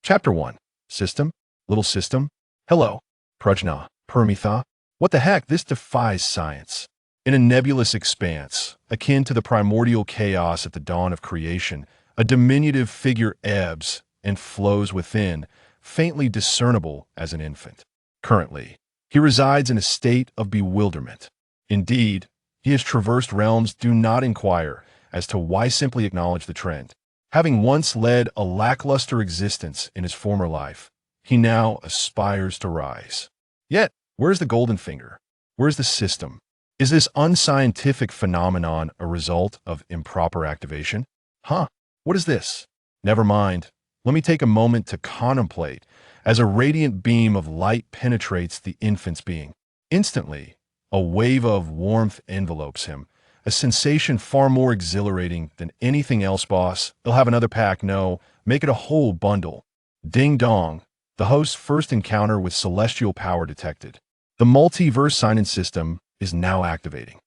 Chapter 1. System? Little system? Hello. Prajna. Paramitha. What the heck? This defies science. In a nebulous expanse, akin to the primordial chaos at the dawn of creation, a diminutive figure ebbs and flows within, faintly discernible as an infant. Currently, he resides in a state of bewilderment. Indeed, he has traversed realms. Do not inquire as to why, simply acknowledge the trend. Having once led a lackluster existence in his former life, he now aspires to rise. Yet, where's the golden finger? Where's the system? Is this unscientific phenomenon a result of improper activation? What is this? Never mind. Let me take a moment to contemplate as a radiant beam of light penetrates the infant's being. Instantly, a wave of warmth envelopes him, a sensation far more exhilarating than anything else. Boss, they'll have another pack. No, make it a whole bundle. Ding dong. The host's first encounter with celestial power detected. The multiverse sign-in system is now activating.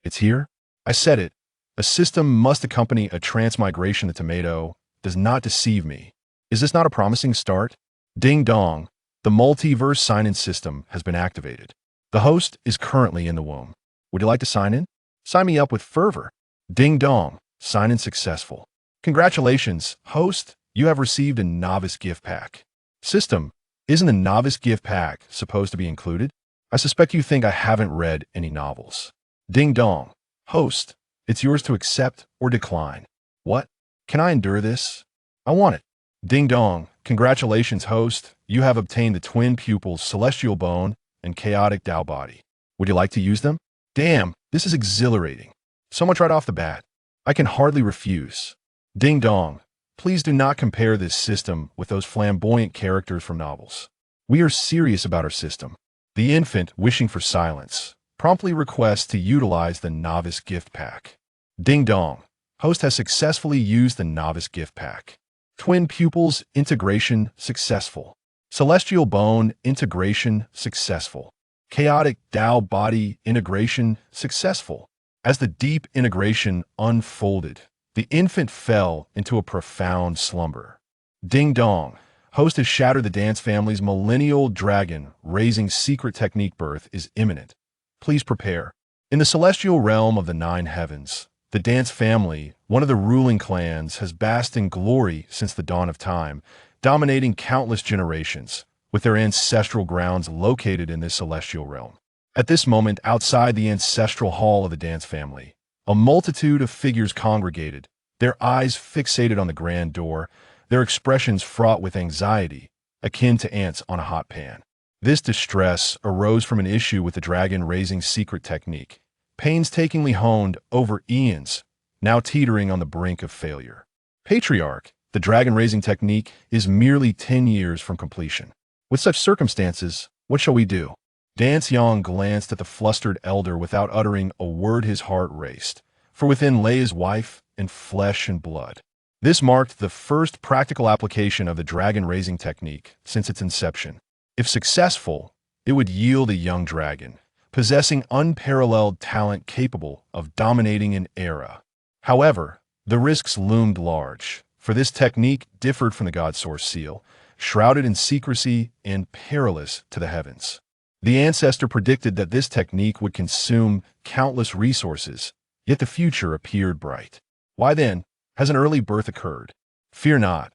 It's here? I said it. A system must accompany a transmigration. The tomato does not deceive me. Is this not a promising start? Ding dong. The multiverse sign-in system has been activated. The host is currently in the womb. Would you like to sign in? Sign me up with fervor. Ding dong. Sign-in successful. Congratulations, host. You have received a novice gift pack. System, isn't the novice gift pack supposed to be included? I suspect you think I haven't read any novels. Ding dong. Host, it's yours to accept or decline. What? Can I endure this? I want it. Ding dong. Congratulations, host. You have obtained the twin pupils, Celestial Bone and Chaotic Dao body. Would you like to use them? Damn, this is exhilarating. So much right off the bat. I can hardly refuse. Ding dong. Please do not compare this system with those flamboyant characters from novels. We are serious about our system. The infant, wishing for silence, promptly requests to utilize the novice gift pack. Ding dong. Host has successfully used the novice gift pack. Twin pupils integration successful. Celestial Bone integration successful. Chaotic Dao body integration successful. As the deep integration unfolded, the infant fell into a profound slumber. Ding dong. Host has shattered the dance family's millennial dragon raising secret technique. Birth is imminent. Please prepare. In the celestial realm of the nine heavens, the dance family, one of the ruling clans, has basked in glory since the dawn of time, dominating countless generations, with their ancestral grounds located in this celestial realm. At this moment, outside the ancestral hall of the dance family, a multitude of figures congregated, their eyes fixated on the grand door, their expressions fraught with anxiety, akin to ants on a hot pan. This distress arose from an issue with the dragon raising secret technique, painstakingly honed over eons, now teetering on the brink of failure. Patriarch, the dragon raising technique is merely 10 years from completion. With such circumstances, what shall we do? Dance Yang glanced at the flustered elder without uttering a word. His heart raced, for within lay his wife in flesh and blood. This marked the first practical application of the dragon raising technique since its inception. If successful, it would yield a young dragon, possessing unparalleled talent capable of dominating an era. However, the risks loomed large, for this technique differed from the God Source seal, shrouded in secrecy and perilous to the heavens. The ancestor predicted that this technique would consume countless resources, yet the future appeared bright. Why then has an early birth occurred? Fear not.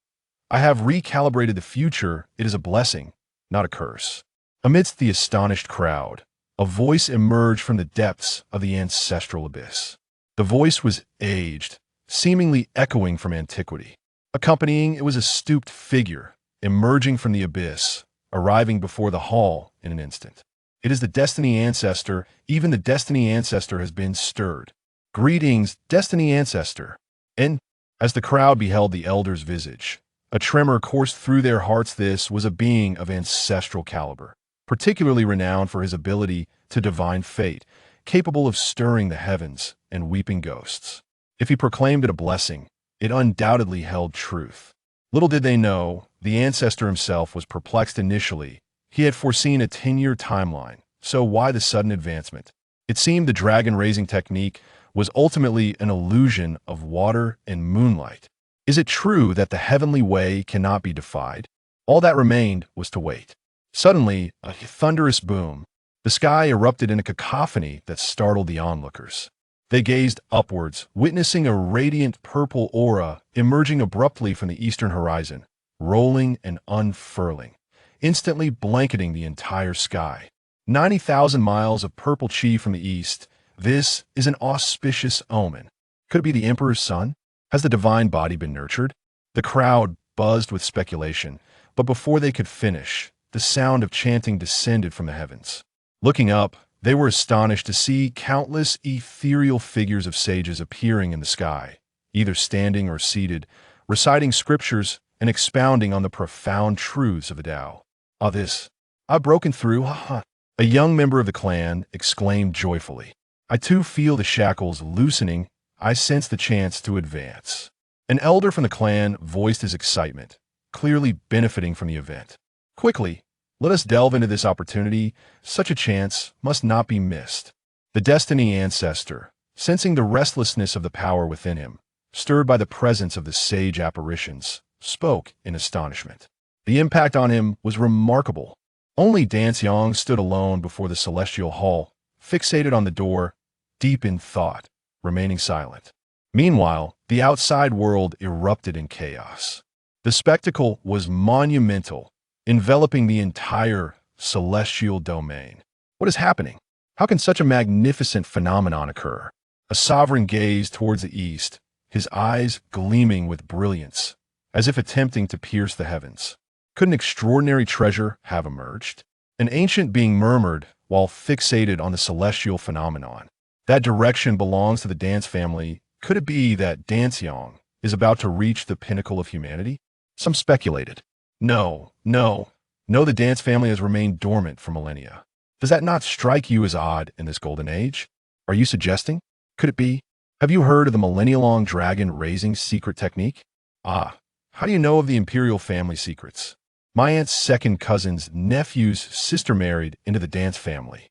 I have recalibrated the future. It is a blessing, not a curse. Amidst the astonished crowd, a voice emerged from the depths of the ancestral abyss. The voice was aged, seemingly echoing from antiquity. Accompanying it was a stooped figure, emerging from the abyss, arriving before the hall in an instant. It is the Destiny Ancestor. Even the Destiny Ancestor has been stirred. Greetings, Destiny Ancestor. And as the crowd beheld the elder's visage, a tremor coursed through their hearts. This was a being of ancestral caliber, particularly renowned for his ability to divine fate, capable of stirring the heavens and weeping ghosts. If he proclaimed it a blessing, it undoubtedly held truth. Little did they know, the ancestor himself was perplexed initially. He had foreseen a 10-year timeline, so why the sudden advancement? It seemed the dragon raising technique was ultimately an illusion of water and moonlight. Is it true that the heavenly way cannot be defied? All that remained was to wait. Suddenly, a thunderous boom. The sky erupted in a cacophony that startled the onlookers. They gazed upwards, witnessing a radiant purple aura emerging abruptly from the eastern horizon, rolling and unfurling, instantly blanketing the entire sky. 90,000 miles of purple chi from the east. This is an auspicious omen. Could it be the Emperor's son? Has the divine body been nurtured? The crowd buzzed with speculation, but before they could finish, the sound of chanting descended from the heavens. Looking up, they were astonished to see countless ethereal figures of sages appearing in the sky, either standing or seated, reciting scriptures and expounding on the profound truths of the Tao. I've broken through, haha. A young member of the clan exclaimed joyfully. I too feel the shackles loosening. I sense the chance to advance. An elder from the clan voiced his excitement, clearly benefiting from the event. Quickly, let us delve into this opportunity. Such a chance must not be missed. The Destiny Ancestor, sensing the restlessness of the power within him, stirred by the presence of the sage apparitions, spoke in astonishment. The impact on him was remarkable. Only Danxiang stood alone before the celestial hall, fixated on the door, deep in thought, remaining silent. Meanwhile, the outside world erupted in chaos. The spectacle was monumental, enveloping the entire celestial domain. What is happening? How can such a magnificent phenomenon occur? A sovereign gazed towards the east, his eyes gleaming with brilliance, as if attempting to pierce the heavens. Could an extraordinary treasure have emerged? An ancient being murmured while fixated on the celestial phenomenon. That direction belongs to the dance family. Could it be that Danxiang is about to reach the pinnacle of humanity? Some speculated. No, the dance family has remained dormant for millennia. Does that not strike you as odd in this golden age? Are you suggesting? Could it be? Have you heard of the millennia-long dragon raising secret technique? How do you know of the imperial family secrets? My aunt's second cousin's nephew's sister married into the dance family.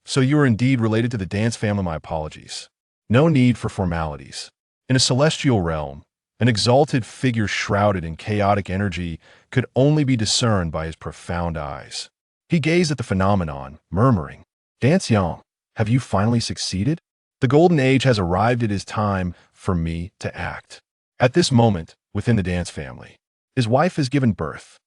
So you are indeed related to the dance family. My apologies. No need for formalities. In a celestial realm, an exalted figure shrouded in chaotic energy could only be discerned by his profound eyes. He gazed at the phenomenon, murmuring, Danxiang, have you finally succeeded? The golden age has arrived. It is time for me to act. At this moment, within the dance family, his wife has given birth.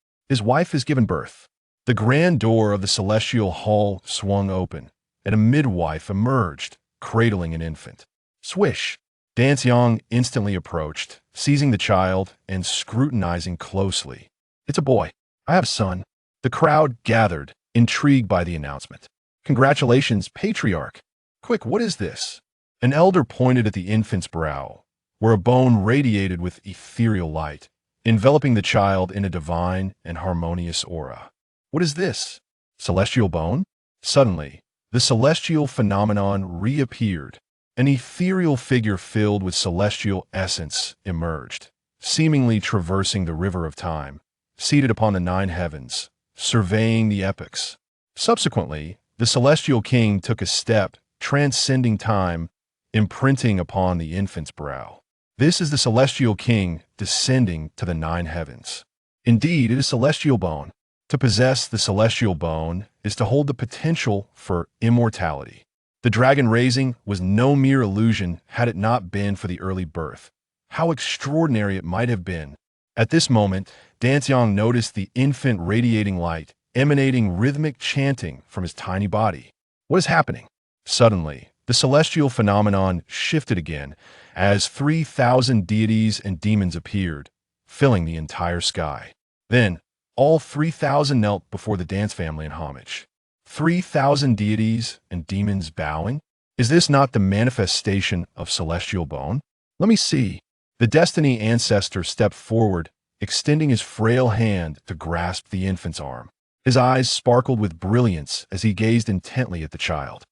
The grand door of the celestial hall swung open, and a midwife emerged, cradling an infant. Swish! Danxiang instantly approached, seizing the child and scrutinizing closely. It's a boy. I have a son. The crowd gathered, intrigued by the announcement. Congratulations, patriarch. Quick, what is this? An elder pointed at the infant's brow, where a bone radiated with ethereal light, enveloping the child in a divine and harmonious aura. What is this? Celestial bone? Suddenly, the celestial phenomenon reappeared. An ethereal figure filled with celestial essence emerged, seemingly traversing the river of time, seated upon the 9 heavens, surveying the epochs. Subsequently, the celestial king took a step, transcending time, imprinting upon the infant's brow. This is the celestial king descending to the 9 heavens. Indeed, it is celestial bone. To possess the celestial bone is to hold the potential for immortality. The dragon raising was no mere illusion had it not been for the early birth. How extraordinary it might have been. At this moment, Danxiang noticed the infant radiating light, emanating rhythmic chanting from his tiny body. What is happening? Suddenly, the celestial phenomenon shifted again as 3,000 deities and demons appeared, filling the entire sky. Then, all 3,000 knelt before the dance family in homage. 3,000 deities and demons bowing? Is this not the manifestation of celestial bone? Let me see. The Destiny Ancestor stepped forward, extending his frail hand to grasp the infant's arm. His eyes sparkled with brilliance as he gazed intently at the child.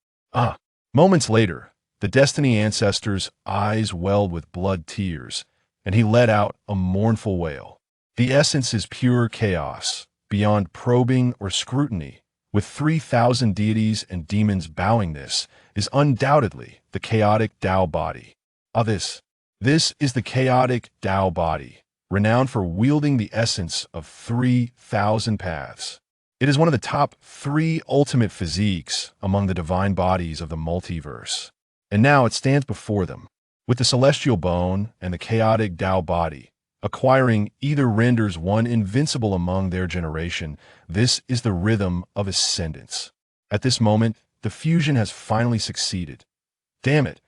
Moments later, the Destiny Ancestor's eyes welled with blood tears, and he let out a mournful wail. The essence is pure chaos, beyond probing or scrutiny. With 3,000 deities and demons bowing, this is undoubtedly the Chaotic Dao body. This This is the Chaotic Dao body, renowned for wielding the essence of 3,000 paths. It is one of the top 3 ultimate physiques among the divine bodies of the multiverse. And now it stands before them, with the celestial bone and the chaotic Dao body. Acquiring either renders one invincible among their generation. This is the rhythm of ascendance. At this moment, the fusion has finally succeeded. Damn it,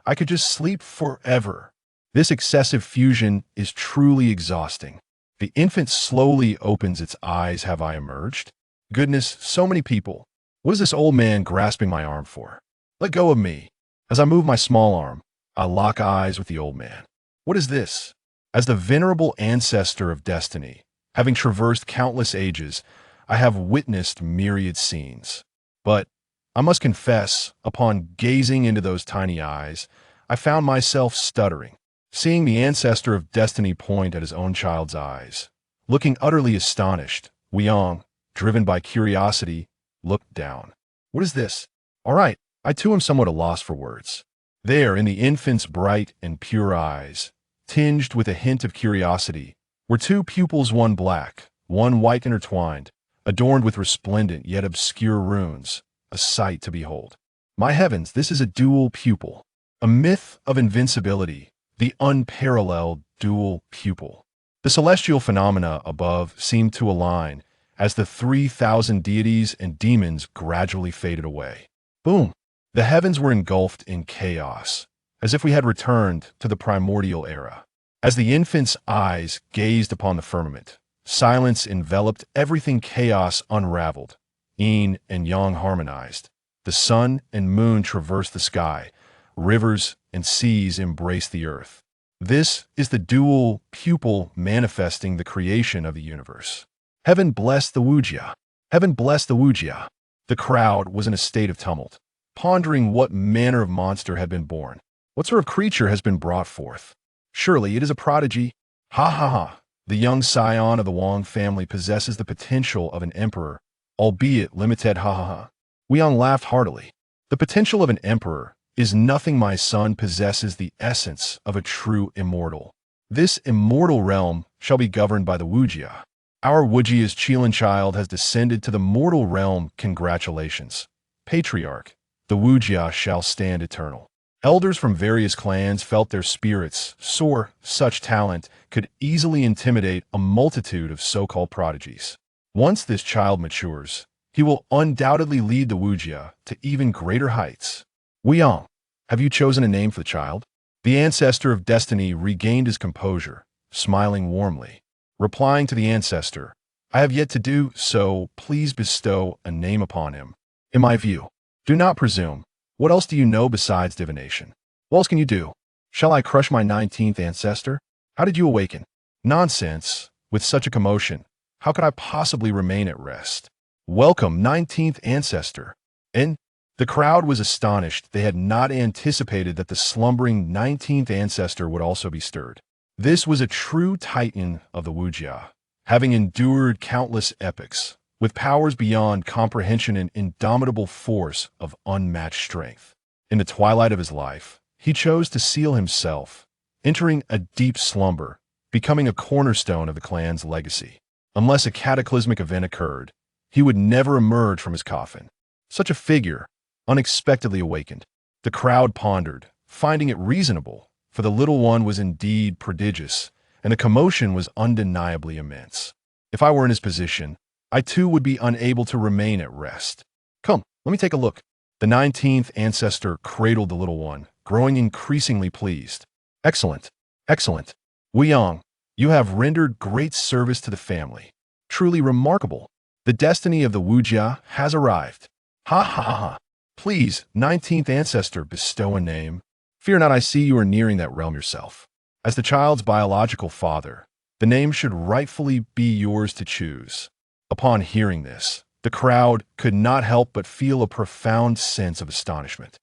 I could just sleep forever. This excessive fusion is truly exhausting. The infant slowly opens its eyes. Have I emerged? Goodness, so many people. What is this old man grasping my arm for? Let go of me. As I move my small arm, I lock eyes with the old man. What is this? As the venerable ancestor of destiny, having traversed countless ages, I have witnessed myriad scenes. But I must confess, upon gazing into those tiny eyes, I found myself stuttering, seeing the ancestor of destiny point at his own child's eyes. Looking utterly astonished, Weong, driven by curiosity, looked down. What is this? All right, I too am somewhat at a loss for words. There, in the infant's bright and pure eyes, tinged with a hint of curiosity, were 2 pupils, one black, one white intertwined, adorned with resplendent yet obscure runes, a sight to behold. My heavens, this is a dual pupil, a myth of invincibility, the unparalleled dual pupil. The celestial phenomena above seemed to align as the 3,000 deities and demons gradually faded away. Boom! The heavens were engulfed in chaos, as if we had returned to the primordial era. As the infant's eyes gazed upon the firmament, silence enveloped everything. Chaos unraveled. Yin and yang harmonized. The sun and moon traversed the sky. Rivers and seas embraced the earth. This is the dual pupil manifesting the creation of the universe. Heaven bless the Wujia. Heaven bless the Wujia. The crowd was in a state of tumult, pondering what manner of monster had been born. What sort of creature has been brought forth? Surely it is a prodigy. Ha ha ha. The young scion of the Wang family possesses the potential of an emperor, albeit limited. Ha ha ha. Weong laughed heartily. The potential of an emperor is nothing. My son possesses the essence of a true immortal. This immortal realm shall be governed by the Wujia. Our Wujia's Qilin child has descended to the mortal realm. Congratulations, Patriarch. The Wujia shall stand eternal. Elders from various clans felt their spirits soar. Such talent could easily intimidate a multitude of so-called prodigies. Once this child matures, he will undoubtedly lead the Wujia to even greater heights. Weong, have you chosen a name for the child? The ancestor of destiny regained his composure, smiling warmly. Replying to the ancestor, I have yet to do so. Please bestow a name upon him. In my view, do not presume. What else do you know besides divination? What else can you do? Shall I crush my 19th ancestor? How did you awaken? Nonsense. With such a commotion, how could I possibly remain at rest? Welcome, 19th ancestor. And the crowd was astonished. They had not anticipated that the slumbering 19th ancestor would also be stirred. This was a true titan of the Wujia, having endured countless epics, with powers beyond comprehension and indomitable force of unmatched strength. In the twilight of his life, he chose to seal himself, entering a deep slumber, becoming a cornerstone of the clan's legacy. Unless a cataclysmic event occurred, he would never emerge from his coffin. Such a figure, unexpectedly awakened. The crowd pondered, finding it reasonable, for the little one was indeed prodigious, and the commotion was undeniably immense. If I were in his position, I too would be unable to remain at rest. Come, let me take a look. The 19th ancestor cradled the little one, growing increasingly pleased. Excellent, excellent. Weong, you have rendered great service to the family. Truly remarkable. The destiny of the Wujia has arrived. Ha ha ha. Please, 19th ancestor, bestow a name. Fear not, I see you are nearing that realm yourself. As the child's biological father, the name should rightfully be yours to choose. Upon hearing this, the crowd could not help but feel a profound sense of astonishment.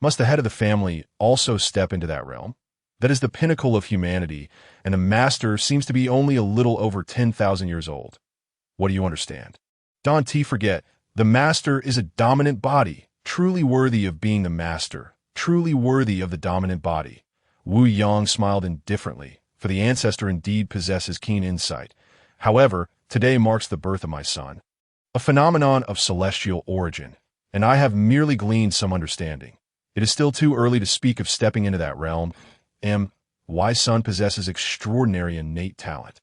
Must the head of the family also step into that realm? That is the pinnacle of humanity, and the master seems to be only a little over 10,000 years old. What do you understand? Don't forget, the master is a dominant body, truly worthy of being the master, truly worthy of the dominant body. Wu Yang smiled indifferently, for the ancestor indeed possesses keen insight. However, today marks the birth of my son, a phenomenon of celestial origin, and I have merely gleaned some understanding. It is still too early to speak of stepping into that realm. My son possesses extraordinary innate talent.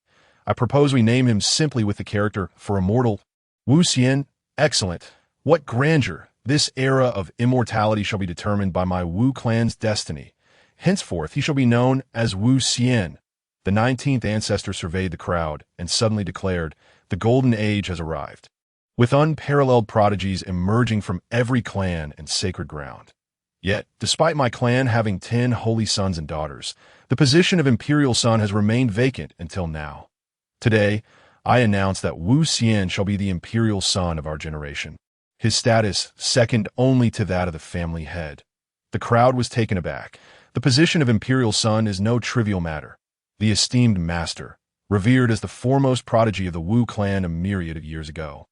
I propose we name him simply with the character for immortal. Wu Xian, excellent. What grandeur! This era of immortality shall be determined by my Wu clan's destiny. Henceforth he shall be known as Wu Xian. The 19th ancestor surveyed the crowd and suddenly declared, the golden age has arrived, with unparalleled prodigies emerging from every clan and sacred ground. Yet, despite my clan having 10 holy sons and daughters, the position of imperial son has remained vacant until now. Today, I announce that Wu Xian shall be the imperial son of our generation, his status second only to that of the family head. The crowd was taken aback. The position of imperial son is no trivial matter. The esteemed master, revered as the foremost prodigy of the Wu clan a myriad of years ago,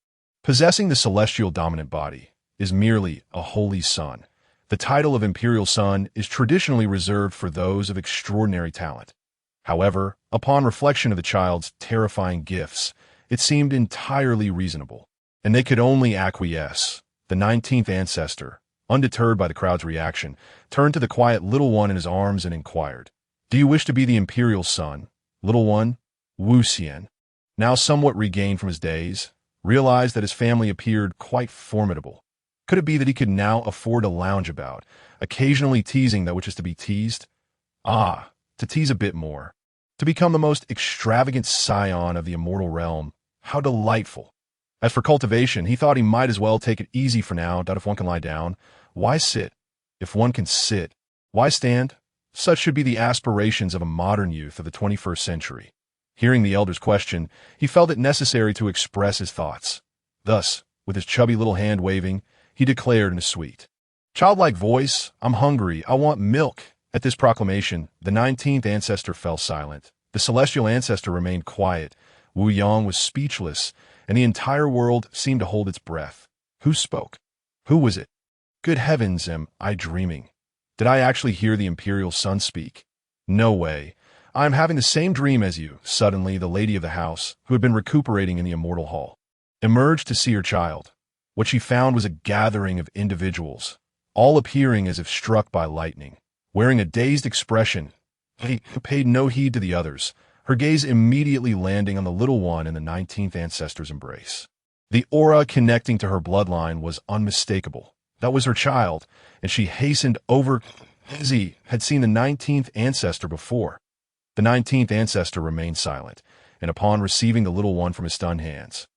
possessing the celestial dominant body, is merely a holy son. The title of imperial son is traditionally reserved for those of extraordinary talent. However, upon reflection of the child's terrifying gifts, it seemed entirely reasonable, and they could only acquiesce. The 19th ancestor, undeterred by the crowd's reaction, turned to the quiet little one in his arms and inquired, "Do you wish to be the imperial son, little one?" Wu Xian, now somewhat regained from his daze, realized that his family appeared quite formidable. Could it be that he could now afford to lounge about, occasionally teasing that which is to be teased? To tease a bit more. To become the most extravagant scion of the immortal realm. How delightful. As for cultivation, he thought he might as well take it easy for now. If one can lie down, why sit? If one can sit, why stand? Such should be the aspirations of a modern youth of the 21st century. Hearing the elder's question, he felt it necessary to express his thoughts. Thus, with his chubby little hand waving, he declared in a sweet, childlike voice, "I'm hungry, I want milk." At this proclamation, the 19th ancestor fell silent. The celestial ancestor remained quiet. Wu Yang was speechless, and the entire world seemed to hold its breath. Who spoke? Who was it? Good heavens, am I dreaming? Did I actually hear the imperial son speak? No way. I am having the same dream as you. Suddenly, the lady of the house, who had been recuperating in the immortal hall, emerged to see her child. What she found was a gathering of individuals, all appearing as if struck by lightning. Wearing a dazed expression, she paid no heed to the others, her gaze immediately landing on the little one in the 19th ancestor's embrace. The aura connecting to her bloodline was unmistakable. That was her child, and she hastened over. Izzy had seen the 19th ancestor before. The 19th ancestor remained silent, and upon receiving the little one from his stunned hands,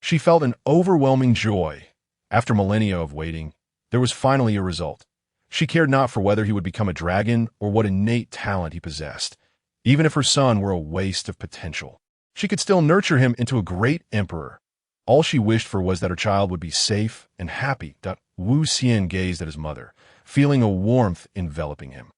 she felt an overwhelming joy. After millennia of waiting, there was finally a result. She cared not for whether he would become a dragon or what innate talent he possessed. Even if her son were a waste of potential, she could still nurture him into a great emperor. All she wished for was that her child would be safe and happy. Wu Xian gazed at his mother, feeling a warmth enveloping him.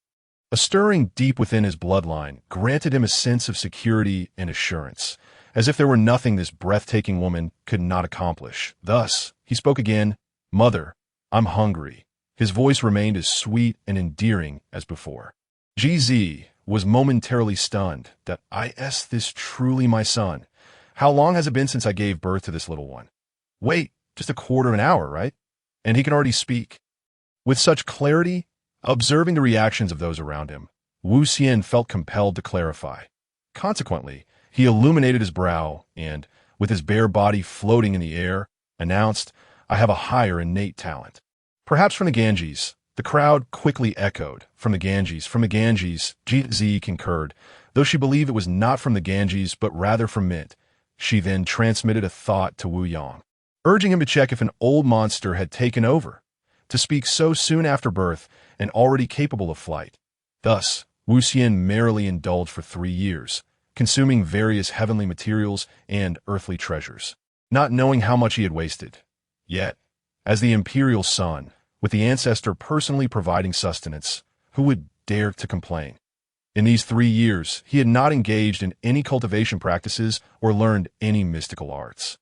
A stirring deep within his bloodline granted him a sense of security and assurance, as if there were nothing this breathtaking woman could not accomplish. Thus, he spoke again, "Mother, I'm hungry." His voice remained as sweet and endearing as before. GZ was momentarily stunned. Is this truly my son? How long has it been since I gave birth to this little one? Wait, just a quarter of an hour, right? And he can already speak. With such clarity, observing the reactions of those around him, Wu Xian felt compelled to clarify. Consequently, he illuminated his brow and, with his bare body floating in the air, announced, "I have a higher innate talent." Perhaps from the Ganges. The crowd quickly echoed, "From the Ganges, from the Ganges." GZ concurred, though she believed it was not from the Ganges but rather from Mint. She then transmitted a thought to Wu Yang, urging him to check if an old monster had taken over, to speak so soon after birth and already capable of flight. Thus, Wu Xian merrily indulged for 3 years, consuming various heavenly materials and earthly treasures, not knowing how much he had wasted. Yet, as the imperial son, with the ancestor personally providing sustenance, who would dare to complain? In these 3 years, he had not engaged in any cultivation practices or learned any mystical arts.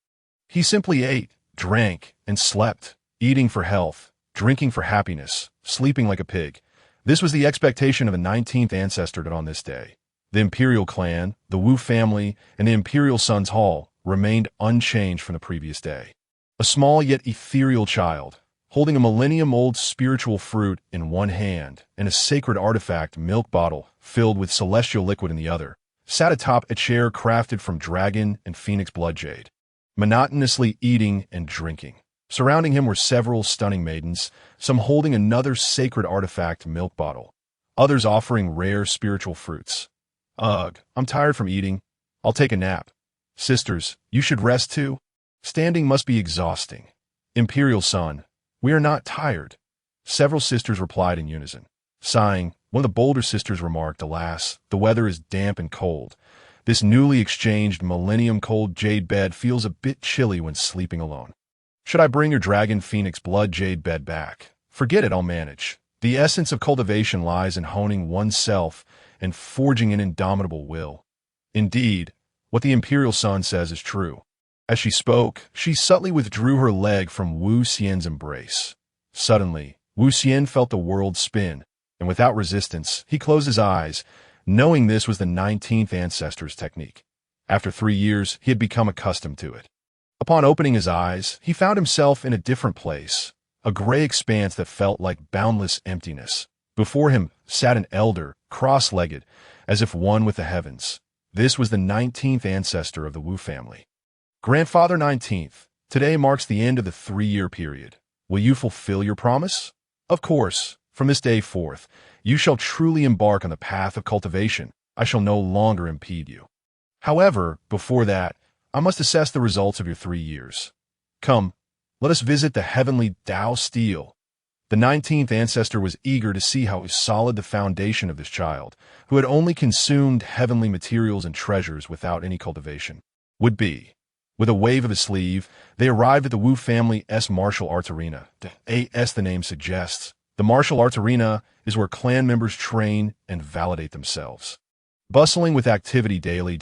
He simply ate, drank, and slept, eating for health, drinking for happiness, sleeping like a pig. This was the expectation of the 19th ancestor that on this day, the imperial clan, the Wu family, and the imperial Sun's Hall remained unchanged from the previous day. A small yet ethereal child, holding a millennium-old spiritual fruit in one hand and a sacred artifact milk bottle filled with celestial liquid in the other, sat atop a chair crafted from dragon and phoenix blood jade, monotonously eating and drinking. Surrounding him were several stunning maidens, some holding another sacred artifact milk bottle, others offering rare spiritual fruits. Ugh, I'm tired from eating. I'll take a nap. Sisters, you should rest too. Standing must be exhausting. Imperial son, we are not tired. Several sisters replied in unison. Sighing, one of the bolder sisters remarked, alas, the weather is damp and cold. This newly exchanged millennium-cold jade bed feels a bit chilly when sleeping alone. Should I bring your dragon phoenix blood jade bed back? Forget it, I'll manage. The essence of cultivation lies in honing oneself and forging an indomitable will. Indeed, what the imperial son says is true. As she spoke, she subtly withdrew her leg from Wu Xian's embrace. Suddenly, Wu Xian felt the world spin, and without resistance, he closed his eyes, knowing this was the 19th ancestor's technique. After 3 years, he had become accustomed to it. Upon opening his eyes, he found himself in a different place, a gray expanse that felt like boundless emptiness. Before him sat an elder, cross-legged, as if one with the heavens. This was the 19th ancestor of the Wu family. Grandfather 19th, today marks the end of the 3-year period. Will you fulfill your promise? Of course. From this day forth, you shall truly embark on the path of cultivation. I shall no longer impede you. However, before that, I must assess the results of your 3 years. Come, let us visit the heavenly Dao steel. The 19th ancestor was eager to see how solid the foundation of this child, who had only consumed heavenly materials and treasures without any cultivation, would be. With a wave of his sleeve, they arrived at the Wu family's martial arts arena. As the name suggests, the martial arts arena is where clan members train and validate themselves. Bustling with activity daily,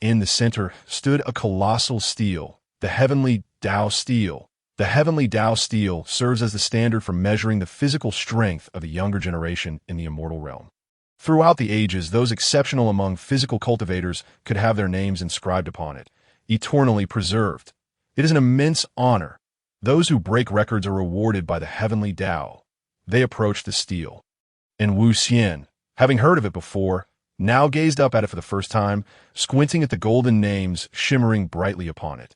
in the center stood a colossal stele, the heavenly Dao stele. The heavenly Dao stele serves as the standard for measuring the physical strength of the younger generation in the immortal realm. Throughout the ages, those exceptional among physical cultivators could have their names inscribed upon it, eternally preserved. It is an immense honor. Those who break records are rewarded by the heavenly Dao. They approached the stele. And Wu Xian, having heard of it before, now gazed up at it for the first time, squinting at the golden names shimmering brightly upon it.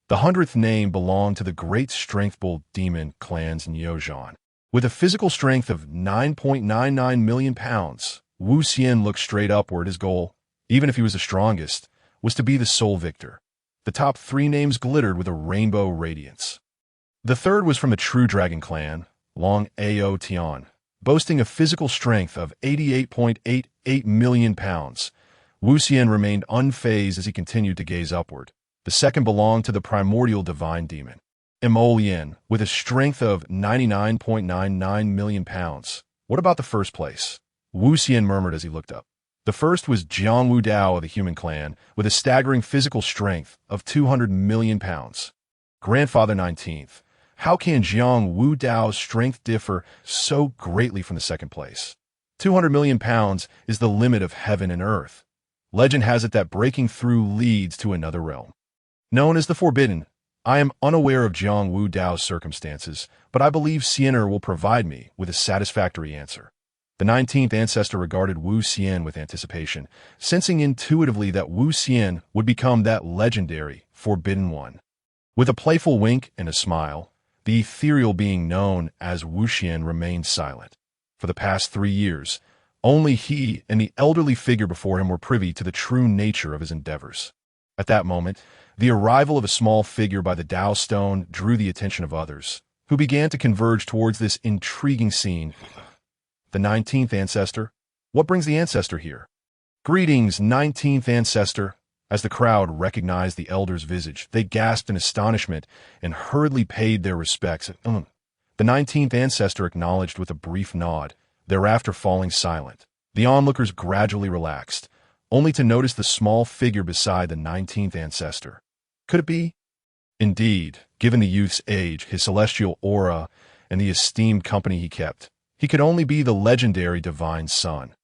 The 100th name belonged to the great strength-bull demon clans in Yozhan. With a physical strength of 9.99 million pounds, Wu Xian looked straight upward. His goal, even if he was the strongest, was to be the sole victor. The top 3 names glittered with a rainbow radiance. The third was from a true dragon clan, Long Ao Tian, boasting a physical strength of 88.88 million pounds. Wu Xian remained unfazed as he continued to gaze upward. The second belonged to the primordial divine demon, Immortal, with a strength of 99.99 million pounds. What about the first place? Wu Xian murmured as he looked up. The first was Jiang Wu Dao of the human clan, with a staggering physical strength of 200 million pounds. Grandfather 19th, how can Jiang Wu Dao's strength differ so greatly from the second place? 200 million pounds is the limit of heaven and earth. Legend has it that breaking through leads to another realm, known as the Forbidden. I am unaware of Jiang Wu Dao's circumstances, but I believe Xianer will provide me with a satisfactory answer. The 19th ancestor regarded Wu Xian with anticipation, sensing intuitively that Wu Xian would become that legendary Forbidden One. With a playful wink and a smile, the ethereal being known as Wu Xian remained silent. For the past 3 years, only he and the elderly figure before him were privy to the true nature of his endeavors. At that moment, the arrival of a small figure by the Dao stone drew the attention of others, who began to converge towards this intriguing scene. The 19th ancestor? What brings the ancestor here? Greetings, 19th ancestor. As the crowd recognized the elder's visage, they gasped in astonishment and hurriedly paid their respects. The 19th ancestor acknowledged with a brief nod, thereafter falling silent. The onlookers gradually relaxed, only to notice the small figure beside the 19th ancestor. Could it be? Indeed, given the youth's age, his celestial aura, and the esteemed company he kept, He could only be the legendary divine son.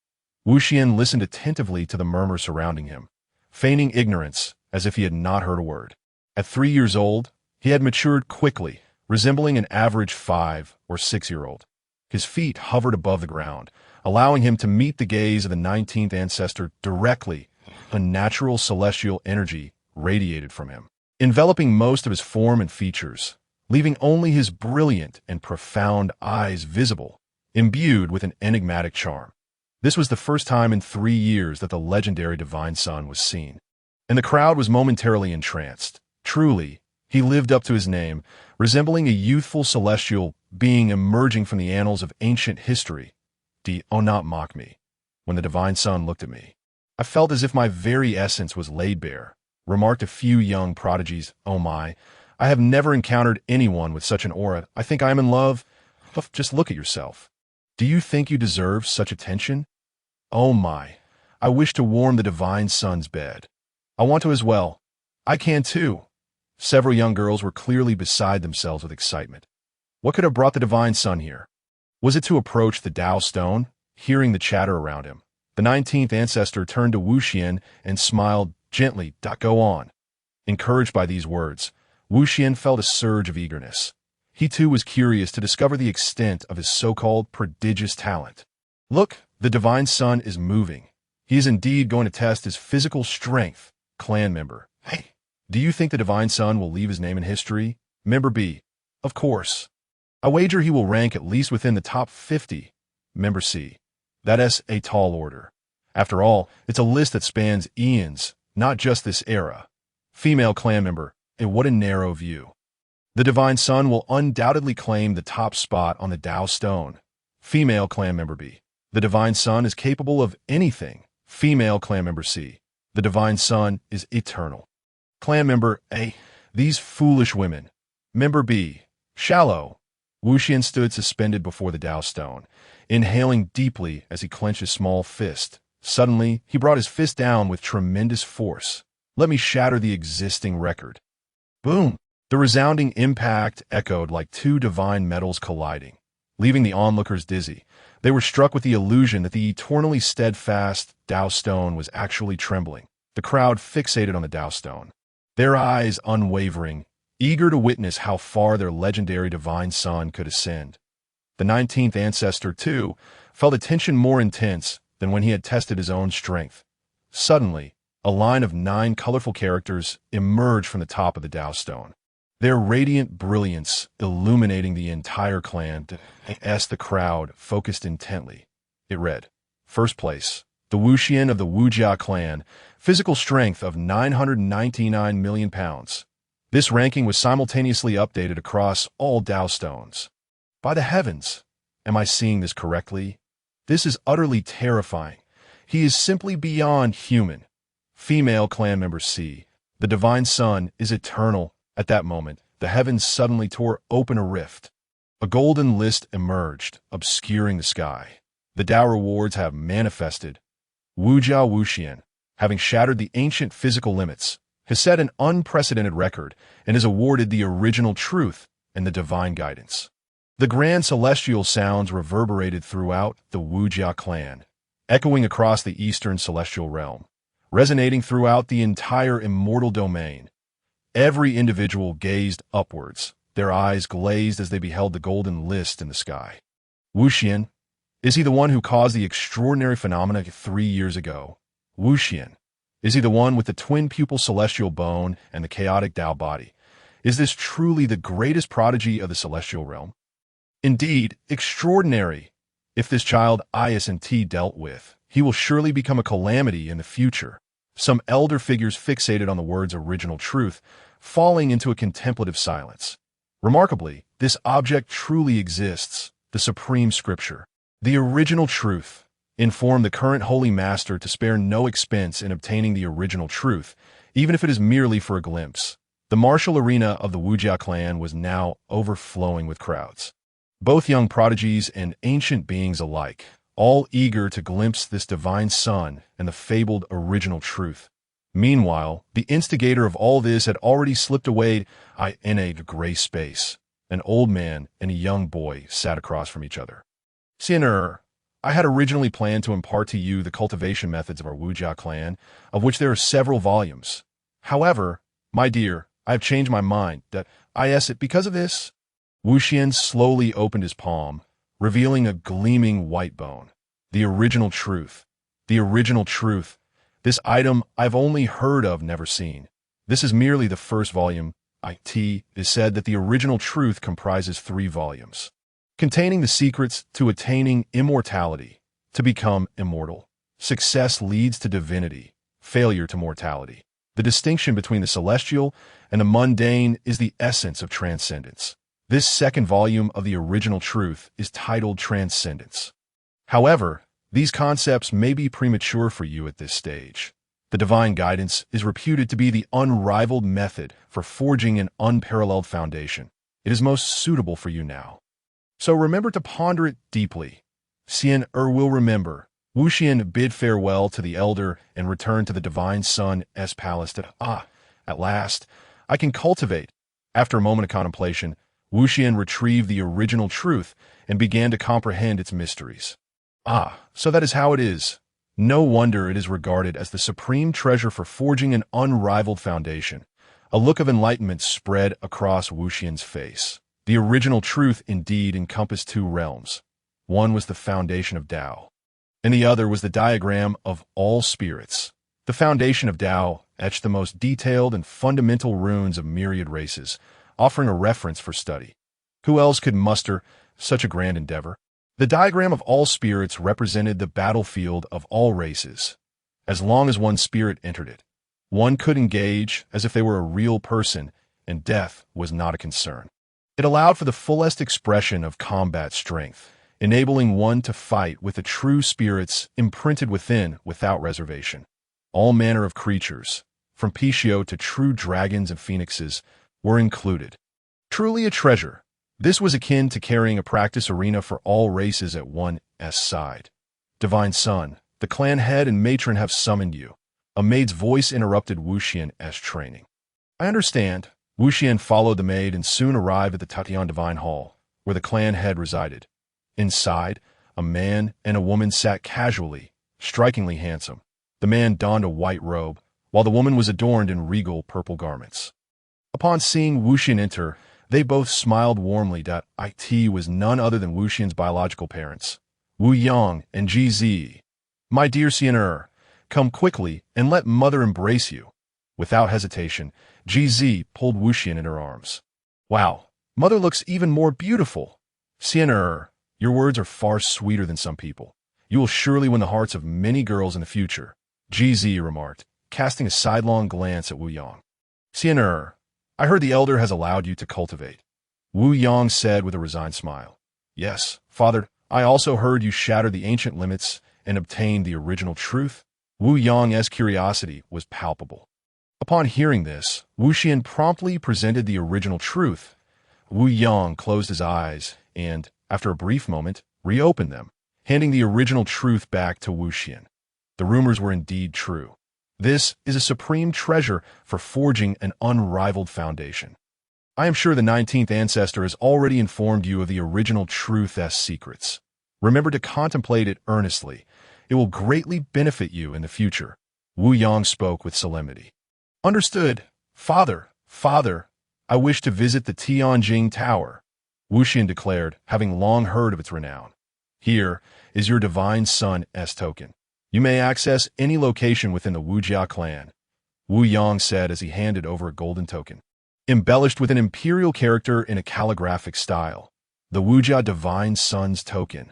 Wuxian listened attentively to the murmur surrounding him, feigning ignorance as if he had not heard a word. At 3 years old, he had matured quickly, resembling an average 5 or 6-year-old. His feet hovered above the ground, allowing him to meet the gaze of the 19th ancestor directly. A natural celestial energy radiated from him, enveloping most of his form and features, leaving only his brilliant and profound eyes visible, imbued with an enigmatic charm. This was the first time in 3 years that the legendary divine son was seen, and the crowd was momentarily entranced. Truly, he lived up to his name, resembling a youthful celestial being emerging from the annals of ancient history. Oh, not mock me. When the divine son looked at me, I felt as if my very essence was laid bare, remarked a few young prodigies. Oh my, I have never encountered anyone with such an aura. I think I am in love. Just look at yourself. Do you think you deserve such attention? Oh my, I wish to warm the divine son's bed. I want to as well. I can too. Several young girls were clearly beside themselves with excitement. What could have brought the divine son here? Was it to approach the Dao stone? Hearing the chatter around him, the 19th ancestor turned to Wuxian and smiled gently. Go on. Encouraged by these words, Wuxian felt a surge of eagerness. He too was curious to discover the extent of his so-called prodigious talent. Look, the divine son is moving. He is indeed going to test his physical strength. Clan member. Hey, do you think the divine son will leave his name in history? Member B. Of course. I wager he will rank at least within the top 50. Member C. That is a tall order. After all, it's a list that spans eons, not just this era. Female clan member. And what a narrow view. The divine son will undoubtedly claim the top spot on the Dao stone. Female clan member B. The divine son is capable of anything. Female clan member C. The divine son is eternal. Clan member A. These foolish women. Member B. Shallow. Wuxian stood suspended before the Dao stone, inhaling deeply as he clenched his small fist. Suddenly, he brought his fist down with tremendous force. Let me shatter the existing record. Boom! The resounding impact echoed like two divine metals colliding, leaving the onlookers dizzy. They were struck with the illusion that the eternally steadfast Dao stone was actually trembling. The crowd fixated on the Dao stone, their eyes unwavering, eager to witness how far their legendary divine son could ascend. The 19th ancestor, too, felt a tension more intense than when he had tested his own strength. Suddenly, a line of 9 colorful characters emerged from the top of the Dao stone, their radiant brilliance illuminating the entire clan. As the crowd focused intently, it read, First place, the Wuxian of the Wujia clan, physical strength of 999 million pounds. This ranking was simultaneously updated across all Dao stones. By the heavens, am I seeing this correctly? This is utterly terrifying. He is simply beyond human. Female clan member C. The divine son is eternal. At that moment, the heavens suddenly tore open a rift. A golden list emerged, obscuring the sky. The Dao rewards have manifested. Wujia Wuxian, having shattered the ancient physical limits, has set an unprecedented record and is awarded the original truth and the divine guidance. The grand celestial sounds reverberated throughout the Wujia clan, echoing across the eastern celestial realm, resonating throughout the entire immortal domain. Every individual gazed upwards, their eyes glazed as they beheld the golden list in the sky. Wuxian, is he the one who caused the extraordinary phenomena 3 years ago? Wuxian, is he the one with the twin-pupil celestial bone and the chaotic Dao body? Is this truly the greatest prodigy of the celestial realm? Indeed, extraordinary. If this child Is dealt with, he will surely become a calamity in the future. Some elder figures fixated on the word's original truth, falling into a contemplative silence. Remarkably, this object truly exists, the supreme scripture. The original truth informed the current holy master to spare no expense in obtaining the original truth, even if it is merely for a glimpse. The martial arena of the Wujia clan was now overflowing with crowds. Both young prodigies and ancient beings alike, all eager to glimpse this divine son and the fabled original truth. Meanwhile, the instigator of all this had already slipped away in a gray space. An old man and a young boy sat across from each other. Xian'er, I had originally planned to impart to you the cultivation methods of our Wujia clan, of which there are several volumes. However, my dear, I have changed my mind. That it because of this. Wuxian slowly opened his palm, revealing a gleaming white bone. The original truth. The original truth. This item I've only heard of, never seen. This is merely the first volume. It is said that the original truth comprises 3 volumes, containing the secrets to attaining immortality, to become immortal. Success leads to divinity, failure to mortality. The distinction between the celestial and the mundane is the essence of transcendence. This second volume of the original truth is titled Transcendence. However, these concepts may be premature for you at this stage. The divine guidance is reputed to be the unrivaled method for forging an unparalleled foundation. It is most suitable for you now. So remember to ponder it deeply. Xian'er will remember. Wuxian bid farewell to the elder and returned to the divine sun's palace. At last, I can cultivate. After a moment of contemplation, Wuxian retrieved the original truth and began to comprehend its mysteries. So that is how it is. No wonder it is regarded as the supreme treasure for forging an unrivaled foundation. A look of enlightenment spread across Wuxian's face. The original truth indeed encompassed 2 realms. One was the foundation of Dao, and the other was the diagram of all spirits. The foundation of Dao etched the most detailed and fundamental runes of myriad races, offering a reference for study. Who else could muster such a grand endeavor? The diagram of all spirits represented the battlefield of all races. As long as one spirit entered it, one could engage as if they were a real person, and death was not a concern. It allowed for the fullest expression of combat strength, enabling one to fight with the true spirits imprinted within without reservation. All manner of creatures, from Pishio to true dragons and phoenixes, were included. Truly a treasure. This was akin to carrying a practice arena for all races at one's side. Divine Son, the clan head and matron have summoned you. A maid's voice interrupted Wuxian's training. I understand. Wuxian followed the maid and soon arrived at the Tatian Divine Hall, where the clan head resided. Inside, a man and a woman sat casually, strikingly handsome. The man donned a white robe, while the woman was adorned in regal purple garments. Upon seeing Wuxian enter, they both smiled warmly. It was none other than Wuxian's biological parents, Wu Yang and Ji. My dear Xian'er, come quickly and let mother embrace you. Without hesitation, Ji pulled Wuxian in her arms. Wow, mother looks even more beautiful. Xian'er, your words are far sweeter than some people. You will surely win the hearts of many girls in the future, Ji remarked, casting a sidelong glance at Wu Yang. Xian'er, I heard the elder has allowed you to cultivate. Wu Yang said with a resigned smile. Yes, father, I also heard you shatter the ancient limits and obtain the original truth. Wu Yang's curiosity was palpable. Upon hearing this, Wuxian promptly presented the original truth. Wu Yang closed his eyes and, after a brief moment, reopened them, handing the original truth back to Wuxian. The rumors were indeed true. This is a supreme treasure for forging an unrivaled foundation. I am sure the 19th ancestor has already informed you of the original truth's secrets. Remember to contemplate it earnestly. It will greatly benefit you in the future. Wu Yang spoke with solemnity. Understood. Father, I wish to visit the Tianjing Tower, Wuxian declared, having long heard of its renown. Here is your divine son's token. You may access any location within the Wujia clan, Wu Yang said as he handed over a golden token, embellished with an imperial character in a calligraphic style. The Wujia divine son's token.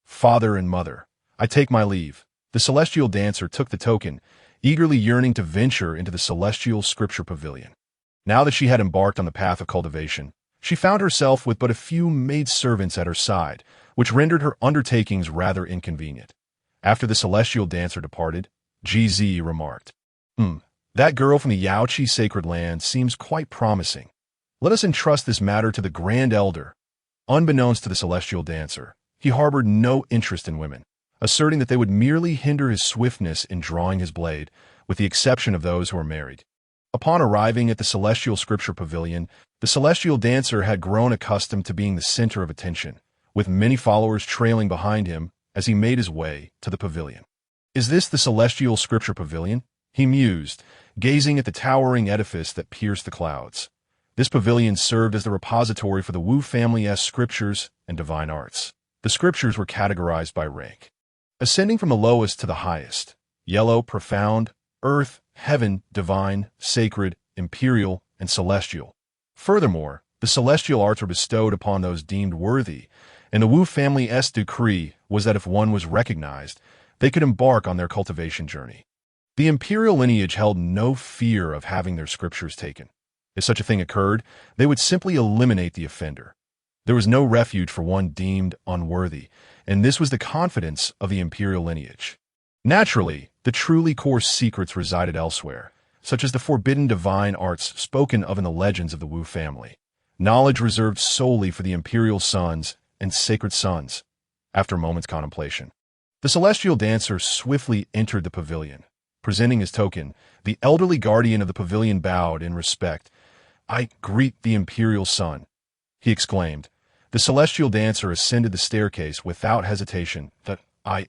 Father and mother, I take my leave. The celestial dancer took the token, eagerly yearning to venture into the celestial scripture pavilion. Now that she had embarked on the path of cultivation, she found herself with but a few maidservants at her side, which rendered her undertakings rather inconvenient. After the celestial dancer departed, Ji remarked, That girl from the Yaoqi sacred land seems quite promising. Let us entrust this matter to the Grand Elder. Unbeknownst to the celestial dancer, he harbored no interest in women, asserting that they would merely hinder his swiftness in drawing his blade, with the exception of those who were married. Upon arriving at the celestial scripture pavilion, the celestial dancer had grown accustomed to being the center of attention, with many followers trailing behind him as he made his way to the pavilion. "Is this the celestial scripture pavilion?" he mused, gazing at the towering edifice that pierced the clouds. This pavilion served as the repository for the Wu family's scriptures and divine arts. The scriptures were categorized by rank, ascending from the lowest to the highest: yellow, profound; earth, heaven, divine, sacred, imperial, and celestial. Furthermore, the celestial arts were bestowed upon those deemed worthy, and the Wu family's decree was that if one was recognized, they could embark on their cultivation journey. The imperial lineage held no fear of having their scriptures taken. If such a thing occurred, they would simply eliminate the offender. There was no refuge for one deemed unworthy, and this was the confidence of the imperial lineage. Naturally, the truly core secrets resided elsewhere, such as the forbidden divine arts spoken of in the legends of the Wu family, knowledge reserved solely for the imperial sons and sacred sons. After a moment's contemplation, the celestial dancer swiftly entered the pavilion. Presenting his token, the elderly guardian of the pavilion bowed in respect. "I greet the imperial son," he exclaimed. The celestial dancer ascended the staircase without hesitation,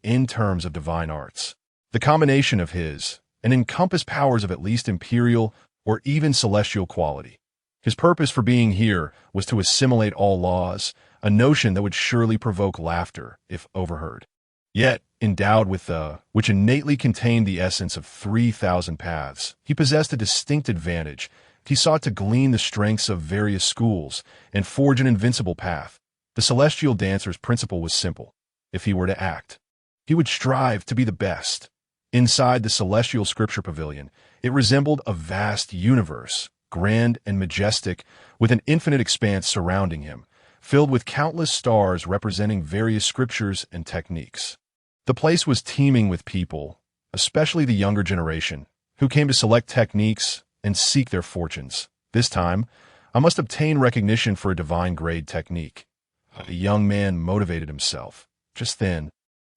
in terms of divine arts. The combination of his and encompassed powers of at least imperial or even celestial quality. His purpose for being here was to assimilate all laws, a notion that would surely provoke laughter if overheard. Yet, endowed with which innately contained the essence of 3,000 paths, he possessed a distinct advantage. He sought to glean the strengths of various schools and forge an invincible path. The celestial dancer's principle was simple. If he were to act, he would strive to be the best. Inside the celestial scripture pavilion, it resembled a vast universe, grand and majestic, with an infinite expanse surrounding him, filled with countless stars representing various scriptures and techniques. The place was teeming with people, especially the younger generation, who came to select techniques and seek their fortunes. This time, I must obtain recognition for a divine grade technique. The young man motivated himself. Just then,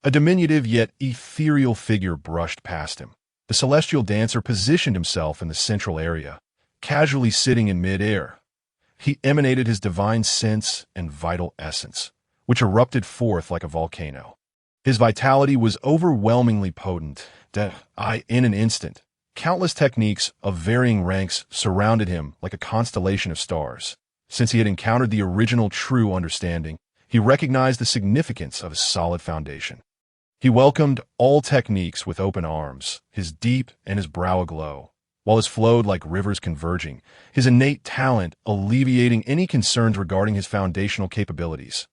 a diminutive yet ethereal figure brushed past him. The celestial dancer positioned himself in the central area, casually sitting in mid-air. He emanated his divine sense and vital essence, which erupted forth like a volcano. His vitality was overwhelmingly potent. In an instant, countless techniques of varying ranks surrounded him like a constellation of stars. Since he had encountered the original true understanding, he recognized the significance of a solid foundation. He welcomed all techniques with open arms, his deep and his brow aglow, while his flowed like rivers converging, his innate talent alleviating any concerns regarding his foundational capabilities.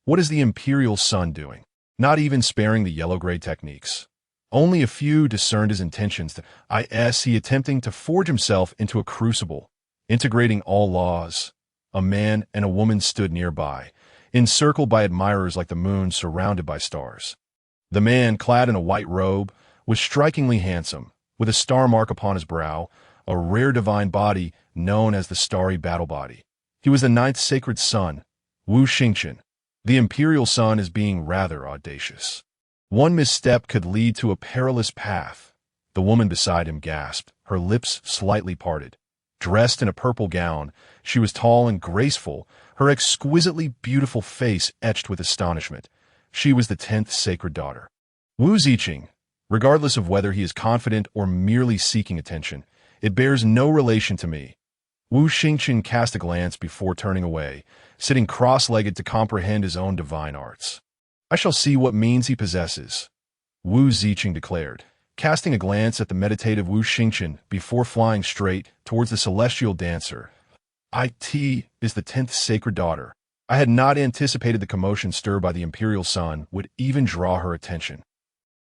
What is the imperial son doing? Not even sparing the yellow-grade techniques. Only a few discerned his intentions. He attempting to forge himself into a crucible, integrating all laws. A man and a woman stood nearby, encircled by admirers like the moon surrounded by stars. The man, clad in a white robe, was strikingly handsome, with a star mark upon his brow, a rare divine body known as the starry battle body. He was the ninth sacred son, Wu Xingqian. The imperial son is being rather audacious. One misstep could lead to a perilous path. The woman beside him gasped, her lips slightly parted. Dressed in a purple gown, she was tall and graceful, her exquisitely beautiful face etched with astonishment. She was the 10th sacred daughter. Wu Ziqing, regardless of whether he is confident or merely seeking attention, it bears no relation to me. Wu Xingqian cast a glance before turning away, sitting cross-legged to comprehend his own divine arts. I shall see what means he possesses, Wu Ziqing declared, casting a glance at the meditative Wu Xingqian before flying straight towards the celestial dancer. It is the 10th sacred daughter. I had not anticipated the commotion stirred by the imperial son would even draw her attention.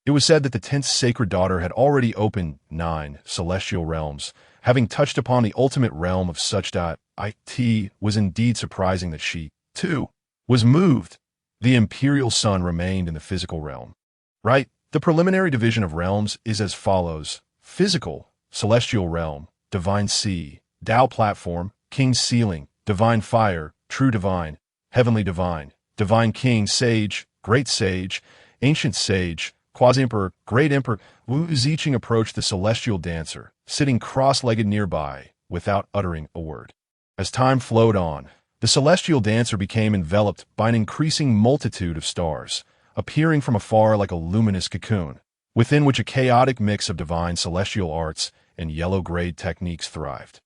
It was said that the 10th sacred daughter had already opened 9 celestial realms, having touched upon the ultimate realm of such. It was indeed surprising that she, too, was moved. The imperial son remained in the physical realm. Right? The preliminary division of realms is as follows: physical, celestial realm, divine sea, Dao platform, king's ceiling, divine fire, true divine, heavenly divine, divine king, sage, great sage, ancient sage, quasi-emperor, great emperor. Wu Ziqing approached the celestial dancer, sitting cross-legged nearby, without uttering a word. As time flowed on, The celestial dancer became enveloped by an increasing multitude of stars, appearing from afar like a luminous cocoon, within which a chaotic mix of divine celestial arts and yellow-grade techniques thrived.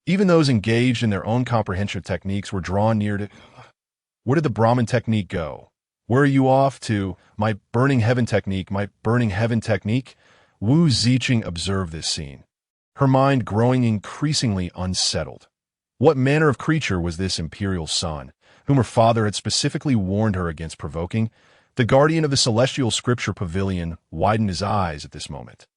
Even those engaged in their own comprehension techniques were drawn near to... Where did the Brahmin technique go? Where are you off to? My burning heaven technique, my burning heaven technique? Wu Ziqing observed this scene, her mind growing increasingly unsettled. What manner of creature was this imperial son, whom her father had specifically warned her against provoking? The guardian of the celestial scripture pavilion widened his eyes at this moment.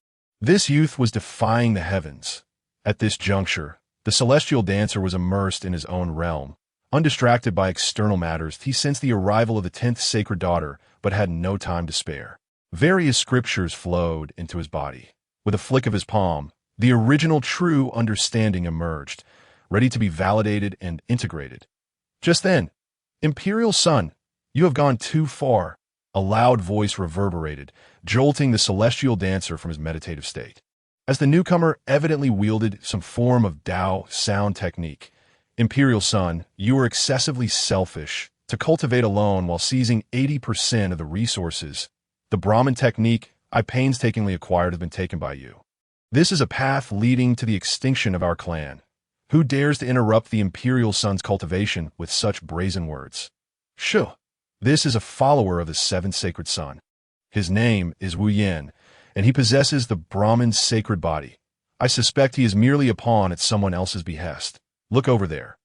This youth was defying the heavens. At this juncture, the celestial dancer was immersed in his own realm. Undistracted by external matters, he sensed the arrival of the 10th sacred daughter, but had no time to spare. Various scriptures flowed into his body. With a flick of his palm, the original true understanding emerged, ready to be validated and integrated. Just then, Imperial Son, you have gone too far. A loud voice reverberated, jolting the celestial dancer from his meditative state. As the newcomer evidently wielded some form of Dao sound technique, Imperial Son, you are excessively selfish to cultivate alone while seizing 80% of the resources. The Brahmin technique I painstakingly acquired has been taken by you. This is a path leading to the extinction of our clan. Who dares to interrupt the Imperial Son's cultivation with such brazen words? Shoo! This is a follower of the 7th sacred son. His name is Wu Yan, and he possesses the Brahmin's sacred body. I suspect he is merely a pawn at someone else's behest. Look over there.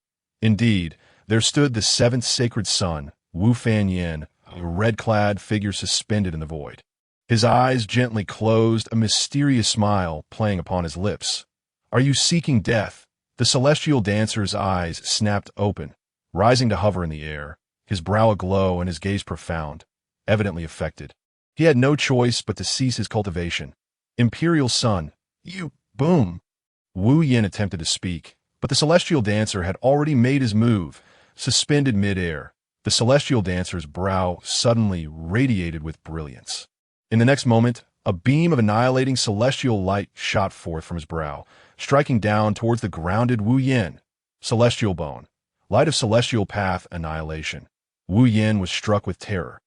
Indeed, there stood the 7th sacred son, Wu Fan Yin, a red-clad figure suspended in the void. His eyes gently closed, a mysterious smile playing upon his lips. Are you seeking death? The celestial dancer's eyes snapped open, rising to hover in the air, his brow aglow and his gaze profound, evidently affected. He had no choice but to cease his cultivation. Imperial Son, you... Boom! Wu Yin attempted to speak, but the celestial dancer had already made his move, suspended mid-air. The celestial dancer's brow suddenly radiated with brilliance. In the next moment, a beam of annihilating celestial light shot forth from his brow, striking down towards the grounded Wu Yin. Celestial Bone, light of celestial path annihilation. Wu Yin was struck with terror,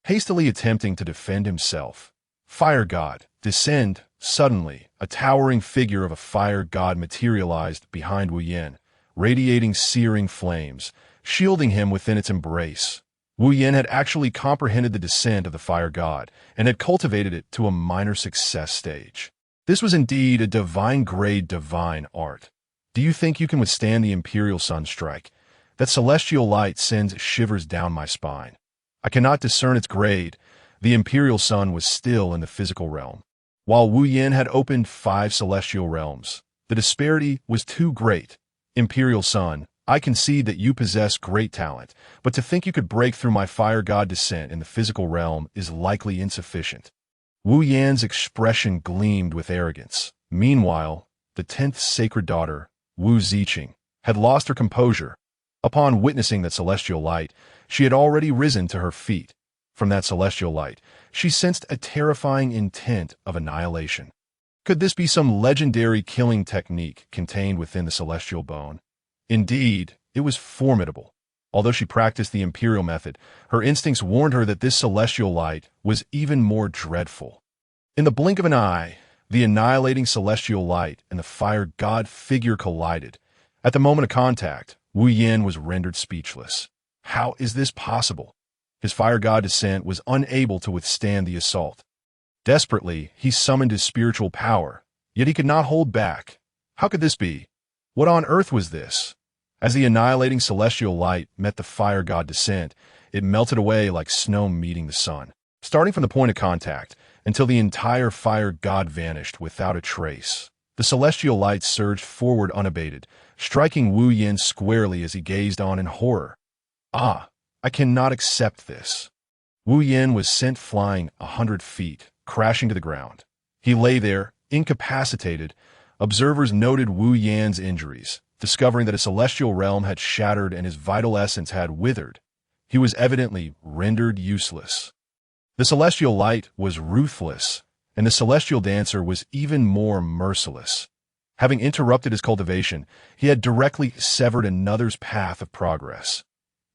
hastily attempting to defend himself. Fire God, descend! Suddenly, a towering figure of a fire god materialized behind Wu Yin, radiating searing flames, shielding him within its embrace. Wu Yin had actually comprehended the descent of the fire god and had cultivated it to a minor success stage. This was indeed a divine-grade divine art. Do you think you can withstand the Imperial Sun strike? That celestial light sends shivers down my spine. I cannot discern its grade. The Imperial Sun was still in the physical realm, while Wu Yin had opened 5 celestial realms. The disparity was too great. Imperial Sun, I concede that you possess great talent, but to think you could break through my fire god descent in the physical realm is likely insufficient. Wu Yan's expression gleamed with arrogance. Meanwhile, the 10th sacred daughter, Wu Ziqing, had lost her composure. Upon witnessing that celestial light, she had already risen to her feet. From that celestial light, she sensed a terrifying intent of annihilation. Could this be some legendary killing technique contained within the celestial bone? Indeed, it was formidable. Although she practiced the imperial method, her instincts warned her that this celestial light was even more dreadful. In the blink of an eye, the annihilating celestial light and the fire god figure collided. At the moment of contact, Wu Yin was rendered speechless. How is this possible? His fire god descent was unable to withstand the assault. Desperately, he summoned his spiritual power, yet he could not hold back. How could this be? What on earth was this? As the annihilating celestial light met the fire god descent, it melted away like snow meeting the sun, starting from the point of contact until the entire fire god vanished without a trace. The celestial light surged forward unabated, striking Wu Yin squarely as he gazed on in horror. Ah, I cannot accept this. Wu Yin was sent flying 100 feet, crashing to the ground. He lay there, incapacitated. Observers noted Wu Yan's injuries, discovering that a celestial realm had shattered and his vital essence had withered. He was evidently rendered useless. The celestial light was ruthless, and the celestial dancer was even more merciless. Having interrupted his cultivation, he had directly severed another's path of progress.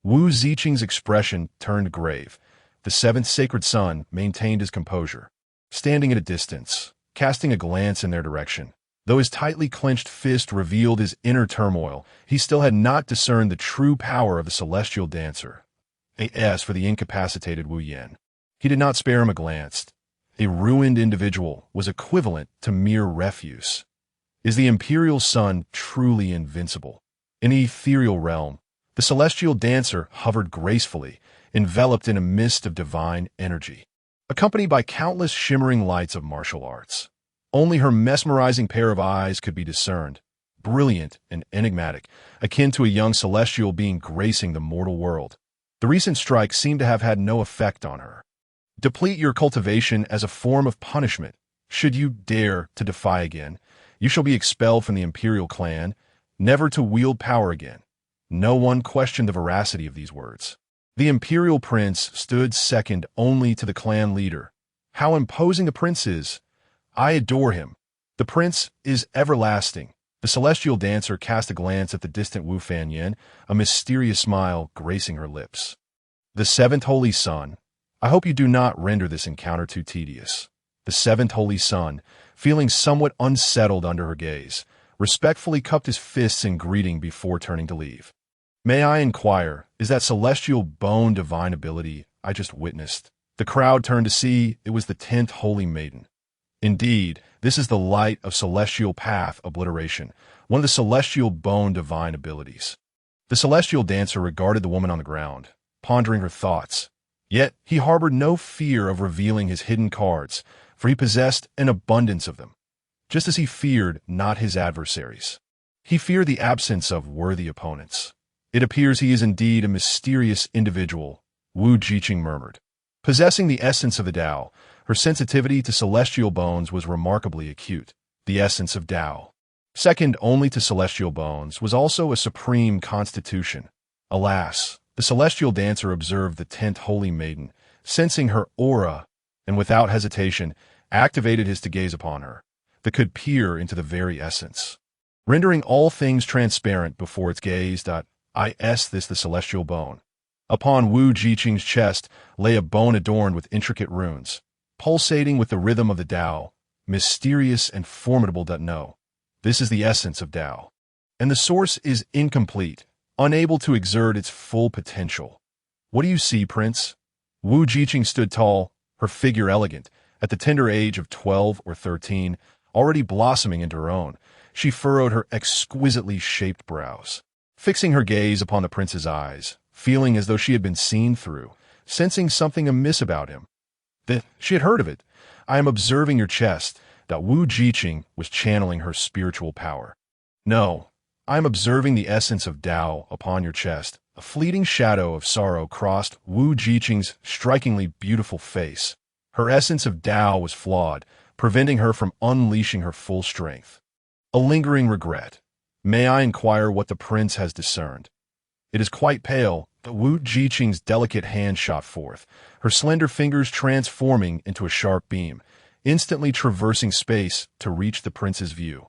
Wu Ziqing's expression turned grave. The seventh sacred son maintained his composure, standing at a distance, casting a glance in their direction. Though his tightly clenched fist revealed his inner turmoil, he still had not discerned the true power of the celestial dancer. As for the incapacitated Wu Yan, he did not spare him a glance. A ruined individual was equivalent to mere refuse. Is the imperial sun truly invincible? In the ethereal realm, the celestial dancer hovered gracefully, enveloped in a mist of divine energy, accompanied by countless shimmering lights of martial arts. Only her mesmerizing pair of eyes could be discerned, brilliant and enigmatic, akin to a young celestial being gracing the mortal world. The recent strike seemed to have had no effect on her. Deplete your cultivation as a form of punishment. Should you dare to defy again, you shall be expelled from the imperial clan, never to wield power again. No one questioned the veracity of these words. The imperial prince stood second only to the clan leader. How imposing a prince is! I adore him. The prince is everlasting. The celestial dancer cast a glance at the distant Wu Fanyan, a mysterious smile gracing her lips. The seventh holy son. I hope you do not render this encounter too tedious. The seventh holy son, feeling somewhat unsettled under her gaze, respectfully cupped his fists in greeting before turning to leave. May I inquire, is that celestial bone divine ability I just witnessed? The crowd turned to see it was the 10th holy maiden. Indeed, this is the light of celestial path obliteration, one of the celestial bone divine abilities. The celestial dancer regarded the woman on the ground, pondering her thoughts. Yet he harbored no fear of revealing his hidden cards, for he possessed an abundance of them. Just as he feared not his adversaries, he feared the absence of worthy opponents. It appears he is indeed a mysterious individual, Wu Ziqing murmured. Possessing the essence of the Dao, her sensitivity to celestial bones was remarkably acute. The essence of Dao, second only to celestial bones, was also a supreme constitution. Alas, the celestial dancer observed the 10th holy maiden, sensing her aura, and without hesitation activated his to gaze upon her, that could peer into the very essence, rendering all things transparent before its gaze. This the celestial bone. Upon Wu Ziqing's chest lay a bone adorned with intricate runes, pulsating with the rhythm of the Dao, mysterious and formidable. No, this is the essence of Dao, and the source is incomplete, unable to exert its full potential. What do you see, Prince? Wu Ziqing stood tall, her figure elegant, at the tender age of 12 or 13, already blossoming into her own. She furrowed her exquisitely shaped brows, fixing her gaze upon the prince's eyes, feeling as though she had been seen through, sensing something amiss about him. That she had heard of it. I am observing your chest. That Wu Ziqing was channeling her spiritual power. No, I am observing the essence of Dao upon your chest. A fleeting shadow of sorrow crossed Wu Ziqing's strikingly beautiful face. Her essence of Dao was flawed, preventing her from unleashing her full strength. A lingering regret. May I inquire what the prince has discerned? It is quite pale, but Wu Ziqing's delicate hand shot forth, her slender fingers transforming into a sharp beam, instantly traversing space to reach the prince's view.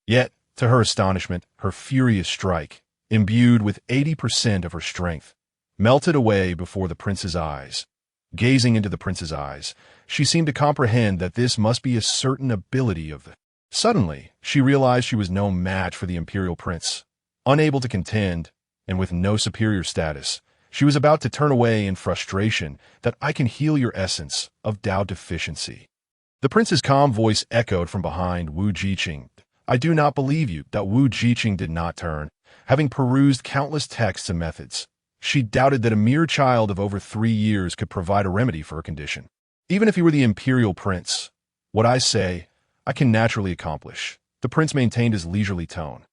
Yet, to her astonishment, her furious strike, imbued with 80% of her strength, melted away before the prince's eyes. Gazing into the prince's eyes, she seemed to comprehend that this must be a certain ability of the... Suddenly, she realized she was no match for the imperial prince. Unable to contend, and with no superior status, she was about to turn away in frustration. That I can heal your essence of Dao deficiency. The prince's calm voice echoed from behind Wu Ziqing. I do not believe you. That Wu Ziqing did not turn. Having perused countless texts and methods, she doubted that a mere child of over 3 years could provide a remedy for her condition. Even if he were the imperial prince, what I say, I can naturally accomplish. The prince maintained his leisurely tone.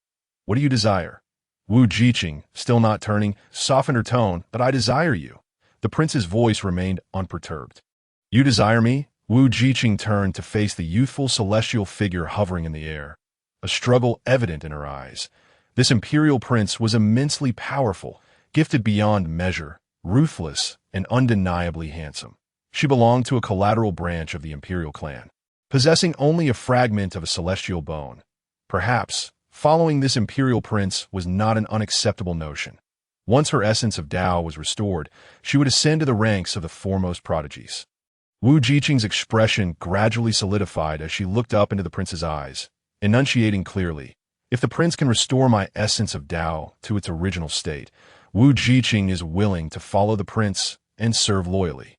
What do you desire? Wu Ziqing, still not turning, softened her tone. But I desire you. The prince's voice remained unperturbed. You desire me? Wu Ziqing turned to face the youthful celestial figure hovering in the air, a struggle evident in her eyes. This imperial prince was immensely powerful, gifted beyond measure, ruthless, and undeniably handsome. She belonged to a collateral branch of the imperial clan, possessing only a fragment of a celestial bone. Perhaps, following this imperial prince was not an unacceptable notion. Once her essence of Dao was restored, she would ascend to the ranks of the foremost prodigies. Wu Jiqing's expression gradually solidified as she looked up into the prince's eyes, enunciating clearly, "If the prince can restore my essence of Dao to its original state, Wu Jiqing is willing to follow the prince and serve loyally."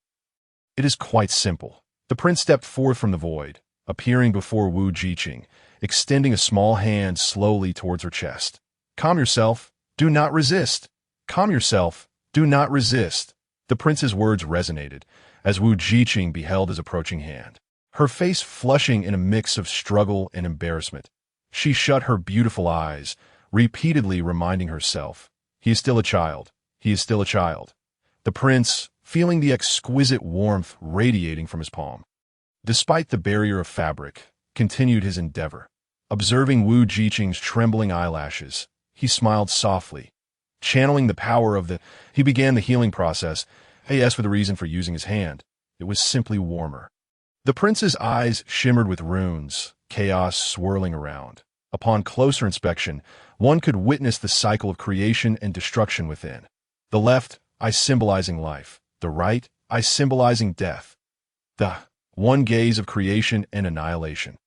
It is quite simple. The prince stepped forth from the void, appearing before Wu Jiqing, extending a small hand slowly towards her chest. "Calm yourself. Do not resist. Calm yourself. Do not resist." The prince's words resonated as Wu Jiqing beheld his approaching hand. Her face flushing in a mix of struggle and embarrassment. She shut her beautiful eyes, repeatedly reminding herself, "He is still a child. He is still a child." The prince, feeling the exquisite warmth radiating from his palm, despite the barrier of fabric, continued his endeavor. Observing Wu Jiqing's trembling eyelashes, he smiled softly. Channeling the power of he began the healing process. He asked for the reason for using his hand. It was simply warmer. The prince's eyes shimmered with runes, chaos swirling around. Upon closer inspection, one could witness the cycle of creation and destruction within. The left eye symbolizing life, the right eye symbolizing death. The one gaze of creation and annihilation.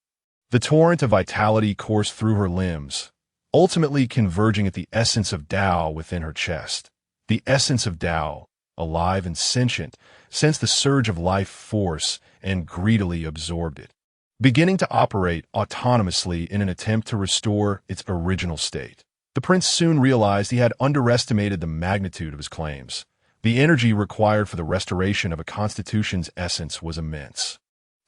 The torrent of vitality coursed through her limbs, ultimately converging at the essence of Dao within her chest. The essence of Dao, alive and sentient, sensed the surge of life force and greedily absorbed it, beginning to operate autonomously in an attempt to restore its original state. The prince soon realized he had underestimated the magnitude of his claims. The energy required for the restoration of a constitution's essence was immense,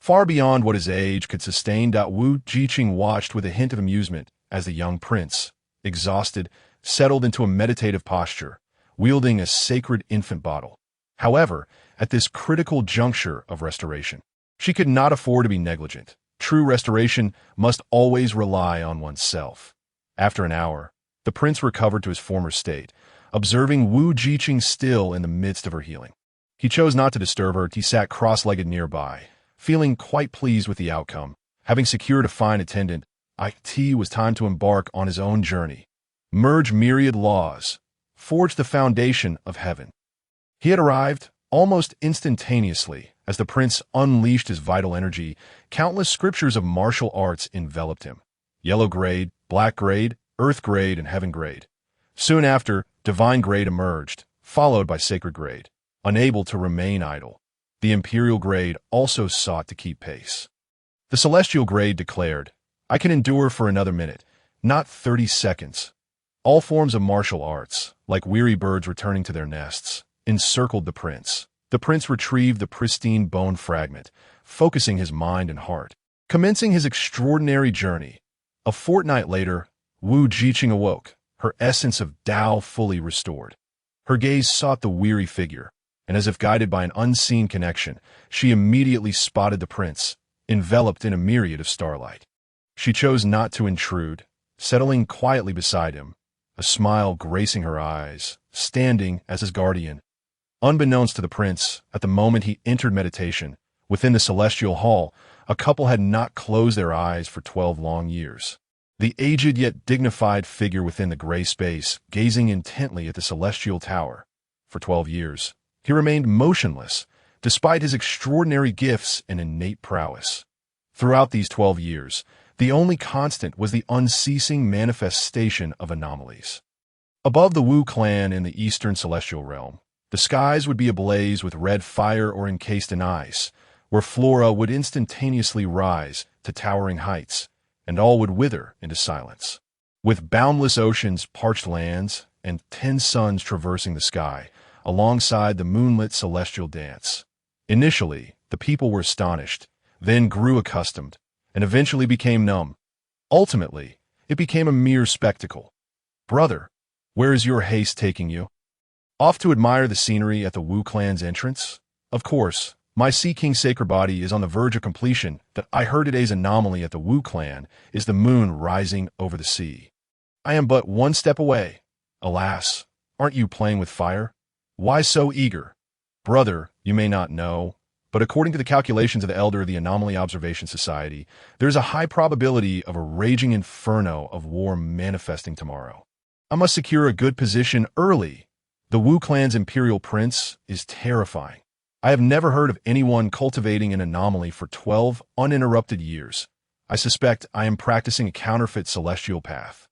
far beyond what his age could sustain. Wu Jiqing watched with a hint of amusement as the young prince, exhausted, settled into a meditative posture, wielding a sacred infant bottle. However, at this critical juncture of restoration, she could not afford to be negligent. True restoration must always rely on oneself. After an hour, the prince recovered to his former state, observing Wu Jiqing still in the midst of her healing. He chose not to disturb her. He sat cross-legged nearby, feeling quite pleased with the outcome. Having secured a fine attendant, it was time to embark on his own journey. Merge myriad laws. Forge the foundation of heaven. He had arrived almost instantaneously. As the prince unleashed his vital energy, countless scriptures of martial arts enveloped him. Yellow grade, black grade, earth grade, and heaven grade. Soon after, divine grade emerged, followed by sacred grade. Unable to remain idle, the imperial grade also sought to keep pace. The celestial grade declared, "I can endure for another minute, not 30 seconds." All forms of martial arts, like weary birds returning to their nests, encircled the prince. The prince retrieved the pristine bone fragment, focusing his mind and heart, commencing his extraordinary journey. A fortnight later, Wu Jiqing awoke, her essence of Dao fully restored. Her gaze sought the weary figure, and as if guided by an unseen connection, she immediately spotted the prince, enveloped in a myriad of starlight. She chose not to intrude, settling quietly beside him, a smile gracing her eyes, standing as his guardian. Unbeknownst to the prince, at the moment he entered meditation, within the celestial hall, a couple had not closed their eyes for 12 long years. The aged yet dignified figure within the gray space, gazing intently at the celestial tower. For 12 years, he remained motionless, despite his extraordinary gifts and innate prowess. Throughout these 12 years, the only constant was the unceasing manifestation of anomalies. Above the Wu clan in the eastern celestial realm, the skies would be ablaze with red fire or encased in ice, where flora would instantaneously rise to towering heights, and all would wither into silence. With boundless oceans, parched lands, and 10 suns traversing the sky, alongside the moonlit celestial dance. Initially, the people were astonished, then grew accustomed, and eventually became numb. Ultimately, it became a mere spectacle. "Brother, where is your haste taking you?" "Off to admire the scenery at the Wu clan's entrance? Of course, my Sea King's sacred body is on the verge of completion. That I heard today's anomaly at the Wu clan is the moon rising over the sea. I am but one step away. Alas, aren't you playing with fire? Why so eager?" "Brother, you may not know, but according to the calculations of the elder of the Anomaly Observation Society, there is a high probability of a raging inferno of war manifesting tomorrow. I must secure a good position early. The Wu clan's imperial prince is terrifying. I have never heard of anyone cultivating an anomaly for 12 uninterrupted years. I suspect I am practicing a counterfeit celestial path.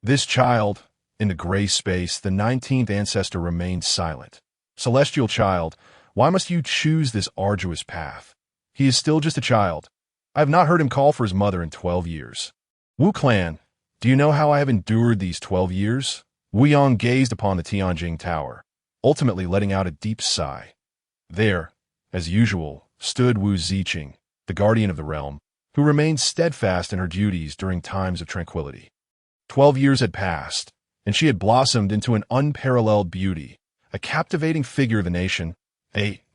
This child, in the gray space, the 19th ancestor remained silent. Celestial child, why must you choose this arduous path? He is still just a child. I have not heard him call for his mother in 12 years. Wu clan, do you know how I have endured these 12 years? Wu Yang gazed upon the Tianjing Tower, ultimately letting out a deep sigh. There, as usual, stood Wu Ziqing, the guardian of the realm, who remained steadfast in her duties during times of tranquility. 12 years had passed, and she had blossomed into an unparalleled beauty, a captivating figure of the nation,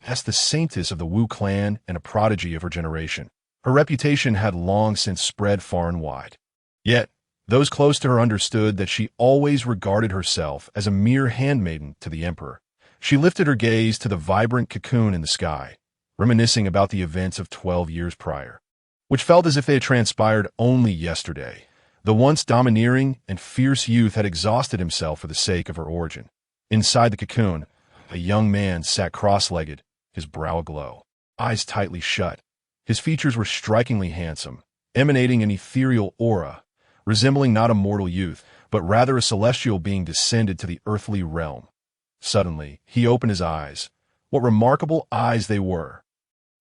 as the saintess of the Wu clan and a prodigy of her generation. Her reputation had long since spread far and wide. Yet, those close to her understood that she always regarded herself as a mere handmaiden to the emperor. She lifted her gaze to the vibrant cocoon in the sky, reminiscing about the events of 12 years prior, which felt as if they had transpired only yesterday. The once domineering and fierce youth had exhausted himself for the sake of her origin. Inside the cocoon, a young man sat cross-legged, his brow aglow, eyes tightly shut. His features were strikingly handsome, emanating an ethereal aura, resembling not a mortal youth, but rather a celestial being descended to the earthly realm. Suddenly, he opened his eyes. What remarkable eyes they were!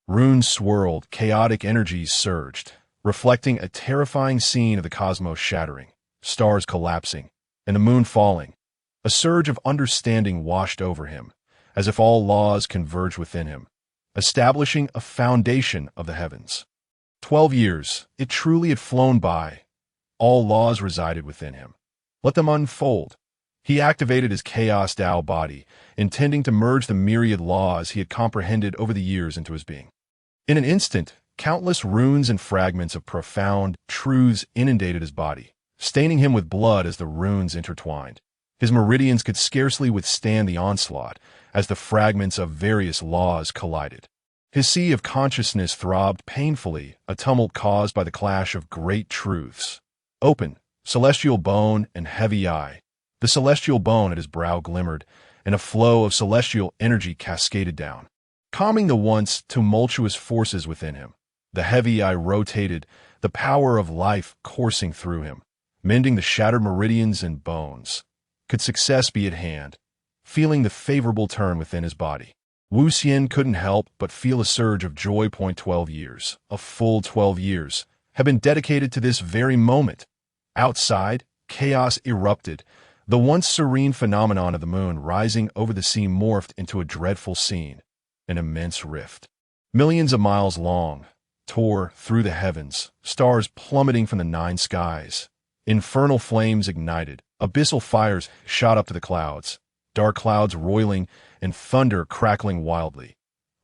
Runes swirled, chaotic energies surged, reflecting a terrifying scene of the cosmos shattering, stars collapsing, and the moon falling. A surge of understanding washed over him, as if all laws converged within him, establishing a foundation of the heavens. 12 years, it truly had flown by. All laws resided within him. Let them unfold. He activated his Chaos Dao body, intending to merge the myriad laws he had comprehended over the years into his being. In an instant, countless runes and fragments of profound truths inundated his body, staining him with blood as the runes intertwined. His meridians could scarcely withstand the onslaught as the fragments of various laws collided. His sea of consciousness throbbed painfully, a tumult caused by the clash of great truths. Open, celestial bone and heavy eye. The celestial bone at his brow glimmered, and a flow of celestial energy cascaded down, calming the once tumultuous forces within him. The heavy eye rotated, the power of life coursing through him, mending the shattered meridians and bones. Could success be at hand? Feeling the favorable turn within his body, Wu Xian couldn't help but feel a surge of joy. 12 years, a full 12 years, had been dedicated to this very moment. Outside, chaos erupted. The once serene phenomenon of the moon rising over the sea morphed into a dreadful scene. An immense rift, millions of miles long, tore through the heavens, stars plummeting from the nine skies. Infernal flames ignited, abyssal fires shot up to the clouds, dark clouds roiling and thunder crackling wildly.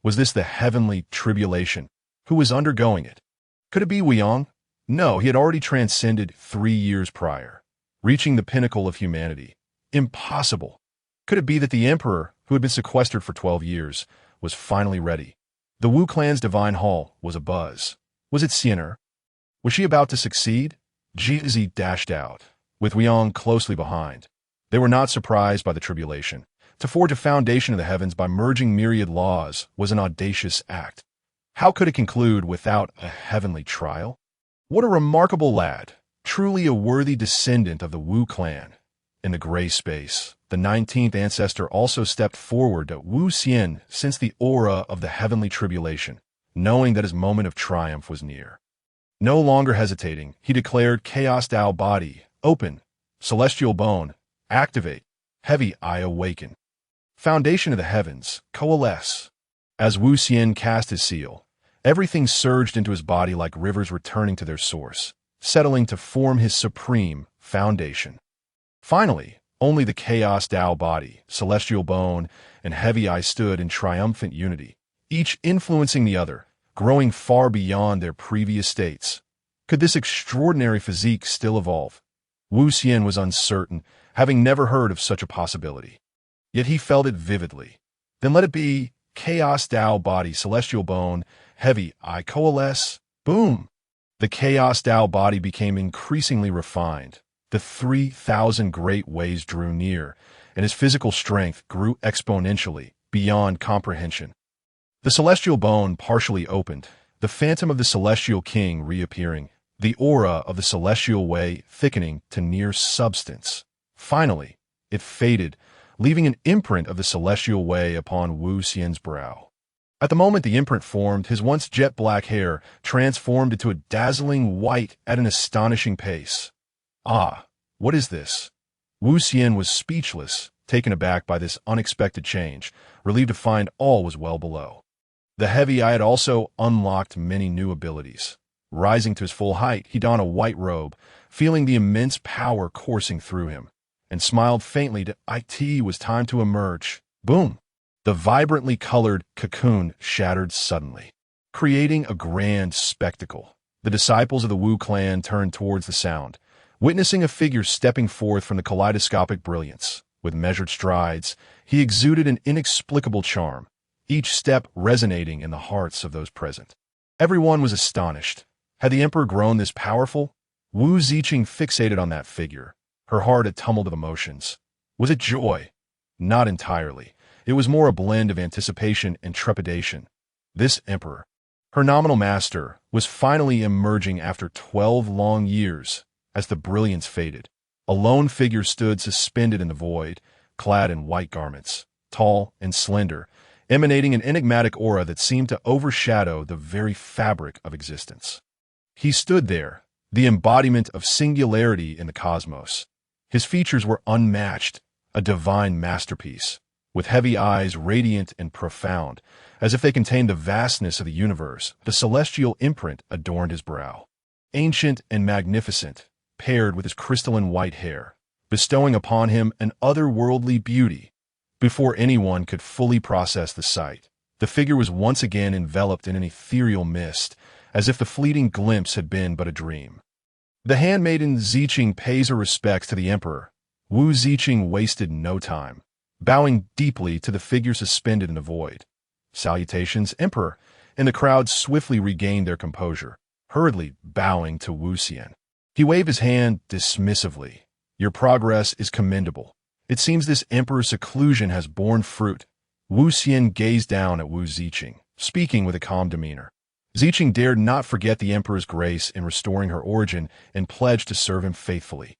Was this the heavenly tribulation? Who was undergoing it? Could it be Wu Yang? No, he had already transcended 3 years prior, reaching the pinnacle of humanity. Impossible. Could it be that the emperor, who had been sequestered for 12 years, was finally ready? The Wu clan's divine hall was abuzz. Was it Xiener? Was she about to succeed? Jizi dashed out, with Wu Yang closely behind. They were not surprised by the tribulation. To forge a foundation of the heavens by merging myriad laws was an audacious act. How could it conclude without a heavenly trial? What a remarkable lad, truly a worthy descendant of the Wu clan. In the gray space, the 19th ancestor also stepped forward to Wu Xian, sensed the aura of the heavenly tribulation, knowing that his moment of triumph was near. No longer hesitating, he declared Chaos Dao body, open, celestial bone, activate, heavy eye awaken. Foundation of the heavens, coalesce. As Wu Xian cast his seal, everything surged into his body like rivers returning to their source, settling to form his supreme foundation. Finally, only the Chaos Dao body, celestial bone, and heavy eye stood in triumphant unity, each influencing the other, growing far beyond their previous states. Could this extraordinary physique still evolve? Wu Xian was uncertain, having never heard of such a possibility. Yet he felt it vividly. Then let it be, Chaos Dao body, celestial bone, heavy eye coalesce. Boom! The Chaos Dao body became increasingly refined. The 3,000 great ways drew near, and his physical strength grew exponentially, beyond comprehension. The celestial bone partially opened, the phantom of the celestial king reappearing, the aura of the celestial way thickening to near substance. Finally, it faded, leaving an imprint of the celestial way upon Wu Xian's brow. At the moment the imprint formed, his once jet-black hair transformed into a dazzling white at an astonishing pace. Ah, what is this? Wu Xian was speechless, taken aback by this unexpected change, relieved to find all was well below. The heavy eye had also unlocked many new abilities. Rising to his full height, he donned a white robe, feeling the immense power coursing through him, and smiled faintly to it was time to emerge. Boom! The vibrantly colored cocoon shattered suddenly, creating a grand spectacle. The disciples of the Wu clan turned towards the sound, witnessing a figure stepping forth from the kaleidoscopic brilliance. With measured strides, he exuded an inexplicable charm, each step resonating in the hearts of those present. Everyone was astonished. Had the emperor grown this powerful? Wu Ziqing fixated on that figure, her heart a tumult of emotions. Was it joy? Not entirely. It was more a blend of anticipation and trepidation. This emperor, her nominal master, was finally emerging after 12 long years. As the brilliance faded, a lone figure stood suspended in the void, clad in white garments, tall and slender, emanating an enigmatic aura that seemed to overshadow the very fabric of existence. He stood there, the embodiment of singularity in the cosmos. His features were unmatched, a divine masterpiece, with heavy eyes radiant and profound, as if they contained the vastness of the universe. The celestial imprint adorned his brow, ancient and magnificent, paired with his crystalline white hair, bestowing upon him an otherworldly beauty. Before anyone could fully process the sight, the figure was once again enveloped in an ethereal mist, as if the fleeting glimpse had been but a dream. The handmaiden Ziqing pays her respects to the emperor. Wu Ziqing wasted no time, bowing deeply to the figure suspended in the void. Salutations, emperor, and the crowd swiftly regained their composure, hurriedly bowing to Wu Xian. He waved his hand dismissively. Your progress is commendable. It seems this emperor's seclusion has borne fruit. Wu Xian gazed down at Wu Ziqing, speaking with a calm demeanor. Ziqing dared not forget the emperor's grace in restoring her origin and pledged to serve him faithfully.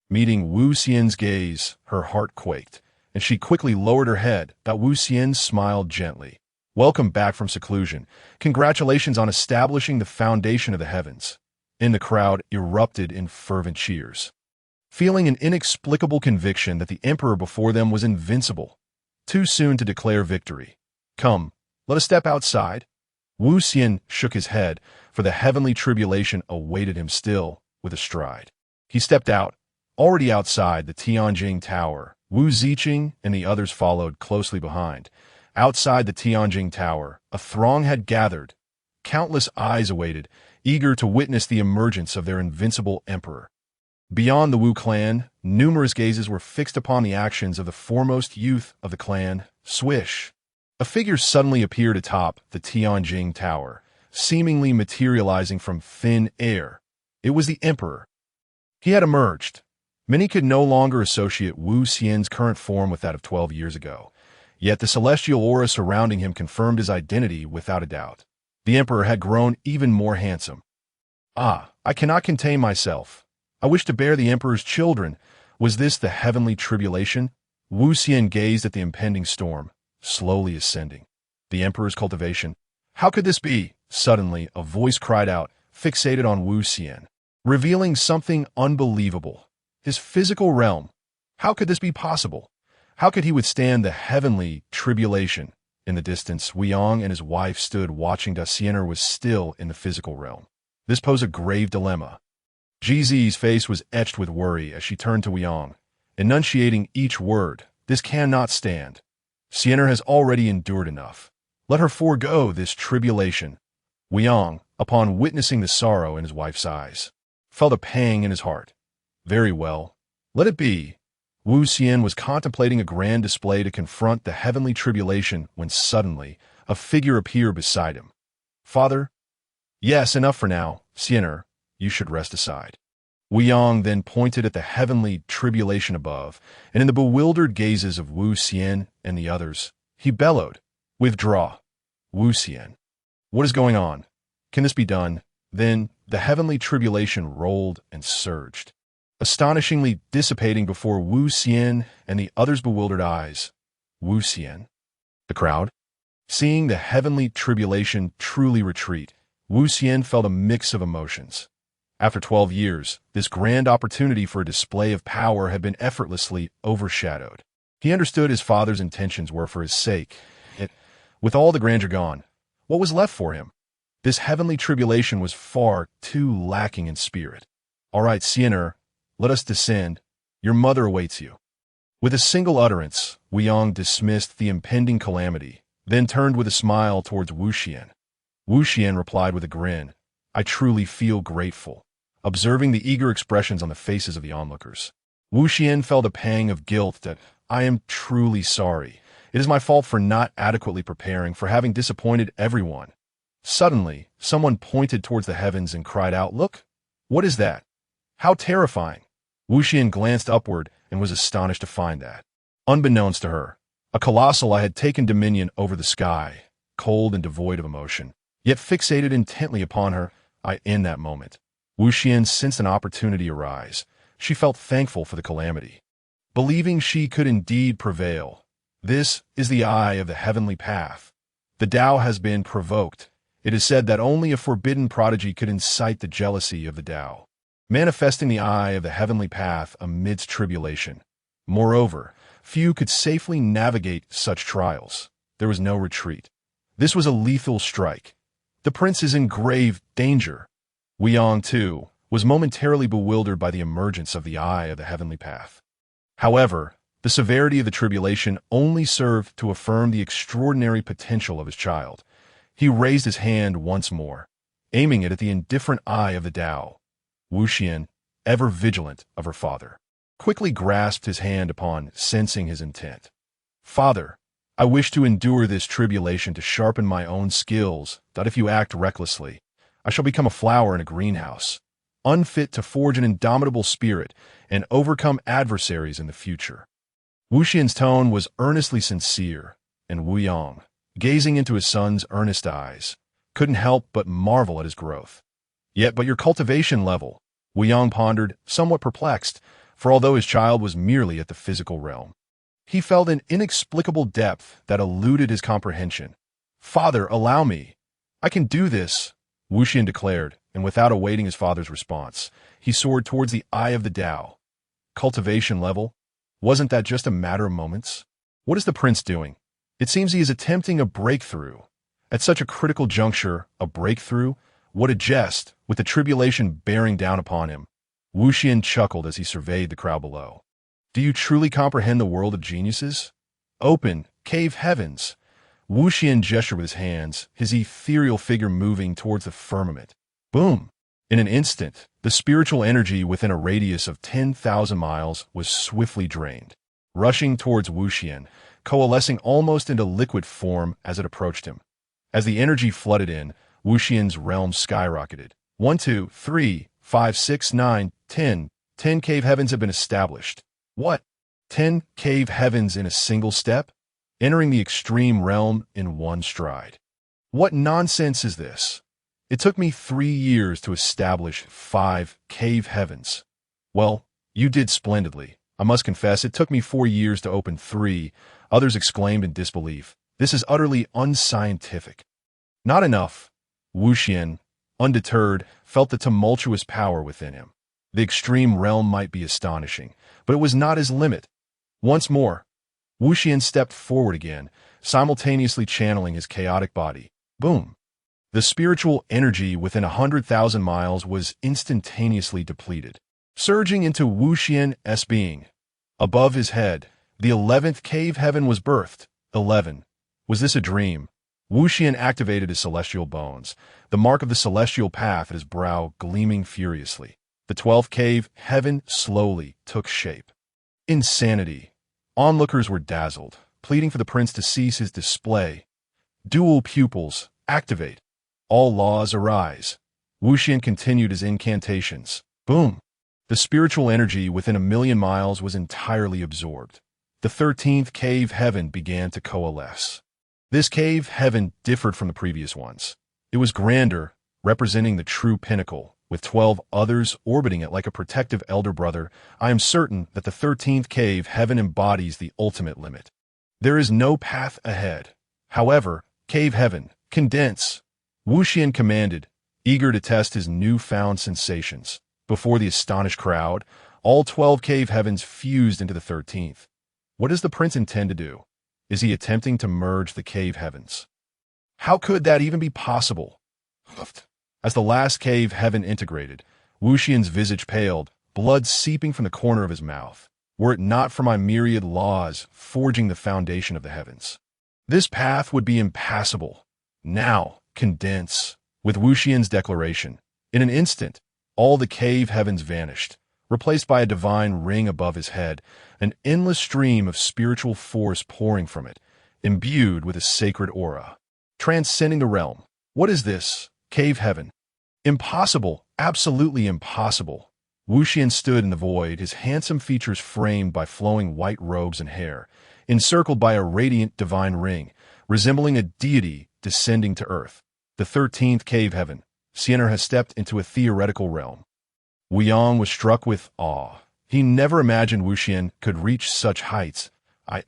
Meeting Wu Xian's gaze, her heart quaked, and she quickly lowered her head. Wu Xian smiled gently. Welcome back from seclusion. Congratulations on establishing the foundation of the heavens. And the crowd erupted in fervent cheers, feeling an inexplicable conviction that the emperor before them was invincible. Too soon to declare victory. Come, let us step outside. Wu Xian shook his head, for the heavenly tribulation awaited him still, with a stride. He stepped out. Already outside the Tianjing Tower, Wu Ziqing and the others followed closely behind. Outside the Tianjing Tower, a throng had gathered. Countless eyes awaited, eager to witness the emergence of their invincible emperor. Beyond the Wu clan, numerous gazes were fixed upon the actions of the foremost youth of the clan. Swish! A figure suddenly appeared atop the Tianjing Tower, seemingly materializing from thin air. It was the emperor. He had emerged. Many could no longer associate Wu Xian's current form with that of 12 years ago, yet the celestial aura surrounding him confirmed his identity without a doubt. The emperor had grown even more handsome. Ah, I cannot contain myself. I wish to bear the emperor's children. Was this the heavenly tribulation? Wu Xian gazed at the impending storm, slowly ascending. The emperor's cultivation. How could this be? Suddenly, a voice cried out, fixated on Wu Xian, revealing something unbelievable. His physical realm. How could this be possible? How could he withstand the heavenly tribulation? In the distance, Weiyang and his wife stood watching. Xianer was still in the physical realm. This posed a grave dilemma. Jizi's face was etched with worry as she turned to Weiyang, enunciating each word. This cannot stand. Xianer has already endured enough. Let her forego this tribulation. Weiyang, upon witnessing the sorrow in his wife's eyes, felt a pang in his heart. Very well. Let it be. Wu Xian was contemplating a grand display to confront the heavenly tribulation when suddenly a figure appeared beside him. "Father?" "Yes, enough for now, Xianer. You should rest aside." Wu Yang then pointed at the heavenly tribulation above, and in the bewildered gazes of Wu Xian and the others, he bellowed, "Withdraw." "Wu Xian, what is going on? Can this be done?" Then the heavenly tribulation rolled and surged, astonishingly dissipating before Wu Xian and the others' bewildered eyes. Wu Xian. The crowd? Seeing the heavenly tribulation truly retreat, Wu Xian felt a mix of emotions. After 12 years, this grand opportunity for a display of power had been effortlessly overshadowed. He understood his father's intentions were for his sake. Yet, with all the grandeur gone, what was left for him? This heavenly tribulation was far too lacking in spirit. "All right, Xianer, let us descend. Your mother awaits you." With a single utterance, Wu Yang dismissed the impending calamity, then turned with a smile towards Wu Xian. Wu Xian replied with a grin, "I truly feel grateful," observing the eager expressions on the faces of the onlookers. Wu Xian felt a pang of guilt that, "I am truly sorry. It is my fault for not adequately preparing, for having disappointed everyone." Suddenly, someone pointed towards the heavens and cried out, "Look! What is that? How terrifying!" Wu Xian glanced upward and was astonished to find that, unbeknownst to her, a colossal eye had taken dominion over the sky, cold and devoid of emotion, yet fixated intently upon her. In that moment, Wu Xian sensed an opportunity arise. She felt thankful for the calamity, believing she could indeed prevail. This is the eye of the heavenly path. The Tao has been provoked. It is said that only a forbidden prodigy could incite the jealousy of the Tao, manifesting the eye of the heavenly path amidst tribulation. Moreover, few could safely navigate such trials. There was no retreat. This was a lethal strike. The prince is in grave danger. Wu Yang, too, was momentarily bewildered by the emergence of the eye of the heavenly path. However, the severity of the tribulation only served to affirm the extraordinary potential of his child. He raised his hand once more, aiming it at the indifferent eye of the Tao. Wu Xian, ever vigilant of her father, quickly grasped his hand upon sensing his intent. "Father, I wish to endure this tribulation to sharpen my own skills, that if you act recklessly, I shall become a flower in a greenhouse, unfit to forge an indomitable spirit and overcome adversaries in the future." Wu Xian's tone was earnestly sincere, and Wu Yang, gazing into his son's earnest eyes, couldn't help but marvel at his growth. But your cultivation level," Wu Yang pondered, somewhat perplexed, for although his child was merely at the physical realm, he felt an inexplicable depth that eluded his comprehension. "Father, allow me. I can do this," Wu Xian declared, and without awaiting his father's response, he soared towards the eye of the Tao. Cultivation level? Wasn't that just a matter of moments? What is the prince doing? It seems he is attempting a breakthrough. At such a critical juncture, a breakthrough? What a jest, with the tribulation bearing down upon him. Wu Xian chuckled as he surveyed the crowd below. "Do you truly comprehend the world of geniuses? Open, cave heavens." Wu Xian gestured with his hands, his ethereal figure moving towards the firmament. Boom! In an instant, the spiritual energy within a radius of 10,000 miles was swiftly drained, rushing towards Wu Xian, coalescing almost into liquid form as it approached him. As the energy flooded in, Wu Xian's realm skyrocketed. 1, 2, 3, 5, 6, 9, 10. 10 cave heavens have been established. What? 10 cave heavens in a single step? Entering the extreme realm in one stride. What nonsense is this? It took me 3 years to establish 5 cave heavens. Well, you did splendidly. I must confess, it took me 4 years to open 3. Others exclaimed in disbelief. This is utterly unscientific. Not enough. Wu Xian, undeterred, felt the tumultuous power within him. The extreme realm might be astonishing, but it was not his limit. Once more, Wu Xian stepped forward again, simultaneously channeling his chaotic body. Boom! The spiritual energy within 100,000 miles was instantaneously depleted, surging into Wu Xian's being. Above his head, the 11th cave heaven was birthed. 11. Was this a dream? Wu Xian activated his celestial bones, the mark of the celestial path at his brow gleaming furiously. The 12th cave heaven slowly took shape. Insanity. Onlookers were dazzled, pleading for the prince to cease his display. Dual pupils, activate. All laws arise. Wuxian continued his incantations. Boom! The spiritual energy within 1,000,000 miles was entirely absorbed. The 13th cave heaven began to coalesce. This cave heaven differed from the previous ones. It was grander, representing the true pinnacle, with 12 others orbiting it like a protective elder brother. I am certain that the 13th cave heaven embodies the ultimate limit. There is no path ahead. However, cave heaven, condense. Wuxian commanded, eager to test his newfound sensations. Before the astonished crowd, all 12 cave heavens fused into the 13th. What does the prince intend to do? Is he attempting to merge the cave heavens? How could that even be possible? As the last cave heaven integrated, Wuxian's visage paled, blood seeping from the corner of his mouth. Were it not for my myriad laws forging the foundation of the heavens, this path would be impassable. Now, condense. With Wuxian's declaration, in an instant, all the cave heavens vanished, replaced by a divine ring above his head, an endless stream of spiritual force pouring from it, imbued with a sacred aura, transcending the realm. What is this? Cave heaven. Impossible, absolutely impossible. Wuxian stood in the void, his handsome features framed by flowing white robes and hair, encircled by a radiant divine ring, resembling a deity descending to earth. The 13th cave heaven. Sienner has stepped into a theoretical realm. Wuyong was struck with awe. He never imagined Wuxian could reach such heights.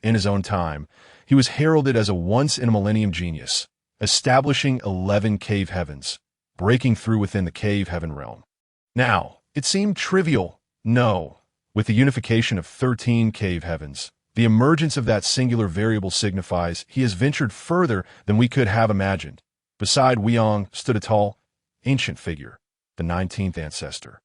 In his own time, he was heralded as a once-in-a-millennium genius, establishing 11 cave heavens, breaking through within the cave heaven realm. Now, it seemed trivial. No. With the unification of 13 cave heavens, the emergence of that singular variable signifies he has ventured further than we could have imagined. Beside Wuyong stood a tall, ancient figure, the 19th ancestor.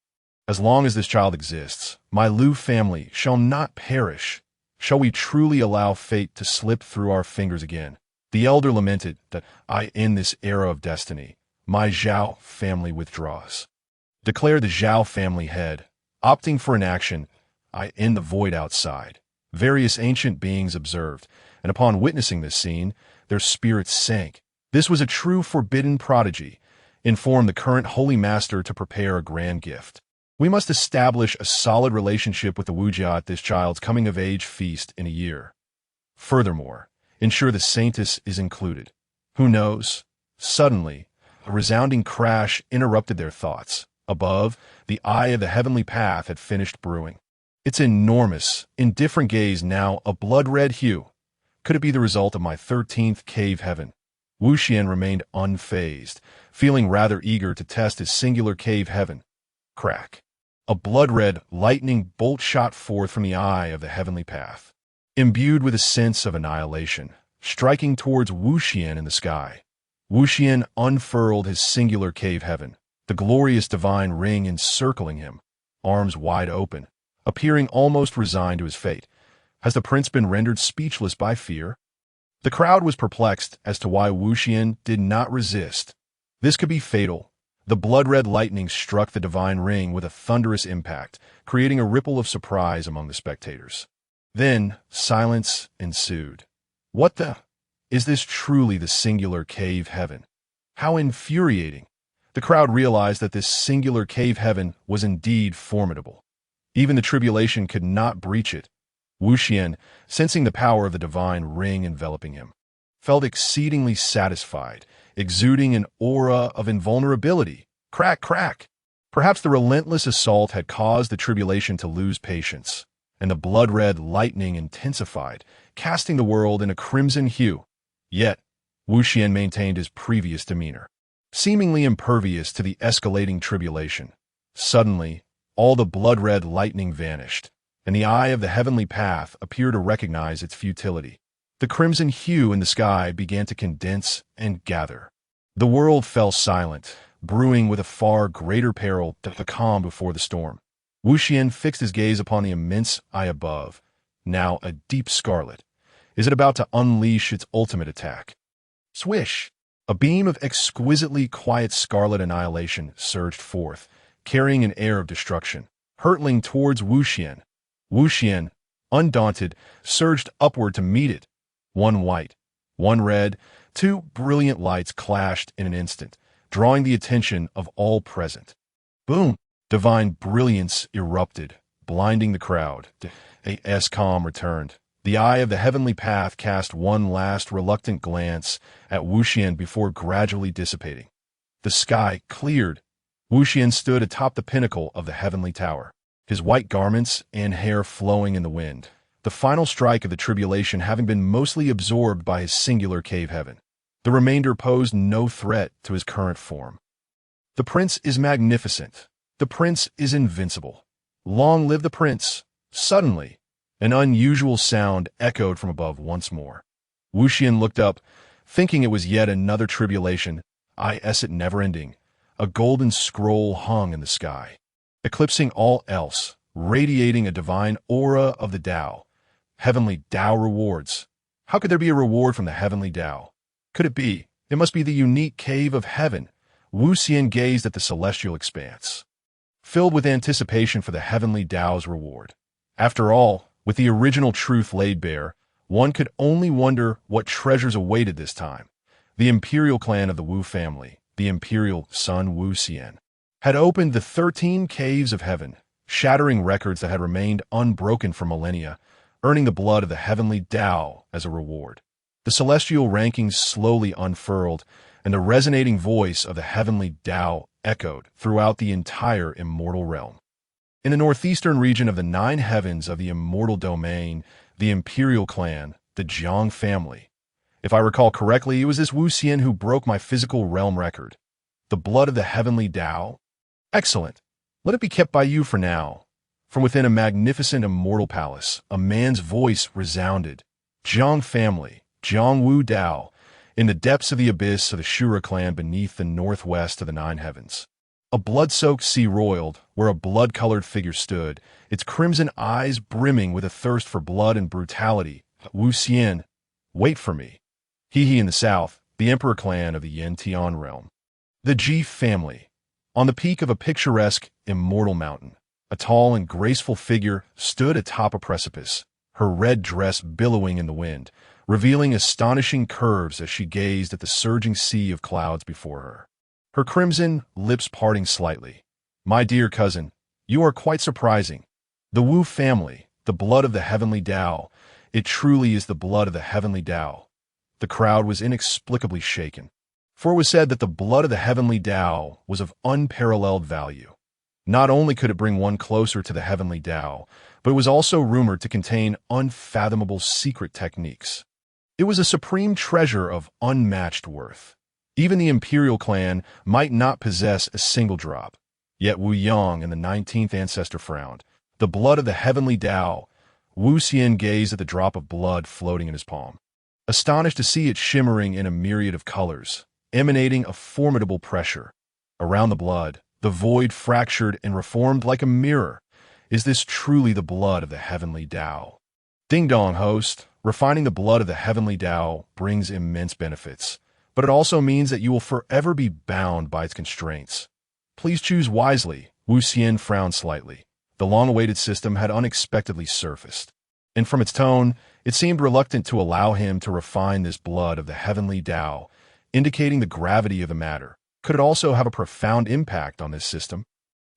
As long as this child exists, my Lu family shall not perish. Shall we truly allow fate to slip through our fingers again? The elder lamented that I end this era of destiny. My Zhao family withdraws. Declared the Zhao family head, opting for inaction. I end the void outside. Various ancient beings observed, and upon witnessing this scene, their spirits sank. This was a true forbidden prodigy. Informed the current holy master to prepare a grand gift. We must establish a solid relationship with the Wujia at this child's coming-of-age feast in a year. Furthermore, ensure the saintess is included. Who knows? Suddenly, a resounding crash interrupted their thoughts. Above, the eye of the heavenly path had finished brewing. Its enormous, indifferent gaze now a blood-red hue. Could it be the result of my 13th cave heaven? Wuxian remained unfazed, feeling rather eager to test his singular cave heaven. Crack. A blood-red lightning bolt shot forth from the eye of the heavenly path, imbued with a sense of annihilation, striking towards Wuxian in the sky. Wuxian unfurled his singular cave heaven, the glorious divine ring encircling him, arms wide open, appearing almost resigned to his fate. Has the prince been rendered speechless by fear? The crowd was perplexed as to why Wuxian did not resist. This could be fatal. The blood-red lightning struck the divine ring with a thunderous impact, creating a ripple of surprise among the spectators. Then, silence ensued. What the? Is this truly the singular cave heaven? How infuriating! The crowd realized that this singular cave heaven was indeed formidable. Even the tribulation could not breach it. Wuxian, sensing the power of the divine ring enveloping him, felt exceedingly satisfied, exuding an aura of invulnerability. Crack, crack! Perhaps the relentless assault had caused the tribulation to lose patience, and the blood-red lightning intensified, casting the world in a crimson hue. Yet, Wuxian maintained his previous demeanor, seemingly impervious to the escalating tribulation. Suddenly, all the blood-red lightning vanished, and the eye of the heavenly path appeared to recognize its futility. The crimson hue in the sky began to condense and gather. The world fell silent, brewing with a far greater peril than the calm before the storm. Wuxian fixed his gaze upon the immense eye above, now a deep scarlet. Is it about to unleash its ultimate attack? Swish! A beam of exquisitely quiet scarlet annihilation surged forth, carrying an air of destruction, hurtling towards Wuxian. Wuxian, undaunted, surged upward to meet it. One white, one red, two brilliant lights clashed in an instant, drawing the attention of all present. Boom! Divine brilliance erupted, blinding the crowd. A calm returned. The eye of the heavenly path cast one last reluctant glance at Wuxian before gradually dissipating. The sky cleared. Wuxian stood atop the pinnacle of the heavenly tower, his white garments and hair flowing in the wind, the final strike of the tribulation having been mostly absorbed by his singular cave heaven. The remainder posed no threat to his current form. The prince is magnificent. The prince is invincible. Long live the prince! Suddenly, an unusual sound echoed from above once more. Wuxian looked up, thinking it was yet another tribulation, it never-ending. A golden scroll hung in the sky, eclipsing all else, radiating a divine aura of the Dao. Heavenly Dao rewards. How could there be a reward from the heavenly Dao? Could it be? It must be the unique cave of heaven. Wuxian gazed at the celestial expanse, filled with anticipation for the heavenly Dao's reward. After all, with the original truth laid bare, one could only wonder what treasures awaited this time. The imperial clan of the Wu family, the imperial son Wuxian, had opened the 13 caves of heaven, shattering records that had remained unbroken for millennia, earning the blood of the heavenly Dao as a reward. The celestial rankings slowly unfurled, and the resonating voice of the heavenly Dao echoed throughout the entire immortal realm. In the northeastern region of the 9 heavens of the immortal domain, the imperial clan, the Jiang family. If I recall correctly, it was this Wuxian who broke my physical realm record. The blood of the heavenly Dao? Excellent. Let it be kept by you for now. From within a magnificent immortal palace, a man's voice resounded. Jiang family, Jiang Wu Dao, in the depths of the abyss of the Shura clan beneath the northwest of the 9 heavens. A blood-soaked sea roiled, where a blood-colored figure stood, its crimson eyes brimming with a thirst for blood and brutality. Wuxian, wait for me. He in the south, the emperor clan of the Yantian realm. The Ji family. On the peak of a picturesque, immortal mountain, a tall and graceful figure stood atop a precipice, her red dress billowing in the wind, revealing astonishing curves as she gazed at the surging sea of clouds before her. Her crimson lips parting slightly. My dear cousin, you are quite surprising. The Wu family, the blood of the heavenly Dao, it truly is the blood of the heavenly Dao. The crowd was inexplicably shaken, for it was said that the blood of the heavenly Dao was of unparalleled value. Not only could it bring one closer to the heavenly Dao, but it was also rumored to contain unfathomable secret techniques. It was a supreme treasure of unmatched worth. Even the imperial clan might not possess a single drop. Yet Wu Yang and the 19th ancestor frowned. The blood of the heavenly Dao. Wuxian gazed at the drop of blood floating in his palm, astonished to see it shimmering in a myriad of colors, emanating a formidable pressure. Around the blood, the void fractured and reformed like a mirror. Is this truly the blood of the heavenly Dao? Ding dong, host. Refining the blood of the heavenly Dao brings immense benefits, but it also means that you will forever be bound by its constraints. Please choose wisely. Wuxian frowned slightly. The long-awaited system had unexpectedly surfaced, and from its tone, it seemed reluctant to allow him to refine this blood of the heavenly Dao, indicating the gravity of the matter. Could it also have a profound impact on this system?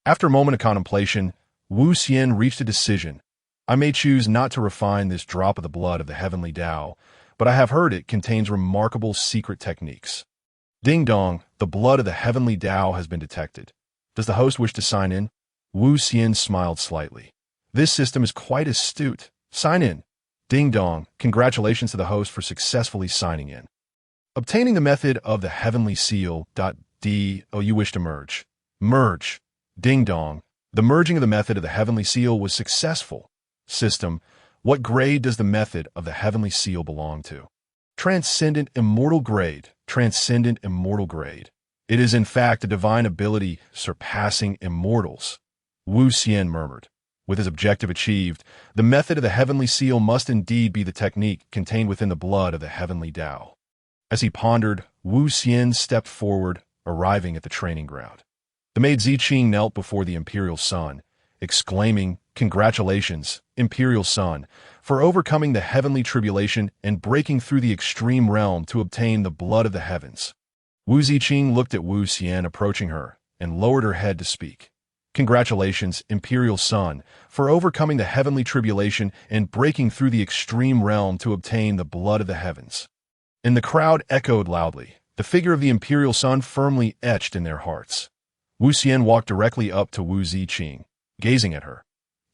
After a moment of contemplation, Wuxian reached a decision. I may choose not to refine this drop of the blood of the heavenly Dao, but I have heard it contains remarkable secret techniques. Ding dong, the blood of the heavenly Dao has been detected. Does the host wish to sign in? Wuxian smiled slightly. This system is quite astute. Sign in. Ding dong, congratulations to the host for successfully signing in. Obtaining the method of the heavenly seal. You wish to merge. Merge. Ding dong. The merging of the method of the heavenly seal was successful. System. What grade does the method of the heavenly seal belong to? Transcendent immortal grade. Transcendent immortal grade. It is in fact a divine ability surpassing immortals. Wuxian murmured. With his objective achieved, the method of the heavenly seal must indeed be the technique contained within the blood of the heavenly Dao. As he pondered, Wuxian stepped forward, arriving at the training ground. The maid Ziqing knelt before the imperial son, exclaiming, Congratulations, Imperial Son, for overcoming the heavenly tribulation and breaking through the extreme realm to obtain the blood of the heavens. Wu Ziqing looked at Wu Xian approaching her and lowered her head to speak. Congratulations, Imperial Son, for overcoming the heavenly tribulation and breaking through the extreme realm to obtain the blood of the heavens. And the crowd echoed loudly, the figure of the Imperial Son firmly etched in their hearts. Wu Xian walked directly up to Wu Ziqing, gazing at her.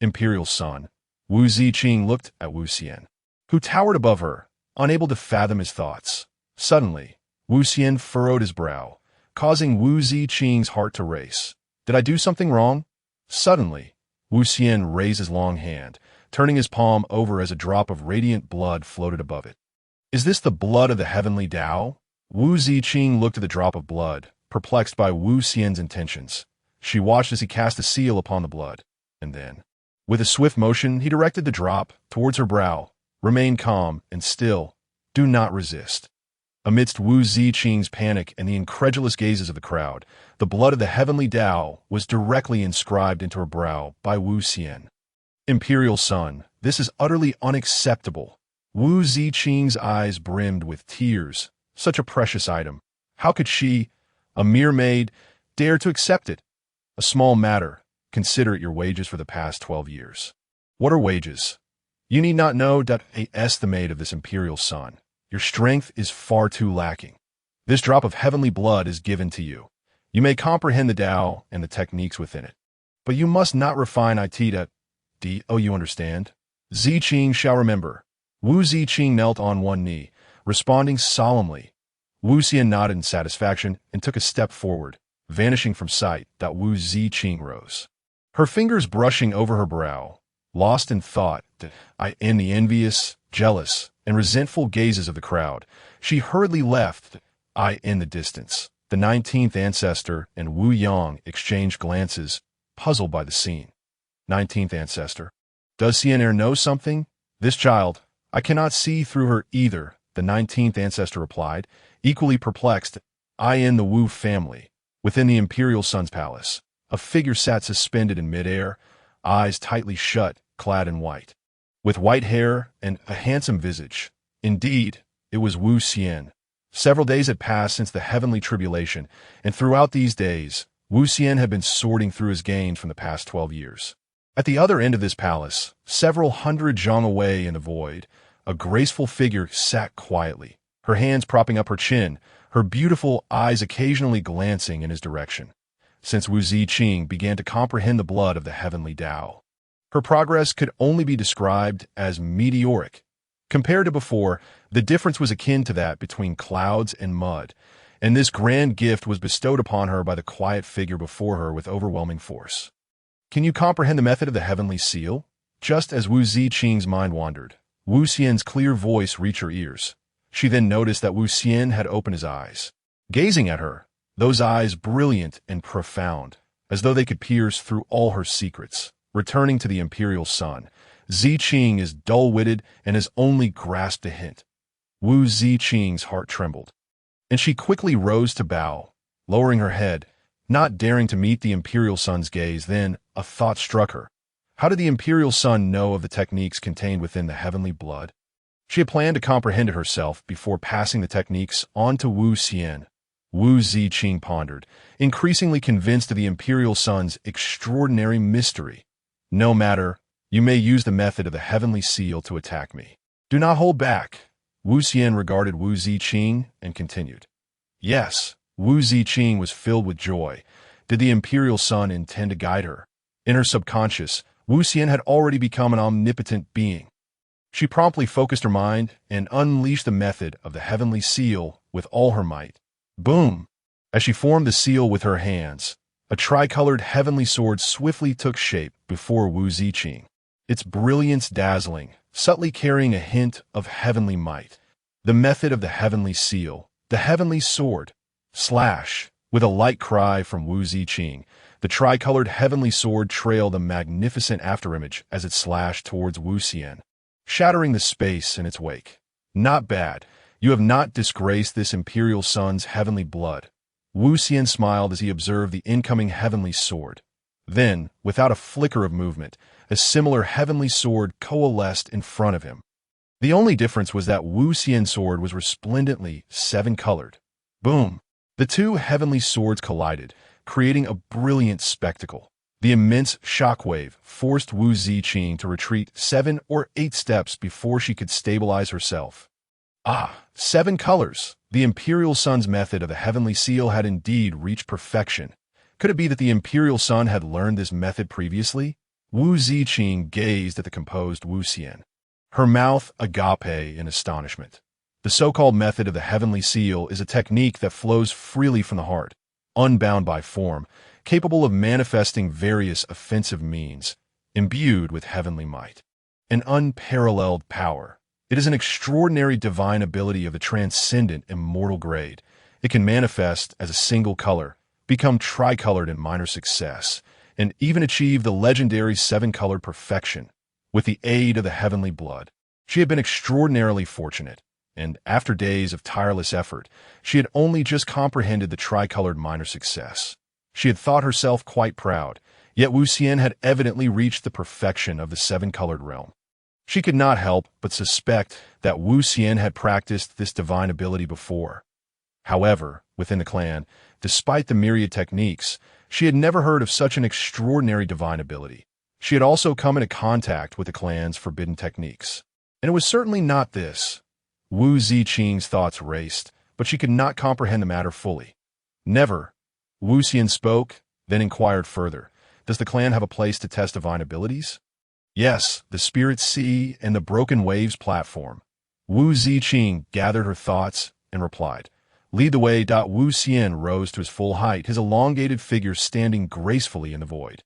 Imperial Son. Wu Ziqing looked at Wu Xian, who towered above her, unable to fathom his thoughts. Suddenly, Wu Xian furrowed his brow, causing Wu Ziqing's heart to race. Did I do something wrong? Suddenly, Wu Xian raised his long hand, turning his palm over as a drop of radiant blood floated above it. Is this the blood of the heavenly Dao? Wu Ziqing looked at the drop of blood, perplexed by Wu Xian's intentions. She watched as he cast a seal upon the blood, and then, with a swift motion, he directed the drop towards her brow. Remain calm and still. Do not resist. Amidst Wu Ziqing's panic and the incredulous gazes of the crowd, the blood of the heavenly Dao was directly inscribed into her brow by Wu Xian. Imperial Son, this is utterly unacceptable. Wu Ziqing's eyes brimmed with tears. Such a precious item. How could she, a mere maid, dare to accept it? A small matter. Consider it your wages for the past 12 years. What are wages? You need not know that I estimate of this Imperial Son. Your strength is far too lacking. This drop of heavenly blood is given to you. You may comprehend the Tao and the techniques within it, but you must not refine it that do you understand? Ziqing shall remember. Wu Ziqing knelt on one knee, responding solemnly. Wu Xian nodded in satisfaction and took a step forward, vanishing from sight. Wu Ziqing rose, her fingers brushing over her brow, lost in thought. In the envious, jealous, and resentful gazes of the crowd, she hurriedly left. In the distance, the 19th ancestor and Wu Yang exchanged glances, puzzled by the scene. 19th ancestor. Does Xian know something? This child, I cannot see through her either, the 19th ancestor replied, equally perplexed. In the Wu family, within the Imperial Son's palace, a figure sat suspended in midair, eyes tightly shut, clad in white, with white hair and a handsome visage. Indeed, it was Wu Xian. Several days had passed since the heavenly tribulation, and throughout these days, Wu Xian had been sorting through his gains from the past 12 years. At the other end of this palace, several hundred zhang away in the void, a graceful figure sat quietly, her hands propping up her chin, her beautiful eyes occasionally glancing in his direction. Since Wu Ziqing began to comprehend the blood of the heavenly Dao, her progress could only be described as meteoric. Compared to before, the difference was akin to that between clouds and mud, and this grand gift was bestowed upon her by the quiet figure before her with overwhelming force. Can you comprehend the method of the heavenly seal? Just as Wu Ziqing's mind wandered, Wu Xian's clear voice reached her ears. She then noticed that Wu Xian had opened his eyes, gazing at her, those eyes brilliant and profound, as though they could pierce through all her secrets. Returning to the Imperial Son, Ziqing is dull-witted and has only grasped a hint. Wu Ziqing's heart trembled, and she quickly rose to bow, lowering her head, not daring to meet the Imperial Son's gaze. Then a thought struck her. How did the Imperial Son know of the techniques contained within the heavenly blood? She had planned to comprehend it herself before passing the techniques on to Wu Xian. Wu Ziqing pondered, increasingly convinced of the Imperial Son's extraordinary mystery. No matter, you may use the method of the heavenly seal to attack me. Do not hold back. Wu Xian regarded Wu Ziqing and continued. Yes, Wu Ziqing was filled with joy. Did the Imperial Son intend to guide her? In her subconscious, Wu Xian had already become an omnipotent being. She promptly focused her mind and unleashed the method of the heavenly seal with all her might. Boom! As she formed the seal with her hands, a tricolored heavenly sword swiftly took shape before Wu Ziqing, its brilliance dazzling, subtly carrying a hint of heavenly might. The method of the heavenly seal, the heavenly sword. Slash! With a light cry from Wu Ziqing, the tricolored heavenly sword trailed a magnificent afterimage as it slashed towards Wu Xian, shattering the space in its wake. Not bad. You have not disgraced this Imperial Son's heavenly blood. Wu Xian smiled as he observed the incoming heavenly sword. Then, without a flicker of movement, a similar heavenly sword coalesced in front of him. The only difference was that Wu Xian's sword was resplendently seven-colored. Boom! The two heavenly swords collided, creating a brilliant spectacle. The immense shockwave forced Wu Ziqing to retreat 7 or 8 steps before she could stabilize herself. Ah, 7 colors! The Imperial Sun's method of the heavenly seal had indeed reached perfection. Could it be that the Imperial Sun had learned this method previously? Wu Ziqing gazed at the composed Wu Xian, her mouth agape in astonishment. The so-called method of the heavenly seal is a technique that flows freely from the heart, unbound by form, capable of manifesting various offensive means, imbued with heavenly might. An unparalleled power. It is an extraordinary divine ability of the transcendent immortal grade. It can manifest as a single color, become tricolored in minor success, and even achieve the legendary 7-colored perfection. With the aid of the heavenly blood, she had been extraordinarily fortunate, and after days of tireless effort, she had only just comprehended the tricolored minor success. She had thought herself quite proud, yet Wu Xian had evidently reached the perfection of the 7-colored realm. She could not help but suspect that Wu Xian had practiced this divine ability before. However, within the clan, despite the myriad techniques, she had never heard of such an extraordinary divine ability. She had also come into contact with the clan's forbidden techniques. And it was certainly not this. Wu Ziqing's thoughts raced, but she could not comprehend the matter fully. Never. Wu Xian spoke, then inquired further. Does the clan have a place to test divine abilities? Yes, the Spirit Sea and the Broken Waves platform. Wu Ziqing gathered her thoughts and replied. Lead the way. Wu Xian rose to his full height, his elongated figure standing gracefully in the void,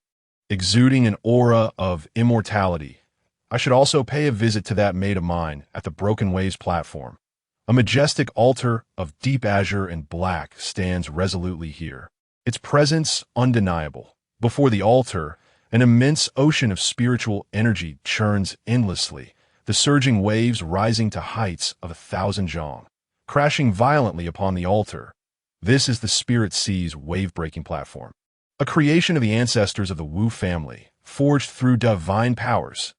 exuding an aura of immortality. I should also pay a visit to that mate of mine at the Broken Waves platform. A majestic altar of deep azure and black stands resolutely here, its presence undeniable. Before the altar, an immense ocean of spiritual energy churns endlessly, the surging waves rising to heights of 1,000 zhang, crashing violently upon the altar. This is the Spirit Sea's wave-breaking platform, a creation of the ancestors of the Wu family, forged through divine powers.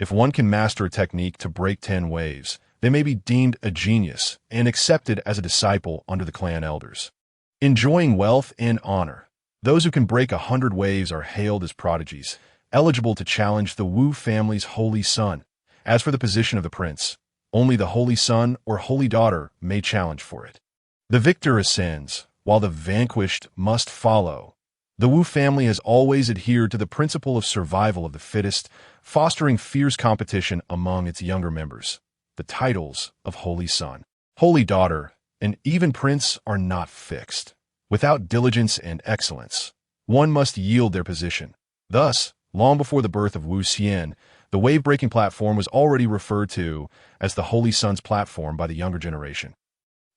If one can master a technique to break 10 waves, they may be deemed a genius and accepted as a disciple under the clan elders. Enjoying wealth and honor, those who can break 100 waves are hailed as prodigies, eligible to challenge the Wu family's holy son. As for the position of the prince, only the holy son or holy daughter may challenge for it. The victor ascends, while the vanquished must follow. The Wu family has always adhered to the principle of survival of the fittest, fostering fierce competition among its younger members. The titles of holy son, holy daughter, and even prince are not fixed. Without diligence and excellence, one must yield their position. Thus, long before the birth of Wu Xian, the wave-breaking platform was already referred to as the Holy Sun's platform by the younger generation.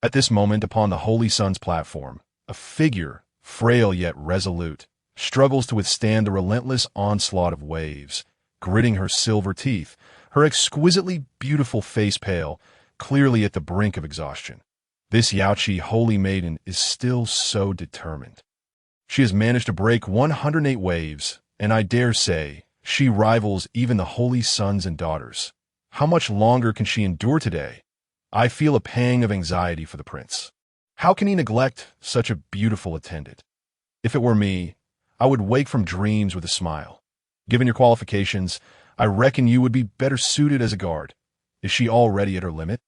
At this moment upon the Holy Sun's platform, a figure, frail yet resolute, struggles to withstand the relentless onslaught of waves, gritting her silver teeth, her exquisitely beautiful face pale, clearly at the brink of exhaustion. This Yaoqi holy maiden is still so determined. She has managed to break 108 waves, and I dare say, she rivals even the holy sons and daughters. How much longer can she endure today? I feel a pang of anxiety for the prince. How can he neglect such a beautiful attendant? If it were me, I would wake from dreams with a smile. Given your qualifications, I reckon you would be better suited as a guard. Is she already at her limit?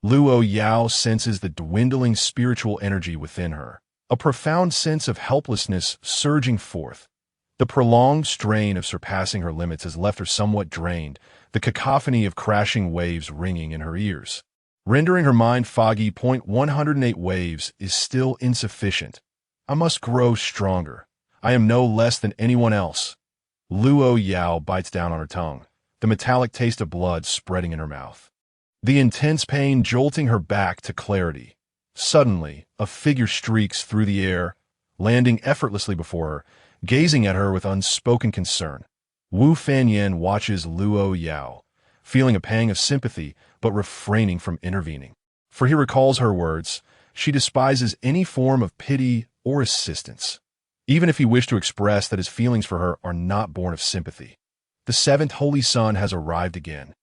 Luo Yao senses the dwindling spiritual energy within her, a profound sense of helplessness surging forth. The prolonged strain of surpassing her limits has left her somewhat drained, the cacophony of crashing waves ringing in her ears, rendering her mind foggy. 108 waves is still insufficient. I must grow stronger. I am no less than anyone else. Luo Yao bites down on her tongue, the metallic taste of blood spreading in her mouth, the intense pain jolting her back to clarity. Suddenly, a figure streaks through the air, landing effortlessly before her, gazing at her with unspoken concern. Wu Fanyan watches Luo Yao, feeling a pang of sympathy but refraining from intervening. For he recalls her words, she despises any form of pity or assistance. even if he wished to express that his feelings for her are not born of sympathy. The seventh holy son has arrived again.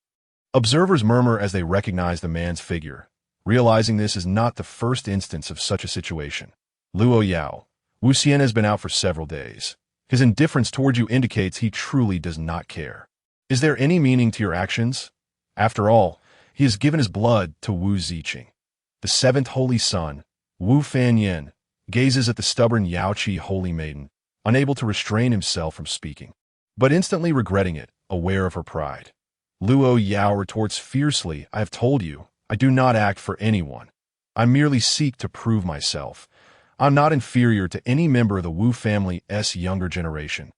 Observers murmur as they recognize the man's figure, realizing this is not the first instance of such a situation. Luo Yao, Wu Xian has been out for several days. His indifference towards you indicates he truly does not care. Is there any meaning to your actions? After all, he has given his blood to Wu Ziqing. The seventh holy son, Wu Fanyan, gazes at the stubborn Yaoqi holy maiden, unable to restrain himself from speaking, but instantly regretting it, aware of her pride. Luo Yao retorts fiercely, I have told you, I do not act for anyone. I merely seek to prove myself. I'm not inferior to any member of the Wu family's younger generation,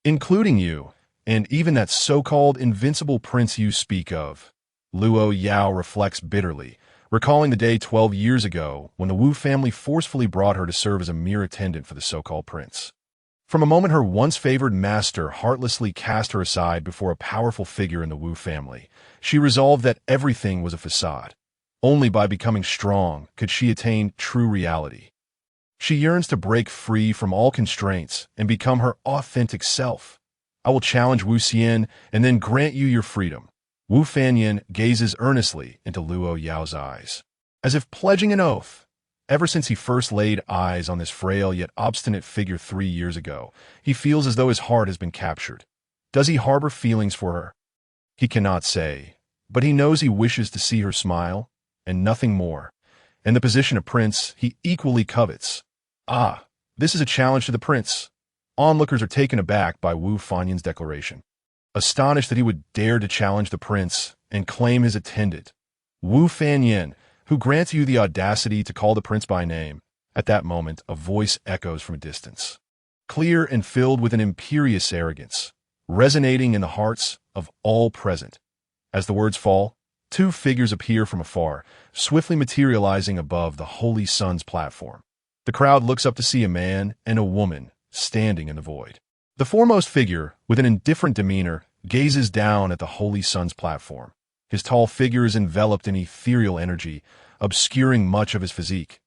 including you, and even that so-called invincible prince you speak of. Luo Yao reflects bitterly, recalling the day 12 years ago when the Wu family forcefully brought her to serve as a mere attendant for the so-called prince. From a moment her once-favored master heartlessly cast her aside before a powerful figure in the Wu family, she resolved that everything was a facade. Only by becoming strong could she attain true reality. She yearns to break free from all constraints and become her authentic self. I will challenge Wu Xian and then grant you your freedom. Wu Fanyan gazes earnestly into Luo Yao's eyes, as if pledging an oath. Ever since he first laid eyes on this frail yet obstinate figure 3 years ago, he feels as though his heart has been captured. Does he harbor feelings for her? He cannot say, but he knows he wishes to see her smile, and nothing more. And the position of prince he equally covets. Ah, this is a challenge to the prince. Onlookers are taken aback by Wu Fanyan's declaration, astonished that he would dare to challenge the prince and claim his attendant. Wu Fanyan, who grants you the audacity to call the prince by name. At that moment, a voice echoes from a distance, clear and filled with an imperious arrogance, resonating in the hearts of all present. As the words fall, 2 figures appear from afar, swiftly materializing above the Holy Son's platform. The crowd looks up to see a man and a woman standing in the void. The foremost figure, with an indifferent demeanor, gazes down at the Holy Son's platform. His tall figure is enveloped in ethereal energy, obscuring much of his physique.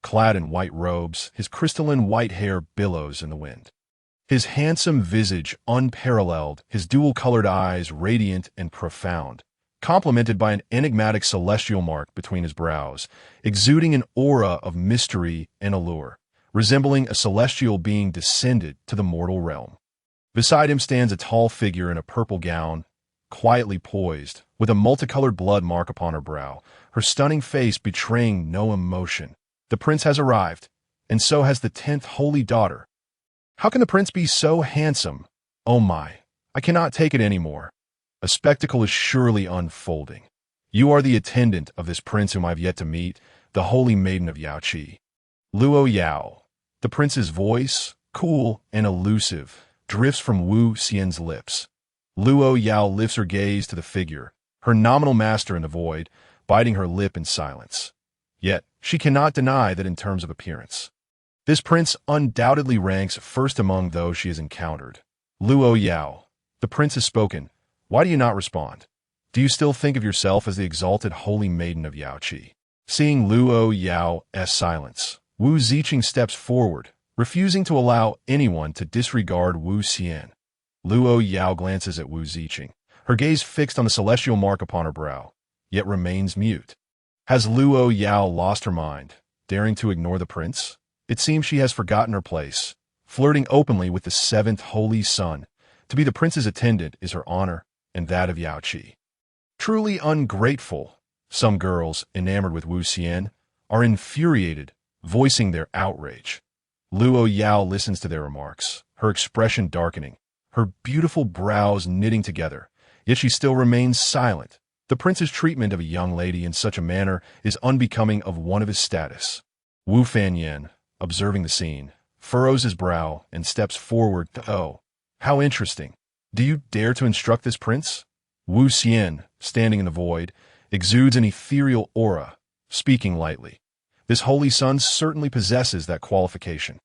Clad in white robes, his crystalline white hair billows in the wind. His handsome visage unparalleled, his dual-colored eyes radiant and profound, complemented by an enigmatic celestial mark between his brows, exuding an aura of mystery and allure, resembling a celestial being descended to the mortal realm. Beside him stands a tall figure in a purple gown, quietly poised, with a multicolored blood mark upon her brow, her stunning face betraying no emotion. The prince has arrived, and so has the 10th holy daughter. How can the prince be so handsome? Oh my, I cannot take it anymore. A spectacle is surely unfolding. You are the attendant of this prince whom I have yet to meet, the holy maiden of Yaoqi. Luo Yao. The prince's voice, cool and elusive, drifts from Wu Xian's lips. Luo Yao lifts her gaze to the figure, her nominal master in the void, biting her lip in silence. Yet, she cannot deny that in terms of appearance, this prince undoubtedly ranks first among those she has encountered. Luo Yao. The prince has spoken. Why do you not respond? Do you still think of yourself as the exalted holy maiden of Yaoqi? Seeing Luo Yao's silence, Wu Ziqing steps forward, refusing to allow anyone to disregard Wu Xian. Luo Yao glances at Wu Ziqing, her gaze fixed on the celestial mark upon her brow, yet remains mute. Has Luo Yao lost her mind, daring to ignore the prince? It seems she has forgotten her place, flirting openly with the 7th holy son. To be the prince's attendant is her honor and that of Yaoqi. Truly ungrateful. Some girls, enamored with Wu Xian, are infuriated, voicing their outrage. Luo Yao listens to their remarks, her expression darkening, her beautiful brows knitting together, yet she still remains silent. The prince's treatment of a young lady in such a manner is unbecoming of one of his status. Wu Fanyan, observing the scene, furrows his brow and steps forward. Oh, how interesting. Do you dare to instruct this prince? Wu Xian, standing in the void, exudes an ethereal aura, speaking lightly. This holy son certainly possesses that qualification.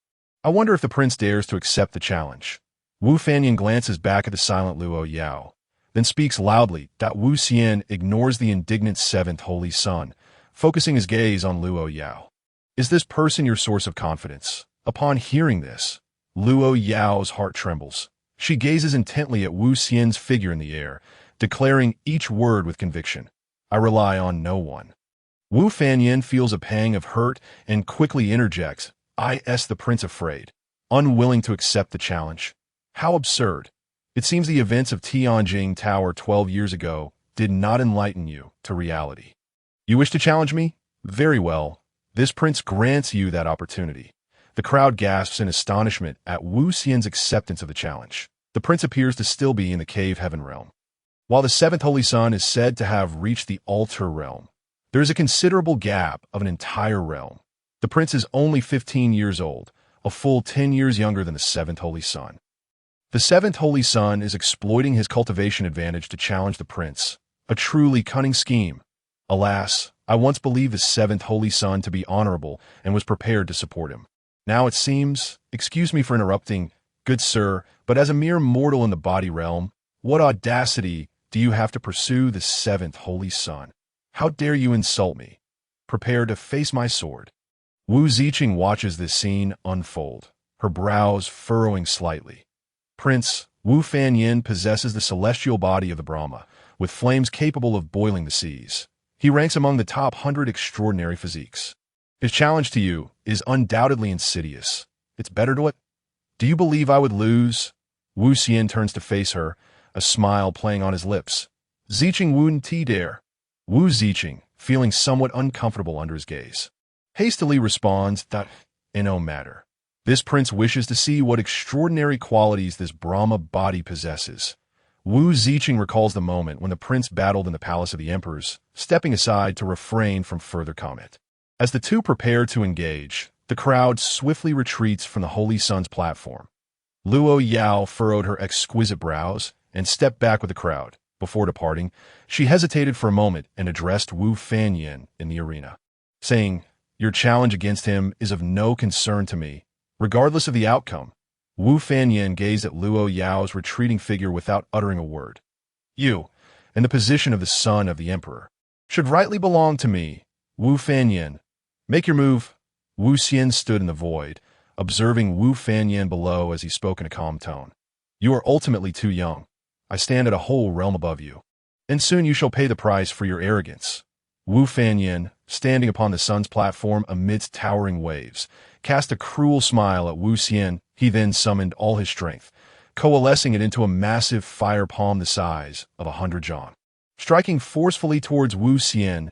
I wonder if the prince dares to accept the challenge. Wu Fanyan glances back at the silent Luo Yao, then speaks loudly. Wu Xian ignores the indignant 7th holy son, focusing his gaze on Luo Yao. Is this person your source of confidence? Upon hearing this, Luo Yao's heart trembles. She gazes intently at Wu Xian's figure in the air, declaring each word with conviction. I rely on no one. Wu Fanyin feels a pang of hurt and quickly interjects, the prince afraid, unwilling to accept the challenge. How absurd. It seems the events of Tianjing Tower 12 years ago did not enlighten you to reality. You wish to challenge me? Very well. This prince grants you that opportunity. The crowd gasps in astonishment at Wu Xian's acceptance of the challenge. The prince appears to still be in the cave heaven realm. While the seventh holy sun is said to have reached the altar realm, there is a considerable gap of an entire realm. The prince is only 15 years old, a full 10 years younger than the seventh holy sun. The seventh holy sun is exploiting his cultivation advantage to challenge the prince, a truly cunning scheme. Alas, I once believed the seventh holy sun to be honorable and was prepared to support him. Now it seems, excuse me for interrupting, good sir, but as a mere mortal in the body realm, what audacity do you have to pursue the seventh holy sun? How dare you insult me? Prepare to face my sword. Wu Ziqing watches this scene unfold, her brows furrowing slightly. Prince Wu Fanyin possesses the celestial body of the Brahma, with flames capable of boiling the seas. He ranks among the top 100 extraordinary physiques. His challenge to you is undoubtedly insidious. It's better to it. Do you believe I would lose? Wu Xian turns to face her, a smile playing on his lips. Ziqing wouldn't dare. Wu Ziqing, feeling somewhat uncomfortable under his gaze, hastily responds that in no matter. This prince wishes to see what extraordinary qualities this Brahma body possesses. Wu Ziqing recalls the moment when the prince battled in the palace of the emperors, stepping aside to refrain from further comment. As the two prepare to engage, the crowd swiftly retreats from the Holy Sun's platform. Luo Yao furrowed her exquisite brows and stepped back with the crowd. Before departing, she hesitated for a moment and addressed Wu Fanyin in the arena, saying, "Your challenge against him is of no concern to me, regardless of the outcome." Wu Fanyin gazed at Luo Yao's retreating figure without uttering a word. "You, in the position of the son of the emperor, should rightly belong to me. Wu Fanyin, make your move." Wu Xian stood in the void, observing Wu Fanyin below as he spoke in a calm tone. "You are ultimately too young. I stand at a whole realm above you, and soon you shall pay the price for your arrogance." Wu Fanyin, standing upon the sun's platform amidst towering waves, cast a cruel smile at Wu Xian. He then summoned all his strength, coalescing it into a massive fire palm the size of 100 zhang. Striking forcefully towards Wu Xian,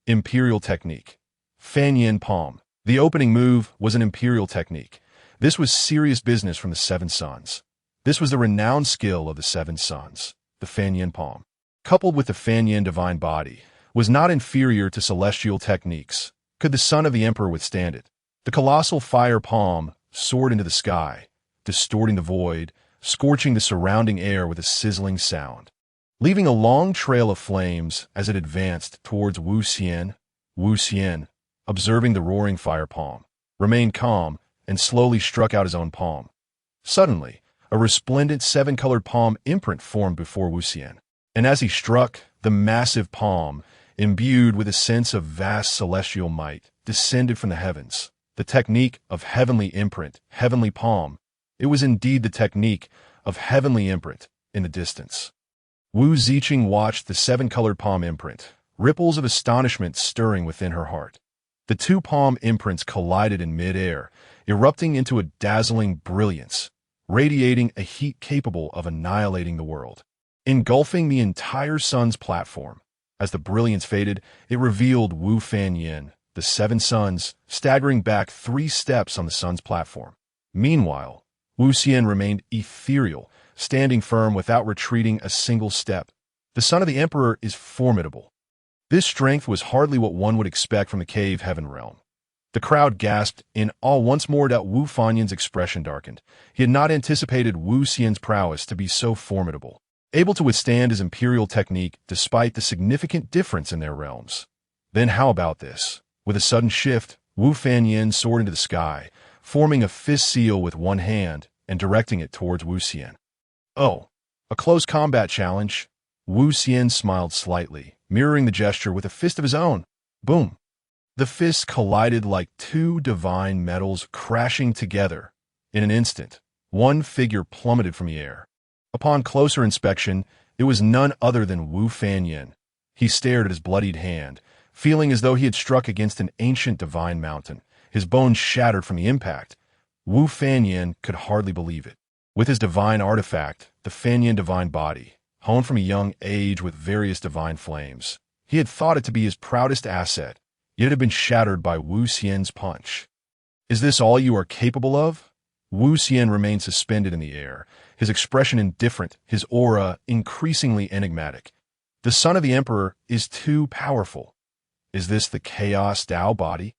imperial technique. Fanyin palm. The opening move was an imperial technique. This was serious business from the Seven Sons. This was the renowned skill of the Seven Sons, the Fanyin palm. Coupled with the Fanyin divine body, was not inferior to celestial techniques. Could the son of the emperor withstand it? The colossal fire palm soared into the sky, distorting the void, scorching the surrounding air with a sizzling sound, leaving a long trail of flames as it advanced towards Wu Xian. Wu Xian, observing the roaring fire palm, remained calm and slowly struck out his own palm. Suddenly, a resplendent seven-colored palm imprint formed before Wu Xian, and as he struck, the massive palm, imbued with a sense of vast celestial might, descended from the heavens. The technique of heavenly imprint, heavenly palm. It was indeed the technique of heavenly imprint in the distance. Wu Ziqing watched the seven-colored palm imprint, ripples of astonishment stirring within her heart. The two palm imprints collided in mid-air, erupting into a dazzling brilliance, radiating a heat capable of annihilating the world, engulfing the entire sun's platform. As the brilliance faded, it revealed Wu Fanyin, the Seven Sons, staggering back 3 steps on the sun's platform. Meanwhile, Wu Xian remained ethereal, standing firm without retreating a single step. The son of the emperor is formidable. This strength was hardly what one would expect from the cave heaven realm. The crowd gasped in awe once more. Wu Fanyin's expression darkened. He had not anticipated Wu Xian's prowess to be so formidable, able to withstand his imperial technique despite the significant difference in their realms. Then how about this? With a sudden shift, Wu Fanyin soared into the sky, forming a fist seal with one hand and directing it towards Wu Xian. "Oh, a close combat challenge." Wu Xian smiled slightly, mirroring the gesture with a fist of his own. Boom! The fists collided like 2 divine metals crashing together. In an instant, one figure plummeted from the air. Upon closer inspection, it was none other than Wu Fanyin. He stared at his bloodied hand, feeling as though he had struck against an ancient divine mountain. His bones shattered from the impact. Wu Fanyin could hardly believe it. With his divine artifact, the Fanyin divine body, honed from a young age with various divine flames, he had thought it to be his proudest asset, yet it had been shattered by Wu Xian's punch. Is this all you are capable of? Wu Xian remained suspended in the air, his expression indifferent, his aura increasingly enigmatic. The son of the emperor is too powerful. Is this the Chaos Dao body?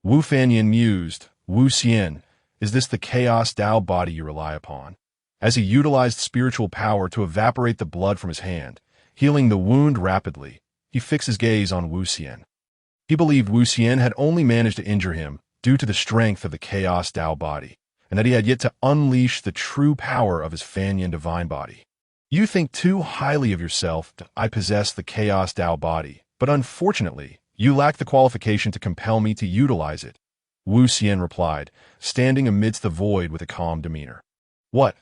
Wu Fanyin mused. Wu Xian, is this the Chaos Dao body you rely upon? As he utilized spiritual power to evaporate the blood from his hand, healing the wound rapidly, he fixed his gaze on Wu Xian. He believed Wu Xian had only managed to injure him due to the strength of the Chaos Dao body, and that he had yet to unleash the true power of his Fanyin divine body. You think too highly of yourself. I possess the Chaos Dao body, but unfortunately, you lack the qualification to compel me to utilize it. Wu Xian replied, standing amidst the void with a calm demeanor. What?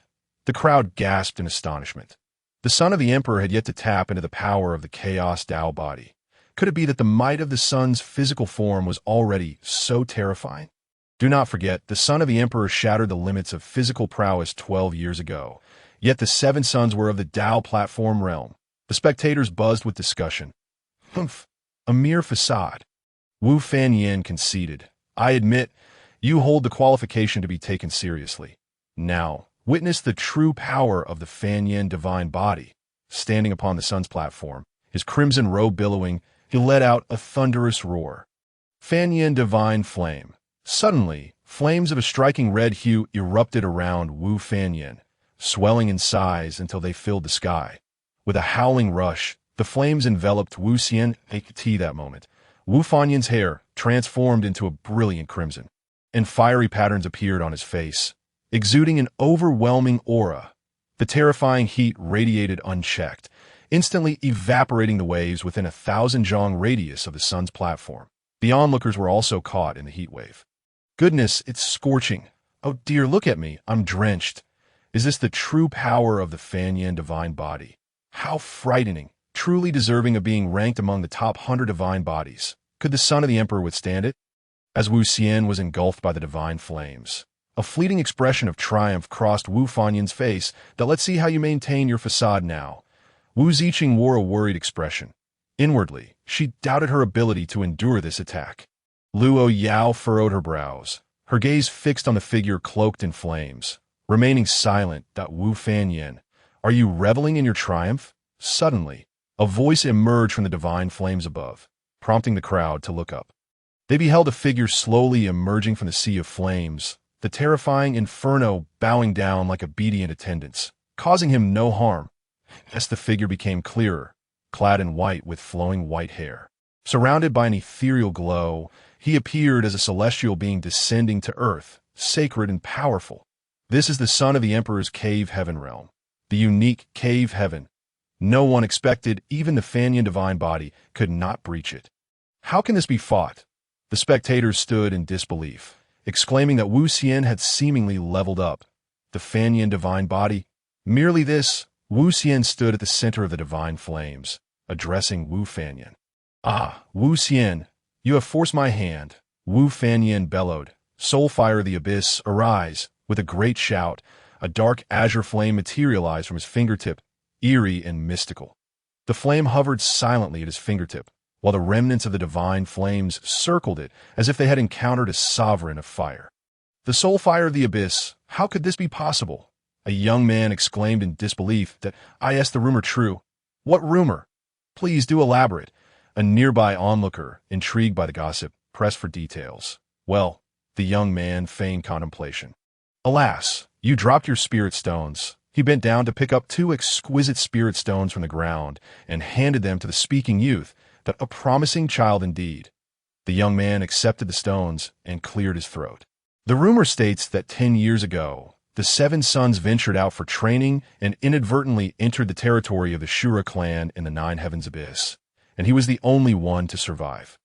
The crowd gasped in astonishment. The son of the emperor had yet to tap into the power of the Chaos Dao body. Could it be that the might of the son's physical form was already so terrifying? Do not forget, the son of the emperor shattered the limits of physical prowess 12 years ago. Yet the seven sons were of the Dao platform realm. The spectators buzzed with discussion. Humph, a mere facade. Wu Fanyin conceded. I admit, you hold the qualification to be taken seriously. Now, witness the true power of the Fanyin divine body. Standing upon the sun's platform, his crimson robe billowing, he let out a thunderous roar. Fanyin divine flame. Suddenly, flames of a striking red hue erupted around Wu Fanyin, swelling in size until they filled the sky. With a howling rush, the flames enveloped Wu Xian at that moment. Wu Fanyin's hair transformed into a brilliant crimson, and fiery patterns appeared on his face, exuding an overwhelming aura. The terrifying heat radiated unchecked, instantly evaporating the waves within 1,000 zhang radius of the sun's platform. The onlookers were also caught in the heat wave. Goodness, it's scorching. Oh dear, look at me, I'm drenched. Is this the true power of the Fanyin divine body? How frightening, truly deserving of being ranked among the top 100 divine bodies. Could the son of the emperor withstand it? As Wu Xian was engulfed by the divine flames, a fleeting expression of triumph crossed Wu Fanyin's face. That let's see how you maintain your facade now. Wu Ziqing wore a worried expression. Inwardly, she doubted her ability to endure this attack. Luo Yao furrowed her brows, her gaze fixed on the figure cloaked in flames, remaining silent. Wu Fanyin, are you reveling in your triumph? Suddenly, a voice emerged from the divine flames above, prompting the crowd to look up. They beheld a figure slowly emerging from the sea of flames, the terrifying inferno bowing down like obedient attendants, causing him no harm. As the figure became clearer, clad in white with flowing white hair, surrounded by an ethereal glow, he appeared as a celestial being descending to earth, sacred and powerful. This is the son of the emperor's cave heaven realm, the unique cave heaven. No one expected, even the Fanyin divine body could not breach it. How can this be fought? The spectators stood in disbelief, exclaiming that Wu Xian had seemingly leveled up. The Fanyin divine body? Merely this. Wu Xian stood at the center of the divine flames, addressing Wu Fanyin. Ah, Wu Xian, you have forced my hand. Wu Fanyin bellowed. Soul fire of the abyss, arise. With a great shout, a dark azure flame materialized from his fingertip, eerie and mystical. The flame hovered silently at his fingertip, while the remnants of the divine flames circled it as if they had encountered a sovereign of fire. The soul fire of the abyss, how could this be possible? A young man exclaimed in disbelief. That I asked the rumor true. What rumor? Please do elaborate. A nearby onlooker, intrigued by the gossip, pressed for details. Well, the young man feigned contemplation. Alas, you dropped your spirit stones. He bent down to pick up 2 exquisite spirit stones from the ground and handed them to the speaking youth. That a promising child indeed. The young man accepted the stones and cleared his throat. The rumor states that 10 years ago, the 7 sons ventured out for training and inadvertently entered the territory of the Shura clan in the 9 Heavens Abyss, and he was the only one to survive,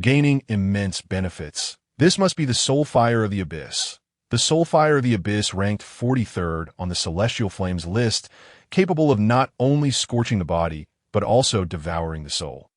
gaining immense benefits. This must be the soul fire of the abyss. The Soulfire of the Abyss ranked 43rd on the Celestial Flames list, capable of not only scorching the body, but also devouring the soul.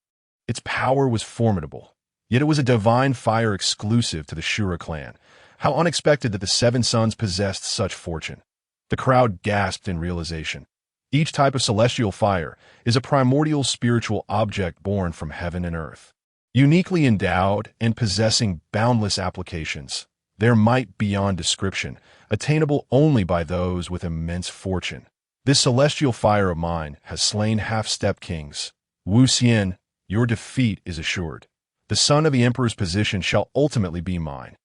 Its power was formidable, yet it was a divine fire exclusive to the Shura clan. How unexpected that the Seven Sons possessed such fortune. The crowd gasped in realization. Each type of celestial fire is a primordial spiritual object born from heaven and earth. Uniquely endowed and possessing boundless applications, their might beyond description, attainable only by those with immense fortune. This celestial fire of mine has slain half-step kings. Wu Xian, your defeat is assured. The son of the emperor's position shall ultimately be mine.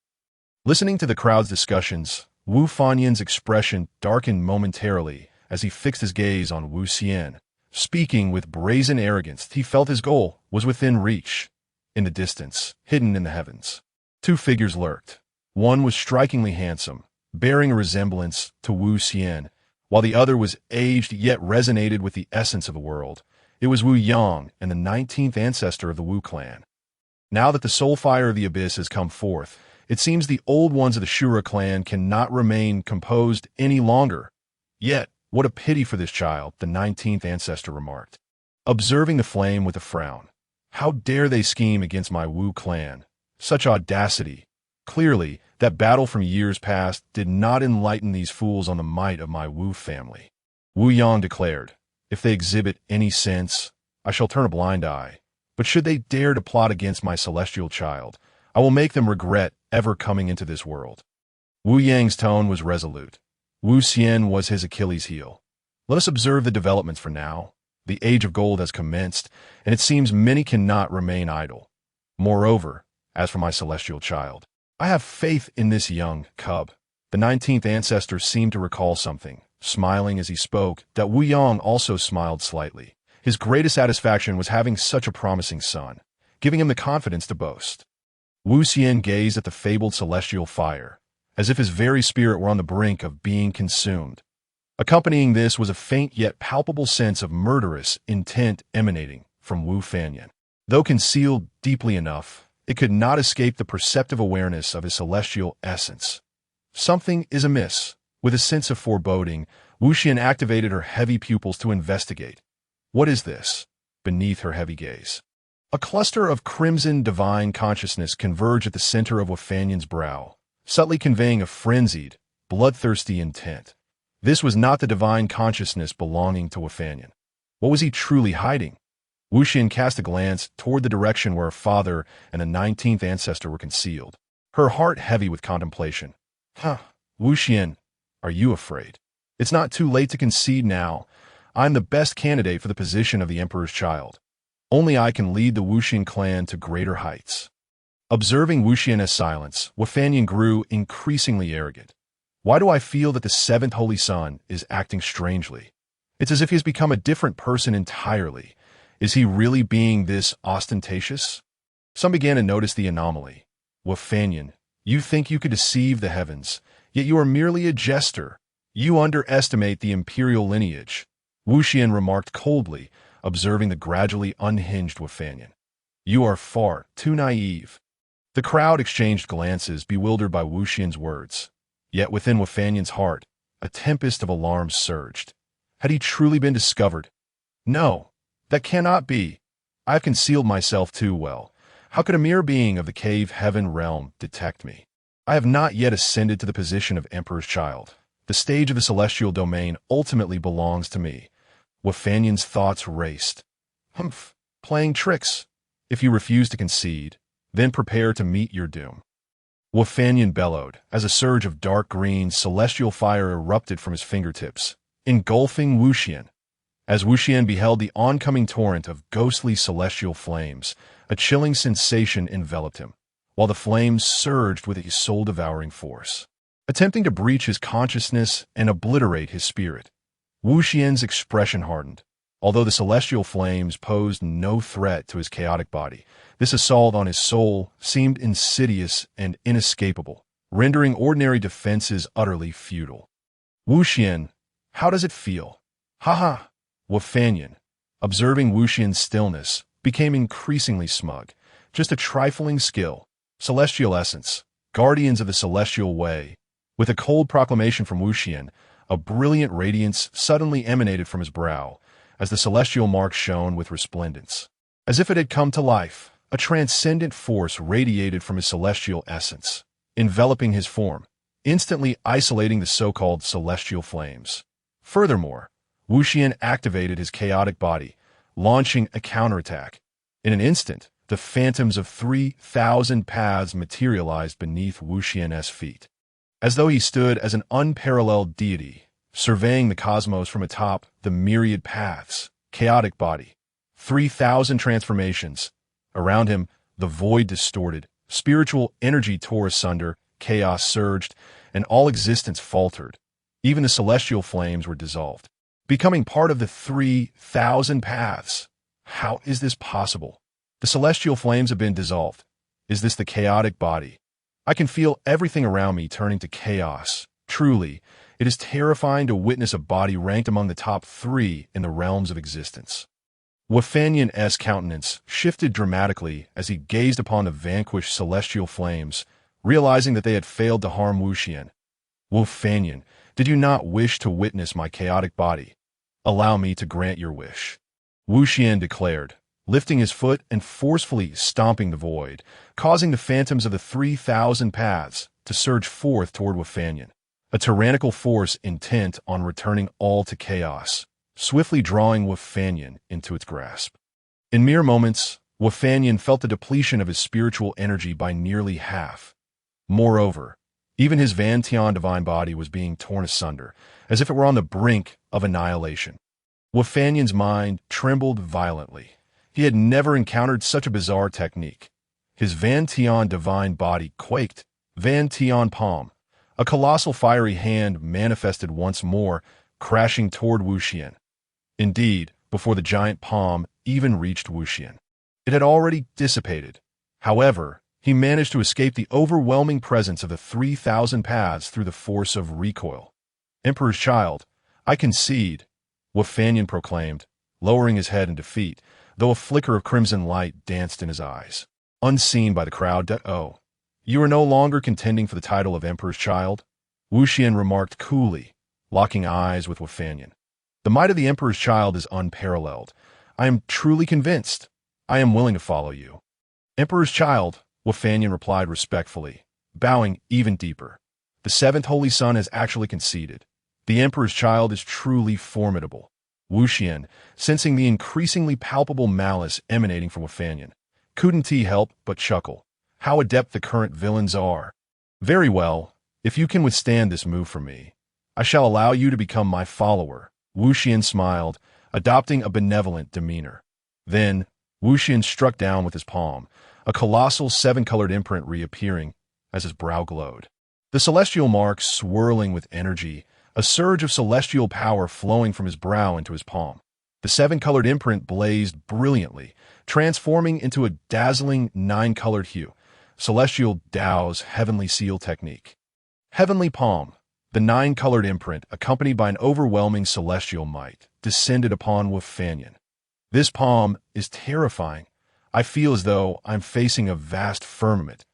Listening to the crowd's discussions, Wu Fanyan's expression darkened momentarily as he fixed his gaze on Wu Xian. Speaking with brazen arrogance, he felt his goal was within reach. In the distance, hidden in the heavens, two figures lurked. One was strikingly handsome, bearing a resemblance to Wu Xian, while the other was aged yet resonated with the essence of the world. It was Wu Yang and the 19th ancestor of the Wu clan. Now that the Soulfire of the Abyss has come forth, it seems the old ones of the Shura clan cannot remain composed any longer. Yet, what a pity for this child, the 19th ancestor remarked, observing the flame with a frown. How dare they scheme against my Wu clan? Such audacity. Clearly, that battle from years past did not enlighten these fools on the might of my Wu family. Wu Yang declared, if they exhibit any sense, I shall turn a blind eye. But should they dare to plot against my celestial child, I will make them regret ever coming into this world. Wu Yang's tone was resolute. Wu Xian was his Achilles heel. Let us observe the developments for now. The Age of Gold has commenced, and it seems many cannot remain idle. Moreover, as for my celestial child, I have faith in this young cub. The 19th ancestor seemed to recall something, smiling as he spoke, that Wu Yang also smiled slightly. His greatest satisfaction was having such a promising son, giving him the confidence to boast. Wu Xian gazed at the fabled celestial fire, as if his very spirit were on the brink of being consumed. Accompanying this was a faint yet palpable sense of murderous intent emanating from Wu Fanyan. Though concealed deeply enough, it could not escape the perceptive awareness of his celestial essence. Something is amiss. With a sense of foreboding, Wu Xian activated her heavy pupils to investigate. What is this? Beneath her heavy gaze, a cluster of crimson divine consciousness converged at the center of Wu Fanyan's brow, subtly conveying a frenzied, bloodthirsty intent. This was not the divine consciousness belonging to Wu Fanyan. What was he truly hiding? Wu Xian cast a glance toward the direction where her father and the 19th ancestor were concealed, her heart heavy with contemplation. Wu Xian, are you afraid? It's not too late to concede now. I'm the best candidate for the position of the Emperor's child. Only I can lead the Wu Xian clan to greater heights. Observing Wu Xian's silence, Wu Fanyan grew increasingly arrogant. Why do I feel that the seventh Holy Son is acting strangely? It's as if he has become a different person entirely. Is he really being this ostentatious? Some began to notice the anomaly. Wu Fanyan, you think you could deceive the heavens, yet you are merely a jester. You underestimate the imperial lineage. Wu Xian remarked coldly, observing the gradually unhinged Wu Fanyan. You are far too naive. The crowd exchanged glances, bewildered by Wu Xian's words. Yet within Wu Fanyan's heart, a tempest of alarm surged. Had he truly been discovered? No, that cannot be. I have concealed myself too well. How could a mere being of the cave heaven realm detect me? I have not yet ascended to the position of Emperor's child. The stage of the celestial domain ultimately belongs to me. Wu Fanyan's thoughts raced. Playing tricks. If you refuse to concede, then prepare to meet your doom. Wu Fanyan bellowed as a surge of dark green celestial fire erupted from his fingertips, engulfing Wu Xian. As Wu Xian beheld the oncoming torrent of ghostly celestial flames, a chilling sensation enveloped him, while the flames surged with a soul-devouring force, attempting to breach his consciousness and obliterate his spirit. Wu Xian's expression hardened. Although the celestial flames posed no threat to his chaotic body, this assault on his soul seemed insidious and inescapable, rendering ordinary defenses utterly futile. Wu Xian, how does it feel? Wu Fanyan, observing Wu Xian's stillness, became increasingly smug. Just a trifling skill. Celestial essence. Guardians of the celestial way. With a cold proclamation from Wuxian, a brilliant radiance suddenly emanated from his brow, as the celestial mark shone with resplendence. As if it had come to life, a transcendent force radiated from his celestial essence, enveloping his form, instantly isolating the so-called celestial flames. Furthermore, Wuxian activated his chaotic body, launching a counterattack. In an instant, the phantoms of 3,000 paths materialized beneath Wuxian's feet. As though he stood as an unparalleled deity, surveying the cosmos from atop the myriad paths, chaotic body, 3,000 transformations. Around him, the void distorted, spiritual energy tore asunder, chaos surged, and all existence faltered. Even the celestial flames were dissolved, becoming part of the 3,000 paths. How is this possible? The celestial flames have been dissolved. Is this the chaotic body? I can feel everything around me turning to chaos. Truly, it is terrifying to witness a body ranked among the top 3 in the realms of existence. Wufanyan's countenance shifted dramatically as he gazed upon the vanquished celestial flames, realizing that they had failed to harm Wuxian. Wufanyan, did you not wish to witness my chaotic body? Allow me to grant your wish. Wuxian declared, lifting his foot and forcefully stomping the void, causing the phantoms of the 3,000 paths to surge forth toward Wufanyan, a tyrannical force intent on returning all to chaos, swiftly drawing Wufanyan into its grasp. In mere moments, Wufanyan felt the depletion of his spiritual energy by nearly half. Moreover, even his Vantian divine body was being torn asunder, as if it were on the brink of annihilation. Wufanyan's mind trembled violently. He had never encountered such a bizarre technique. His Vantian divine body quaked. Vantian palm, a colossal fiery hand, manifested once more, crashing toward Wuxian. Indeed, before the giant palm even reached Wuxian, it had already dissipated. However, he managed to escape the overwhelming presence of the 3,000 paths through the force of recoil. Emperor's child, I concede, Wufanyan proclaimed, lowering his head in defeat, though a flicker of crimson light danced in his eyes. Unseen by the crowd, oh, you are no longer contending for the title of Emperor's child? Wuxian remarked coolly, locking eyes with Wufanyan. The might of the Emperor's child is unparalleled. I am truly convinced. I am willing to follow you. Emperor's child, Wufanyan replied respectfully, bowing even deeper. The 7th Holy Son has actually conceded. The Emperor's child is truly formidable. Wuxian, sensing the increasingly palpable malice emanating from Wufanyan, couldn't he help but chuckle. How adept the current villains are. Very well, if you can withstand this move from me, I shall allow you to become my follower. Wuxian smiled, adopting a benevolent demeanor. Then, Wuxian struck down with his palm, a colossal 7-colored imprint reappearing as his brow glowed. The celestial mark swirling with energy, a surge of celestial power flowing from his brow into his palm. The 7-colored imprint blazed brilliantly, transforming into a dazzling 9-colored hue, Celestial Dao's heavenly seal technique. Heavenly palm, the 9-colored imprint, accompanied by an overwhelming celestial might, descended upon Wufanyan. This palm is terrifying. I feel as though I'm facing a vast firmament.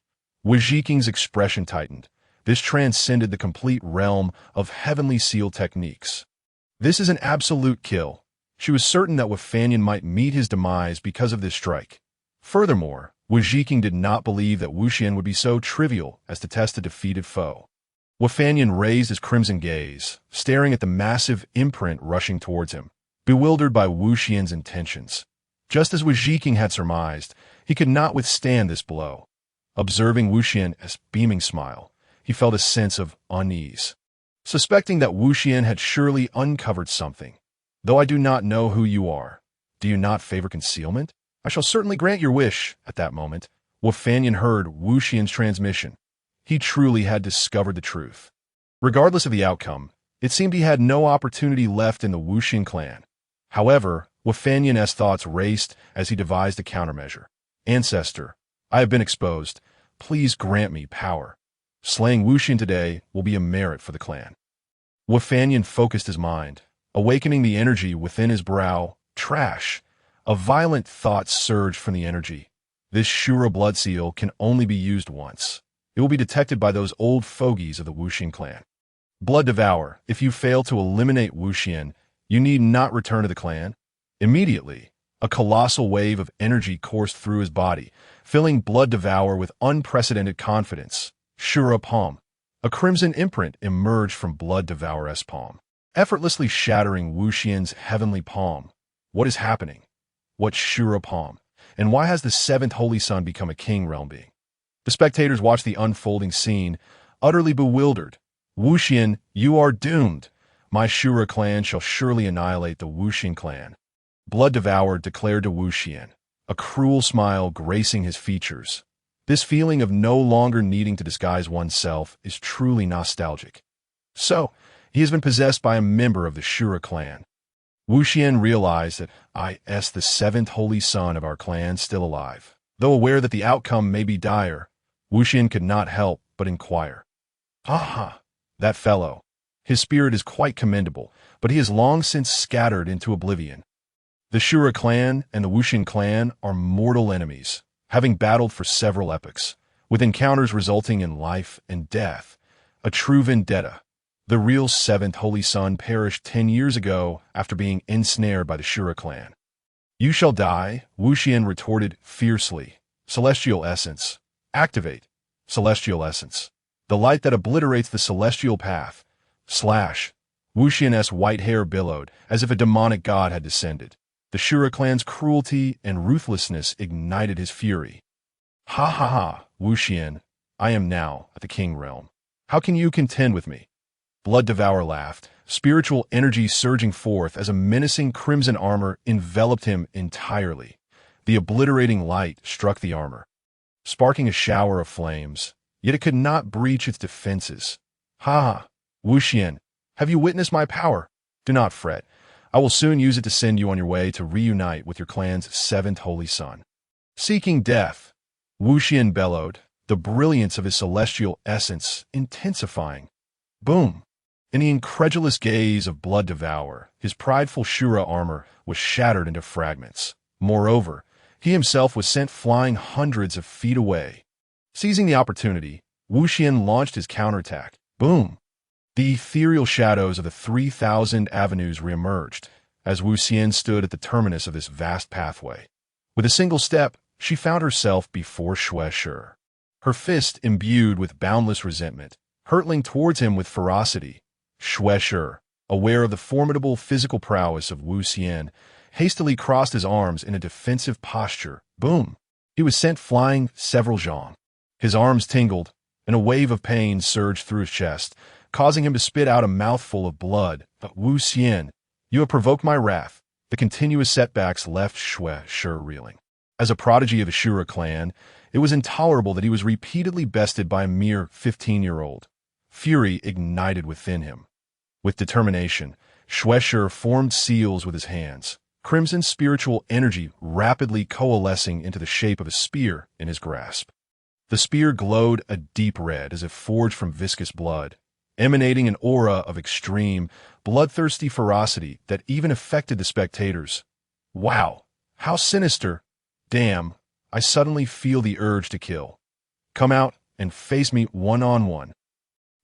Wujiking's expression tightened. This transcended the complete realm of heavenly seal techniques. This is an absolute kill. She was certain that Wufanyan might meet his demise because of this strike. Furthermore, Wujiking did not believe that Wuxian would be so trivial as to test a defeated foe. Wufanyan raised his crimson gaze, staring at the massive imprint rushing towards him, bewildered by Wuxian's intentions. Just as Wujiking had surmised, he could not withstand this blow. Observing Wuxian's beaming smile, he felt a sense of unease, suspecting that Wuxian had surely uncovered something. Though I do not know who you are, do you not favor concealment? I shall certainly grant your wish. At that moment, Wufanyan heard Wuxian's transmission. He truly had discovered the truth. Regardless of the outcome, it seemed he had no opportunity left in the Wuxian clan. However, Wufanyan's thoughts raced as he devised a countermeasure. Ancestor, I have been exposed. Please grant me power. Slaying Wuxian today will be a merit for the clan. Wufanyan focused his mind, awakening the energy within his brow. Trash! A violent thought surged from the energy. This Shura blood seal can only be used once. it will be detected by those old fogies of the Wuxian clan. Blood Devour, if you fail to eliminate Wuxian, you need not return to the clan. Immediately, a colossal wave of energy coursed through his body, filling Blood Devour with unprecedented confidence. Shura palm. A crimson imprint emerged from Blood Devour's palm, effortlessly shattering Wuxian's heavenly palm. What is happening? What's Shura palm? And why has the seventh holy sun become a king realm being? The spectators watched the unfolding scene, utterly bewildered. Wuxian, you are doomed. My Shura clan shall surely annihilate the Wuxian clan. Blood Devourer declared to Wuxian, a cruel smile gracing his features. This feeling of no longer needing to disguise oneself is truly nostalgic. So, he has been possessed by a member of the Shura clan. Wuxian realized that the seventh holy son of our clan still alive. Though aware that the outcome may be dire, Wuxian could not help but inquire. Aha, that fellow. His spirit is quite commendable, but he has long since scattered into oblivion. The Shura clan and the Wuxian clan are mortal enemies, having battled for several epochs, with encounters resulting in life and death. A true vendetta. The real seventh holy son perished 10 years ago after being ensnared by the Shura clan. You shall die, Wuxian retorted fiercely. Celestial essence. Activate. Celestial essence. The light that obliterates the celestial path. Slash. Wuxian's white hair billowed, as if a demonic god had descended. The Shura clan's cruelty and ruthlessness ignited his fury. Ha ha ha, Wuxian, I am now at the king realm. How can you contend with me? Blood Devourer laughed, spiritual energy surging forth as a menacing crimson armor enveloped him entirely. The obliterating light struck the armor, sparking a shower of flames, yet it could not breach its defenses. Ha ha, Wuxian, have you witnessed my power? Do not fret. I will soon use it to send you on your way to reunite with your clan's seventh holy son. Seeking death, Wuxian bellowed, the brilliance of his celestial essence intensifying. Boom! In the incredulous gaze of Blood Devourer, his prideful Shura armor was shattered into fragments. Moreover, he himself was sent flying hundreds of feet away. Seizing the opportunity, Wuxian launched his counterattack. Boom! The ethereal shadows of the 3,000 avenues reemerged as Wuxian stood at the terminus of this vast pathway. With a single step, she found herself before Shue, her fist imbued with boundless resentment, hurtling towards him with ferocity. Shue, aware of the formidable physical prowess of Wuxian, hastily crossed his arms in a defensive posture. Boom! He was sent flying several zhang. His arms tingled, and a wave of pain surged through his chest, causing him to spit out a mouthful of blood. But Wuxian, you have provoked my wrath. The continuous setbacks left Shue reeling. As a prodigy of the Shura clan, it was intolerable that he was repeatedly bested by a mere 15-year-old. Fury ignited within him. With determination, Shue formed seals with his hands, crimson spiritual energy rapidly coalescing into the shape of a spear in his grasp. The spear glowed a deep red as if forged from viscous blood, emanating an aura of extreme, bloodthirsty ferocity that even affected the spectators. Wow, how sinister! Damn, I suddenly feel the urge to kill. Come out and face me one-on-one.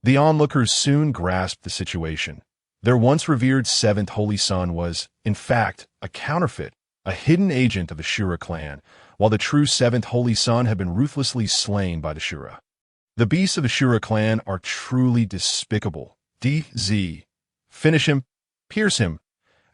The onlookers soon grasped the situation. Their once revered seventh holy son was, in fact, a counterfeit, a hidden agent of the Shura clan, while the true seventh holy son had been ruthlessly slain by the Shura. The beasts of the Shura clan are truly despicable. DZ. Finish him. Pierce him.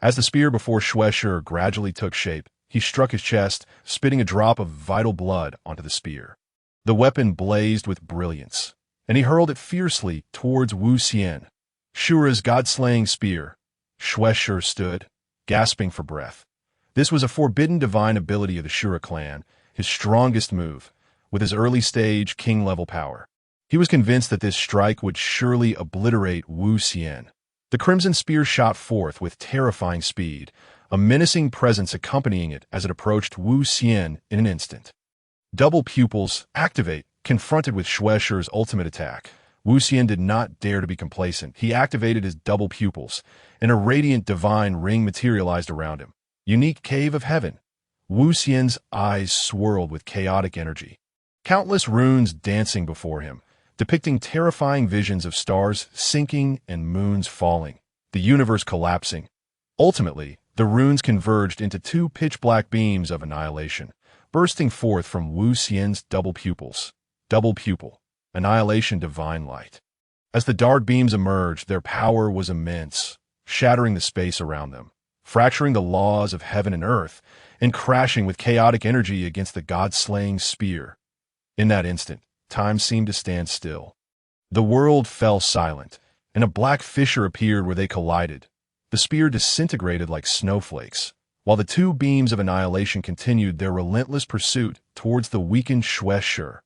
As the spear before Shue gradually took shape, he struck his chest, spitting a drop of vital blood onto the spear. The weapon blazed with brilliance, and he hurled it fiercely towards Wuxian. Shura's god-slaying spear. Shue stood, gasping for breath. This was a forbidden divine ability of the Shura clan, his strongest move, with his early-stage king-level power. He was convinced that this strike would surely obliterate Wuxian. The crimson spear shot forth with terrifying speed, a menacing presence accompanying it as it approached Wuxian in an instant. Double pupils, activate. Confronted with Shue's ultimate attack, Wuxian did not dare to be complacent. He activated his double pupils, and a radiant divine ring materialized around him. Unique cave of heaven. Wuxian's eyes swirled with chaotic energy. countless runes dancing before him, depicting terrifying visions of stars sinking and moons falling, the universe collapsing. Ultimately, the runes converged into two pitch-black beams of annihilation, bursting forth from Wu Xian's double pupils. Double pupil, annihilation divine light. As the dark beams emerged, their power was immense, shattering the space around them, fracturing the laws of heaven and earth, and crashing with chaotic energy against the god-slaying spear. In that instant, time seemed to stand still. The world fell silent, and a black fissure appeared where they collided. The spear disintegrated like snowflakes, while the two beams of annihilation continued their relentless pursuit towards the weakened Shueshi.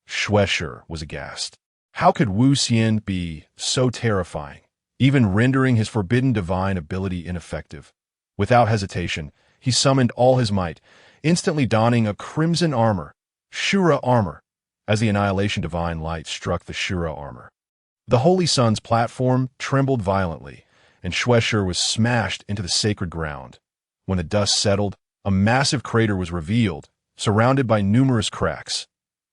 Shueshi was aghast. How could Wu Xian be so terrifying, even rendering his forbidden divine ability ineffective? Without hesitation, he summoned all his might, instantly donning a crimson armor, Shura armor, as the annihilation divine light struck the Shura armor. The Holy Sun's platform trembled violently, and Shueshi was smashed into the sacred ground. When the dust settled, a massive crater was revealed, surrounded by numerous cracks.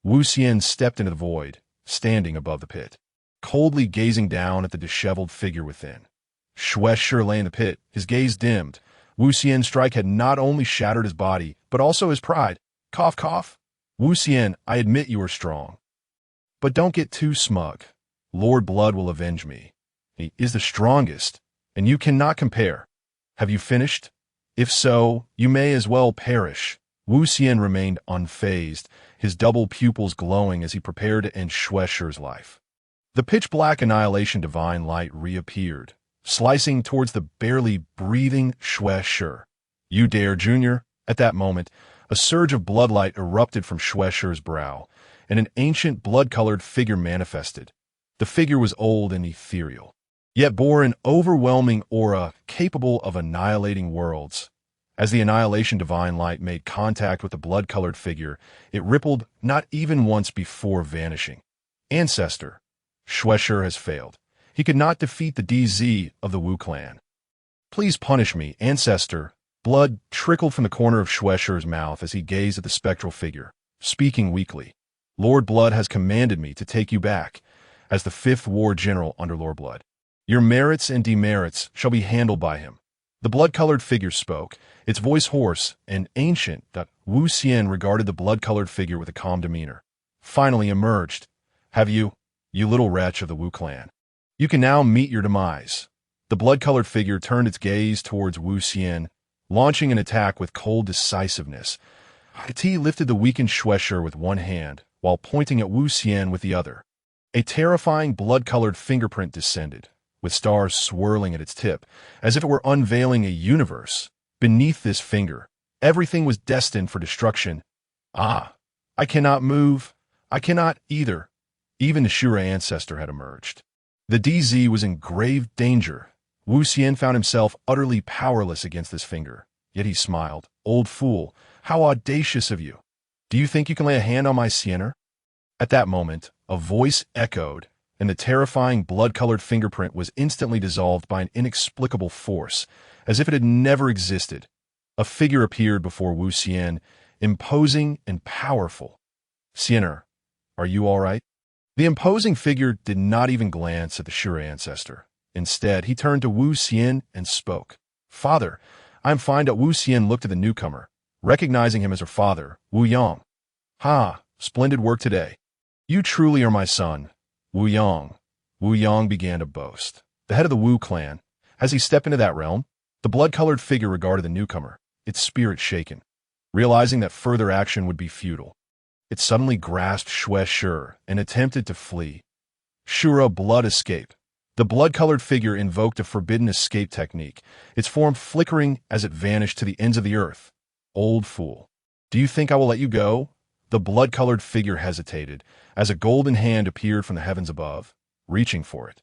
Wu Xian stepped into the void, standing above the pit, coldly gazing down at the disheveled figure within. Shueshi lay in the pit, his gaze dimmed. Wu Xian's strike had not only shattered his body, but also his pride. Cough, cough. Wu Xian, I admit you are strong. But don't get too smug. Lord Blood will avenge me. He is the strongest, and you cannot compare. Have you finished? If so, you may as well perish. Wu Xian remained unfazed, his double pupils glowing as he prepared to end Shueshi's life. The pitch-black annihilation divine light reappeared, slicing towards the barely breathing Shueshi. You dare, Junior? At that moment, a surge of bloodlight erupted from Shueshi's brow, and an ancient blood-colored figure manifested. The figure was old and ethereal, yet bore an overwhelming aura capable of annihilating worlds. As the annihilation divine light made contact with the blood-colored figure, it rippled not even once before vanishing. Ancestor, Shueshi has failed. He could not defeat the DZ of the Wu clan. Please punish me, Ancestor. Blood trickled from the corner of Shueshi's mouth as he gazed at the spectral figure, speaking weakly. Lord Blood has commanded me to take you back, as the 5th War General under Lord Blood. Your merits and demerits shall be handled by him. The blood-colored figure spoke, its voice hoarse and ancient. Wu Xian regarded the blood-colored figure with a calm demeanor. Finally emerged. Have you little wretch of the Wu clan? You can now meet your demise. The blood-colored figure turned its gaze towards Wu Xian, launching an attack with cold decisiveness. It lifted the weakened Shueshi with one hand, while pointing at Wu Xian with the other. A terrifying blood-colored fingerprint descended, with stars swirling at its tip, as if it were unveiling a universe. Beneath this finger, everything was destined for destruction. Ah, I cannot move. I cannot either. Even the Shura ancestor had emerged. The DZ was in grave danger. Wu Xian found himself utterly powerless against this finger. Yet he smiled. Old fool, how audacious of you. Do you think you can lay a hand on my Xianer? At that moment, a voice echoed, and the terrifying blood-colored fingerprint was instantly dissolved by an inexplicable force, as if it had never existed. A figure appeared before Wu Xian, imposing and powerful. Xianer, are you all right? The imposing figure did not even glance at the Shura ancestor. Instead, he turned to Wu Xian and spoke. Father, I am fine. Wu Xian looked at the newcomer, recognizing him as her father, Wu Yang. Ha, splendid work today. You truly are my son, Wu Yang. Wu Yang began to boast. The head of the Wu clan. As he stepped into that realm, the blood-colored figure regarded the newcomer, its spirit shaken. Realizing that further action would be futile, it suddenly grasped Shueshi and attempted to flee. Shura blood escape. The blood-colored figure invoked a forbidden escape technique, its form flickering as it vanished to the ends of the earth. Old fool. Do you think I will let you go? The blood-colored figure hesitated, as a golden hand appeared from the heavens above, reaching for it.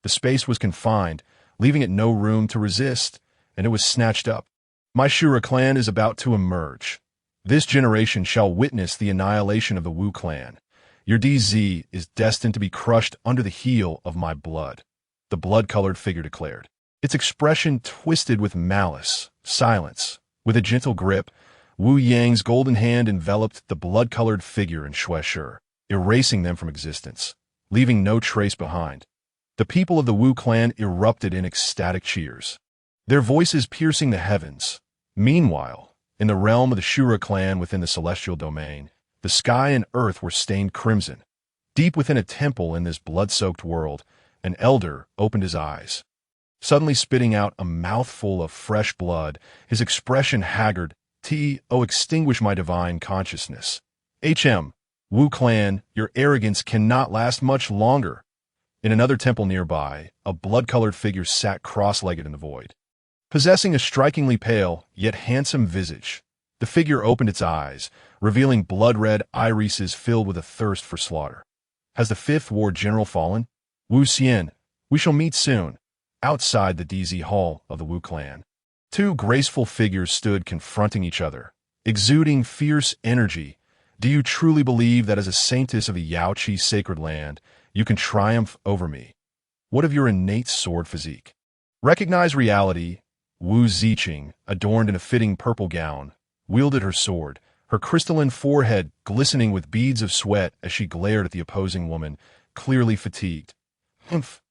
The space was confined, leaving it no room to resist, and it was snatched up. My Shura clan is about to emerge. This generation shall witness the annihilation of the Wu clan. Your DZ is destined to be crushed under the heel of my blood, the blood-colored figure declared. Its expression twisted with malice. Silence. With a gentle grip, Wu Yang's golden hand enveloped the blood-colored figure in Shueshi, erasing them from existence, leaving no trace behind. The people of the Wu clan erupted in ecstatic cheers, their voices piercing the heavens. Meanwhile, in the realm of the Shura clan within the celestial domain, the sky and earth were stained crimson. Deep within a temple in this blood-soaked world, an elder opened his eyes, suddenly spitting out a mouthful of fresh blood, his expression haggard. "Oh, extinguish my divine consciousness. Wu clan, your arrogance cannot last much longer." In another temple nearby, a blood-colored figure sat cross-legged in the void, possessing a strikingly pale, yet handsome visage. The figure opened its eyes, revealing blood-red irises filled with a thirst for slaughter. "Has the fifth war general fallen? Wu Xian, we shall meet soon." Outside the DZ hall of the Wu clan, two graceful figures stood confronting each other, exuding fierce energy. "Do you truly believe that as a saintess of the Yaoqi sacred land, you can triumph over me? What of your innate sword physique? Recognize reality." Wu Ziqing, adorned in a fitting purple gown, wielded her sword, her crystalline forehead glistening with beads of sweat as she glared at the opposing woman, clearly fatigued. "Humph!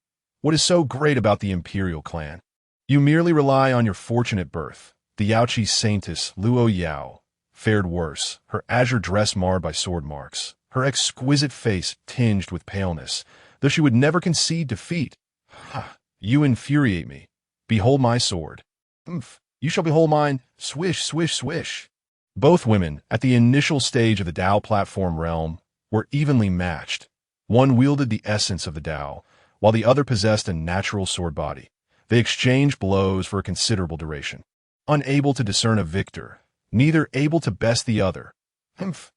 What is so great about the Imperial clan? You merely rely on your fortunate birth." The Yaoqi saintess, Luo Yao, fared worse, her azure dress marred by sword marks, her exquisite face tinged with paleness, though she would never concede defeat. "Ha! You infuriate me. Behold my sword." "Humph! You shall behold mine." Swish, swish, swish. Both women, at the initial stage of the Dao platform realm, were evenly matched. One wielded the essence of the Dao, while the other possessed a natural sword body. They exchanged blows for a considerable duration, unable to discern a victor, neither able to best the other. "Humph!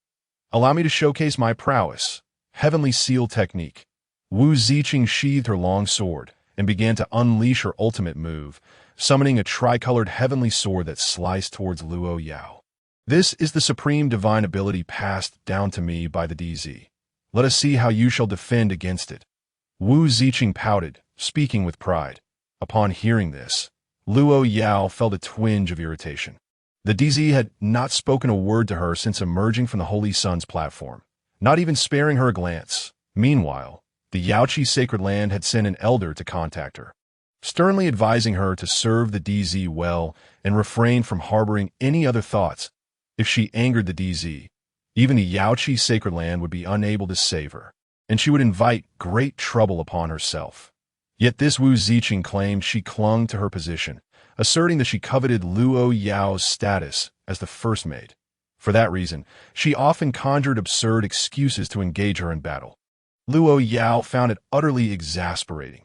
Allow me to showcase my prowess." Heavenly seal technique. Wu Ziqing sheathed her long sword and began to unleash her ultimate move, summoning a tricolored heavenly sword that sliced towards Luo Yao. "This is the supreme divine ability passed down to me by the DZ. Let us see how you shall defend against it." Wu Ziqing pouted, speaking with pride. Upon hearing this, Luo Yao felt a twinge of irritation. The DZ had not spoken a word to her since emerging from the Holy Sun's platform, not even sparing her a glance. Meanwhile, the Yaoqi sacred land had sent an elder to contact her, sternly advising her to serve the DZ well and refrain from harboring any other thoughts. If she angered the DZ, even the Yaoqi sacred land would be unable to save her, and she would invite great trouble upon herself. Yet this Wu Ziqing claimed she clung to her position, asserting that she coveted Luo Yao's status as the first mate. For that reason, she often conjured absurd excuses to engage her in battle. Luo Yao found it utterly exasperating.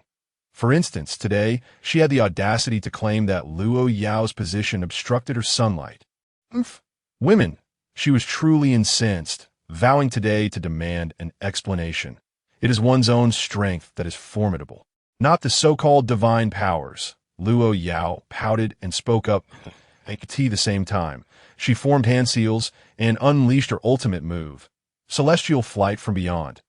For instance, today, she had the audacity to claim that Luo Yao's position obstructed her sunlight. "Humph! Women!" She was truly incensed, vowing today to demand an explanation. It is one's own strength that is formidable, not the so-called divine powers. Luo Yao pouted and spoke up at the same time. She formed hand seals and unleashed her ultimate move, celestial flight from beyond.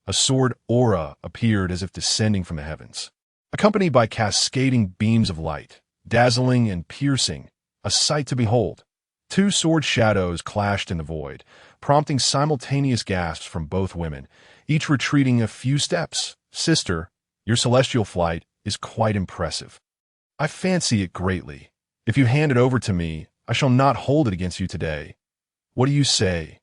A sword aura appeared as if descending from the heavens, accompanied by cascading beams of light, dazzling and piercing, a sight to behold. Two sword shadows clashed in the void, prompting simultaneous gasps from both women, each retreating a few steps. "Sister, your celestial flight is quite impressive. I fancy it greatly. If you hand it over to me, I shall not hold it against you today. What do you say?"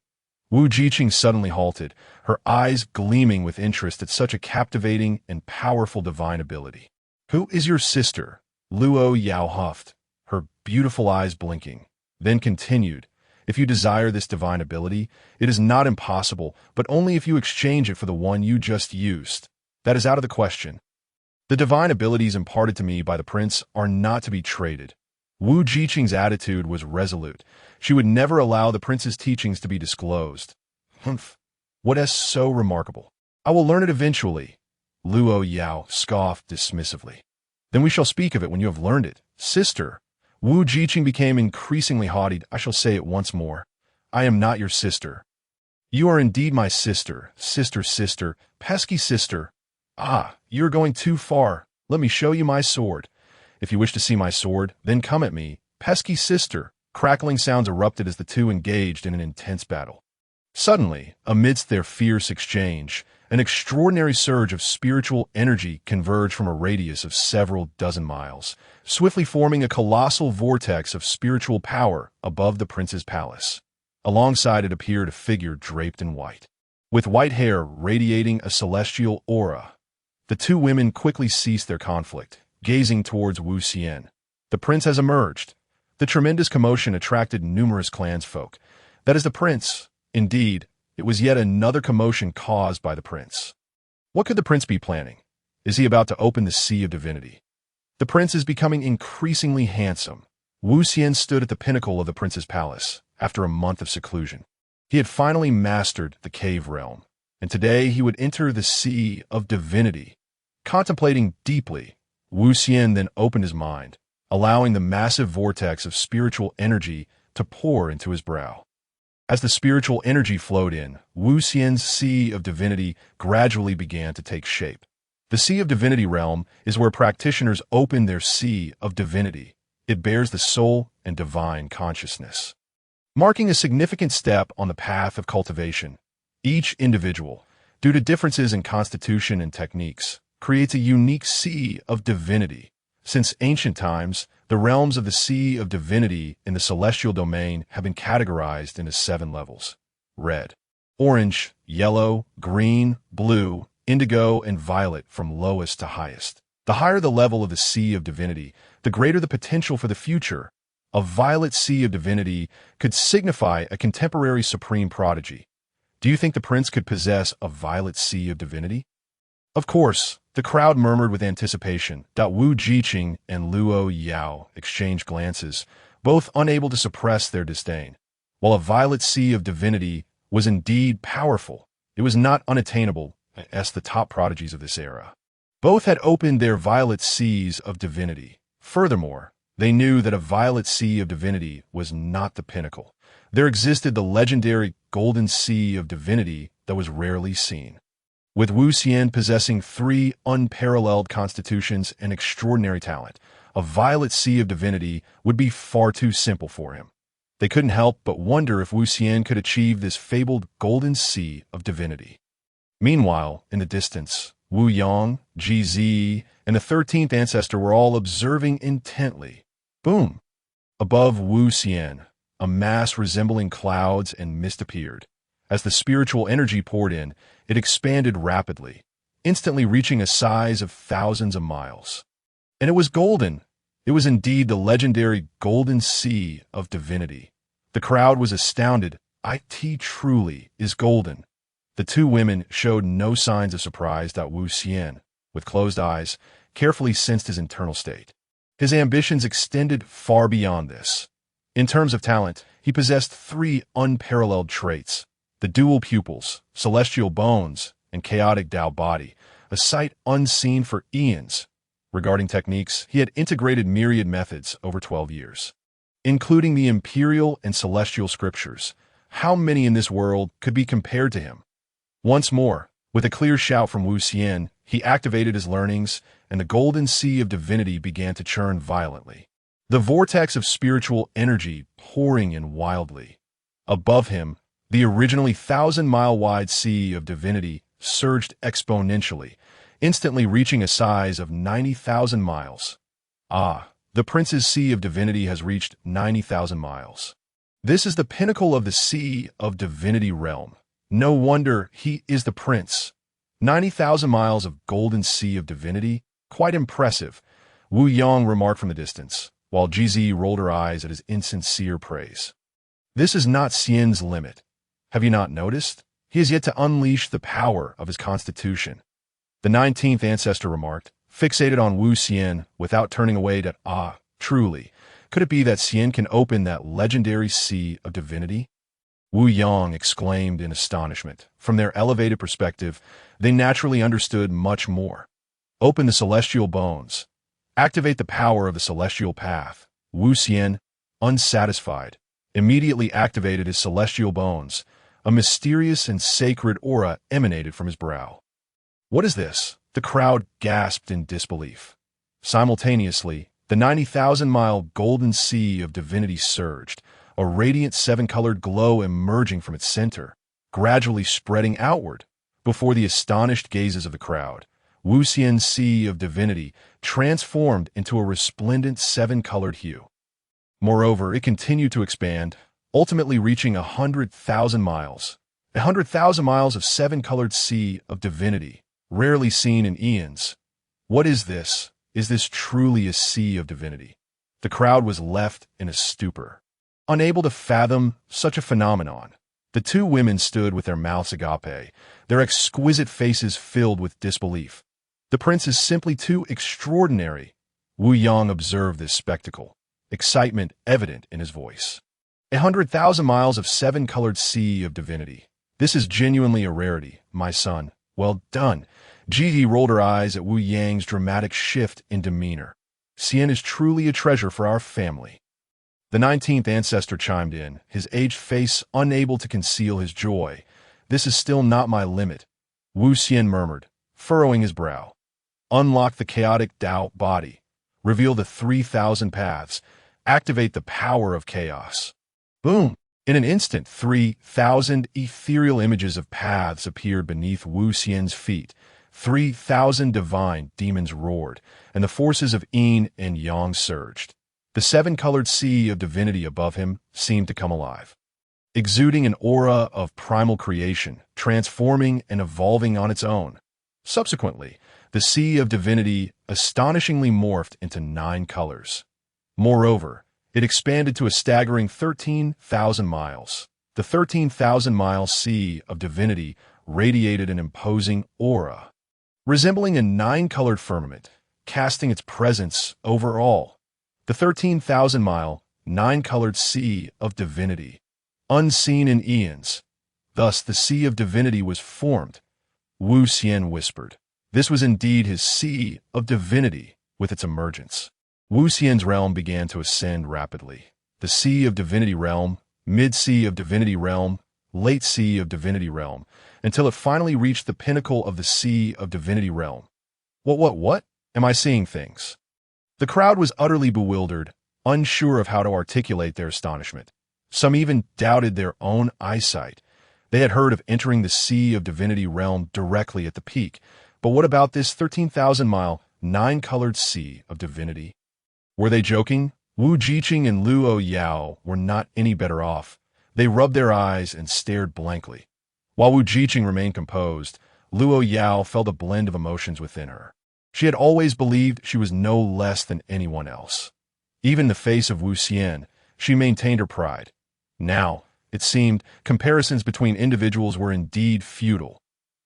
Wu Ziqing suddenly halted, her eyes gleaming with interest at such a captivating and powerful divine ability. "Who is your sister?" Luo Yao huffed, her beautiful eyes blinking, then continued, "If you desire this divine ability, it is not impossible, but only if you exchange it for the one you just used. That is out of the question. The divine abilities imparted to me by the prince are not to be traded." Wu Ziqing's attitude was resolute. She would never allow the prince's teachings to be disclosed. "Humph! What is so remarkable? I will learn it eventually." Luo Yao scoffed dismissively. "Then we shall speak of it when you have learned it." "Sister." Wu Ziqing became increasingly haughty. "I shall say it once more. I am not your sister." "You are indeed my sister. Sister, sister, pesky sister." "Ah, you are going too far. Let me show you my sword. If you wish to see my sword, then come at me, pesky sister." Crackling sounds erupted as the two engaged in an intense battle. Suddenly, amidst their fierce exchange, an extraordinary surge of spiritual energy converged from a radius of several dozen miles, swiftly forming a colossal vortex of spiritual power above the prince's palace. Alongside it appeared a figure draped in white, with white hair radiating a celestial aura. The two women quickly ceased their conflict, gazing towards Wu Xian. The prince has emerged. The tremendous commotion attracted numerous clansfolk. That is the prince. Indeed, it was yet another commotion caused by the prince. What could the prince be planning? Is he about to open the Sea of Divinity? The prince is becoming increasingly handsome. Wu Xian stood at the pinnacle of the prince's palace after a month of seclusion. He had finally mastered the cave realm, and today he would enter the Sea of Divinity. Contemplating deeply, Wu Xian then opened his mind, allowing the massive vortex of spiritual energy to pour into his brow. As the spiritual energy flowed in, Wu Xian's Sea of Divinity gradually began to take shape. The Sea of Divinity realm is where practitioners open their Sea of Divinity. It bears the soul and divine consciousness, marking a significant step on the path of cultivation. Each individual, due to differences in constitution and techniques, creates a unique Sea of Divinity. Since ancient times, the realms of the Sea of Divinity in the celestial domain have been categorized into 7 levels: red, orange, yellow, green, blue, indigo, and violet from lowest to highest. The higher the level of the Sea of Divinity, the greater the potential for the future. A violet Sea of Divinity could signify a contemporary supreme prodigy. Do you think the prince could possess a violet Sea of Divinity? Of course, the crowd murmured with anticipation. Wu Jiqing and Luo Yao exchanged glances, both unable to suppress their disdain. While a violet Sea of Divinity was indeed powerful, it was not unattainable as the top prodigies of this era. Both had opened their violet Seas of Divinity. Furthermore, they knew that a violet Sea of Divinity was not the pinnacle. There existed the legendary golden Sea of Divinity that was rarely seen. With Wu Xian possessing 3 unparalleled constitutions and extraordinary talent, a violet Sea of Divinity would be far too simple for him. They couldn't help but wonder if Wu Xian could achieve this fabled golden Sea of Divinity. Meanwhile, in the distance, Wu Yang, Ji Zi, and the 13th ancestor were all observing intently. Boom! Above Wu Xian, a mass resembling clouds and mist appeared. As the spiritual energy poured in, it expanded rapidly, instantly reaching a size of thousands of miles. And it was golden. It was indeed the legendary Golden Sea of Divinity. The crowd was astounded. It truly is golden. The two women showed no signs of surprise that Wu Xian, with closed eyes, carefully sensed his internal state. His ambitions extended far beyond this. In terms of talent, he possessed 3 unparalleled traits: the dual pupils, celestial bones, and chaotic Dao body, a sight unseen for eons. Regarding techniques, he had integrated myriad methods over 12 years, including the imperial and celestial scriptures. How many in this world could be compared to him? Once more, with a clear shout from Wu Xian, he activated his learnings, and the golden Sea of Divinity began to churn violently, the vortex of spiritual energy pouring in wildly. Above him, the originally 1,000-mile-wide Sea of Divinity surged exponentially, instantly reaching a size of 90,000 miles. The prince's Sea of Divinity has reached 90,000 miles. This is the pinnacle of the Sea of Divinity realm. No wonder he is the prince. 90,000 miles of golden Sea of Divinity? Quite impressive, Wu Yang remarked from the distance, while Jizi rolled her eyes at his insincere praise. This is not Xian's limit. Have you not noticed? He has yet to unleash the power of his constitution. The 19th ancestor remarked, fixated on Wu Xian without turning away. Truly, could it be that Xian can open that legendary Sea of Divinity? Wu Yang exclaimed in astonishment. From their elevated perspective, they naturally understood much more. Open the celestial bones. Activate the power of the celestial path. Wu Xian, unsatisfied, immediately activated his celestial bones. A mysterious and sacred aura emanated from his brow. What is this? The crowd gasped in disbelief. Simultaneously, The 90,000-mile golden sea of divinity surged, a radiant seven-colored glow emerging from its center, gradually spreading outward. Before the astonished gazes of the crowd, Wuxian's sea of divinity transformed into a resplendent seven-colored hue. Moreover, it continued to expand, ultimately reaching 100,000 miles. 100,000 miles of seven-colored sea of divinity, rarely seen in eons. What is this? Is this truly a sea of divinity? The crowd was left in a stupor, unable to fathom such a phenomenon. The two women stood with their mouths agape, their exquisite faces filled with disbelief. The prince is simply too extraordinary. Wu Yang observed this spectacle, excitement evident in his voice. 100,000 miles of seven-colored sea of divinity. This is genuinely a rarity, my son. Well done. Gigi rolled her eyes at Wu Yang's dramatic shift in demeanor. Xian is truly a treasure for our family. The 19th ancestor chimed in, his aged face unable to conceal his joy. This is still not my limit, Wu Xian murmured, furrowing his brow. Unlock the Chaotic Dao body. Reveal the 3,000 paths. Activate the power of chaos. Boom! In an instant, 3,000 ethereal images of paths appeared beneath Wu Xian's feet. 3,000 divine demons roared, and the forces of yin and yang surged. The seven-colored sea of divinity above him seemed to come alive, exuding an aura of primal creation, transforming and evolving on its own. Subsequently, the sea of divinity astonishingly morphed into 9 colors. Moreover, it expanded to a staggering 13,000 miles. The 13,000-mile sea of divinity radiated an imposing aura, resembling a 9-colored firmament, casting its presence over all. The 13,000-mile, 9-colored sea of divinity, unseen in eons. Thus the sea of divinity was formed. Wu Xian whispered. This was indeed his sea of divinity with its emergence. Wu Xian's realm began to ascend rapidly. The sea of divinity realm, mid-sea of divinity realm, late sea of divinity realm, until it finally reached the pinnacle of the sea of divinity realm. What? Am I seeing things? The crowd was utterly bewildered, unsure of how to articulate their astonishment. Some even doubted their own eyesight. They had heard of entering the sea of divinity realm directly at the peak, but what about this 13,000-mile, 9-colored sea of divinity? Were they joking? Wu Jiqing and Luo Yao were not any better off. They rubbed their eyes and stared blankly. While Wu Jiqing remained composed, Luo Yao felt a blend of emotions within her. She had always believed she was no less than anyone else. Even in the face of Wu Xian, she maintained her pride. Now, it seemed, comparisons between individuals were indeed futile.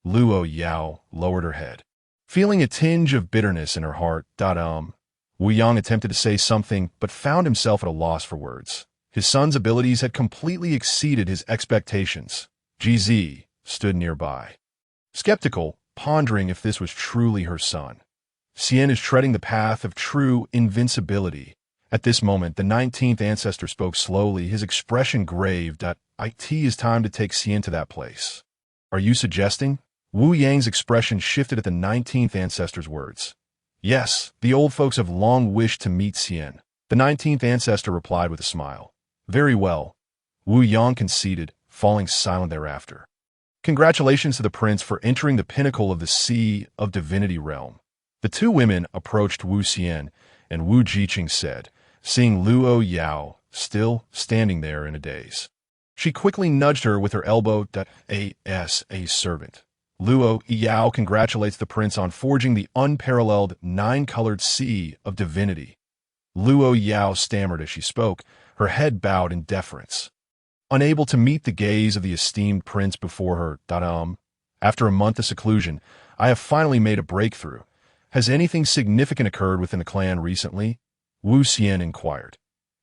Luo Yao lowered her head, feeling a tinge of bitterness in her heart. Wu Yang attempted to say something, but found himself at a loss for words. His son's abilities had completely exceeded his expectations. GZ stood nearby, skeptical, pondering if this was truly her son. Xian is treading the path of true invincibility. At this moment, the 19th ancestor spoke slowly, his expression grave. It is time to take Xian to that place. Are you suggesting? Wu Yang's expression shifted at the 19th ancestor's words. Yes, the old folks have long wished to meet Xian. The 19th ancestor replied with a smile. Very well. Wu Yang conceded, falling silent thereafter. Congratulations to the prince for entering the pinnacle of the sea of divinity realm. The two women approached Wu Xian, and Wu Jiqing said, seeing Luo Yao still standing there in a daze. She quickly nudged her with her elbow. As a servant. Luo Yao congratulates the prince on forging the unparalleled 9-colored sea of divinity. Luo Yao stammered as she spoke, her head bowed in deference. Unable to meet the gaze of the esteemed prince before her. After a month of seclusion, I have finally made a breakthrough. Has anything significant occurred within the clan recently? Wu Xian inquired.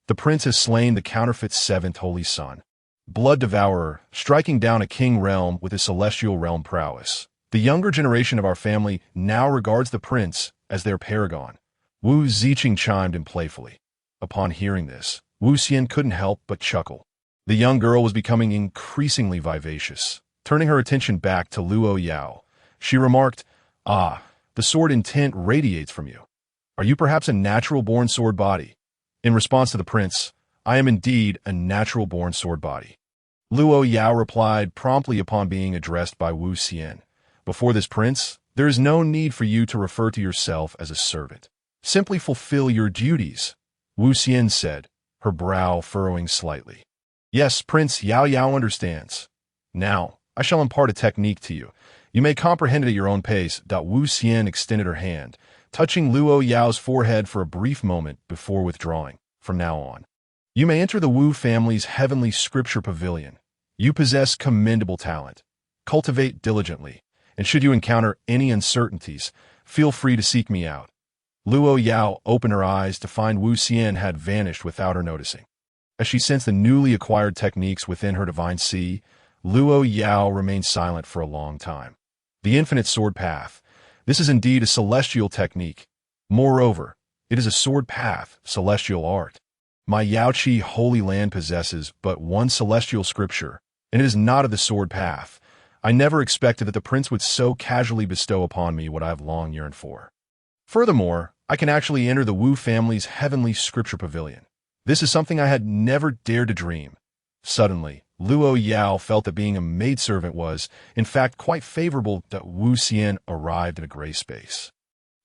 The prince has slain the counterfeit 7th holy son, blood devourer, striking down a king realm with his celestial realm prowess. The younger generation of our family now regards the prince as their paragon. Wu Ziqing chimed in playfully. Upon hearing this, Wu Xian couldn't help but chuckle. The young girl was becoming increasingly vivacious. Turning her attention back to Luo Yao, she remarked, the sword intent radiates from you. Are you perhaps a natural-born sword body? In response to the prince, I am indeed a natural-born sword body. Luo Yao replied promptly upon being addressed by Wu Xian. Before this prince, there is no need for you to refer to yourself as a servant. Simply fulfill your duties, Wu Xian said, her brow furrowing slightly. Yes, Prince Yao Yao understands. Now, I shall impart a technique to you. You may comprehend it at your own pace. Wu Xian extended her hand, touching Luo Yao's forehead for a brief moment before withdrawing. From now on, you may enter the Wu family's heavenly scripture pavilion. You possess commendable talent. Cultivate diligently, and should you encounter any uncertainties, feel free to seek me out. Luo Yao opened her eyes to find Wu Xian had vanished without her noticing. As she sensed the newly acquired techniques within her divine sea, Luo Yao remained silent for a long time. The infinite sword path. This is indeed a celestial technique. Moreover, it is a sword path, celestial art. My Yaoqi holy land possesses but one celestial scripture, and it is not of the sword path. I never expected that the prince would so casually bestow upon me what I have long yearned for. Furthermore, I can actually enter the Wu family's heavenly scripture pavilion. This is something I had never dared to dream. Suddenly, Luo Yao felt that being a maidservant was, in fact, quite favorable. That Wu Xian arrived in a gray space.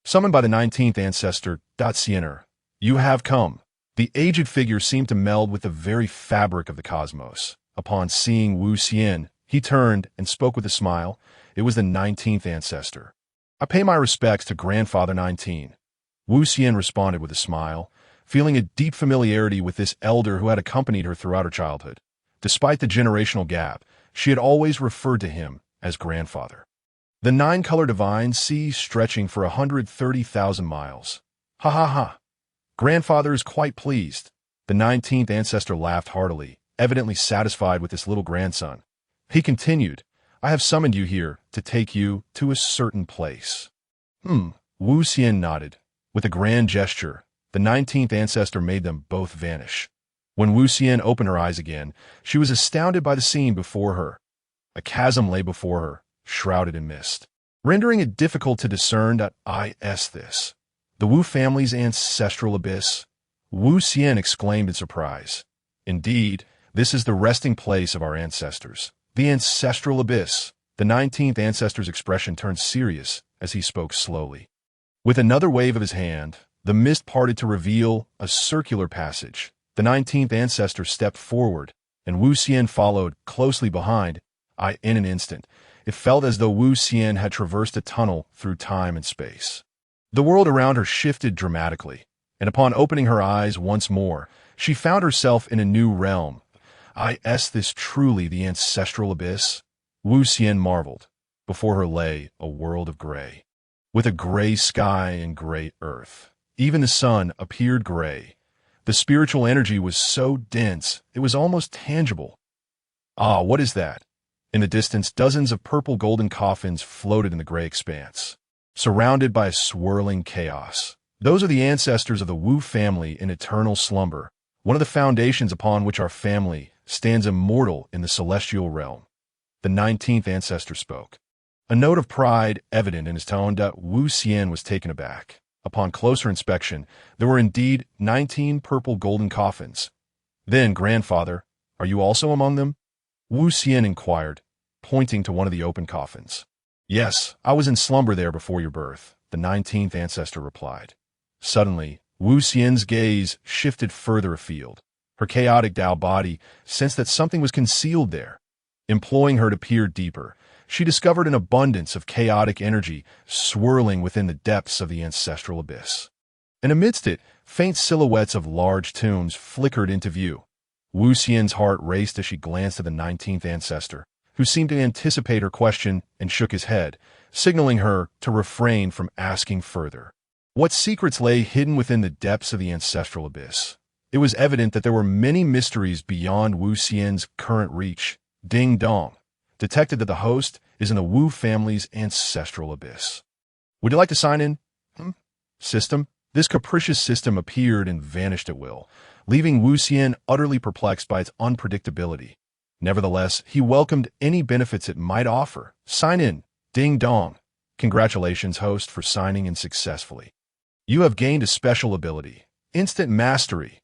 Summoned by the 19th ancestor, Xiener, you have come. The aged figure seemed to meld with the very fabric of the cosmos. Upon seeing Wu Xian, he turned and spoke with a smile. It was the 19th ancestor. I pay my respects to Grandfather 19. Wu Xian responded with a smile, feeling a deep familiarity with this elder who had accompanied her throughout her childhood. Despite the generational gap, she had always referred to him as grandfather. The nine-color divine sea stretching for 130,000 miles. Ha ha ha. Grandfather is quite pleased. The 19th ancestor laughed heartily, evidently satisfied with this little grandson. He continued, I have summoned you here to take you to a certain place. Wu Xian nodded. With a grand gesture, the 19th ancestor made them both vanish. When Wu Xian opened her eyes again, she was astounded by the scene before her. A chasm lay before her, shrouded in mist, rendering it difficult to discern this. The Wu family's ancestral abyss? Wu Xian exclaimed in surprise. Indeed, this is the resting place of our ancestors. The ancestral abyss. The 19th ancestor's expression turned serious as he spoke slowly. With another wave of his hand, the mist parted to reveal a circular passage. The 19th ancestor stepped forward, and Wu Xian followed closely behind. In an instant, it felt as though Wu Xian had traversed a tunnel through time and space. The world around her shifted dramatically, and upon opening her eyes once more, she found herself in a new realm. Is this truly the ancestral abyss? Wu Xian marveled. Before her lay a world of gray, with a gray sky and gray earth. Even the sun appeared gray. The spiritual energy was so dense, it was almost tangible. What is that? In the distance, dozens of purple golden coffins floated in the gray expanse, surrounded by a swirling chaos. Those are the ancestors of the Wu family in eternal slumber, one of the foundations upon which our family stands immortal in the celestial realm. The 19th ancestor spoke. A note of pride evident in his tone. Wu Xian was taken aback. Upon closer inspection, there were indeed 19 purple golden coffins. Then, grandfather, are you also among them? Wu Xian inquired, pointing to one of the open coffins. Yes, I was in slumber there before your birth, the 19th ancestor replied. Suddenly, Wu Xian's gaze shifted further afield. Her chaotic Dao body sensed that something was concealed there. Imploring her to peer deeper, she discovered an abundance of chaotic energy swirling within the depths of the ancestral abyss. And amidst it, faint silhouettes of large tombs flickered into view. Wu Xian's heart raced as she glanced at the 19th ancestor, who seemed to anticipate her question and shook his head, signaling her to refrain from asking further. What secrets lay hidden within the depths of the ancestral abyss? It was evident that there were many mysteries beyond Wu Xian's current reach. Ding dong. Detected that the host is in the Wu family's ancestral abyss. Would you like to sign in? System? This capricious system appeared and vanished at will, leaving Wu Xian utterly perplexed by its unpredictability. Nevertheless, he welcomed any benefits it might offer. Sign in. Ding dong. Congratulations, host, for signing in successfully. You have gained a special ability. Instant mastery.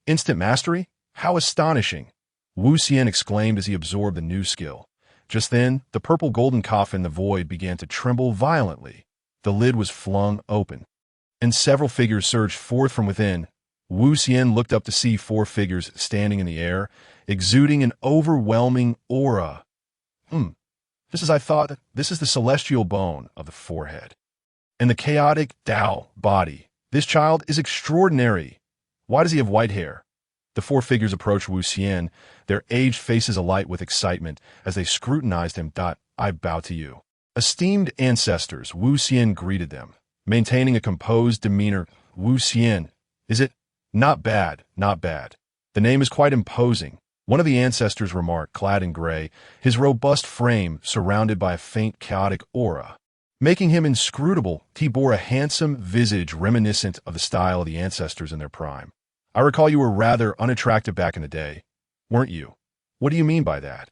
Instant mastery? How astonishing! Wu Xian exclaimed as he absorbed the new skill. Just then, the purple golden coffin in the void began to tremble violently. The lid was flung open, and several figures surged forth from within. Wu Xian looked up to see 4 figures standing in the air, exuding an overwhelming aura. This is the celestial bone of the forehead. And the chaotic Dao body. This child is extraordinary. Why does he have white hair? The 4 figures approached Wu Xian, their aged faces alight with excitement as they scrutinized him. I bow to you. Esteemed ancestors, Wu Xian greeted them, maintaining a composed demeanor. Wu Xian, is it? Not bad, not bad. The name is quite imposing. One of the ancestors remarked, clad in gray, his robust frame surrounded by a faint chaotic aura. Making him inscrutable, he bore a handsome visage reminiscent of the style of the ancestors in their prime. I recall you were rather unattractive back in the day, weren't you? What do you mean by that?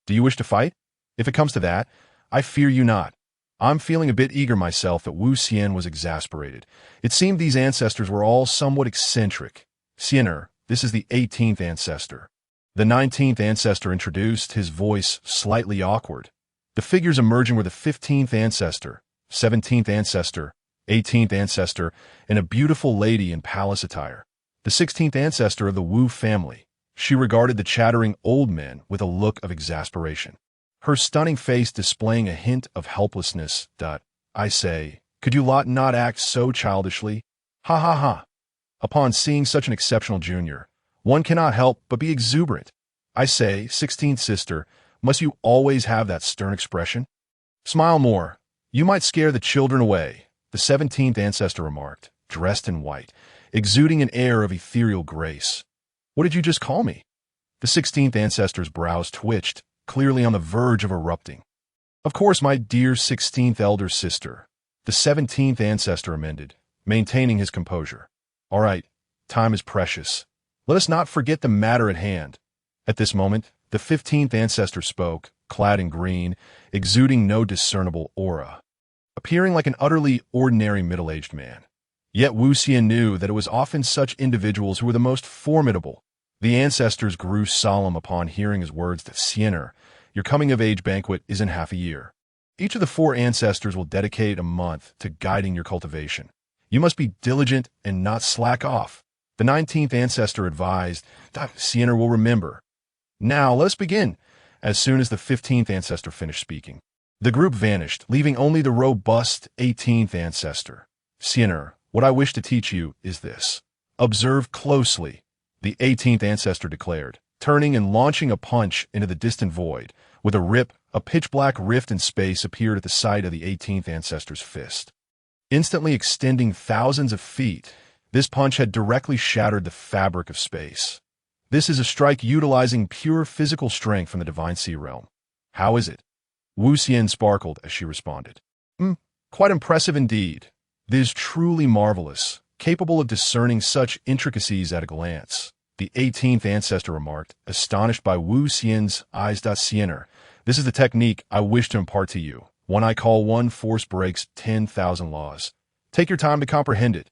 Do you wish to fight? If it comes to that, I fear you not. I'm feeling a bit eager myself. That Wu Xian was exasperated. It seemed these ancestors were all somewhat eccentric. Xiener, this is the 18th ancestor. The 19th ancestor introduced, his voice slightly awkward. The figures emerging were the 15th ancestor, 17th ancestor, 18th ancestor, and a beautiful lady in palace attire. The 16th ancestor of the Wu family. She regarded the chattering old men with a look of exasperation, her stunning face displaying a hint of helplessness. I say, could you lot not act so childishly? Ha ha ha. Upon seeing such an exceptional junior, one cannot help but be exuberant. I say, 16th sister, must you always have that stern expression? Smile more. You might scare the children away, the 17th ancestor remarked, dressed in white, exuding an air of ethereal grace. What did you just call me? The 16th ancestor's brows twitched, clearly on the verge of erupting. Of course, my dear 16th elder sister, the 17th ancestor amended, maintaining his composure. All right, time is precious. Let us not forget the matter at hand. At this moment, the 15th ancestor spoke, clad in green, exuding no discernible aura, appearing like an utterly ordinary middle-aged man. Yet Wu Xian knew that it was often such individuals who were the most formidable. The ancestors grew solemn upon hearing his words that Xiener, your coming-of-age banquet is in half a year. Each of the 4 ancestors will dedicate a month to guiding your cultivation. You must be diligent and not slack off. The 19th ancestor advised, Xiener will remember. Now, let us begin. As soon as the 15th ancestor finished speaking, the group vanished, leaving only the robust 18th ancestor. Xiener, what I wish to teach you is this. Observe closely, the 18th ancestor declared, turning and launching a punch into the distant void. With a rip, a pitch-black rift in space appeared at the site of the 18th ancestor's fist. Instantly extending thousands of feet, this punch had directly shattered the fabric of space. This is a strike utilizing pure physical strength from the divine sea realm. How is it? Wu Xian sparkled as she responded. Quite impressive indeed. This is truly marvelous, capable of discerning such intricacies at a glance. The 18th ancestor remarked, astonished by Wu Xian's eyes. Xiener, this is the technique I wish to impart to you. One I call one force breaks 10,000 laws. Take your time to comprehend it.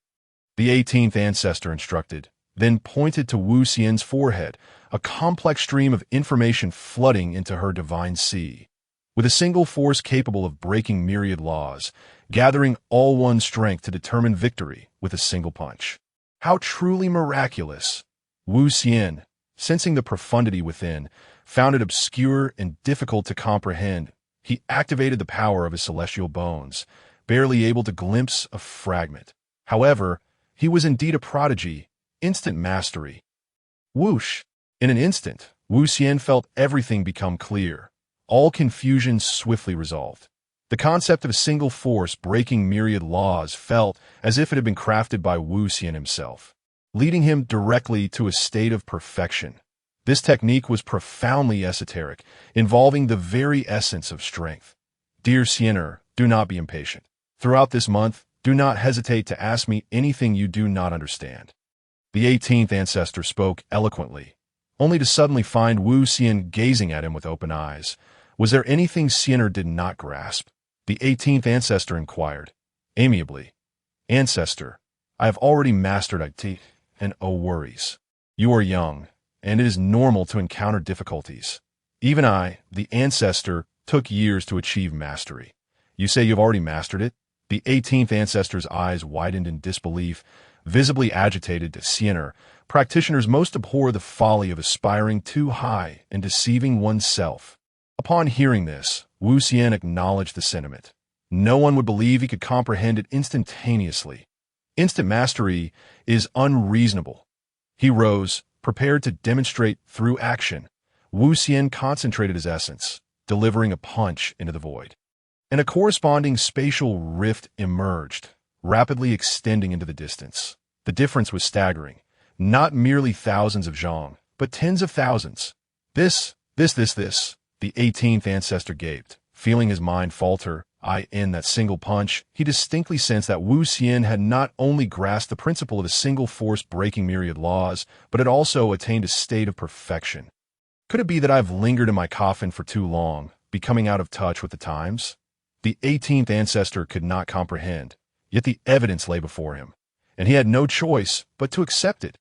The 18th ancestor instructed, then pointed to Wu Xian's forehead, a complex stream of information flooding into her divine sea. With a single force capable of breaking myriad laws, gathering all one's strength to determine victory with a single punch. How truly miraculous! Wu Xian, sensing the profundity within, found it obscure and difficult to comprehend. He activated the power of his celestial bones, barely able to glimpse a fragment. However, he was indeed a prodigy, instant mastery. Whoosh! In an instant, Wu Xian felt everything become clear. All confusion swiftly resolved. The concept of a single force breaking myriad laws felt as if it had been crafted by Wu Xian himself, leading him directly to a state of perfection. This technique was profoundly esoteric, involving the very essence of strength. Dear Xiener, do not be impatient. Throughout this month, do not hesitate to ask me anything you do not understand. The 18th ancestor spoke eloquently, only to suddenly find Wu Xian gazing at him with open eyes. Was there anything Xiener did not grasp? The 18th ancestor inquired, amiably. Ancestor, I have already mastered IT, and oh worries. You are young, and it is normal to encounter difficulties. Even I, the ancestor, took years to achieve mastery. You say you've already mastered it? The 18th ancestor's eyes widened in disbelief, visibly agitated to Sienner. Practitioners most abhor the folly of aspiring too high and deceiving oneself. Upon hearing this, Wu Xian acknowledged the sentiment. No one would believe he could comprehend it instantaneously. Instant mastery is unreasonable. He rose, prepared to demonstrate through action. Wu Xian concentrated his essence, delivering a punch into the void. And a corresponding spatial rift emerged, rapidly extending into the distance. The difference was staggering. Not merely thousands of zhong, but tens of thousands. This, the 18th ancestor gaped, feeling his mind falter. In that single punch, he distinctly sensed that Wu Xian had not only grasped the principle of a single force breaking myriad laws, but had also attained a state of perfection. Could it be that I've lingered in my coffin for too long, becoming out of touch with the times? The 18th ancestor could not comprehend, yet the evidence lay before him, and he had no choice but to accept it.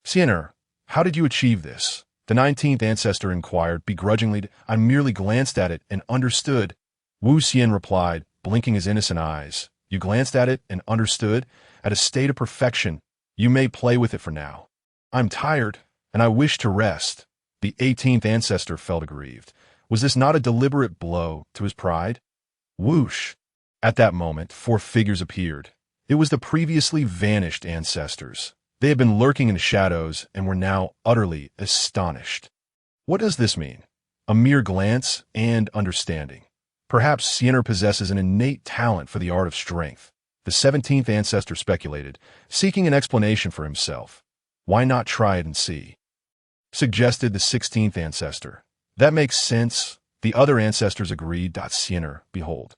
Sienner, how did you achieve this? The 19th ancestor inquired begrudgingly. I merely glanced at it and understood. Wu Xian replied, blinking his innocent eyes. You glanced at it and understood? At a state of perfection, you may play with it for now. I'm tired, and I wish to rest. The 18th ancestor felt aggrieved. Was this not a deliberate blow to his pride? Whoosh! At that moment, 4 figures appeared. It was the previously vanished ancestors. They had been lurking in the shadows and were now utterly astonished. What does this mean? A mere glance and understanding. Perhaps Sienner possesses an innate talent for the art of strength. The 17th ancestor speculated, seeking an explanation for himself. Why not try it and see? Suggested the 16th ancestor. That makes sense. The other ancestors agreed. Sienner, behold.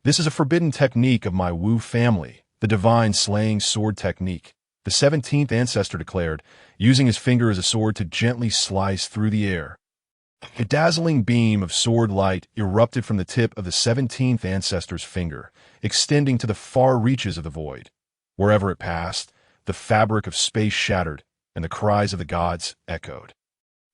This is a forbidden technique of my Wu family, the divine slaying sword technique. The 17th ancestor declared, using his finger as a sword to gently slice through the air. A dazzling beam of sword light erupted from the tip of the 17th ancestor's finger, extending to the far reaches of the void. Wherever it passed, the fabric of space shattered, and the cries of the gods echoed.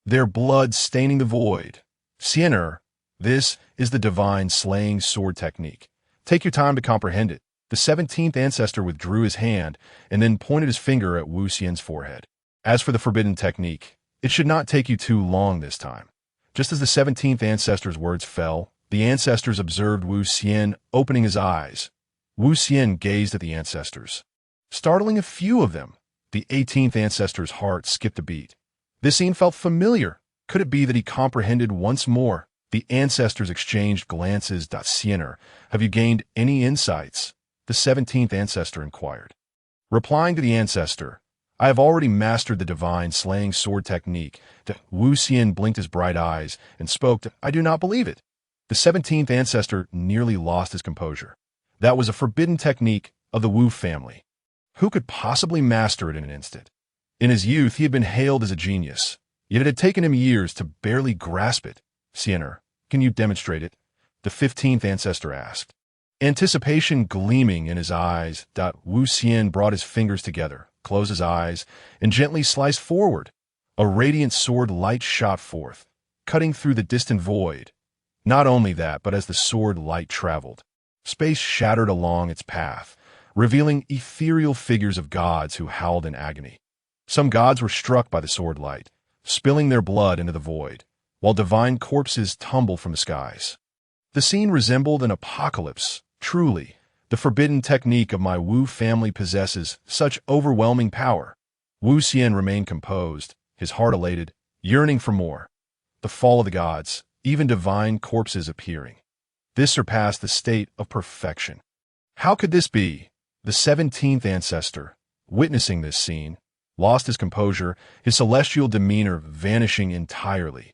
Their blood staining the void. Sienner, this is the divine slaying sword technique. Take your time to comprehend it. The 17th ancestor withdrew his hand and then pointed his finger at Wu Xian's forehead. As for the forbidden technique, it should not take you too long this time. Just as the 17th ancestor's words fell, the ancestors observed Wu Xian opening his eyes. Wu Xian gazed at the ancestors. Startling a few of them, the 18th ancestor's heart skipped a beat. This scene felt familiar. Could it be that he comprehended once more? The ancestors exchanged glances. Sienner, have you gained any insights? The 17th ancestor inquired. Replying to the ancestor, I have already mastered the divine slaying sword technique. Wu Xian blinked his bright eyes and spoke. I do not believe it. The 17th ancestor nearly lost his composure. That was a forbidden technique of the Wu family. Who could possibly master it in an instant? In his youth, he had been hailed as a genius, yet it had taken him years to barely grasp it. Sienner, can you demonstrate it? The 15th ancestor asked. Anticipation gleaming in his eyes. Wu Xian brought his fingers together, closed his eyes, and gently sliced forward. A radiant sword light shot forth, cutting through the distant void. Not only that, but as the sword light traveled, space shattered along its path, revealing ethereal figures of gods who howled in agony. Some gods were struck by the sword light, spilling their blood into the void, while divine corpses tumbled from the skies. The scene resembled an apocalypse. Truly, the forbidden technique of my Wu family possesses such overwhelming power. Wu Xian remained composed, his heart elated, yearning for more. The fall of the gods, even divine corpses appearing. This surpassed the state of perfection. How could this be? The 17th ancestor, witnessing this scene, lost his composure, his celestial demeanor vanishing entirely.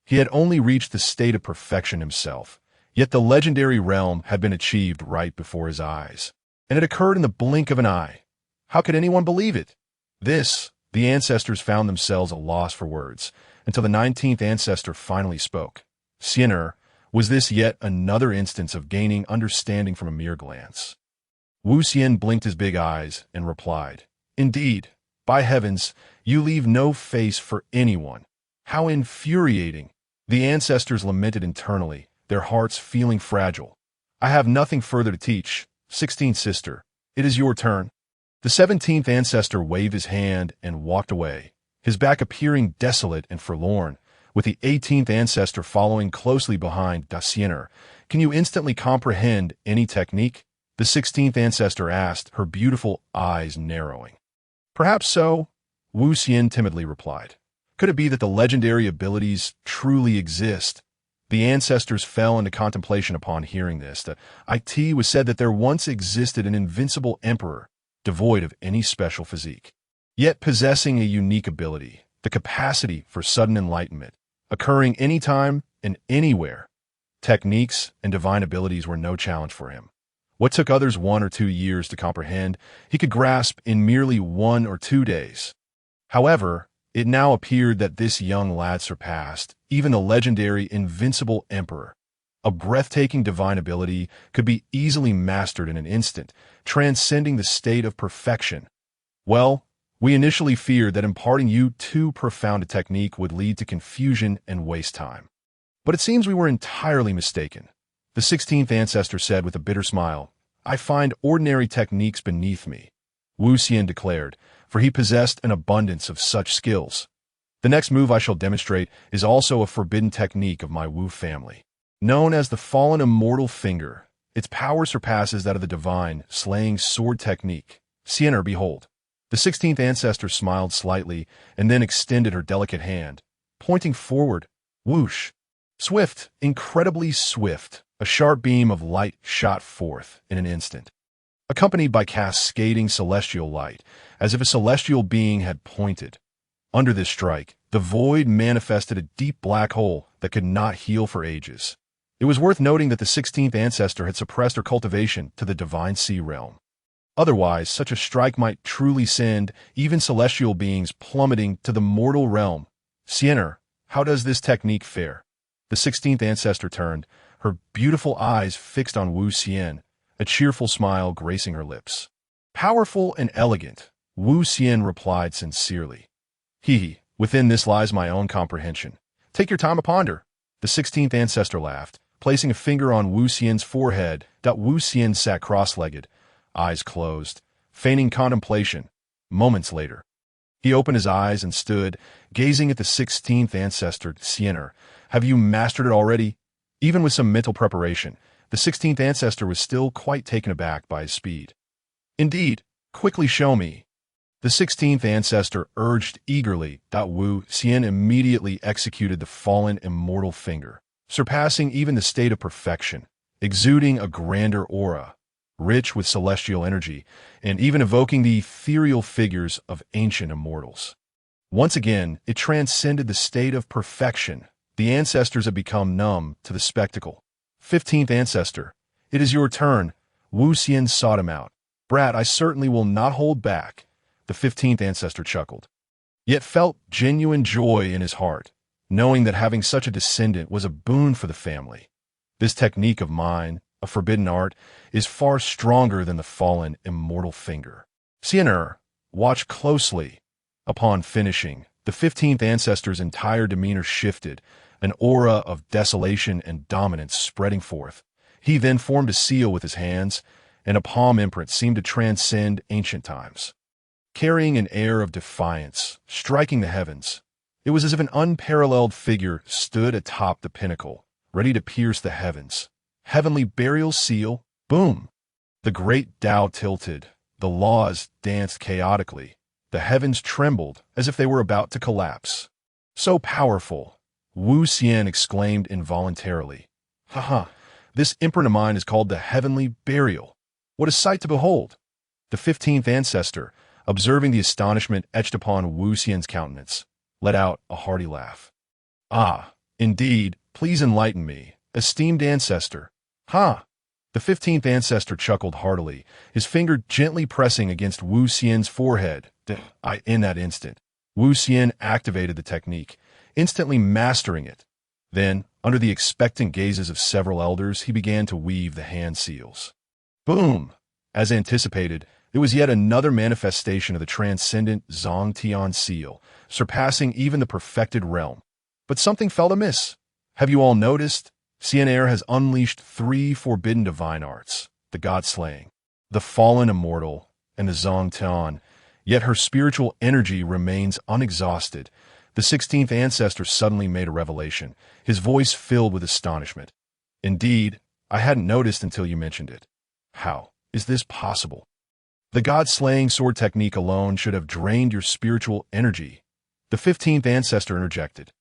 He had only reached the state of perfection himself. Yet the legendary realm had been achieved right before his eyes, and it occurred in the blink of an eye. How could anyone believe it? The ancestors found themselves at a loss for words, until the 19th ancestor finally spoke. Sienner, was this yet another instance of gaining understanding from a mere glance? Wu Xian blinked his big eyes and replied, Indeed, by heavens, you leave no face for anyone. How infuriating! The ancestors lamented internally, their hearts feeling fragile. I have nothing further to teach. 16th sister, it is your turn. The 17th ancestor waved his hand and walked away, his back appearing desolate and forlorn, with the 18th ancestor following closely behind. Sienna, can you instantly comprehend any technique? The 16th ancestor asked, her beautiful eyes narrowing. Perhaps so, Wu Xian timidly replied. Could it be that the legendary abilities truly exist? The ancestors fell into contemplation upon hearing this. The IT was said that there once existed an invincible emperor, devoid of any special physique, yet possessing a unique ability, the capacity for sudden enlightenment, occurring anytime and anywhere. Techniques and divine abilities were no challenge for him. What took others 1 or 2 years to comprehend, he could grasp in merely 1 or 2 days. However, it now appeared that this young lad surpassed even the legendary invincible emperor. A breathtaking divine ability could be easily mastered in an instant, transcending the state of perfection. Well, we initially feared that imparting you too profound a technique would lead to confusion and waste time. But it seems we were entirely mistaken. The 16th ancestor said with a bitter smile, I find ordinary techniques beneath me, Wu Xian declared, for he possessed an abundance of such skills. The next move I shall demonstrate is also a forbidden technique of my Wu family. Known as the Fallen Immortal Finger, its power surpasses that of the divine, slaying sword technique. Sienna, behold. The 16th ancestor smiled slightly and then extended her delicate hand, pointing forward. Whoosh! Swift, incredibly swift, a sharp beam of light shot forth in an instant, accompanied by cascading celestial light, as if a celestial being had pointed. Under this strike, the void manifested a deep black hole that could not heal for ages. It was worth noting that the 16th ancestor had suppressed her cultivation to the divine sea realm. Otherwise, such a strike might truly send even celestial beings plummeting to the mortal realm. Sienna, how does this technique fare? The 16th ancestor turned, her beautiful eyes fixed on Wu Xian, a cheerful smile gracing her lips. Powerful and elegant, Wu Xian replied sincerely. Within this lies my own comprehension. Take your time to ponder. The 16th ancestor laughed, placing a finger on Wu Xian's forehead. Wu Xian sat cross-legged, eyes closed, feigning contemplation. Moments later, he opened his eyes and stood, gazing at the 16th ancestor. Sienna, have you mastered it already? Even with some mental preparation, the 16th ancestor was still quite taken aback by his speed. Indeed, quickly show me. The 16th ancestor urged eagerly. Wu Xian immediately executed the fallen immortal finger, surpassing even the state of perfection, exuding a grander aura, rich with celestial energy, and even evoking the ethereal figures of ancient immortals. Once again, it transcended the state of perfection. The ancestors had become numb to the spectacle. 15th ancestor, it is your turn. Wu Xian sought him out. Brat, I certainly will not hold back. The 15th ancestor chuckled, yet felt genuine joy in his heart, knowing that having such a descendant was a boon for the family. This technique of mine, a forbidden art, is far stronger than the fallen immortal finger. Sienna, watch closely. Upon finishing, the 15th ancestor's entire demeanor shifted, an aura of desolation and dominance spreading forth. He then formed a seal with his hands, and a palm imprint seemed to transcend ancient times, carrying an air of defiance, striking the heavens. It was as if an unparalleled figure stood atop the pinnacle, ready to pierce the heavens. Heavenly burial seal, boom! The great Dao tilted, the laws danced chaotically, the heavens trembled as if they were about to collapse. So powerful, Wu Xian exclaimed involuntarily. This imprint of mine is called the heavenly burial. What a sight to behold! The 15th ancestor, observing the astonishment etched upon Wu Xian's countenance, let out a hearty laugh. Ah, indeed, please enlighten me, esteemed ancestor. Ha! The 15th ancestor chuckled heartily, his finger gently pressing against Wu Xian's forehead. In that instant, Wu Xian activated the technique, instantly mastering it. Then, under the expectant gazes of several elders, he began to weave the hand seals. Boom! As anticipated, It was yet another manifestation of the transcendent Zhongtian seal, surpassing even the perfected realm. But something felt amiss. Have you all noticed? Cianair has unleashed 3 forbidden divine arts, the god-slaying, the fallen immortal, and the Zhongtian, yet her spiritual energy remains unexhausted. The 16th ancestor suddenly made a revelation, his voice filled with astonishment. Indeed, I hadn't noticed until you mentioned it. How is this possible? The god-slaying sword technique alone should have drained your spiritual energy. The 15th ancestor interjected.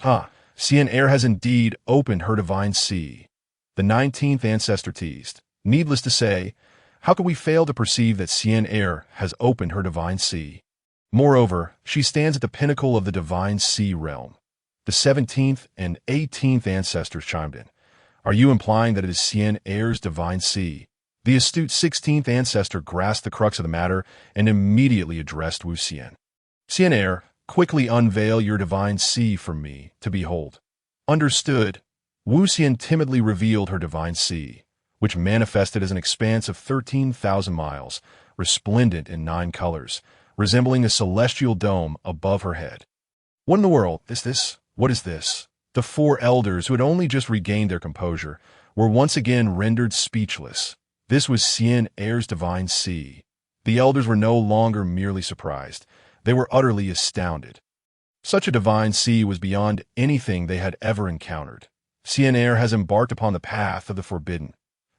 Cianair has indeed opened her divine sea. The 19th ancestor teased. Needless to say, how could we fail to perceive that Cianair has opened her divine sea? Moreover, she stands at the pinnacle of the divine sea realm. The 17th and 18th ancestors chimed in. Are you implying that it is Cianair's divine sea? The astute 16th ancestor grasped the crux of the matter and immediately addressed Wu Xian. Cianair, quickly unveil your divine sea for me to behold. Understood. Wu Xian timidly revealed her divine sea, which manifested as an expanse of 13,000 miles, resplendent in 9 colors, resembling a celestial dome above her head. What in the world is this? What is this? The 4 elders, who had only just regained their composure, were once again rendered speechless. This was Cianair's divine sea. The elders were no longer merely surprised. They were utterly astounded. Such a divine sea was beyond anything they had ever encountered. Cianair has embarked upon the path of the forbidden,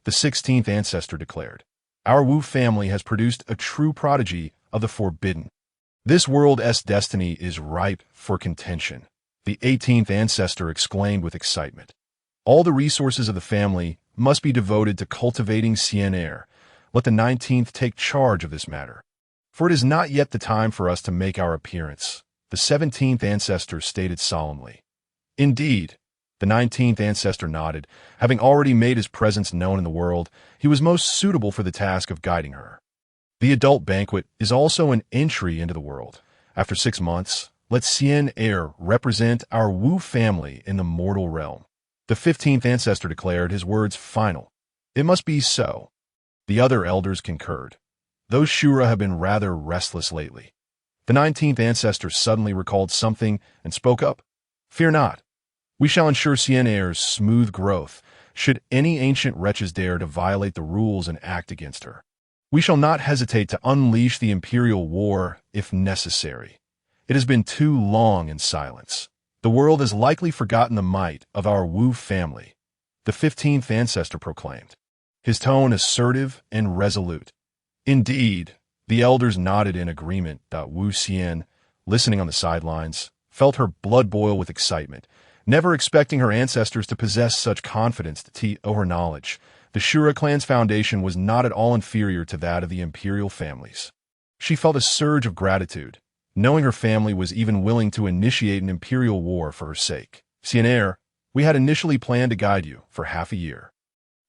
the 16th ancestor declared. Our Wu family has produced a true prodigy of the forbidden. This world's destiny is ripe for contention, the 18th ancestor exclaimed with excitement. All the resources of the family must be devoted to cultivating Cianair. Let the 19th take charge of this matter. For it is not yet the time for us to make our appearance, the 17th ancestor stated solemnly. Indeed, the 19th ancestor nodded. Having already made his presence known in the world, he was most suitable for the task of guiding her. The adult banquet is also an entry into the world. After 6 months, let Cianair represent our Wu family in the mortal realm. The 15th ancestor declared, his words final. It must be so. The other elders concurred. Those Shura have been rather restless lately. The 19th ancestor suddenly recalled something and spoke up. Fear not. We shall ensure Cianair's smooth growth, should any ancient wretches dare to violate the rules and act against her. We shall not hesitate to unleash the imperial war if necessary. It has been too long in silence. The world has likely forgotten the might of our Wu family, the 15th ancestor proclaimed, his tone assertive and resolute. Indeed, the elders nodded in agreement. Wu Xian, listening on the sidelines, felt her blood boil with excitement, never expecting her ancestors to possess such confidence to her knowledge. The Shura clan's foundation was not at all inferior to that of the imperial families. She felt a surge of gratitude, knowing her family was even willing to initiate an imperial war for her sake. Cianair, we had initially planned to guide you for half a year.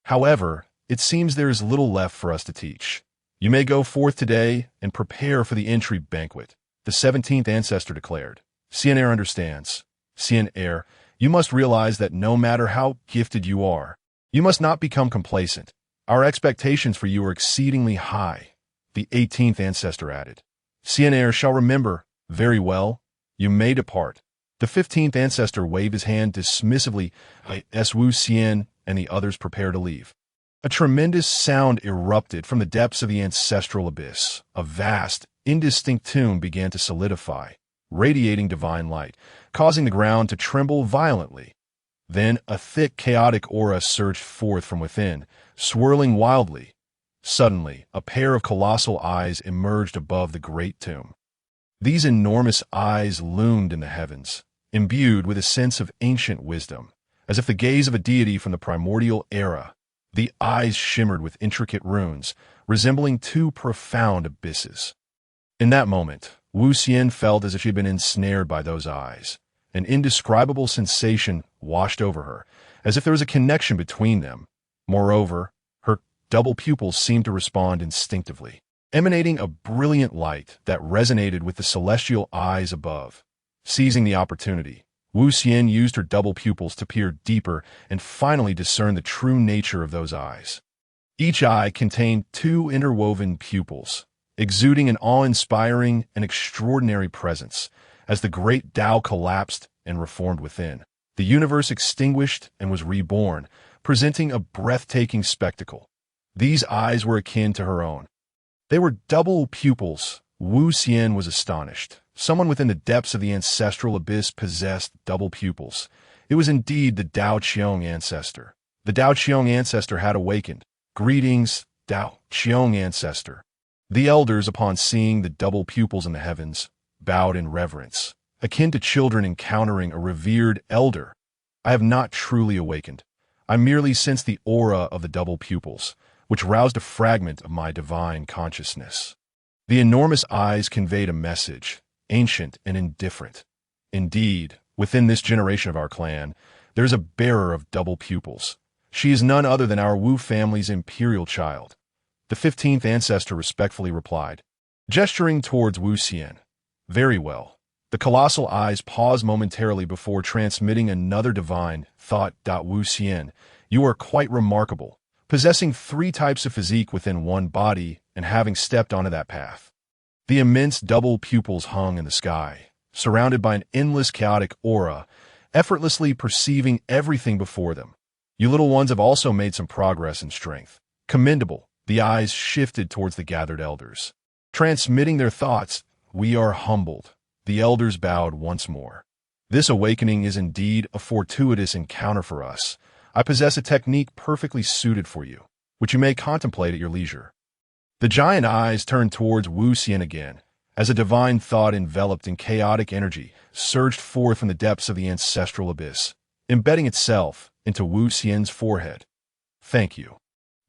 However, it seems there is little left for us to teach. You may go forth today and prepare for the entry banquet, the 17th ancestor declared. Cianair understands. Cianair, you must realize that no matter how gifted you are, you must not become complacent. Our expectations for you are exceedingly high, the 18th ancestor added. Cianair shall remember. Very well. You may depart. The 15th ancestor waved his hand dismissively as Wu Xian and the others prepared to leave. A tremendous sound erupted from the depths of the ancestral abyss. A vast, indistinct tomb began to solidify, radiating divine light, causing the ground to tremble violently. Then a thick, chaotic aura surged forth from within, swirling wildly. Suddenly, a pair of colossal eyes emerged above the great tomb. These enormous eyes loomed in the heavens, imbued with a sense of ancient wisdom, as if the gaze of a deity from the primordial era. The eyes shimmered with intricate runes, resembling 2 profound abysses. In that moment, Wu Xian felt as if she had been ensnared by those eyes. An indescribable sensation washed over her, as if there was a connection between them. Moreover, her double pupils seemed to respond instinctively, emanating a brilliant light that resonated with the celestial eyes above. Seizing the opportunity, Wu Xian used her double pupils to peer deeper and finally discern the true nature of those eyes. Each eye contained two interwoven pupils, exuding an awe-inspiring and extraordinary presence. As the great Dao collapsed and reformed within, the universe extinguished and was reborn, presenting a breathtaking spectacle. These eyes were akin to her own. They were double pupils. Wu Xian was astonished. Someone within the depths of the ancestral abyss possessed double pupils. It was indeed the Dao Qiong ancestor. The Dao Qiong ancestor had awakened. Greetings, Dao Qiong ancestor. The elders, upon seeing the double pupils in the heavens, bowed in reverence, akin to children encountering a revered elder. I have not truly awakened. I merely sense the aura of the double pupils, which roused a fragment of my divine consciousness. The enormous eyes conveyed a message, ancient and indifferent. Indeed, within this generation of our clan, there is a bearer of double pupils. She is none other than our Wu family's imperial child. The 15th ancestor respectfully replied, gesturing towards Wu Xian. Very well. The colossal eyes paused momentarily before transmitting another divine thought. Wu Xian, you are quite remarkable, possessing 3 types of physique within one body and having stepped onto that path. The immense double pupils hung in the sky, surrounded by an endless chaotic aura, effortlessly perceiving everything before them. You little ones have also made some progress in strength. Commendable. The eyes shifted towards the gathered elders. Transmitting their thoughts, we are humbled. The elders bowed once more. This awakening is indeed a fortuitous encounter for us. I possess a technique perfectly suited for you, which you may contemplate at your leisure. The giant eyes turned towards Wu Xian again, as a divine thought enveloped in chaotic energy surged forth from the depths of the ancestral abyss, embedding itself into Wu Xian's forehead. Thank you,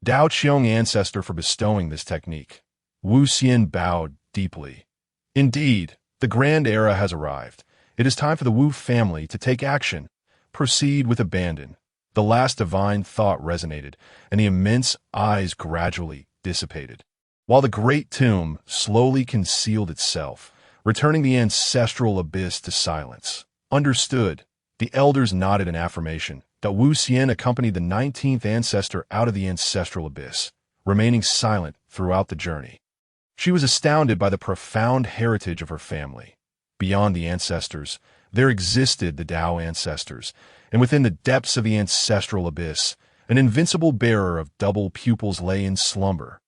Dao Qiong ancestor, for bestowing this technique. Wu Xian bowed deeply. Indeed, the grand era has arrived. It is time for the Wu family to take action. Proceed with abandon. The last divine thought resonated, and the immense eyes gradually dissipated, while the great tomb slowly concealed itself, returning the ancestral abyss to silence. Understood. The elders nodded in affirmation. Wu Xian accompanied the 19th ancestor out of the ancestral abyss, remaining silent throughout the journey. She was astounded by the profound heritage of her family. Beyond the ancestors, there existed the Dao ancestors, and within the depths of the ancestral abyss, an invincible bearer of double pupils lay in slumber.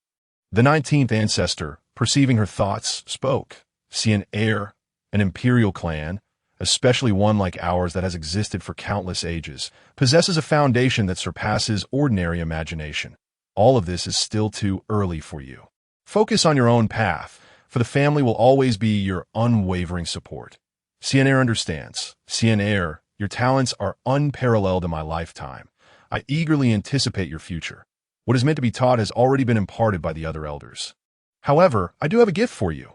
The 19th ancestor, perceiving her thoughts, spoke. See, an heir, an imperial clan, especially one like ours that has existed for countless ages, possesses a foundation that surpasses ordinary imagination. All of this is still too early for you. Focus on your own path, for the family will always be your unwavering support. Heir understands. Heir, your talents are unparalleled in my lifetime. I eagerly anticipate your future. What is meant to be taught has already been imparted by the other elders. However, I do have a gift for you.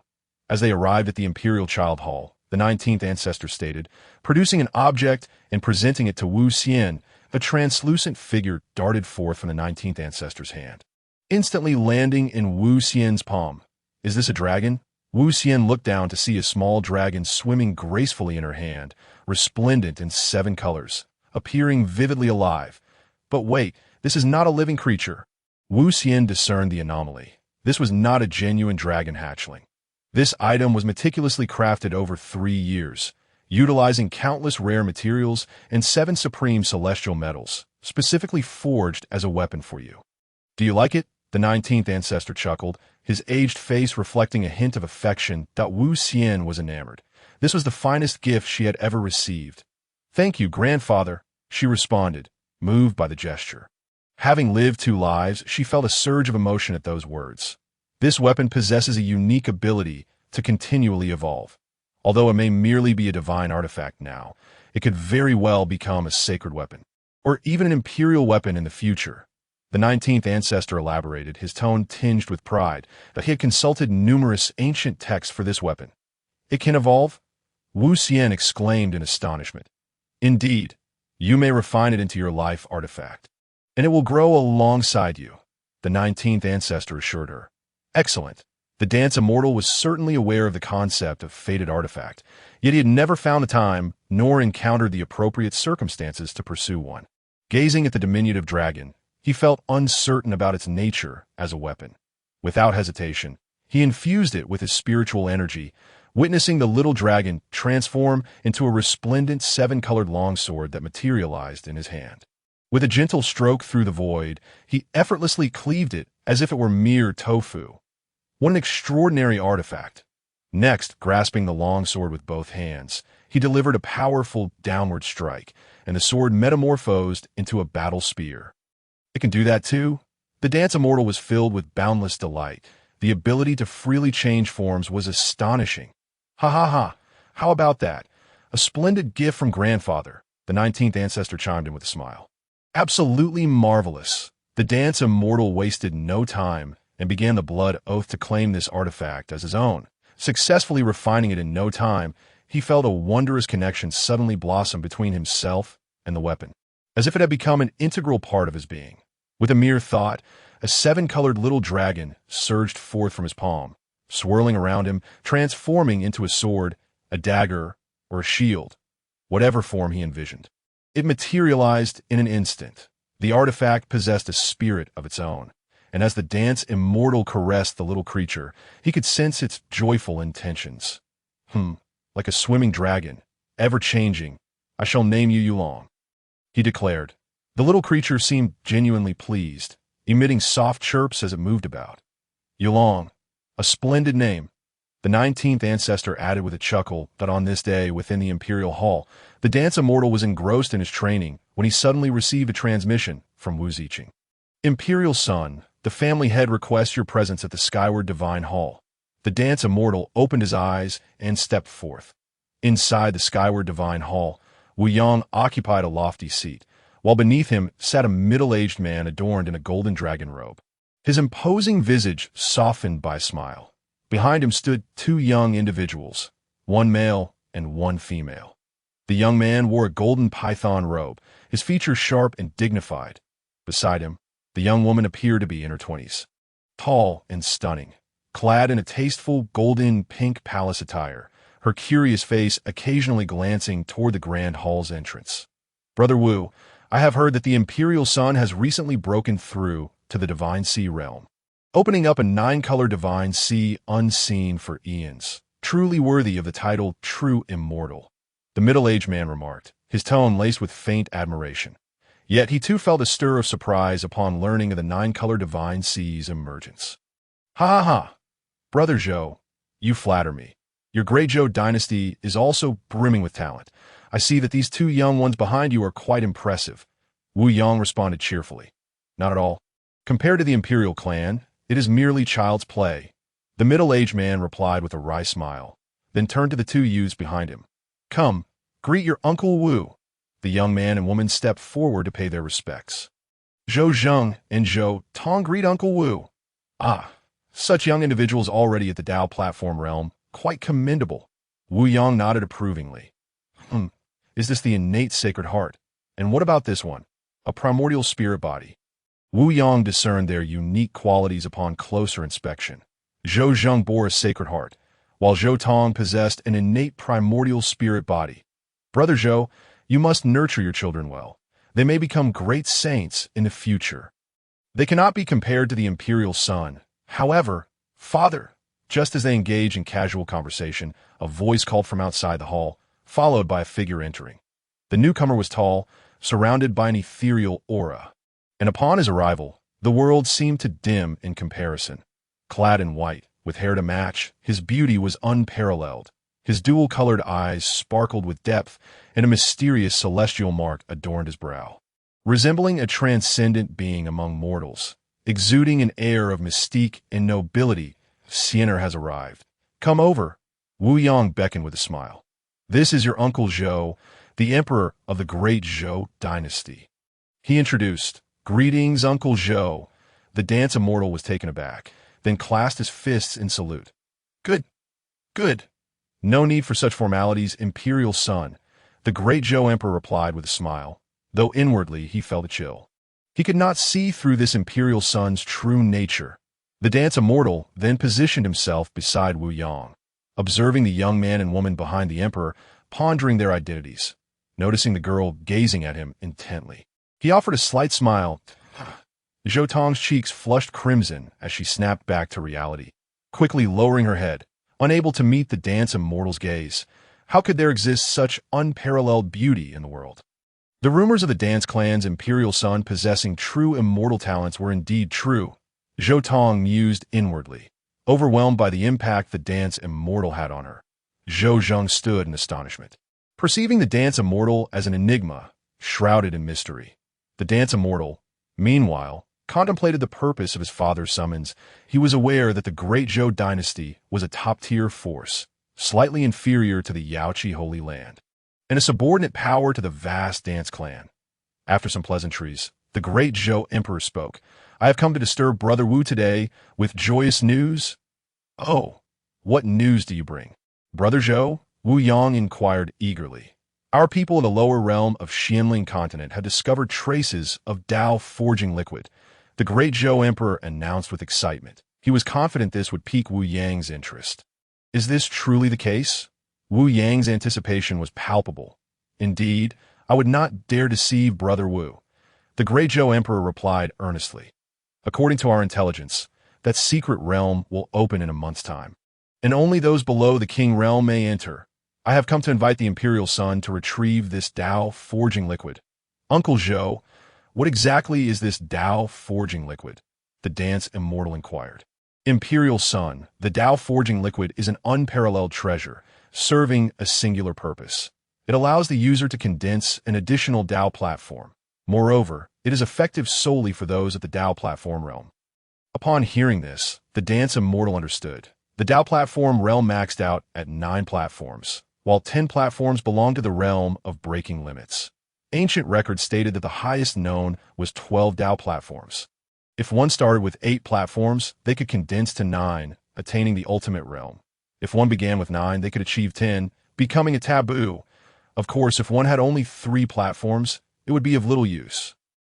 As they arrived at the Imperial Child Hall, the 19th ancestor stated, producing an object and presenting it to Wu Xian. A translucent figure darted forth from the 19th ancestor's hand, instantly landing in Wu Xian's palm. Is this a dragon? Wu Xian looked down to see a small dragon swimming gracefully in her hand, resplendent in 7 colors, appearing vividly alive. But wait, this is not a living creature. Wu Xian discerned the anomaly. This was not a genuine dragon hatchling. This item was meticulously crafted over 3 years, utilizing countless rare materials and 7 supreme celestial metals, specifically forged as a weapon for you. Do you like it? The 19th ancestor chuckled, his aged face reflecting a hint of affection. Wu Xian was enamored. This was the finest gift she had ever received. Thank you, grandfather, she responded, moved by the gesture. Having lived 2 lives, she felt a surge of emotion at those words. This weapon possesses a unique ability to continually evolve. Although it may merely be a divine artifact now, it could very well become a sacred weapon, or even an imperial weapon in the future. The 19th ancestor elaborated, his tone tinged with pride, that he had consulted numerous ancient texts for this weapon. It can evolve? Wu Xian exclaimed in astonishment. Indeed, you may refine it into your life artifact, and it will grow alongside you, the 19th ancestor assured her. Excellent. The dance immortal was certainly aware of the concept of fated artifact, yet he had never found the time nor encountered the appropriate circumstances to pursue one. Gazing at the diminutive dragon, He felt uncertain about its nature as a weapon. Without hesitation, he infused it with his spiritual energy, witnessing the little dragon transform into a resplendent seven-colored longsword that materialized in his hand. With a gentle stroke through the void, he effortlessly cleaved it as if it were mere tofu. What an extraordinary artifact! Next, grasping the longsword with both hands, he delivered a powerful downward strike, and the sword metamorphosed into a battle spear. It can do that too? The dance immortal was filled with boundless delight. The ability to freely change forms was astonishing. Ha ha ha! How about that? A splendid gift from grandfather, the 19th ancestor chimed in with a smile. Absolutely marvelous. The dance immortal wasted no time and began the blood oath to claim this artifact as his own. Successfully refining it in no time, he felt a wondrous connection suddenly blossom between himself and the weapon, as if it had become an integral part of his being. With a mere thought, a seven-colored little dragon surged forth from his palm, swirling around him, transforming into a sword, a dagger, or a shield, whatever form he envisioned. It materialized in an instant. The artifact possessed a spirit of its own, and as the dance immortal caressed the little creature, he could sense its joyful intentions. Like a swimming dragon, ever-changing, I shall name you Yulong, he declared. The little creature seemed genuinely pleased, emitting soft chirps as it moved about. Yulong, a splendid name, the 19th ancestor added with a chuckle that on this day within the Imperial Hall, the dance immortal was engrossed in his training when he suddenly received a transmission from Wu Ziqing. Imperial Son, the family head requests your presence at the Skyward Divine Hall. The dance immortal opened his eyes and stepped forth. Inside the Skyward Divine Hall, Wu Yang occupied a lofty seat, while beneath him sat a middle-aged man adorned in a golden dragon robe. His imposing visage softened by a smile. Behind him stood two young individuals, one male and one female. The young man wore a golden python robe, his features sharp and dignified. Beside him, the young woman appeared to be in her 20s, tall and stunning, clad in a tasteful golden pink palace attire, her curious face occasionally glancing toward the grand hall's entrance. Brother Wu, I have heard that the Imperial Sun has recently broken through to the Divine Sea realm, opening up a 9-color Divine Sea unseen for eons, truly worthy of the title True Immortal, the middle-aged man remarked, his tone laced with faint admiration. Yet he too felt a stir of surprise upon learning of the 9-color Divine Sea's emergence. Ha ha ha! Brother Zhou, you flatter me. Your great Zhou dynasty is also brimming with talent. I see that these two young ones behind you are quite impressive. Wu Yang responded cheerfully. Not at all. Compared to the Imperial clan, it is merely child's play. The middle-aged man replied with a wry smile, then turned to the two youths behind him. Come, greet your Uncle Wu. The young man and woman stepped forward to pay their respects. Zhou Zheng and Zhou Tong greet Uncle Wu. Ah, such young individuals already at the Dao platform realm, quite commendable. Wu Yang nodded approvingly. Is this the innate sacred heart? And what about this one? A primordial spirit body. Wu Yang discerned their unique qualities upon closer inspection. Zhou Zheng bore a sacred heart, while Zhou Tong possessed an innate primordial spirit body. Brother Zhou, you must nurture your children well. They may become great saints in the future. They cannot be compared to the Imperial Sun. However, Father, just as they engage in casual conversation, a voice called from outside the hall, followed by a figure entering. The newcomer was tall, surrounded by an ethereal aura, and upon his arrival, the world seemed to dim in comparison. Clad in white, with hair to match, his beauty was unparalleled. His dual-colored eyes sparkled with depth, and a mysterious celestial mark adorned his brow. Resembling a transcendent being among mortals, exuding an air of mystique and nobility, Sienner has arrived. Come over. Wu Yang beckoned with a smile. This is your Uncle Zhou, the Emperor of the great Zhou dynasty. He introduced, Greetings, Uncle Zhou. The dance immortal was taken aback, then clasped his fists in salute. Good. No need for such formalities, Imperial Son. The great Zhou Emperor replied with a smile, though inwardly he felt a chill. He could not see through this Imperial Son's true nature. The dance immortal then positioned himself beside Wu Yang, observing the young man and woman behind the Emperor, pondering their identities, noticing the girl gazing at him intently. He offered a slight smile. Zhou Tong's cheeks flushed crimson as she snapped back to reality, quickly lowering her head, unable to meet the dance immortal's gaze. How could there exist such unparalleled beauty in the world? The rumors of the dance clan's imperial son possessing true immortal talents were indeed true. Zhou Tong mused inwardly, overwhelmed by the impact the dance immortal had on her. Zhou Zheng stood in astonishment, perceiving the dance immortal as an enigma, shrouded in mystery. The dance immortal, meanwhile, contemplated the purpose of his father's summons. He was aware that the great Zhou dynasty was a top-tier force, slightly inferior to the Yaoqi Holy Land, and a subordinate power to the vast dance clan. After some pleasantries, the great Zhou emperor spoke. "I have come to disturb Brother Wu today with joyous news." "Oh, what news do you bring, Brother Zhou?" Wu Yang inquired eagerly. "Our people in the lower realm of Xianling continent had discovered traces of Dao forging liquid," the great Zhou emperor announced with excitement. He was confident this would pique Wu Yang's interest. "Is this truly the case?" Wu Yang's anticipation was palpable. "Indeed, I would not dare deceive Brother Wu," the great Zhou emperor replied earnestly. "According to our intelligence, that secret realm will open in a month's time, and only those below the king realm may enter. I have come to invite the imperial son to retrieve this Dao forging liquid." "Uncle Zhou, what exactly is this Dao forging liquid?" the dance immortal inquired. "Imperial son, the Dao forging liquid is an unparalleled treasure, serving a singular purpose. It allows the user to condense an additional Dao platform. Moreover, it is effective solely for those at the Dao platform realm." Upon hearing this, the dance immortal understood. The Dao platform realm maxed out at 9 platforms, while 10 platforms belong to the realm of breaking limits. Ancient records stated that the highest known was 12 Dao platforms. If one started with 8 platforms, they could condense to 9, attaining the ultimate realm. If one began with 9, they could achieve 10, becoming a taboo. Of course, if one had only 3 platforms, it would be of little use.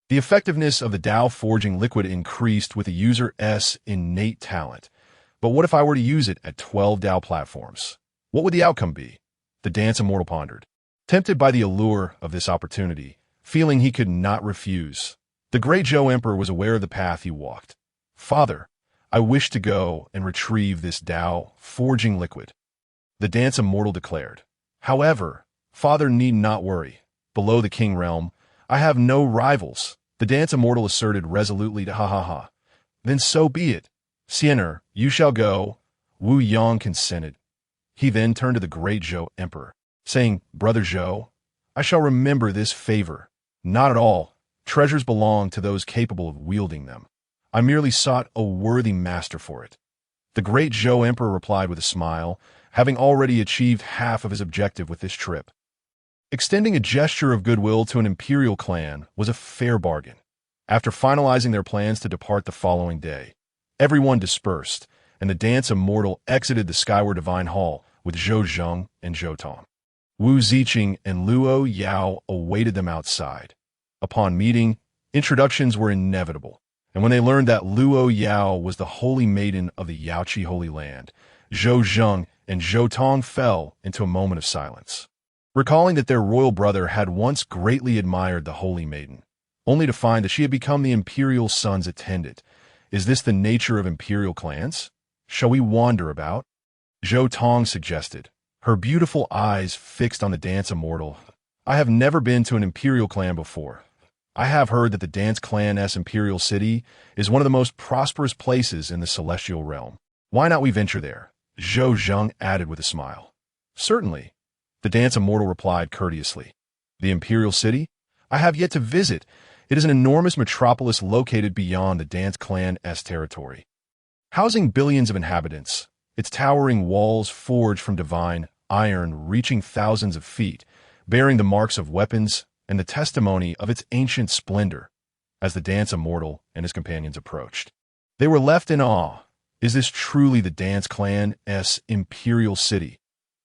The effectiveness of the Dao forging liquid increased with the user's innate talent. But what if I were to use it at 12 Dao platforms? What would the outcome be? The dance immortal pondered, tempted by the allure of this opportunity, feeling he could not refuse. The great Zhou emperor was aware of the path he walked. "Father, I wish to go and retrieve this Dao forging liquid," the dance immortal declared. "However, father need not worry. Below the king realm, I have no rivals," the dance immortal asserted resolutely. "Ha ha ha. Then so be it. Siener, you shall go." Wu Yang consented. He then turned to the great Zhou emperor, saying, "Brother Zhou, I shall remember this favor." "Not at all. Treasures belong to those capable of wielding them. I merely sought a worthy master for it," the great Zhou emperor replied with a smile, having already achieved half of his objective with this trip. Extending a gesture of goodwill to an imperial clan was a fair bargain. After finalizing their plans to depart the following day, everyone dispersed, and the dance immortal exited the Skyward Divine Hall with Zhou Zheng and Zhou Tong. Wu Ziqing and Luo Yao awaited them outside. Upon meeting, introductions were inevitable, and when they learned that Luo Yao was the holy maiden of the Yaoqi Holy Land, Zhou Zheng and Zhou Tong fell into a moment of silence, recalling that their royal brother had once greatly admired the holy maiden, only to find that she had become the imperial son's attendant. Is this the nature of imperial clans? Shall we wander about? Zhou Tong suggested, her beautiful eyes fixed on the dance immortal. "I have never been to an imperial clan before. I have heard that the dance clan's imperial city is one of the most prosperous places in the celestial realm. Why not we venture there?" Zhou Zheng added with a smile. "Certainly," the dance immortal replied courteously. "The imperial city? I have yet to visit. It is an enormous metropolis located beyond the dance clan's territory, housing billions of inhabitants, its towering walls forged from divine iron reaching thousands of feet, bearing the marks of weapons and the testimony of its ancient splendor." As the dance immortal and his companions approached, they were left in awe. Is this truly the dance clan's imperial city?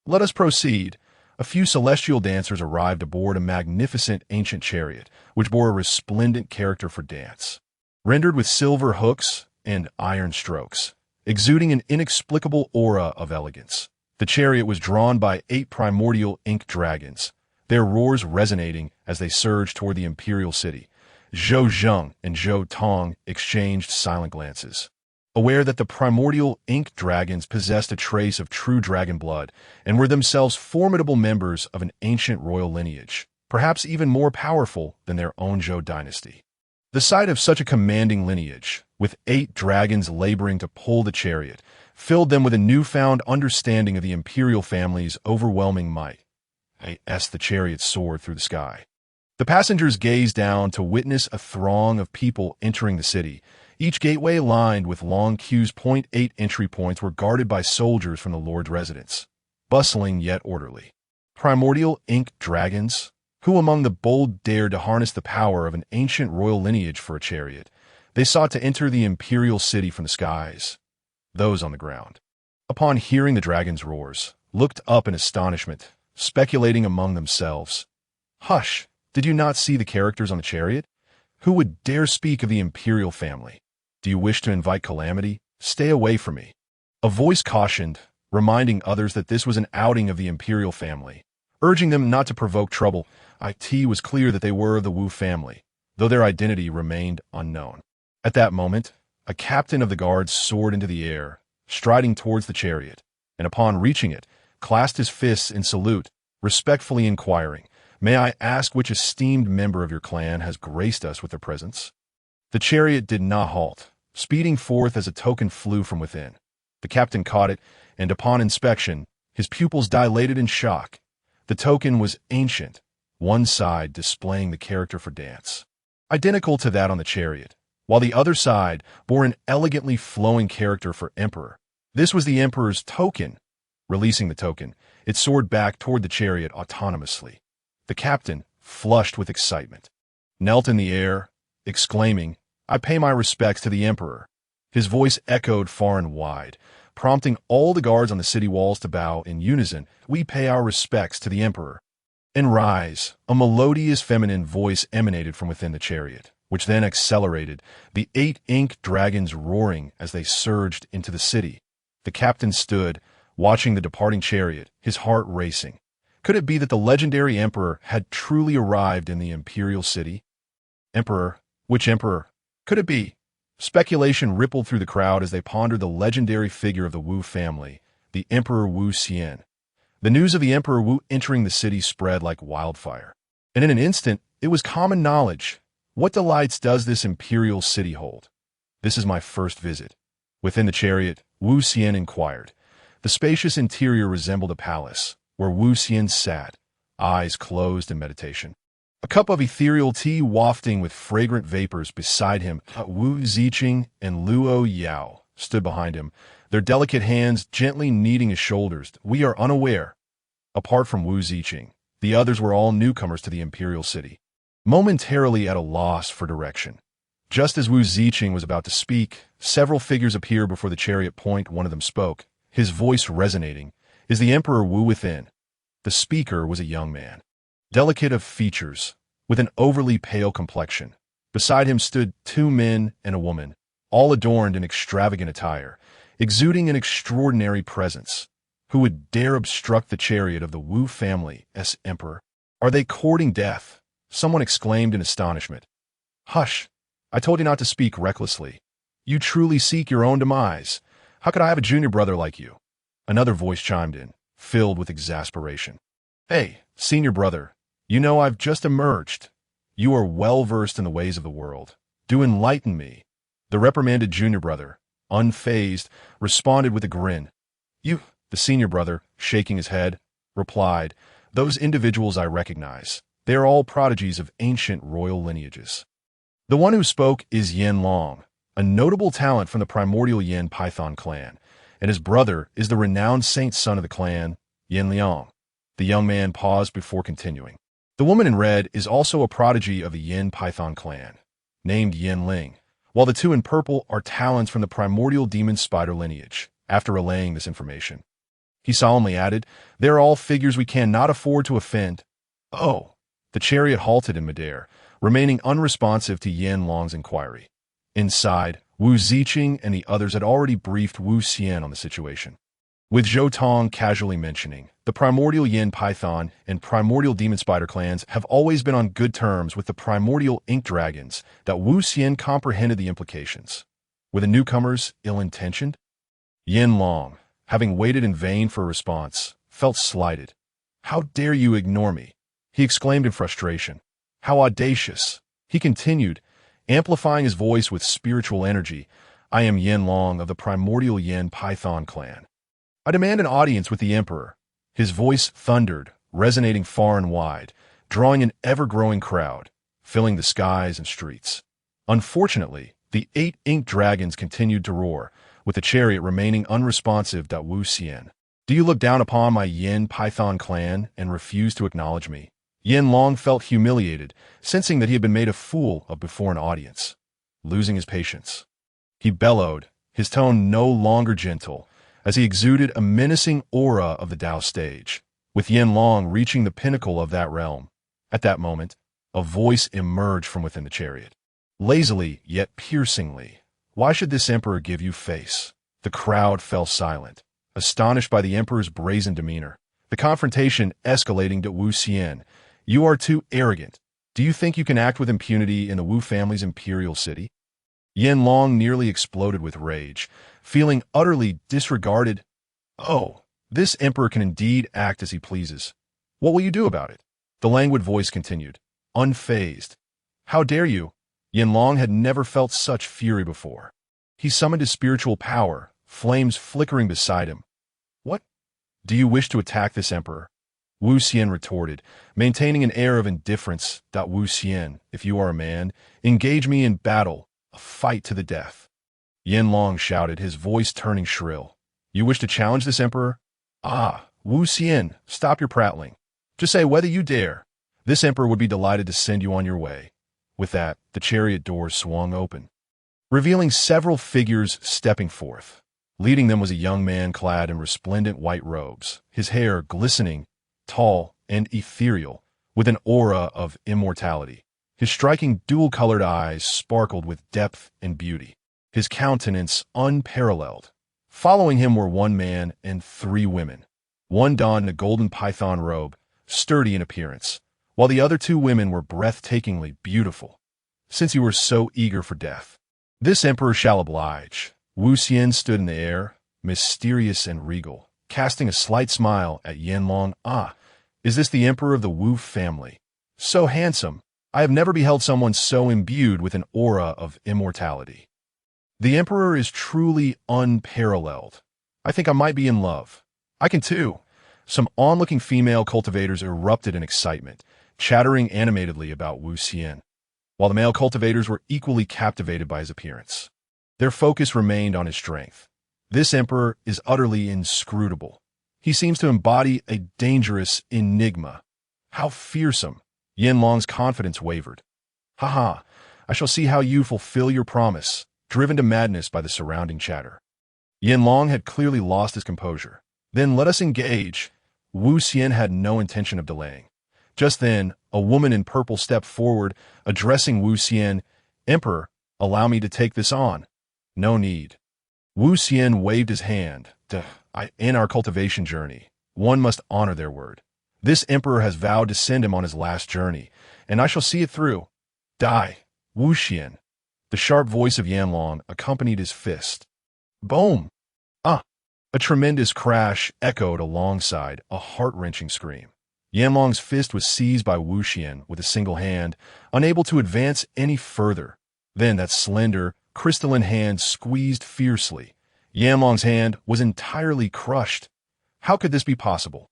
Let us proceed. A few celestial dancers arrived aboard a magnificent ancient chariot, which bore a resplendent character for dance, rendered with silver hooks and iron strokes, exuding an inexplicable aura of elegance. The chariot was drawn by 8 primordial ink dragons, their roars resonating as they surged toward the imperial city. Zhou Zheng and Zhou Tong exchanged silent glances, aware that the primordial ink dragons possessed a trace of true dragon blood and were themselves formidable members of an ancient royal lineage, perhaps even more powerful than their own Zhou dynasty. The sight of such a commanding lineage, with 8 dragons laboring to pull the chariot, filled them with a newfound understanding of the imperial family's overwhelming might. As the chariot soared through the sky, the passengers gazed down to witness a throng of people entering the city. Each gateway lined with long queues. 8 entry points were guarded by soldiers from the Lord's residence, bustling yet orderly. Primordial ink dragons? Who among the bold dared to harness the power of an ancient royal lineage for a chariot? They sought to enter the imperial city from the skies. Those on the ground, upon hearing the dragon's roars, looked up in astonishment, speculating among themselves. Hush! Did you not see the characters on the chariot? Who would dare speak of the imperial family? Do you wish to invite calamity? Stay away from me. A voice cautioned, reminding others that this was an outing of the imperial family, urging them not to provoke trouble. It was clear that they were of the Wu family, though their identity remained unknown. At that moment, a captain of the guards soared into the air, striding towards the chariot, and upon reaching it, clasped his fists in salute, respectfully inquiring, "May I ask which esteemed member of your clan has graced us with their presence?" The chariot did not halt, speeding forth as a token flew from within. The captain caught it, and upon inspection, his pupils dilated in shock. The token was ancient, one side displaying the character for dance, identical to that on the chariot, while the other side bore an elegantly flowing character for emperor. This was the emperor's token. Releasing the token, it soared back toward the chariot autonomously. The captain, flushed with excitement, knelt in the air, exclaiming, "I pay my respects to the emperor." His voice echoed far and wide, prompting all the guards on the city walls to bow in unison. "We pay our respects to the emperor." And rise, a melodious feminine voice emanated from within the chariot, which then accelerated, the 8 ink dragons roaring as they surged into the city. The captain stood, watching the departing chariot, his heart racing. Could it be that the legendary emperor had truly arrived in the imperial city? Emperor? Which emperor? Could it be? Speculation rippled through the crowd as they pondered the legendary figure of the Wu family, the Emperor Wu Xian. The news of the Emperor Wu entering the city spread like wildfire, and in an instant it was common knowledge. What delights does this imperial city hold? This is my first visit. Within the chariot, Wu Xian inquired. The spacious interior resembled a palace, where Wu Xian sat, eyes closed in meditation. A cup of ethereal tea wafting with fragrant vapors beside him. Wu Ziqing and Luo Yao stood behind him, their delicate hands gently kneading his shoulders. We are unaware. Apart from Wu Ziqing, the others were all newcomers to the imperial city, momentarily at a loss for direction. Just as Wu Ziqing was about to speak, several figures appeared before the chariot. One of them spoke, his voice resonating. "Is the Emperor Wu within?" The speaker was a young man, delicate of features, with an overly pale complexion. Beside him stood 2 men and a woman, all adorned in extravagant attire, exuding an extraordinary presence. Who would dare obstruct the chariot of the Wu family's emperor? "Are they courting death?" Someone exclaimed in astonishment. "Hush! I told you not to speak recklessly. You truly seek your own demise. How could I have a junior brother like you?" Another voice chimed in, filled with exasperation. "Hey, senior brother, you know I've just emerged. You are well versed in the ways of the world. Do enlighten me." The reprimanded junior brother, unfazed, responded with a grin. "You," the senior brother, shaking his head, replied, "Those individuals I recognize. They are all prodigies of ancient royal lineages. The one who spoke is Yin Long, a notable talent from the primordial Yin Python clan, and his brother is the renowned saint son of the clan, Yin Liang." The young man paused before continuing. "The woman in red is also a prodigy of the Yin Python clan, named Yin Ling, while the 2 in purple are talents from the primordial demon spider lineage." After relaying this information, he solemnly added, "They are all figures we cannot afford to offend." "Oh." The chariot halted in midair, remaining unresponsive to Yin Long's inquiry. Inside, Wu Ziqing and the others had already briefed Wu Xian on the situation. With Zhou Tong casually mentioning, the primordial yin python and primordial demon spider clans have always been on good terms with the primordial ink dragons, that Wu Xian comprehended the implications. Were the newcomers ill-intentioned? Yin Long, having waited in vain for a response, felt slighted. "How dare you ignore me?" he exclaimed in frustration. "How audacious!" He continued, amplifying his voice with spiritual energy. "I am Yin Long of the primordial yin python clan. I demand an audience with the Emperor." His voice thundered, resonating far and wide, drawing an ever-growing crowd, filling the skies and streets. Unfortunately, the 8 ink dragons continued to roar, with the chariot remaining unresponsive. Wu Xian, do you look down upon my yin python clan and refuse to acknowledge me? Yin Long felt humiliated, sensing that he had been made a fool of before an audience. Losing his patience, he bellowed, his tone no longer gentle, as he exuded a menacing aura of the Dao stage, with Yin Long reaching the pinnacle of that realm. At that moment, a voice emerged from within the chariot. Lazily, yet piercingly, "Why should this emperor give you face?" The crowd fell silent, astonished by the emperor's brazen demeanor. The confrontation escalating to Wu Xian. "You are too arrogant. Do you think you can act with impunity in the Wu family's imperial city?" Yin Long nearly exploded with rage, feeling utterly disregarded. "Oh, this emperor can indeed act as he pleases. What will you do about it?" The languid voice continued, unfazed. "How dare you?" Yin Long had never felt such fury before. He summoned his spiritual power, flames flickering beside him. "What? Do you wish to attack this emperor?" Wu Xian retorted, maintaining an air of indifference. "Wu Xian, if you are a man, engage me in battle, a fight to the death." Yin Long shouted, his voice turning shrill. "You wish to challenge this emperor? Ah, Wu Xian, stop your prattling. Just say whether you dare. This emperor would be delighted to send you on your way." With that, the chariot doors swung open, revealing several figures stepping forth. Leading them was a young man clad in resplendent white robes, his hair glistening, tall and ethereal, with an aura of immortality. His striking dual-colored eyes sparkled with depth and beauty, his countenance unparalleled. Following him were 1 man and 3 women. One donned a golden python robe, sturdy in appearance, while the other 2 women were breathtakingly beautiful. "Since you were so eager for death, this emperor shall oblige." Wu Xian stood in the air, mysterious and regal, casting a slight smile at Yin Long. "Ah, is this the emperor of the Wu family? So handsome. I have never beheld someone so imbued with an aura of immortality. The emperor is truly unparalleled. I think I might be in love." "I can too." Some onlooking female cultivators erupted in excitement, chattering animatedly about Wu Xian, while the male cultivators were equally captivated by his appearance. Their focus remained on his strength. This emperor is utterly inscrutable. He seems to embody a dangerous enigma. How fearsome! Yin Long's confidence wavered. "Haha, I shall see how you fulfill your promise," driven to madness by the surrounding chatter. Yin Long had clearly lost his composure. "Then let us engage." Wu Xian had no intention of delaying. Just then, a woman in purple stepped forward, addressing Wu Xian. "Emperor, allow me to take this on." "No need." Wu Xian waved his hand. In our cultivation journey, one must honor their word. This emperor has vowed to send him on his last journey, and I shall see it through." "Die, Wu Xian." The sharp voice of Yan Long accompanied his fist. Boom! Ah! A tremendous crash echoed alongside a heart-wrenching scream. Yan Long's fist was seized by Wu Xian with a single hand, unable to advance any further. Then that slender, crystalline hand squeezed fiercely. Yan Long's hand was entirely crushed. How could this be possible?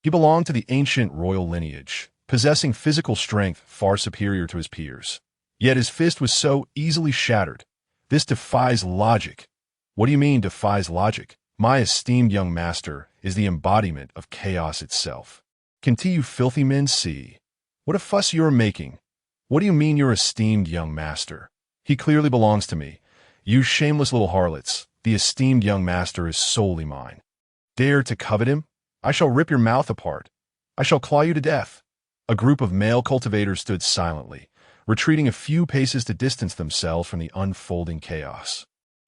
He belonged to the ancient royal lineage, possessing physical strength far superior to his peers. Yet his fist was so easily shattered. This defies logic. What do you mean, defies logic? My esteemed young master is the embodiment of chaos itself. Can't you filthy men see? What a fuss you're making. What do you mean your esteemed young master? He clearly belongs to me. You shameless little harlots, the esteemed young master is solely mine. Dare to covet him? I shall rip your mouth apart. I shall claw you to death. A group of male cultivators stood silently, retreating a few paces to distance themselves from the unfolding chaos.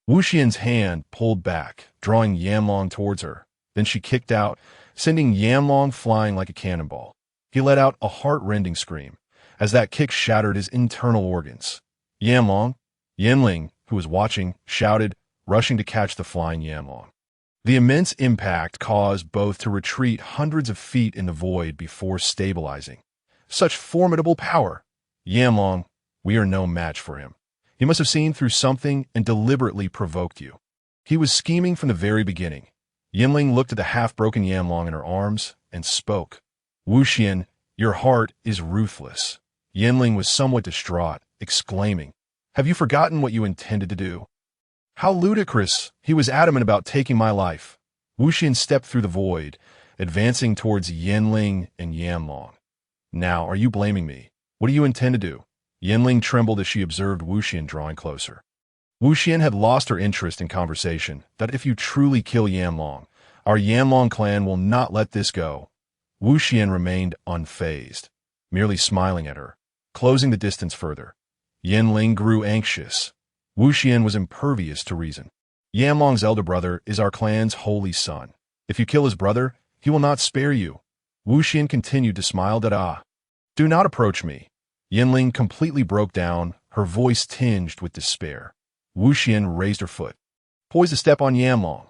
Wu Xian's hand pulled back, drawing Yan Long towards her. Then she kicked out, sending Yanlong flying like a cannonball. He let out a heart-rending scream, as that kick shattered his internal organs. Yanlong, Yanling, who was watching, shouted, rushing to catch the flying Yanlong. The immense impact caused both to retreat hundreds of feet in the void before stabilizing. Such formidable power! Yanlong, we are no match for him. He must have seen through something and deliberately provoked you. He was scheming from the very beginning. Yanling looked at the half-broken Yanlong in her arms and spoke. Wuxian, your heart is ruthless. Yanling was somewhat distraught, exclaiming, have you forgotten what you intended to do? How ludicrous! He was adamant about taking my life. Wuxian stepped through the void, advancing towards Yanling and Yanlong. Now, are you blaming me? What do you intend to do? Yanling trembled as she observed Wuxian drawing closer. Wuxian had lost her interest in conversation, that if you truly kill Yanlong, our Yanlong clan will not let this go. Wuxian remained unfazed, merely smiling at her, closing the distance further. Yanling grew anxious. Wuxian was impervious to reason. Yanlong's elder brother is our clan's holy son. If you kill his brother, he will not spare you. Wuxian continued to smile. Do not approach me. Yanling completely broke down, her voice tinged with despair. Wuxian raised her foot, poised to step on Yanlong.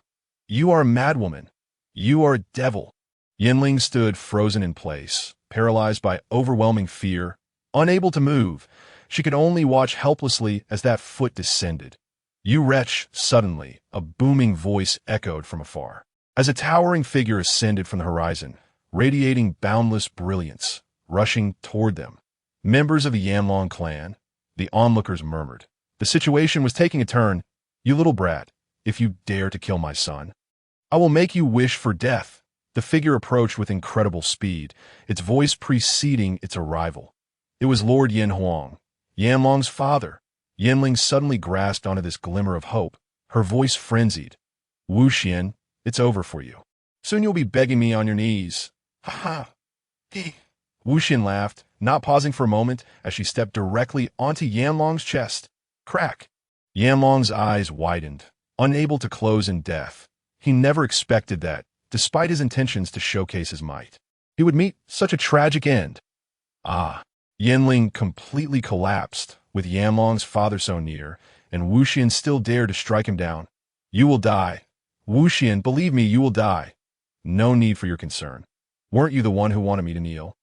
You are a madwoman. You are a devil. Yanling stood frozen in place, paralyzed by overwhelming fear, unable to move. She could only watch helplessly as that foot descended. You wretch! Suddenly, a booming voice echoed from afar. As a towering figure ascended from the horizon, radiating boundless brilliance, rushing toward them. Members of the Yanlong clan, the onlookers murmured. The situation was taking a turn. You little brat, if you dare to kill my son, I will make you wish for death. The figure approached with incredible speed, its voice preceding its arrival. It was Lord Yin Huang, Yanlong's father. Yanling suddenly grasped onto this glimmer of hope, her voice frenzied. Wuxian, it's over for you. Soon you'll be begging me on your knees. Ha ha. Wuxian laughed, not pausing for a moment as she stepped directly onto Yanlong's chest. Crack. Yanlong's eyes widened, unable to close in death. He never expected that, despite his intentions to showcase his might, he would meet such a tragic end. Yanling completely collapsed, with Yanlong's father so near, and Wuxian still dared to strike him down. You will die. Wuxian, believe me, you will die. No need for your concern. Weren't you the one who wanted me to kneel?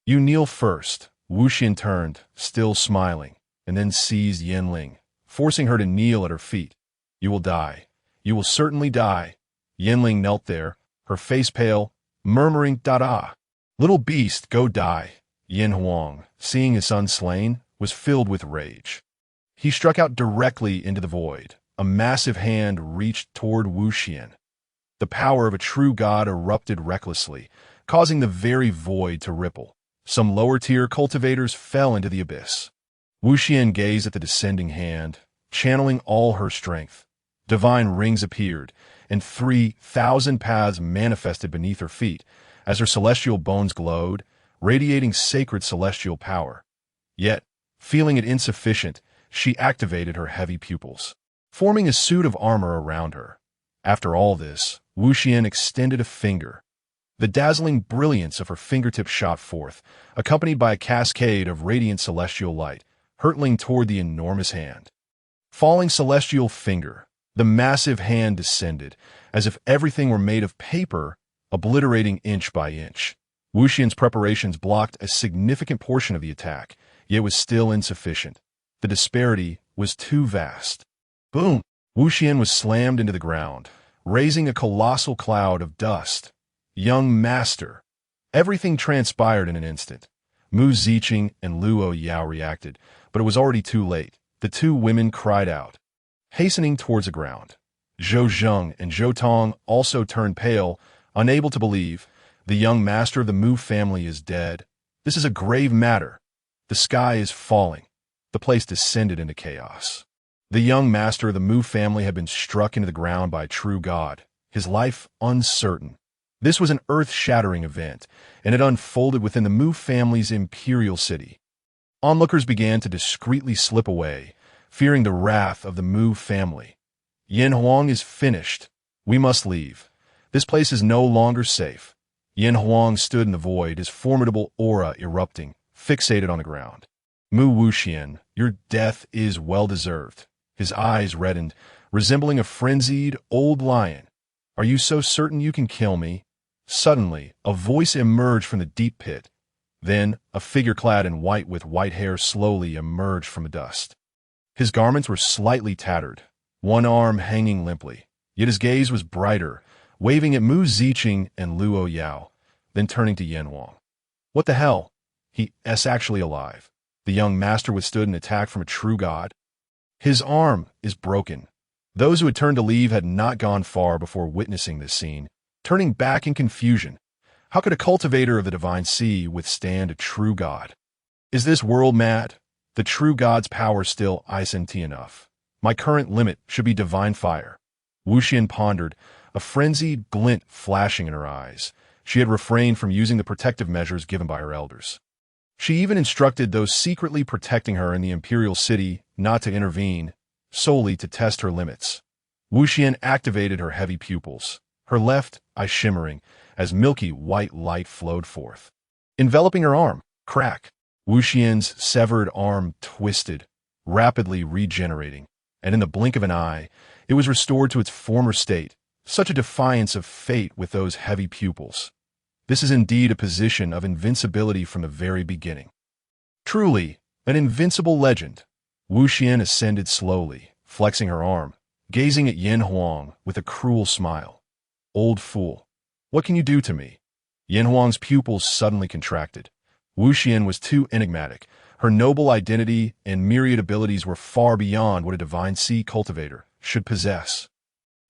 You kneel first. Wuxian turned, still smiling, and then seized Yanling, forcing her to kneel at her feet. You will die. You will certainly die. Yanling knelt there, her face pale, murmuring, "Da-da. Little beast, go die." Yin Huang, seeing his son slain, was filled with rage. He struck out directly into the void. A massive hand reached toward Wuxian. The power of a true god erupted recklessly, causing the very void to ripple. Some lower-tier cultivators fell into the abyss. Wuxian gazed at the descending hand, channeling all her strength. Divine rings appeared, and 3,000 paths manifested beneath her feet as her celestial bones glowed, radiating sacred celestial power. Yet, feeling it insufficient, she activated her heavy pupils, forming a suit of armor around her. After all this, Wuxian extended a finger. The dazzling brilliance of her fingertip shot forth, accompanied by a cascade of radiant celestial light, hurtling toward the enormous hand. Falling celestial finger, the massive hand descended, as if everything were made of paper, obliterating inch by inch. Wuxian's preparations blocked a significant portion of the attack, yet was still insufficient. The disparity was too vast. Boom! Wuxian was slammed into the ground, raising a colossal cloud of dust. Young master! Everything transpired in an instant. Mu Ziqing and Luo Yao reacted, but it was already too late. The two women cried out, hastening towards the ground. Zhou Zheng and Zhou Tong also turned pale, unable to believe. The young master of the Mu family is dead. This is a grave matter. The sky is falling. The place descended into chaos. The young master of the Mu family had been struck into the ground by a true god, his life uncertain. This was an earth-shattering event, and it unfolded within the Mu family's imperial city. Onlookers began to discreetly slip away, fearing the wrath of the Mu family. Yin Huang is finished. We must leave. This place is no longer safe. Yin Huang stood in the void, his formidable aura erupting, fixated on the ground. Mu Wuxian, your death is well-deserved. His eyes reddened, resembling a frenzied old lion. Are you so certain you can kill me? Suddenly, a voice emerged from the deep pit. Then, a figure clad in white with white hair slowly emerged from the dust. His garments were slightly tattered, one arm hanging limply, yet his gaze was brighter, waving at Mu Ziqing and Luo Yao, then turning to Yin Huang. What the hell? He is actually alive. The young master withstood an attack from a true god. His arm is broken. Those who had turned to leave had not gone far before witnessing this scene, turning back in confusion. How could a cultivator of the divine sea withstand a true god? Is this world mad? The true god's power still isn't enough. My current limit should be divine fire. Wuxian pondered, a frenzied glint flashing in her eyes. She had refrained from using the protective measures given by her elders. She even instructed those secretly protecting her in the imperial city not to intervene, solely to test her limits. Wuxian activated her heavy pupils, her left eye shimmering as milky white light flowed forth. Enveloping her arm, crack. Wuxian's severed arm twisted, rapidly regenerating, and in the blink of an eye, it was restored to its former state. Such a defiance of fate with those heavy pupils. This is indeed a position of invincibility from the very beginning. Truly, an invincible legend. Wuxian ascended slowly, flexing her arm, gazing at Yin Huang with a cruel smile. Old fool, what can you do to me? Yin Huang's pupils suddenly contracted. Wuxian was too enigmatic. Her noble identity and myriad abilities were far beyond what a divine sea cultivator should possess.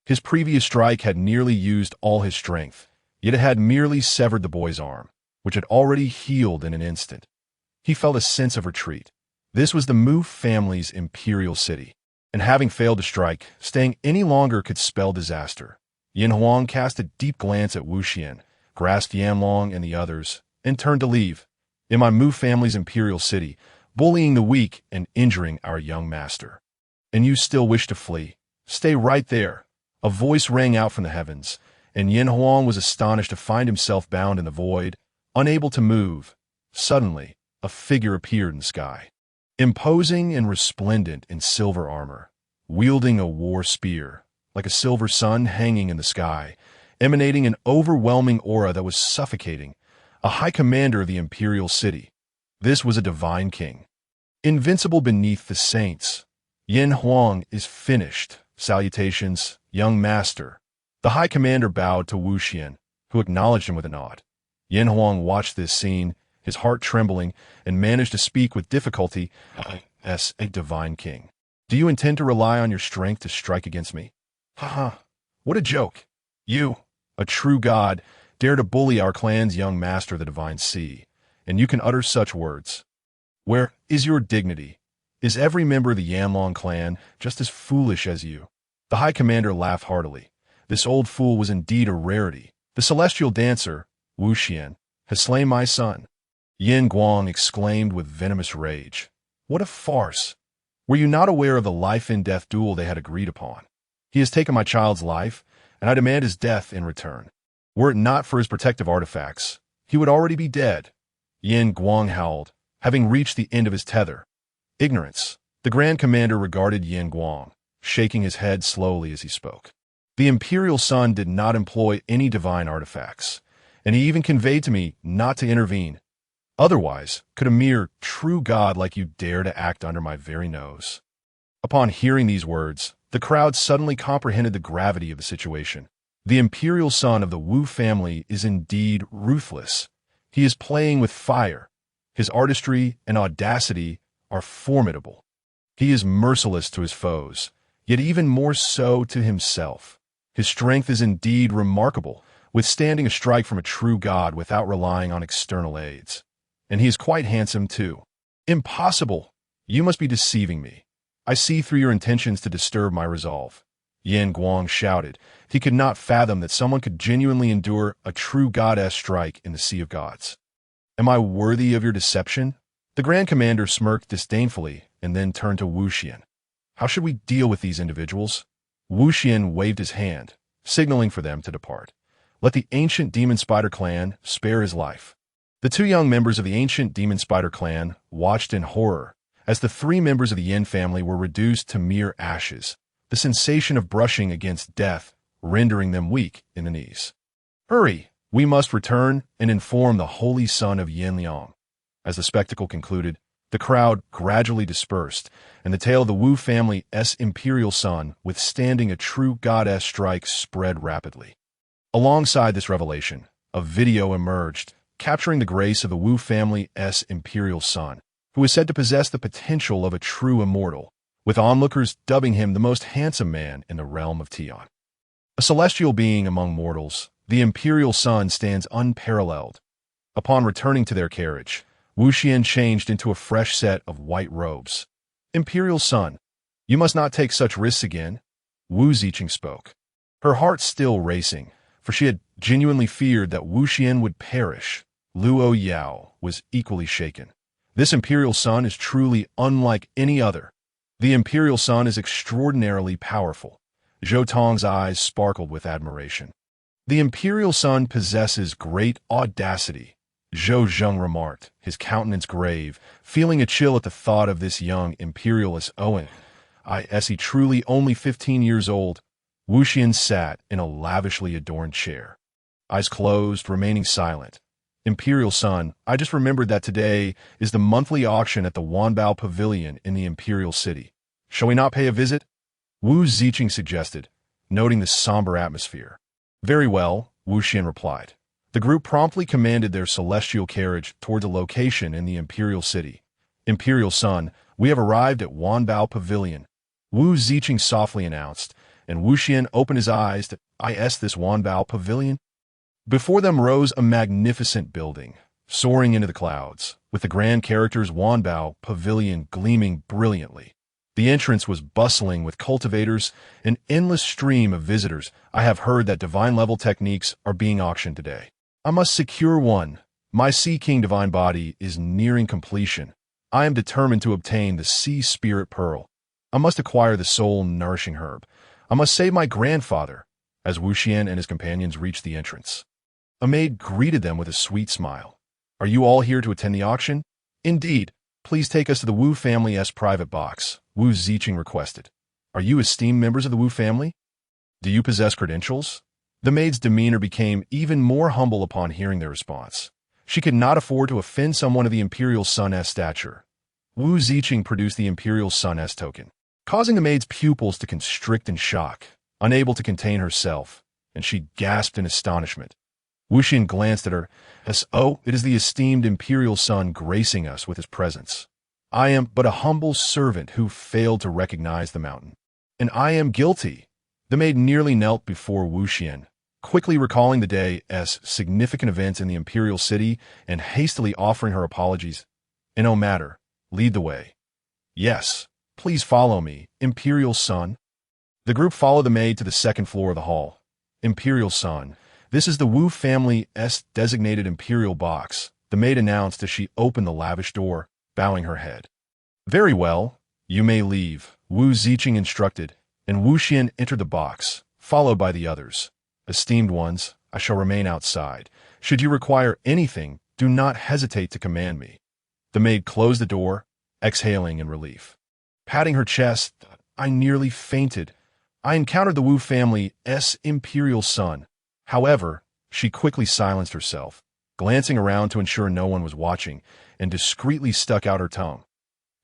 His previous strike had nearly used all his strength, yet it had merely severed the boy's arm, which had already healed in an instant. He felt a sense of retreat. This was the Mu family's imperial city, and having failed to strike, staying any longer could spell disaster. Yin Huang cast a deep glance at Wuxian, grasped Yanlong and the others, and turned to leave. In my Mu family's imperial city, bullying the weak and injuring our young master. And you still wish to flee? Stay right there. A voice rang out from the heavens, and Yin Huang was astonished to find himself bound in the void, unable to move. Suddenly, a figure appeared in the sky, imposing and resplendent in silver armor, wielding a war spear, like a silver sun hanging in the sky, emanating an overwhelming aura that was suffocating, a high commander of the imperial city. This was a divine king, invincible beneath the saints. Yin Huang is finished. Salutations, young master. The high commander bowed to Wuxian, who acknowledged him with a nod. Yin Huang watched this scene, his heart trembling, and managed to speak with difficulty. As a divine king, do you intend to rely on your strength to strike against me? Haha, what a joke. You, a true god, dare to bully our clan's young master of the divine sea, and you can utter such words. Where is your dignity? Is every member of the Yanlong clan just as foolish as you? The high commander laughed heartily. This old fool was indeed a rarity. The celestial dancer, Wuxian, has slain my son. Yin Guang exclaimed with venomous rage. What a farce! Were you not aware of the life-and-death duel they had agreed upon? He has taken my child's life, and I demand his death in return. Were it not for his protective artifacts, he would already be dead. Yin Guang howled, having reached the end of his tether. Ignorance. The Grand Commander regarded Yin Guang, shaking his head slowly as he spoke. The Imperial Son did not employ any divine artifacts, and he even conveyed to me not to intervene. Otherwise, could a mere true god like you dare to act under my very nose? Upon hearing these words, the crowd suddenly comprehended the gravity of the situation. The Imperial Son of the Wu family is indeed ruthless. He is playing with fire. His artistry and audacity are formidable. He is merciless to his foes, yet even more so to himself. His strength is indeed remarkable, withstanding a strike from a true god without relying on external aids. And he is quite handsome too. Impossible! You must be deceiving me. I see through your intentions to disturb my resolve. Yin Guang shouted. He could not fathom that someone could genuinely endure a true goddess strike in the Sea of Gods. Am I worthy of your deception? The Grand Commander smirked disdainfully and then turned to Wuxian. How should we deal with these individuals? Wuxian waved his hand, signaling for them to depart. Let the ancient demon spider clan spare his life. The two young members of the ancient demon spider clan watched in horror as the three members of the Yin family were reduced to mere ashes, the sensation of brushing against death rendering them weak in the knees. Hurry! We must return and inform the holy son of Yin Liang. As the spectacle concluded, the crowd gradually dispersed, and the tale of the Wu family's imperial son withstanding a true goddess strike spread rapidly. Alongside this revelation, a video emerged, capturing the grace of the Wu family's imperial son, who is said to possess the potential of a true immortal, with onlookers dubbing him the most handsome man in the realm of Tian. A celestial being among mortals, the imperial son stands unparalleled. Upon returning to their carriage, Wu Xian changed into a fresh set of white robes. Imperial son, you must not take such risks again, Wu Ziqing spoke. Her heart still racing, for she had genuinely feared that Wu Xian would perish. Luo Yao was equally shaken. This imperial son is truly unlike any other. The imperial son is extraordinarily powerful. Zhou Tong's eyes sparkled with admiration. The imperial son possesses great audacity, Zhou Zheng remarked, his countenance grave, feeling a chill at the thought of this young imperialist Owen. He truly only 15 years old. Wu Xian sat in a lavishly adorned chair, eyes closed, remaining silent. Imperial son, I just remembered that today is the monthly auction at the Wanbao Pavilion in the Imperial City. Shall we not pay a visit? Wu Ziqing suggested, noting the somber atmosphere. Very well, Wu Xian replied. The group promptly commanded their celestial carriage towards a location in the Imperial City. Imperial son, we have arrived at Wanbao Pavilion, Wu Ziqing softly announced, and Wu Xian opened his eyes to this Wanbao Pavilion. Before them rose a magnificent building, soaring into the clouds, with the grand characters Wanbao Pavilion gleaming brilliantly. The entrance was bustling with cultivators, an endless stream of visitors. I have heard that divine-level techniques are being auctioned today. I must secure one. My Sea King divine body is nearing completion. I am determined to obtain the Sea Spirit Pearl. I must acquire the soul-nourishing herb. I must save my grandfather. As Wu Xian and his companions reached the entrance, a maid greeted them with a sweet smile. Are you all here to attend the auction? Indeed. Please take us to the Wu family's private box, Wu Ziqing requested. Are you esteemed members of the Wu family? Do you possess credentials? The maid's demeanor became even more humble upon hearing their response. She could not afford to offend someone of the imperial son's stature. Wu Ziqing produced the imperial son's token, causing the maid's pupils to constrict in shock, unable to contain herself, and she gasped in astonishment. Wu Xian glanced at her as, it is the esteemed imperial son gracing us with his presence. I am but a humble servant who failed to recognize the mountain. And I am guilty. The maid nearly knelt before Wu Xian, quickly recalling the day's significant events in the imperial city and hastily offering her apologies. In no matter, lead the way. Yes, please follow me, imperial son. The group followed the maid to the second floor of the hall. Imperial son, this is the Wu family's designated imperial box, the maid announced as she opened the lavish door, bowing her head. Very well, you may leave, Wu Ziqing instructed, and Wu Xian entered the box, followed by the others. Esteemed ones, I shall remain outside. Should you require anything, do not hesitate to command me. The maid closed the door, exhaling in relief. Patting her chest, I nearly fainted. I encountered the Wu family's imperial son. However, she quickly silenced herself, glancing around to ensure no one was watching, and discreetly stuck out her tongue.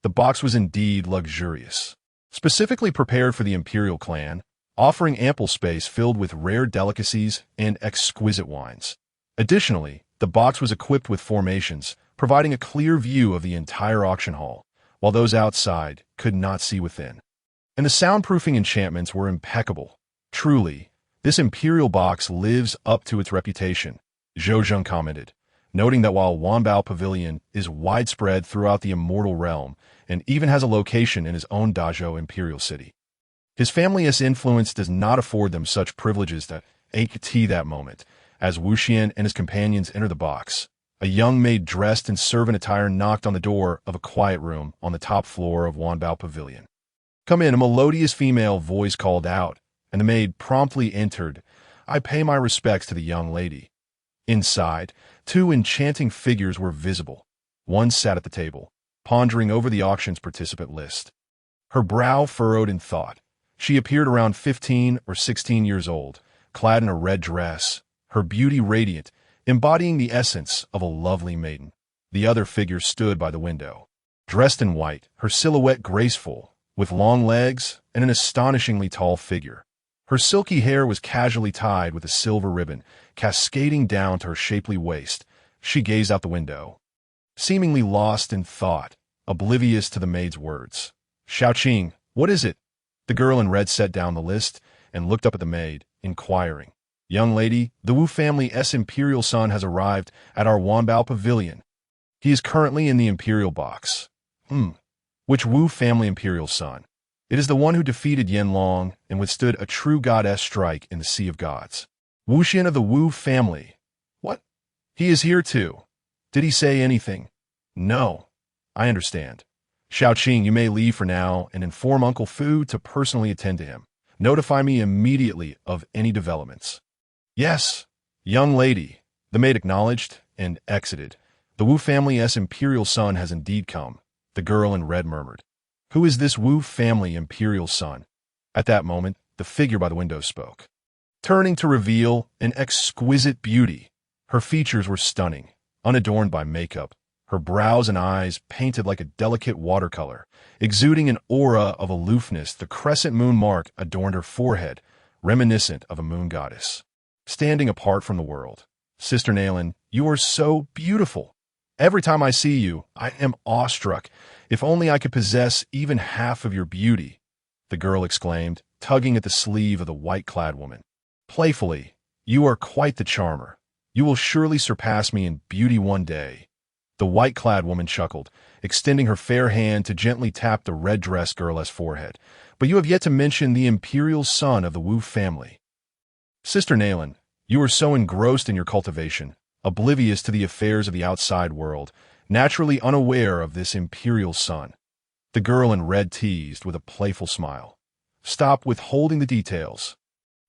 The box was indeed luxurious, specifically prepared for the imperial clan, offering ample space filled with rare delicacies and exquisite wines. Additionally, the box was equipped with formations, providing a clear view of the entire auction hall, while those outside could not see within. And the soundproofing enchantments were impeccable. Truly, this imperial box lives up to its reputation, Zhou Zheng commented, noting that while Wanbao Pavilion is widespread throughout the immortal realm and even has a location in his own Dazhou imperial city, his family's influence does not afford them such privileges that that moment. As Wu Xian and his companions entered the box, a young maid dressed in servant attire knocked on the door of a quiet room on the top floor of Wanbao Pavilion. Come in, a melodious female voice called out, and the maid promptly entered. I pay my respects to the young lady." Inside, two enchanting figures were visible. One sat at the table, pondering over the auction's participant list. Her brow furrowed in thought. She appeared around 15 or 16 years old, clad in a red dress, her beauty radiant, embodying the essence of a lovely maiden. The other figure stood by the window, dressed in white, her silhouette graceful, with long legs and an astonishingly tall figure. Her silky hair was casually tied with a silver ribbon, cascading down to her shapely waist. She gazed out the window, seemingly lost in thought, oblivious to the maid's words. "Xiaoqing, what is it?" The girl in red set down the list and looked up at the maid, inquiring. "Young lady, the Wu family's imperial son has arrived at our Wanbao pavilion. He is currently in the imperial box." Which Wu family imperial son? It is the one who defeated Yanlong and withstood a true goddess strike in the Sea of Gods. Wu Xin of the Wu family. What? He is here too. Did he say anything? No. I understand. Xiaoqing, you may leave for now and inform Uncle Fu to personally attend to him. Notify me immediately of any developments. Yes, young lady, the maid acknowledged and exited. The Wu family's imperial son has indeed come, the girl in red murmured. Who is this Wu family imperial son? At that moment, the figure by the window spoke, turning to reveal an exquisite beauty. Her features were stunning, unadorned by makeup, her brows and eyes painted like a delicate watercolor. Exuding an aura of aloofness, the crescent moon mark adorned her forehead, reminiscent of a moon goddess, standing apart from the world. Sister Nailin, you are so beautiful. Every time I see you, I am awestruck. If only I could possess even half of your beauty, the girl exclaimed, tugging at the sleeve of the white-clad woman. Playfully, you are quite the charmer. You will surely surpass me in beauty one day. The white-clad woman chuckled, extending her fair hand to gently tap the red-dressed girl's forehead. But you have yet to mention the imperial son of the Wu family. Sister Nailin, you are so engrossed in your cultivation, oblivious to the affairs of the outside world, naturally unaware of this imperial son. The girl in red teased with a playful smile. Stop withholding the details.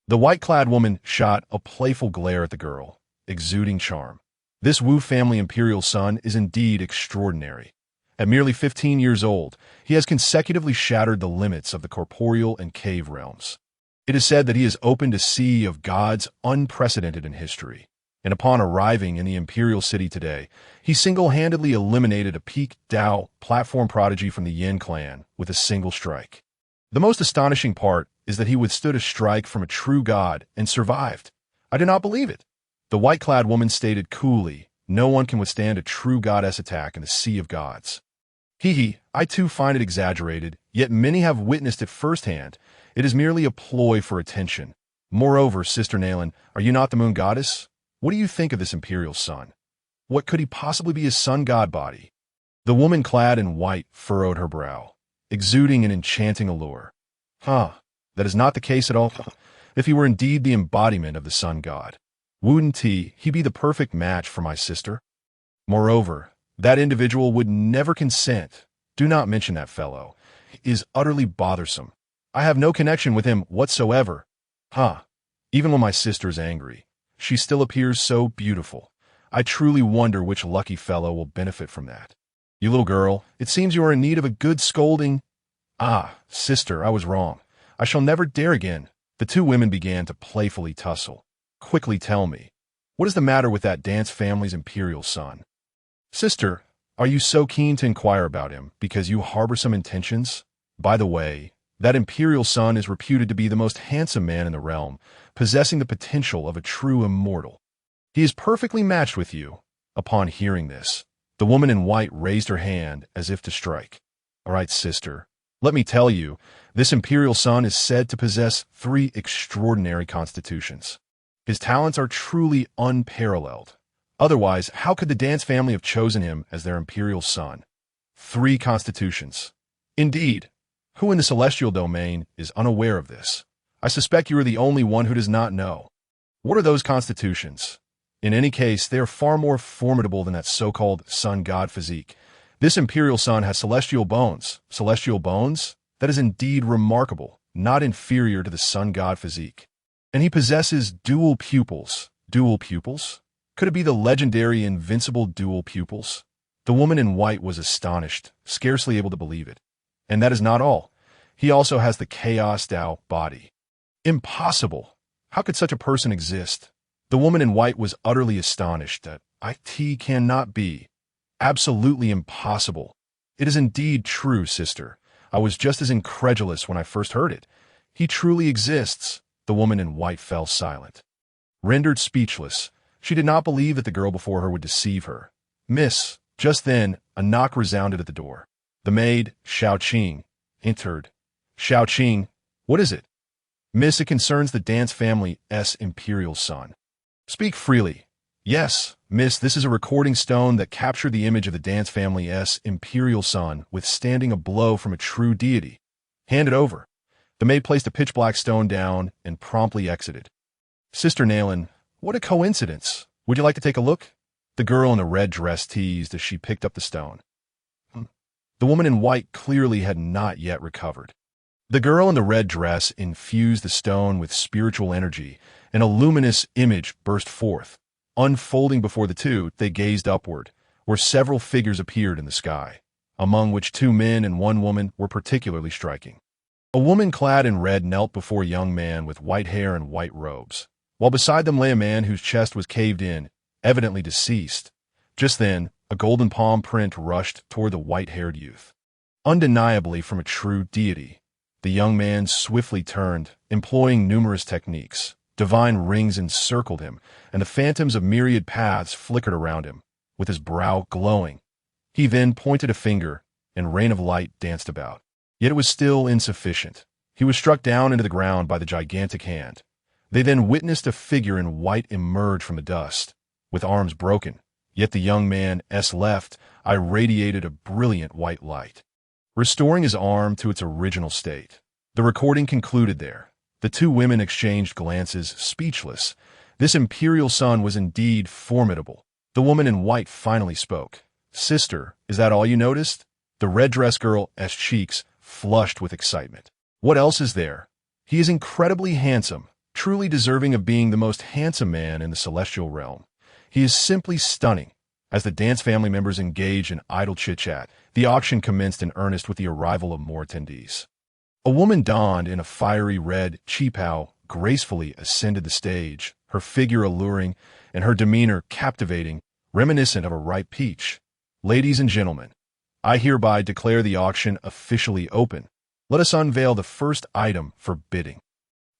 The white-clad woman shot a playful glare at the girl, exuding charm. This Wu family imperial son is indeed extraordinary. At merely 15 years old, he has consecutively shattered the limits of the corporeal and cave realms. It is said that he has opened a sea of gods unprecedented in history, and upon arriving in the imperial city today, he single-handedly eliminated a peak Dao platform prodigy from the Yin clan with a single strike. The most astonishing part is that he withstood a strike from a true god and survived. I do not believe it. The white-clad woman stated coolly, no one can withstand a true goddess attack in the Sea of Gods. I too find it exaggerated, yet many have witnessed it firsthand. It is merely a ploy for attention. Moreover, Sister Nailin, are you not the moon goddess? What do you think of this imperial son? What could he possibly be his sun god body? The woman clad in white furrowed her brow, exuding an enchanting allure. That is not the case at all. If he were indeed the embodiment of the sun god, wouldn't he be the perfect match for my sister? Moreover, that individual would never consent. Do not mention that fellow. He is utterly bothersome. I have no connection with him whatsoever. Even when my sister is angry, she still appears so beautiful. I truly wonder which lucky fellow will benefit from that. You little girl, it seems you are in need of a good scolding. Sister, I was wrong. I shall never dare again. The two women began to playfully tussle. Quickly tell me, what is the matter with that dance family's imperial son? Sister, are you so keen to inquire about him because you harbor some intentions? By the way, that imperial son is reputed to be the most handsome man in the realm, possessing the potential of a true immortal. He is perfectly matched with you. Upon hearing this, the woman in white raised her hand as if to strike. All right, sister, let me tell you, this imperial son is said to possess 3 extraordinary constitutions. His talents are truly unparalleled. Otherwise, how could the dance family have chosen him as their imperial son? 3 constitutions. Indeed, who in the celestial domain is unaware of this? I suspect you are the only one who does not know. What are those constitutions? In any case, they are far more formidable than that so-called sun god physique. This imperial son has celestial bones. Celestial bones? That is indeed remarkable, not inferior to the sun god physique. And he possesses dual pupils. Dual pupils? Could it be the legendary invincible dual pupils? The woman in white was astonished, scarcely able to believe it. And that is not all. He also has the Chaos Dao body. Impossible! How could such a person exist? The woman in white was utterly astonished that it cannot be. Absolutely impossible. It is indeed true, sister. I was just as incredulous when I first heard it. He truly exists. The woman in white fell silent. Rendered speechless, she did not believe that the girl before her would deceive her. Miss, just then, a knock resounded at the door. The maid, Xiaoqing, entered. Xiaoqing, what is it? Miss, it concerns the dance family's imperial son. Speak freely. Yes, miss, this is a recording stone that captured the image of the dance family's imperial son withstanding a blow from a true deity. Hand it over. The maid placed a pitch-black stone down and promptly exited. Sister Nailin, what a coincidence. Would you like to take a look? The girl in the red dress teased as she picked up the stone. The woman in white clearly had not yet recovered. The girl in the red dress infused the stone with spiritual energy, and a luminous image burst forth. Unfolding before the two, they gazed upward, where several figures appeared in the sky, among which 2 men and 1 woman were particularly striking. A woman clad in red knelt before a young man with white hair and white robes, while beside them lay a man whose chest was caved in, evidently deceased. Just then, a golden palm print rushed toward the white-haired youth. Undeniably from a true deity, the young man swiftly turned, employing numerous techniques. Divine rings encircled him, and the phantoms of myriad paths flickered around him, with his brow glowing. He then pointed a finger, and rain of light danced about. Yet it was still insufficient. He was struck down into the ground by the gigantic hand. They then witnessed a figure in white emerge from the dust, with arms broken. Yet the young man's left eye radiated a brilliant white light, restoring his arm to its original state. The recording concluded there. The 2 women exchanged glances, speechless. This imperial son was indeed formidable. The woman in white finally spoke. Sister, is that all you noticed? The red-dress girl's cheeks flushed with excitement. What else is there? He is incredibly handsome, truly deserving of being the most handsome man in the celestial realm. He is simply stunning. As the dance family members engaged in idle chit-chat, the auction commenced in earnest with the arrival of more attendees. A woman donned in a fiery red qipao gracefully ascended the stage, her figure alluring and her demeanor captivating, reminiscent of a ripe peach. Ladies and gentlemen, I hereby declare the auction officially open. Let us unveil the first item for bidding.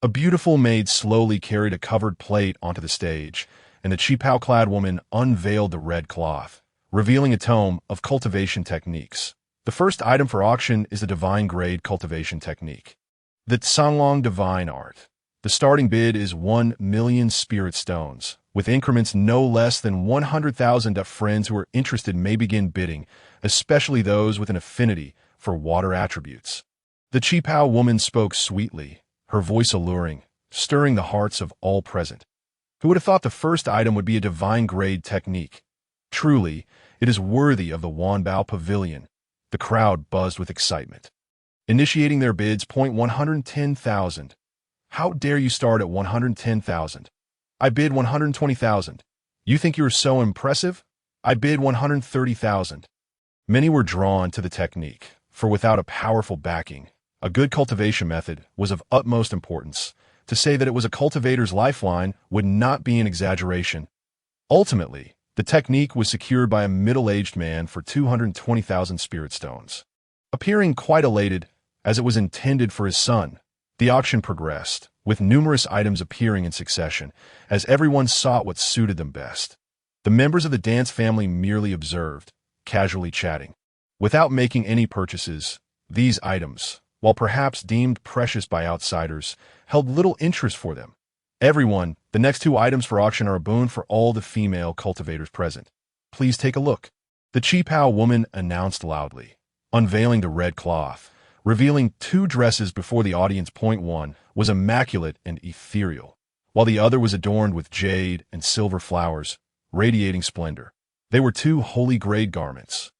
A beautiful maid slowly carried a covered plate onto the stage, and the qipao-clad woman unveiled the red cloth, revealing a tome of cultivation techniques. The first item for auction is the divine grade cultivation technique, the Tsanglong Divine Art. The starting bid is 1 million spirit stones, with increments no less than 100,000. Friends who are interested may begin bidding, especially those with an affinity for water attributes. The qipao woman spoke sweetly, her voice alluring, stirring the hearts of all present. Who would have thought the first item would be a divine grade technique? Truly, it is worthy of the Wanbao Pavilion. The crowd buzzed with excitement. Initiating their bids, point 110,000. How dare you start at 110,000? I bid 120,000. You think you're so impressive? I bid 130,000. Many were drawn to the technique, for without a powerful backing, a good cultivation method was of utmost importance. To say that it was a cultivator's lifeline would not be an exaggeration. Ultimately, the technique was secured by a middle-aged man for 220,000 spirit stones. Appearing quite elated, as it was intended for his son, the auction progressed, with numerous items appearing in succession, as everyone sought what suited them best. The members of the dance family merely observed, casually chatting. Without making any purchases, these items, while perhaps deemed precious by outsiders, held little interest for them. Everyone, the next 2 items for auction are a boon for all the female cultivators present. Please take a look. The qipao woman announced loudly, unveiling the red cloth, revealing 2 dresses before the audience. Point 1 was immaculate and ethereal, while the other was adorned with jade and silver flowers, radiating splendor. They were 2 holy grade garments.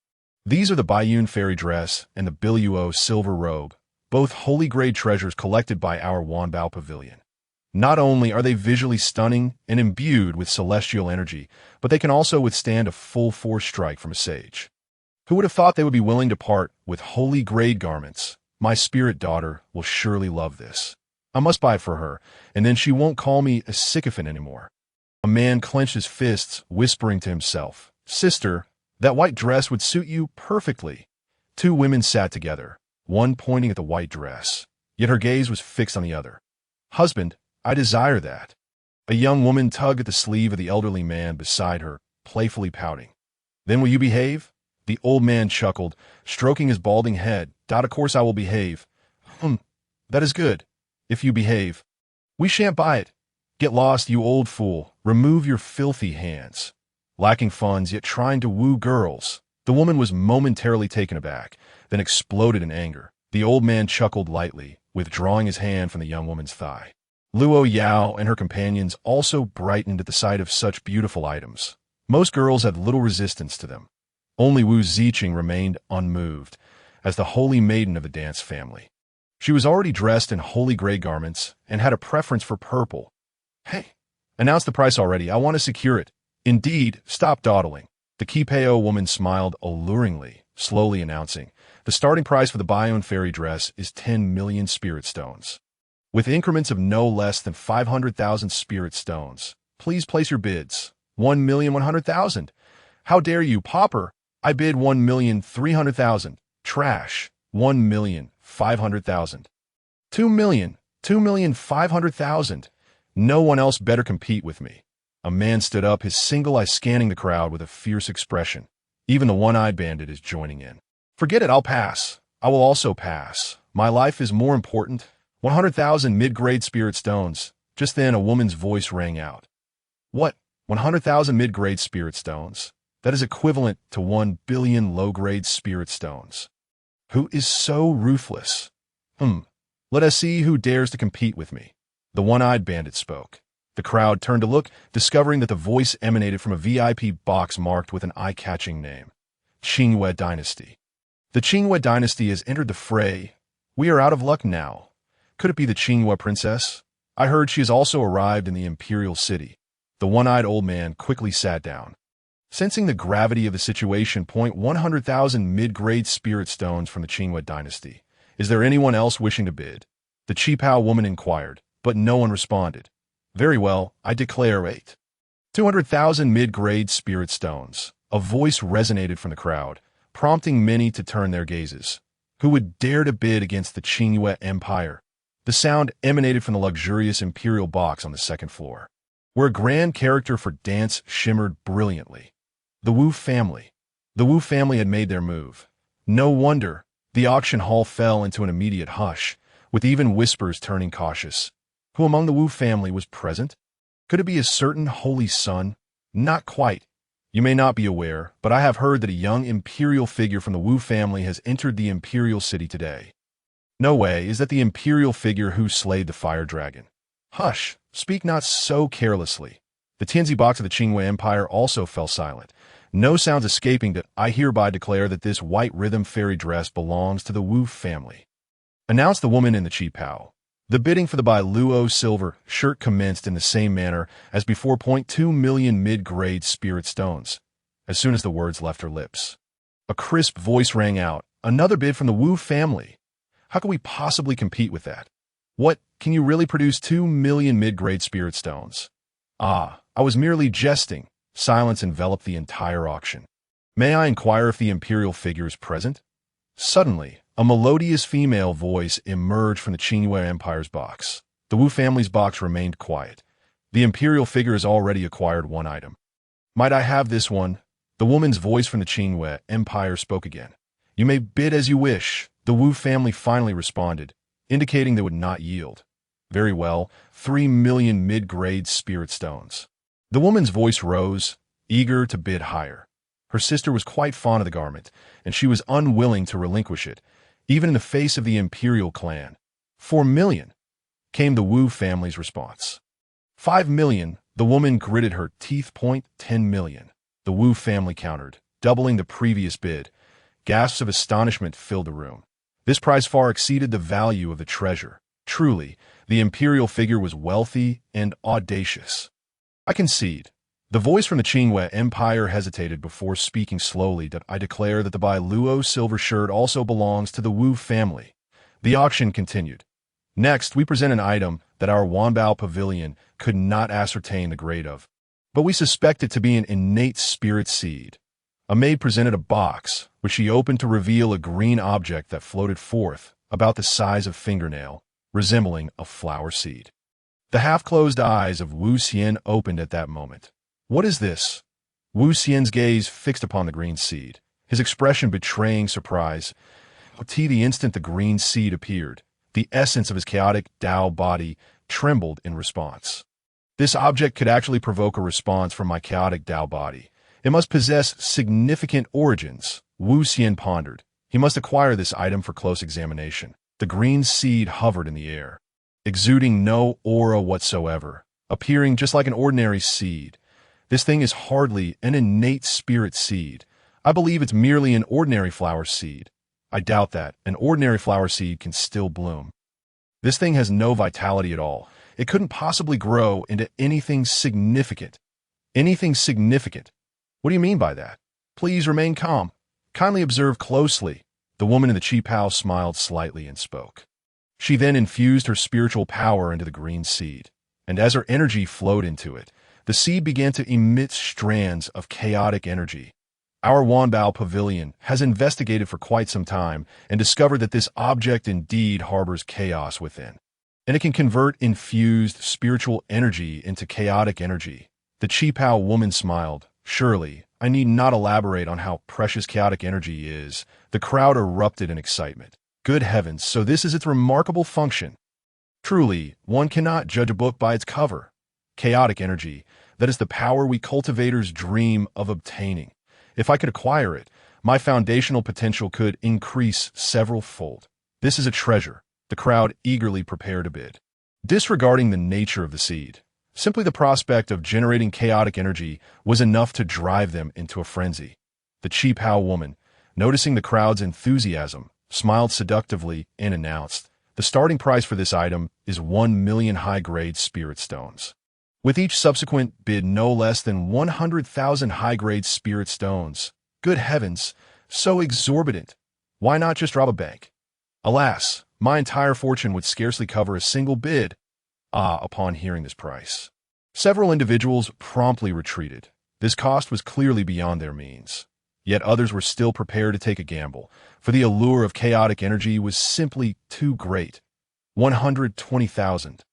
These are the Baiyun fairy dress and the Biluo silver robe, both holy grade treasures collected by our Wanbao Pavilion. Not only are they visually stunning and imbued with celestial energy, but they can also withstand a full-force strike from a sage. Who would have thought they would be willing to part with holy grade garments? My spirit daughter will surely love this. I must buy it for her, and then she won't call me a sycophant anymore. A man clenched his fists, whispering to himself, "Sister, that white dress would suit you perfectly." Two women sat together, one pointing at the white dress, yet her gaze was fixed on the other. "Husband, I desire that." A young woman tugged at the sleeve of the elderly man beside her, playfully pouting. "Then will you behave?" The old man chuckled, stroking his balding head. "Of course I will behave." That is good. If you behave. We shan't buy it." "Get lost, you old fool. Remove your filthy hands." Lacking funds, yet trying to woo girls. The woman was momentarily taken aback, then exploded in anger. The old man chuckled lightly, withdrawing his hand from the young woman's thigh. Luo Yao and her companions also brightened at the sight of such beautiful items. Most girls had little resistance to them. Only Wu Ziqing remained unmoved, as the holy maiden of the dance family. She was already dressed in holy gray garments and had a preference for purple. "Hey, announce the price already. I want to secure it." "Indeed, stop dawdling." The Kipeo woman smiled alluringly, slowly announcing, "The starting price for the Bayonne fairy dress is 10 million spirit stones. With increments of no less than 500,000 spirit stones. Please place your bids." 1,100,000. "How dare you, pauper? I bid 1,300,000. Trash. 1,500,000. 2 million. 2,500,000. No one else better compete with me." A man stood up, his single eye scanning the crowd with a fierce expression. Even the one-eyed bandit is joining in. "Forget it, I'll pass. I will also pass. My life is more important. 100,000 mid-grade spirit stones." Just then a woman's voice rang out. "What? 100,000 mid-grade spirit stones? That is equivalent to 1 billion low-grade spirit stones. Who is so ruthless? Let us see who dares to compete with me." The one-eyed bandit spoke. The crowd turned to look, discovering that the voice emanated from a VIP box marked with an eye-catching name. Qingyue Dynasty. "The Qingyue Dynasty has entered the fray. We are out of luck now. Could it be the Qingyue princess? I heard she has also arrived in the imperial city." The one-eyed old man quickly sat down. Sensing the gravity of the situation, point 100,000 mid-grade spirit stones from the Qingyue Dynasty. "Is there anyone else wishing to bid?" The Qipao woman inquired, but no one responded. "Very well, I declare 200,000 mid-grade spirit stones." A voice resonated from the crowd, prompting many to turn their gazes. Who would dare to bid against the Qingyue Empire? The sound emanated from the luxurious imperial box on the second floor, where a grand character for dance shimmered brilliantly. The Wu family. The Wu family had made their move. No wonder. The auction hall fell into an immediate hush, with even whispers turning cautious. Who among the Wu family was present? Could it be a certain holy son? Not quite. You may not be aware, but I have heard that a young imperial figure from the Wu family has entered the imperial city today. No way, is that the imperial figure who slayed the fire dragon? Hush, speak not so carelessly. The Tianzi box of the Qingyue Empire also fell silent. No sounds escaping that I hereby declare that this white rhythm fairy dress belongs to the Wu family. Announced the woman in the Qipao. The bidding for the Bai Luo silver shirt commenced in the same manner as before. 2 million mid-grade spirit stones. As soon as the words left her lips, a crisp voice rang out. "Another bid from the Wu family. How can we possibly compete with that? What, can you really produce 2 million mid-grade spirit stones?" "Ah, I was merely jesting." Silence enveloped the entire auction. "May I inquire if the imperial figure is present?" Suddenly, a melodious female voice emerged from the Qingyue Empire's box. The Wu family's box remained quiet. "The imperial figure has already acquired one item." "Might I have this one?" The woman's voice from the Qingyue Empire spoke again. "You may bid as you wish." The Wu family finally responded, indicating they would not yield. "Very well, 3 million mid-grade spirit stones." The woman's voice rose, eager to bid higher. Her sister was quite fond of the garment, and she was unwilling to relinquish it, even in the face of the imperial clan. 4 million, came the Wu family's response. 5 million, the woman gritted her teeth. 10 million, the Wu family countered, doubling the previous bid. Gasps of astonishment filled the room. This price far exceeded the value of the treasure. Truly, The imperial figure was wealthy and audacious. I concede. The voice from the Qingwei Empire hesitated before speaking slowly. I declare that the Bai Luo silver shirt also belongs to the Wu family. The auction continued. Next, we present an item that our Wanbao pavilion could not ascertain the grade of, but we suspect it to be an innate spirit seed. A maid presented a box, which she opened to reveal a green object that floated forth, about the size of fingernail, resembling a flower seed. The half-closed eyes of Wu Xian opened at that moment. What is this? Wu Xian's gaze fixed upon the green seed, his expression betraying surprise. The instant the green seed appeared, the essence of his chaotic Dao body trembled in response. This object could actually provoke a response from my chaotic Dao body. It must possess significant origins, Wu Xian pondered. He must acquire this item for close examination. The green seed hovered in the air, exuding no aura whatsoever, appearing just like an ordinary seed. This thing is hardly an innate spirit seed. I believe it's merely an ordinary flower seed. I doubt that. An ordinary flower seed can still bloom. This thing has no vitality at all. It couldn't possibly grow into anything significant. Anything significant? What do you mean by that? Please remain calm. Kindly observe closely. The woman in the qipao smiled slightly and spoke. She then infused her spiritual power into the green seed, and as her energy flowed into it, the seed began to emit strands of chaotic energy. Our Wanbao pavilion has investigated for quite some time and discovered that this object indeed harbors chaos within, and it can convert infused spiritual energy into chaotic energy. The qipao woman smiled. Surely, I need not elaborate on how precious chaotic energy is. The crowd erupted in excitement. Good heavens, so this is its remarkable function. Truly, one cannot judge a book by its cover. Chaotic energy, that is the power we cultivators dream of obtaining. If I could acquire it, my foundational potential could increase several-fold. This is a treasure. The crowd eagerly prepared to bid. Disregarding the nature of the seed, simply the prospect of generating chaotic energy was enough to drive them into a frenzy. The qipao woman, noticing the crowd's enthusiasm, smiled seductively and announced, "The starting price for this item is 1 million high-grade spirit stones. With each subsequent bid no less than 100,000 high-grade spirit stones. Good heavens, so exorbitant. Why not just rob a bank? Alas, my entire fortune would scarcely cover a single bid." Upon hearing this price, several individuals promptly retreated. This cost was clearly beyond their means. Yet others were still prepared to take a gamble, for the allure of chaotic energy was simply too great. 120,000.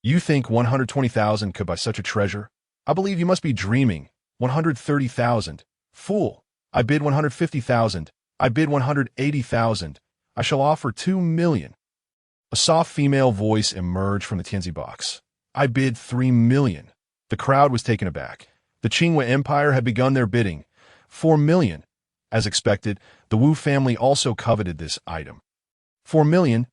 You think 120,000 could buy such a treasure? I believe you must be dreaming. 130,000. Fool. I bid 150,000. I bid 180,000. I shall offer 2 million. A soft female voice emerged from the Tianzi box. I bid 3 million. The crowd was taken aback. The Qingwei Empire had begun their bidding. 4 million. As expected, the Wu family also coveted this item. 4 million?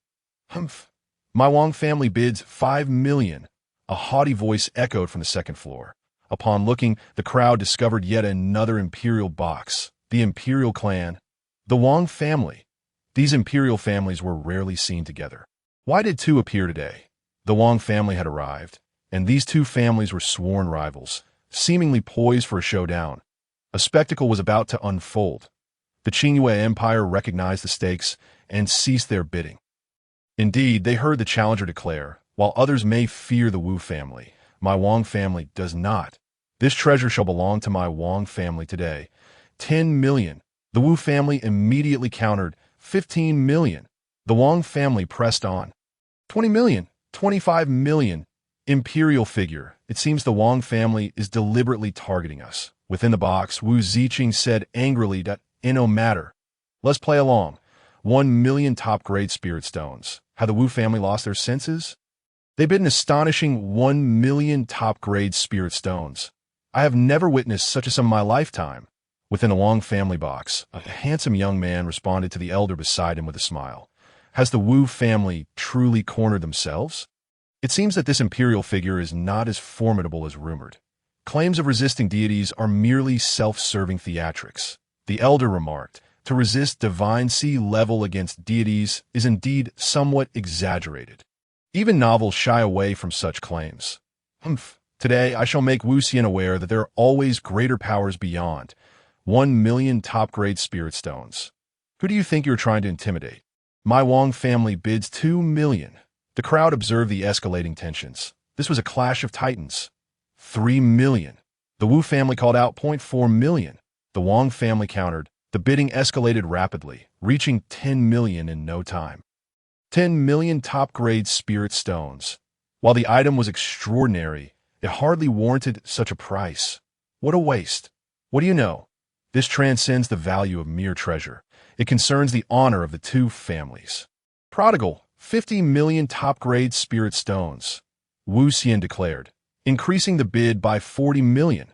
Humph. My Wang family bids 5 million. A haughty voice echoed from the second floor. Upon looking, the crowd discovered yet another imperial box. The imperial clan. The Wang family. These imperial families were rarely seen together. Why did two appear today? The Wang family had arrived, and these two families were sworn rivals, seemingly poised for a showdown. A spectacle was about to unfold. The Qingwei Empire recognized the stakes and ceased their bidding. Indeed, they heard the challenger declare, "While others may fear the Wu family, my Wang family does not. This treasure shall belong to my Wang family today." 10 million. The Wu family immediately countered. 15 million. The Wang family pressed on. 20 million. 25 million. Imperial figure. It seems the Wang family is deliberately targeting us. Within the box, Wu Ziqing said angrily that it no matter. Let's play along. 1 million top-grade spirit stones. Have the Wu family lost their senses? They bid an astonishing 1 million top-grade spirit stones. I have never witnessed such a sum in my lifetime. Within the Wang family box, a handsome young man responded to the elder beside him with a smile. Has the Wu family truly cornered themselves? It seems that this imperial figure is not as formidable as rumored. Claims of resisting deities are merely self-serving theatrics. The elder remarked, to resist divine sea level against deities is indeed somewhat exaggerated. Even novels shy away from such claims. Today, I shall make Wuxian aware that there are always greater powers beyond 1,000,000 top-grade spirit stones. Who do you think you're trying to intimidate? My Wang family bids 2,000,000. The crowd observed the escalating tensions. This was a clash of titans. 3,000,000. The Wu family called out 400,000. The Wang family countered. The bidding escalated rapidly, reaching 10,000,000 in no time. 10,000,000 top-grade spirit stones. While the item was extraordinary, it hardly warranted such a price. What a waste. What do you know? This transcends the value of mere treasure. It concerns the honor of the two families. Prodigal, 50,000,000 top-grade spirit stones. Wu Xian declared, increasing the bid by 40,000,000.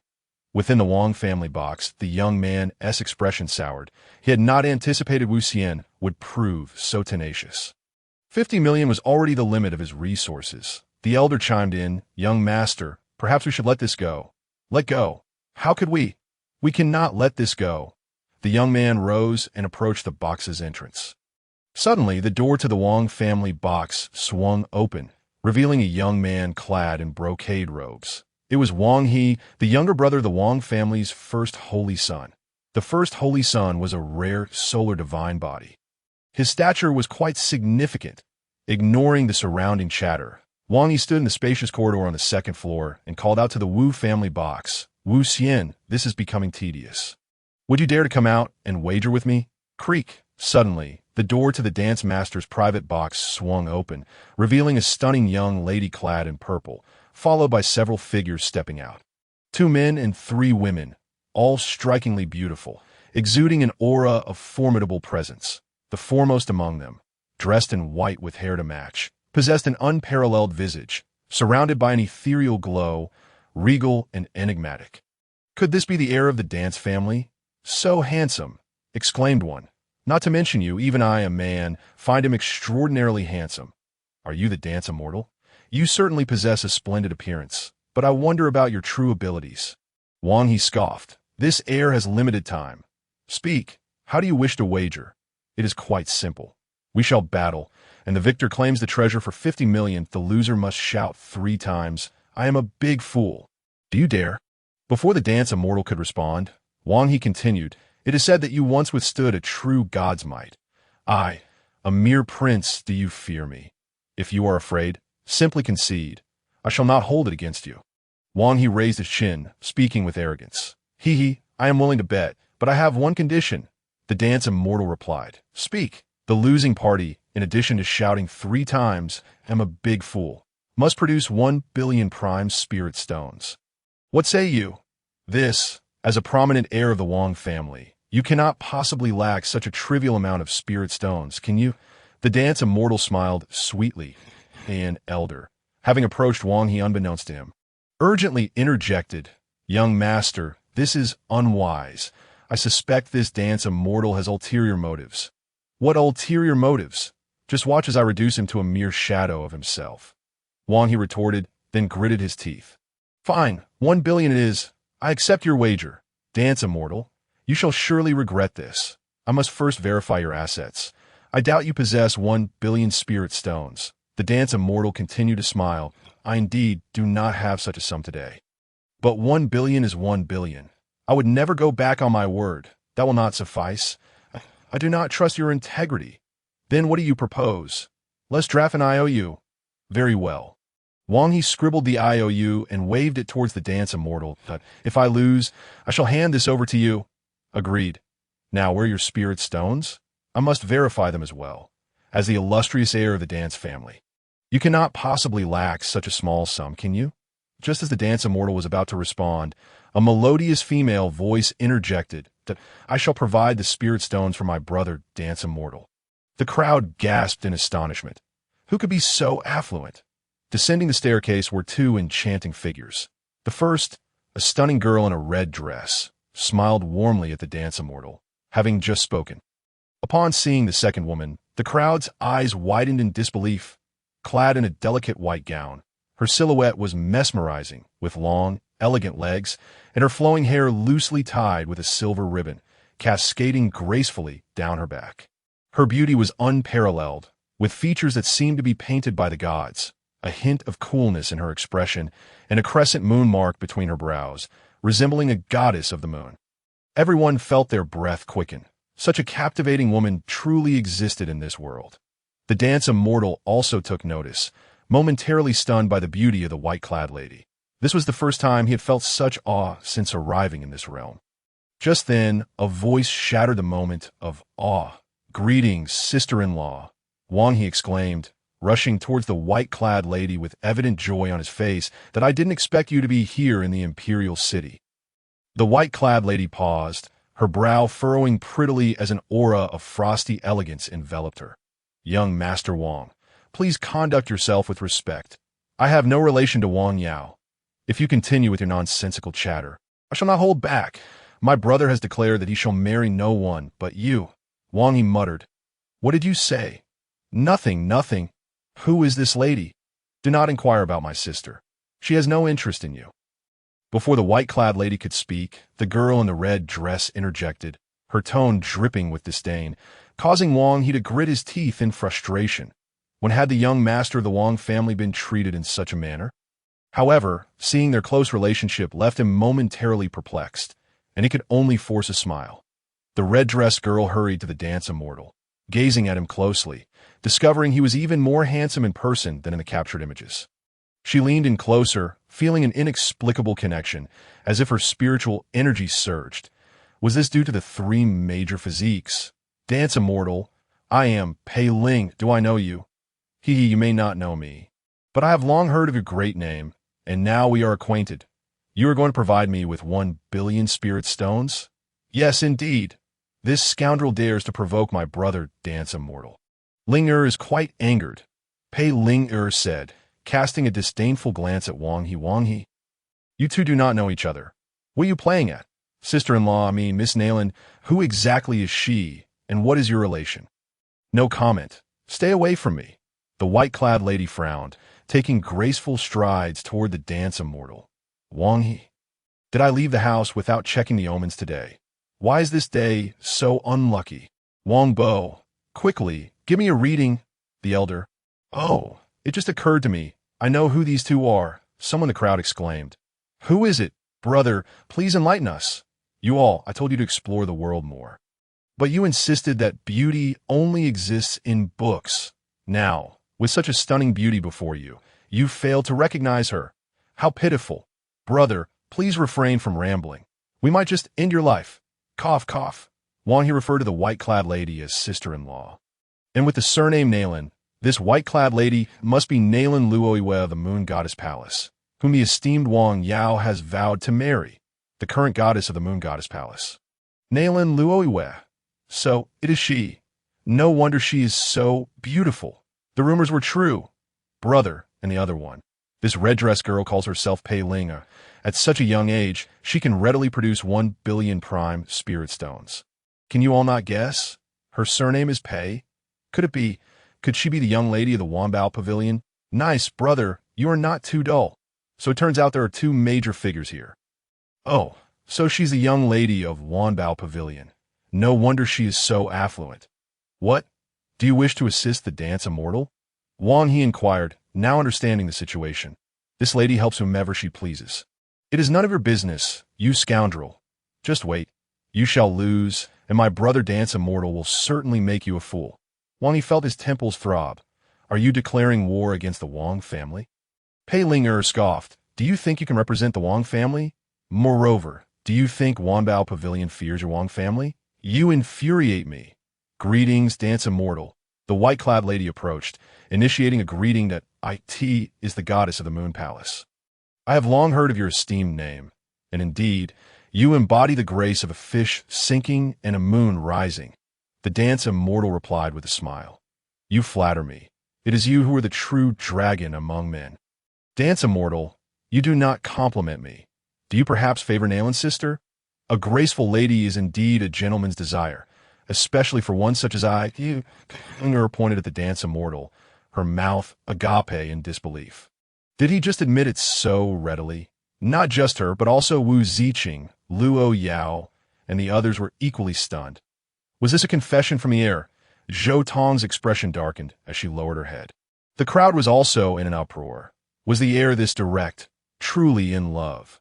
Within the Wang family box, the young man's expression soured. He had not anticipated Wu Xian would prove so tenacious. 50,000,000 was already the limit of his resources. The elder chimed in, young master, perhaps we should let this go. Let go? How could we? We cannot let this go. The young man rose and approached the box's entrance. Suddenly, the door to the Wang family box swung open, revealing a young man clad in brocade robes. It was Wang He, the younger brother of the Wang family's first holy son. The first holy son was a rare solar divine body. His stature was quite significant. Ignoring the surrounding chatter, Wang He stood in the spacious corridor on the second floor and called out to the Wu family box, Wu Xian, this is becoming tedious. Would you dare to come out and wager with me? Creak. Suddenly, the door to the dance master's private box swung open, revealing a stunning young lady clad in purple, followed by several figures stepping out. 2 men and 3 women, all strikingly beautiful, exuding an aura of formidable presence. The foremost among them, dressed in white with hair to match, possessed an unparalleled visage, surrounded by an ethereal glow, regal and enigmatic. Could this be the heir of the dance family? So handsome, exclaimed one. Not to mention you, even I, a man, find him extraordinarily handsome. Are you the dance immortal? You certainly possess a splendid appearance, but I wonder about your true abilities. Wang He scoffed. This heir has limited time. Speak. How do you wish to wager? It is quite simple. We shall battle, and the victor claims the treasure for 50,000,000. The loser must shout 3 times, I am a big fool. Do you dare? Before the dance immortal could respond, Wang He continued, it is said that you once withstood a true god's might. I, a mere prince, do you fear me? If you are afraid, simply concede. I shall not hold it against you. Wang He raised his chin, speaking with arrogance. He, I am willing to bet, but I have one condition. The dance immortal replied. Speak. The losing party, in addition to shouting 3 times, am a big fool, must produce 1,000,000,000 prime spirit stones. What say you? This, as a prominent heir of the Wang family, you cannot possibly lack such a trivial amount of spirit stones, can you? The dance immortal smiled sweetly. An elder, having approached Wang He unbeknownst to him, urgently interjected, young master, this is unwise. I suspect this dance immortal has ulterior motives. What ulterior motives? Just watch as I reduce him to a mere shadow of himself. Wang He retorted, then gritted his teeth. Fine, 1,000,000,000 it is. I accept your wager. Dance immortal, you shall surely regret this. I must first verify your assets. I doubt you possess 1,000,000,000 spirit stones. The dance immortal continued to smile. I indeed do not have such a sum today. But 1,000,000,000 is 1,000,000,000. I would never go back on my word. That will not suffice. I do not trust your integrity. Then what do you propose? Let's draft an IOU. Very well. Wang He scribbled the IOU and waved it towards the dance immortal. If I lose, I shall hand this over to you. Agreed. Now, where are your spirit stones? I must verify them as well, as the illustrious heir of the dance family. You cannot possibly lack such a small sum, can you? Just as the dance immortal was about to respond, a melodious female voice interjected that I shall provide the spirit stones for my brother, dance immortal. The crowd gasped in astonishment. Who could be so affluent? Descending the staircase were 2 enchanting figures. The first, a stunning girl in a red dress, smiled warmly at the dance immortal, having just spoken. Upon seeing the second woman, the crowd's eyes widened in disbelief. Clad in a delicate white gown, her silhouette was mesmerizing, with long, elegant legs, and her flowing hair loosely tied with a silver ribbon, cascading gracefully down her back. Her beauty was unparalleled, with features that seemed to be painted by the gods, a hint of coolness in her expression, and a crescent moon mark between her brows, resembling a goddess of the moon. Everyone felt their breath quicken. Such a captivating woman truly existed in this world. The dance immortal also took notice, momentarily stunned by the beauty of the white-clad lady. This was the first time he had felt such awe since arriving in this realm. Just then, a voice shattered the moment of awe. "Greetings, sister-in-law," Wang He exclaimed, rushing towards the white-clad lady with evident joy on his face. "That I didn't expect you to be here in the imperial city." The white-clad lady paused, her brow furrowing prettily as an aura of frosty elegance enveloped her. "Young Master Wang, please conduct yourself with respect. I have no relation to Wang Yao. If you continue with your nonsensical chatter, I shall not hold back. My brother has declared that he shall marry no one but you." Wang He muttered. "What did you say?" "Nothing, nothing. Who is this lady?" "Do not inquire about my sister. She has no interest in you." Before the white-clad lady could speak, the girl in the red dress interjected, her tone dripping with disdain, causing Wang He to grit his teeth in frustration. When had the young master of the Wang family been treated in such a manner? However, seeing their close relationship left him momentarily perplexed, and he could only force a smile. The red-dressed girl hurried to the dance immortal, gazing at him closely, discovering he was even more handsome in person than in the captured images. She leaned in closer, feeling an inexplicable connection, as if her spiritual energy surged. Was this due to the three major physiques? "Dance immortal, I am Pei Ling. Do I know you?" You may not know me, but I have long heard of your great name, and now we are acquainted. You are going to provide me with 1,000,000,000 spirit stones?" "Yes, indeed. This scoundrel dares to provoke my brother, Dance Immortal." "Ling is quite angered," Pei Ling said, casting a disdainful glance at Wang He. "Wang He, you two do not know each other. What are you playing at? Sister-in-law, I mean, Miss Nayland, who exactly is she, and what is your relation?" "No comment. Stay away from me." The white-clad lady frowned, taking graceful strides toward the dance immortal. "Wang He, did I leave the house without checking the omens today? Why is this day so unlucky?" "Wang Bo, quickly, give me a reading." The elder. "Oh, it just occurred to me. I know who these two are," someone in the crowd exclaimed. "Who is it? Brother, please enlighten us." "You all, I told you to explore the world more. But you insisted that beauty only exists in books. Now, with such a stunning beauty before you, you failed to recognize her. How pitiful. Brother, please refrain from rambling. We might just end your life." Cough, cough. Wang He referred to the white-clad lady as sister-in-law. "And with the surname Nayland, this white-clad lady must be Nayland Luoiwe of the Moon Goddess Palace, whom the esteemed Wang Yao has vowed to marry, the current goddess of the Moon Goddess Palace." "Nayland Luoiwe. So, it is she. No wonder she is so beautiful. The rumors were true." "Brother," and the other one. "This red-dressed girl calls herself Pei Ling. At such a young age, she can readily produce 1,000,000,000 prime spirit stones. Can you all not guess? Her surname is Pei. Could she be the young lady of the Wanbao Pavilion?" "Nice, brother, you are not too dull. So it turns out there are two major figures here." "Oh, so she's the young lady of Wanbao Pavilion. No wonder she is so affluent. What? Do you wish to assist the dance immortal?" Wang He inquired, now understanding the situation. "This lady helps whomever she pleases." "It is none of your business, you scoundrel. Just wait. You shall lose, and my brother Dance Immortal will certainly make you a fool." Wang He felt his temples throb. "Are you declaring war against the Wang family?" Pei Ling scoffed. "Do you think you can represent the Wang family? Moreover, do you think Wanbao Pavilion fears your Wang family? You infuriate me." "Greetings, Dance Immortal." The white-clad lady approached, initiating a greeting that it is the goddess of the Moon Palace. "I have long heard of your esteemed name, and indeed, you embody the grace of a fish sinking and a moon rising." The dance immortal replied with a smile. "You flatter me. It is you who are the true dragon among men." "Dance immortal, you do not compliment me. Do you perhaps favor Nayland's sister? A graceful lady is indeed a gentleman's desire, especially for one such as I." You pointed at the dance immortal, her mouth agape in disbelief. Did he just admit it so readily? Not just her, but also Wu Ziqing, Luo Yao, and the others were equally stunned. Was this a confession from the air? Zhou Tong's expression darkened as she lowered her head. The crowd was also in an uproar. Was the heir this direct, truly in love?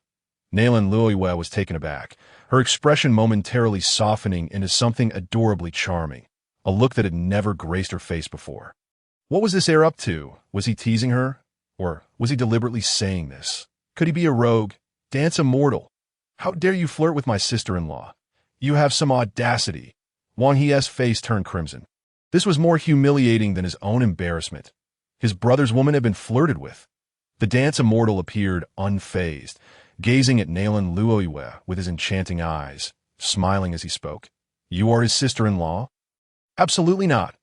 Nalan Luoyue was taken aback, her expression momentarily softening into something adorably charming, a look that had never graced her face before. What was this heir up to? Was he teasing her? Or was he deliberately saying this? Could he be a rogue? Dance immortal? How dare you flirt with my sister-in-law? You have some audacity. Wang He's face turned crimson. This was more humiliating than his own embarrassment. His brother's woman had been flirted with. The dance immortal appeared unfazed, gazing at Nalan Luoyue with his enchanting eyes, smiling as he spoke. You are his sister-in-law? Absolutely not.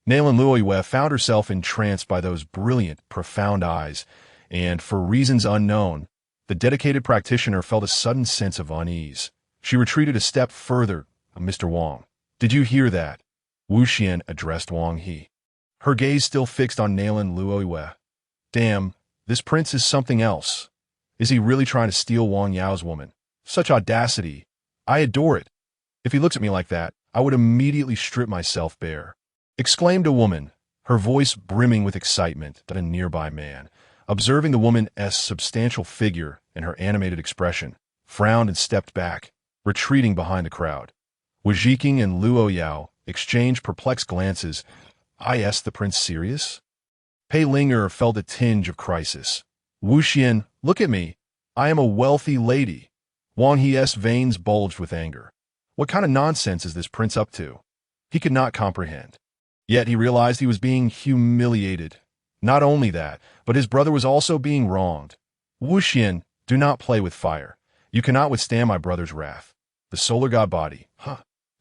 Nalan Luoyue found herself entranced by those brilliant, profound eyes, and, for reasons unknown, the dedicated practitioner felt a sudden sense of unease. She retreated a step further. Mr. Wang, did you hear that? Wu Xian addressed Wang He, her gaze still fixed on Nalan Luoyue. Damn, this prince is something else. Is he really trying to steal Wang Yao's woman? Such audacity. I adore it. If he looks at me like that, I would immediately strip myself bare. Exclaimed a woman, her voice brimming with excitement at a nearby man. Observing the woman's substantial figure and her animated expression, frowned and stepped back, retreating behind the crowd. Wu Zhiqing and Luo Yao exchanged perplexed glances. Is the prince serious? Pei Linger felt a tinge of crisis. Wu Xian, look at me. I am a wealthy lady. Wang He's veins bulged with anger. What kind of nonsense is this prince up to? He could not comprehend. Yet he realized he was being humiliated. Not only that, but his brother was also being wronged. Wu Xian, do not play with fire. You cannot withstand my brother's wrath. The solar god body,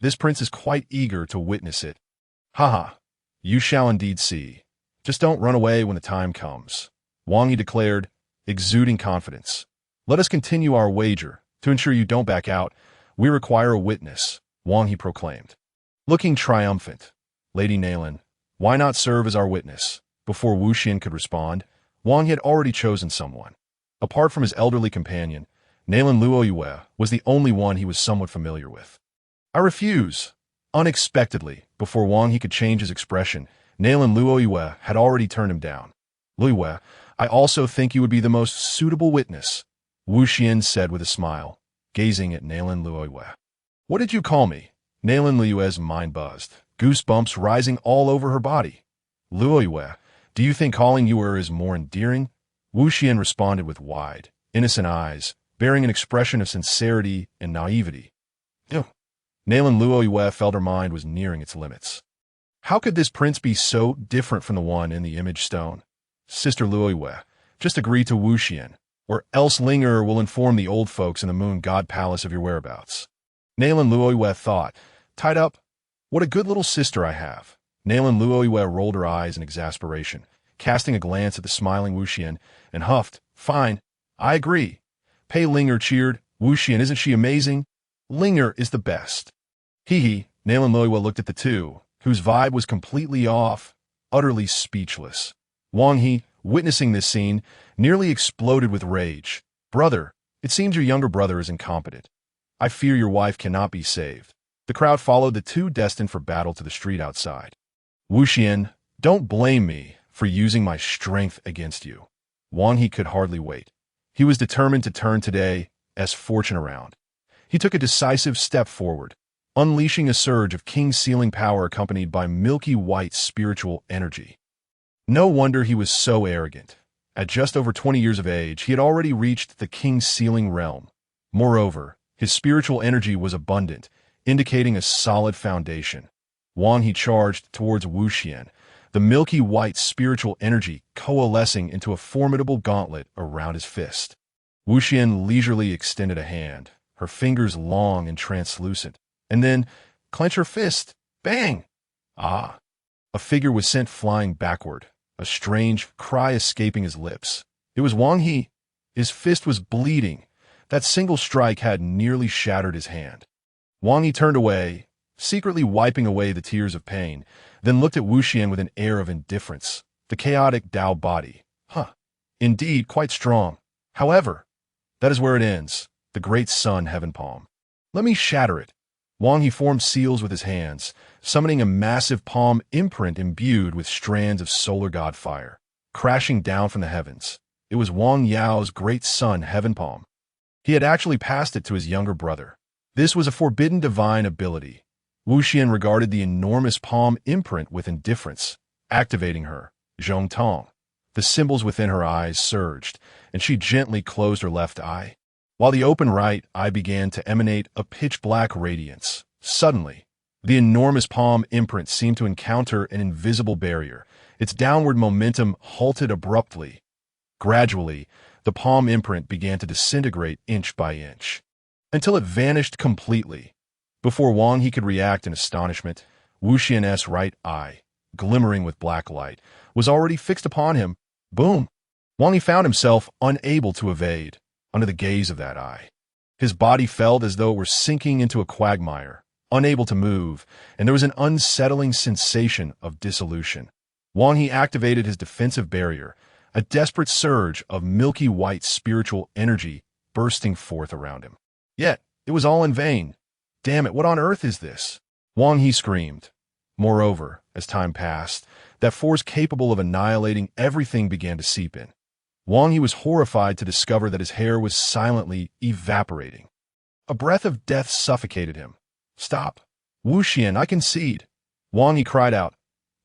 This prince is quite eager to witness it. You shall indeed see. Just don't run away when the time comes. Wang Yi declared, exuding confidence. Let us continue our wager. To ensure you don't back out, we require a witness, Wang Yi proclaimed. Looking triumphant, Lady Nalan, why not serve as our witness? Before Wu Xian could respond, Wang Yi had already chosen someone. Apart from his elderly companion, Nalan Luoyue was the only one he was somewhat familiar with. I refuse. Unexpectedly, before Wang He could change his expression, Nalan Luoyue had already turned him down. Luoyue, I also think you would be the most suitable witness, Wu Xian said with a smile, gazing at Nalan Luoyue. What did you call me? Nalan Luoyue's mind buzzed, goosebumps rising all over her body. Luoyue, do you think calling you her is more endearing? Wu Xian responded with wide, innocent eyes, bearing an expression of sincerity and naivety. Nalan Luoyue felt her mind was nearing its limits. How could this prince be so different from the one in the image stone? Sister Luoyue, just agree to Wu Xian, or else Linger will inform the old folks in the Moon God Palace of your whereabouts. Nalan Luoyue thought, tied up? What a good little sister I have. Nalan Luoyue rolled her eyes in exasperation, casting a glance at the smiling Wu Xian, and huffed, fine, I agree. Pei Linger cheered, Wu Xian, isn't she amazing? Linger is the best. Nalan Luoyue looked at the two, whose vibe was completely off, utterly speechless. Wang He, witnessing this scene, nearly exploded with rage. Brother, it seems your younger brother is incompetent. I fear your wife cannot be saved. The crowd followed the two destined for battle to the street outside. Wu Xian, don't blame me for using my strength against you. Wang He could hardly wait. He was determined to turn today's fortune around. He took a decisive step forward, unleashing a surge of king-sealing power accompanied by milky white spiritual energy. No wonder he was so arrogant. At just over 20 years of age, he had already reached the king-sealing realm. Moreover, his spiritual energy was abundant, indicating a solid foundation. Wang He charged towards Wu Xian, the milky white spiritual energy coalescing into a formidable gauntlet around his fist. Wu Xian leisurely extended a hand, her fingers long and translucent, and then clench her fist. Bang! A figure was sent flying backward, a strange cry escaping his lips. It was Wang He. His fist was bleeding. That single strike had nearly shattered his hand. Wang He turned away, secretly wiping away the tears of pain, then looked at Wu Xian with an air of indifference. The chaotic Dao body. Indeed, quite strong. However, that is where it ends. The great sun heaven palm. Let me shatter it. Wang He formed seals with his hands, summoning a massive palm imprint imbued with strands of solar god fire, crashing down from the heavens. It was Wang Yao's great son, Heaven Palm. He had actually passed it to his younger brother. This was a forbidden divine ability. Wu Xian regarded the enormous palm imprint with indifference, activating her, Zhong Tong. The symbols within her eyes surged, and she gently closed her left eye, while the open right eye began to emanate a pitch-black radiance. Suddenly, the enormous palm imprint seemed to encounter an invisible barrier. Its downward momentum halted abruptly. Gradually, the palm imprint began to disintegrate inch by inch, until it vanished completely. Before Wang He could react in astonishment, Wu Xian's right eye, glimmering with black light, was already fixed upon him. Boom! Wang He found himself unable to evade under the gaze of that eye. His body felt as though it were sinking into a quagmire, unable to move, and there was an unsettling sensation of dissolution. Wang He activated his defensive barrier, a desperate surge of milky white spiritual energy bursting forth around him. Yet, it was all in vain. Damn it, what on earth is this? Wang He screamed. Moreover, as time passed, that force capable of annihilating everything began to seep in. Wang He was horrified to discover that his hair was silently evaporating. A breath of death suffocated him. Stop. Wu Xian, I concede. Wang He cried out.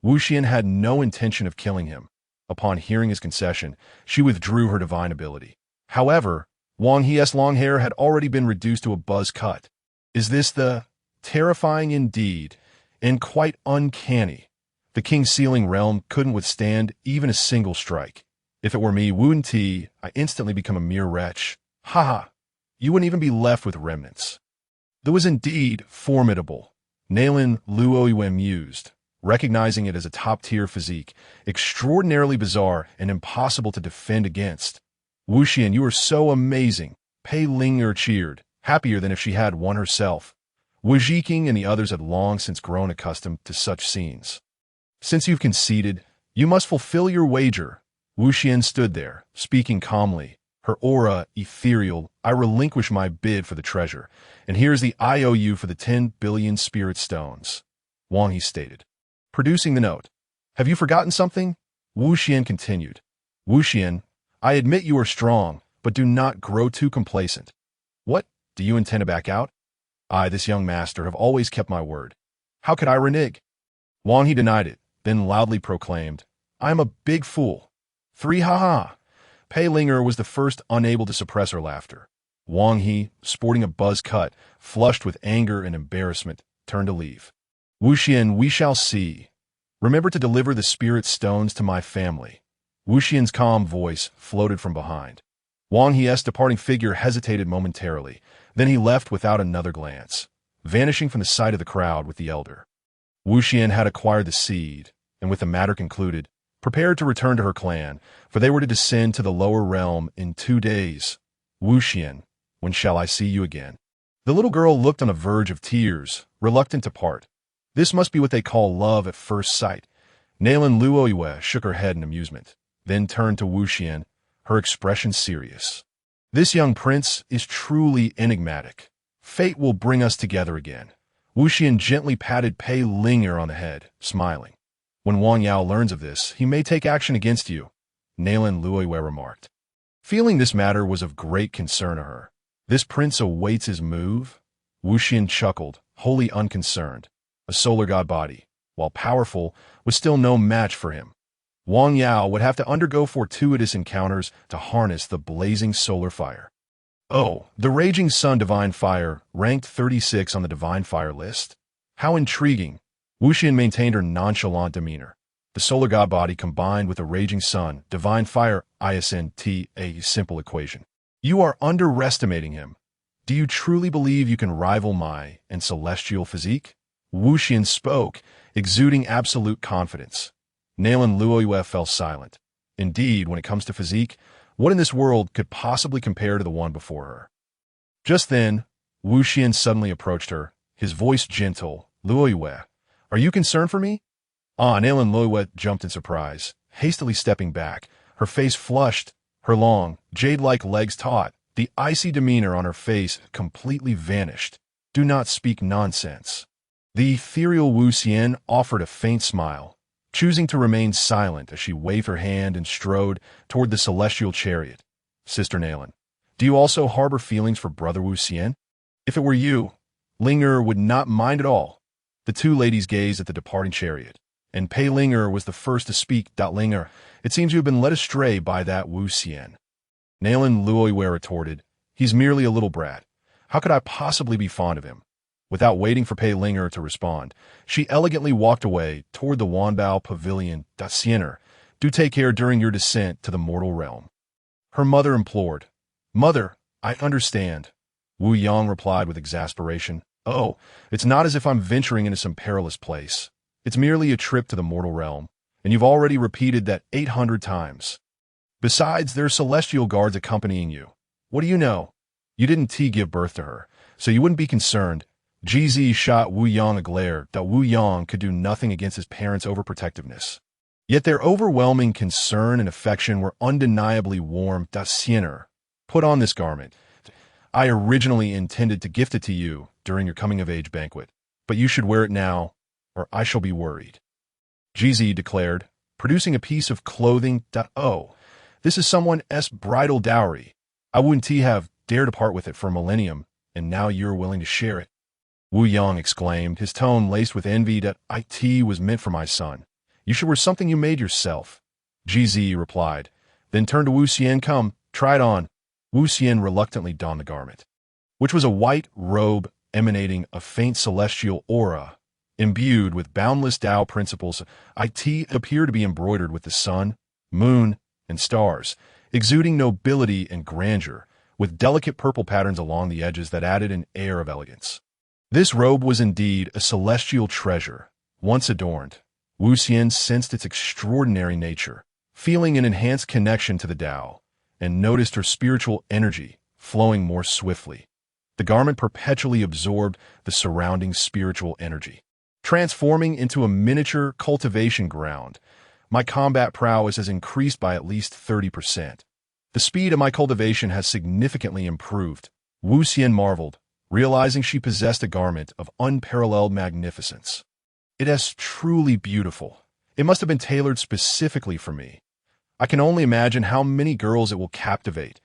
Wu Xian had no intention of killing him. Upon hearing his concession, she withdrew her divine ability. However, Wang He's long hair had already been reduced to a buzz cut. Is this the terrifying indeed, and quite uncanny? The King's Sealing Realm couldn't withstand even a single strike. If it were me, Wu Ti, I instantly become a mere wretch. Ha! You wouldn't even be left with remnants. That was indeed formidable. Nailin Luoyue mused, recognizing it as a top-tier physique, extraordinarily bizarre and impossible to defend against. Wu Xian, you are so amazing. Pei Ling'er cheered, happier than if she had won herself. Wu Zhiqing and the others had long since grown accustomed to such scenes. Since you've conceded, you must fulfill your wager. Wu Xian stood there, speaking calmly, her aura ethereal. I relinquish my bid for the treasure, and here's the IOU for the 10 billion spirit stones. Wang He stated, producing the note. Have you forgotten something? Wu Xian continued. Wu Xian, I admit you are strong, but do not grow too complacent. What? Do you intend to back out? I, this young master, have always kept my word. How could I renege? Wang He denied it, then loudly proclaimed, I am a big fool. 3 ha-ha. Pei Ling'er was the first unable to suppress her laughter. Wang He, sporting a buzz cut, flushed with anger and embarrassment, turned to leave. Wu Xian, we shall see. Remember to deliver the spirit stones to my family. Wu Xian's calm voice floated from behind. Wang He's departing figure hesitated momentarily, then he left without another glance, vanishing from the sight of the crowd with the elder. Wu Xian had acquired the seed, and with the matter concluded, prepared to return to her clan, for they were to descend to the lower realm in 2 days. Wu Xian, when shall I see you again? The little girl looked on the verge of tears, reluctant to part. This must be what they call love at first sight. Nailin Luoyue shook her head in amusement, then turned to Wu Xian, her expression serious. This young prince is truly enigmatic. Fate will bring us together again. Wu Xian gently patted Pei Ling'er on the head, smiling. When Wang Yao learns of this, he may take action against you, Nailin Luoyue remarked. Feeling this matter was of great concern to her. This prince awaits his move? Wu Xian chuckled, wholly unconcerned. A solar god body, while powerful, was still no match for him. Wang Yao would have to undergo fortuitous encounters to harness the blazing solar fire. Oh, the Raging Sun Divine Fire, ranked 36 on the Divine Fire list? How intriguing. Wu Xian maintained her nonchalant demeanor. The solar god body combined with the Raging Sun, Divine Fire, ISNT, a simple equation. You are underestimating him. Do you truly believe you can rival my and celestial physique? Wu Xian spoke, exuding absolute confidence. Nailin Luoyue fell silent. Indeed, when it comes to physique, what in this world could possibly compare to the one before her? Just then, Wu Xian suddenly approached her, his voice gentle. Luoyue, are you concerned for me? Nailin Luoyue jumped in surprise, hastily stepping back, her face flushed, her long, jade-like legs taut, the icy demeanor on her face completely vanished. Do not speak nonsense. The ethereal Wu Xian offered a faint smile, choosing to remain silent as she waved her hand and strode toward the celestial chariot. Sister Nalan, do you also harbor feelings for Brother Wu Xian? If it were you, Linger would not mind at all. The two ladies gazed at the departing chariot, and Pei Linger was the first to speak. Linger, it seems you have been led astray by that Wu Xian. Nalan Luoyue retorted, he's merely a little brat. How could I possibly be fond of him? Without waiting for Pei Linger to respond, she elegantly walked away toward the Wanbao Pavilion. Siener, do take care during your descent to the mortal realm. Her mother implored. Mother, I understand. Wu Yang replied with exasperation. Oh, it's not as if I'm venturing into some perilous place. It's merely a trip to the mortal realm, and you've already repeated that 800 times. Besides, there are celestial guards accompanying you. What do you know? You didn't give birth to her, so you wouldn't be concerned. GZ shot Wu Yang a glare that Wu Yang could do nothing against his parents' overprotectiveness. Yet their overwhelming concern and affection were undeniably warm. Siener, put on this garment. I originally intended to gift it to you during your coming-of-age banquet, but you should wear it now, or I shall be worried. GZ declared, producing a piece of clothing. Oh, this is someone's bridal dowry. I wouldn't have dared to part with it for a millennium, and now you're willing to share it. Wu Yang exclaimed, his tone laced with envy. It was meant for my son. You should wear something you made yourself. GZ replied, then turned to Wu Xian. Come, try it on. Wu Xian reluctantly donned the garment, which was a white robe emanating a faint celestial aura, imbued with boundless Dao principles. It appeared to be embroidered with the sun, moon, and stars, exuding nobility and grandeur, with delicate purple patterns along the edges that added an air of elegance. This robe was indeed a celestial treasure. Once adorned, Wu Xian sensed its extraordinary nature, feeling an enhanced connection to the Dao, and noticed her spiritual energy flowing more swiftly. The garment perpetually absorbed the surrounding spiritual energy, transforming into a miniature cultivation ground. My combat prowess has increased by at least 30%. The speed of my cultivation has significantly improved. Wu Xian marveled, realizing she possessed a garment of unparalleled magnificence. It is truly beautiful. It must have been tailored specifically for me. I can only imagine how many girls it will captivate.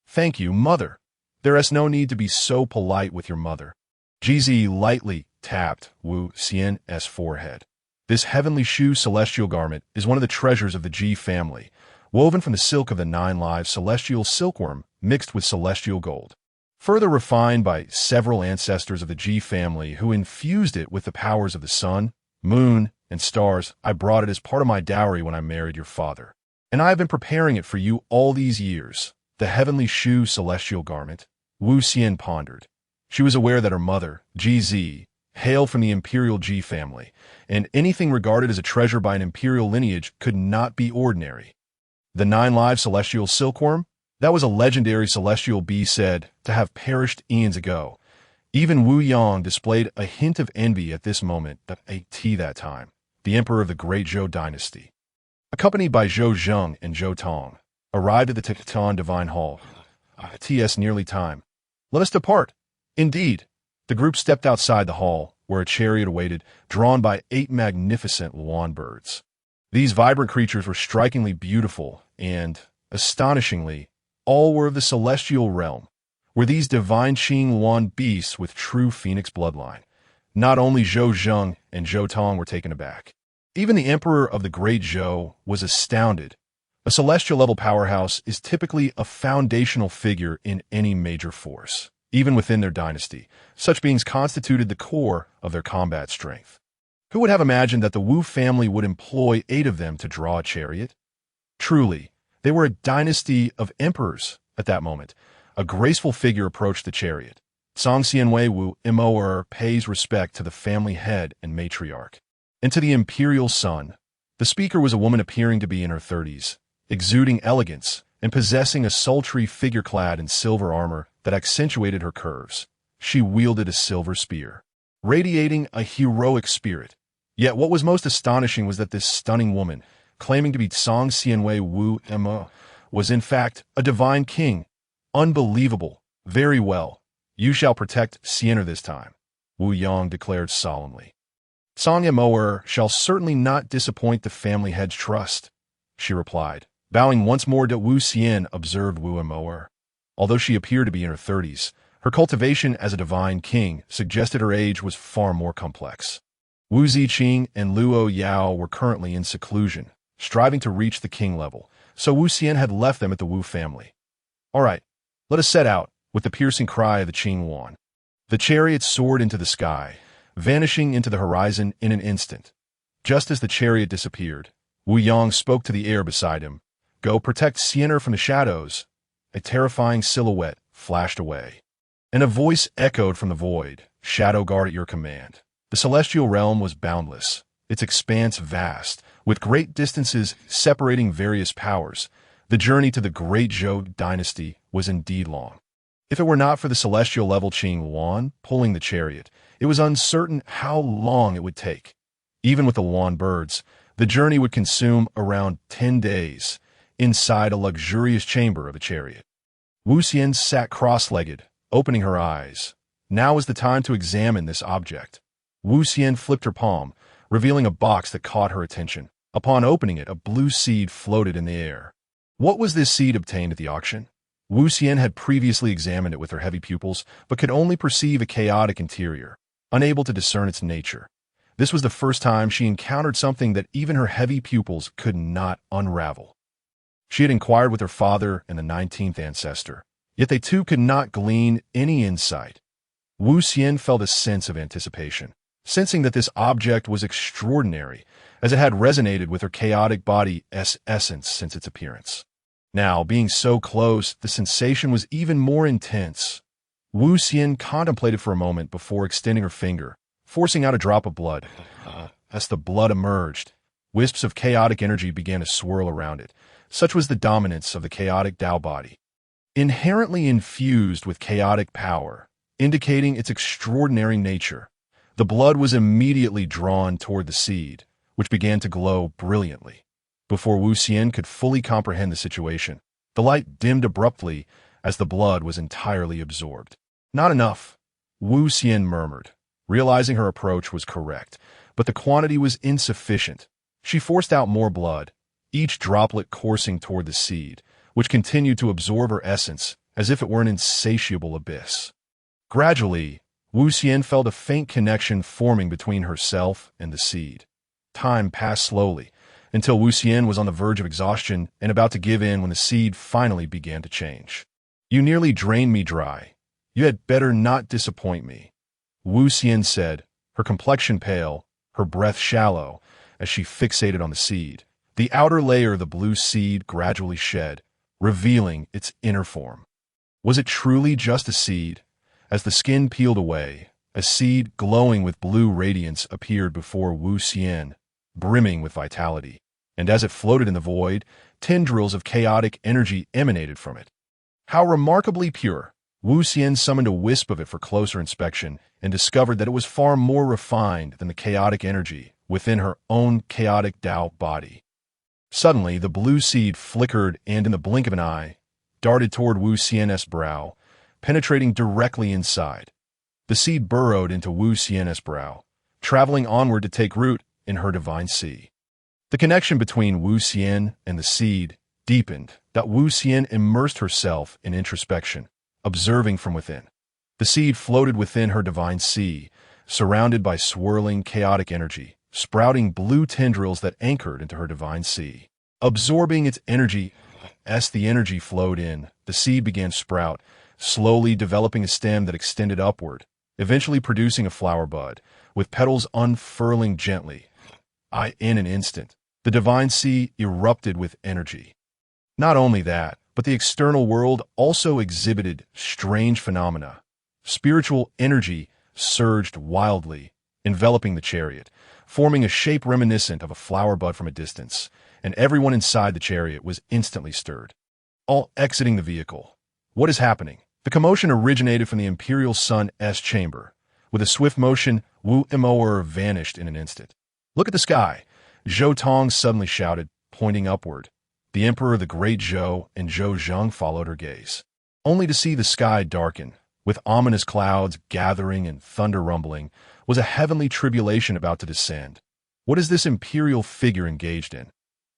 Thank you, mother. There is no need to be so polite with your mother. GZ lightly tapped Wu Xian's forehead. This heavenly shoe celestial garment is one of the treasures of the Ji family, woven from the silk of the 9 lives celestial silkworm mixed with celestial gold. Further refined by several ancestors of the Ji family who infused it with the powers of the sun, moon, and stars, I brought it as part of my dowry when I married your father. And I have been preparing it for you all these years. The heavenly shoe celestial garment, Wu Xian pondered. She was aware that her mother, GZ, hailed from the imperial Ji family, and anything regarded as a treasure by an imperial lineage could not be ordinary. The 9 lives celestial silkworm? That was a legendary celestial bee said to have perished eons ago. Even Wu Yang displayed a hint of envy at this moment. That time, the emperor of the Great Zhou dynasty, accompanied by Zhou Zheng and Zhou Tong, arrived at the Titan Divine Hall. It's nearly time. Let us depart. Indeed. The group stepped outside the hall, where a chariot awaited, drawn by 8 magnificent Luan birds. These vibrant creatures were strikingly beautiful, and, astonishingly, all were of the celestial realm, were these divine Qing Luan beasts with true phoenix bloodline. Not only Zhou Zheng and Zhou Tong were taken aback. Even the emperor of the Great Zhou was astounded. A celestial-level powerhouse is typically a foundational figure in any major force, even within their dynasty. Such beings constituted the core of their combat strength. Who would have imagined that the Wu family would employ 8 of them to draw a chariot? Truly, they were a dynasty of emperors at that moment. A graceful figure approached the chariot. Song Xianwei Wu Mo pays respect to the family head and matriarch, and to the imperial son. The speaker was a woman appearing to be in her 30s, exuding elegance and possessing a sultry figure clad in silver armor that accentuated her curves. She wielded a silver spear, radiating a heroic spirit. Yet what was most astonishing was that this stunning woman, claiming to be Song Xianwei Wu Mo, was in fact a divine king. Unbelievable. Very well. You shall protect Sienna this time. Wu Yang declared solemnly. Sanya Moer shall certainly not disappoint the family head's trust, she replied. Bowing once more to Wu Xian, observed Wu Moer. Although she appeared to be in her 30s, her cultivation as a divine king suggested her age was far more complex. Wu Ziqing and Luo Yao were currently in seclusion, striving to reach the king level, so Wu Xian had left them at the Wu family. All right, let us set out, with the piercing cry of the Qing Wan. The chariot soared into the sky, vanishing into the horizon in an instant. Just as the chariot disappeared, Wu Yang spoke to the air beside him. Go protect Xiener from the shadows. A terrifying silhouette flashed away. And a voice echoed from the void, Shadow Guard at your command. The celestial realm was boundless, its expanse vast, with great distances separating various powers. The journey to the great Zhou dynasty was indeed long. If it were not for the celestial level Qing Wan pulling the chariot, it was uncertain how long it would take. Even with the Wan birds, the journey would consume around 10 days, inside a luxurious chamber of the chariot. Wu Xian sat cross-legged, opening her eyes. Now was the time to examine this object. Wu Xian flipped her palm, revealing a box that caught her attention. Upon opening it, a blue seed floated in the air. What was this seed obtained at the auction? Wu Xian had previously examined it with her heavy pupils, but could only perceive a chaotic interior, unable to discern its nature. This was the first time she encountered something that even her heavy pupils could not unravel. She had inquired with her father and the 19th ancestor, yet they too could not glean any insight. Wu Xian felt a sense of anticipation, sensing that this object was extraordinary, as it had resonated with her chaotic body's essence since its appearance. Now, being so close, the sensation was even more intense. Wu Xian contemplated for a moment before extending her finger, forcing out a drop of blood. As the blood emerged, wisps of chaotic energy began to swirl around it. Such was the dominance of the Chaotic Dao body. Inherently infused with chaotic power, indicating its extraordinary nature, the blood was immediately drawn toward the seed, which began to glow brilliantly. Before Wu Xian could fully comprehend the situation, the light dimmed abruptly as the blood was entirely absorbed. Not enough, Wu Xian murmured, realizing her approach was correct, but the quantity was insufficient. She forced out more blood, each droplet coursing toward the seed, which continued to absorb her essence as if it were an insatiable abyss. Gradually, Wu Xian felt a faint connection forming between herself and the seed. Time passed slowly, until Wu Xian was on the verge of exhaustion and about to give in when the seed finally began to change. You nearly drained me dry. You had better not disappoint me, Wu Xian said, her complexion pale, her breath shallow, as she fixated on the seed. The outer layer of the blue seed gradually shed, revealing its inner form. Was it truly just a seed? As the skin peeled away, a seed glowing with blue radiance appeared before Wu Xian, brimming with vitality. And as it floated in the void, tendrils of chaotic energy emanated from it. How remarkably pure! Wu Xian summoned a wisp of it for closer inspection and discovered that it was far more refined than the chaotic energy within her own chaotic Dao body. Suddenly, the blue seed flickered and, in the blink of an eye, darted toward Wu Xian's brow, penetrating directly inside. The seed burrowed into Wu Xian's brow, traveling onward to take root in her divine sea. The connection between Wu Xian and the seed deepened, that Wu Xian immersed herself in introspection, observing from within. The seed floated within her divine sea, surrounded by swirling chaotic energy, sprouting blue tendrils that anchored into her divine sea. Absorbing its energy, as the energy flowed in, the seed began to sprout, slowly developing a stem that extended upward, eventually producing a flower bud, with petals unfurling gently. In an instant, the divine sea erupted with energy. Not only that, but the external world also exhibited strange phenomena. Spiritual energy surged wildly, enveloping the chariot, forming a shape reminiscent of a flower bud from a distance, and everyone inside the chariot was instantly stirred. All exiting the vehicle. What is happening? The commotion originated from the Imperial Sun's chamber. With a swift motion, Wu Imoer vanished in an instant. Look at the sky, Zhou Tong suddenly shouted, pointing upward. The Emperor, the Great Zhou, and Zhou Zheng followed her gaze, only to see the sky darken, With ominous clouds gathering and thunder rumbling, was a heavenly tribulation about to descend. What is this imperial figure engaged in?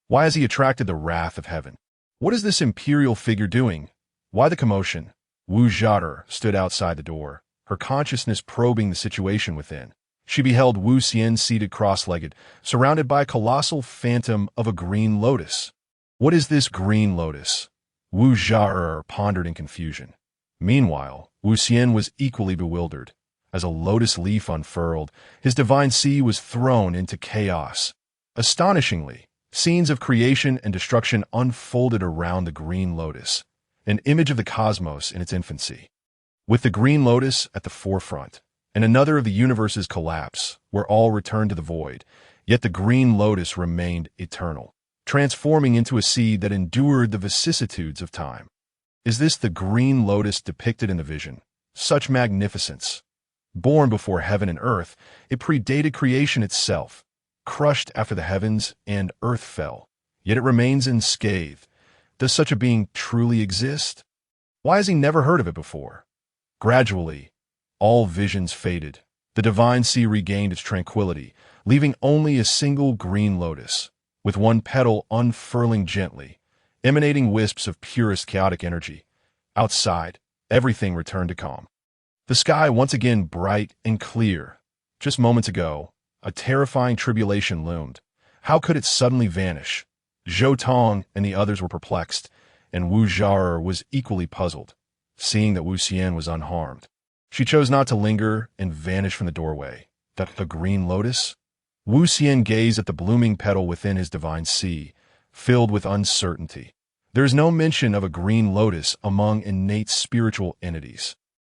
Why has he attracted the wrath of heaven? What is this imperial figure doing? Why the commotion? Wu Zhao'er stood outside the door, her consciousness probing the situation within. She beheld Wu Xian seated cross-legged, surrounded by a colossal phantom of a green lotus. What is this green lotus? Wu Zhao'er pondered in confusion. Meanwhile, Wu Xian was equally bewildered. As a lotus leaf unfurled, his divine sea was thrown into chaos. Astonishingly, scenes of creation and destruction unfolded around the green lotus, an image of the cosmos in its infancy. With the green lotus at the forefront, and another of the universe's collapse, where all returned to the void, yet the green lotus remained eternal, transforming into a seed that endured the vicissitudes of time. Is this the green lotus depicted in the vision? Such magnificence! Born before heaven and earth, it predated creation itself, crushed after the heavens and earth fell, yet it remains unscathed. Does such a being truly exist? Why has he never heard of it before? Gradually, all visions faded. The divine sea regained its tranquility, leaving only a single green lotus, with one petal unfurling gently, emanating wisps of purest chaotic energy. Outside, everything returned to calm. The sky once again bright and clear. Just moments ago, a terrifying tribulation loomed. How could it suddenly vanish? Zhou Tong and the others were perplexed, and Wu Zhao'er was equally puzzled, seeing that Wu Xian was unharmed. She chose not to linger and vanished from the doorway. The green lotus? Wu Xian gazed at the blooming petal within his divine sea, filled with uncertainty. There is no mention of a green lotus among innate spiritual entities.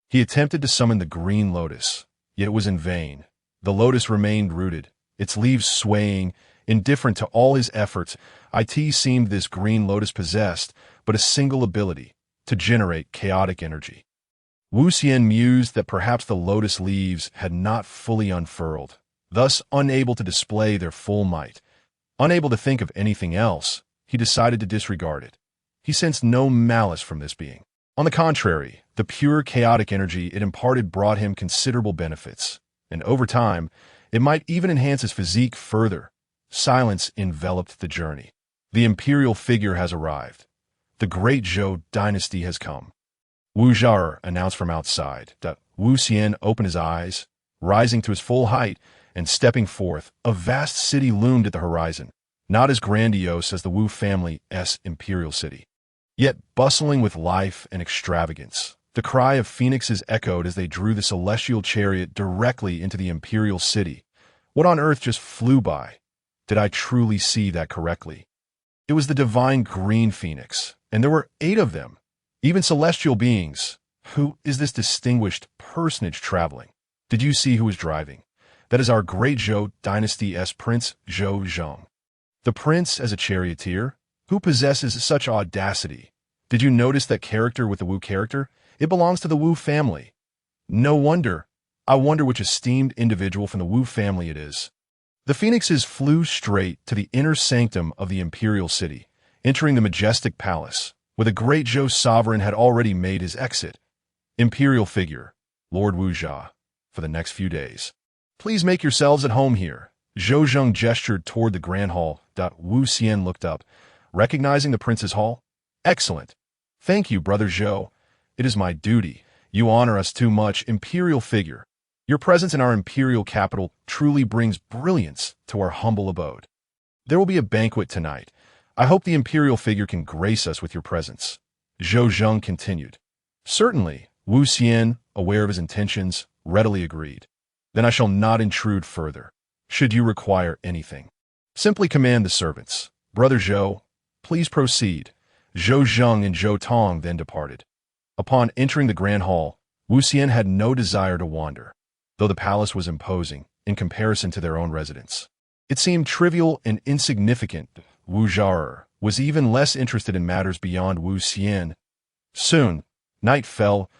He attempted to summon the green lotus, yet it was in vain. The lotus remained rooted, its leaves swaying, indifferent to all his efforts. It seemed this green lotus possessed but a single ability, to generate chaotic energy. Wu Xian mused that perhaps the lotus leaves had not fully unfurled, thus unable to display their full might. Unable to think of anything else, he decided to disregard it. He sensed no malice from this being. On the contrary, the pure chaotic energy it imparted brought him considerable benefits, and over time, it might even enhance his physique further. Silence enveloped the journey. The imperial figure has arrived. The great Zhou dynasty has come. Wu Zhao'er announced from outside. Wu Xian opened his eyes, rising to his full height, and stepping forth, a vast city loomed at the horizon, not as grandiose as the Wu family's imperial city, yet bustling with life and extravagance. The cry of phoenixes echoed as they drew the celestial chariot directly into the imperial city. What on earth just flew by? Did I truly see that correctly? It was the divine green phoenix, and there were 8 of them, even celestial beings. Who is this distinguished personage traveling? Did you see who was driving? That is our great Zhou dynasty's Prince Zhou Zheng. The prince as a charioteer? Who possesses such audacity? Did you notice that character with the Wu character? It belongs to the Wu family. No wonder. I wonder which esteemed individual from the Wu family it is. The phoenixes flew straight to the inner sanctum of the imperial city, entering the majestic palace, where the great Zhou sovereign had already made his exit. Imperial figure, Lord Wu Zha, for the next few days. Please make yourselves at home here. Zhou Zheng gestured toward the grand hall. Wu Xian looked up, recognizing the prince's hall. Excellent. Thank you, brother Zhou. It is my duty. You honor us too much, imperial figure. Your presence in our imperial capital truly brings brilliance to our humble abode. There will be a banquet tonight. I hope the imperial figure can grace us with your presence. Zhou Zheng continued. Certainly, Wu Xian, aware of his intentions, readily agreed. Then I shall not intrude further. Should you require anything, simply command the servants. Brother Zhou, please proceed. Zhou Zheng and Zhou Tong then departed. Upon entering the grand hall, Wu Xian had no desire to wander, though the palace was imposing in comparison to their own residence. It seemed trivial and insignificant. Wu Zhao'er was even less interested in matters beyond Wu Xian. Soon, night fell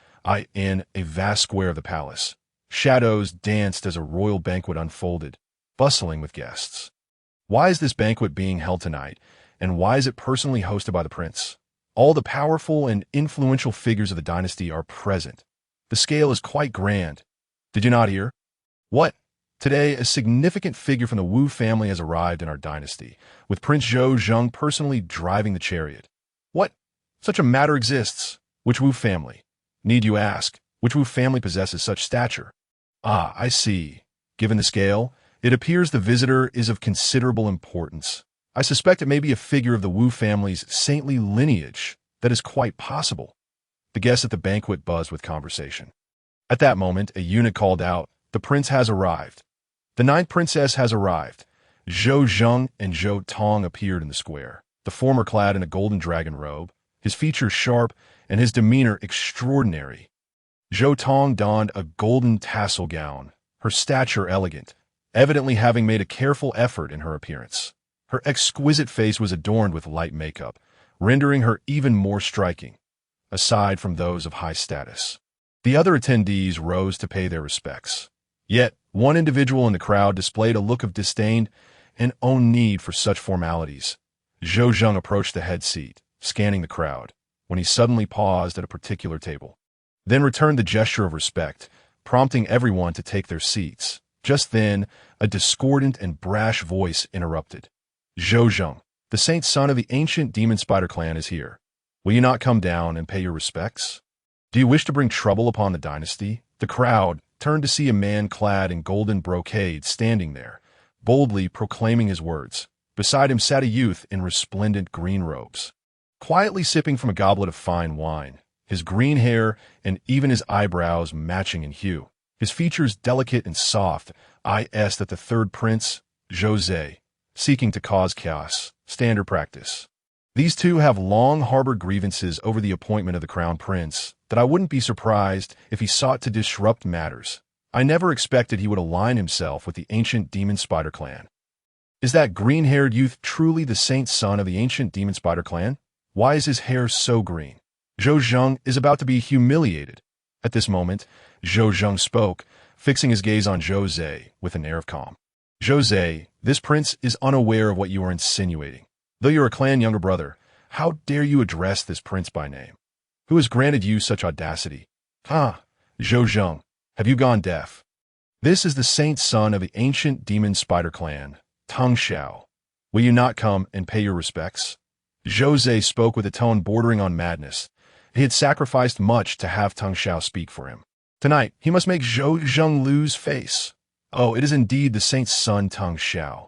in a vast square of the palace. Shadows danced as a royal banquet unfolded, bustling with guests. Why is this banquet being held tonight, and why is it personally hosted by the prince? All the powerful and influential figures of the dynasty are present. The scale is quite grand. Did you not hear? What? Today, a significant figure from the Wu family has arrived in our dynasty, with Prince Zhou Zheng personally driving the chariot. What? Such a matter exists. Which Wu family? Need you ask, which Wu family possesses such stature? Ah, I see. Given the scale, it appears the visitor is of considerable importance. I suspect it may be a figure of the Wu family's saintly lineage. That is quite possible. The guests at the banquet buzzed with conversation. At that moment, a eunuch called out, "The prince has arrived." The ninth princess has arrived. Zhou Zheng and Zhou Tong appeared in the square, the former clad in a golden dragon robe, his features sharp and his demeanor extraordinary. Zhou Tong donned a golden tassel gown, her stature elegant, evidently having made a careful effort in her appearance. Her exquisite face was adorned with light makeup, rendering her even more striking, aside from those of high status. The other attendees rose to pay their respects. Yet, one individual in the crowd displayed a look of disdain and own need for such formalities. Zhou Zheng approached the head seat, scanning the crowd, when he suddenly paused at a particular table. Then returned the gesture of respect, prompting everyone to take their seats. Just then, a discordant and brash voice interrupted. "Zhou Zheng, the saint son of the ancient demon spider clan is here. Will you not come down and pay your respects? Do you wish to bring trouble upon the dynasty?" The crowd turned to see a man clad in golden brocade standing there, boldly proclaiming his words. Beside him sat a youth in resplendent green robes, quietly sipping from a goblet of fine wine, his green hair and even his eyebrows matching in hue, his features delicate and soft. That the third prince, Zhou, seeking to cause chaos, standard practice. These two have long harbored grievances over the appointment of the crown prince that I wouldn't be surprised if he sought to disrupt matters. I never expected he would align himself with the ancient demon spider clan. Is that green-haired youth truly the saint son of the ancient demon spider clan? Why is his hair so green? Zhou Zheng is about to be humiliated. At this moment, Zhou Zheng spoke, fixing his gaze on Zhou with an air of calm. "Zhou, this prince is unaware of what you are insinuating. Though you're a clan younger brother, how dare you address this prince by name? Who has granted you such audacity? Zhou Zheng, have you gone deaf? This is the saint son of the ancient demon spider clan, Tang Xiao. Will you not come and pay your respects?" Zhou spoke with a tone bordering on madness. He had sacrificed much to have Tang Xiao speak for him. Tonight, he must make Zhou Zheng lose face. Oh, it is indeed the saint's son, Tang Xiao.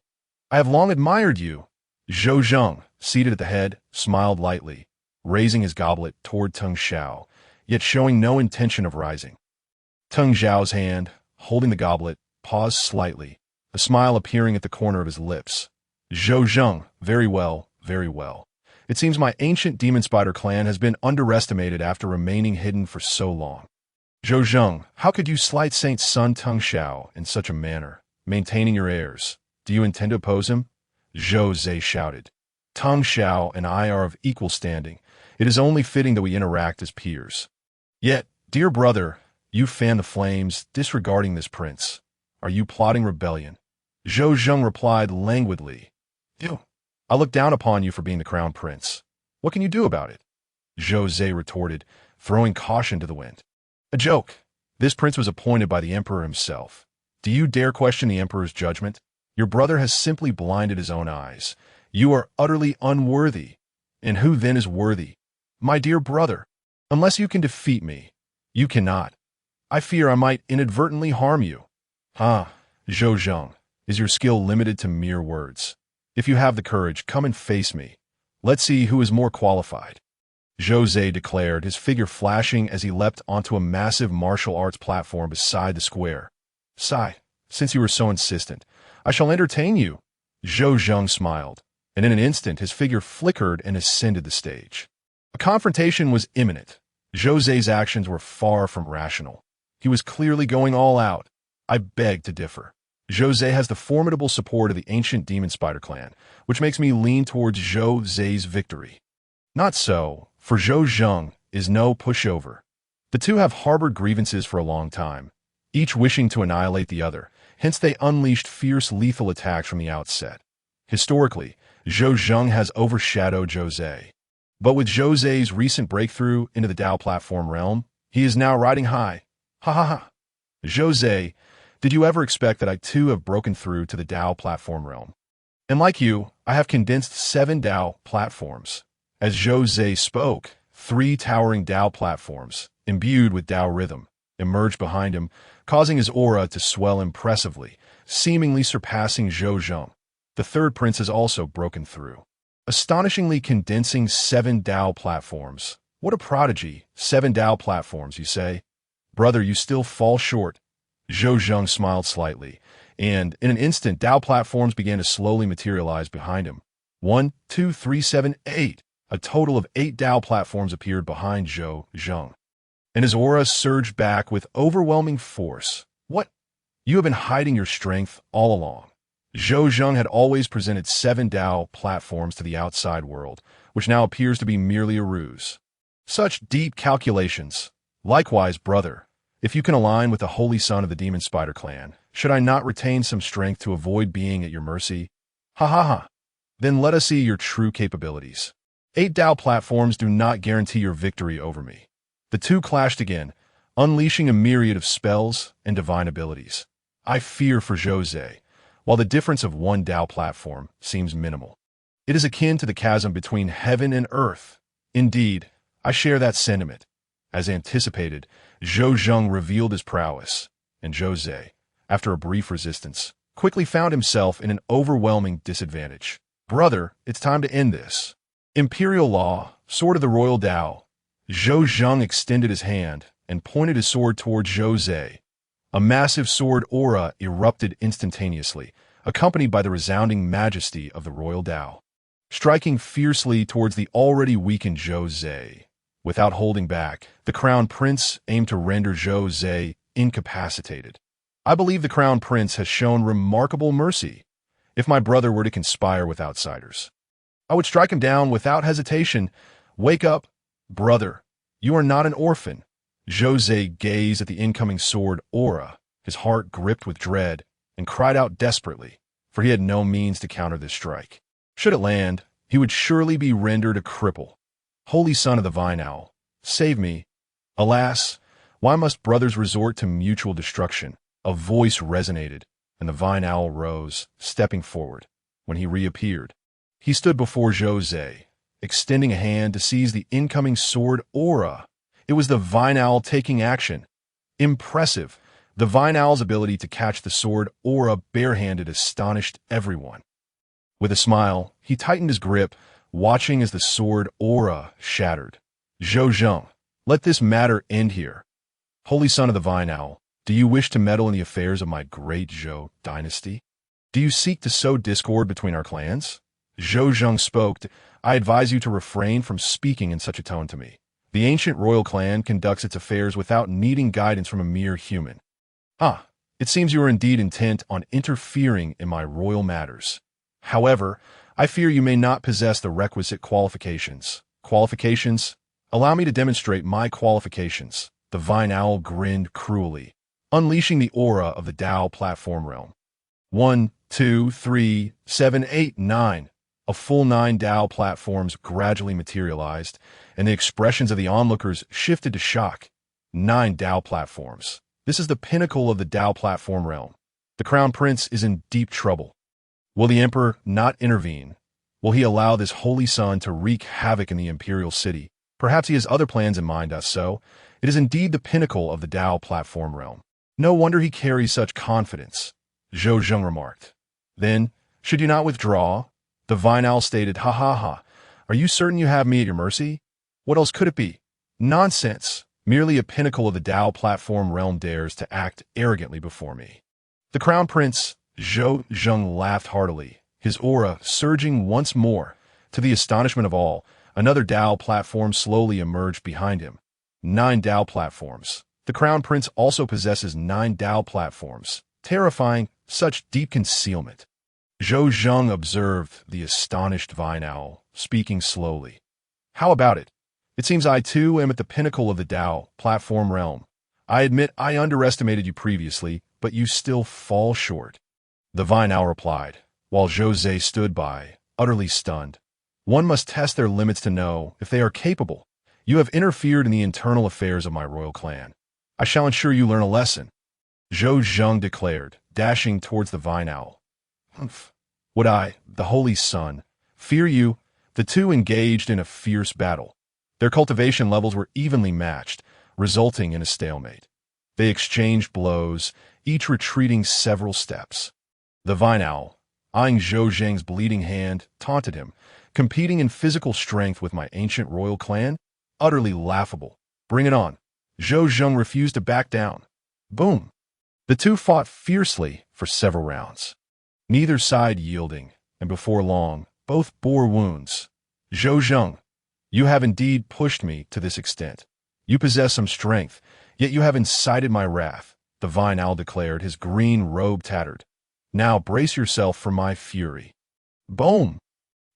I have long admired you. Zhou Zheng, seated at the head, smiled lightly, raising his goblet toward Tang Xiao, yet showing no intention of rising. Tang Xiao's hand, holding the goblet, paused slightly, a smile appearing at the corner of his lips. "Zhou Zheng, very well, very well. It seems my ancient demon spider clan has been underestimated after remaining hidden for so long. Zhou Zheng, how could you slight Saint's son Tang Xiao in such a manner, maintaining your airs? Do you intend to oppose him?" Zhou shouted. "Tang Xiao and I are of equal standing. It is only fitting that we interact as peers. Yet, dear brother, you fan the flames, disregarding this prince. Are you plotting rebellion?" Zhou Zheng replied languidly. "I look down upon you for being the crown prince. What can you do about it?" Zhou retorted, throwing caution to the wind. "A joke. This prince was appointed by the emperor himself. Do you dare question the emperor's judgment? Your brother has simply blinded his own eyes. You are utterly unworthy. And who then is worthy? My dear brother, unless you can defeat me, you cannot. I fear I might inadvertently harm you." Zhou Zheng, is your skill limited to mere words? If you have the courage, come and face me. Let's see who is more qualified. Zhou declared, his figure flashing as he leapt onto a massive martial arts platform beside the square. Since you are so insistent, I shall entertain you." Zhou Zheng smiled, and in an instant his figure flickered and ascended the stage. A confrontation was imminent. Zhou's actions were far from rational. He was clearly going all out. I beg to differ. Zhou has the formidable support of the ancient demon spider clan, which makes me lean towards Zhou's victory. Not so, for Zhou Zheng is no pushover. The two have harbored grievances for a long time, each wishing to annihilate the other, hence they unleashed fierce lethal attacks from the outset. Historically, Zhou Zheng has overshadowed Zhou. But with Zhou's recent breakthrough into the Dao platform realm, he is now riding high, Ha ha ha. Jose, did you ever expect that I too have broken through to the Dao platform realm? And like you, I have condensed 7 Dao platforms. As Jose spoke, 3 towering Dao platforms, imbued with Dao rhythm, emerged behind him, causing his aura to swell impressively, seemingly surpassing Zhou Zheng. The third prince has also broken through, astonishingly condensing 7 Dao platforms. What a prodigy! 7 Dao platforms, you say? Brother, you still fall short. Zhou Zheng smiled slightly, and in an instant Dao platforms began to slowly materialize behind him. 1, 2, 3, 7, 8. A total of 8 Dao platforms appeared behind Zhou Zheng, and his aura surged back with overwhelming force. What? You have been hiding your strength all along. Zhou Zheng had always presented 7 Dao platforms to the outside world, which now appears to be merely a ruse. Such deep calculations. Likewise, brother, if you can align with the holy son of the demon spider clan, should I not retain some strength to avoid being at your mercy? Ha ha ha. Then let us see your true capabilities. 8 Dao platforms do not guarantee your victory over me. The two clashed again, unleashing a myriad of spells and divine abilities. I fear for Jose, while the difference of 1 Dao platform seems minimal. It is akin to the chasm between heaven and earth. Indeed, I share that sentiment. As anticipated, Zhou Zheng revealed his prowess, and Jose, after a brief resistance, quickly found himself in an overwhelming disadvantage. Brother, it's time to end this. Imperial law, sword of the royal Dao. Zhou Zheng extended his hand and pointed his sword towards Jose. A massive sword aura erupted instantaneously, accompanied by the resounding majesty of the royal Dao, striking fiercely towards the already weakened Jose. Without holding back, the Crown Prince aimed to render Jose incapacitated. I believe the Crown Prince has shown remarkable mercy. If my brother were to conspire with outsiders, I would strike him down without hesitation. Wake up, brother. You are not an orphan. Jose gazed at the incoming sword aura, his heart gripped with dread, and cried out desperately, for he had no means to counter this strike. Should it land, he would surely be rendered a cripple. Holy son of the Vine Owl, save me. Alas, why must brothers resort to mutual destruction? A voice resonated, and the Vine Owl rose, stepping forward. When he reappeared, he stood before Jose, extending a hand to seize the incoming sword aura. It was the Vine Owl taking action. Impressive. The Vine Owl's ability to catch the sword aura barehanded astonished everyone. With a smile, he tightened his grip, watching as the sword aura shattered. Zhou Zheng, let this matter end here. Holy son of the Vine Owl, do you wish to meddle in the affairs of my great Zhou dynasty? Do you seek to sow discord between our clans? Zhou Zheng spoke. I advise you to refrain from speaking in such a tone to me. The ancient royal clan conducts its affairs without needing guidance from a mere human. Ah, it seems you are indeed intent on interfering in my royal matters. However, I fear you may not possess the requisite qualifications. Qualifications? Allow me to demonstrate my qualifications. The Vine Owl grinned cruelly, unleashing the aura of the Dao platform realm. 1, 2, 3, 7, 8, 9. A full 9 Dao platforms gradually materialized, and the expressions of the onlookers shifted to shock. 9 Dao platforms. This is the pinnacle of the Dao platform realm. The Crown Prince is in deep trouble. Will the Emperor not intervene? Will he allow this holy son to wreak havoc in the imperial city? Perhaps he has other plans in mind, so. It is indeed the pinnacle of the Dao platform realm. No wonder he carries such confidence, Zhou Zheng remarked. Then, should you not withdraw? The Vine Owl stated, ha ha ha. Are you certain you have me at your mercy? What else could it be? Nonsense. Merely a pinnacle of the Dao platform realm dares to act arrogantly before me. The Crown Prince, Zhou Zheng, laughed heartily, his aura surging once more. To the astonishment of all, another Dao platform slowly emerged behind him. 9 Dao platforms. The Crown Prince also possesses 9 Dao platforms. Terrifying, such deep concealment. Zhou Zheng observed the astonished Vine Owl, speaking slowly. How about it? It seems I too am at the pinnacle of the Dao platform realm. I admit I underestimated you previously, but you still fall short. The Vine Owl replied, while Jose stood by, utterly stunned. One must test their limits to know if they are capable. You have interfered in the internal affairs of my royal clan. I shall ensure you learn a lesson, Zhou Zheng declared, dashing towards the vine owl. Humph. Would I, the Holy Sun, fear you? The two engaged in a fierce battle. Their cultivation levels were evenly matched, resulting in a stalemate. They exchanged blows, each retreating several steps. The vine owl, eyeing Zhou Zheng's bleeding hand, taunted him, competing in physical strength with my ancient royal clan? Utterly laughable. Bring it on. Zhou Zheng refused to back down. Boom. The two fought fiercely for several rounds, neither side yielding, and before long, both bore wounds. Zhou Zheng, you have indeed pushed me to this extent. You possess some strength, yet you have incited my wrath, the vine owl declared, his green robe tattered. Now brace yourself for my fury. Boom!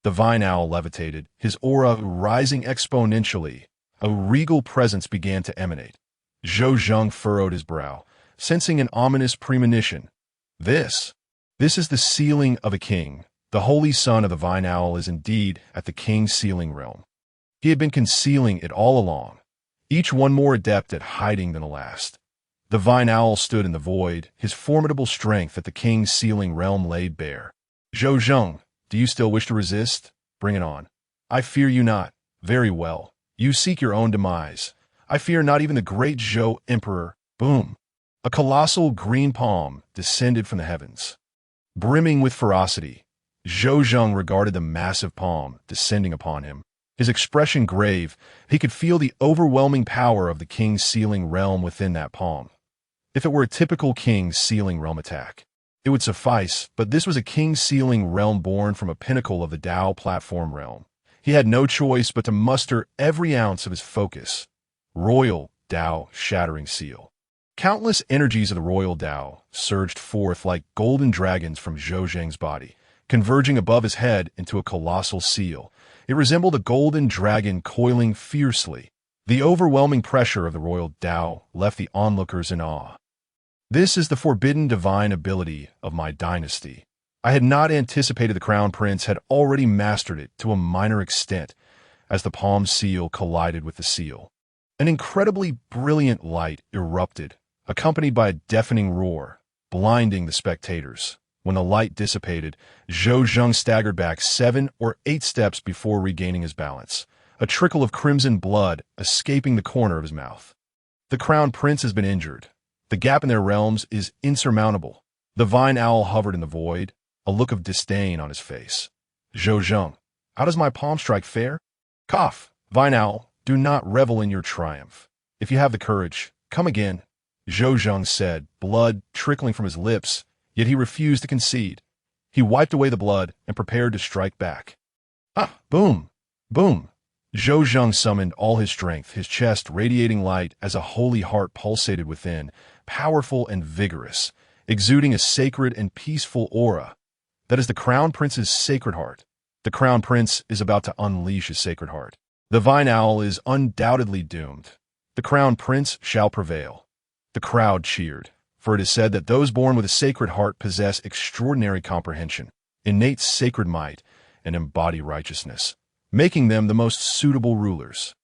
The vine owl levitated, his aura rising exponentially. A regal presence began to emanate. Zhou Zheng furrowed his brow, sensing an ominous premonition. This is the sealing of a king. The holy son of the vine owl is indeed at the king's sealing realm. He had been concealing it all along, each one more adept at hiding than the last. The vine owl stood in the void, his formidable strength at the king's sealing realm laid bare. Zhou Zheng, do you still wish to resist? Bring it on. I fear you not. Very well. You seek your own demise. I fear not even the great Zhou Emperor. Boom. A colossal green palm descended from the heavens. Brimming with ferocity, Zhou Zheng regarded the massive palm descending upon him. His expression grave, he could feel the overwhelming power of the king's sealing realm within that palm. If it were a typical king's sealing realm attack, it would suffice, but this was a king's sealing realm born from a pinnacle of the Dao platform realm. He had no choice but to muster every ounce of his focus. Royal Dao shattering seal. Countless energies of the royal Dao surged forth like golden dragons from Zhou Zheng's body, converging above his head into a colossal seal. It resembled a golden dragon coiling fiercely. The overwhelming pressure of the royal Dao left the onlookers in awe. This is the forbidden divine ability of my dynasty. I had not anticipated the crown prince had already mastered it to a minor extent as the palm seal collided with the seal. An incredibly brilliant light erupted, accompanied by a deafening roar, blinding the spectators. When the light dissipated, Zhou Zheng staggered back 7 or 8 steps before regaining his balance, a trickle of crimson blood escaping the corner of his mouth. The crown prince has been injured. The gap in their realms is insurmountable. The vine owl hovered in the void, a look of disdain on his face. Zhou Zheng, how does my palm strike fare? Cough, vine owl, do not revel in your triumph. If you have the courage, come again, Zhou Zheng said, blood trickling from his lips, yet he refused to concede. He wiped away the blood and prepared to strike back. Ah, boom, boom. Zhou Zheng summoned all his strength, his chest radiating light as a holy heart pulsated within, powerful and vigorous, exuding a sacred and peaceful aura. That is the crown prince's sacred heart. The crown prince is about to unleash his sacred heart. The vine owl is undoubtedly doomed. The crown prince shall prevail. The crowd cheered, for it is said that those born with a sacred heart possess extraordinary comprehension, innate sacred might, and embody righteousness, making them the most suitable rulers.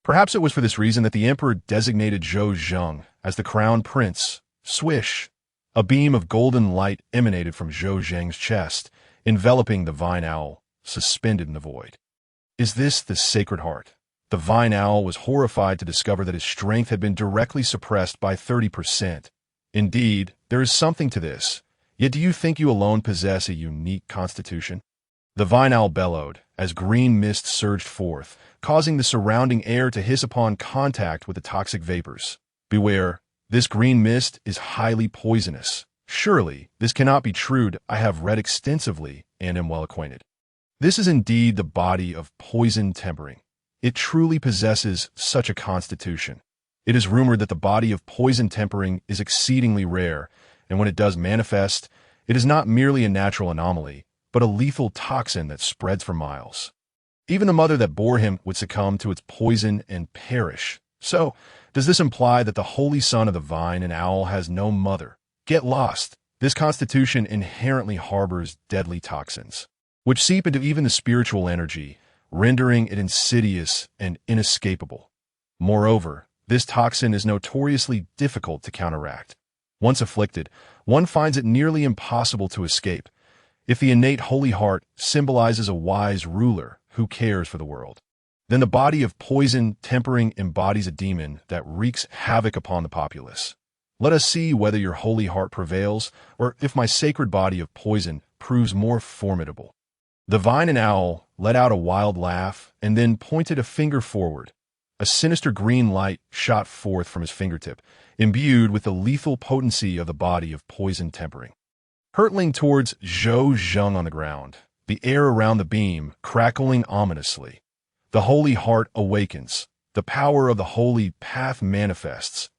Perhaps it was for this reason that the emperor designated Zhou Zheng as the crown prince. Swish! A beam of golden light emanated from Zhou Zheng's chest, enveloping the vine owl, suspended in the void. Is this the sacred heart? The vine owl was horrified to discover that his strength had been directly suppressed by 30%. Indeed, there is something to this. Yet do you think you alone possess a unique constitution? The vine owl bellowed, as green mist surged forth, causing the surrounding air to hiss upon contact with the toxic vapors. Beware, this green mist is highly poisonous. Surely, this cannot be true. I have read extensively and am well acquainted. This is indeed the body of poison tempering. It truly possesses such a constitution. It is rumored that the body of poison tempering is exceedingly rare, and when it does manifest, it is not merely a natural anomaly, but a lethal toxin that spreads for miles. Even the mother that bore him would succumb to its poison and perish. So, does this imply that the holy son of the vine and owl has no mother? Get lost. This constitution inherently harbors deadly toxins, which seep into even the spiritual energy, rendering it insidious and inescapable. Moreover, This toxin is notoriously difficult to counteract. Once afflicted, one finds it nearly impossible to escape. If the innate holy heart symbolizes a wise ruler who cares for the world, then the body of poison tempering embodies a demon that wreaks havoc upon the populace. Let us see whether your holy heart prevails, or if my sacred body of poison proves more formidable. The vine and owl let out a wild laugh and then pointed a finger forward. A sinister green light shot forth from his fingertip, imbued with the lethal potency of the body of poison tempering. Hurtling towards Zhou Zheng on the ground, the air around the beam crackling ominously. The holy heart awakens. The power of the holy path manifests.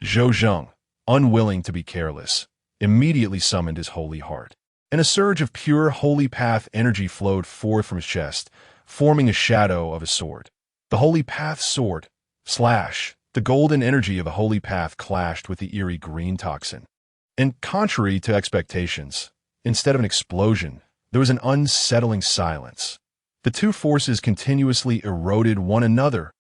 Zhou Zheng, unwilling to be careless, immediately summoned his holy heart. And a surge of pure holy path energy flowed forth from his chest, forming a shadow of a sword. The holy path sword. Slash. The golden energy of the holy path clashed with the eerie green toxin. And contrary to expectations, instead of an explosion, there was an unsettling silence. The two forces continuously eroded one another.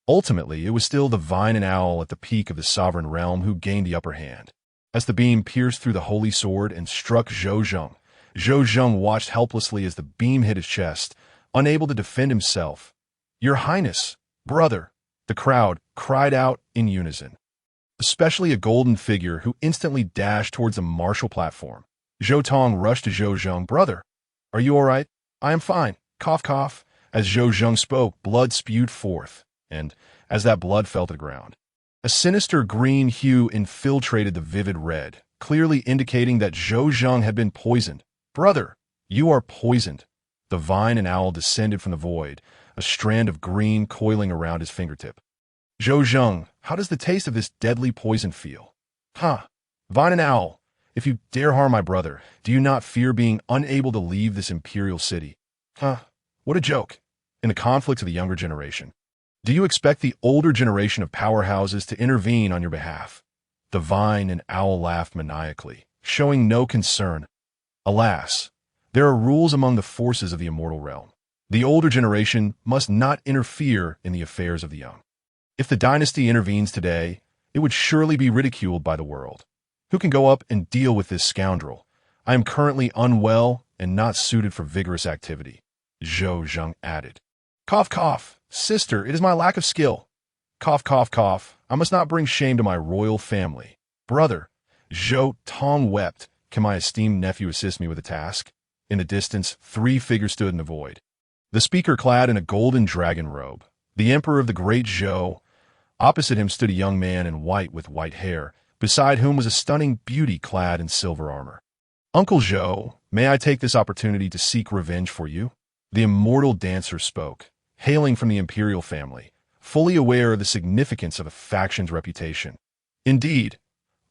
Ultimately, it was still the vine and owl at the peak of the sovereign realm who gained the upper hand. As the beam pierced through the holy sword and struck Zhou Zheng watched helplessly as the beam hit his chest, unable to defend himself. "Your Highness, brother!" the crowd cried out in unison. Especially a golden figure who instantly dashed towards the martial platform. Zhou Tong rushed to Zhou Zheng. "Brother, are you all right?" "I am fine." Cough, cough. As Zhou Zheng spoke, blood spewed forth, and as that blood fell to the ground, a sinister green hue infiltrated the vivid red, clearly indicating that Zhou Zheng had been poisoned. "Brother, you are poisoned." The vine and owl descended from the void, a strand of green coiling around his fingertip. "Zhou Zheng, how does the taste of this deadly poison feel?" "Huh. Vine and owl, if you dare harm my brother, do you not fear being unable to leave this imperial city?" "Huh. What a joke." In the conflicts of the younger generation, do you expect the older generation of powerhouses to intervene on your behalf? The vine and owl laughed maniacally, showing no concern. Alas, there are rules among the forces of the immortal realm. The older generation must not interfere in the affairs of the young. If the dynasty intervenes today, it would surely be ridiculed by the world. Who can go up and deal with this scoundrel? I am currently unwell and not suited for vigorous activity, Zhou Zheng added. Cough, cough. Sister, it is my lack of skill. Cough, cough, cough. I must not bring shame to my royal family. Brother, Zhou Tong wept. Can my esteemed nephew assist me with a task? In the distance, 3 figures stood in the void. The speaker clad in a golden dragon robe. The emperor of the great Zhou. Opposite him stood a young man in white with white hair, beside whom was a stunning beauty clad in silver armor. Uncle Zhou, may I take this opportunity to seek revenge for you? The immortal dancer spoke, hailing from the imperial family, fully aware of the significance of a faction's reputation. Indeed,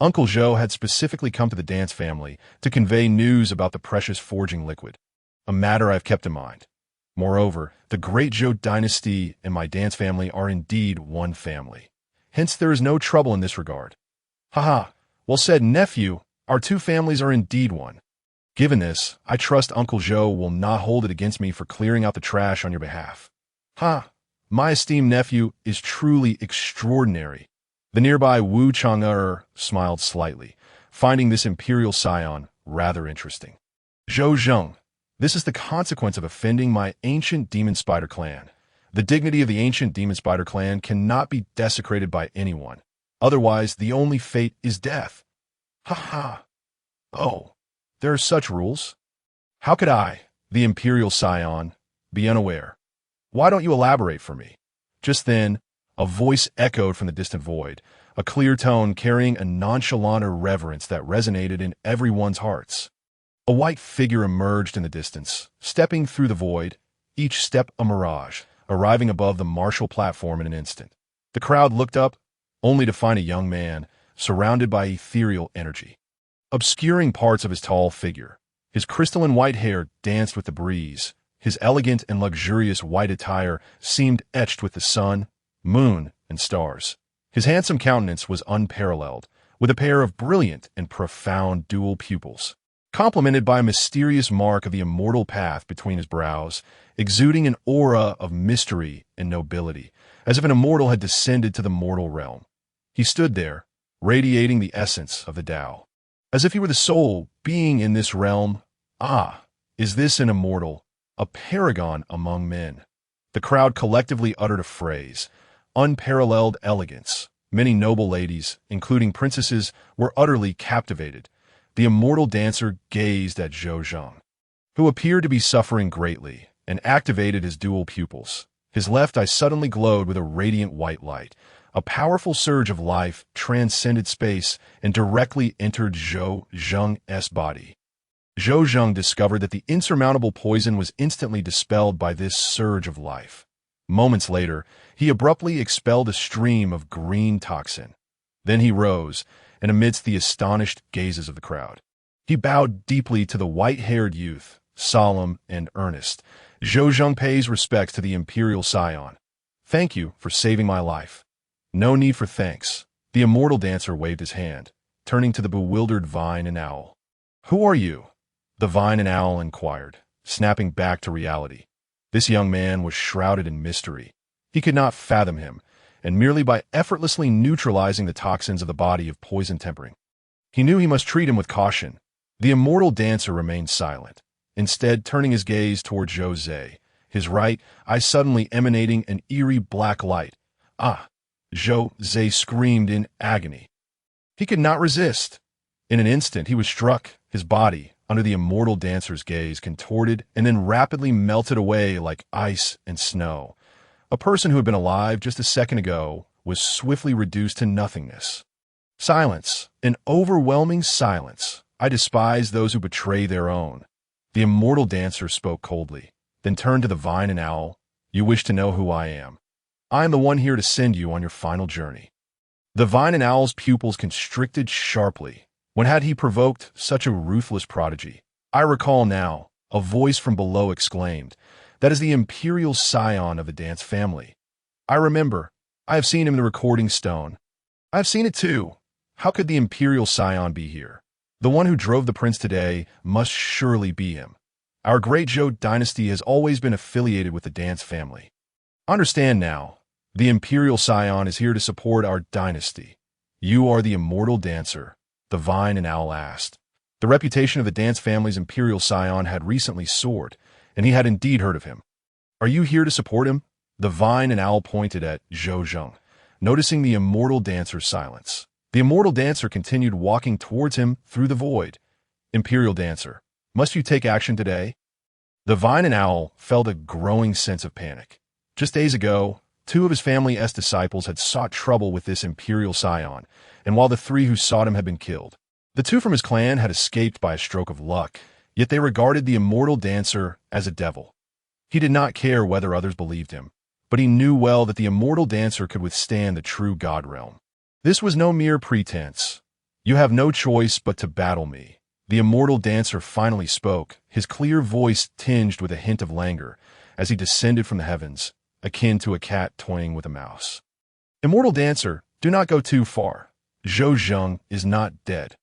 Uncle Zhou had specifically come to the dance family to convey news about the precious forging liquid, a matter I've kept in mind. Moreover, the great Zhou dynasty and my dance family are indeed one family. Hence there is no trouble in this regard. Haha, well said, nephew. Our 2 families are indeed one. Given this, I trust Uncle Zhou will not hold it against me for clearing out the trash on your behalf. Ha! My esteemed nephew is truly extraordinary. The nearby Wu Chang'er smiled slightly, finding this imperial scion rather interesting. Zhou Zheng, this is the consequence of offending my ancient demon spider clan. The dignity of the ancient demon spider clan cannot be desecrated by anyone. Otherwise, the only fate is death. Ha ha. Oh, there are such rules? How could I, the imperial scion, be unaware? Why don't you elaborate for me? Just then, a voice echoed from the distant void, a clear tone carrying a nonchalant reverence that resonated in everyone's hearts. A white figure emerged in the distance, stepping through the void, each step a mirage, arriving above the martial platform in an instant. The crowd looked up, only to find a young man, surrounded by ethereal energy. Obscuring parts of his tall figure, his crystalline white hair danced with the breeze. His elegant and luxurious white attire seemed etched with the sun, moon, and stars. His handsome countenance was unparalleled, with a pair of brilliant and profound dual pupils. complemented by a mysterious mark of the immortal path between his brows, exuding an aura of mystery and nobility, as if an immortal had descended to the mortal realm. He stood there, radiating the essence of the Dao, as if he were the sole being in this realm. Ah, is this an immortal, a paragon among men? The crowd collectively uttered a phrase, unparalleled elegance. Many noble ladies, including princesses, were utterly captivated. The immortal dancer gazed at Zhou Zheng, who appeared to be suffering greatly, and activated his dual pupils. His left eye suddenly glowed with a radiant white light. A powerful surge of life transcended space and directly entered Zhou Zheng's body. Zhou Zheng discovered that the insurmountable poison was instantly dispelled by this surge of life. Moments later, he abruptly expelled a stream of green toxin. Then he rose, and amidst the astonished gazes of the crowd, he bowed deeply to the white-haired youth, solemn and earnest. Zhou Zheng pays respects to the imperial scion. Thank you for saving my life. No need for thanks. The immortal dancer waved his hand, turning to the bewildered vine and owl. Who are you? The vine and owl inquired, snapping back to reality. This young man was shrouded in mystery. He could not fathom him, and merely by effortlessly neutralizing the toxins of the body of poison tempering, he knew he must treat him with caution. The immortal dancer remained silent, instead turning his gaze toward Zhou Zhe, his right eye suddenly emanating an eerie black light. Ah! Zhou Zhe screamed in agony. He could not resist. In an instant he was struck, his body, under the immortal dancer's gaze, contorted and then rapidly melted away like ice and snow. A person who had been alive just a second ago was swiftly reduced to nothingness. Silence, an overwhelming silence. I despise those who betray their own. The immortal dancer spoke coldly, then turned to the vine and owl. You wish to know who I am. I am the one here to send you on your final journey. The vine and owl's pupils constricted sharply. When had he provoked such a ruthless prodigy? I recall now, a voice from below exclaimed, that is the imperial scion of the dance family. I remember. I have seen him in the recording stone. I have seen it too. How could the imperial scion be here? The one who drove the prince today must surely be him. Our great Zhou dynasty has always been affiliated with the dance family. Understand now, the imperial scion is here to support our dynasty. You are the immortal dancer, the vine and owl asked. The reputation of the dance family's imperial scion had recently soared, and he had indeed heard of him. Are you here to support him? The vine and owl pointed at Zhou Zheng, noticing the immortal dancer's silence. The immortal dancer continued walking towards him through the void. Imperial dancer, must you take action today? The vine and owl felt a growing sense of panic. Just days ago, 2 of his family's disciples had sought trouble with this imperial scion, and while the 3 who sought him had been killed, the 2 from his clan had escaped by a stroke of luck, yet they regarded the immortal dancer as a devil. He did not care whether others believed him, but he knew well that the immortal dancer could withstand the true god realm. This was no mere pretense. You have no choice but to battle me. The immortal dancer finally spoke, his clear voice tinged with a hint of languor, as he descended from the heavens, akin to a cat toying with a mouse. Immortal dancer, do not go too far. Zhou Zheng is not dead.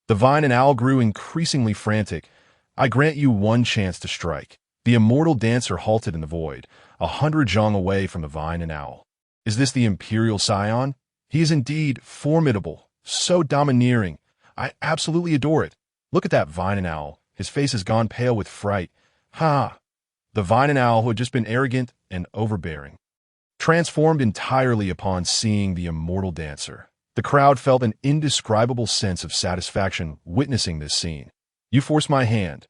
The vine and owl grew increasingly frantic. I grant you one chance to strike. The immortal dancer halted in the void, 100 zhang away from the vine and owl. Is this the imperial scion? He is indeed formidable, so domineering. I absolutely adore it. Look at that vine and owl. His face has gone pale with fright. Ha! The vine and owl, who had just been arrogant and overbearing, transformed entirely upon seeing the immortal dancer. The crowd felt an indescribable sense of satisfaction witnessing this scene. You force my hand.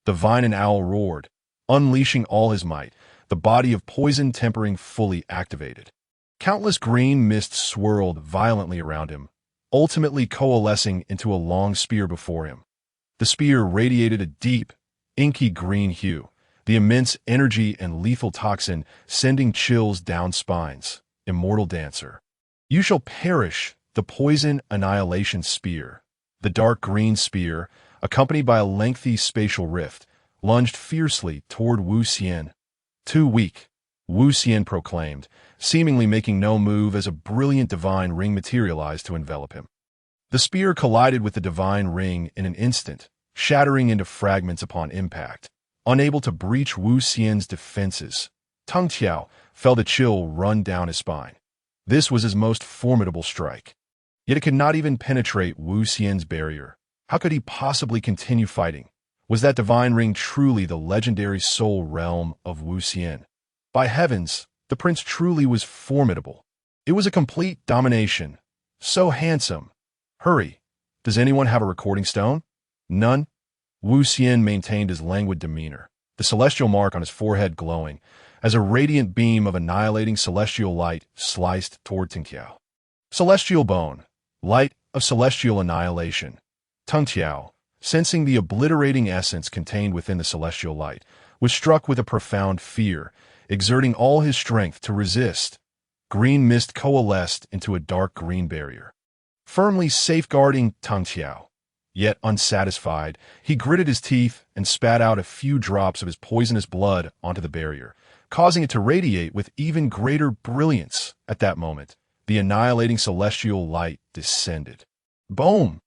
The vine and owl roared, unleashing all his might, the body of poison tempering fully activated. Countless green mist swirled violently around him, ultimately coalescing into a long spear before him. The spear radiated a deep, inky green hue, the immense energy and lethal toxin sending chills down spines. Immortal dancer, you shall perish. The poison annihilation spear, the dark green spear, accompanied by a lengthy spatial rift, lunged fiercely toward Wu Xian. Too weak, Wu Xian proclaimed, seemingly making no move as a brilliant divine ring materialized to envelop him. The spear collided with the divine ring in an instant, shattering into fragments upon impact. Unable to breach Wu Xian's defenses, Teng Tiao felt a chill run down his spine. This was his most formidable strike. Yet it could not even penetrate Wu Xian's barrier. How could he possibly continue fighting? Was that divine ring truly the legendary soul realm of Wu Xian? By heavens, the prince truly was formidable. It was a complete domination. So handsome. Hurry. Does anyone have a recording stone? None? Wu Xian maintained his languid demeanor, the celestial mark on his forehead glowing, as a radiant beam of annihilating celestial light sliced toward Teng Tiao. Celestial Bone, light of celestial annihilation. Teng Tiao, sensing the obliterating essence contained within the celestial light, was struck with a profound fear, exerting all his strength to resist. Green mist coalesced into a dark green barrier, firmly safeguarding Teng Tiao. Yet unsatisfied, he gritted his teeth and spat out a few drops of his poisonous blood onto the barrier, causing it to radiate with even greater brilliance. At that moment, the annihilating celestial light descended. Boom!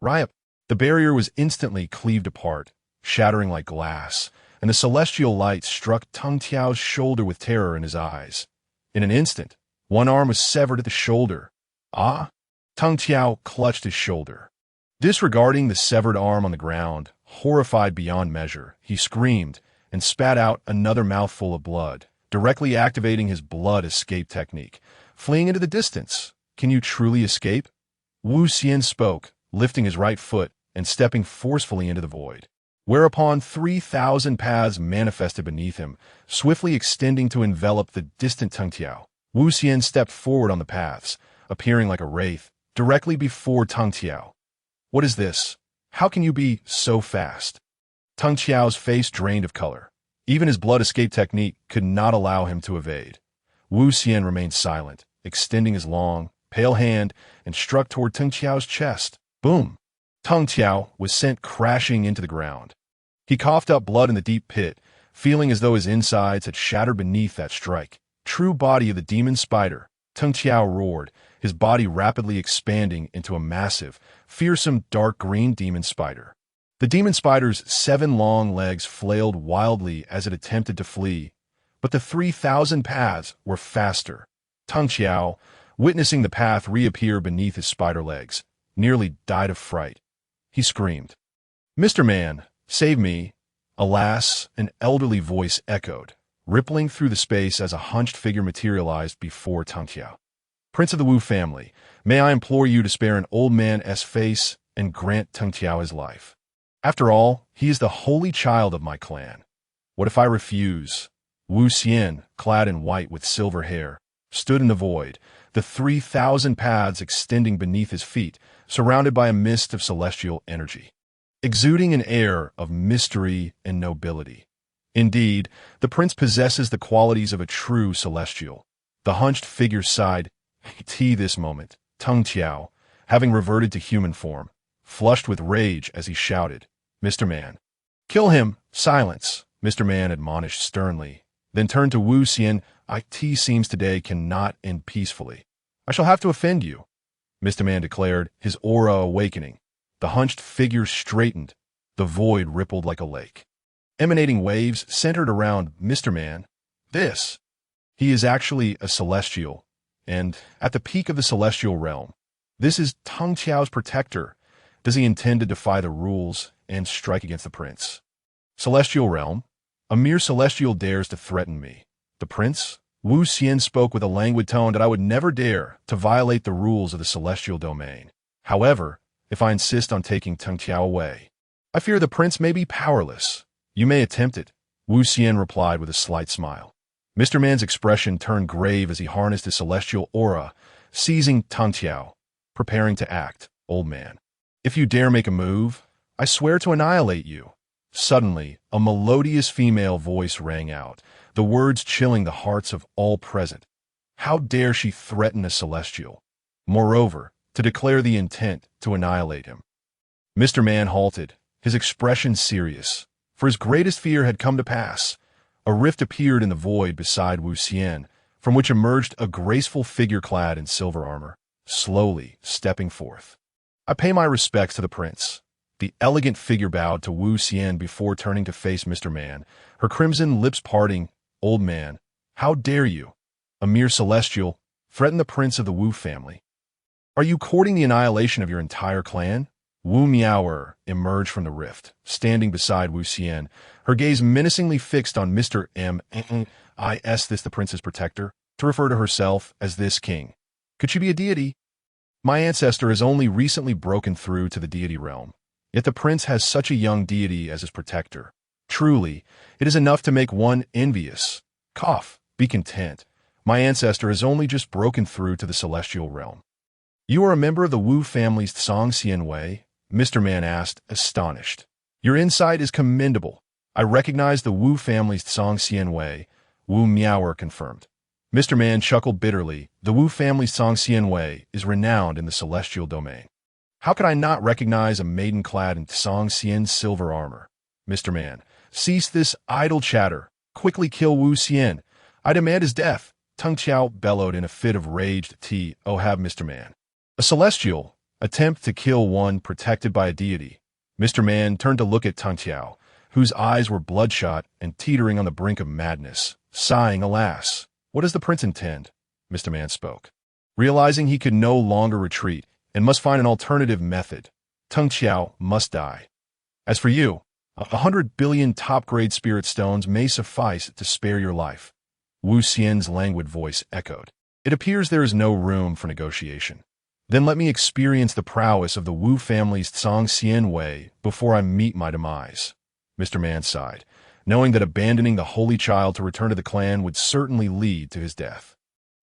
Riot! The barrier was instantly cleaved apart, shattering like glass, and the celestial light struck Teng Tiao's shoulder with terror in his eyes. In an instant, one arm was severed at the shoulder. Ah! Teng Tiao clutched his shoulder. Disregarding the severed arm on the ground, horrified beyond measure, he screamed and spat out another mouthful of blood, directly activating his blood escape technique, fleeing into the distance. Can you truly escape? Wu Xian spoke, lifting his right foot and stepping forcefully into the void. Whereupon 3,000 paths manifested beneath him, swiftly extending to envelop the distant Teng Tiao. Wu Xian stepped forward on the paths, appearing like a wraith, directly before Teng Tiao. What is this? How can you be so fast? Teng Tiao's face drained of color. Even his blood escape technique could not allow him to evade. Wu Xian remained silent, extending his long, pale hand and struck toward Teng Tiao's chest. Boom! Teng Tiao was sent crashing into the ground. He coughed up blood in the deep pit, feeling as though his insides had shattered beneath that strike. True body of the demon spider, Teng Tiao roared, his body rapidly expanding into a massive, fearsome dark green demon spider. The demon spider's 7 long legs flailed wildly as it attempted to flee, but the 3,000 paths were faster. Teng Tiao, witnessing the path reappear beneath his spider legs, nearly died of fright. He screamed, "Mr. Man, save me!" Alas, an elderly voice echoed, rippling through the space as a hunched figure materialized before Teng Tiao. "Prince of the Wu family, may I implore you to spare an old man's face and grant Teng Tiao his life. After all, he is the holy child of my clan. What if I refuse?" Wu Xian, clad in white with silver hair, stood in the void, the 3,000 paths extending beneath his feet, surrounded by a mist of celestial energy, exuding an air of mystery and nobility. Indeed, the prince possesses the qualities of a true celestial. The hunched figure sighed, this moment, Teng Tiao, having reverted to human form, flushed with rage as he shouted, "Mr. Man, kill him!" "Silence," Mr. Man admonished sternly, then turned to Wu Xian. "It seems today cannot end peacefully. I shall have to offend you," Mr. Man declared, his aura awakening. The hunched figure straightened. The void rippled like a lake, emanating waves centered around Mr. Man. He is actually a celestial, and at the peak of the celestial realm. This is Teng Tiao's protector. Does he intend to defy the rules and strike against the prince? Celestial realm? A mere celestial dares to threaten me. The prince? Wu Xian spoke with a languid tone that I would never dare to violate the rules of the celestial domain. However, if I insist on taking Teng Tiao away, I fear the prince may be powerless. You may attempt it, Wu Xian replied with a slight smile. Mr. Man's expression turned grave as he harnessed his celestial aura, seizing Teng Tiao, preparing to act. "Old man, if you dare make a move, I swear to annihilate you." Suddenly, a melodious female voice rang out, the words chilling the hearts of all present. How dare she threaten a celestial? Moreover, to declare the intent to annihilate him. Mr. Man halted, his expression serious, for his greatest fear had come to pass. A rift appeared in the void beside Wu Xian, from which emerged a graceful figure clad in silver armor, slowly stepping forth. "I pay my respects to the prince." The elegant figure bowed to Wu Xian before turning to face Mr. Man, her crimson lips parting. "Old man, how dare you, a mere celestial, threaten the prince of the Wu family? Are you courting the annihilation of your entire clan?" Wu Miaoer emerged from the rift, standing beside Wu Xian, her gaze menacingly fixed on Mr. M. Is this the prince's protector? To refer to herself as this king. Could she be a deity? My ancestor has only recently broken through to the deity realm, yet the prince has such a young deity as his protector. Truly, it is enough to make one envious. Cough, be content. My ancestor has only just broken through to the celestial realm. You are a member of the Wu family's Tsang Xianwei? Mr. Man asked, astonished. Your insight is commendable. I recognize the Wu family's Tsang Xianwei, Wu Miaoer confirmed. Mr. Man chuckled bitterly. The Wu family's Tsang Xianwei is renowned in the celestial domain. How could I not recognize a maiden clad in Tsang Xian's silver armor? Mr. Man, cease this idle chatter. Quickly kill Wu Xian. I demand his death. Tung Qiao bellowed in a fit of rage. Have Mr. Man. A celestial attempt to kill one protected by a deity. Mr. Man turned to look at Tung Qiao, whose eyes were bloodshot and teetering on the brink of madness, sighing, alas. What does the prince intend? Mr. Man spoke. Realizing he could no longer retreat and must find an alternative method, Tung Qiao must die. As for you, 100 billion top-grade spirit stones may suffice to spare your life. Wu Xian's languid voice echoed. It appears there is no room for negotiation. Then let me experience the prowess of the Wu family's Tsang Xianwei before I meet my demise. Mr. Man sighed, knowing that abandoning the holy child to return to the clan would certainly lead to his death.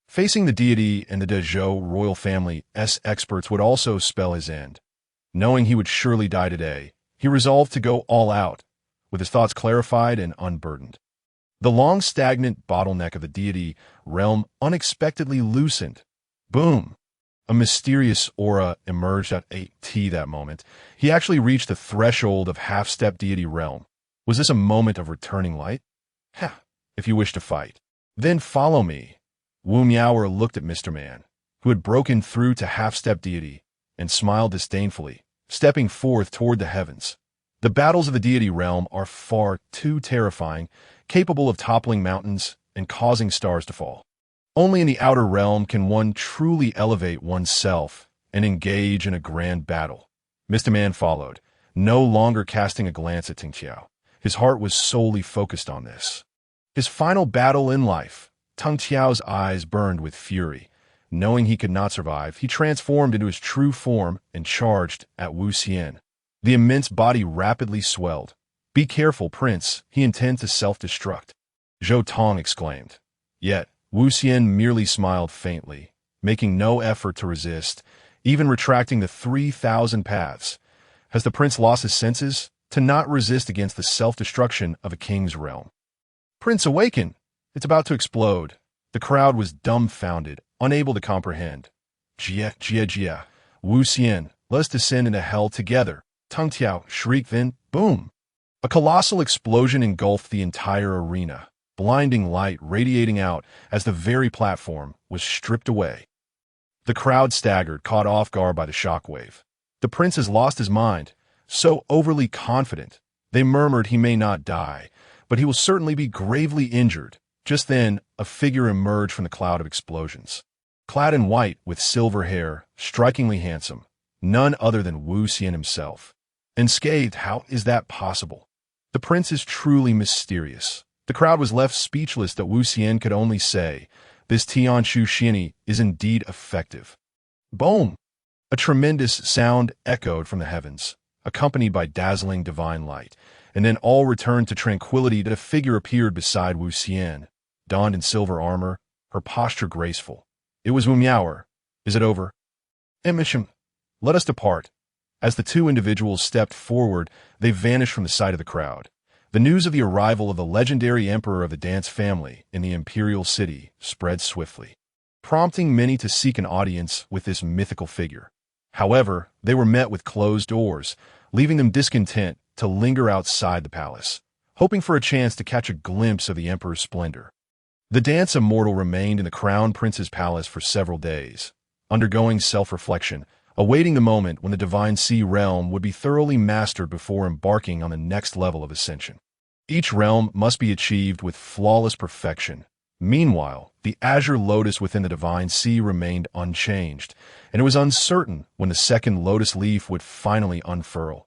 Facing the deity and the Dezhou royal family's experts would also spell his end. Knowing he would surely die today, he resolved to go all out, with his thoughts clarified and unburdened. The long stagnant bottleneck of the deity realm unexpectedly loosened. Boom! A mysterious aura emerged at that moment. He actually reached the threshold of half-step deity realm. Was this a moment of returning light? If you wish to fight, then follow me. Wu Miaoer looked at Mr. Man, who had broken through to half-step deity, and smiled disdainfully, stepping forth toward the heavens. The battles of the deity realm are far too terrifying, capable of toppling mountains and causing stars to fall. Only in the outer realm can one truly elevate oneself and engage in a grand battle. Mr. Man followed, no longer casting a glance at Tung Qiao. His heart was solely focused on this. His final battle in life. Tung Qiao's eyes burned with fury. Knowing he could not survive, he transformed into his true form and charged at Wu Xian. The immense body rapidly swelled. Be careful, Prince. He intends to self-destruct. Zhou Tong exclaimed. Yet, Wu Xian merely smiled faintly, making no effort to resist, even retracting the 3,000 paths. Has the prince lost his senses? To not resist against the self-destruction of a king's realm. Prince, awaken! It's about to explode. The crowd was dumbfounded, unable to comprehend. Jia. Wu Xian, let us descend into hell together. Tung Qiao shrieked, then, boom! A colossal explosion engulfed the entire arena, blinding light radiating out as the very platform was stripped away. The crowd staggered, caught off guard by the shockwave. The prince has lost his mind, so overly confident. They murmured he may not die, but he will certainly be gravely injured. Just then, a figure emerged from the cloud of explosions. Clad in white with silver hair, strikingly handsome, none other than Wu Xian himself. Unscathed, how is that possible? The prince is truly mysterious. The crowd was left speechless that Wu Xian could only say, this Tianshu Xiani is indeed effective. Boom! A tremendous sound echoed from the heavens, accompanied by dazzling divine light, and then all returned to tranquility that a figure appeared beside Wu Xian, donned in silver armor, her posture graceful. It was Wu Miaoer. Is it over? Emisham, let us depart. As the two individuals stepped forward, they vanished from the sight of the crowd. The news of the arrival of the legendary emperor of the dance family in the imperial city spread swiftly, prompting many to seek an audience with this mythical figure. However, they were met with closed doors, leaving them discontent to linger outside the palace, hoping for a chance to catch a glimpse of the emperor's splendor. The dance immortal remained in the crown prince's palace for several days, undergoing self-reflection, awaiting the moment when the divine sea realm would be thoroughly mastered before embarking on the next level of ascension. Each realm must be achieved with flawless perfection. Meanwhile, the azure lotus within the divine sea remained unchanged, and it was uncertain when the second lotus leaf would finally unfurl.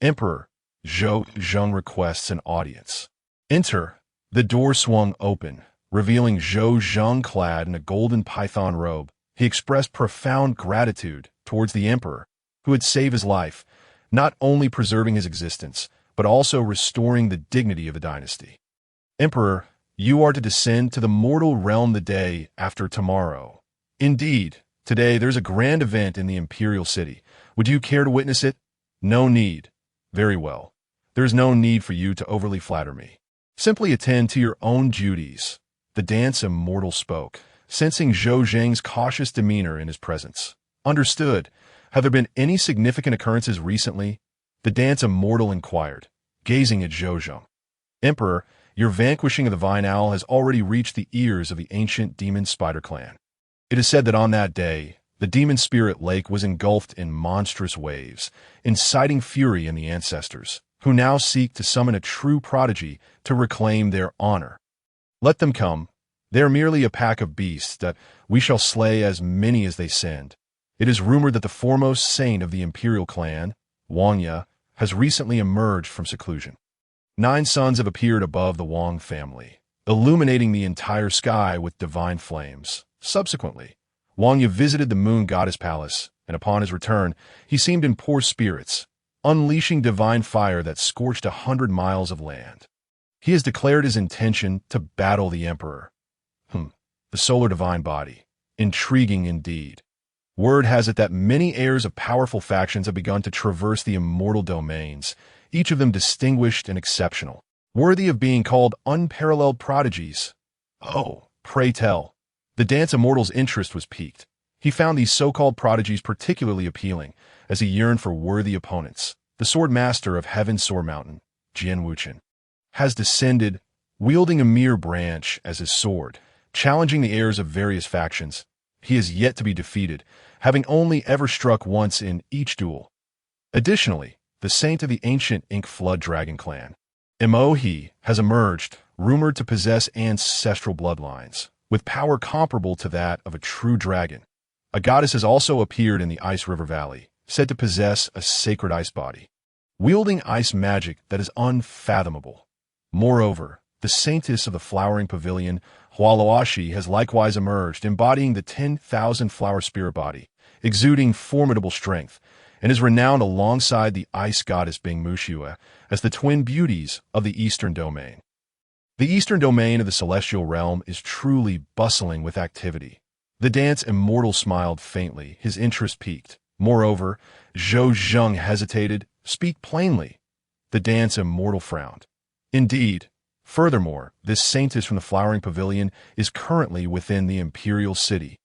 Emperor Zhou Zheng requests an audience. Enter. The door swung open, revealing Zhou Zheng clad in a golden python robe. He expressed profound gratitude towards the emperor, who had saved his life, not only preserving his existence, but also restoring the dignity of the dynasty. Emperor, you are to descend to the mortal realm the day after tomorrow. Indeed, today there's a grand event in the imperial city. Would you care to witness it? No need. Very well. There is no need for you to overly flatter me. Simply attend to your own duties. The dance immortal spoke, sensing Zhou Zheng's cautious demeanor in his presence. Understood. Have there been any significant occurrences recently? The dance immortal inquired, gazing at Zhou Zheng. Emperor, your vanquishing of the Vine Owl has already reached the ears of the ancient demon spider clan. It is said that on that day, the demon spirit lake was engulfed in monstrous waves, inciting fury in the ancestors, who now seek to summon a true prodigy to reclaim their honor. Let them come. They are merely a pack of beasts that we shall slay as many as they send. It is rumored that the foremost saint of the imperial clan, Wang Ye, has recently emerged from seclusion. 9 suns have appeared above the Wang family, illuminating the entire sky with divine flames. Subsequently, Wang Ye visited the moon goddess palace, and upon his return, he seemed in poor spirits, unleashing divine fire that scorched 100 miles of land. He has declared his intention to battle the emperor. The solar divine body. Intriguing indeed. Word has it that many heirs of powerful factions have begun to traverse the immortal domains, each of them distinguished and exceptional, worthy of being called unparalleled prodigies. Oh, pray tell. The dance immortal's interest was piqued. He found these so-called prodigies particularly appealing, as he yearned for worthy opponents. The sword master of Heaven's Sword Mountain, Jian Wuchen, has descended, wielding a mere branch as his sword, challenging the heirs of various factions. He is yet to be defeated, having only ever struck once in each duel. Additionally, the saint of the ancient Ink Flood Dragon clan, He, has emerged, rumored to possess ancestral bloodlines, with power comparable to that of a true dragon. A goddess has also appeared in the Ice River Valley, said to possess a sacred ice body, wielding ice magic that is unfathomable. Moreover, the saintess of the flowering pavilion, Hualuashi, has likewise emerged, embodying the 10,000 flower spirit body, exuding formidable strength, and is renowned alongside the ice goddess Bingmushua as the twin beauties of the Eastern Domain. The Eastern Domain of the celestial realm is truly bustling with activity. The dance immortal smiled faintly, his interest piqued. Moreover, Zhou Zheng hesitated. Speak plainly. The dance immortal frowned. Indeed. Furthermore, this saintess from the flowering pavilion is currently within the imperial city.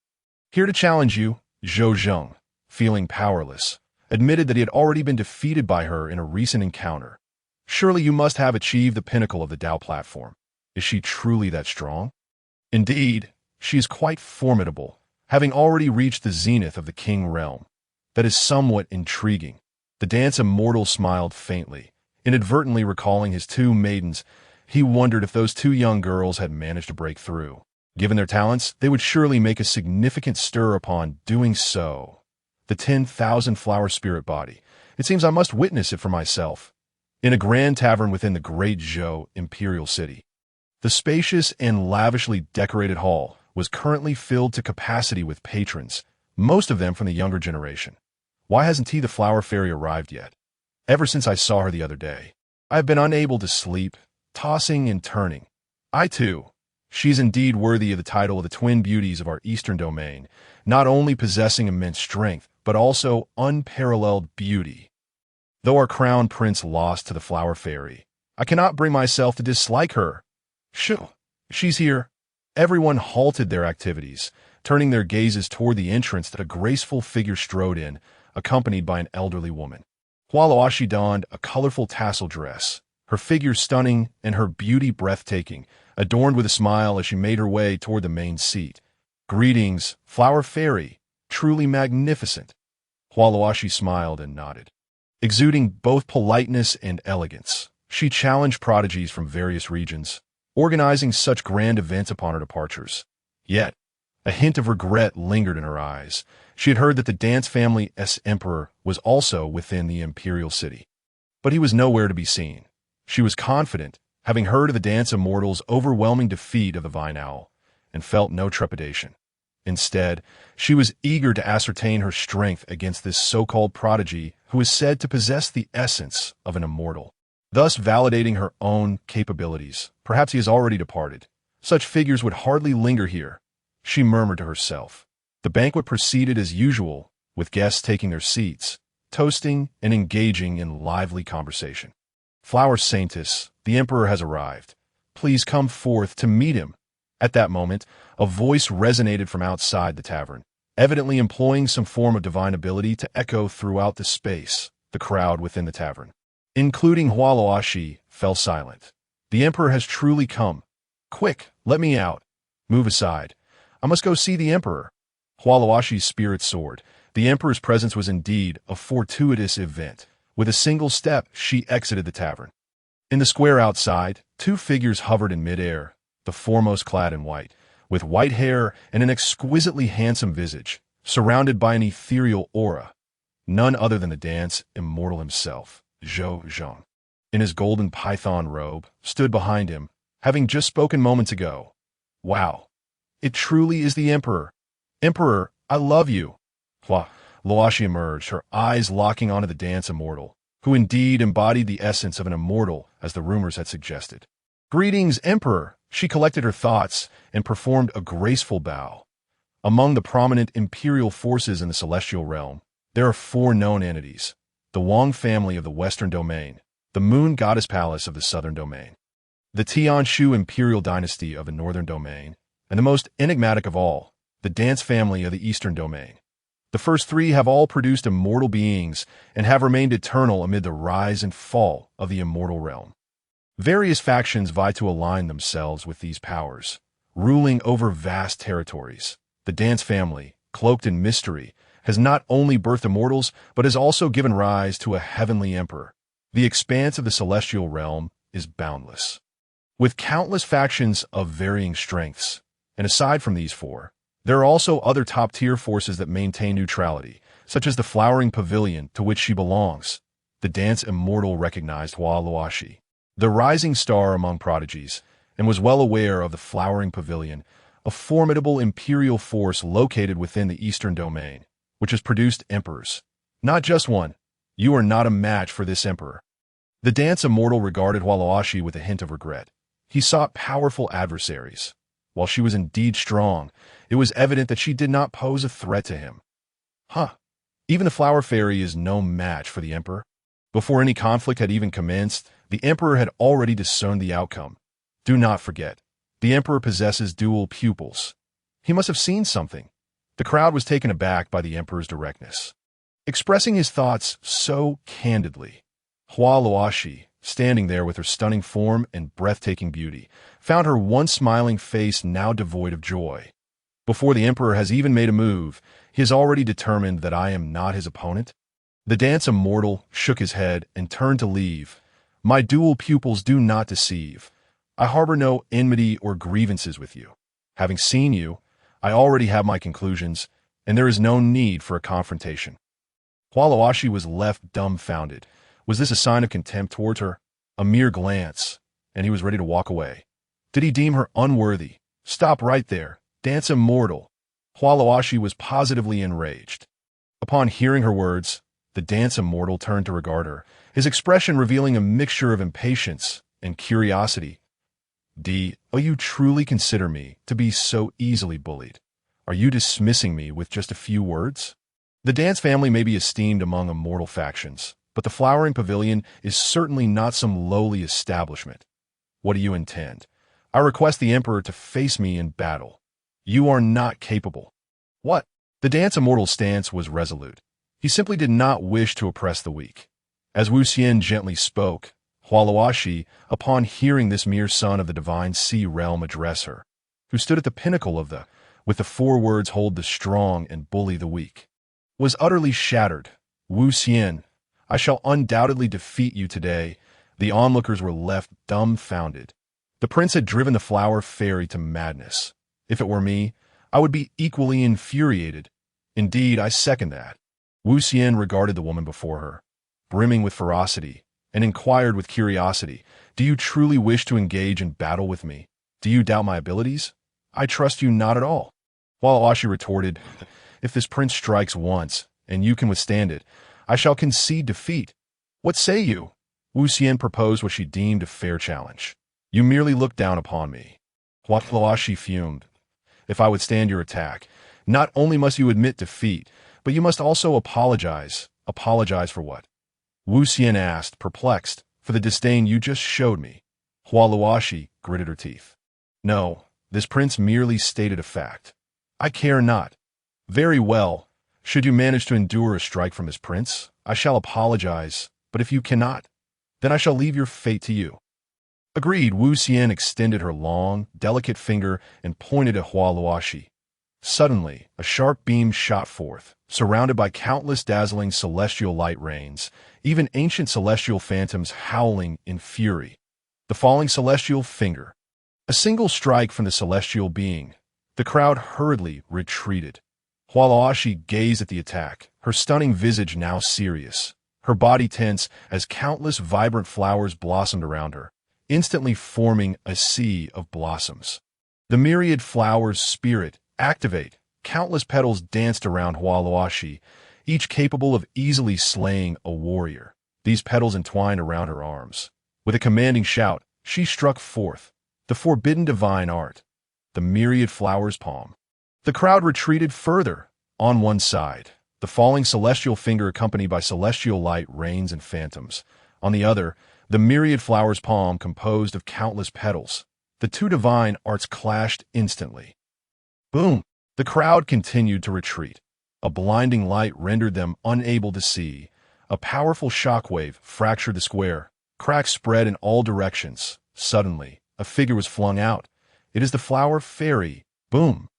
Here to challenge you, Zhou Zheng, feeling powerless, admitted that he had already been defeated by her in a recent encounter. Surely you must have achieved the pinnacle of the Dao platform. Is she truly that strong? Indeed, she is quite formidable, having already reached the zenith of the King realm. That is somewhat intriguing. The dance immortal smiled faintly, inadvertently recalling his 2 maidens. He wondered if those 2 young girls had managed to break through. Given their talents, they would surely make a significant stir upon doing so. The 10,000 flower spirit body. It seems I must witness it for myself. In a grand tavern within the great Zhou imperial city. The spacious and lavishly decorated hall was currently filled to capacity with patrons, most of them from the younger generation. Why hasn't the flower fairy arrived yet? Ever since I saw her the other day, I have been unable to sleep, tossing and turning. I too. She's indeed worthy of the title of the twin beauties of our eastern domain, not only possessing immense strength, but also unparalleled beauty. Though our crown prince lost to the flower fairy, I cannot bring myself to dislike her. Shoo, she's here. Everyone halted their activities, turning their gazes toward the entrance that a graceful figure strode in, accompanied by an elderly woman. Hualuashi donned a colorful tassel dress, her figure stunning and her beauty breathtaking, adorned with a smile as she made her way toward the main seat. Greetings, flower fairy, truly magnificent. Hualuashi smiled and nodded. Exuding both politeness and elegance, she challenged prodigies from various regions, organizing such grand events upon her departures. Yet, a hint of regret lingered in her eyes. She had heard that the dance family's emperor was also within the imperial city. But he was nowhere to be seen. She was confident, having heard of the Dance Immortal's overwhelming defeat of the Vine Owl, and felt no trepidation. Instead, she was eager to ascertain her strength against this so-called prodigy who is said to possess the essence of an immortal, thus validating her own capabilities. Perhaps he has already departed. Such figures would hardly linger here, she murmured to herself. The banquet proceeded as usual, with guests taking their seats, toasting and engaging in lively conversation. Flower Saintess, the emperor has arrived. Please come forth to meet him. At that moment, a voice resonated from outside the tavern, evidently employing some form of divine ability to echo throughout the space. The crowd within the tavern, including Hualuashi, fell silent. The emperor has truly come. Quick, let me out. Move aside. I must go see the emperor. Hualuashi's spirit soared. The emperor's presence was indeed a fortuitous event. With a single step, she exited the tavern. In the square outside, two figures hovered in midair, the foremost clad in white, with white hair and an exquisitely handsome visage, surrounded by an ethereal aura. None other than the dance immortal himself, Zhou Zhong, in his golden python robe, stood behind him, having just spoken moments ago. Wow! It truly is the emperor. Emperor, I love you. Hualuashi emerged, her eyes locking onto the dance immortal, who indeed embodied the essence of an immortal, as the rumors had suggested. Greetings, Emperor! She collected her thoughts and performed a graceful bow. Among the prominent imperial forces in the celestial realm, there are 4 known entities: the Wang family of the Western Domain, the Moon Goddess Palace of the Southern Domain, the Tianshu Imperial Dynasty of the Northern Domain, and the most enigmatic of all, the Dance family of the Eastern Domain. The first 3 have all produced immortal beings and have remained eternal amid the rise and fall of the immortal realm. Various factions vie to align themselves with these powers, ruling over vast territories. The Dance family, cloaked in mystery, has not only birthed immortals, but has also given rise to a heavenly emperor. The expanse of the celestial realm is boundless, with countless factions of varying strengths. And aside from these 4, there are also other top-tier forces that maintain neutrality, such as the Flowering Pavilion, to which she belongs. The Dance Immortal recognized Hualuashi, the rising star among prodigies, and was well aware of the Flowering Pavilion, a formidable imperial force located within the Eastern Domain, which has produced emperors. Not just one. You are not a match for this emperor. The Dance Immortal regarded Hualuashi with a hint of regret. He sought powerful adversaries. While she was indeed strong, it was evident that she did not pose a threat to him. Even the Flower Fairy is no match for the emperor. Before any conflict had even commenced, the emperor had already discerned the outcome. Do not forget, the emperor possesses dual pupils. He must have seen something. The crowd was taken aback by the emperor's directness. Expressing his thoughts so candidly, Hualuashi, standing there with her stunning form and breathtaking beauty, found her once smiling face now devoid of joy. Before the emperor has even made a move, he has already determined that I am not his opponent. The Dance Immortal shook his head and turned to leave. My dual pupils do not deceive. I harbor no enmity or grievances with you. Having seen you, I already have my conclusions, and there is no need for a confrontation. Hualuashi was left dumbfounded. Was this a sign of contempt towards her? A mere glance, and he was ready to walk away. Did he deem her unworthy? Stop right there. Dance Immortal. Hualuashi was positively enraged. Upon hearing her words, the Dance Immortal turned to regard her, his expression revealing a mixture of impatience and curiosity. Oh, you truly consider me to be so easily bullied? Are you dismissing me with just a few words? The Dance family may be esteemed among immortal factions, but the Flowering Pavilion is certainly not some lowly establishment. What do you intend? I request the Emperor to face me in battle. You are not capable. What? The Dance Immortal's stance was resolute. He simply did not wish to oppress the weak. As Wu Xian gently spoke, Hualuashi, upon hearing this mere son of the divine sea realm address her, who stood at the pinnacle of with the 4 words, hold the strong and bully the weak. was utterly shattered. Wu Xian, I shall undoubtedly defeat you today. The onlookers were left dumbfounded. The prince had driven the flower fairy to madness. If it were me, I would be equally infuriated. Indeed, I second that. Wu Xian regarded the woman before her, brimming with ferocity, and inquired with curiosity, "Do you truly wish to engage in battle with me? Do you doubt my abilities? I trust you not at all." While Awashi retorted, "If this prince strikes once, and you can withstand it, I shall concede defeat. What say you?" Wu Xian proposed what she deemed a fair challenge. "You merely look down upon me." Awashi fumed. "If I withstand your attack, not only must you admit defeat, but you must also apologize. Apologize for what?" Wu Xian asked, perplexed, "For the disdain you just showed me." Hualuashi gritted her teeth. "No, this prince merely stated a fact. I care not." "Very well. Should you manage to endure a strike from this prince, I shall apologize, but if you cannot, then I shall leave your fate to you." Agreed. Wu Xian extended her long, delicate finger and pointed at Hualuashi. Suddenly, a sharp beam shot forth, surrounded by countless dazzling celestial light rains, even ancient celestial phantoms howling in fury. The falling celestial finger. A single strike from the celestial being. The crowd hurriedly retreated. Hualuashi gazed at the attack, her stunning visage now serious, her body tense as countless vibrant flowers blossomed around her, instantly forming a sea of blossoms. The myriad flowers' spirit, activate, countless petals danced around Hualuashi, each capable of easily slaying a warrior. These petals entwined around her arms. With a commanding shout, she struck forth. The forbidden divine art. The myriad flowers' palm. The crowd retreated further. On one side, the falling celestial finger accompanied by celestial light rains and phantoms. On the other, the myriad flowers' palm composed of countless petals. The two divine arts clashed instantly. Boom! The crowd continued to retreat. A blinding light rendered them unable to see. A powerful shockwave fractured the square. Cracks spread in all directions. Suddenly, a figure was flung out. It is the flower fairy. Boom!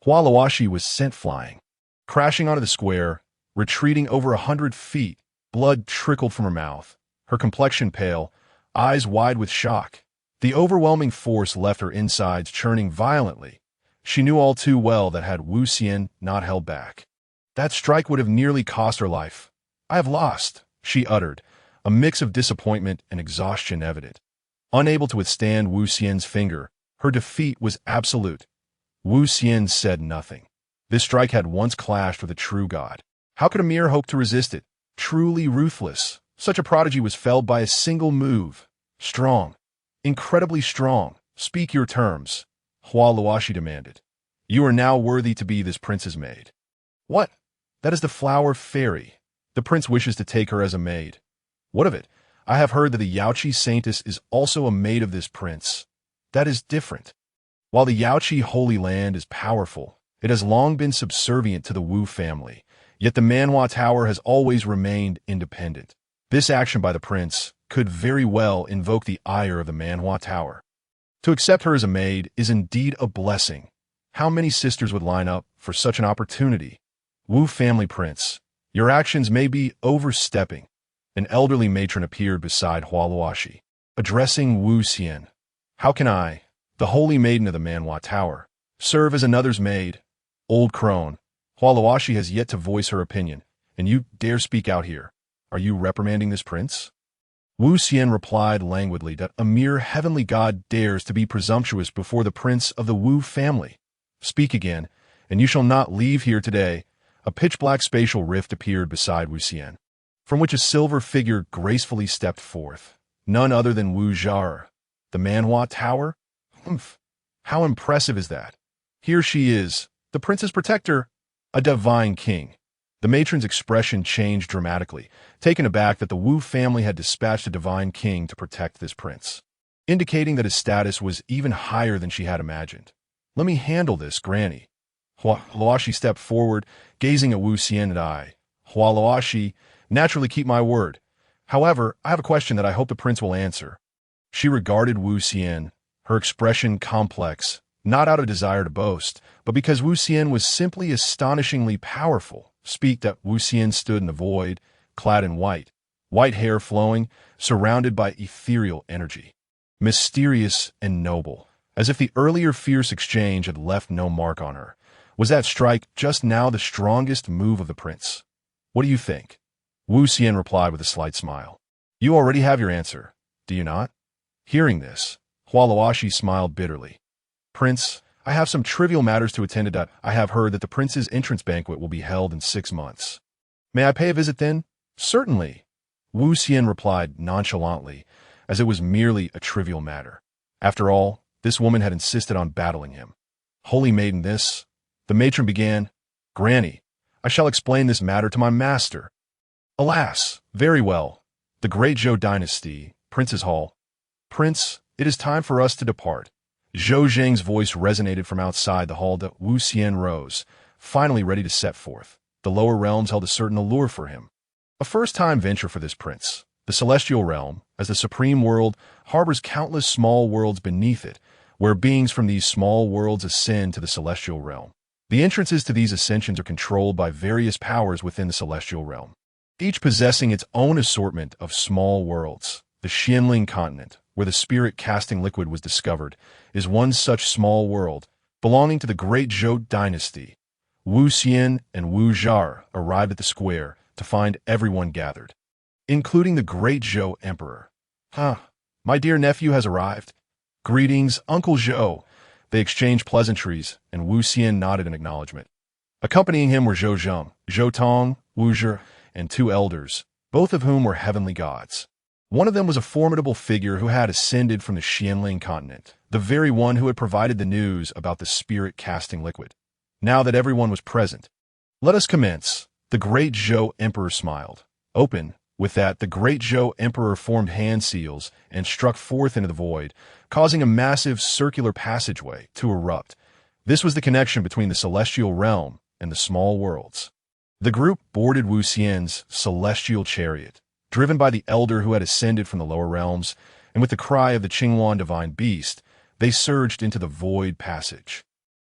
Hualuashi was sent flying. Crashing onto the square, retreating over 100 feet, blood trickled from her mouth. Her complexion pale, eyes wide with shock. The overwhelming force left her insides churning violently. She knew all too well that had Wu Xian not held back, that strike would have nearly cost her life. "I have lost," she uttered, a mix of disappointment and exhaustion evident. Unable to withstand Wu Xian's finger, her defeat was absolute. Wu Xian said nothing. This strike had once clashed with a true god. How could a mere hope to resist it? Truly ruthless. Such a prodigy was felled by a single move. Strong. Incredibly strong. "Speak your terms," Hualuashi demanded. "You are now worthy to be this prince's maid." "What? That is the flower fairy. The prince wishes to take her as a maid." "What of it? I have heard that the Yaoqi saintess is also a maid of this prince." "That is different. While the Yaoqi Holy Land is powerful, it has long been subservient to the Wu family, yet the Manhua Tower has always remained independent. This action by the prince could very well invoke the ire of the Manhua Tower. To accept her as a maid is indeed a blessing. How many sisters would line up for such an opportunity? Wu family prince, your actions may be overstepping." An elderly matron appeared beside Hualuashi, addressing Wu Xian. "How can I, the holy maiden of the Manhua Tower, serve as another's maid?" "Old crone, Hualuashi has yet to voice her opinion, and you dare speak out here. Are you reprimanding this prince?" Wu Xian replied languidly that a mere heavenly god dares to be presumptuous before the prince of the Wu family. "Speak again, and you shall not leave here today." A pitch-black spatial rift appeared beside Wu Xian, from which a silver figure gracefully stepped forth. None other than Wu Zhao. The Manhua Tower? Humph! How impressive is that? Here she is, the prince's protector, a divine king. The matron's expression changed dramatically, taken aback that the Wu family had dispatched a divine king to protect this prince, indicating that his status was even higher than she had imagined. "Let me handle this, Granny." Hualuashi stepped forward, gazing at Wu Xian and I. "Hualuashi, naturally keep my word. However, I have a question that I hope the prince will answer." She regarded Wu Xian, her expression complex, not out of desire to boast, but because Wu Xian was simply astonishingly powerful, speak that Wu Xian stood in the void, clad in white hair flowing, surrounded by ethereal energy. Mysterious and noble, as if the earlier fierce exchange had left no mark on her. Was that strike just now the strongest move of the prince? What do you think? Wu Xian replied with a slight smile. You already have your answer, do you not? Hearing this, Hualuashi smiled bitterly. Prince, I have some trivial matters to attend to. I have heard that the prince's entrance banquet will be held in 6 months. May I pay a visit then? Certainly, Wu Xian replied nonchalantly, as it was merely a trivial matter. After all, this woman had insisted on battling him. Holy maiden, this, the matron began. Granny, I shall explain this matter to my master. Alas, very well. The great Zhou dynasty, Prince's Hall. Prince, it is time for us to depart. Zhou Zheng's voice resonated from outside the hall that Wu Xian rose, finally ready to set forth. The lower realms held a certain allure for him. A first-time venture for this prince. The celestial realm, as the supreme world, harbors countless small worlds beneath it, where beings from these small worlds ascend to the celestial realm. The entrances to these ascensions are controlled by various powers within the celestial realm, each possessing its own assortment of small worlds. The Xianling continent, where the spirit-casting liquid was discovered, is one such small world, belonging to the great Zhou dynasty. Wu Xian and Wu Zhar arrived at the square to find everyone gathered, including the great Zhou emperor. My dear nephew has arrived. Greetings, Uncle Zhou. They exchanged pleasantries, and Wu Xian nodded in acknowledgement. Accompanying him were Zhou Zheng, Zhou Tong, Wu Zhi, and 2 elders, both of whom were heavenly gods. One of them was a formidable figure who had ascended from the Xianling continent, the very one who had provided the news about the spirit-casting liquid. Now that everyone was present, let us commence. The great Zhou emperor smiled. Open. With that, the great Zhou emperor formed hand seals and struck forth into the void, causing a massive circular passageway to erupt. This was the connection between the celestial realm and the small worlds. The group boarded Wu Xian's celestial chariot, driven by the elder who had ascended from the lower realms, and with the cry of the Qinghuan divine beast, they surged into the void passage.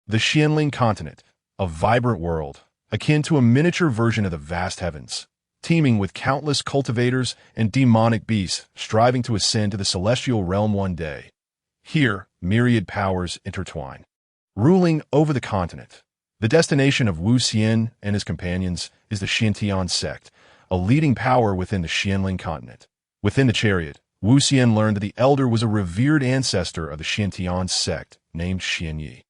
The Xianling continent, a vibrant world, akin to a miniature version of the vast heavens, teeming with countless cultivators and demonic beasts striving to ascend to the celestial realm one day. Here, myriad powers intertwine. Ruling over the continent, the destination of Wu Xian and his companions is the Xiantian sect, a leading power within the Xianling continent. Within the chariot, Wu Xian learned that the elder was a revered ancestor of the Xiantian sect named Xianyi,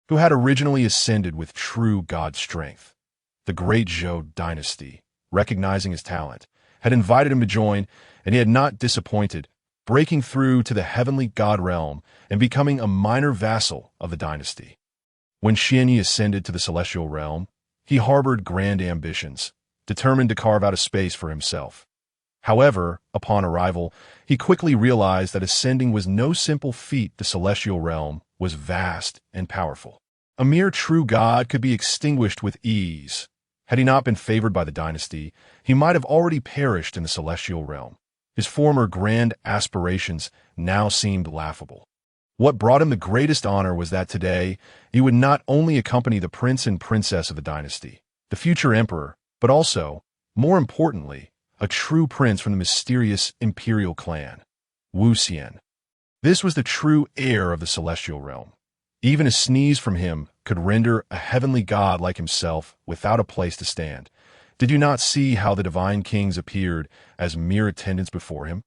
who had originally ascended with true god strength. The great Zhou dynasty, recognizing his talent, had invited him to join, and he had not disappointed, breaking through to the heavenly god realm and becoming a minor vassal of the dynasty. When Xianyi ascended to the celestial realm, he harbored grand ambitions, determined to carve out a space for himself. However, upon arrival, he quickly realized that ascending was no simple feat. The celestial realm was vast and powerful. A mere true god could be extinguished with ease. Had he not been favored by the dynasty, he might have already perished in the celestial realm. His former grand aspirations now seemed laughable. What brought him the greatest honor was that today he would not only accompany the prince and princess of the dynasty, the future emperor, but also, more importantly, a true prince from the mysterious imperial clan, Wu Xian. This was the true heir of the celestial realm. Even a sneeze from him could render a heavenly god like himself without a place to stand. Did you not see how the divine kings appeared as mere attendants before him?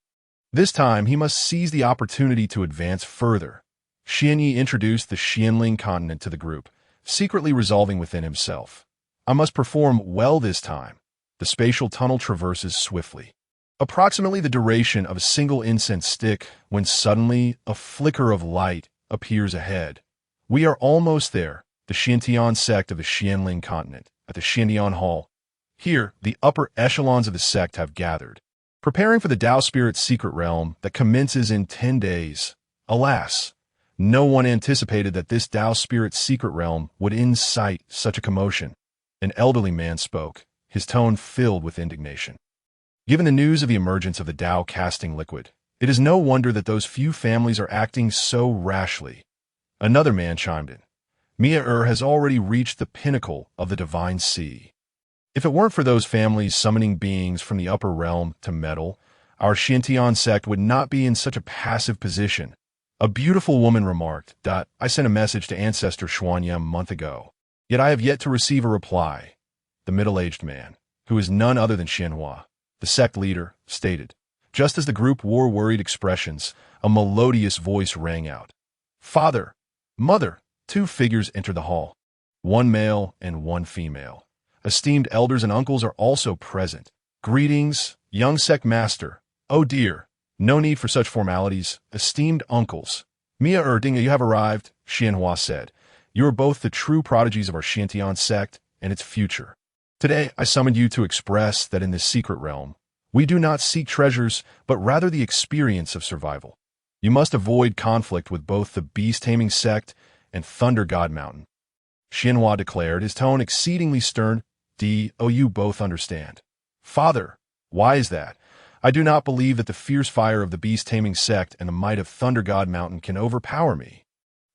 This time he must seize the opportunity to advance further. Xianyi introduced the Xianling continent to the group, secretly resolving within himself, I must perform well this time. The spatial tunnel traverses swiftly, approximately the duration of a single incense stick, when suddenly a flicker of light appears ahead. We are almost there, the Xiantian sect of the Xianling continent, at the Xiantian Hall. Here, the upper echelons of the sect have gathered, preparing for the Dao Spirit's secret realm that commences in 10 days. Alas, no one anticipated that this Dao Spirit's secret realm would incite such a commotion. An elderly man spoke, his tone filled with indignation. Given the news of the emergence of the Dao casting liquid, it is no wonder that those few families are acting so rashly. Another man chimed in. Myriad has already reached the pinnacle of the divine sea. If it weren't for those families summoning beings from the upper realm to meddle, our Shention sect would not be in such a passive position. A beautiful woman remarked, I sent a message to Ancestor Xuanyam a month ago, yet I have yet to receive a reply. The middle-aged man, who is none other than Xianhua, the sect leader, stated. Just as the group wore worried expressions, a melodious voice rang out. Father, mother, two figures entered the hall. One male and one female. Esteemed elders and uncles are also present. Greetings, young sect master. Oh dear, no need for such formalities. Esteemed uncles. Mia Erdinga, you have arrived, Xianhua said. You are both the true prodigies of our Shention sect and its future. Today, I summoned you to express that in this secret realm, we do not seek treasures, but rather the experience of survival. You must avoid conflict with both the beast-taming sect and Thunder God Mountain. Xianhua declared, his tone exceedingly stern. You both understand. Father, why is that? I do not believe that the fierce fire of the beast-taming sect and the might of Thunder God Mountain can overpower me.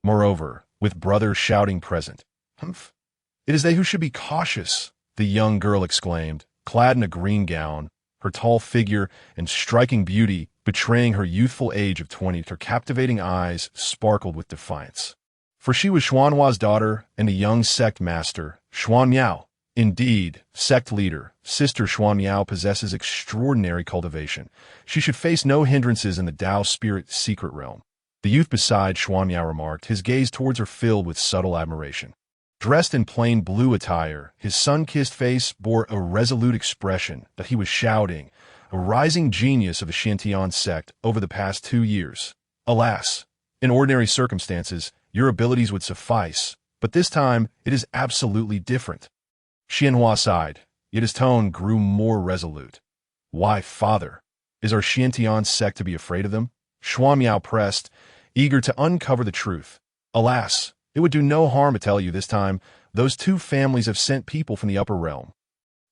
Moreover, with brothers shouting present. It is they who should be cautious, the young girl exclaimed, clad in a green gown, her tall figure and striking beauty betraying her youthful age of 20. Her captivating eyes sparkled with defiance. For she was Xuanhua's daughter and a young sect master, Xuan Miao. Indeed, sect leader, Sister Xuan Miao possesses extraordinary cultivation. She should face no hindrances in the Dao spirit secret realm. The youth beside Xuan Miao remarked, his gaze towards her filled with subtle admiration. Dressed in plain blue attire, his sun-kissed face bore a resolute expression that he was shouting, a rising genius of the Shention sect over the past 2 years. Alas, in ordinary circumstances, your abilities would suffice, but this time it is absolutely different. Xianhua sighed, yet his tone grew more resolute. Why, father? Is our Shention sect to be afraid of them? Xuan Miao pressed, eager to uncover the truth. Alas, it would do no harm to tell you this time, those two families have sent people from the upper realm.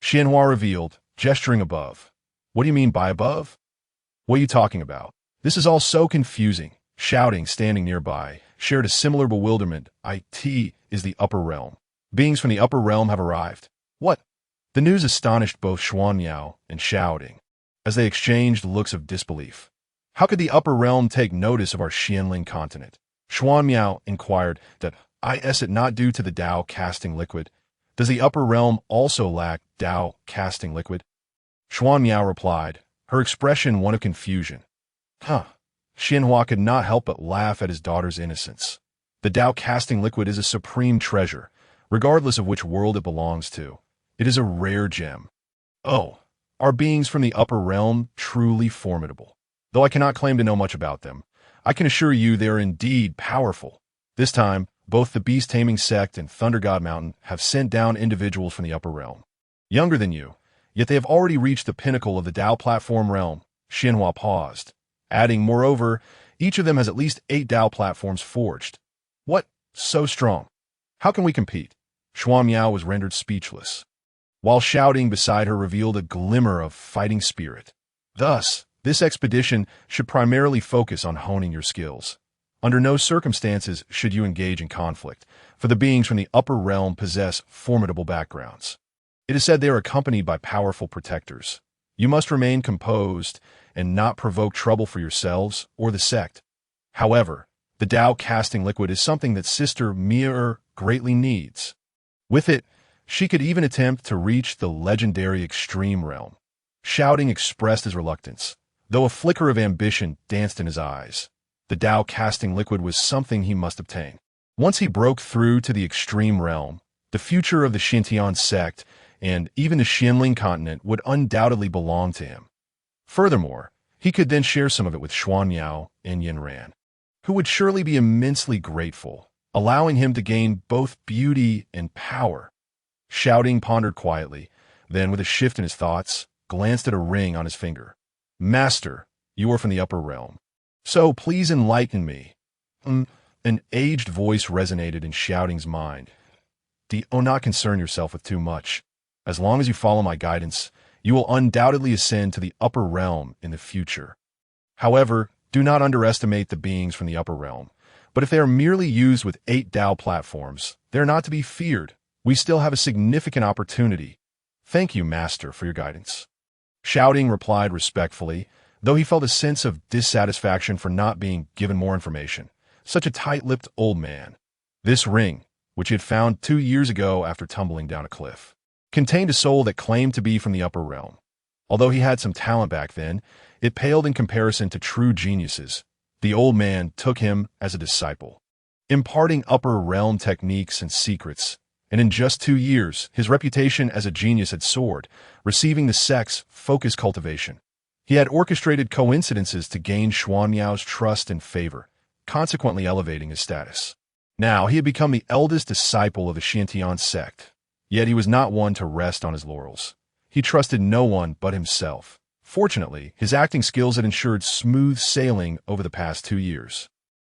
Xianhua revealed, gesturing above. What do you mean by above? What are you talking about? This is all so confusing. Shouting, standing nearby, shared a similar bewilderment. It is the upper realm. Beings from the upper realm have arrived. What? The news astonished both Xuan Miao and Shouting, as they exchanged looks of disbelief. How could the upper realm take notice of our Xianling continent? Xuan Miao inquired, is it not due to the Dao casting liquid? Does the upper realm also lack Dao casting liquid? Xuan Miao replied, her expression one of confusion. Xianhua could not help but laugh at his daughter's innocence. The Dao casting liquid is a supreme treasure, regardless of which world it belongs to. It is a rare gem. Oh, are beings from the upper realm truly formidable? Though I cannot claim to know much about them, I can assure you they are indeed powerful. This time, both the beast-taming sect and Thunder God Mountain have sent down individuals from the upper realm. Younger than you, yet they have already reached the pinnacle of the Dao platform realm. Xianhua paused, adding, moreover, each of them has at least 8 Dao platforms forged. What? So strong? How can we compete? Xuan Miao was rendered speechless, while Shouting beside her revealed a glimmer of fighting spirit. Thus, this expedition should primarily focus on honing your skills. Under no circumstances should you engage in conflict, for the beings from the upper realm possess formidable backgrounds. It is said they are accompanied by powerful protectors. You must remain composed and not provoke trouble for yourselves or the sect. However, the Dao casting liquid is something that Sister Mia greatly needs. With it, she could even attempt to reach the legendary extreme realm. Shouting expressed his reluctance, though a flicker of ambition danced in his eyes. The Dao casting liquid was something he must obtain. Once he broke through to the extreme realm, the future of the Shention sect and even the Xianling continent would undoubtedly belong to him. Furthermore, he could then share some of it with Xuan Miao and Yin Ran, who would surely be immensely grateful, allowing him to gain both beauty and power. Shouting pondered quietly, then with a shift in his thoughts, glanced at a ring on his finger. Master, you are from the upper realm. So please enlighten me. An aged voice resonated in Shouting's mind. Do not concern yourself with too much. As long as you follow my guidance, you will undoubtedly ascend to the upper realm in the future. However, do not underestimate the beings from the upper realm. But if they are merely used with 8 Dao platforms, they are not to be feared. We still have a significant opportunity. "Thank you, Master, for your guidance." Shouting replied respectfully, though he felt a sense of dissatisfaction for not being given more information. Such a tight-lipped old man. This ring, which he had found 2 years ago after tumbling down a cliff, contained a soul that claimed to be from the upper realm. Although he had some talent back then, it paled in comparison to true geniuses. The old man took him as a disciple, imparting upper realm techniques and secrets, and in just 2 years, his reputation as a genius had soared, receiving the sect's focused cultivation. He had orchestrated coincidences to gain Xuanyao's trust and favor, consequently elevating his status. Now he had become the eldest disciple of the Xiantian sect, yet he was not one to rest on his laurels. He trusted no one but himself. Fortunately, his acting skills had ensured smooth sailing over the past 2 years.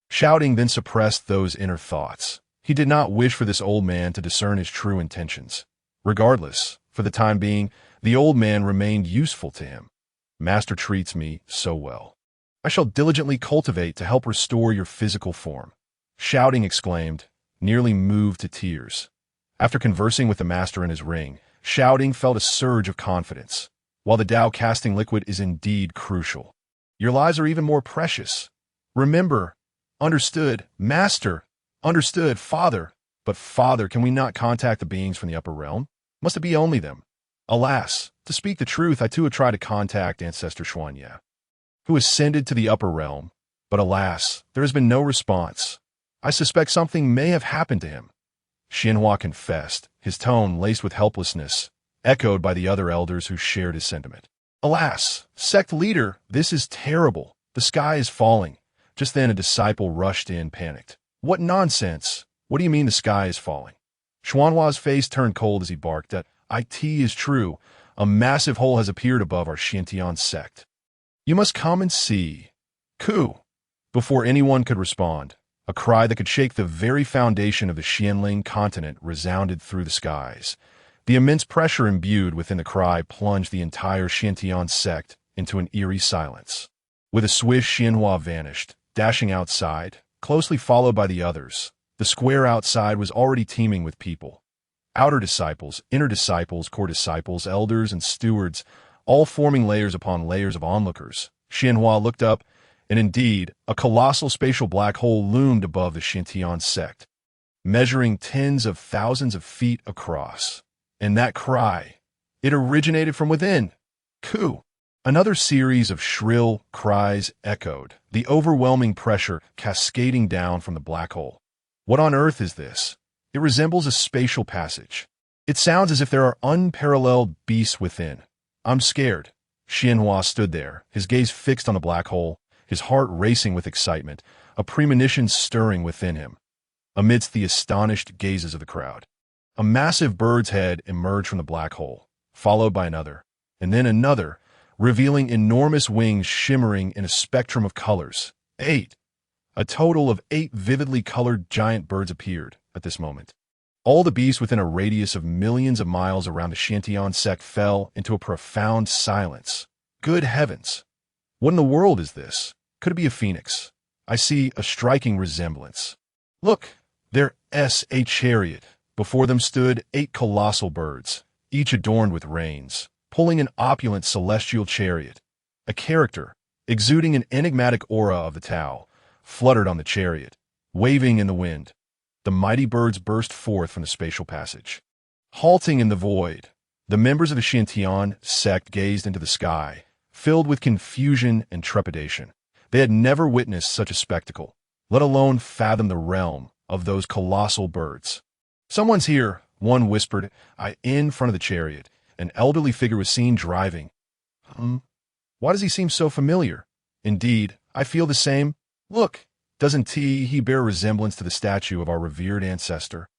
Shouting then suppressed those inner thoughts. He did not wish for this old man to discern his true intentions. Regardless, for the time being, the old man remained useful to him. "Master treats me so well. I shall diligently cultivate to help restore your physical form," Shouting exclaimed, nearly moved to tears. After conversing with the master in his ring, Shouting felt a surge of confidence. While the Dao casting liquid is indeed crucial, your lives are even more precious. Remember, understood, Master, understood, Father. But Father, can we not contact the beings from the upper realm? Must it be only them? Alas, to speak the truth, I too have tried to contact Ancestor Xuanya, who ascended to the upper realm, but alas, there has been no response. I suspect something may have happened to him. Xianhua confessed, his tone laced with helplessness, echoed by the other elders who shared his sentiment. "Alas, sect leader, this is terrible. The sky is falling." Just then a disciple rushed in, panicked. "What nonsense! What do you mean the sky is falling?" Xuanhua's face turned cold as he barked that "It is true. A massive hole has appeared above our Xiantian sect. You must come and see." "Ku!" Before anyone could respond, a cry that could shake the very foundation of the Xianling continent resounded through the skies. The immense pressure imbued within the cry plunged the entire Xiantian sect into an eerie silence. With a swish, Xianhua vanished, dashing outside, closely followed by the others. The square outside was already teeming with people. Outer disciples, inner disciples, core disciples, elders, and stewards, all forming layers upon layers of onlookers. Xianhua looked up, and indeed, a colossal spatial black hole loomed above the Xiantian sect, measuring tens of thousands of feet across. And that cry, it originated from within. "Ku!" Another series of shrill cries echoed, the overwhelming pressure cascading down from the black hole. What on earth is this? It resembles a spatial passage. It sounds as if there are unparalleled beasts within. I'm scared. Xianhua stood there, his gaze fixed on the black hole, his heart racing with excitement, a premonition stirring within him. Amidst the astonished gazes of the crowd, a massive bird's head emerged from the black hole, followed by another, and then another, revealing enormous wings shimmering in a spectrum of colors. 8. A total of 8 vividly colored giant birds appeared at this moment. All the beasts within a radius of millions of miles around the Xiantian sect fell into a profound silence. Good heavens! What in the world is this? Could it be a phoenix? I see a striking resemblance. Look, there's a chariot. Before them stood 8 colossal birds, each adorned with reins, pulling an opulent celestial chariot. A character, exuding an enigmatic aura of the Tao, fluttered on the chariot, waving in the wind. The mighty birds burst forth from the spatial passage. Halting in the void, the members of the Xiantian sect gazed into the sky, filled with confusion and trepidation. They had never witnessed such a spectacle, let alone fathom the realm of those colossal birds. "Someone's here," one whispered. In front of the chariot, an elderly figure was seen driving. Why does he seem so familiar? Indeed, I feel the same. Look, doesn't he bear resemblance to the statue of our revered ancestor?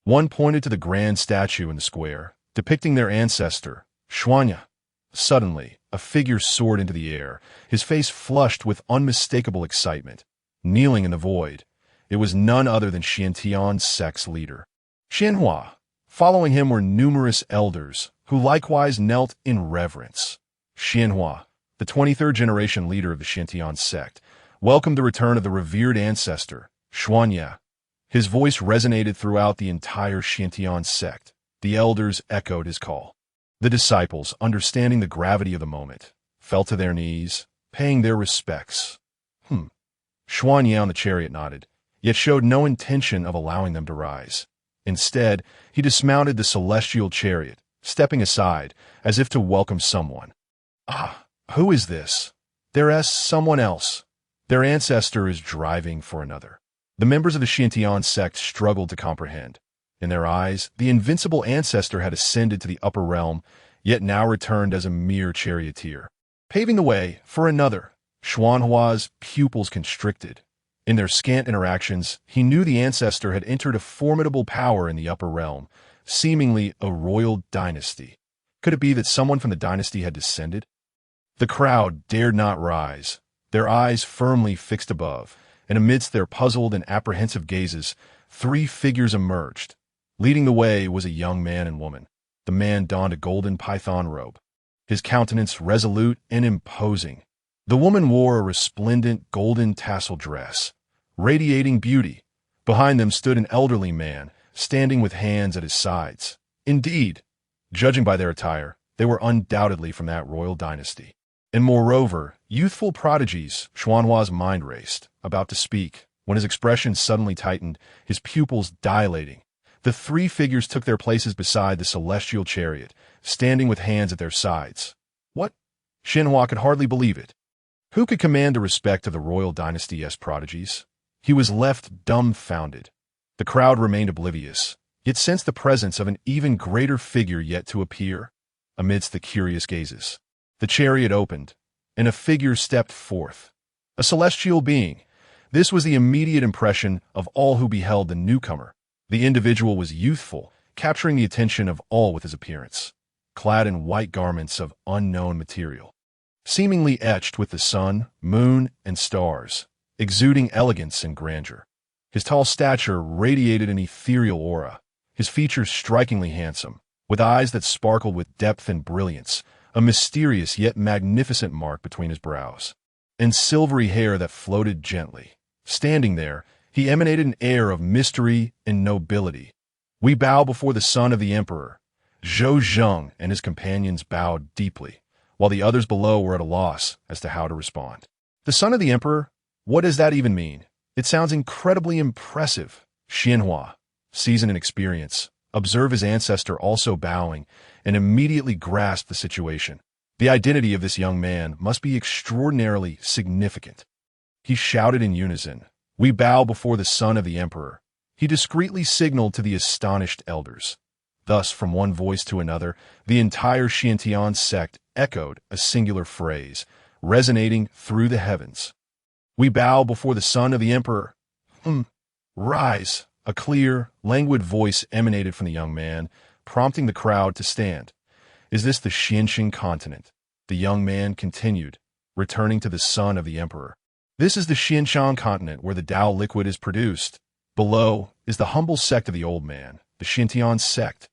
One pointed to the grand statue in the square, depicting their ancestor, Xuanya. Suddenly, a figure soared into the air, his face flushed with unmistakable excitement. Kneeling in the void, it was none other than Xiantian's sect's leader, Xianhua. Following him were numerous elders, who likewise knelt in reverence. Xianhua, the 23rd generation leader of the Xiantian sect, welcomed the return of the revered ancestor, Xuanya. His voice resonated throughout the entire Xiantian sect. The elders echoed his call. The disciples, understanding the gravity of the moment, fell to their knees, paying their respects. Xuan Yao in the chariot nodded, yet showed no intention of allowing them to rise. Instead, he dismounted the celestial chariot, stepping aside, as if to welcome someone. Who is this? There's someone else. Their ancestor is driving for another. The members of the Xiantian sect struggled to comprehend. In their eyes, the invincible ancestor had ascended to the upper realm, yet now returned as a mere charioteer. Paving the way for another, Xuanhua's pupils constricted. In their scant interactions, he knew the ancestor had entered a formidable power in the upper realm, seemingly a royal dynasty. Could it be that someone from the dynasty had descended? The crowd dared not rise, their eyes firmly fixed above, and amidst their puzzled and apprehensive gazes, 3 figures emerged. Leading the way was a young man and woman. The man donned a golden python robe, his countenance resolute and imposing. The woman wore a resplendent golden tassel dress, radiating beauty. Behind them stood an elderly man, standing with hands at his sides. Indeed, judging by their attire, they were undoubtedly from that royal dynasty. And moreover, youthful prodigies. Xuanhua's mind raced, about to speak, when his expression suddenly tightened, his pupils dilating. The 3 figures took their places beside the celestial chariot, standing with hands at their sides. What? Xianhua could hardly believe it. Who could command the respect of the royal dynasty's prodigies? He was left dumbfounded. The crowd remained oblivious, yet sensed the presence of an even greater figure yet to appear. Amidst the curious gazes, the chariot opened, and a figure stepped forth. A celestial being. This was the immediate impression of all who beheld the newcomer. The individual was youthful, capturing the attention of all with his appearance, clad in white garments of unknown material, seemingly etched with the sun, moon, and stars, exuding elegance and grandeur. His tall stature radiated an ethereal aura, his features strikingly handsome, with eyes that sparkled with depth and brilliance, a mysterious yet magnificent mark between his brows, and silvery hair that floated gently. Standing there, he emanated an air of mystery and nobility. We bow before the son of the emperor. Zhou Zheng and his companions bowed deeply, while the others below were at a loss as to how to respond. The son of the emperor? What does that even mean? It sounds incredibly impressive. Xianhua, seasoned in experience, observed his ancestor also bowing, and immediately grasped the situation. The identity of this young man must be extraordinarily significant. He shouted in unison, "We bow before the son of the emperor." He discreetly signaled to the astonished elders. Thus, from one voice to another, the entire Xiantian sect echoed a singular phrase, resonating through the heavens. "We bow before the son of the emperor." Rise! A clear, languid voice emanated from the young man, prompting the crowd to stand. "Is this the Xianxing continent?" The young man continued, returning to the son of the emperor. "This is the Xianxiang continent where the Dao liquid is produced. Below is the humble sect of the old man, the Xiantian sect."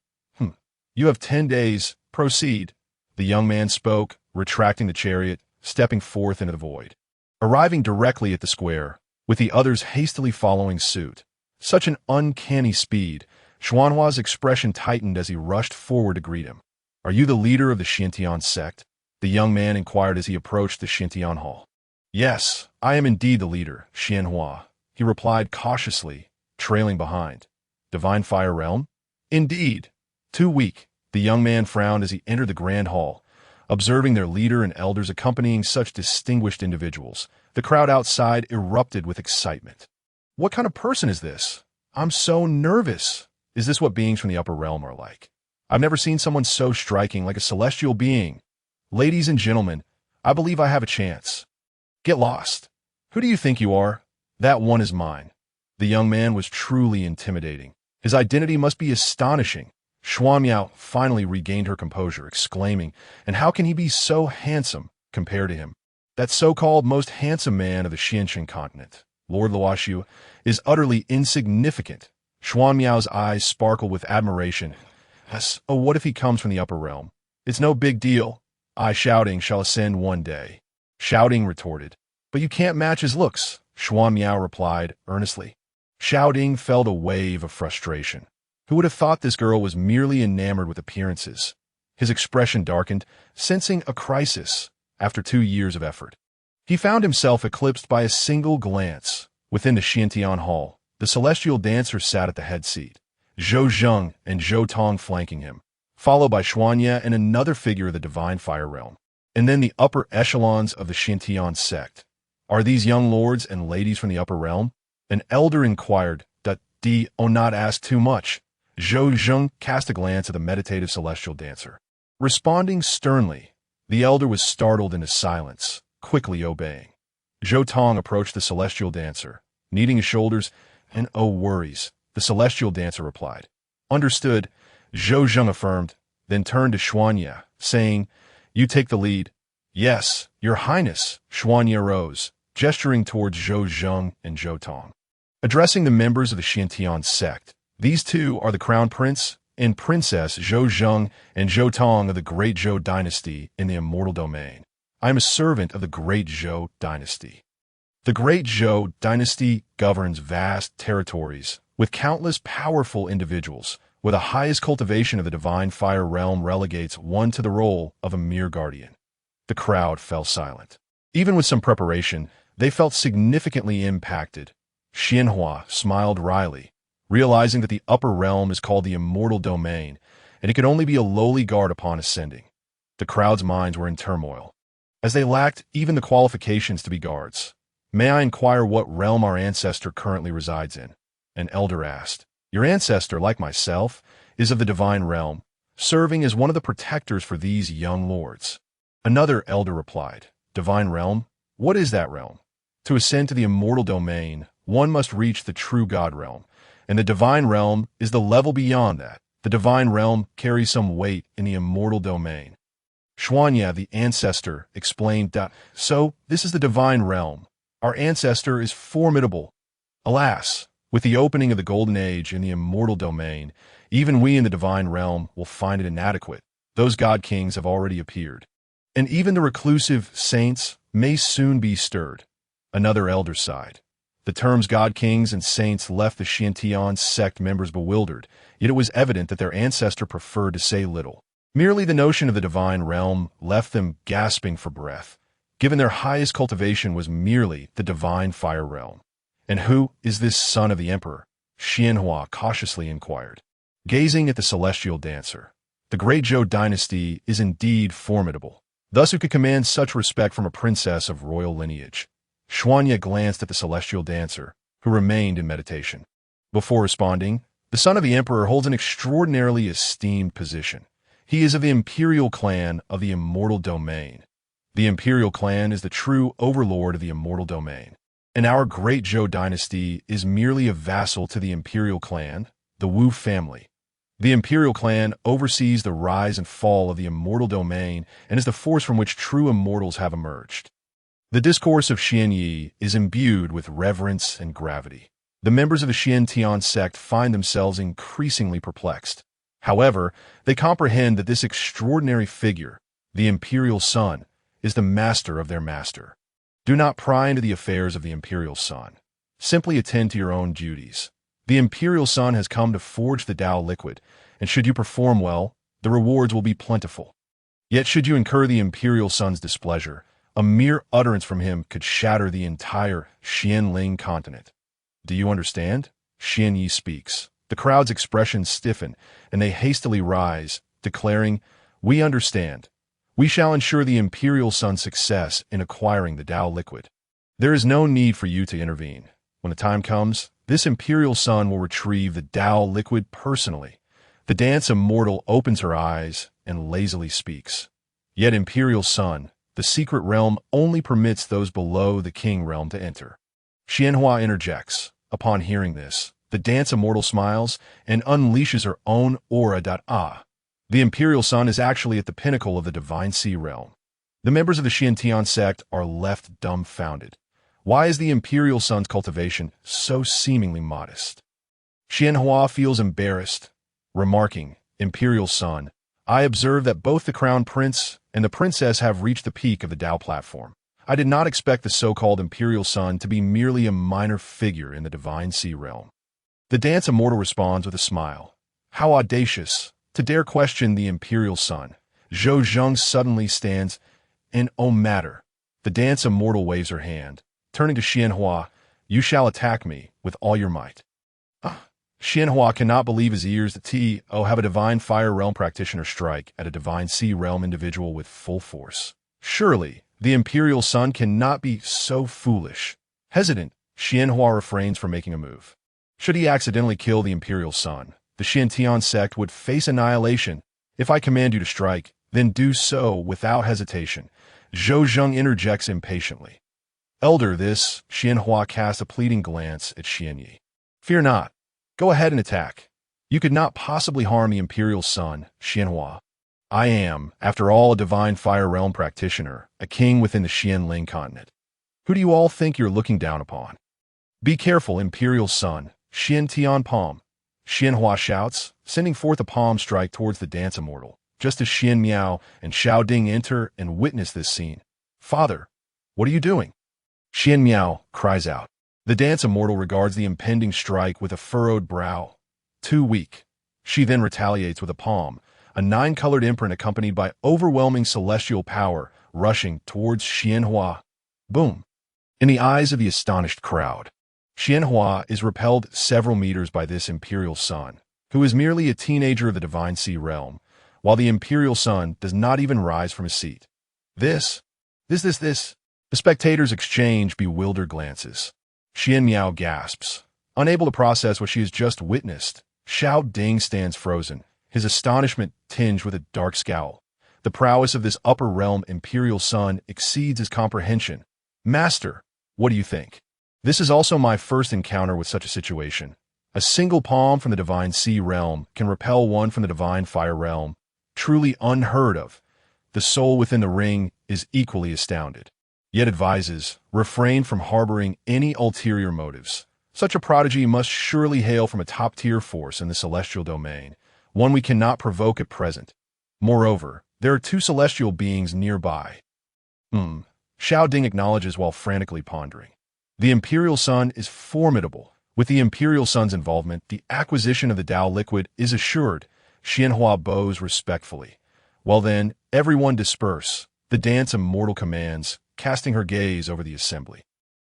"You have 10 days. Proceed." The young man spoke, retracting the chariot, stepping forth into the void. Arriving directly at the square, with the others hastily following suit. Such an uncanny speed, Xuanhua's expression tightened as he rushed forward to greet him. "Are you the leader of the Xiantian sect?" the young man inquired as he approached the Xiantian hall. "Yes, I am indeed the leader, Xianhua," he replied cautiously, trailing behind. "Divine Fire Realm?" "Indeed." "Too weak." The young man frowned as he entered the grand hall, observing their leader and elders accompanying such distinguished individuals. The crowd outside erupted with excitement. "What kind of person is this? I'm so nervous." Is this what beings from the upper realm are like? I've never seen someone so striking, like a celestial being. Ladies and gentlemen, I believe I have a chance. Get lost. Who do you think you are? That one is mine. The young man was truly intimidating. His identity must be astonishing. Xuanmiao finally regained her composure, exclaiming, "And how can he be so handsome compared to him? That so-called most handsome man of the Xianxing continent, Lord Luoxiu, is utterly insignificant." Xuanmiao's eyes sparkled with admiration. "Yes, oh, what if he comes from the upper realm? It's no big deal. I, Shouting, shall ascend one day." Shouting retorted, "But you can't match his looks," Xuanmiao replied earnestly. Shouting felt a wave of frustration. Who would have thought this girl was merely enamored with appearances? His expression darkened, sensing a crisis after 2 years of effort. He found himself eclipsed by a single glance. Within the Xiantian Hall, the celestial dancer sat at the head seat, Zhou Zheng and Zhou Tong flanking him, followed by Xuanye and another figure of the divine fire realm, and then the upper echelons of the Xiantian sect. Are these young lords and ladies from the upper realm? An elder inquired. Do not ask too much. Zhou Zheng cast a glance at the meditative celestial dancer. Responding sternly, the elder was startled into silence, quickly obeying. Zhou Tong approached the celestial dancer, kneading his shoulders, and oh worries, the celestial dancer replied. Understood, Zhou Zheng affirmed, then turned to Xuanye, saying, You take the lead. Yes, your highness, Xuanye rose, gesturing towards Zhou Zheng and Zhou Tong. Addressing the members of the Xiantian sect, these two are the crown prince and princess Zhou Zheng and Zhou Tong of the Great Zhou dynasty in the Immortal Domain. I am a servant of the Great Zhou dynasty. The Great Zhou dynasty governs vast territories with countless powerful individuals, where the highest cultivation of the divine fire realm relegates one to the role of a mere guardian. The crowd fell silent. Even with some preparation, they felt significantly impacted. Xianhua smiled wryly, realizing that the upper realm is called the Immortal Domain, and it could only be a lowly guard upon ascending. The crowd's minds were in turmoil, as they lacked even the qualifications to be guards. May I inquire what realm our ancestor currently resides in? An elder asked. Your ancestor, like myself, is of the divine realm, serving as one of the protectors for these young lords. Another elder replied, Divine realm? What is that realm? To ascend to the Immortal Domain, one must reach the true God realm, and the divine realm is the level beyond that. The divine realm carries some weight in the Immortal Domain. Xuanye, the ancestor, explained, So, this is the divine realm. Our ancestor is formidable. Alas, with the opening of the Golden Age in the Immortal Domain, even we in the divine realm will find it inadequate. Those god kings have already appeared, and even the reclusive saints may soon be stirred. Another elder sighed. The terms god kings and saints left the Xiantian sect members bewildered, yet it was evident that their ancestor preferred to say little. Merely the notion of the divine realm left them gasping for breath, given their highest cultivation was merely the divine fire realm. And who is this son of the emperor? Xianhua cautiously inquired, gazing at the celestial dancer. The Great Zhou dynasty is indeed formidable. Thus who could command such respect from a princess of royal lineage? Xuanye glanced at the celestial dancer, who remained in meditation. Before responding, the son of the emperor holds an extraordinarily esteemed position. He is of the imperial clan of the Immortal Domain. The imperial clan is the true overlord of the Immortal Domain, and our Great Zhou dynasty is merely a vassal to the imperial clan, the Wu family. The imperial clan oversees the rise and fall of the Immortal Domain and is the force from which true immortals have emerged. The discourse of Xianyi is imbued with reverence and gravity. The members of the Xiantian sect find themselves increasingly perplexed. However, they comprehend that this extraordinary figure, the imperial son, is the master of their master. Do not pry into the affairs of the imperial son. Simply attend to your own duties. The imperial son has come to forge the Dao liquid, and should you perform well, the rewards will be plentiful. Yet should you incur the imperial son's displeasure, a mere utterance from him could shatter the entire Xianling continent. Do you understand? Xianyi speaks. The crowd's expressions stiffen, and they hastily rise, declaring, We understand. We shall ensure the imperial son's success in acquiring the Dao liquid. There is no need for you to intervene. When the time comes, this imperial son will retrieve the Dao liquid personally. The dance immortal opens her eyes and lazily speaks. Yet imperial son, the secret realm only permits those below the king realm to enter. Xianhua interjects. Upon hearing this, the dance immortal smiles and unleashes her own aura. The imperial son is actually at the pinnacle of the divine sea realm. The members of the Xiantian sect are left dumbfounded. Why is the imperial son's cultivation so seemingly modest? Xianhua feels embarrassed, remarking, Imperial son, I observe that both the crown prince and the princess have reached the peak of the Dao platform. I did not expect the so-called imperial son to be merely a minor figure in the divine sea realm. The dance immortal responds with a smile. How audacious, to dare question the imperial son. Zhou Zheng suddenly stands in "Oh matter." The dance immortal waves her hand. Turning to Xianhua, "You shall attack me with all your might." Xianhua cannot believe his ears. The T.O. have a divine fire realm practitioner strike at a divine sea realm individual with full force. Surely, the Imperial Sun cannot be so foolish. Hesitant, Xianhua refrains from making a move. Should he accidentally kill the Imperial Sun, the Xiantian sect would face annihilation. If I command you to strike, then do so without hesitation. Zhou Zheng interjects impatiently. Elder, this, Xianhua casts a pleading glance at Xianyi. Fear not. Go ahead and attack. You could not possibly harm the Imperial Sun, Xianhua. I am, after all, a divine fire realm practitioner, a king within the Xianling continent. Who do you all think you're looking down upon? Be careful, Imperial Sun, Xiantian palm. Xianhua shouts, sending forth a palm strike towards the dance immortal, just as Xian Miao and Xiao Ding enter and witness this scene. Father, what are you doing? Xian Miao cries out. The dance immortal regards the impending strike with a furrowed brow. Too weak. She then retaliates with a palm, a 9-colored imprint accompanied by overwhelming celestial power, rushing towards Xianhua. Boom. In the eyes of the astonished crowd, Xianhua is repelled several meters by this Imperial Sun, who is merely a teenager of the Divine Sea realm, while the Imperial Sun does not even rise from his seat. This. The spectators exchange bewildered glances. Xian Miao gasps, unable to process what she has just witnessed. Xiao Ding stands frozen, his astonishment tinged with a dark scowl. The prowess of this upper realm Imperial Sun exceeds his comprehension. Master, what do you think? This is also my first encounter with such a situation. A single palm from the Divine Sea realm can repel one from the Divine Fire realm. Truly unheard of. The soul within the ring is equally astounded, yet advises, refrain from harboring any ulterior motives. Such a prodigy must surely hail from a top-tier force in the celestial domain, one we cannot provoke at present. Moreover, there are 2 celestial beings nearby. Xiao Ding acknowledges while frantically pondering. The Imperial Sun is formidable. With the Imperial Sun's involvement, the acquisition of the Dao liquid is assured. Xianhua bows respectfully. Well then, everyone disperse. The dance immortal commands, casting her gaze over the assembly.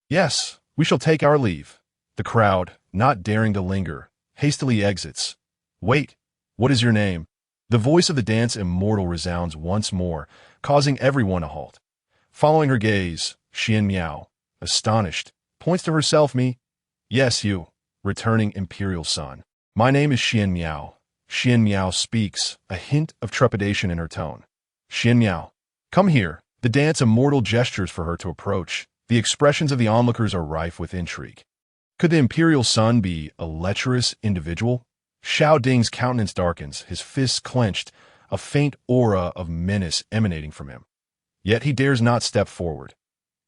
Yes, we shall take our leave. The crowd, not daring to linger, hastily exits. Wait, what is your name? The voice of the dance immortal resounds once more, causing everyone to halt. Following her gaze, Xian Miao, astonished, points to herself. Me? Yes, you, returning Imperial Sun. My name is Xian Miao. Xian Miao speaks, a hint of trepidation in her tone. Xian Miao, come here. The dance immortal gestures for her to approach. The expressions of the onlookers are rife with intrigue. Could the Imperial Sun be a lecherous individual? Xiao Ding's countenance darkens, his fists clenched, a faint aura of menace emanating from him. Yet he dares not step forward.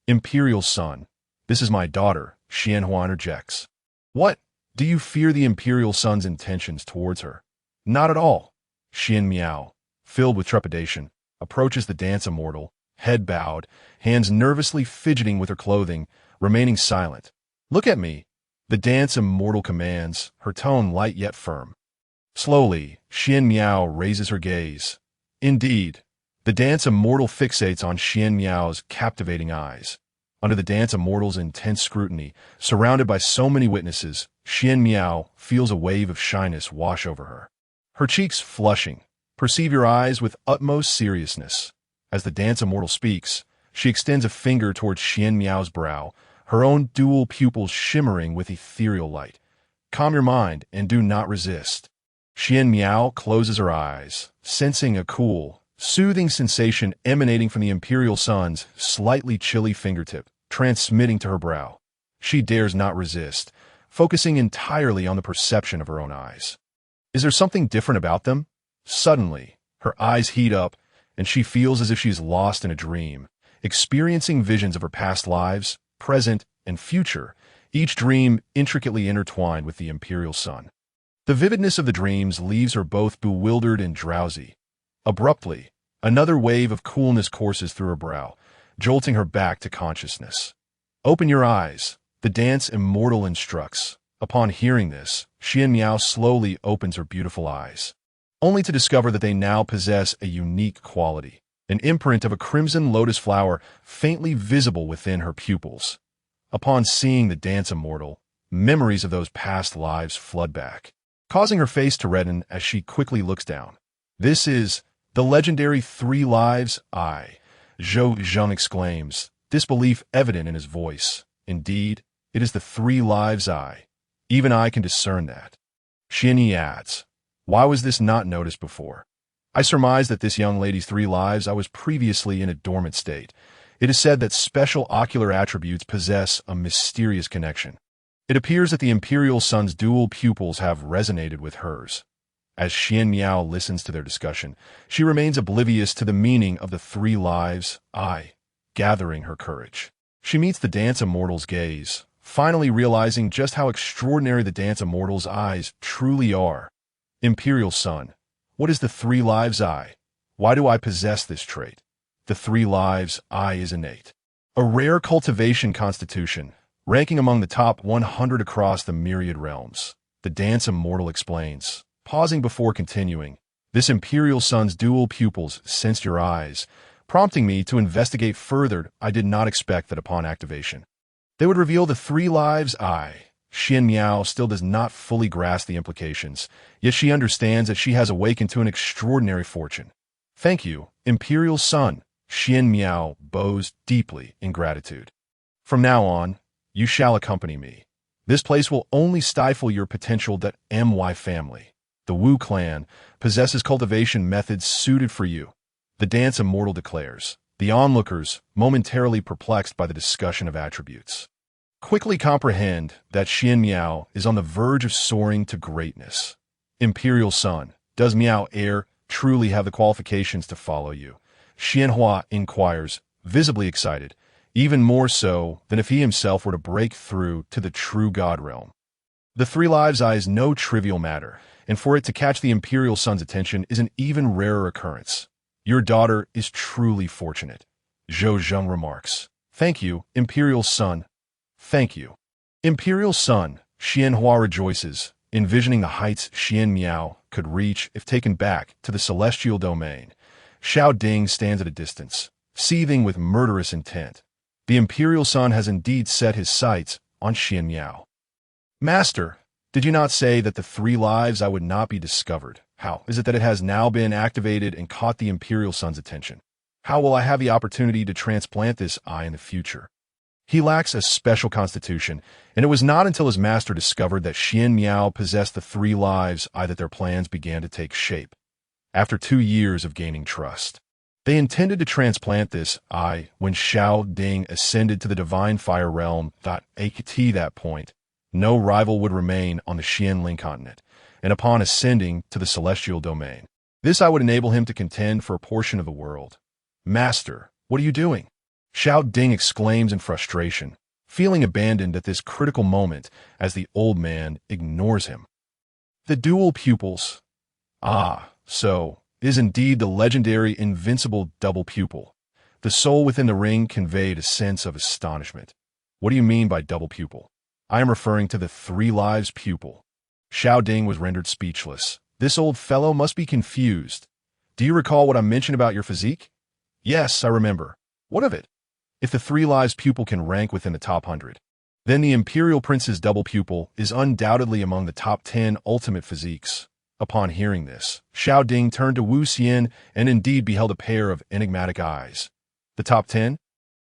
Imperial Sun, this is my daughter, Xianhua interjects. What? Do you fear the Imperial Sun's intentions towards her? Not at all. Xian Miao, filled with trepidation, approaches the dance immortal, head bowed, hands nervously fidgeting with her clothing, remaining silent. Look at me. The dance immortal commands, her tone light yet firm. Slowly, Xian Miao raises her gaze. Indeed, the dance immortal fixates on Xian Miao's captivating eyes. Under the dance immortal's intense scrutiny, surrounded by so many witnesses, Xian Miao feels a wave of shyness wash over her. Her cheeks flushing. Perceive your eyes with utmost seriousness. As the dance immortal speaks, she extends a finger towards Xian Miao's brow, her own dual pupils shimmering with ethereal light. Calm your mind and do not resist. Xian Miao closes her eyes, sensing a cool, soothing sensation emanating from the Imperial Sun's slightly chilly fingertip, transmitting to her brow. She dares not resist, focusing entirely on the perception of her own eyes. Is there something different about them? Suddenly, her eyes heat up, and she feels as if she's lost in a dream, experiencing visions of her past lives, present, and future, each dream intricately intertwined with the Imperial Sun. The vividness of the dreams leaves her both bewildered and drowsy. Abruptly, another wave of coolness courses through her brow, jolting her back to consciousness. Open your eyes, the dance immortal instructs. Upon hearing this, Xian Miao slowly opens her beautiful eyes. only to discover that they now possess a unique quality, an imprint of a crimson lotus flower faintly visible within her pupils. Upon seeing the dance immortal, memories of those past lives flood back, causing her face to redden as she quickly looks down. This is the legendary 3 Lives Eye, Zhou Zheng exclaims, disbelief evident in his voice. Indeed, it is the 3 Lives Eye. Even I can discern that. Xianyi adds, why was this not noticed before? I surmise that this young lady's 3 lives I was previously in a dormant state. It is said that special ocular attributes possess a mysterious connection. It appears that the Imperial Sun's dual pupils have resonated with hers. As Xian Miao listens to their discussion, she remains oblivious to the meaning of the 3 Lives Eye, gathering her courage. She meets the Dance Immortal's gaze, finally realizing just how extraordinary the Dance Immortal's eyes truly are. Imperial Sun, what is the 3 Lives Eye? Why do I possess this trait? The 3 Lives Eye is innate. A rare cultivation constitution, ranking among the top 100 across the myriad realms. The Dance Immortal explains, pausing before continuing, this Imperial Sun's dual pupils sensed your eyes, prompting me to investigate further. I did not expect that upon activation they would reveal the 3 Lives Eye. Xian Miao still does not fully grasp the implications, yet she understands that she has awakened to an extraordinary fortune. Thank you, Imperial Sun. Xian Miao bows deeply in gratitude. From now on, you shall accompany me. This place will only stifle your potential. That My family, the Wu clan, possesses cultivation methods suited for you. The Dance Immortal declares, the onlookers, momentarily perplexed by the discussion of attributes, quickly comprehend that Xian Miao is on the verge of soaring to greatness. Imperial Sun, does Miao Air truly have the qualifications to follow you? Xianhua inquires, visibly excited, even more so than if he himself were to break through to the true God realm. The 3 Lives Eye is no trivial matter, and for it to catch the Imperial Sun's attention is an even rarer occurrence. Your daughter is truly fortunate, Zhou Zheng remarks. Thank you, Imperial Sun. Thank you. Imperial Sun, Xianhua rejoices, envisioning the heights Xian Miao could reach if taken back to the celestial domain. Xiao Ding stands at a distance, seething with murderous intent. The Imperial Sun has indeed set his sights on Xian Miao. Master, did you not say that the 3 Lives Eye would not be discovered? How is it that it has now been activated and caught the Imperial Sun's attention? How will I have the opportunity to transplant this eye in the future? He lacks a special constitution, and it was not until his master discovered that Xian Miao possessed the 3 Lives Eye that their plans began to take shape. After 2 years of gaining trust, they intended to transplant this eye when Xiao Ding ascended to the divine fire realm. At that point, no rival would remain on the Xianling continent, and upon ascending to the celestial domain, this eye would enable him to contend for a portion of the world. Master, what are you doing? Xiao Ding exclaims in frustration, feeling abandoned at this critical moment as the old man ignores him. The dual pupils. So is indeed the legendary invincible double pupil. The soul within the ring conveyed a sense of astonishment. What do you mean by double pupil? I am referring to the 3 Lives pupil. Xiao Ding was rendered speechless. This old fellow must be confused. Do you recall what I mentioned about your physique? Yes, I remember. What of it? If the 3 Lives pupil can rank within the top 100, then the Imperial Prince's double pupil is undoubtedly among the top 10 ultimate physiques. Upon hearing this, Xiao Ding turned to Wu Xian and indeed beheld a pair of enigmatic eyes. The top 10?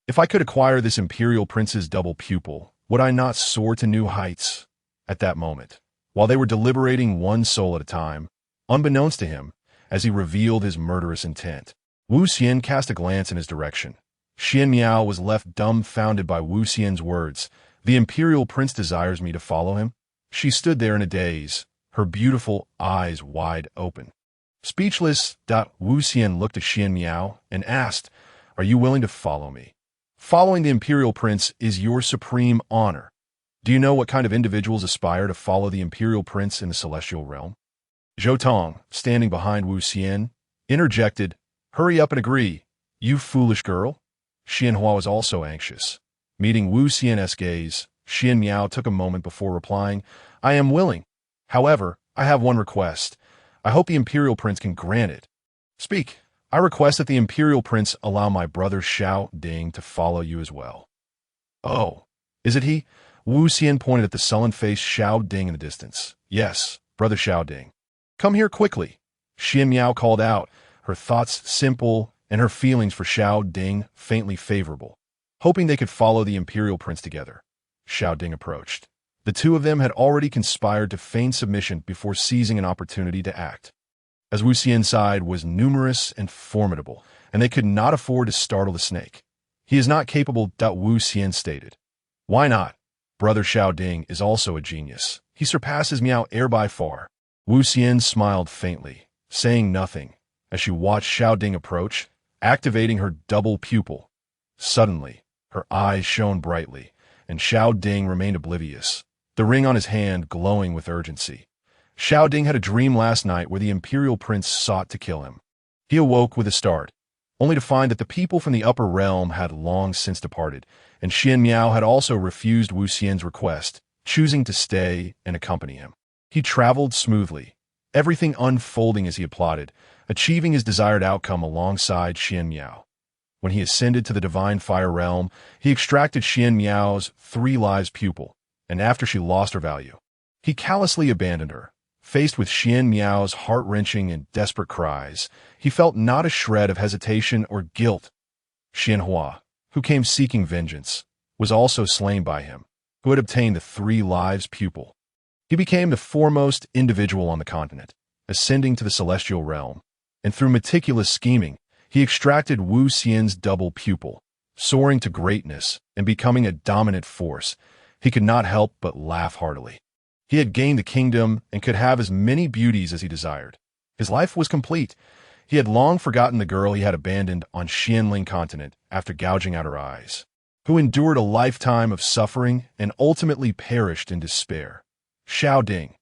If I could acquire this Imperial Prince's double pupil, would I not soar to new heights? At that moment, while they were deliberating one soul at a time, unbeknownst to him, as he revealed his murderous intent, Wu Xian cast a glance in his direction. Xian Miao was left dumbfounded by Wu Xian's words. The Imperial Prince desires me to follow him? She stood there in a daze, her beautiful eyes wide open. Speechless, Wu Xian looked at Xian Miao and asked, are you willing to follow me? Following the Imperial Prince is your supreme honor. Do you know what kind of individuals aspire to follow the Imperial Prince in the celestial realm? Zhou Tong, standing behind Wu Xian, interjected, hurry up and agree, you foolish girl. Xianhua was also anxious. Meeting Wu Xian's gaze, Xian Miao took a moment before replying, I am willing. However, I have one request. I hope the Imperial Prince can grant it. Speak. I request that the Imperial Prince allow my brother Xiao Ding to follow you as well. Oh, is it he? Wu Xian pointed at the sullen-faced Xiao Ding in the distance. Yes, brother Xiao Ding. Come here quickly. Xian Miao called out, her thoughts simple and her feelings for Xiao Ding faintly favorable. Hoping they could follow the Imperial Prince together, Xiao Ding approached. The two of them had already conspired to feign submission before seizing an opportunity to act. As Wu Xian's side was numerous and formidable, and they could not afford to startle the snake. He is not capable, Wu Xian stated. Why not? Brother Xiao Ding is also a genius. He surpasses Miao Air by far. Wu Xian smiled faintly, saying nothing, as she watched Xiao Ding approach, activating her double pupil. Suddenly, her eyes shone brightly, and Xiao Ding remained oblivious, the ring on his hand glowing with urgency. Xiao Ding had a dream last night where the Imperial Prince sought to kill him. He awoke with a start, only to find that the people from the upper realm had long since departed, and Xian Miao had also refused Wu Xian's request, choosing to stay and accompany him. He traveled smoothly, everything unfolding as he had plotted, achieving his desired outcome alongside Xian Miao. When he ascended to the Divine Fire Realm, he extracted Xian Miao's 3 lives pupil, and after she lost her value, he callously abandoned her. Faced with Xian Miao's heart-wrenching and desperate cries, he felt not a shred of hesitation or guilt. Xian Hua, who came seeking vengeance, was also slain by him, who had obtained the 3 lives pupil. He became the foremost individual on the continent, ascending to the celestial realm, and through meticulous scheming, he extracted Wu Xian's double pupil. Soaring to greatness and becoming a dominant force, he could not help but laugh heartily. He had gained the kingdom and could have as many beauties as he desired. His life was complete. He had long forgotten the girl he had abandoned on Xianling continent after gouging out her eyes, who endured a lifetime of suffering and ultimately perished in despair. Xiao Ding,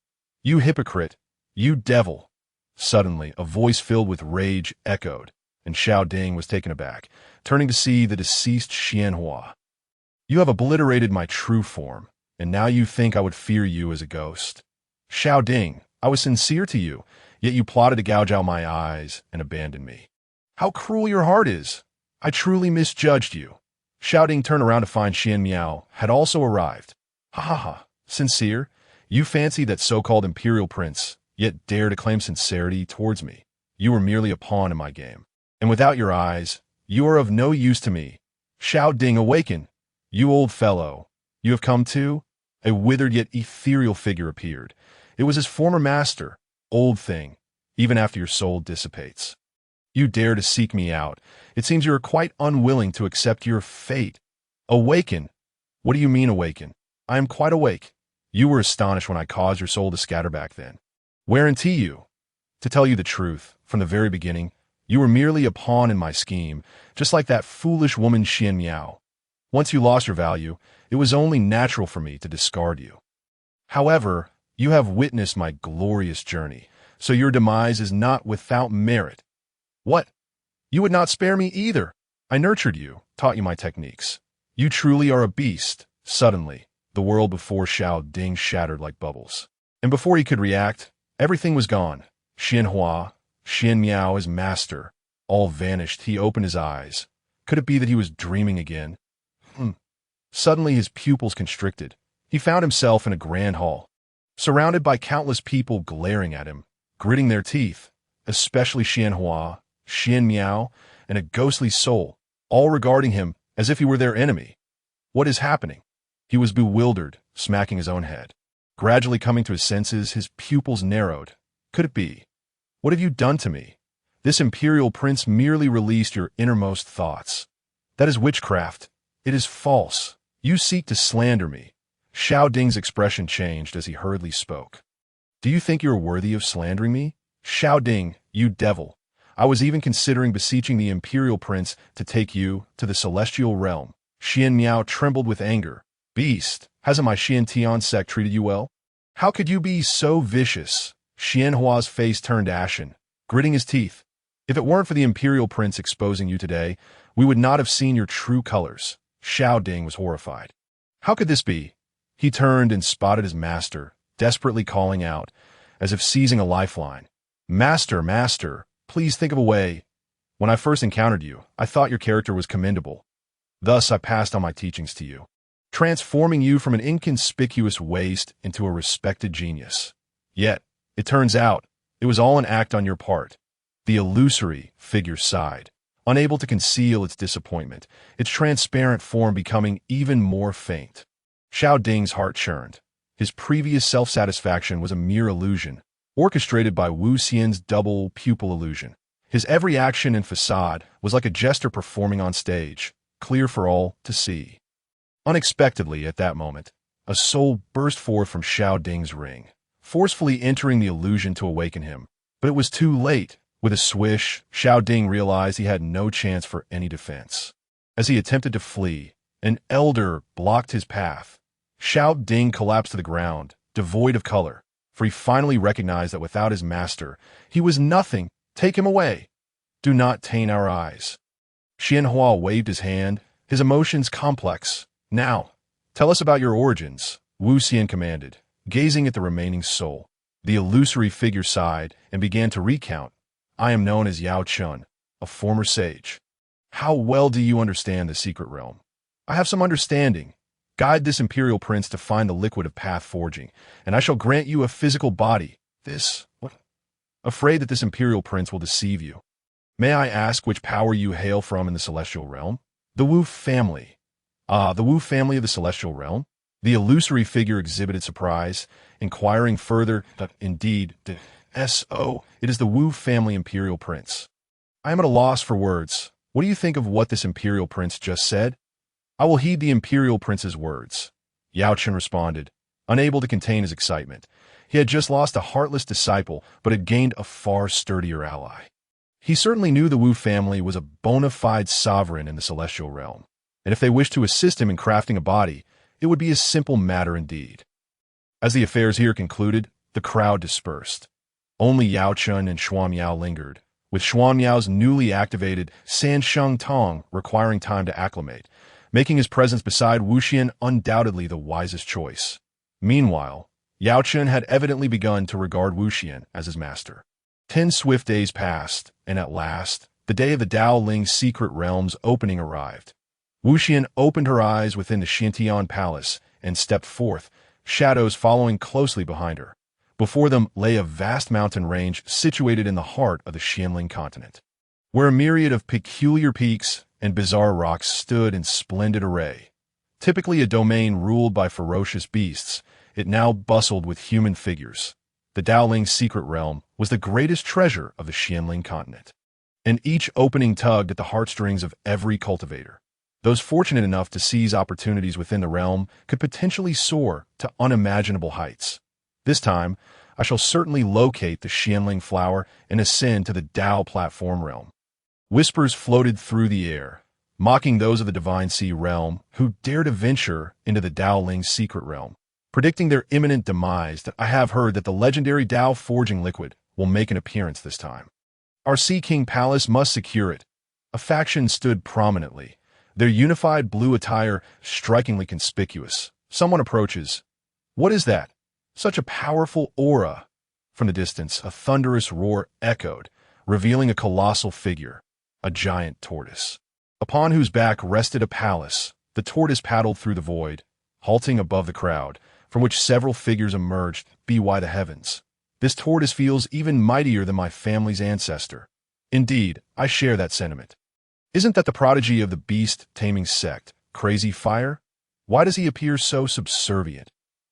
you hypocrite, you devil. Suddenly, a voice filled with rage echoed, and Xiao Ding was taken aback, turning to see the deceased Xian Hua. You have obliterated my true form, and now you think I would fear you as a ghost. Xiao Ding, I was sincere to you, yet you plotted to gouge out my eyes and abandon me. How cruel your heart is! I truly misjudged you. Xiao Ding turned around to find Xian Miao had also arrived. Ha ha ha, sincere? You fancy that so-called Imperial Prince, yet dare to claim sincerity towards me. You were merely a pawn in my game. And without your eyes, you are of no use to me. Xiao Ding, awaken! You old fellow. You have come to? A withered yet ethereal figure appeared. It was his former master, old thing, even after your soul dissipates. You dare to seek me out. It seems you are quite unwilling to accept your fate. Awaken! What do you mean awaken? I am quite awake. You were astonished when I caused your soul to scatter back then. Guarantee you. To tell you the truth, from the very beginning, you were merely a pawn in my scheme, just like that foolish woman Xian Miao. Once you lost your value, it was only natural for me to discard you. However, you have witnessed my glorious journey, so your demise is not without merit. What? You would not spare me either. I nurtured you, taught you my techniques. You truly are a beast. Suddenly, the world before Xiao Ding shattered like bubbles. And before he could react, everything was gone. Xian Hua, Xian Miao, his master, all vanished. He opened his eyes. Could it be that he was dreaming again? Suddenly his pupils constricted. He found himself in a grand hall, surrounded by countless people glaring at him, gritting their teeth, especially Xian Hua, Xian Miao, and a ghostly soul, all regarding him as if he were their enemy. What is happening? He was bewildered, smacking his own head. Gradually coming to his senses, his pupils narrowed. Could it be? What have you done to me? This Imperial Prince merely released your innermost thoughts. That is witchcraft. It is false. You seek to slander me. Xiao Ding's expression changed as he hurriedly spoke. Do you think you are worthy of slandering me? Xiao Ding, you devil. I was even considering beseeching the Imperial Prince to take you to the celestial realm. Xian Miao trembled with anger. Beast, hasn't my Xian Tian sect treated you well? How could you be so vicious? Xian Hua's face turned ashen, gritting his teeth. If it weren't for the Imperial Prince exposing you today, we would not have seen your true colors. Xiao Ding was horrified. How could this be? He turned and spotted his master, desperately calling out, as if seizing a lifeline. Master, master, please think of a way. When I first encountered you, I thought your character was commendable. Thus I passed on my teachings to you, transforming you from an inconspicuous waste into a respected genius. Yet, it turns out, it was all an act on your part. The illusory figure sighed, unable to conceal its disappointment, its transparent form becoming even more faint. Xiao Ding's heart churned. His previous self-satisfaction was a mere illusion, orchestrated by Wu Xian's double pupil illusion. His every action and facade was like a jester performing on stage, clear for all to see. Unexpectedly, at that moment, a soul burst forth from Xiao Ding's ring, forcefully entering the illusion to awaken him. But it was too late. With a swish, Xiao Ding realized he had no chance for any defense. As he attempted to flee, an elder blocked his path. Xiao Ding collapsed to the ground, devoid of color, for he finally recognized that without his master, he was nothing. Take him away. Do not taint our eyes. Xianhua waved his hand, his emotions complex. Now, tell us about your origins, Wu Xian commanded, gazing at the remaining soul. The illusory figure sighed and began to recount. I am known as Yao Chun, a former sage. How well do you understand the secret realm? I have some understanding. Guide this imperial prince to find the liquid of path forging, and I shall grant you a physical body. What? Afraid that this imperial prince will deceive you. May I ask which power you hail from in the celestial realm? The Wu family. Ah, the Wu family of the celestial realm? The illusory figure exhibited surprise, inquiring further that indeed, it is the Wu family imperial prince. I am at a loss for words. What do you think of what this imperial prince just said? I will heed the imperial prince's words. Yao Chen responded, unable to contain his excitement. He had just lost a heartless disciple, but had gained a far sturdier ally. He certainly knew the Wu family was a bona fide sovereign in the celestial realm, and if they wished to assist him in crafting a body, it would be a simple matter indeed. As the affairs here concluded, the crowd dispersed. Only Yao Chun and Xuan Miao lingered, with Xuan Miao's newly activated Sansheng Tong requiring time to acclimate, making his presence beside Wu Xian undoubtedly the wisest choice. Meanwhile, Yao Chun had evidently begun to regard Wu Xian as his master. 10 swift days passed, and at last, the day of the Dao Ling's secret realm's opening arrived. Wu Xian opened her eyes within the Xintian palace and stepped forth, shadows following closely behind her. Before them lay a vast mountain range situated in the heart of the Xianling continent, where a myriad of peculiar peaks and bizarre rocks stood in splendid array. Typically a domain ruled by ferocious beasts, it now bustled with human figures. The Daoling's secret realm was the greatest treasure of the Xianling continent, and each opening tugged at the heartstrings of every cultivator. Those fortunate enough to seize opportunities within the realm could potentially soar to unimaginable heights. This time, I shall certainly locate the Xianling flower and ascend to the Dao platform realm. Whispers floated through the air, mocking those of the Divine Sea realm who dare to venture into the Daoling's secret realm, predicting their imminent demise. That I have heard that the legendary Dao forging liquid will make an appearance this time. Our Sea King Palace must secure it. A faction stood prominently, their unified blue attire strikingly conspicuous. Someone approaches. What is that? Such a powerful aura. From the distance, a thunderous roar echoed, revealing a colossal figure, a giant tortoise, upon whose back rested a palace. The tortoise paddled through the void, halting above the crowd, from which several figures emerged. By the heavens, this tortoise feels even mightier than my family's ancestor. Indeed, I share that sentiment. Isn't that the prodigy of the beast-taming sect, Crazy Fire? Why does he appear so subservient?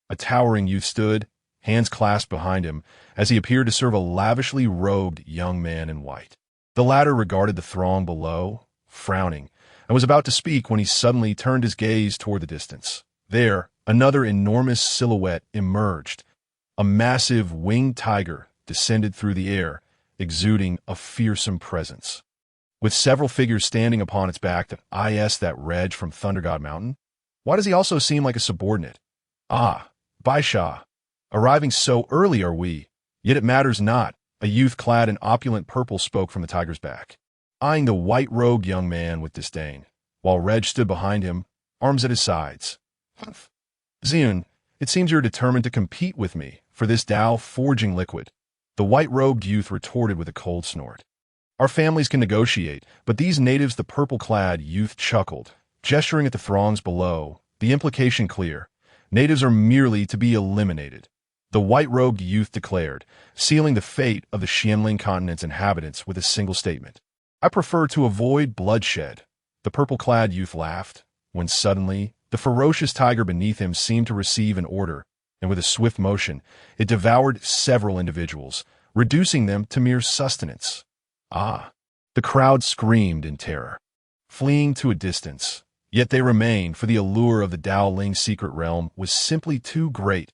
A towering youth stood, hands clasped behind him, as he appeared to serve a lavishly robed young man in white. The latter regarded the throng below, frowning, and was about to speak when he suddenly turned his gaze toward the distance. There, another enormous silhouette emerged. A massive winged tiger descended through the air, exuding a fearsome presence. With several figures standing upon its back, that Reg from Thunder God Mountain? Why does he also seem like a subordinate? Ah, Baisha. Arriving so early are we, yet it matters not. A youth clad in opulent purple spoke from the tiger's back, eyeing the white-robed young man with disdain, while Reg stood behind him, arms at his sides. Xian, it seems you're determined to compete with me for this Dao forging liquid. The white-robed youth retorted with a cold snort. Our families can negotiate, but these natives, the purple-clad youth chuckled, gesturing at the throngs below, the implication clear. Natives are merely to be eliminated. The white-robed youth declared, sealing the fate of the Xianling continent's inhabitants with a single statement. I prefer to avoid bloodshed. The purple-clad youth laughed, when suddenly, the ferocious tiger beneath him seemed to receive an order, and with a swift motion, it devoured several individuals, reducing them to mere sustenance. Ah! The crowd screamed in terror, fleeing to a distance. Yet they remained, for the allure of the Dao Ling's secret realm was simply too great.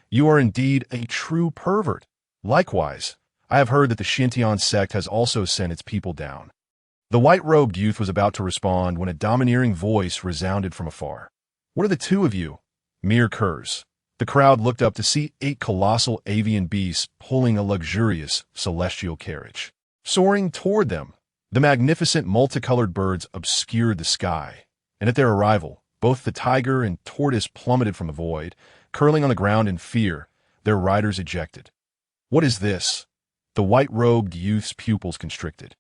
You are indeed a true pervert. Likewise, I have heard that the Xintian sect has also sent its people down. The white-robed youth was about to respond when a domineering voice resounded from afar. What are the two of you? Mere curs. The crowd looked up to see 8 colossal avian beasts pulling a luxurious celestial carriage. Soaring toward them, the magnificent multicolored birds obscured the sky, and at their arrival, both the tiger and tortoise plummeted from the void, curling on the ground in fear, their riders ejected. What is this? The white-robed youth's pupils constricted.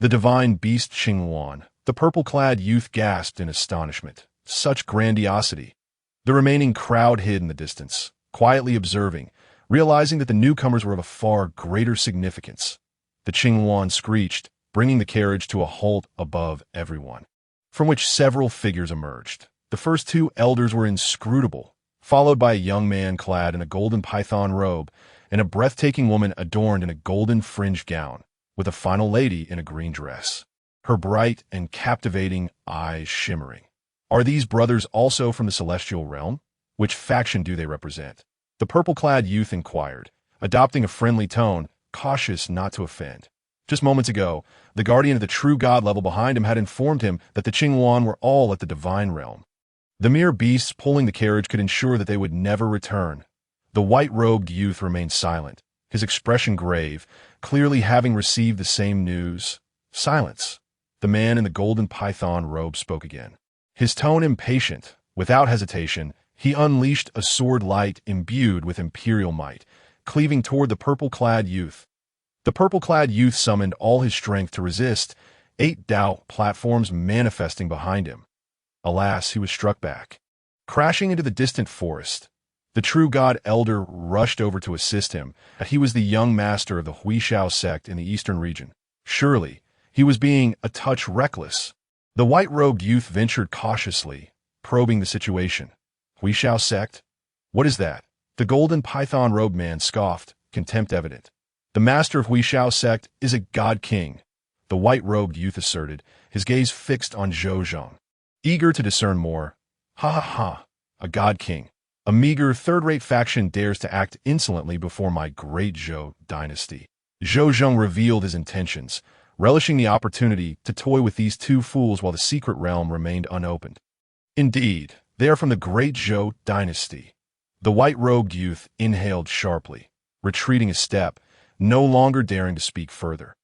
The divine beast Xingluan, the purple-clad youth gasped in astonishment. Such grandiosity. The remaining crowd hid in the distance, quietly observing, realizing that the newcomers were of a far greater significance. The Xingluan screeched, bringing the carriage to a halt above everyone, from which several figures emerged. The first 2 elders were inscrutable, followed by a young man clad in a golden python robe and a breathtaking woman adorned in a golden fringed gown, with a final lady in a green dress, her bright and captivating eyes shimmering. Are these brothers also from the celestial realm? Which faction do they represent? The purple-clad youth inquired, adopting a friendly tone, cautious not to offend. Just moments ago, the guardian of the true god level behind him had informed him that the Qingluan were all at the divine realm. The mere beasts pulling the carriage could ensure that they would never return. The white-robed youth remained silent, his expression grave, clearly having received the same news. Silence. The man in the golden python robe spoke again. His tone impatient, without hesitation, he unleashed a sword light imbued with imperial might, cleaving toward the purple-clad youth. The purple-clad youth summoned all his strength to resist, 8 Dao platforms manifesting behind him. Alas, he was struck back. Crashing into the distant forest, the true god elder rushed over to assist him, as he was the young master of the Huishao sect in the eastern region. Surely, he was being a touch reckless. The white-robed youth ventured cautiously, probing the situation. Huishao sect? What is that? The golden python-robed man scoffed, contempt evident. The master of Huishao sect is a god-king, the white-robed youth asserted, his gaze fixed on Zhou Zhang. Eager to discern more, ha ha ha, a god-king. A meager third-rate faction dares to act insolently before my great Zhou dynasty. Zhou Zhang revealed his intentions, relishing the opportunity to toy with these 2 fools while the secret realm remained unopened. Indeed, they are from the great Zhou dynasty. The white-robed youth inhaled sharply, retreating a step, no longer daring to speak further.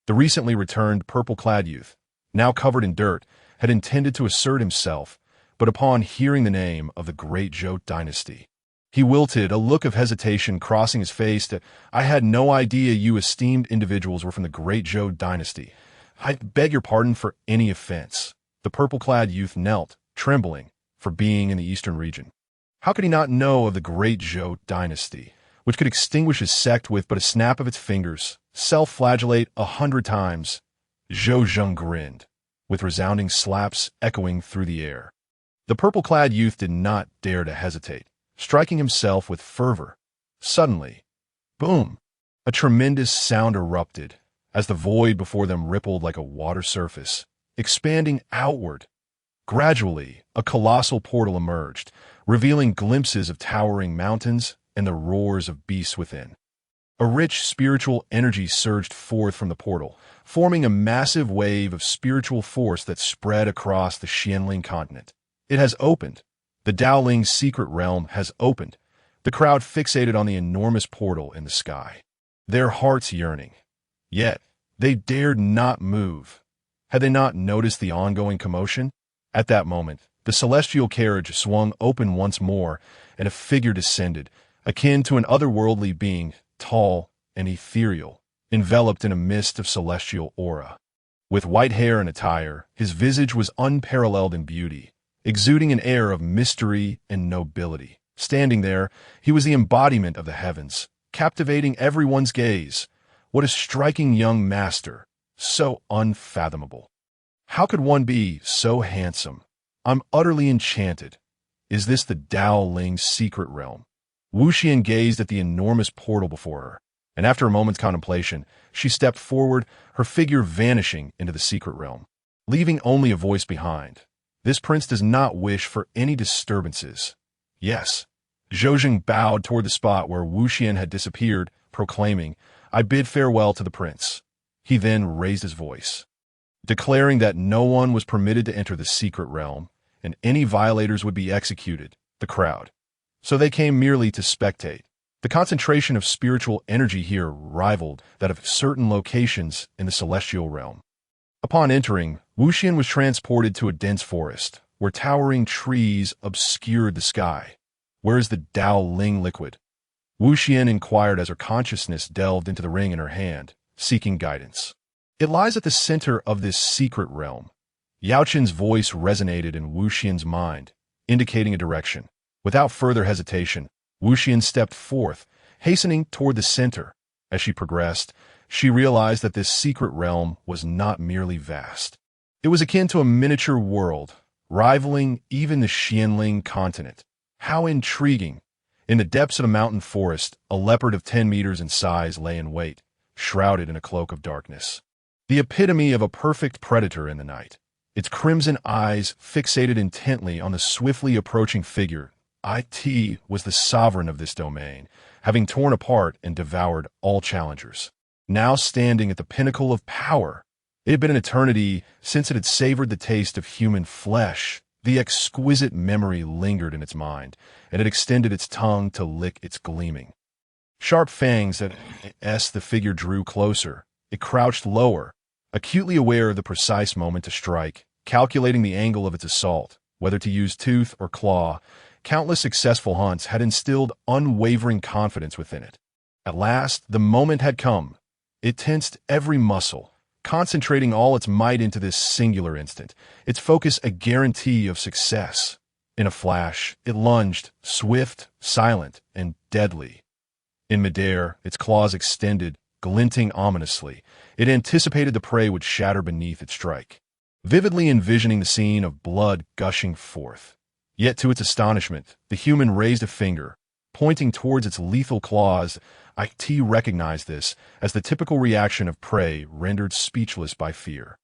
The recently returned purple-clad youth, now covered in dirt, had intended to assert himself, but upon hearing the name of the great Zhou dynasty, he wilted, a look of hesitation crossing his face. I had no idea you esteemed individuals were from the great Zhou dynasty. I beg your pardon for any offense. The purple-clad youth knelt, trembling, for being in the eastern region. How could he not know of the great Zhou dynasty, which could extinguish his sect with but a snap of its fingers, self-flagellate 100 times? Zhou Zhang grinned, with resounding slaps echoing through the air. The purple-clad youth did not dare to hesitate, striking himself with fervor. Suddenly, boom! A tremendous sound erupted, as the void before them rippled like a water surface, expanding outward. Gradually, a colossal portal emerged, revealing glimpses of towering mountains and the roars of beasts within. A rich spiritual energy surged forth from the portal, forming a massive wave of spiritual force that spread across the Xianling continent. It has opened. The Dao Ling's secret realm has opened. The crowd fixated on the enormous portal in the sky, their hearts yearning. Yet, they dared not move. Had they not noticed the ongoing commotion? At that moment, the celestial carriage swung open once more, and a figure descended, akin to an otherworldly being, tall and ethereal, enveloped in a mist of celestial aura. With white hair and attire, his visage was unparalleled in beauty, exuding an air of mystery and nobility. Standing there, he was the embodiment of the heavens, captivating everyone's gaze. What a striking young master, so unfathomable. How could one be so handsome? I'm utterly enchanted. Is this the Dao Ling's secret realm? Wuxian gazed at the enormous portal before her, and after a moment's contemplation, she stepped forward, her figure vanishing into the secret realm, leaving only a voice behind. This prince does not wish for any disturbances. Yes. Zhoujing bowed toward the spot where Wuxian had disappeared, proclaiming, I bid farewell to the prince. He then raised his voice, declaring that no one was permitted to enter the secret realm, and any violators would be executed, the crowd. So they came merely to spectate. The concentration of spiritual energy here rivaled that of certain locations in the celestial realm. Upon entering, Wuxian was transported to a dense forest, where towering trees obscured the sky. Where is the Dao Ling liquid? Wuxian inquired as her consciousness delved into the ring in her hand, seeking guidance. It lies at the center of this secret realm. Yaoqin's voice resonated in Wuxian's mind, indicating a direction. Without further hesitation, Wuxian stepped forth, hastening toward the center. As she progressed, she realized that this secret realm was not merely vast. It was akin to a miniature world, rivaling even the Xianling continent. How intriguing! In the depths of a mountain forest, a leopard of 10 meters in size lay in wait, shrouded in a cloak of darkness. The epitome of a perfect predator in the night. Its crimson eyes fixated intently on the swiftly approaching figure. It was the sovereign of this domain, having torn apart and devoured all challengers. Now standing at the pinnacle of power, it had been an eternity since it had savored the taste of human flesh. The exquisite memory lingered in its mind, and it extended its tongue to lick its gleaming. Sharp fangs as the figure drew closer. It crouched lower, acutely aware of the precise moment to strike, calculating the angle of its assault, whether to use tooth or claw. Countless successful hunts had instilled unwavering confidence within it. At last, the moment had come. It tensed every muscle, concentrating all its might into this singular instant, its focus a guarantee of success. In a flash, it lunged, swift, silent, and deadly. In midair, its claws extended, glinting ominously. It anticipated the prey would shatter beneath its strike, vividly envisioning the scene of blood gushing forth. Yet to its astonishment, the human raised a finger, pointing towards its lethal claws. It recognized this as the typical reaction of prey rendered speechless by fear.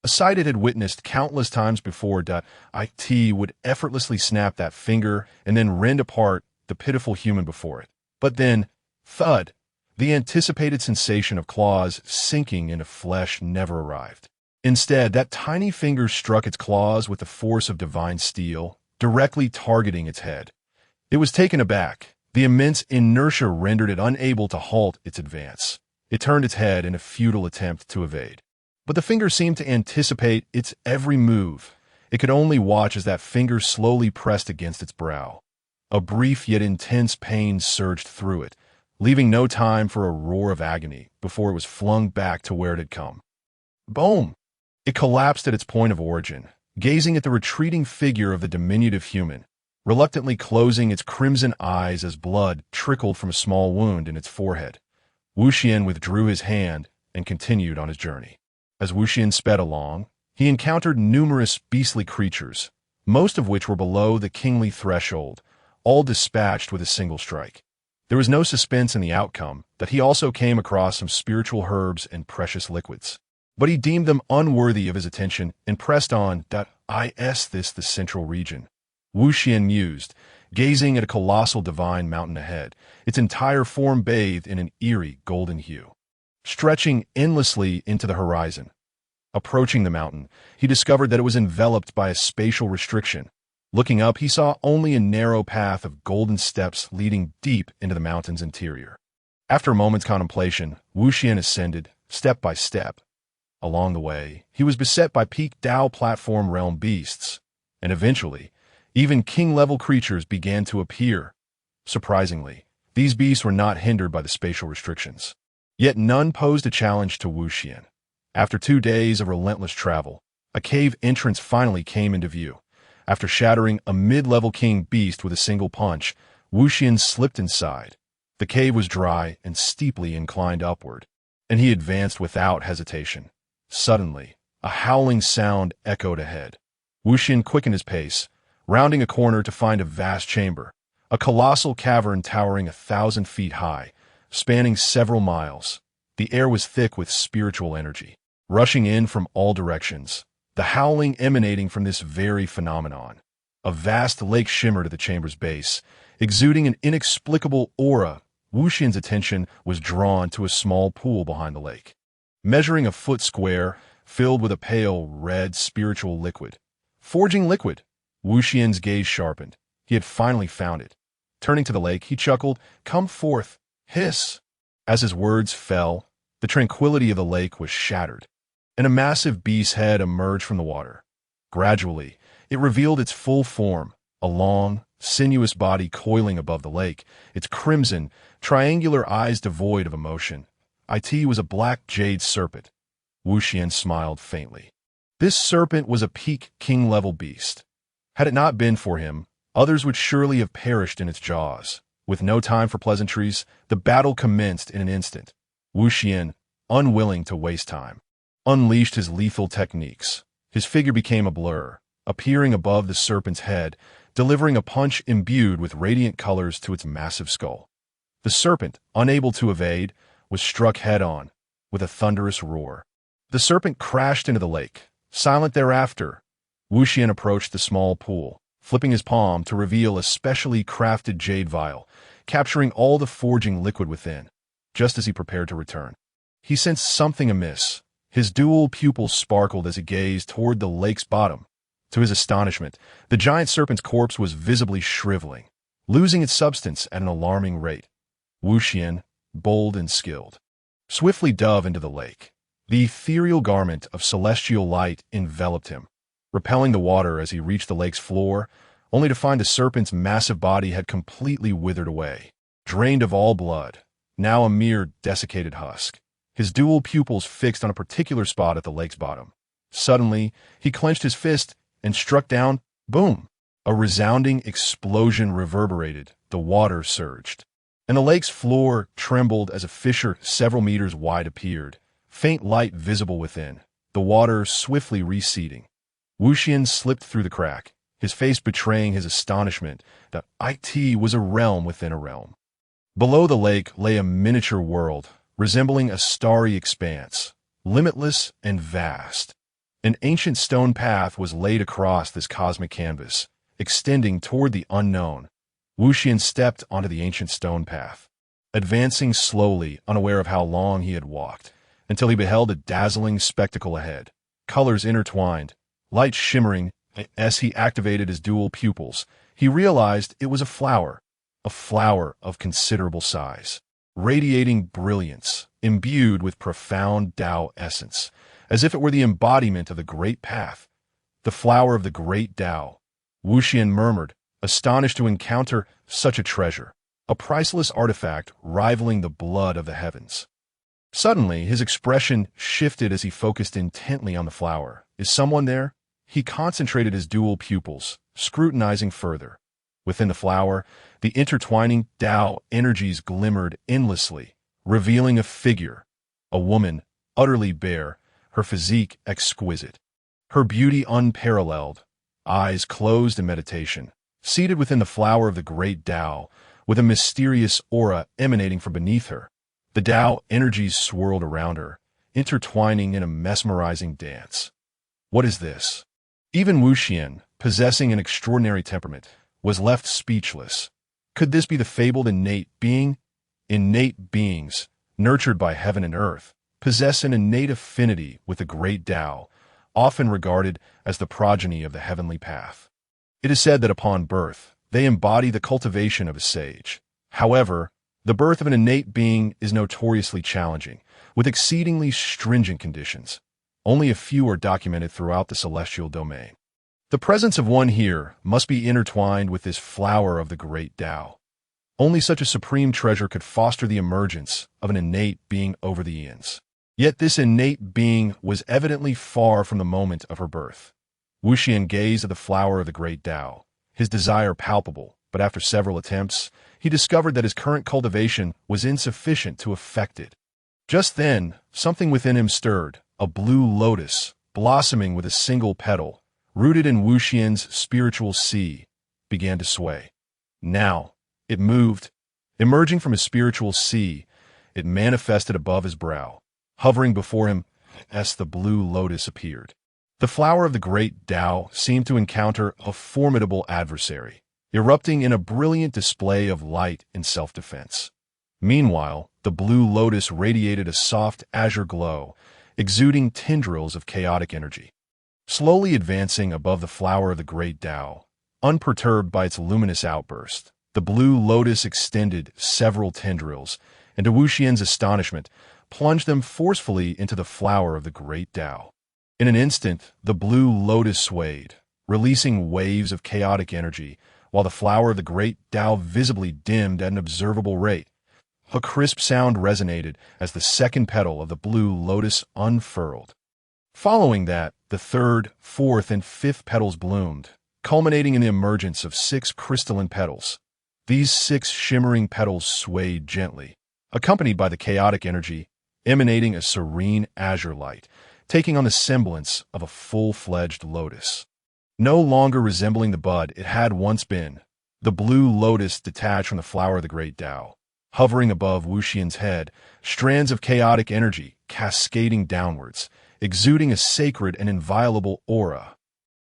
A sight it had witnessed countless times before. It would effortlessly snap that finger and then rend apart the pitiful human before it. But then, thud, the anticipated sensation of claws sinking into flesh never arrived. Instead, that tiny finger struck its claws with the force of divine steel, directly targeting its head. It was taken aback. The immense inertia rendered it unable to halt its advance. It turned its head in a futile attempt to evade. But the finger seemed to anticipate its every move. It could only watch as that finger slowly pressed against its brow. A brief yet intense pain surged through it, leaving no time for a roar of agony before it was flung back to where it had come. Boom! It collapsed at its point of origin, gazing at the retreating figure of the diminutive human, reluctantly closing its crimson eyes as blood trickled from a small wound in its forehead. Wuxian withdrew his hand and continued on his journey. As Wuxian sped along, he encountered numerous beastly creatures, most of which were below the kingly threshold, all dispatched with a single strike. There was no suspense in the outcome that he also came across some spiritual herbs and precious liquids. But he deemed them unworthy of his attention and pressed on. Is this the central region? Wuxian mused, gazing at a colossal divine mountain ahead, its entire form bathed in an eerie golden hue, stretching endlessly into the horizon. Approaching the mountain, he discovered that it was enveloped by a spatial restriction. Looking up, he saw only a narrow path of golden steps leading deep into the mountain's interior. After a moment's contemplation, Wuxian ascended, step by step. Along the way, he was beset by peak Dao platform realm beasts, and eventually, even king-level creatures began to appear. Surprisingly, These beasts were not hindered by the spatial restrictions. Yet none posed a challenge to Wuxian. After 2 days of relentless travel, a cave entrance finally came into view. After shattering a mid-level king beast with a single punch, Wuxian slipped inside. The cave was dry and steeply inclined upward, and he advanced without hesitation. Suddenly, a howling sound echoed ahead. Wuxian quickened his pace, rounding a corner to find a vast chamber, a colossal cavern towering 1,000 feet high, spanning several miles. The air was thick with spiritual energy, rushing in from all directions, the howling emanating from this very phenomenon. A vast lake shimmered at the chamber's base, exuding an inexplicable aura. Wuxian's attention was drawn to a small pool behind the lake, measuring a foot square, filled with a pale red spiritual liquid. Forging liquid! Wuxian's gaze sharpened. He had finally found it. Turning to the lake, he chuckled, "Come forth, hiss!" As his words fell, the tranquility of the lake was shattered, and a massive beast's head emerged from the water. Gradually, it revealed its full form, a long, sinuous body coiling above the lake, its crimson, triangular eyes devoid of emotion. It was a black jade serpent. Wuxian smiled faintly. This serpent was a peak king-level beast. Had it not been for him, others would surely have perished in its jaws. With no time for pleasantries, the battle commenced in an instant. Wuxian, unwilling to waste time, unleashed his lethal techniques. His figure became a blur, appearing above the serpent's head, delivering a punch imbued with radiant colors to its massive skull. The serpent, unable to evade, was struck head-on, with a thunderous roar. The serpent crashed into the lake. Silent thereafter, Wuxian approached the small pool, flipping his palm to reveal a specially crafted jade vial, capturing all the forging liquid within. Just as he prepared to return, he sensed something amiss. His dual pupils sparkled as he gazed toward the lake's bottom. To his astonishment, the giant serpent's corpse was visibly shriveling, losing its substance at an alarming rate. Wuxian, bold and skilled, swiftly dove into the lake. The ethereal garment of celestial light enveloped him, repelling the water as he reached the lake's floor, only to find the serpent's massive body had completely withered away, drained of all blood, now a mere desiccated husk. His dual pupils fixed on a particular spot at the lake's bottom. Suddenly, he clenched his fist and struck down. Boom! A resounding explosion reverberated, the water surged, and the lake's floor trembled as a fissure several meters wide appeared, faint light visible within, the water swiftly receding. Wuxian slipped through the crack, his face betraying his astonishment that it was a realm within a realm. Below the lake lay a miniature world, resembling a starry expanse, limitless and vast. An ancient stone path was laid across this cosmic canvas, extending toward the unknown. Wuxian stepped onto the ancient stone path, advancing slowly, unaware of how long he had walked, until he beheld a dazzling spectacle ahead. Colors intertwined, light shimmering. As he activated his dual pupils, he realized it was a flower of considerable size, radiating brilliance, imbued with profound Dao essence, as if it were the embodiment of the great path. The flower of the great Dao. Wuxian murmured, astonished to encounter such a treasure, a priceless artifact rivaling the blood of the heavens. Suddenly, his expression shifted as he focused intently on the flower. Is someone there? He concentrated his dual pupils, scrutinizing further. Within the flower, the intertwining Dao energies glimmered endlessly, revealing a figure, a woman, utterly bare, her physique exquisite, her beauty unparalleled, eyes closed in meditation, seated within the flower of the great Dao, with a mysterious aura emanating from beneath her. The Dao energies swirled around her, intertwining in a mesmerizing dance. What is this? Even Wuxian, possessing an extraordinary temperament, was left speechless. Could this be the fabled innate being? Innate beings, nurtured by heaven and earth, possess an innate affinity with the great Dao, often regarded as the progeny of the heavenly path. It is said that upon birth, they embody the cultivation of a sage. However, the birth of an innate being is notoriously challenging, with exceedingly stringent conditions. Only a few are documented throughout the celestial domain. The presence of one here must be intertwined with this flower of the great Dao. Only such a supreme treasure could foster the emergence of an innate being over the eons. Yet this innate being was evidently far from the moment of her birth. Wuxian gazed at the flower of the great Dao, his desire palpable, but after several attempts, he discovered that his current cultivation was insufficient to effect it. Just then, something within him stirred, a blue lotus, blossoming with a single petal, rooted in Wuxian's spiritual sea, began to sway. Now, it moved. Emerging from his spiritual sea, it manifested above his brow. Hovering before him, as the blue lotus appeared. The flower of the great Dao seemed to encounter a formidable adversary, erupting in a brilliant display of light and self-defense. Meanwhile, the blue lotus radiated a soft azure glow, exuding tendrils of chaotic energy. Slowly advancing above the flower of the great Dao, unperturbed by its luminous outburst, the blue lotus extended several tendrils, and to Wuxian's astonishment, plunged them forcefully into the flower of the great Dao. In an instant, the blue lotus swayed, releasing waves of chaotic energy, while the flower of the great Dao visibly dimmed at an observable rate. A crisp sound resonated as the second petal of the blue lotus unfurled. Following that, the third, fourth, and fifth petals bloomed, culminating in the emergence of 6 crystalline petals. These 6 shimmering petals swayed gently, accompanied by the chaotic energy, emanating a serene azure light, taking on the semblance of a full-fledged lotus. No longer resembling the bud it had once been, the blue lotus detached from the flower of the great Dao. Hovering above Wuxian's head, strands of chaotic energy cascading downwards, exuding a sacred and inviolable aura.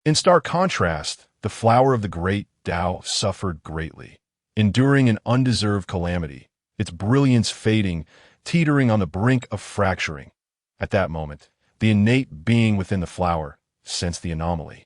In stark contrast, the flower of the great Dao suffered greatly, enduring an undeserved calamity, its brilliance fading, teetering on the brink of fracturing. At that moment, the innate being within the flower sensed the anomaly.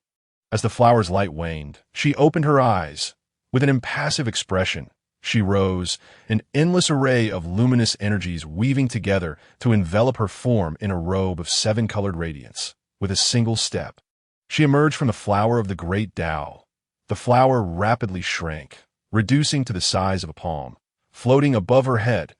As the flower's light waned, she opened her eyes. With an impassive expression, she rose, an endless array of luminous energies weaving together to envelop her form in a robe of 7-colored radiance. With a single step, she emerged from the flower of the great Dao. The flower rapidly shrank, reducing to the size of a palm. Floating above her head,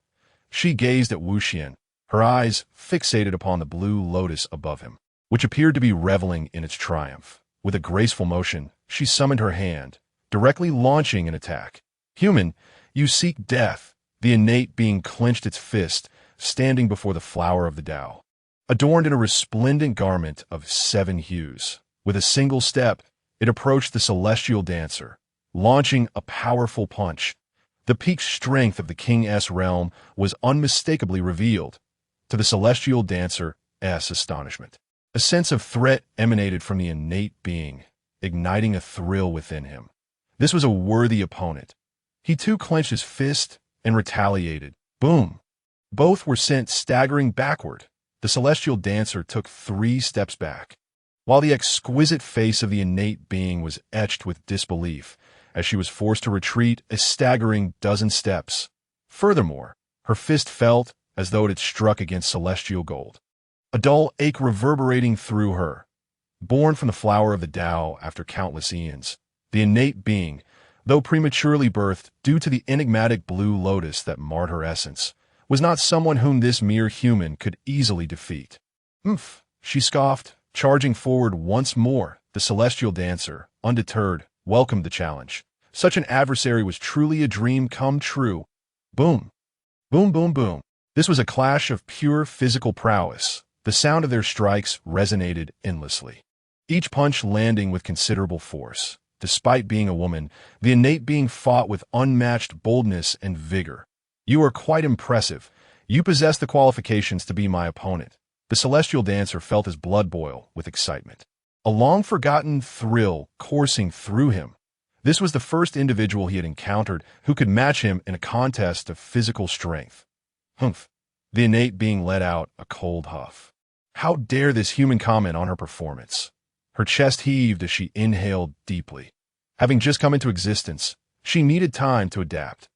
she gazed at Wuxian, her eyes fixated upon the blue lotus above him, which appeared to be reveling in its triumph. With a graceful motion, she summoned her hand, directly launching an attack. Human, you seek death. The innate being clenched its fist, standing before the flower of the Dao. Adorned in a resplendent garment of 7 hues, with a single step, it approached the celestial dancer, launching a powerful punch. The peak strength of the King's realm was unmistakably revealed to the celestial dancer's astonishment. A sense of threat emanated from the innate being, igniting a thrill within him. This was a worthy opponent. He too clenched his fist and retaliated. Boom! Both were sent staggering backward. The celestial dancer took 3 steps back, while the exquisite face of the innate being was etched with disbelief, as she was forced to retreat a staggering 12 steps. Furthermore, her fist felt as though it had struck against celestial gold. A dull ache reverberating through her. Born from the flower of the Dao after countless eons, the innate being, though prematurely birthed due to the enigmatic blue lotus that marred her essence, was not someone whom this mere human could easily defeat. Umph, she scoffed, charging forward once more. The celestial dancer, undeterred, welcomed the challenge. Such an adversary was truly a dream come true. Boom. Boom, boom, boom. This was a clash of pure physical prowess. The sound of their strikes resonated endlessly, each punch landing with considerable force. Despite being a woman, the innate being fought with unmatched boldness and vigor. You are quite impressive. You possess the qualifications to be my opponent. The celestial dancer felt his blood boil with excitement, a long-forgotten thrill coursing through him. This was the first individual he had encountered who could match him in a contest of physical strength. Humph! The innate being let out a cold huff. How dare this human comment on her performance? Her chest heaved as she inhaled deeply. Having just come into existence, she needed time to adapt.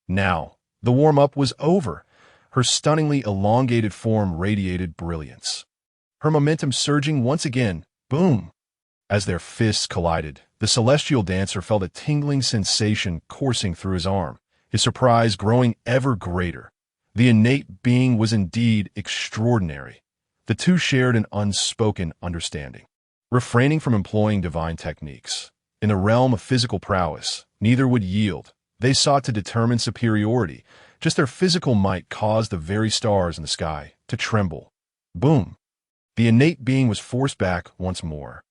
Now, the warm-up was over. Her stunningly elongated form radiated brilliance. Her momentum surging once again. Boom! As their fists collided, the celestial dancer felt a tingling sensation coursing through his arm. his surprise growing ever greater. The innate being was indeed extraordinary. The two shared an unspoken understanding. Refraining from employing divine techniques, in the realm of physical prowess, neither would yield. They sought to determine superiority. Just their physical might caused the very stars in the sky to tremble. Boom! The innate being was forced back once more.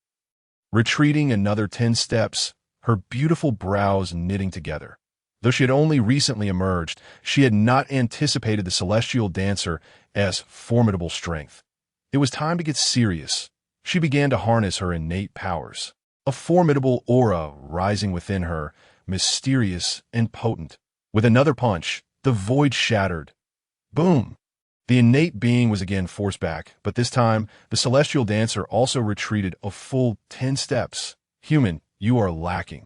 Retreating another 10 steps, her beautiful brows knitting together. Though she had only recently emerged, she had not anticipated the celestial dancer's formidable strength. It was time to get serious. She began to harness her innate powers. A formidable aura rising within her, mysterious and potent. With another punch, the void shattered. Boom! The innate being was again forced back, but this time, the celestial dancer also retreated a full 10 steps. Human, you are lacking.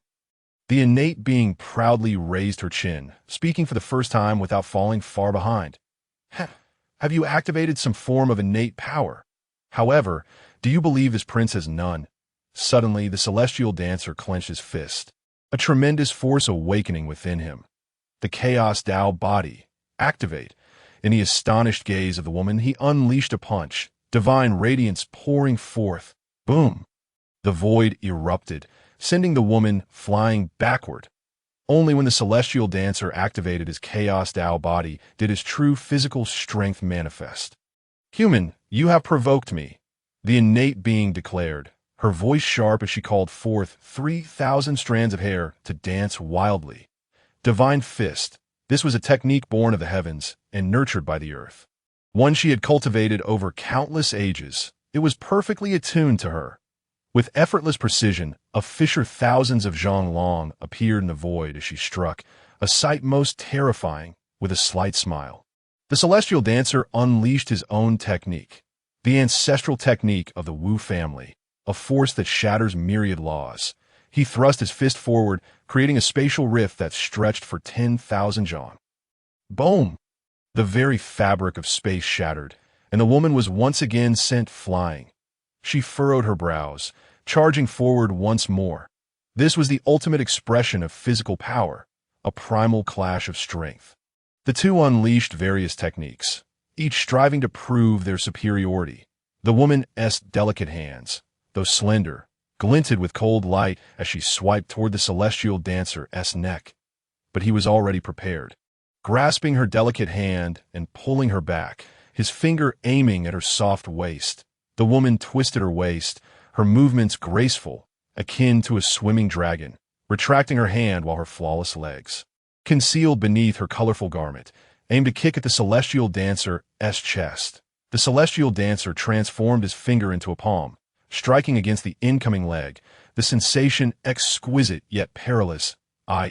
The innate being proudly raised her chin, speaking for the first time without falling far behind. Have you activated some form of innate power? However, do you believe this prince has none? Suddenly, the celestial dancer clenched his fist, a tremendous force awakening within him. The Chaotic Dao body. Activate. In the astonished gaze of the woman, he unleashed a punch, divine radiance pouring forth. Boom! The void erupted, sending the woman flying backward. Only when the celestial dancer activated his Chaos Dao body did his true physical strength manifest. Human, you have provoked me, the innate being declared, her voice sharp as she called forth 3,000 strands of hair to dance wildly. Divine fist. This was a technique born of the heavens and nurtured by the earth. One she had cultivated over countless ages. It was perfectly attuned to her. With effortless precision, a fissure thousands of zhang long appeared in the void as she struck, a sight most terrifying, with a slight smile. The celestial dancer unleashed his own technique, the ancestral technique of the Wu family, a force that shatters myriad laws. He thrust his fist forward, creating a spatial rift that stretched for 10,000 zhang. Boom! The very fabric of space shattered, and the woman was once again sent flying. She furrowed her brows, charging forward once more. This was the ultimate expression of physical power, a primal clash of strength. The two unleashed various techniques, each striving to prove their superiority. The woman's delicate hands, though slender, glinted with cold light as she swiped toward the celestial dancer's neck. But he was already prepared. Grasping her delicate hand and pulling her back, his finger aiming at her soft waist, the woman twisted her waist, her movements graceful, akin to a swimming dragon, retracting her hand while her flawless legs, concealed beneath her colorful garment, aimed to kick at the celestial dancer's chest. The celestial dancer transformed his finger into a palm, striking against the incoming leg, the sensation exquisite yet perilous,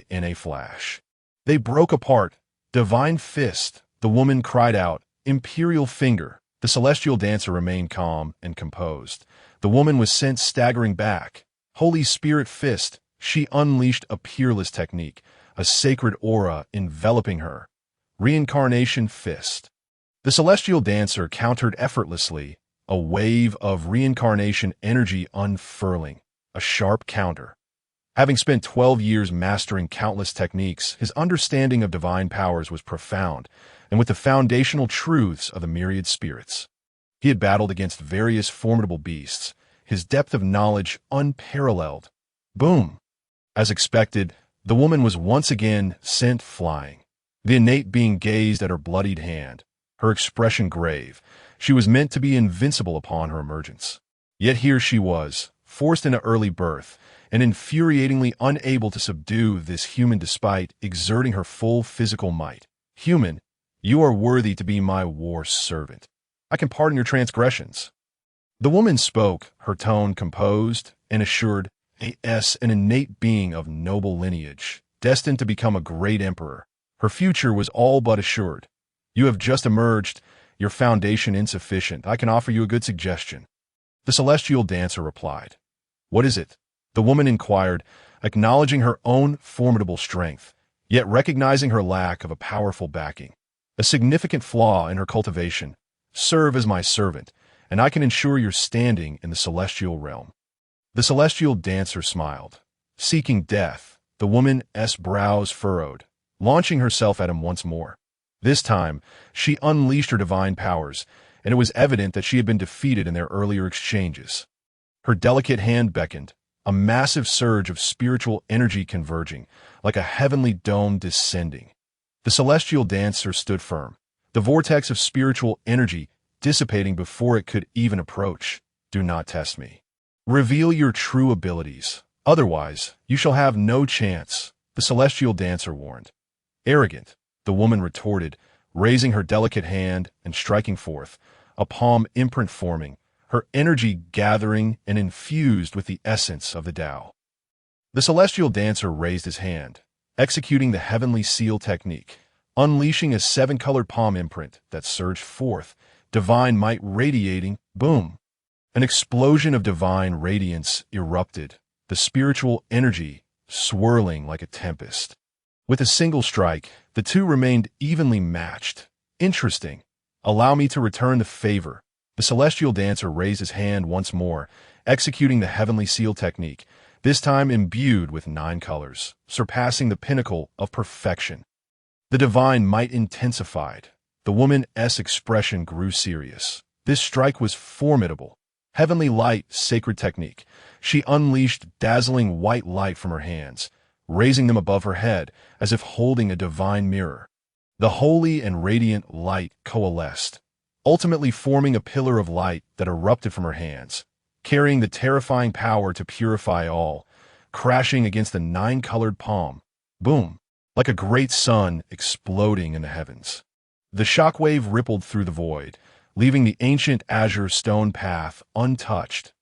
in a flash. They broke apart. Divine fist, the woman cried out, imperial finger. The celestial dancer remained calm and composed. The woman was sent staggering back. Holy Spirit fist, she unleashed a peerless technique, a sacred aura enveloping her. Reincarnation fist. The celestial dancer countered effortlessly, a wave of reincarnation energy unfurling, a sharp counter. Having spent 12 years mastering countless techniques, his understanding of divine powers was profound, and with the foundational truths of the myriad spirits. He had battled against various formidable beasts, his depth of knowledge unparalleled. Boom! As expected, the woman was once again sent flying. The innate being gazed at her bloodied hand, her expression grave. She was meant to be invincible upon her emergence. Yet here she was, forced into early birth, and infuriatingly unable to subdue this human despite exerting her full physical might. Human, you are worthy to be my war servant. I can pardon your transgressions. The woman spoke, her tone composed and assured, an innate being of noble lineage, destined to become a great emperor. Her future was all but assured. You have just emerged, your foundation insufficient. I can offer you a good suggestion. The celestial dancer replied. What is it? The woman inquired, acknowledging her own formidable strength, yet recognizing her lack of a powerful backing. A significant flaw in her cultivation. Serve as my servant, and I can ensure your standing in the celestial realm. The celestial dancer smiled. Seeking death, the woman's brows furrowed. launching herself at him once more. This time, she unleashed her divine powers, and it was evident that she had been defeated in their earlier exchanges. Her delicate hand beckoned, a massive surge of spiritual energy converging, like a heavenly dome descending. The celestial dancer stood firm, the vortex of spiritual energy dissipating before it could even approach. Do not test me. Reveal your true abilities. Otherwise, you shall have no chance, the celestial dancer warned. Arrogant, the woman retorted, raising her delicate hand and striking forth, a palm imprint forming, her energy gathering and infused with the essence of the Tao. The celestial dancer raised his hand, executing the heavenly seal technique, unleashing a seven-colored palm imprint that surged forth, divine might radiating, boom. An explosion of divine radiance erupted, the spiritual energy swirling like a tempest. With a single strike, the two remained evenly matched. Interesting. Allow me to return the favor. The celestial dancer raised his hand once more, executing the heavenly seal technique, this time imbued with 9 colors, surpassing the pinnacle of perfection. The divine might intensified. The woman's expression grew serious. This strike was formidable. Heavenly light, sacred technique. She unleashed dazzling white light from her hands, raising them above her head as if holding a divine mirror. The holy and radiant light coalesced, ultimately forming a pillar of light that erupted from her hands, carrying the terrifying power to purify all, crashing against the 9-colored palm. Boom! Like a great sun exploding in the heavens. The shockwave rippled through the void, leaving the ancient azure stone path untouched.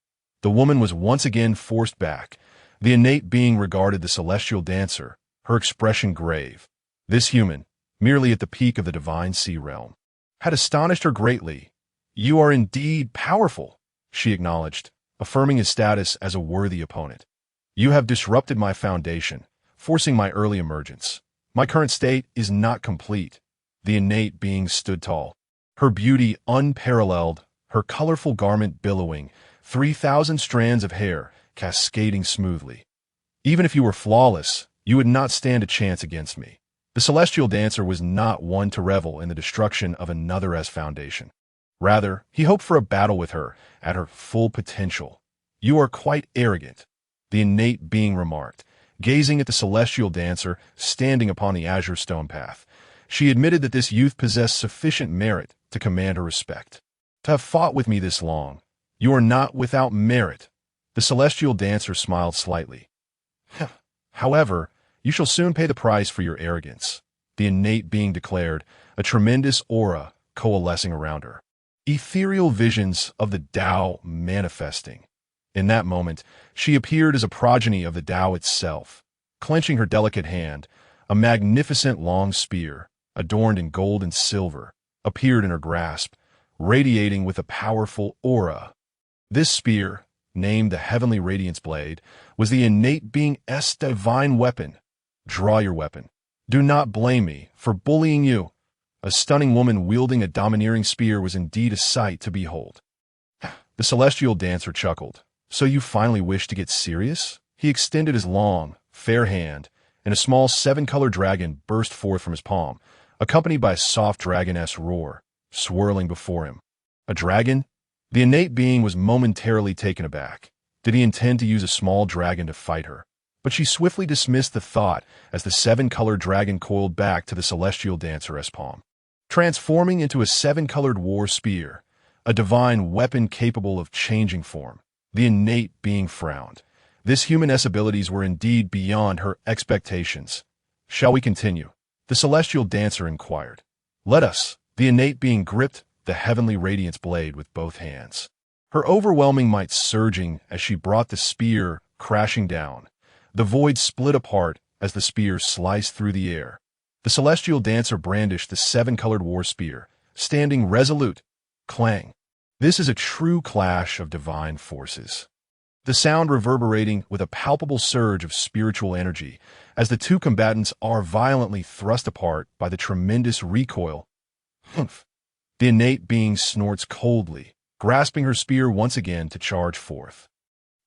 The woman was once again forced back. The innate being regarded the celestial dancer, her expression grave. This human, merely at the peak of the divine sea realm, had astonished her greatly. You are indeed powerful, she acknowledged, affirming his status as a worthy opponent. You have disrupted my foundation, forcing my early emergence. My current state is not complete. The innate being stood tall, her beauty unparalleled, her colorful garment billowing, 3,000 strands of hair cascading smoothly. Even if you were flawless, you would not stand a chance against me. The celestial dancer was not one to revel in the destruction of another's foundation. Rather, he hoped for a battle with her at her full potential. You are quite arrogant, the innate being remarked, gazing at the celestial dancer standing upon the azure stone path. She admitted that this youth possessed sufficient merit to command her respect. To have fought with me this long, you are not without merit. The celestial dancer smiled slightly. However, you shall soon pay the price for your arrogance, the innate being declared, a tremendous aura coalescing around her. Ethereal visions of the Tao manifesting. In that moment, she appeared as a progeny of the Tao itself. Clenching her delicate hand, a magnificent long spear, adorned in gold and silver, appeared in her grasp, radiating with a powerful aura. This spear, named the Heavenly Radiance Blade, was the innate being's divine weapon. Draw your weapon. Do not blame me for bullying you. A stunning woman wielding a domineering spear was indeed a sight to behold. The celestial dancer chuckled. So you finally wish to get serious? He extended his long, fair hand, and a small 7-colored dragon burst forth from his palm, accompanied by a soft dragon-esque roar, swirling before him. A dragon? The innate being was momentarily taken aback. Did he intend to use a small dragon to fight her? But she swiftly dismissed the thought as the 7-colored dragon coiled back to the celestial dancer's palm, transforming into a 7-colored war spear, a divine weapon capable of changing form. The innate being frowned. This humaness abilities were indeed beyond her expectations. Shall we continue? The celestial dancer inquired. Let us. The innate being gripped the heavenly radiance blade with both hands, her overwhelming might surging as she brought the spear crashing down. The void split apart as the spear sliced through the air. The celestial dancer brandished the 7-colored war spear, standing resolute. Clang. This is a true clash of divine forces. The sound reverberating with a palpable surge of spiritual energy as the two combatants are violently thrust apart by the tremendous recoil. Humph. The innate being snorts coldly, grasping her spear once again to charge forth.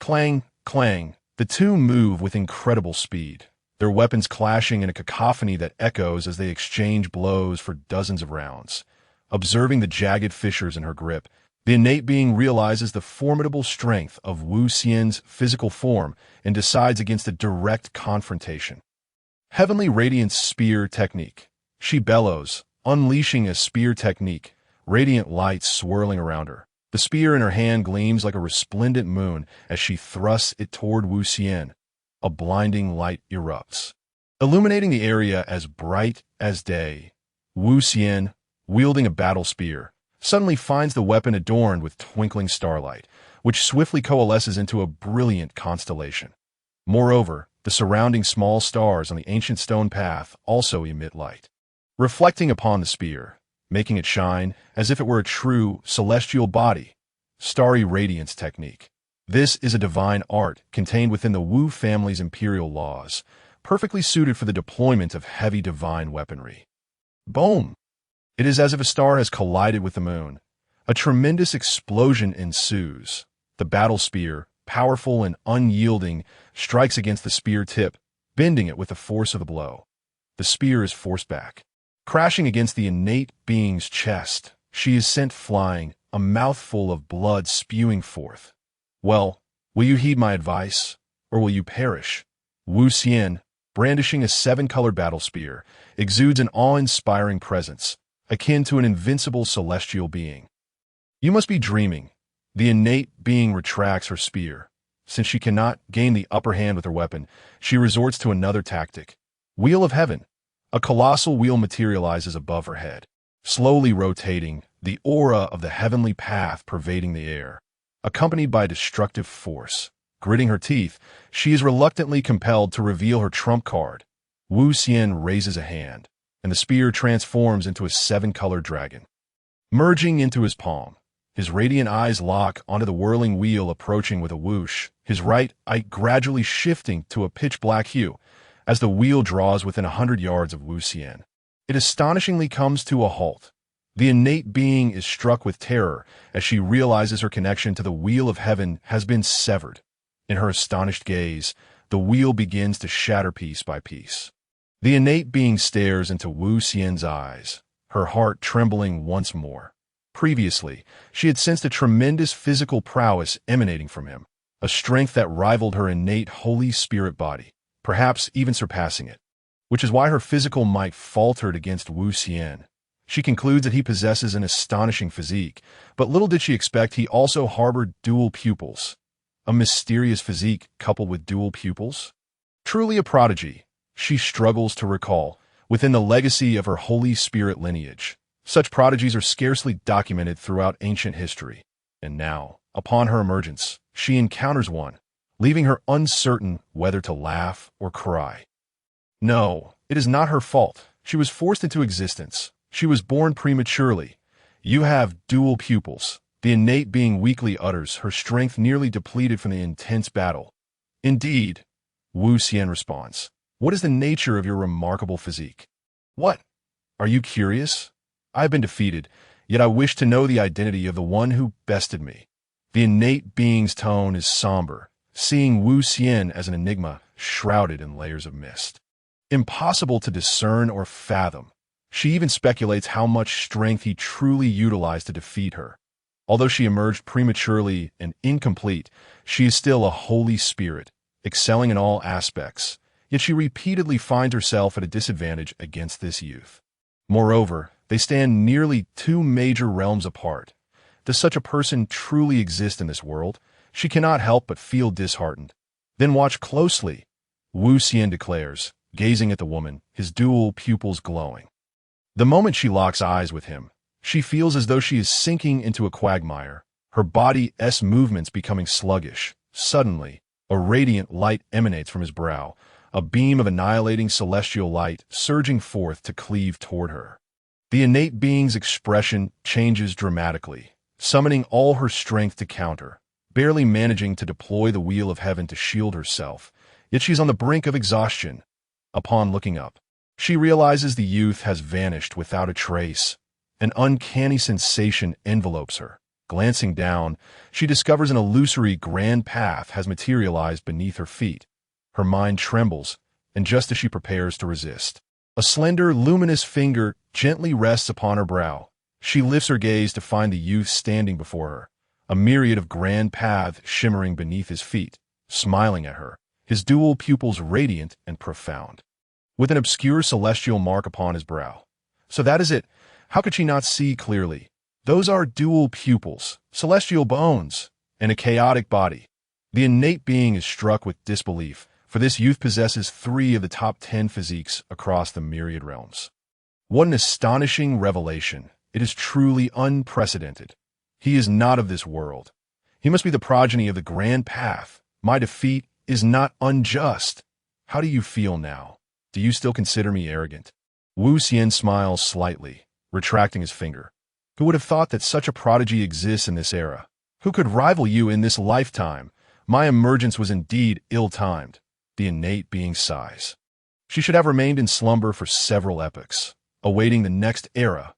Clang, clang. The two move with incredible speed. their weapons clashing in a cacophony that echoes as they exchange blows for dozens of rounds. Observing the jagged fissures in her grip, the innate being realizes the formidable strength of Wu Xian's physical form and decides against a direct confrontation. Heavenly Radiance Spear Technique. She bellows, unleashing a spear technique, radiant light swirling around her. The spear in her hand gleams like a resplendent moon as she thrusts it toward Wu Xian. A blinding light erupts, illuminating the area as bright as day. Wu Xian, wielding a battle spear, suddenly finds the weapon adorned with twinkling starlight, which swiftly coalesces into a brilliant constellation. Moreover, the surrounding small stars on the ancient stone path also emit light, reflecting upon the spear, making it shine as if it were a true celestial body. Starry Radiance Technique. This is a divine art contained within the Wu family's imperial laws, perfectly suited for the deployment of heavy divine weaponry. Boom! It is as if a star has collided with the moon. A tremendous explosion ensues. The battle spear, powerful and unyielding, strikes against the spear tip, bending it with the force of the blow. The spear is forced back, crashing against the innate being's chest. She is sent flying, a mouthful of blood spewing forth. Well, will you heed my advice, or will you perish? Wu Xian, brandishing a 7-colored battle spear, exudes an awe-inspiring presence, akin to an invincible celestial being. You must be dreaming. The innate being retracts her spear. Since she cannot gain the upper hand with her weapon, she resorts to another tactic. Wheel of Heaven. A colossal wheel materializes above her head, slowly rotating, the aura of the heavenly path pervading the air. Accompanied by destructive force, gritting her teeth, she is reluctantly compelled to reveal her trump card. Wu Xian raises a hand, and the spear transforms into a 7-colored dragon. Merging into his palm, his radiant eyes lock onto the whirling wheel approaching with a whoosh, his right eye gradually shifting to a pitch-black hue as the wheel draws within 100 yards of Wu Xian. It astonishingly comes to a halt. The innate being is struck with terror as she realizes her connection to the Wheel of Heaven has been severed. In her astonished gaze, the wheel begins to shatter piece by piece. The innate being stares into Wu Xian's eyes, her heart trembling once more. Previously, she had sensed a tremendous physical prowess emanating from him, a strength that rivaled her innate Holy Spirit body, perhaps even surpassing it, which is why her physical might faltered against Wu Xian. She concludes that he possesses an astonishing physique, but little did she expect he also harbored dual pupils. A mysterious physique coupled with dual pupils? Truly a prodigy, she struggles to recall, within the legacy of her Holy Spirit lineage. Such prodigies are scarcely documented throughout ancient history, and now, upon her emergence, she encounters one, leaving her uncertain whether to laugh or cry. No, it is not her fault. She was forced into existence. She was born prematurely. You have dual pupils. The innate being weakly utters, her strength nearly depleted from the intense battle. Indeed, Wu Xian responds. What is the nature of your remarkable physique? What? Are you curious? I have been defeated, yet I wish to know the identity of the one who bested me. The innate being's tone is somber, seeing Wu Xian as an enigma shrouded in layers of mist. Impossible to discern or fathom. She even speculates how much strength he truly utilized to defeat her. Although she emerged prematurely and incomplete, she is still a holy spirit, excelling in all aspects, yet she repeatedly finds herself at a disadvantage against this youth. Moreover, they stand nearly 2 major realms apart. Does such a person truly exist in this world? She cannot help but feel disheartened. Then watch closely, Wu Xian declares, gazing at the woman, his dual pupils glowing. The moment she locks eyes with him, she feels as though she is sinking into a quagmire, her body's movements becoming sluggish. Suddenly, a radiant light emanates from his brow, a beam of annihilating celestial light surging forth to cleave toward her. The innate being's expression changes dramatically, summoning all her strength to counter, barely managing to deploy the Wheel of Heaven to shield herself, yet she's on the brink of exhaustion. Upon looking up, she realizes the youth has vanished without a trace. An uncanny sensation envelopes her. Glancing down, she discovers an illusory grand path has materialized beneath her feet. Her mind trembles, and just as she prepares to resist, a slender, luminous finger gently rests upon her brow. She lifts her gaze to find the youth standing before her, a myriad of grand paths shimmering beneath his feet, smiling at her, his dual pupils radiant and profound, with an obscure celestial mark upon his brow. So that is it. How could she not see clearly? Those are dual pupils, celestial bones, and a chaotic body. The innate being is struck with disbelief, for this youth possesses 3 of the top 10 physiques across the myriad realms. What an astonishing revelation. It is truly unprecedented. He is not of this world. He must be the progeny of the grand path. My defeat is not unjust. How do you feel now? Do you still consider me arrogant? Wu Xian smiles slightly, retracting his finger. Who would have thought that such a prodigy exists in this era? Who could rival you in this lifetime? My emergence was indeed ill-timed. The innate being sighs. She should have remained in slumber for several epochs, awaiting the next era.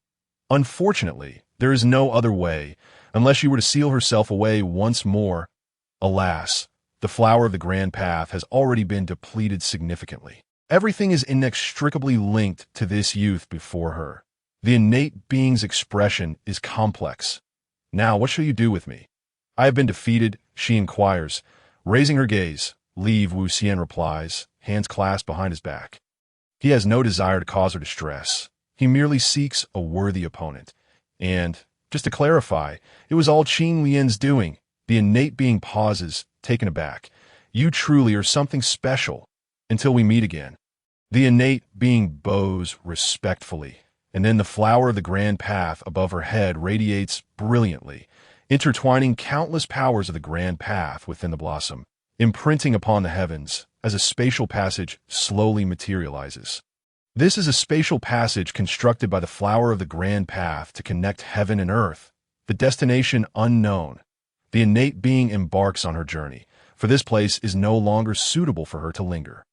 Unfortunately, there is no other way, unless she were to seal herself away once more. Alas, the flower of the grand path has already been depleted significantly. Everything is inextricably linked to this youth before her. The innate being's expression is complex. Now, what shall you do with me? I have been defeated, she inquires, raising her gaze. Leave, Wu Xian replies, hands clasped behind his back. He has no desire to cause her distress. He merely seeks a worthy opponent. And, just to clarify, it was all Qin Lian's doing. The innate being pauses, taken aback. You truly are something special. Until we meet again. The innate being bows respectfully, and then the flower of the grand path above her head radiates brilliantly, intertwining countless powers of the grand path within the blossom, imprinting upon the heavens as a spatial passage slowly materializes. This is a spatial passage constructed by the flower of the grand path to connect heaven and earth, the destination unknown. The innate being embarks on her journey, for this place is no longer suitable for her to linger.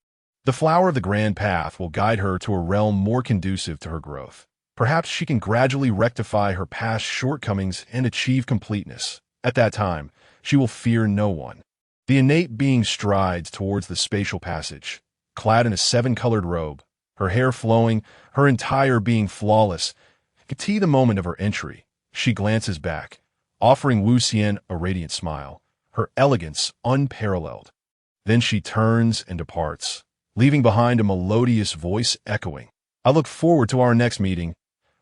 The flower of the grand path will guide her to a realm more conducive to her growth. Perhaps she can gradually rectify her past shortcomings and achieve completeness. At that time, she will fear no one. The innate being strides towards the spatial passage, clad in a 7-colored robe, her hair flowing, her entire being flawless. To the moment of her entry, she glances back, offering Wu Xian a radiant smile, her elegance unparalleled. Then she turns and departs, leaving behind a melodious voice echoing. I look forward to our next meeting.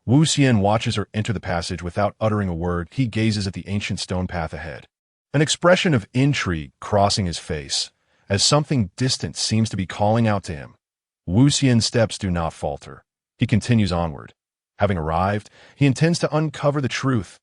Wu Xian watches her enter the passage without uttering a word. He gazes at the ancient stone path ahead, an expression of intrigue crossing his face, as something distant seems to be calling out to him. Wu Xian's steps do not falter. He continues onward. Having arrived, he intends to uncover the truth.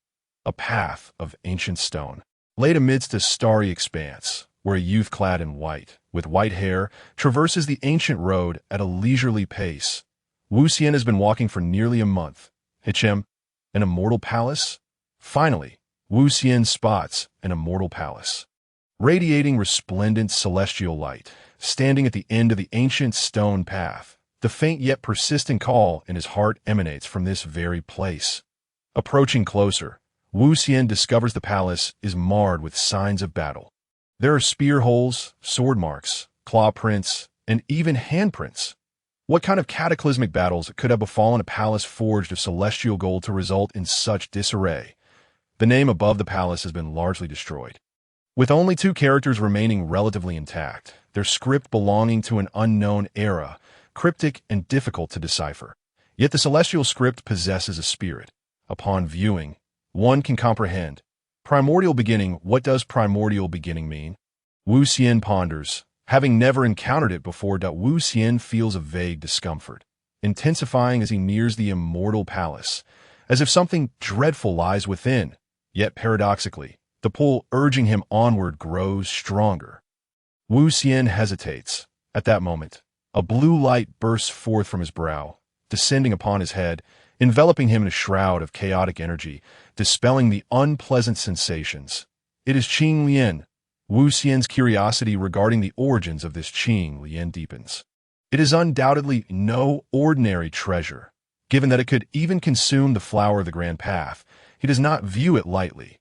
A path of ancient stone, laid amidst a starry expanse, where a youth clad in white, with white hair, traverses the ancient road at a leisurely pace. Wu Xian has been walking for nearly a month. Hichem, an immortal palace? Finally, Wu Xian spots an immortal palace, radiating resplendent celestial light, standing at the end of the ancient stone path. The faint yet persistent call in his heart emanates from this very place. Approaching closer, Wu Xian discovers the palace is marred with signs of battle. There are spear holes, sword marks, claw prints, and even handprints. What kind of cataclysmic battles could have befallen a palace forged of celestial gold to result in such disarray? The name above the palace has been largely destroyed, with only 2 characters remaining relatively intact, their script belonging to an unknown era, cryptic and difficult to decipher. Yet the celestial script possesses a spirit. Upon viewing, one can comprehend. Primordial beginning. What does primordial beginning mean? Wu Xian ponders. Having never encountered it before, Wu Xian feels a vague discomfort, intensifying as he nears the immortal palace, as if something dreadful lies within. Yet paradoxically, the pull urging him onward grows stronger. Wu Xian hesitates. At that moment, a blue light bursts forth from his brow, descending upon his head, enveloping him in a shroud of chaotic energy, dispelling the unpleasant sensations. It is Qin Lian. Wu Xian's curiosity regarding the origins of this Qin Lian deepens. It is undoubtedly no ordinary treasure. Given that it could even consume the flower of the grand path, he does not view it lightly.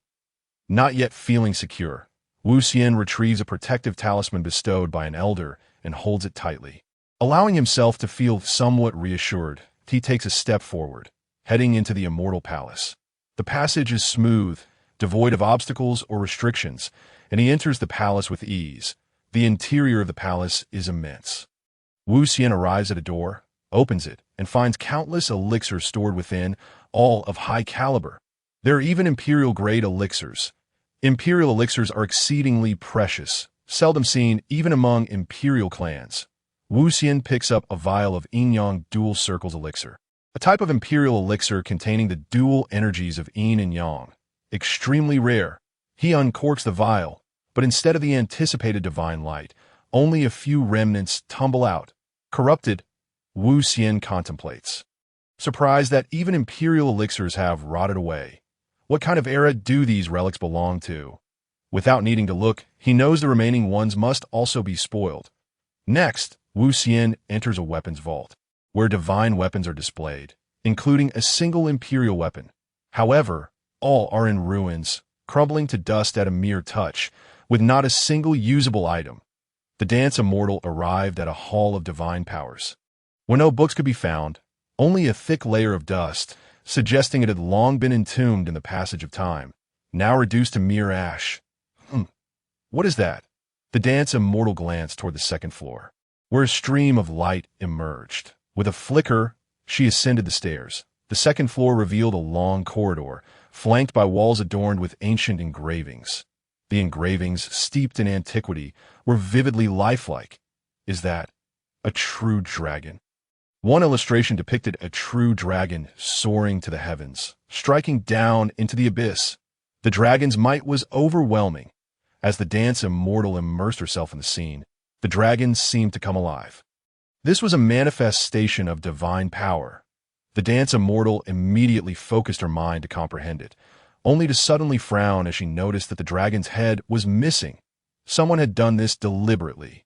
Not yet feeling secure, Wu Xian retrieves a protective talisman bestowed by an elder and holds it tightly. Allowing himself to feel somewhat reassured, he takes a step forward, heading into the Immortal Palace. The passage is smooth, devoid of obstacles or restrictions, and he enters the palace with ease. The interior of the palace is immense. Wu Xian arrives at a door, opens it, and finds countless elixirs stored within, all of high caliber. There are even imperial-grade elixirs. Imperial elixirs are exceedingly precious, seldom seen even among imperial clans. Wu Xian picks up a vial of yin-yang dual circles elixir, a type of imperial elixir containing the dual energies of yin and yang. Extremely rare. He uncorks the vial, but instead of the anticipated divine light, only a few remnants tumble out. Corrupted, Wu Xian contemplates, surprised that even imperial elixirs have rotted away. What kind of era do these relics belong to? Without needing to look, he knows the remaining ones must also be spoiled. Next, Wu Xian enters a weapons vault, where divine weapons are displayed, including a single imperial weapon. However, all are in ruins, crumbling to dust at a mere touch, with not a single usable item. The Dance Immortal arrived at a hall of divine powers, where no books could be found, only a thick layer of dust, suggesting it had long been entombed in the passage of time, now reduced to mere ash. What is that? The Dance Immortal glanced toward the second floor, where a stream of light emerged. With a flicker, she ascended the stairs. The second floor revealed a long corridor, flanked by walls adorned with ancient engravings. The engravings, steeped in antiquity, were vividly lifelike. Is that a true dragon? One illustration depicted a true dragon soaring to the heavens, striking down into the abyss. The dragon's might was overwhelming. As the Dance Immortal immersed herself in the scene, the dragon seemed to come alive. This was a manifestation of divine power. The Dance Immortal immediately focused her mind to comprehend it, only to suddenly frown as she noticed that the dragon's head was missing. Someone had done this deliberately.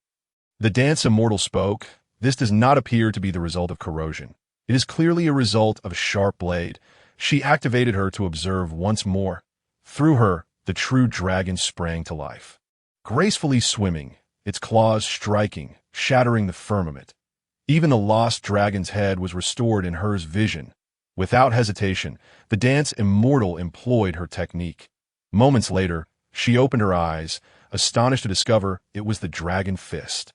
The Dance Immortal spoke. This does not appear to be the result of corrosion. It is clearly a result of a sharp blade. She activated her to observe once more. Through her, the true dragon sprang to life, gracefully swimming, its claws striking, shattering the firmament. Even the lost dragon's head was restored in her vision. Without hesitation, the Dance Immortal employed her technique. Moments later, she opened her eyes, astonished to discover it was the Dragon Fist.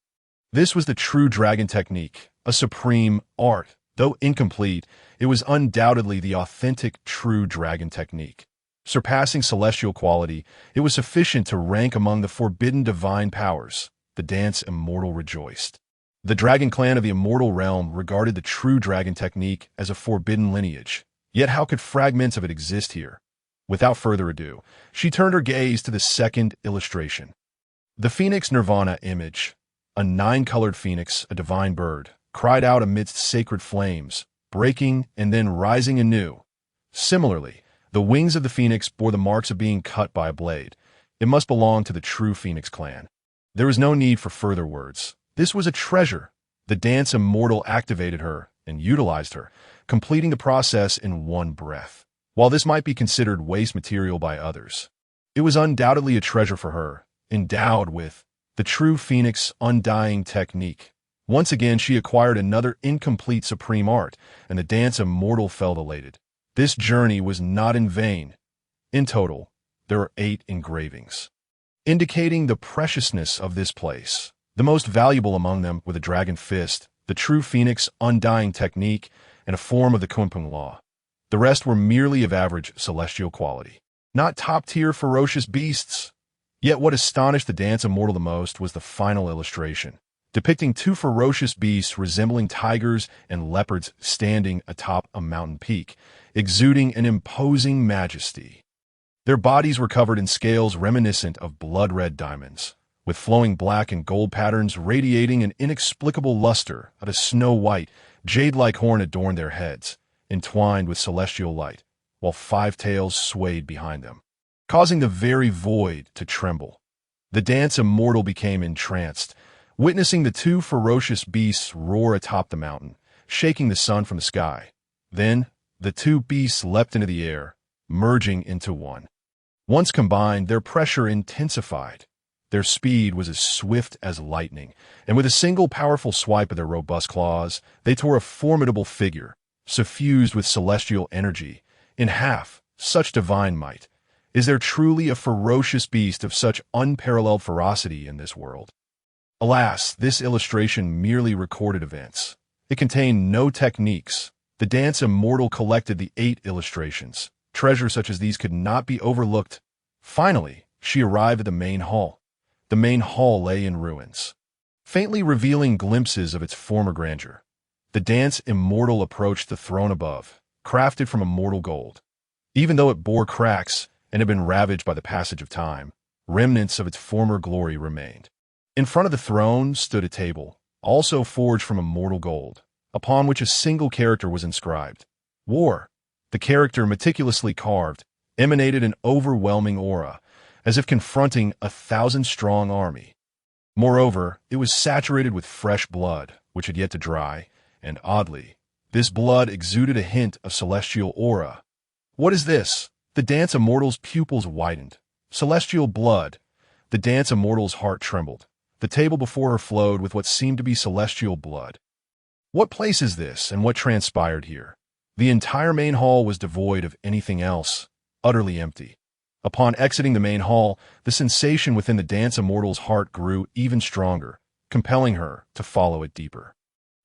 This was the true dragon technique, a supreme art. Though incomplete, it was undoubtedly the authentic true dragon technique. Surpassing celestial quality, it was sufficient to rank among the forbidden divine powers. The Dance Immortal rejoiced. The Dragon Clan of the Immortal Realm regarded the true dragon technique as a forbidden lineage. Yet how could fragments of it exist here? Without further ado, she turned her gaze to the second illustration. The Phoenix Nirvana image, a 9-colored phoenix, a divine bird, cried out amidst sacred flames, breaking and then rising anew. Similarly, the wings of the phoenix bore the marks of being cut by a blade. It must belong to the true Phoenix clan. There was no need for further words. This was a treasure. The Dance Immortal activated her and utilized her, completing the process in one breath. While this might be considered waste material by others, it was undoubtedly a treasure for her, endowed with the true Phoenix undying technique. Once again, she acquired another incomplete supreme art, and the Dance Immortal felt elated. This journey was not in vain. In total, there are 8 engravings, indicating the preciousness of this place. The most valuable among them were the Dragon Fist, the true Phoenix undying technique, and a form of the Kunpeng Law. The rest were merely of average celestial quality, not top-tier ferocious beasts. Yet what astonished the Dance Immortal the most was the final illustration, depicting 2 ferocious beasts resembling tigers and leopards standing atop a mountain peak, exuding an imposing majesty. Their bodies were covered in scales reminiscent of blood-red diamonds, with flowing black and gold patterns radiating an inexplicable luster. A snow-white, jade-like horn adorned their heads, entwined with celestial light, while 5 tails swayed behind them, causing the very void to tremble. The Dance Immortal became entranced, witnessing the 2 ferocious beasts roar atop the mountain, shaking the sun from the sky. Then, the 2 beasts leapt into the air, merging into one. Once combined, their pressure intensified. Their speed was as swift as lightning, and with a single powerful swipe of their robust claws, they tore a formidable figure, suffused with celestial energy, in half. Such divine might. Is there truly a ferocious beast of such unparalleled ferocity in this world? Alas, this illustration merely recorded events. It contained no techniques. The dance immortal collected the 8 illustrations. Treasures such as these could not be overlooked. Finally, she arrived at the main hall. The main hall lay in ruins, faintly revealing glimpses of its former grandeur. The dance immortal approached the throne above, crafted from immortal gold. Even though it bore cracks and had been ravaged by the passage of time, remnants of its former glory remained. In front of the throne stood a table, also forged from immortal gold, upon which a single character was inscribed. War. The character, meticulously carved, emanated an overwhelming aura, as if confronting a 1,000-strong army. Moreover, it was saturated with fresh blood, which had yet to dry, and oddly, this blood exuded a hint of celestial aura. What is this? The dance immortal's pupils widened. Celestial blood. The dance immortal's heart trembled. The table before her flowed with what seemed to be celestial blood. What place is this, and what transpired here? The entire main hall was devoid of anything else, utterly empty. Upon exiting the main hall, the sensation within the dance immortal's heart grew even stronger, compelling her to follow it deeper.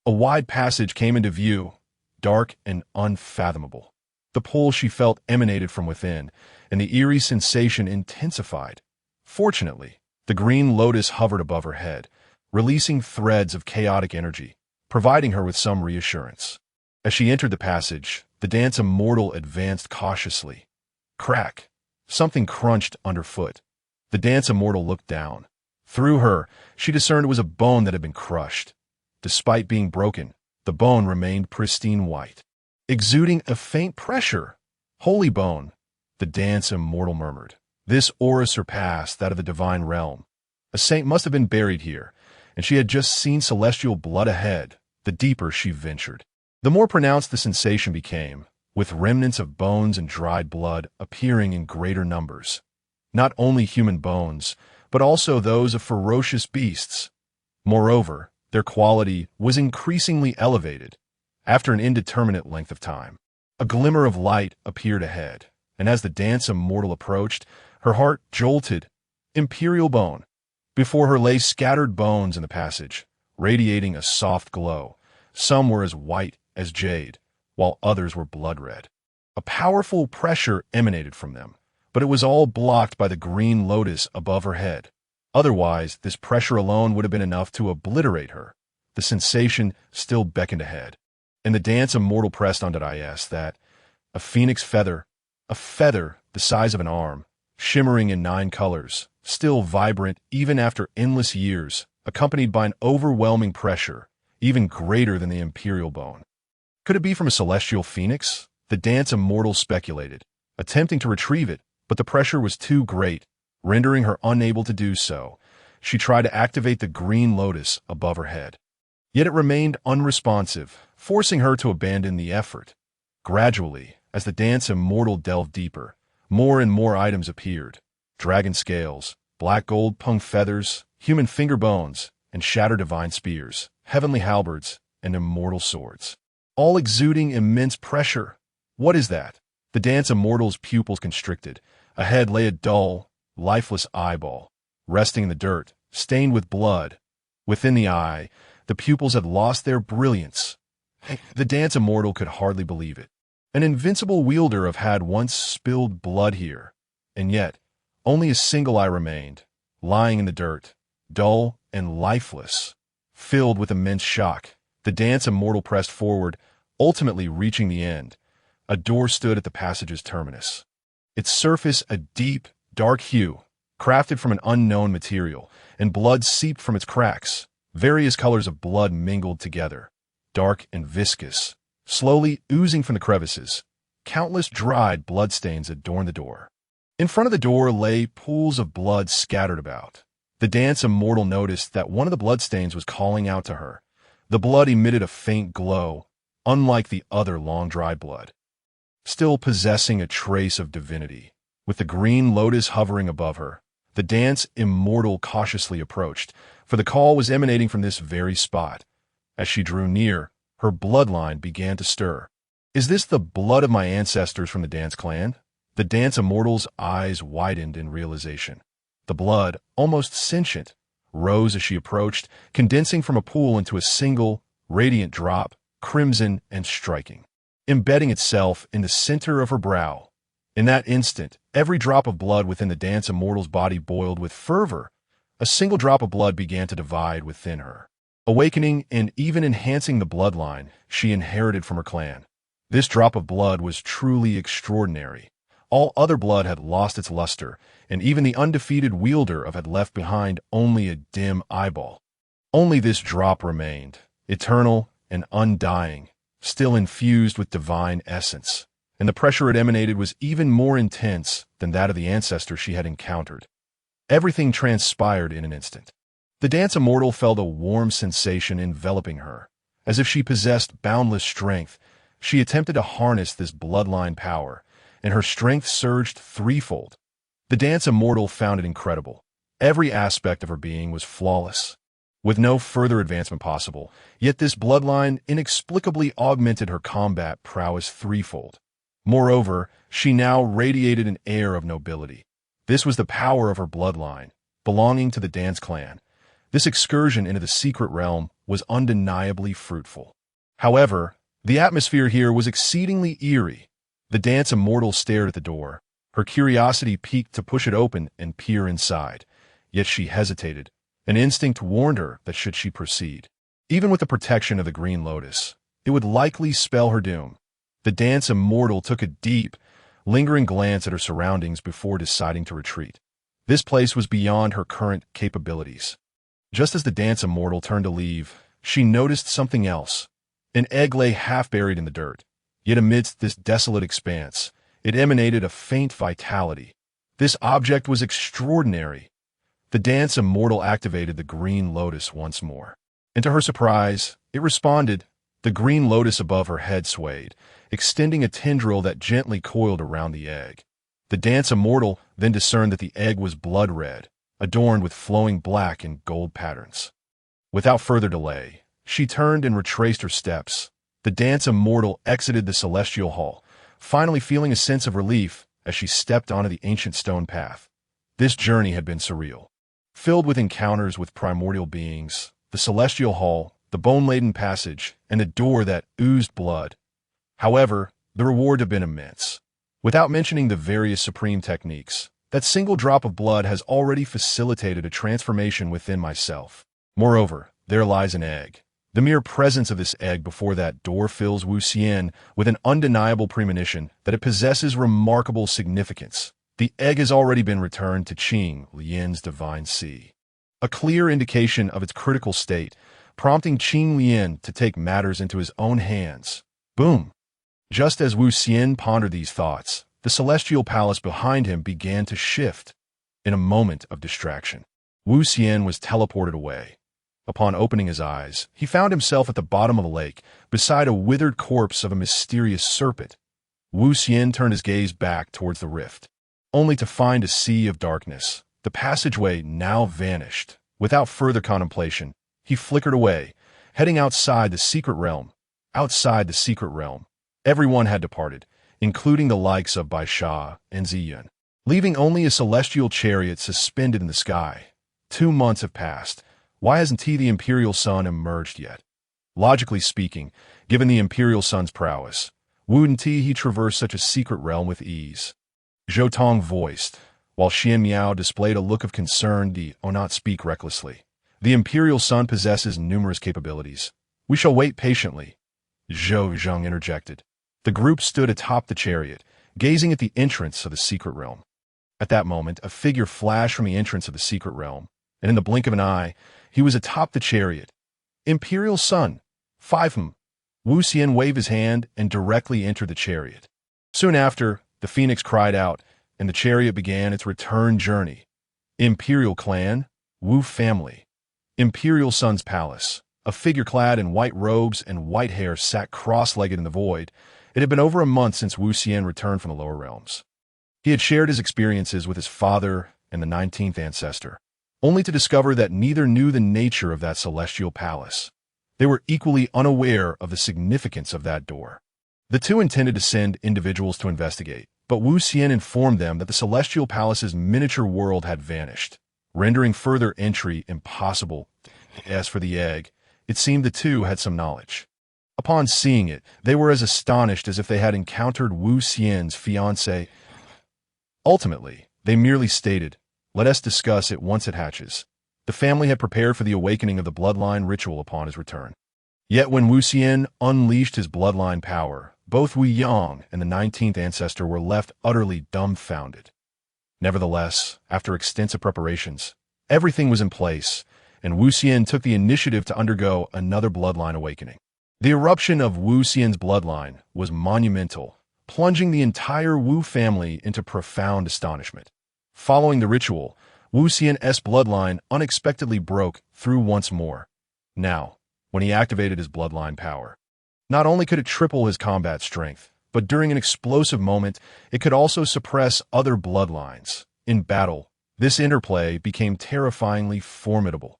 A wide passage came into view, dark and unfathomable. The pull she felt emanated from within, and the eerie sensation intensified. Fortunately, the green lotus hovered above her head, releasing threads of chaotic energy, providing her with some reassurance. As she entered the passage, the dance immortal advanced cautiously. Crack! Something crunched underfoot. The dance immortal looked down. Through her, she discerned it was a bone that had been crushed. Despite being broken, the bone remained pristine white, exuding a faint pressure. Holy bone, the dance immortal murmured. This aura surpassed that of the divine realm. A saint must have been buried here, and she had just seen celestial blood ahead. The deeper she ventured, the more pronounced the sensation became, with remnants of bones and dried blood appearing in greater numbers. Not only human bones, but also those of ferocious beasts. Moreover, their quality was increasingly elevated. After an indeterminate length of time, a glimmer of light appeared ahead, and as the dance immortal approached, her heart jolted. Imperial bone. Before her lay scattered bones in the passage, radiating a soft glow. Some were as white as jade, while others were blood red. A powerful pressure emanated from them, but it was all blocked by the green lotus above her head. Otherwise, this pressure alone would have been enough to obliterate her. The sensation still beckoned ahead, and the dance immortal pressed onto Is that a phoenix feather, a feather the size of an arm, shimmering in 9 colors, still vibrant even after endless years, accompanied by an overwhelming pressure, even greater than the imperial bone. Could it be from a celestial phoenix? The dance immortal speculated, attempting to retrieve it, but the pressure was too great, rendering her unable to do so. She tried to activate the green lotus above her head. Yet it remained unresponsive, forcing her to abandon the effort. Gradually, as the dance immortal delved deeper, more and more items appeared. Dragon scales, black gold pung feathers, human finger bones, and shattered divine spears, heavenly halberds, and immortal swords, all exuding immense pressure. What is that? The dance immortal's pupils constricted. Ahead lay a dull, lifeless eyeball, resting in the dirt, stained with blood. Within the eye, the pupils had lost their brilliance. The dance immortal could hardly believe it. An invincible wielder had once spilled blood here, and yet only a single eye remained, lying in the dirt, dull and lifeless. Filled with immense shock, the dance immortal pressed forward, ultimately reaching the end. A door stood at the passage's terminus. Its surface a deep, dark hue, crafted from an unknown material, and blood seeped from its cracks. Various colors of blood mingled together, dark and viscous, slowly oozing from the crevices. Countless dried bloodstains adorned the door. In front of the door lay pools of blood scattered about. The dance immortal noticed that one of the bloodstains was calling out to her. The blood emitted a faint glow, unlike the other long-dried blood, still possessing a trace of divinity. With the green lotus hovering above her, The dance immortal cautiously approached, for the call was emanating from this very spot. As she drew near, her bloodline began to stir. Is this the blood of my ancestors from the dance clan? The dance immortal's eyes widened in realization. The blood, almost sentient, rose as she approached, condensing from a pool into a single, radiant drop, crimson and striking, embedding itself in the center of her brow. In that instant, every drop of blood within the dance immortal's body boiled with fervor. A single drop of blood began to divide within her, awakening and even enhancing the bloodline she inherited from her clan. This drop of blood was truly extraordinary. All other blood had lost its luster, and even the undefeated wielder of had left behind only a dim eyeball. Only this drop remained, eternal and undying, still infused with divine essence, and the pressure it emanated was even more intense than that of the ancestor she had encountered. Everything transpired in an instant. The dance immortal felt a warm sensation enveloping her. As if she possessed boundless strength, she attempted to harness this bloodline power, and her strength surged threefold. The dance immortal found it incredible. Every aspect of her being was flawless, with no further advancement possible, yet this bloodline inexplicably augmented her combat prowess threefold. Moreover, she now radiated an air of nobility. This was the power of her bloodline, belonging to the dance clan. This excursion into the secret realm was undeniably fruitful. However, the atmosphere here was exceedingly eerie. The dance immortal stared at the door. Her curiosity piqued to push it open and peer inside. Yet she hesitated. An instinct warned her that should she proceed, even with the protection of the green lotus, it would likely spell her doom. The dance immortal took a deep, lingering glance at her surroundings before deciding to retreat. This place was beyond her current capabilities. Just as the dance immortal turned to leave, she noticed something else. An egg lay half buried in the dirt. Yet amidst this desolate expanse, it emanated a faint vitality. This object was extraordinary. The dance immortal activated the green lotus once more. And to her surprise, it responded. The green lotus above her head swayed, extending a tendril that gently coiled around the egg. The dance immortal then discerned that the egg was blood red, adorned with flowing black and gold patterns. Without further delay, she turned and retraced her steps. The dance immortal exited the celestial hall, finally feeling a sense of relief as she stepped onto the ancient stone path. This journey had been surreal. Filled with encounters with primordial beings, the celestial hall, the bone-laden passage, and the door that oozed blood. However, the reward had been immense. Without mentioning the various supreme techniques, that single drop of blood has already facilitated a transformation within myself. Moreover, there lies an egg. The mere presence of this egg before that door fills Wu Xian with an undeniable premonition that it possesses remarkable significance. The egg has already been returned to Qing Lian's divine sea, a clear indication of its critical state, prompting Qing Lian to take matters into his own hands. Boom! Just as Wu Xian pondered these thoughts, the celestial palace behind him began to shift. In a moment of distraction, Wu Xian was teleported away. Upon opening his eyes, he found himself at the bottom of a lake, beside a withered corpse of a mysterious serpent. Wu Xian turned his gaze back towards the rift, only to find a sea of darkness. The passageway now vanished. Without further contemplation, he flickered away, heading outside the secret realm. Outside the secret realm, everyone had departed, including the likes of Bai Sha and Ziyun, leaving only a celestial chariot suspended in the sky. 2 months have passed. Why hasn't the Imperial Sun emerged yet? Logically speaking, given the Imperial Sun's prowess, wouldn't he traverse such a secret realm with ease? Zhou Tong voiced, while Xian Miao displayed a look of concern. Do not speak recklessly. The Imperial Sun possesses numerous capabilities. We shall wait patiently. Zhou Zheng interjected. The group stood atop the chariot, gazing at the entrance of the secret realm. At that moment, a figure flashed from the entrance of the secret realm, and in the blink of an eye, he was atop the chariot. Imperial Sun, 5 Wu Xian waved his hand and directly entered the chariot. Soon after, the phoenix cried out, and the chariot began its return journey. Imperial Clan, Wu family. Imperial Sun's palace. A figure clad in white robes and white hair sat cross-legged in the void. It had been over a month since Wu Xian returned from the lower realms. He had shared his experiences with his father and the 19th ancestor, only to discover that neither knew the nature of that celestial palace. They were equally unaware of the significance of that door. The two intended to send individuals to investigate, but Wu Xian informed them that the celestial palace's miniature world had vanished, rendering further entry impossible. As for the egg, it seemed the two had some knowledge. Upon seeing it, they were as astonished as if they had encountered Wu Xian's fiancée. Ultimately, they merely stated, "Let us discuss it once it hatches." The family had prepared for the awakening of the bloodline ritual upon his return. Yet when Wu Xian unleashed his bloodline power, both Wu Yang and the 19th ancestor were left utterly dumbfounded. Nevertheless, after extensive preparations, everything was in place, and Wu Xian took the initiative to undergo another bloodline awakening. The eruption of Wu Xian's bloodline was monumental, plunging the entire Wu family into profound astonishment. Following the ritual, Wu Xian's bloodline unexpectedly broke through once more. Now, when he activated his bloodline power, not only could it triple his combat strength, but during an explosive moment, it could also suppress other bloodlines. In battle, this interplay became terrifyingly formidable.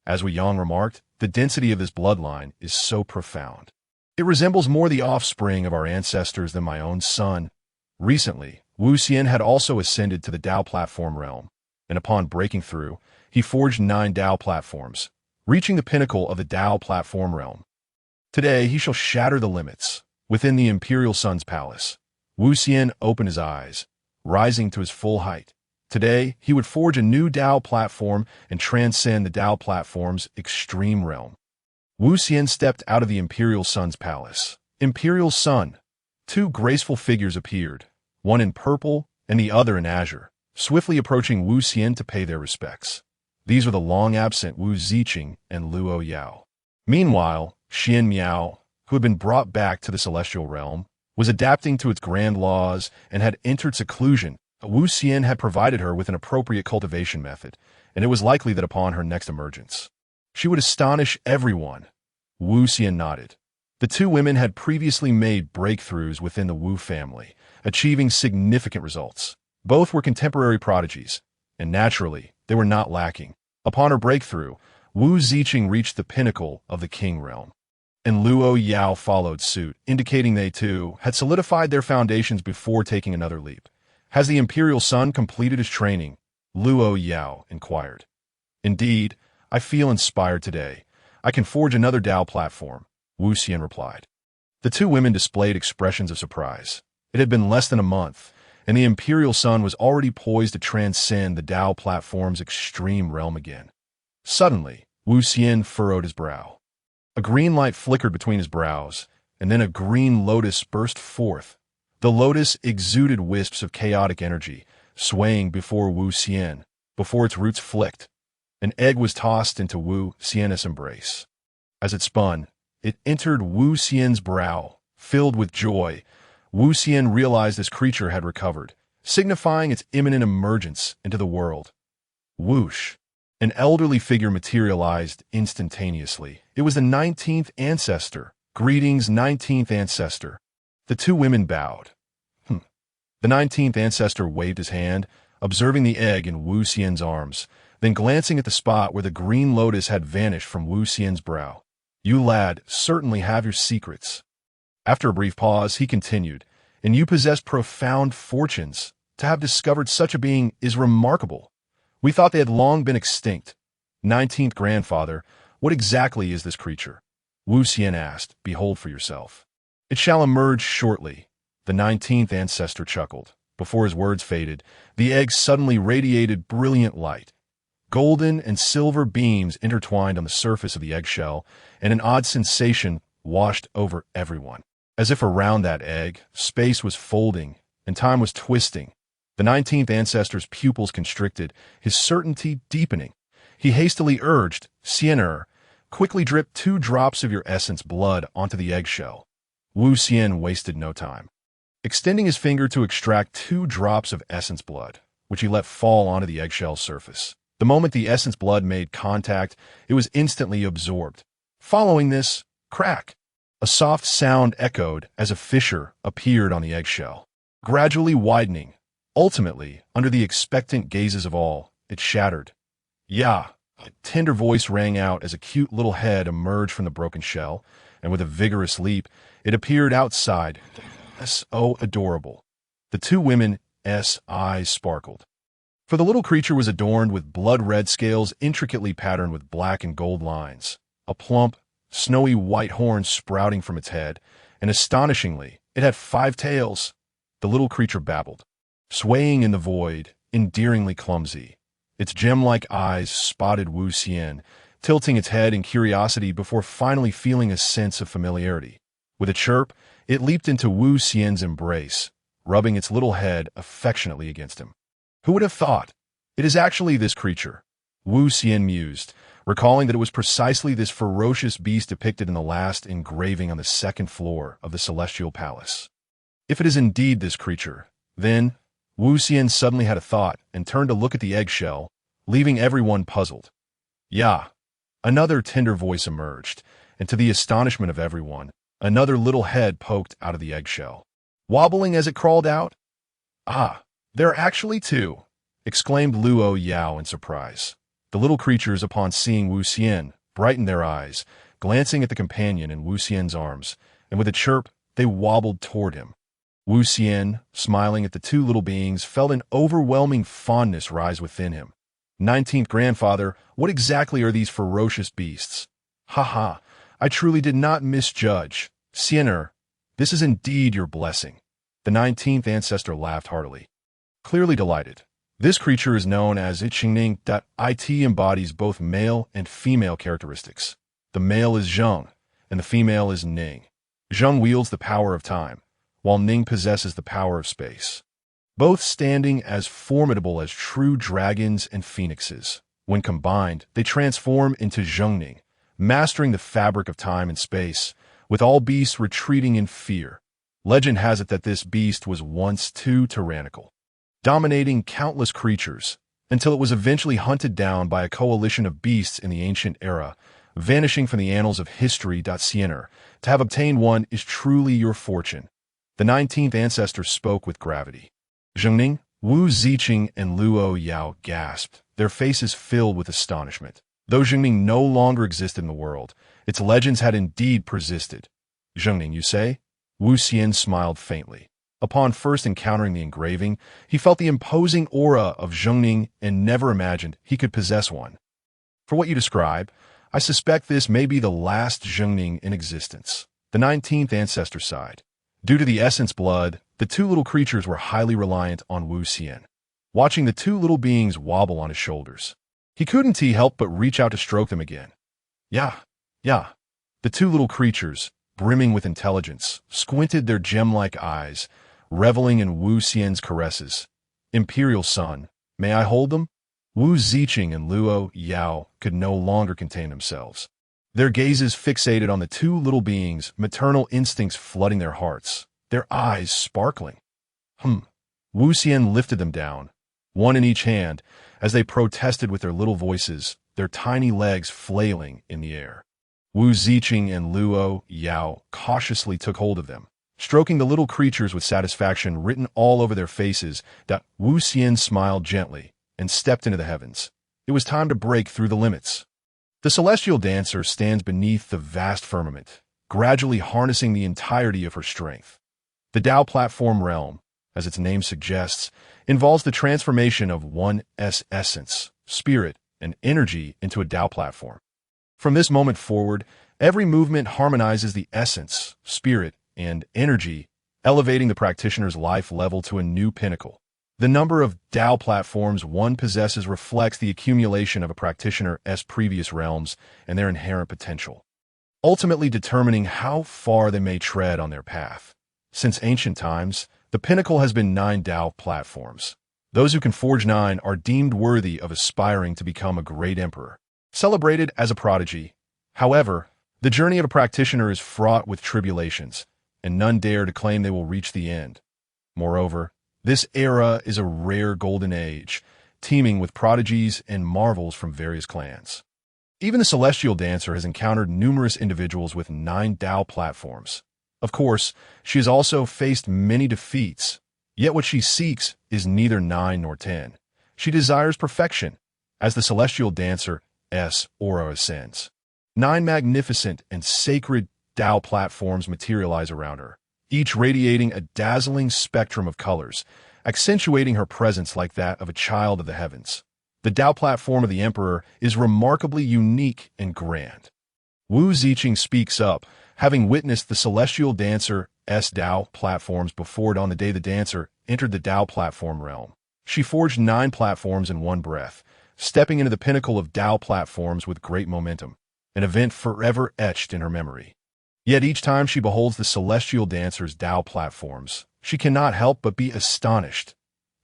As Wu Yang remarked, the density of this bloodline is so profound. It resembles more the offspring of our ancestors than my own son. Recently, Wu Xian had also ascended to the Dao platform realm, and upon breaking through, he forged 9 Dao platforms, reaching the pinnacle of the Dao platform realm. Today, he shall shatter the limits. Within the Imperial Sun's palace, Wu Xian opened his eyes, rising to his full height. Today, he would forge a new Dao platform and transcend the Dao platform's extreme realm. Wu Xian stepped out of the Imperial Sun's palace. Imperial Sun. 2 graceful figures appeared, one in purple and the other in azure, swiftly approaching Wu Xian to pay their respects. These were the long-absent Wu Ziqing and Luo Yao. Meanwhile, Xian Miao, who had been brought back to the celestial realm, was adapting to its grand laws and had entered seclusion. Wu Xian had provided her with an appropriate cultivation method, and it was likely that upon her next emergence, she would astonish everyone. Wu Xian nodded. The two women had previously made breakthroughs within the Wu family, achieving significant results. Both were contemporary prodigies, and naturally, they were not lacking. Upon her breakthrough, Wu Ziqing reached the pinnacle of the King realm, and Luo Yao followed suit, indicating they too had solidified their foundations before taking another leap. Has the Imperial Sun completed his training? Luo Yao inquired. Indeed, I feel inspired today. I can forge another Dao platform, Wu Xian replied. The two women displayed expressions of surprise. It had been less than a month, and the Imperial Sun was already poised to transcend the Dao platform's extreme realm again. Suddenly, Wu Xian furrowed his brow. A green light flickered between his brows, and then a green lotus burst forth. The lotus exuded wisps of chaotic energy, swaying before Wu Xian, before its roots flicked. An egg was tossed into Wu Xian's embrace. As it spun, it entered Wu Xian's brow. Filled with joy, Wu Xian realized this creature had recovered, signifying its imminent emergence into the world. Whoosh! An elderly figure materialized instantaneously. It was the 19th ancestor. Greetings, 19th ancestor. The two women bowed. The 19th ancestor waved his hand, observing the egg in Wu Xian's arms, then glancing at the spot where the green lotus had vanished from Wu Xian's brow. You lad certainly have your secrets. After a brief pause, he continued, and you possess profound fortunes. To have discovered such a being is remarkable. We thought they had long been extinct. 19th grandfather, what exactly is this creature? Wu Xian asked. Behold for yourself. It shall emerge shortly. The 19th ancestor chuckled. Before his words faded, the egg suddenly radiated brilliant light. Golden and silver beams intertwined on the surface of the eggshell, and an odd sensation washed over everyone. As if around that egg, space was folding, and time was twisting. The 19th ancestor's pupils constricted, his certainty deepening. He hastily urged, Xianer, quickly drip 2 drops of your essence blood onto the eggshell. Wu Xian wasted no time. Extending his finger to extract 2 drops of essence blood, which he let fall onto the eggshell's surface. The moment the essence blood made contact, it was instantly absorbed. Following this, crack! A soft sound echoed as a fissure appeared on the eggshell. Gradually widening, Ultimately, under the expectant gazes of all, it shattered. "Yeah!" A tender voice rang out as a cute little head emerged from the broken shell, and with a vigorous leap, it appeared outside. So adorable. The two women's eyes sparkled. For the little creature was adorned with blood-red scales intricately patterned with black and gold lines, a plump, snowy white horn sprouting from its head, and astonishingly, it had 5 tails. The little creature babbled, swaying in the void, endearingly clumsy. Its gem-like eyes spotted Wu Xian, tilting its head in curiosity before finally feeling a sense of familiarity. With a chirp, it leaped into Wu Xian's embrace, rubbing its little head affectionately against him. "Who would have thought? It is actually this creature," Wu Xian mused, recalling that it was precisely this ferocious beast depicted in the last engraving on the 2nd floor of the Celestial Palace. If it is indeed this creature, then Wu Xian suddenly had a thought and turned to look at the eggshell, leaving everyone puzzled. "Yeah." Another tender voice emerged, and to the astonishment of everyone, another little head poked out of the eggshell, wobbling as it crawled out. "Ah, there are actually 2, exclaimed Luo Yao in surprise. The little creatures, upon seeing Wu Xian, brightened their eyes, glancing at the companion in Wu Xian's arms, and with a chirp, they wobbled toward him. Wu Xian, smiling at the 2 little beings, felt an overwhelming fondness rise within him. 19th grandfather, what exactly are these ferocious beasts? Ha ha, I truly did not misjudge. Xiener, this is indeed your blessing. The 19th ancestor laughed heartily. Clearly delighted. This creature is known as enchanting. It embodies both male and female characteristics. The male is Zheng, and the female is Ning. Zheng wields the power of time, while Ning possesses the power of space, both standing as formidable as true dragons and phoenixes. When combined, they transform into Zhengning, mastering the fabric of time and space, with all beasts retreating in fear. Legend has it that this beast was once too tyrannical, dominating countless creatures, until it was eventually hunted down by a coalition of beasts in the ancient era, vanishing from the annals of history. Xiener, to have obtained one is truly your fortune. The 19th ancestor spoke with gravity. Zhengning, Wu Ziqing, and Luo Yao gasped, their faces filled with astonishment. Though Zhengning no longer existed in the world, its legends had indeed persisted. Zhengning, you say? Wu Xian smiled faintly. Upon first encountering the engraving, he felt the imposing aura of Zhengning and never imagined he could possess one. For what you describe, I suspect this may be the last Zhengning in existence. The 19th ancestor sighed. Due to the essence blood, the 2 little creatures were highly reliant on Wu Xian, watching the 2 little beings wobble on his shoulders. He couldn't help but reach out to stroke them again. Yeah. The 2 little creatures, brimming with intelligence, squinted their gem-like eyes, reveling in Wu Xian's caresses. Imperial son, may I hold them? Wu Ziqing and Luo Yao could no longer contain themselves. Their gazes fixated on the 2 little beings, maternal instincts flooding their hearts, their eyes sparkling. Wu Xian lifted them down, one in each hand, as they protested with their little voices, their tiny legs flailing in the air. Wu Ziqing and Luo Yao cautiously took hold of them, stroking the little creatures with satisfaction written all over their faces. Wu Xian smiled gently and stepped into the heavens. It was time to break through the limits. The celestial dancer stands beneath the vast firmament, gradually harnessing the entirety of her strength. The Dao platform realm, as its name suggests, involves the transformation of one's essence, spirit, and energy into a Dao platform. From this moment forward, every movement harmonizes the essence, spirit, and energy, elevating the practitioner's life level to a new pinnacle. The number of Dao platforms one possesses reflects the accumulation of a practitioner's previous realms and their inherent potential, ultimately determining how far they may tread on their path. Since ancient times, the pinnacle has been 9 Dao platforms. Those who can forge 9 are deemed worthy of aspiring to become a great emperor, celebrated as a prodigy. However, the journey of a practitioner is fraught with tribulations, and none dare to claim they will reach the end. Moreover, this era is a rare golden age, teeming with prodigies and marvels from various clans. Even the celestial dancer has encountered numerous individuals with 9 Dao platforms. Of course, she has also faced many defeats, Yet what she seeks is neither 9 nor 10. She desires perfection, as the celestial dancer's aura ascends. 9 magnificent and sacred Dao platforms materialize around her, each radiating a dazzling spectrum of colors, accentuating her presence like that of a child of the heavens. The Dao platform of the Emperor is remarkably unique and grand. Wu Ziqing speaks up, having witnessed the celestial dancer's Dao platforms before it on the day the dancer entered the Dao platform realm. She forged 9 platforms in one breath, stepping into the pinnacle of Dao platforms with great momentum, an event forever etched in her memory. Yet each time she beholds the celestial dancer's Dao platforms, she cannot help but be astonished.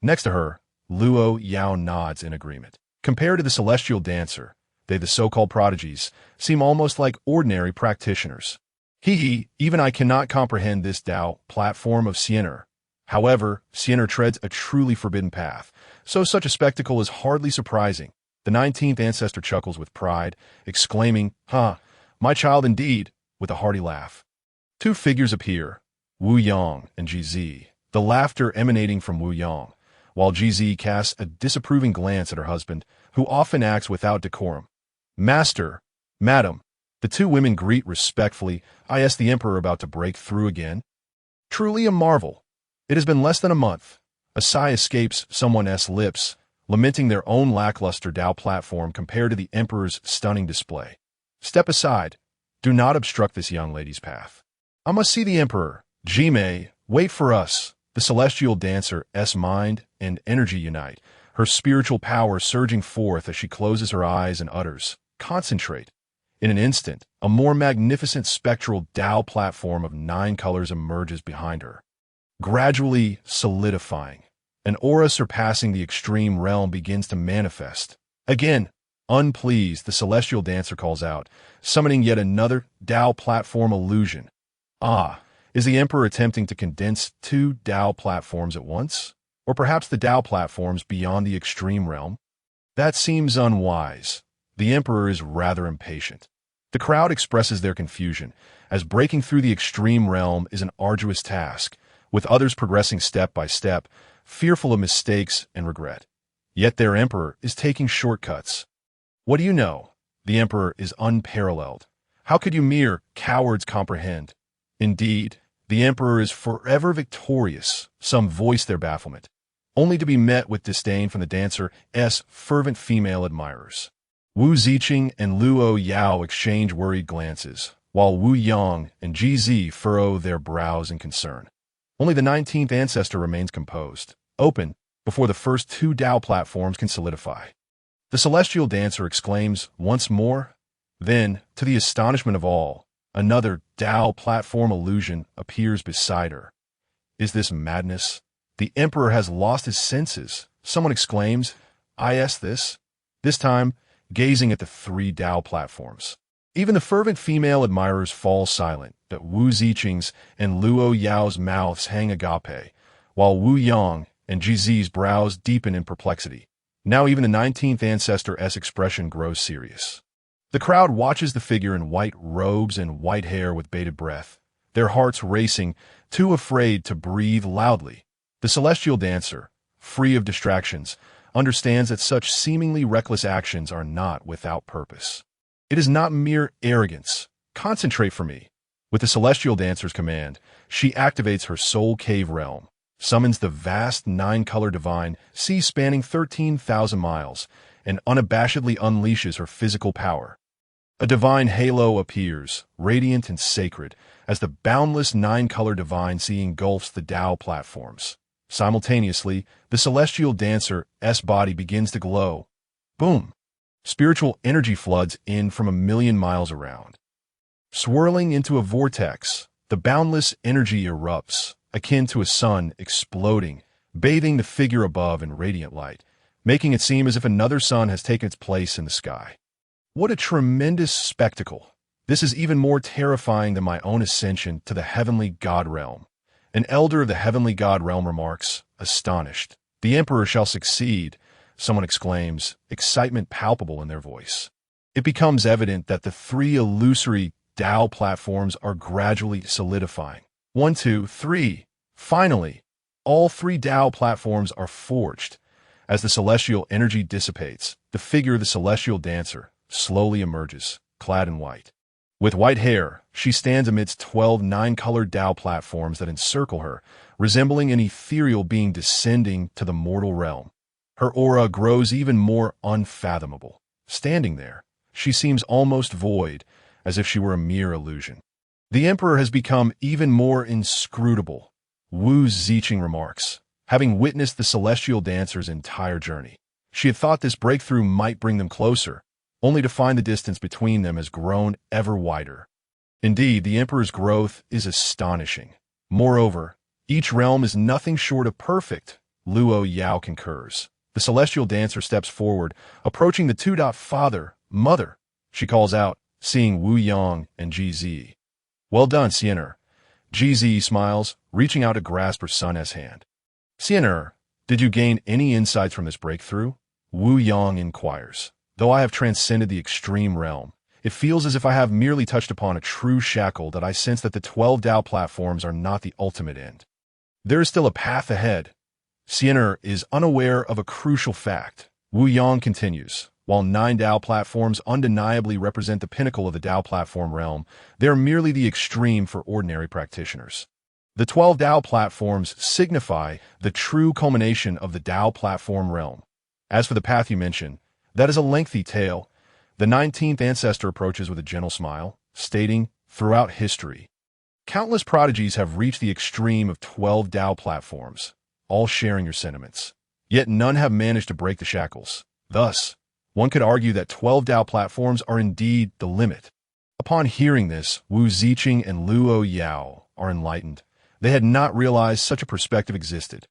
Next to her, Luo Yao nods in agreement. Compared to the celestial dancer, they, the so-called prodigies, seem almost like ordinary practitioners. Even I cannot comprehend this Dao platform of Siener. However, Siener treads a truly forbidden path, so such a spectacle is hardly surprising. The 19th ancestor chuckles with pride, exclaiming, my child indeed, with a hearty laugh. 2 figures appear, Wu Yang and Jizi, the laughter emanating from Wu Yang, while Jizi casts a disapproving glance at her husband, who often acts without decorum. Master, Madam, the 2 women greet respectfully. The Emperor about to break through again. Truly a marvel. It has been less than a month. A sigh escapes someone's lips, lamenting their own lackluster Dao platform compared to the Emperor's stunning display. Step aside. Do not obstruct this young lady's path. I must see the Emperor. Jimei, wait for us. The celestial dancer's mind and energy unite, her spiritual power surging forth as she closes her eyes and utters, concentrate. In an instant, a more magnificent spectral Dao platform of 9 colors emerges behind her, gradually solidifying. An aura surpassing the extreme realm begins to manifest. Again, unpleased, the celestial dancer calls out, summoning yet another Dao platform illusion. Is the Emperor attempting to condense 2 Dao platforms at once? Or perhaps the Dao platforms beyond the extreme realm? That seems unwise. The Emperor is rather impatient. The crowd expresses their confusion, as breaking through the extreme realm is an arduous task, with others progressing step by step, fearful of mistakes and regret. Yet their Emperor is taking shortcuts. What do you know? The Emperor is unparalleled. How could you mere cowards comprehend? Indeed, the Emperor is forever victorious. Some voice their bafflement, only to be met with disdain from the dancer's fervent female admirers. Wu Ziqing and Luo Yao exchange worried glances, while Wu Yang and Jizi furrow their brows in concern. Only the 19th ancestor remains composed, open, before the first 2 Dao platforms can solidify. The celestial dancer exclaims once more. Then, to the astonishment of all, another Dao platform illusion appears beside her. Is this madness? The Emperor has lost his senses. Someone exclaims, this time, gazing at the 3 Dao platforms. Even the fervent female admirers fall silent, but Wu Ziqing's and Luo Yao's mouths hang agape, while Wu Yang and Jizi's brows deepen in perplexity. Now even the 19th ancestor's expression grows serious. The crowd watches the figure in white robes and white hair with bated breath, their hearts racing, too afraid to breathe loudly. The celestial dancer, free of distractions, understands that such seemingly reckless actions are not without purpose. It is not mere arrogance. Concentrate for me. With the celestial dancer's command, she activates her soul cave realm, summons the vast 9-color divine sea spanning 13,000 miles, and unabashedly unleashes her physical power. A divine halo appears, radiant and sacred, as the boundless 9-color divine sea engulfs the Dao platforms. Simultaneously, the celestial dancer's body begins to glow. Boom! Spiritual energy floods in from 1,000,000 miles around. Swirling into a vortex, the boundless energy erupts, akin to a sun exploding, bathing the figure above in radiant light, making it seem as if another sun has taken its place in the sky. What a tremendous spectacle! This is even more terrifying than my own ascension to the heavenly god realm. An elder of the heavenly god realm remarks, astonished. The Emperor shall succeed, someone exclaims, excitement palpable in their voice. It becomes evident that the 3 illusory Dao platforms are gradually solidifying. 1, 2, 3. Finally, All three Dao platforms are forged. As the celestial energy dissipates, the figure of the celestial dancer slowly emerges, clad in white. With white hair, she stands amidst 12 nine-colored Dao platforms that encircle her, resembling an ethereal being descending to the mortal realm. Her aura grows even more unfathomable. Standing there, she seems almost void, as if she were a mere illusion. The Emperor has become even more inscrutable, Wu Ziqing remarks, having witnessed the celestial dancer's entire journey. She had thought this breakthrough might bring them closer, only to find the distance between them has grown ever wider. Indeed, the Emperor's growth is astonishing. Moreover, each realm is nothing short of perfect, Luo Yao concurs. The celestial dancer steps forward, approaching the two. Father, mother, she calls out, seeing Wu Yang and GZ. Well done, Xian'er. GZ smiles, reaching out to grasp her son's hand. Xian'er, did you gain any insights from this breakthrough? Wu Yang inquires. Though I have transcended the extreme realm, it feels as if I have merely touched upon a true shackle that I sense that the 12 Dao platforms are not the ultimate end. There is still a path ahead. Xian'er is unaware of a crucial fact. Wu Yang continues. While 9 Dao platforms undeniably represent the pinnacle of the Dao platform realm, they are merely the extreme for ordinary practitioners. The 12 Dao platforms signify the true culmination of the Dao platform realm. As for the path you mentioned, that is a lengthy tale. The 19th ancestor approaches with a gentle smile, stating, throughout history, countless prodigies have reached the extreme of 12 Dao platforms, all sharing your sentiments. Yet none have managed to break the shackles. Thus, one could argue that 12 Dao platforms are indeed the limit. Upon hearing this, Wu Ziqing and Luo Yao are enlightened. They had not realized such a perspective existed.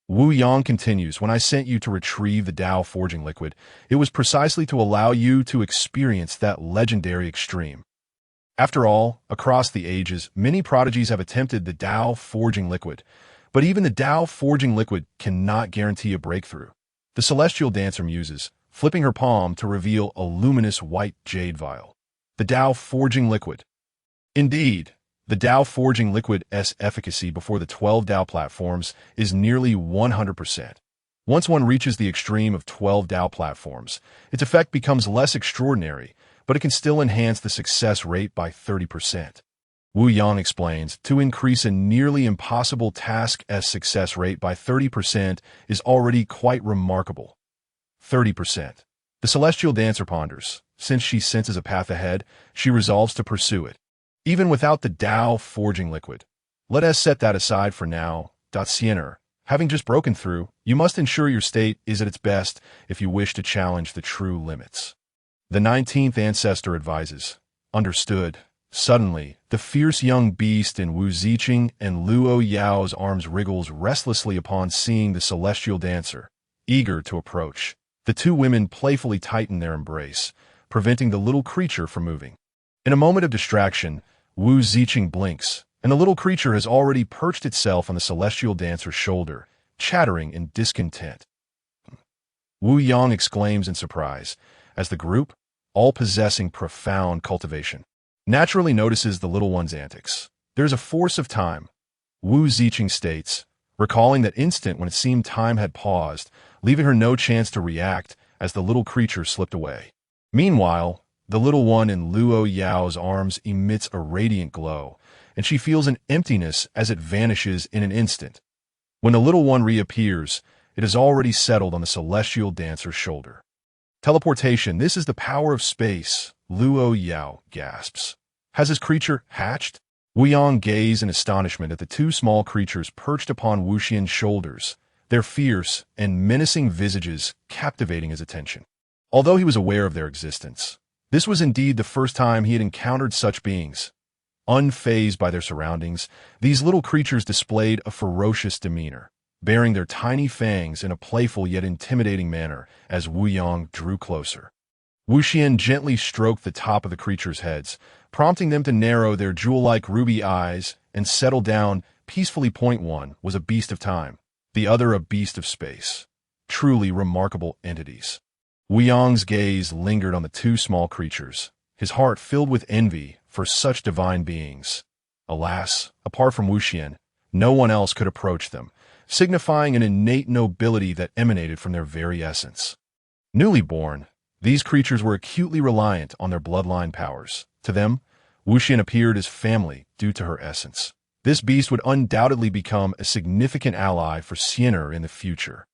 Wu Yang continues, when I sent you to retrieve the Dao forging liquid, it was precisely to allow you to experience that legendary extreme. After all, across the ages, many prodigies have attempted the Dao forging liquid, but even the Dao forging liquid cannot guarantee a breakthrough. The celestial dancer muses, flipping her palm to reveal a luminous white jade vial. The Dao forging liquid. Indeed, the Dao forging liquid's efficacy before the 12 Dao platforms is nearly 100%. Once one reaches the extreme of 12 Dao platforms, its effect becomes less extraordinary, but it can still enhance the success rate by 30%. Wu Yang explains, to increase a nearly impossible task's success rate by 30% is already quite remarkable. 30%. The celestial dancer ponders. Since she senses a path ahead, she resolves to pursue it. Even without the Dao forging liquid. Let us set that aside for now. Xian'er, having just broken through, you must ensure your state is at its best if you wish to challenge the true limits. The 19th ancestor advises. Understood. Suddenly, the fierce young beast in Wu Ziqing and Luo Yao's arms wriggles restlessly upon seeing the celestial dancer, eager to approach. The two women playfully tighten their embrace, preventing the little creature from moving. In a moment of distraction, Wu Ziqing blinks, and the little creature has already perched itself on the celestial dancer's shoulder, chattering in discontent. Wu Yang exclaims in surprise, as the group, all possessing profound cultivation, naturally notices the little one's antics. There's a force of time, Wu Ziqing states, recalling that instant when it seemed time had paused, leaving her no chance to react as the little creature slipped away. Meanwhile, the little one in Luo Yao's arms emits a radiant glow, and she feels an emptiness as it vanishes in an instant. When the little one reappears, it is already settled on the celestial dancer's shoulder. Teleportation, this is the power of space, Luo Yao gasps. Has his creature hatched? Wu Yang gazed in astonishment at the two small creatures perched upon Wu Xian's shoulders, their fierce and menacing visages captivating his attention. Although he was aware of their existence, this was indeed the first time he had encountered such beings. Unfazed by their surroundings, these little creatures displayed a ferocious demeanor, baring their tiny fangs in a playful yet intimidating manner as Wu Yang drew closer. Wu Xian gently stroked the top of the creatures' heads, prompting them to narrow their jewel-like ruby eyes and settle down peacefully. One was a beast of time, the other a beast of space. Truly remarkable entities. Wu Yang's gaze lingered on the two small creatures, his heart filled with envy for such divine beings. Alas, apart from Wu Xian, no one else could approach them, signifying an innate nobility that emanated from their very essence. Newly born, these creatures were acutely reliant on their bloodline powers. To them, Wuxian appeared as family due to her essence. This beast would undoubtedly become a significant ally for Xin'er in the future.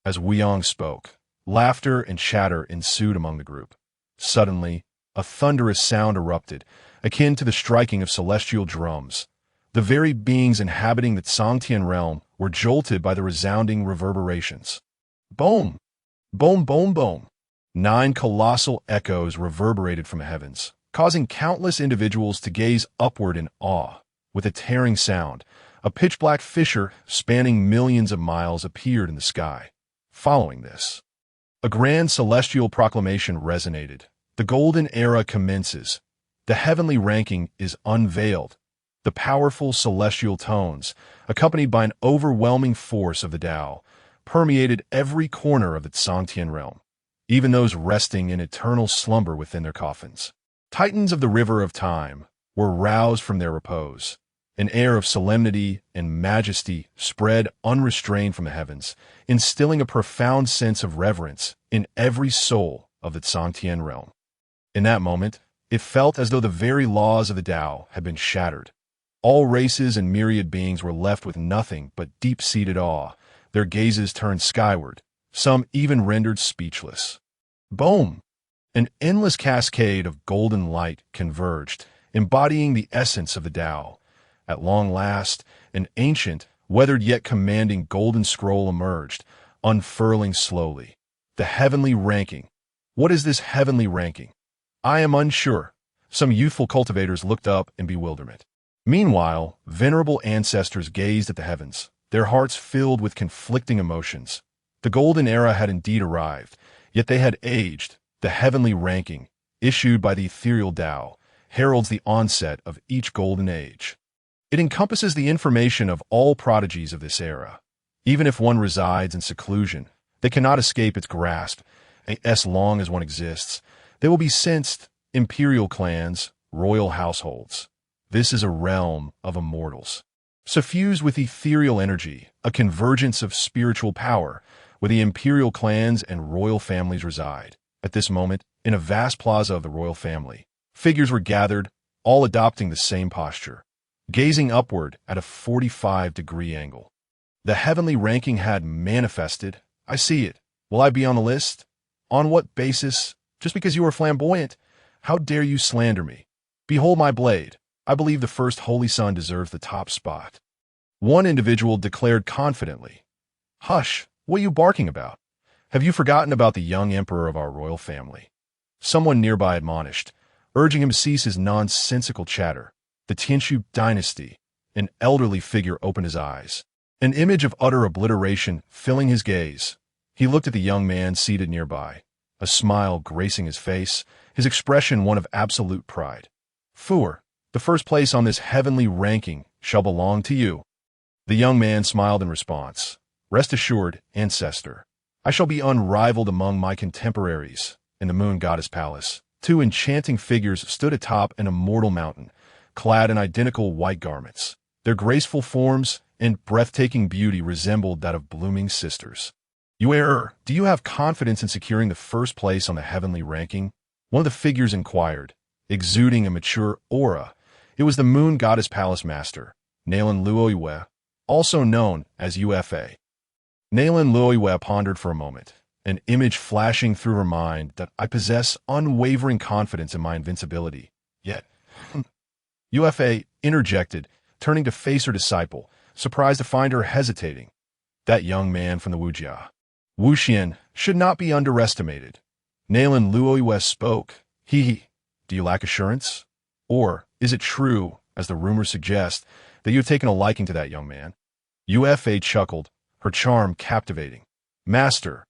As Wuyong spoke, laughter and chatter ensued among the group. Suddenly, a thunderous sound erupted, akin to the striking of celestial drums. The very beings inhabiting the Sangtian realm were jolted by the resounding reverberations. Boom! Boom, boom, boom! 9 colossal echoes reverberated from the heavens, causing countless individuals to gaze upward in awe. With a tearing sound, a pitch-black fissure spanning millions of miles appeared in the sky. Following this, a grand celestial proclamation resonated. The golden era commences. The heavenly ranking is unveiled. The powerful celestial tones, accompanied by an overwhelming force of the Dao, permeated every corner of the Sangtian realm, even those resting in eternal slumber within their coffins. Titans of the river of time were roused from their repose. An air of solemnity and majesty spread unrestrained from the heavens, instilling a profound sense of reverence in every soul of the Sangtian realm. In that moment, it felt as though the very laws of the Dao had been shattered. All races and myriad beings were left with nothing but deep-seated awe, their gazes turned skyward, some even rendered speechless. Boom! An endless cascade of golden light converged, embodying the essence of the Dao. At long last, an ancient, weathered yet commanding golden scroll emerged, unfurling slowly. The heavenly ranking. What is this heavenly ranking? I am unsure. Some youthful cultivators looked up in bewilderment. Meanwhile, venerable ancestors gazed at the heavens, their hearts filled with conflicting emotions. The golden era had indeed arrived, yet they had aged. The heavenly ranking, issued by the ethereal Dao, heralds the onset of each golden age. It encompasses the information of all prodigies of this era. Even if one resides in seclusion, they cannot escape its grasp. As long as one exists, they will be sensed imperial clans, royal households. This is a realm of immortals. Suffused with ethereal energy, a convergence of spiritual power, where the imperial clans and royal families reside. At this moment, in a vast plaza of the royal family, figures were gathered, all adopting the same posture, gazing upward at a 45-degree angle. The heavenly ranking had manifested. I see it. Will I be on the list? On what basis? Just because you are flamboyant? How dare you slander me? Behold my blade. I believe the first holy son deserves the top spot. One individual declared confidently. Hush, what are you barking about? Have you forgotten about the young emperor of our royal family? Someone nearby admonished, urging him to cease his nonsensical chatter. The Tianshu dynasty. An elderly figure opened his eyes, an image of utter obliteration filling his gaze. He looked at the young man seated nearby, a smile gracing his face, his expression one of absolute pride. Fuer, the first place on this heavenly ranking shall belong to you. The young man smiled in response. Rest assured, ancestor, I shall be unrivaled among my contemporaries. In the moon goddess palace, 2 enchanting figures stood atop an immortal mountain, clad in identical white garments. Their graceful forms and breathtaking beauty resembled that of blooming sisters. You err. Do you have confidence in securing the first place on the heavenly ranking? One of the figures inquired, exuding a mature aura. It was the moon goddess palace master, Nalan Luoyue, also known as UFA. Nalan Luoyue pondered for a moment, an image flashing through her mind that I possess unwavering confidence in my invincibility. Yet, UFA interjected, turning to face her disciple, surprised to find her hesitating. That young man from the Wujia, Wuxian, should not be underestimated. Nalan Luoyue spoke. Do you lack assurance? Or is it true, as the rumors suggest, that you have taken a liking to that young man? UFA chuckled, her charm captivating. Master,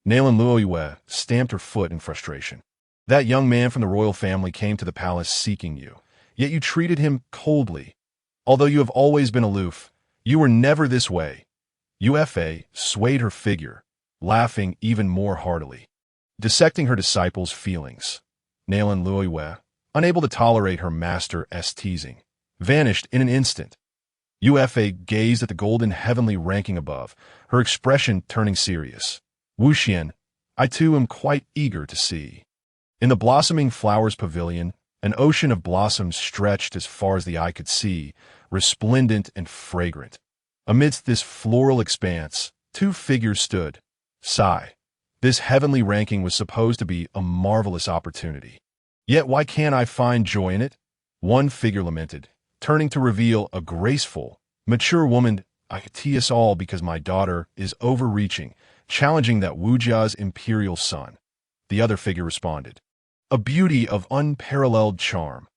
Nalan Luoyue stamped her foot in frustration. That young man from the royal family came to the palace seeking you, yet you treated him coldly. Although you have always been aloof, you were never this way. UFA swayed her figure, laughing even more heartily, dissecting her disciple's feelings. Nalan Luoyue, unable to tolerate her master's teasing, vanished in an instant. Ufa gazed at the golden heavenly ranking above, her expression turning serious. Wuxian, I too am quite eager to see. In the blossoming flowers pavilion, an ocean of blossoms stretched as far as the eye could see, resplendent and fragrant. Amidst this floral expanse, two figures stood. Sigh. This heavenly ranking was supposed to be a marvelous opportunity. Yet why can't I find joy in it? One figure lamented, turning to reveal a graceful, mature woman. I tease us all because my daughter is overreaching, challenging that Wujia's imperial son. The other figure responded, a beauty of unparalleled charm.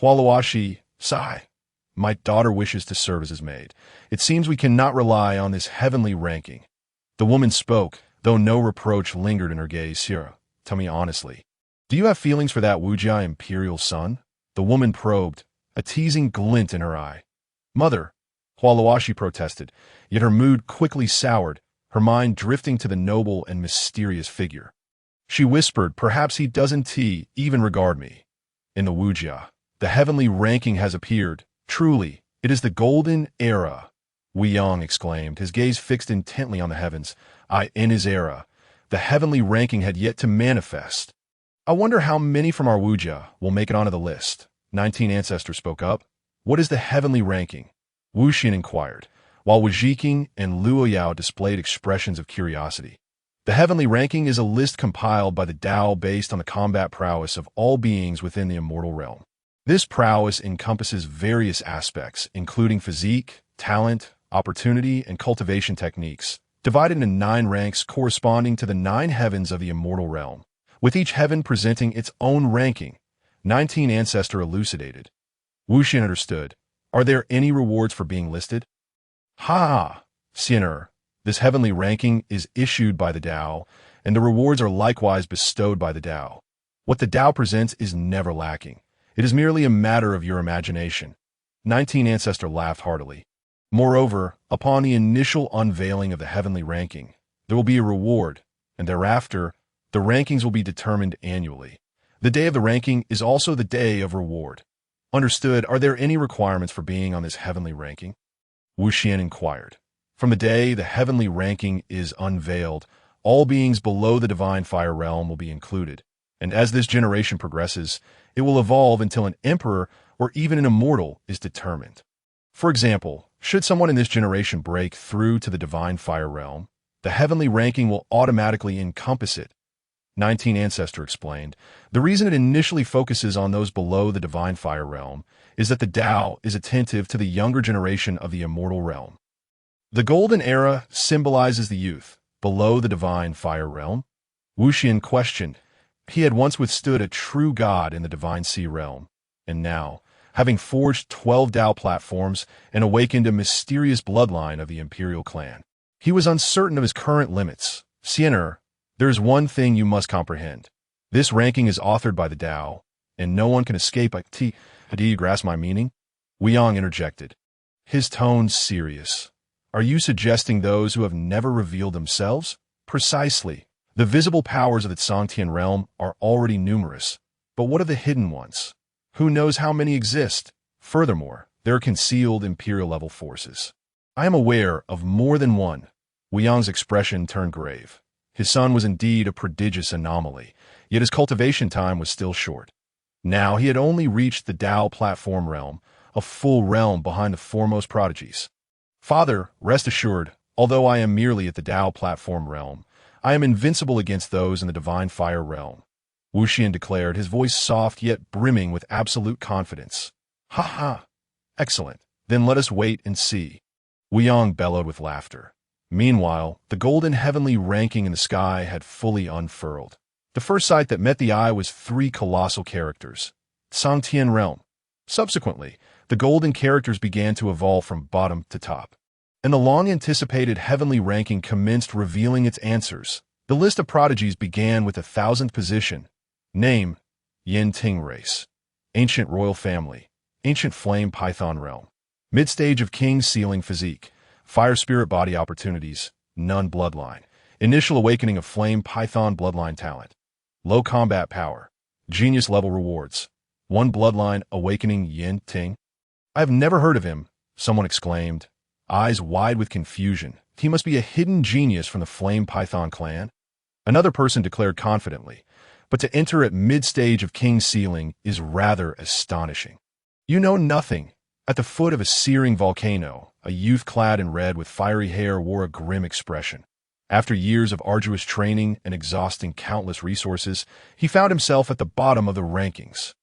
Hualuashi, sigh. My daughter wishes to serve as his maid. It seems we cannot rely on this heavenly ranking. The woman spoke, though no reproach lingered in her gaze. Sierra, tell me honestly, do you have feelings for that Wujia imperial son? The woman probed, a teasing glint in her eye. Mother, Hualuashi protested, yet her mood quickly soured, her mind drifting to the noble and mysterious figure. She whispered, perhaps he doesn't even regard me. In the Wujia, the heavenly ranking has appeared. Truly, it is the golden era. Wuyang exclaimed, his gaze fixed intently on the heavens. In his era, the heavenly ranking had yet to manifest. I wonder how many from our Wujia will make it onto the list. 19 ancestors spoke up. What is the heavenly ranking? Wuxian inquired, while Wujiking and Luoyao displayed expressions of curiosity. The heavenly ranking is a list compiled by the Dao based on the combat prowess of all beings within the immortal realm. This prowess encompasses various aspects, including physique, talent, opportunity, and cultivation techniques, divided into 9 ranks corresponding to the 9 heavens of the immortal realm, with each heaven presenting its own ranking. 19 ancestor elucidated. Wuxian understood. Are there any rewards for being listed? Ha! Sinner, this heavenly ranking is issued by the Dao, and the rewards are likewise bestowed by the Dao. What the Dao presents is never lacking. It is merely a matter of your imagination. 19 ancestor laughed heartily. Moreover, upon the initial unveiling of the heavenly ranking, there will be a reward, and thereafter, the rankings will be determined annually. The day of the ranking is also the day of reward. Understood, are there any requirements for being on this heavenly ranking? Wuxian inquired. From the day the heavenly ranking is unveiled, all beings below the divine fire realm will be included, and as this generation progresses, it will evolve until an emperor or even an immortal is determined. For example, should someone in this generation break through to the divine fire realm, the heavenly ranking will automatically encompass it. 19 Ancestor explained, the reason it initially focuses on those below the divine fire realm is that the Dao is attentive to the younger generation of the immortal realm. The golden era symbolizes the youth below the divine fire realm. Wuxian questioned. He had once withstood a true god in the divine sea realm, and now, having forged 12 Dao platforms and awakened a mysterious bloodline of the imperial clan, he was uncertain of his current limits. Siener, there is one thing you must comprehend. This ranking is authored by the Dao, and no one can escape it. Do you grasp my meaning? Wuyang interjected, his tone serious. Are you suggesting those who have never revealed themselves? Precisely. The visible powers of the Songtian realm are already numerous, but what of the hidden ones? Who knows how many exist? Furthermore, there are concealed imperial-level forces. I am aware of more than one. Wuyang's expression turned grave. His son was indeed a prodigious anomaly, yet his cultivation time was still short. Now he had only reached the Dao platform realm, a full realm behind the foremost prodigies. Father, rest assured, although I am merely at the Dao platform realm, I am invincible against those in the divine fire realm. Wuxian declared, his voice soft yet brimming with absolute confidence. Ha ha! Excellent. Then let us wait and see. Wuyang bellowed with laughter. Meanwhile, the golden heavenly ranking in the sky had fully unfurled. The first sight that met the eye was 3 colossal characters. Songtian realm. Subsequently, the golden characters began to evolve from bottom to top, and the long-anticipated heavenly ranking commenced revealing its answers. The list of prodigies began with the 1000th position. Name, Yin Ting race. Ancient royal family. Ancient flame python realm. Mid-stage of king sealing physique. Fire spirit body opportunities. None bloodline. Initial awakening of flame python bloodline talent. Low combat power. Genius level rewards. 1 bloodline awakening Yin Ting. I have never heard of him. someone exclaimed, eyes wide with confusion. He must be a hidden genius from the Flame Python clan. Another person declared confidently, but to enter at mid-stage of King's Ceiling is rather astonishing. You know nothing. At the foot of a searing volcano, a youth clad in red with fiery hair wore a grim expression. After years of arduous training and exhausting countless resources, he found himself at the bottom of the rankings.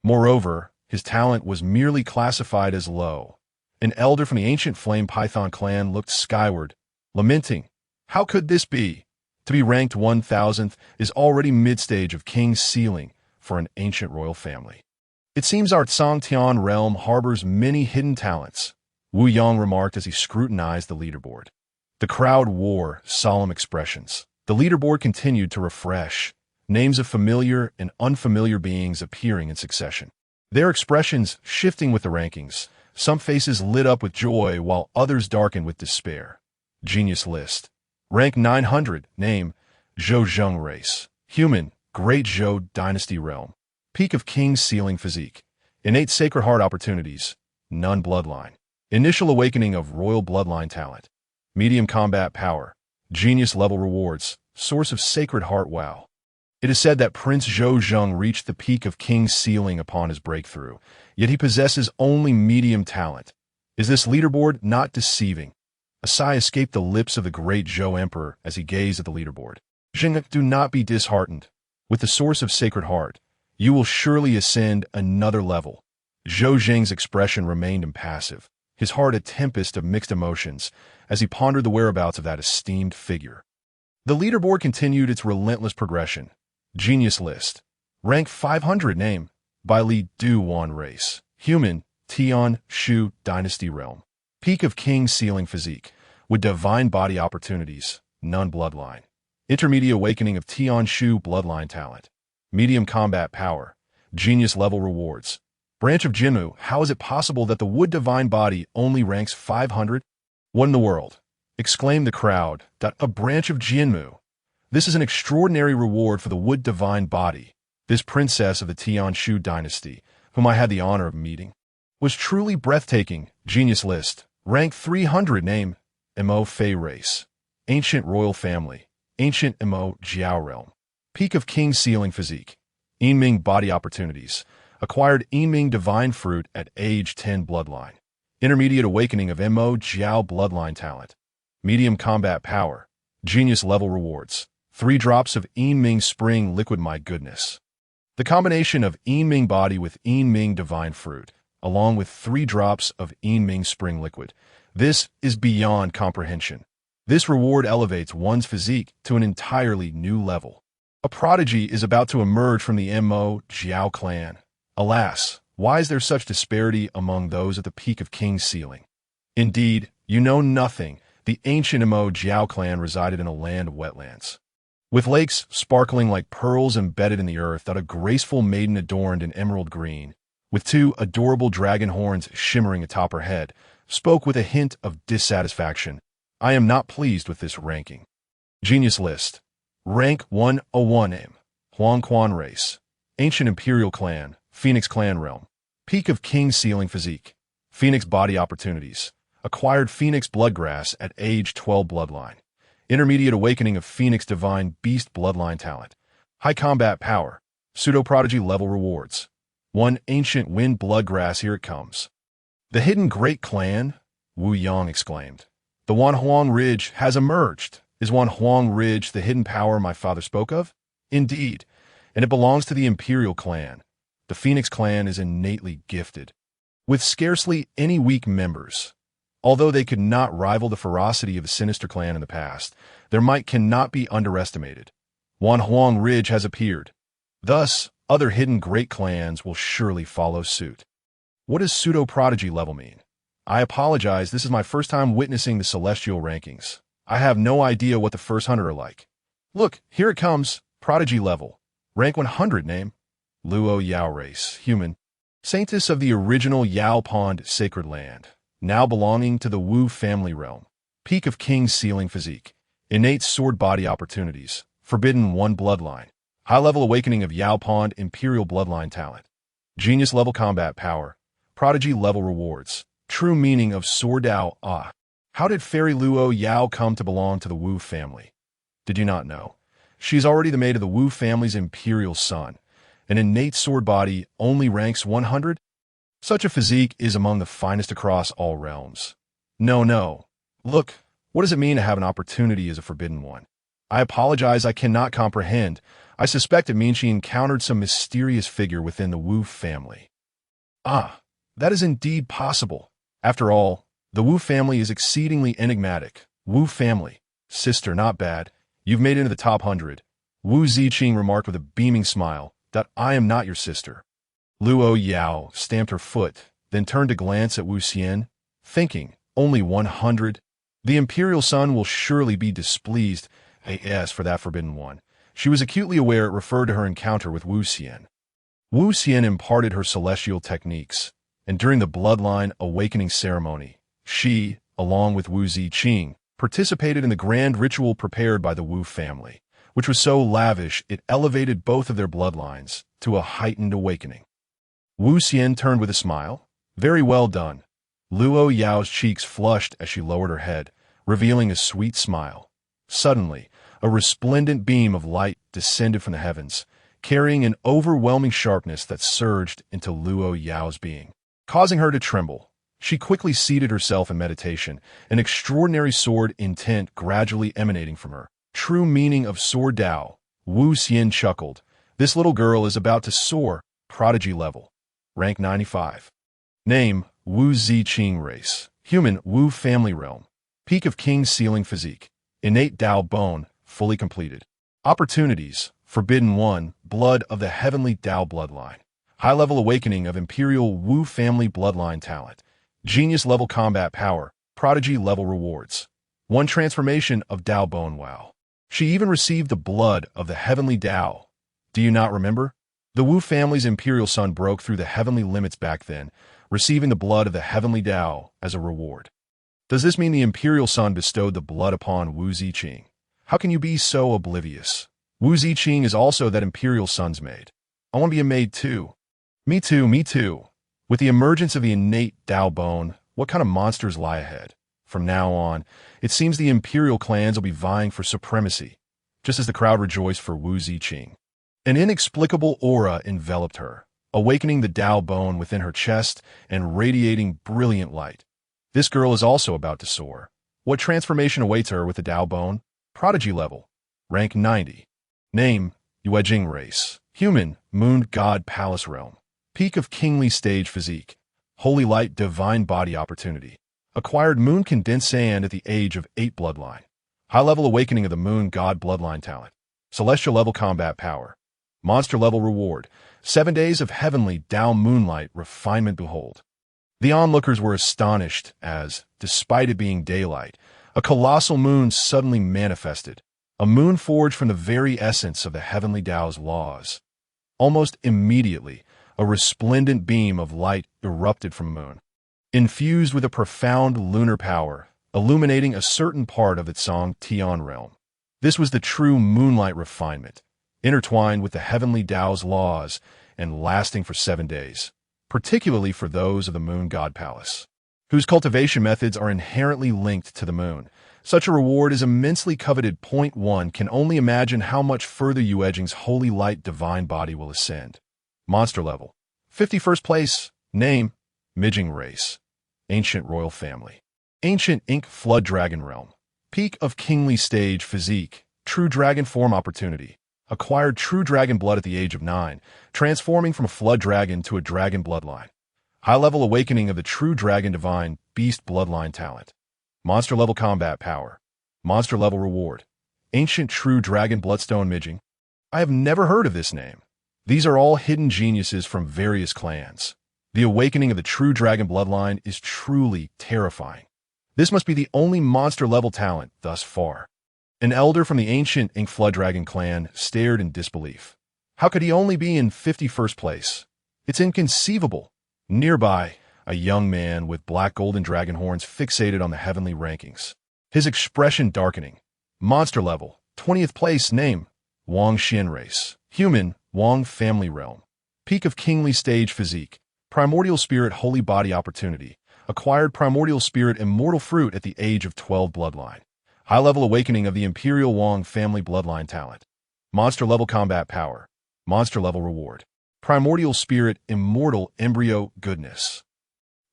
Moreover, his talent was merely classified as low. An elder from the ancient Flame Python clan looked skyward, lamenting, "How could this be? To be ranked 1000th is already mid-stage of King's Ceiling for an ancient royal family. It seems our Tsangtian realm harbors many hidden talents," Wu Yang remarked as he scrutinized the leaderboard. The crowd wore solemn expressions. The leaderboard continued to refresh, names of familiar and unfamiliar beings appearing in succession. Their expressions shifting with the rankings. Some faces lit up with joy while others darkened with despair. Genius list. Rank 900, name, Zhou Zheng race. Human, Great Zhou Dynasty realm. Peak of King's Ceiling physique. Innate Sacred Heart opportunities. None bloodline. Initial awakening of royal bloodline talent. Medium combat power. Genius level rewards. Source of Sacred Heart wow. It is said that Prince Zhou Zheng reached the peak of King's Ceiling upon his breakthrough, yet he possesses only medium talent. Is this leaderboard not deceiving? A sigh escaped the lips of the great Zhou Emperor as he gazed at the leaderboard. Zheng, do not be disheartened. With the source of Sacred Heart, you will surely ascend another level. Zhou Zheng's expression remained impassive, his heart a tempest of mixed emotions as he pondered the whereabouts of that esteemed figure. The leaderboard continued its relentless progression. Genius list. Rank 500, name, Bai Li Du Wan race. Human, Tian Shu Dynasty realm. Peak of King's Ceiling physique, with divine body opportunities, none bloodline. Intermediate awakening of Tian Shu bloodline talent. Medium combat power. Genius level rewards. Branch of Jinmu, how is it possible that the Wood Divine Body only ranks 500? What in the world? Exclaimed the crowd. A branch of Jinmu. This is an extraordinary reward for the Wood Divine Body. This princess of the Tian Shu dynasty, whom I had the honor of meeting, was truly breathtaking. Genius list. Rank 300, name, Mo Fei race. Ancient royal family. Ancient Mo Jiao realm. Peak of King's Ceiling physique. Yinming body opportunities. Acquired Yinming divine fruit at age 10 bloodline. Intermediate awakening of Mo Jiao bloodline talent. Medium combat power. Genius level rewards. 3 drops of Yinming spring liquid. My goodness. The combination of Yinming body with Yinming divine fruit, along with 3 drops of Yinming spring liquid. This is beyond comprehension. This reward elevates one's physique to an entirely new level. A prodigy is about to emerge from the Mo Jiao clan. Alas, why is there such disparity among those at the peak of King's Ceiling? Indeed, you know nothing. The ancient Mo Jiao clan resided in a land of wetlands, with lakes sparkling like pearls embedded in the earth that a graceful maiden adorned in emerald green, with 2 adorable dragon horns shimmering atop her head, spoke with a hint of dissatisfaction. I am not pleased with this ranking. Genius list. Rank 101, name, Huang Quan race. Ancient Imperial clan, Phoenix clan realm. Peak of King's Ceiling physique. Phoenix body opportunities. Acquired Phoenix bloodgrass at age 12 bloodline. Intermediate awakening of Phoenix divine beast bloodline talent. High combat power. Pseudo-prodigy level rewards. 1 ancient wind bloodgrass, here it comes. The hidden great clan, Wu Yang exclaimed. The Wanhuang Ridge has emerged. Is Wanhuang Ridge the hidden power my father spoke of? Indeed, and it belongs to the Imperial clan. The Phoenix clan is innately gifted, with scarcely any weak members. Although they could not rival the ferocity of the sinister clan in the past, their might cannot be underestimated. Wanhuang Ridge has appeared. Thus, other hidden great clans will surely follow suit. What does pseudo-prodigy level mean? I apologize, this is my first time witnessing the celestial rankings. I have no idea what the first 100 are like. Look, here it comes. Prodigy level. Rank 100, name, Luo Yao race, human. Saintess of the original Yao Pond sacred land, now belonging to the Wu family realm. Peak of King's Ceiling physique. Innate sword body opportunities. Forbidden 1 bloodline. High-level awakening of Yao Pond imperial bloodline talent. Genius level combat power. Prodigy level rewards. True meaning of Sword Dao. Ah. How did Fairy Luo Yao come to belong to the Wu family? Did you not know? She is already the mate of the Wu family's imperial son. An innate sword body only ranks 100? Such a physique is among the finest across all realms. No. Look, what does it mean to have an opportunity as a forbidden one? I apologize, I cannot comprehend. I suspect it means she encountered some mysterious figure within the Wu family. Ah, that is indeed possible. After all, the Wu family is exceedingly enigmatic. Wu family. Sister, not bad. You've made it into the top 100. Wu Ziqing remarked with a beaming smile that I am not your sister. Luo Yao stamped her foot, then turned to glance at Wu Xian, thinking, only 100? The imperial son will surely be displeased. As for that forbidden one, she was acutely aware it referred to her encounter with Wu Xian. Wu Xian imparted her celestial techniques, and during the bloodline awakening ceremony, she, along with Wu Ziqing, participated in the grand ritual prepared by the Wu family, which was so lavish it elevated both of their bloodlines to a heightened awakening. Wu Xian turned with a smile. Very well done. Luo Yao's cheeks flushed as she lowered her head, revealing a sweet smile. Suddenly, a resplendent beam of light descended from the heavens, carrying an overwhelming sharpness that surged into Luo Yao's being, causing her to tremble. She quickly seated herself in meditation, an extraordinary sword intent gradually emanating from her. True meaning of Sword Dao. Wu Xian chuckled. This little girl is about to soar, prodigy level. Rank 95. Name, Wu Ziqing race. Human, Wu family realm. Peak of King's ceiling physique. Innate Dao bone, fully completed. Opportunities, Forbidden One, blood of the heavenly Dao bloodline. High-level awakening of imperial Wu family bloodline talent. Genius-level combat power, prodigy-level rewards. One transformation of Dao bone. Wow. She even received the blood of the heavenly Dao. Do you not remember? The Wu family's imperial son broke through the heavenly limits back then, receiving the blood of the heavenly Dao as a reward. Does this mean the imperial son bestowed the blood upon Wu Ziqing? How can you be so oblivious? Wu Ziqing is also that imperial son's maid. I want to be a maid too. Me too. With the emergence of the innate Dao bone, what kind of monsters lie ahead? From now on, it seems the imperial clans will be vying for supremacy, just as the crowd rejoiced for Wu Ziqing. An inexplicable aura enveloped her, awakening the Dao bone within her chest and radiating brilliant light. This girl is also about to soar. What transformation awaits her with the Dao bone? Prodigy level. Rank 90. Name, Yuejing race. Human, Moon God Palace realm. Peak of kingly stage physique. Holy light divine body opportunity. Acquired Moon condensed sand at the age of 8 bloodline. High-level awakening of the Moon God bloodline talent. Celestial level combat power. Monster level reward. 7 days of heavenly Dao moonlight refinement behold. The onlookers were astonished as, despite it being daylight, a colossal moon suddenly manifested. A moon forged from the very essence of the heavenly Dao's laws. Almost immediately, a resplendent beam of light erupted from the moon, infused with a profound lunar power, illuminating a certain part of the Tsong Tian realm. This was the true moonlight refinement, intertwined with the heavenly Dao's laws and lasting for 7 days, particularly for those of the Moon God Palace, whose cultivation methods are inherently linked to the moon. Such a reward is immensely coveted. Point 1 can only imagine how much further Yuejing's holy light divine body will ascend. Monster level. 51st place. Name, Mijing race. Ancient royal family. Ancient Ink Flood Dragon realm. Peak of kingly stage physique. True dragon form opportunity. Acquired true dragon blood at the age of 9, transforming from a flood dragon to a dragon bloodline. High-level awakening of the true dragon divine beast bloodline talent. Monster level combat power. Monster level reward. Ancient true dragon bloodstone Mijing. I have never heard of this name. These are all hidden geniuses from various clans. The awakening of the true dragon bloodline is truly terrifying. This must be the only monster level talent thus far. An elder from the ancient Ink Flood Dragon clan stared in disbelief. How could he only be in 51st place? It's inconceivable. Nearby, a young man with black golden dragon horns fixated on the heavenly rankings. His expression darkening. Monster level, 20th place. Name, Wang Xian race. Human, Wang family realm. Peak of kingly stage physique. Primordial spirit holy body opportunity. Acquired primordial spirit immortal fruit at the age of 12 bloodline. High-level awakening of the Imperial Wong family bloodline talent. Monster-level combat power. Monster-level reward. Primordial spirit immortal embryo goodness.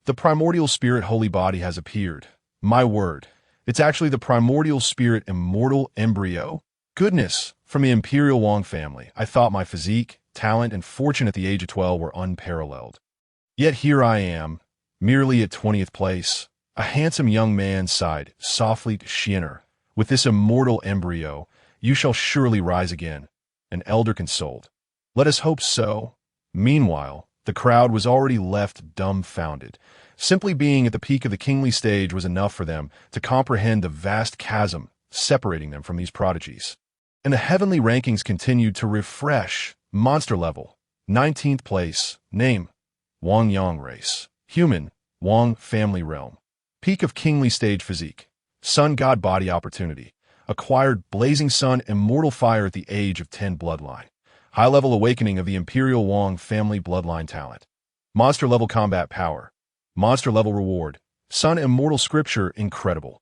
The primordial spirit holy body has appeared. My word. It's actually the primordial spirit immortal embryo goodness from the Imperial Wong family. I thought my physique, talent, and fortune at the age of 12 were unparalleled. Yet here I am, merely at 20th place. A handsome young man sighed softly to Shinner. With this immortal embryo, you shall surely rise again. An elder consoled. Let us hope so. Meanwhile, the crowd was already left dumbfounded. Simply being at the peak of the kingly stage was enough for them to comprehend the vast chasm separating them from these prodigies. And the heavenly rankings continued to refresh. Monster level, 19th place, name, Wong Yang race, human, Wong family realm. Peak of kingly stage physique, sun god body opportunity, acquired blazing sun immortal fire at the age of 10 bloodline. High-level awakening of the Imperial Wong family bloodline talent. Monster-level combat power. Monster-level reward. Sun immortal scripture incredible.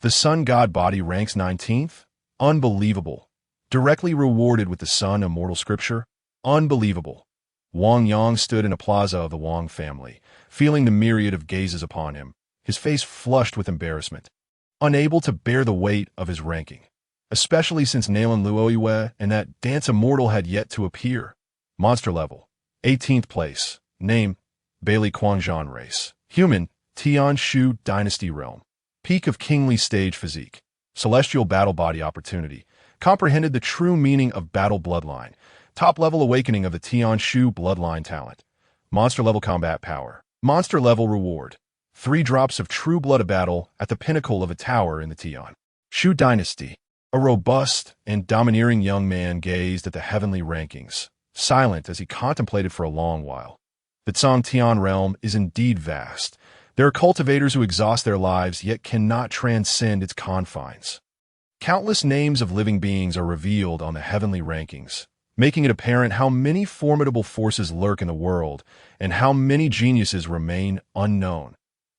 The sun god body ranks 19th? Unbelievable. Directly rewarded with the sun immortal scripture? Unbelievable. Wong Yang stood in a plaza of the Wong family, feeling the myriad of gazes upon him, his face flushed with embarrassment, unable to bear the weight of his ranking. Especially since Nalan Luoyue and that dance immortal had yet to appear. Monster level, 18th place, name, Bailey Quangzhan race, human, Tian Shu dynasty realm, peak of kingly stage physique, celestial battle body opportunity, comprehended the true meaning of battle bloodline, top level awakening of the Tian Shu bloodline talent, monster level combat power, monster level reward, 3 drops of true blood of battle at the pinnacle of a tower in the Tian Shu dynasty. A robust and domineering young man gazed at the heavenly rankings, silent as he contemplated for a long while. The Zhangtian realm is indeed vast. There are cultivators who exhaust their lives yet cannot transcend its confines. Countless names of living beings are revealed on the heavenly rankings, making it apparent how many formidable forces lurk in the world and how many geniuses remain unknown.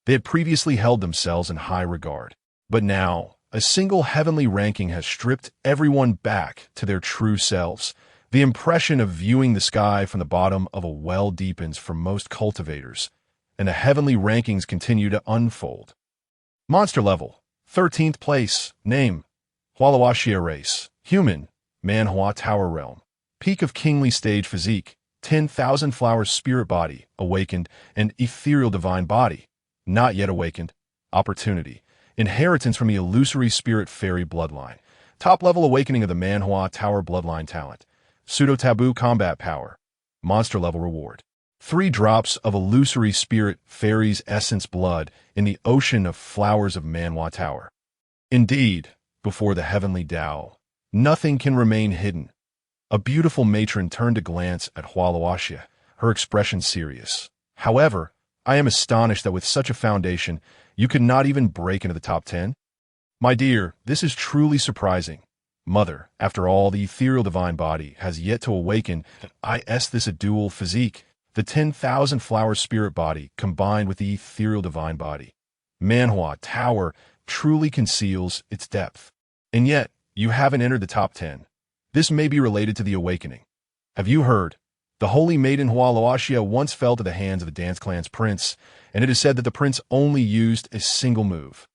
They had previously held themselves in high regard, but now, a single heavenly ranking has stripped everyone back to their true selves. The impression of viewing the sky from the bottom of a well deepens for most cultivators, and the heavenly rankings continue to unfold. Monster level, 13th place, name, Hualahuaxia race, human, Manhua Tower realm, peak of kingly stage physique, 10,000 flowers spirit body, awakened, and ethereal divine body, not yet awakened, opportunity. Inheritance from the illusory spirit fairy bloodline. Top-level awakening of the Manhua Tower bloodline talent. Pseudo-taboo combat power. Monster-level reward. 3 drops of illusory spirit fairy's essence blood in the ocean of flowers of Manhua Tower. Indeed, before the heavenly Dao, nothing can remain hidden. A beautiful matron turned to glance at Hualahuaxia, her expression serious. However, I am astonished that with such a foundation, you could not even break into the top 10? My dear, this is truly surprising. Mother, after all, the ethereal divine body has yet to awaken, and this a dual physique, the 10,000 flower spirit body combined with the ethereal divine body. Manhua Tower truly conceals its depth. And yet, you haven't entered the top 10. This may be related to the awakening. Have you heard? The holy maiden Hualahuaxia once fell to the hands of the Dance Clan's prince, and it is said that the prince only used a single move.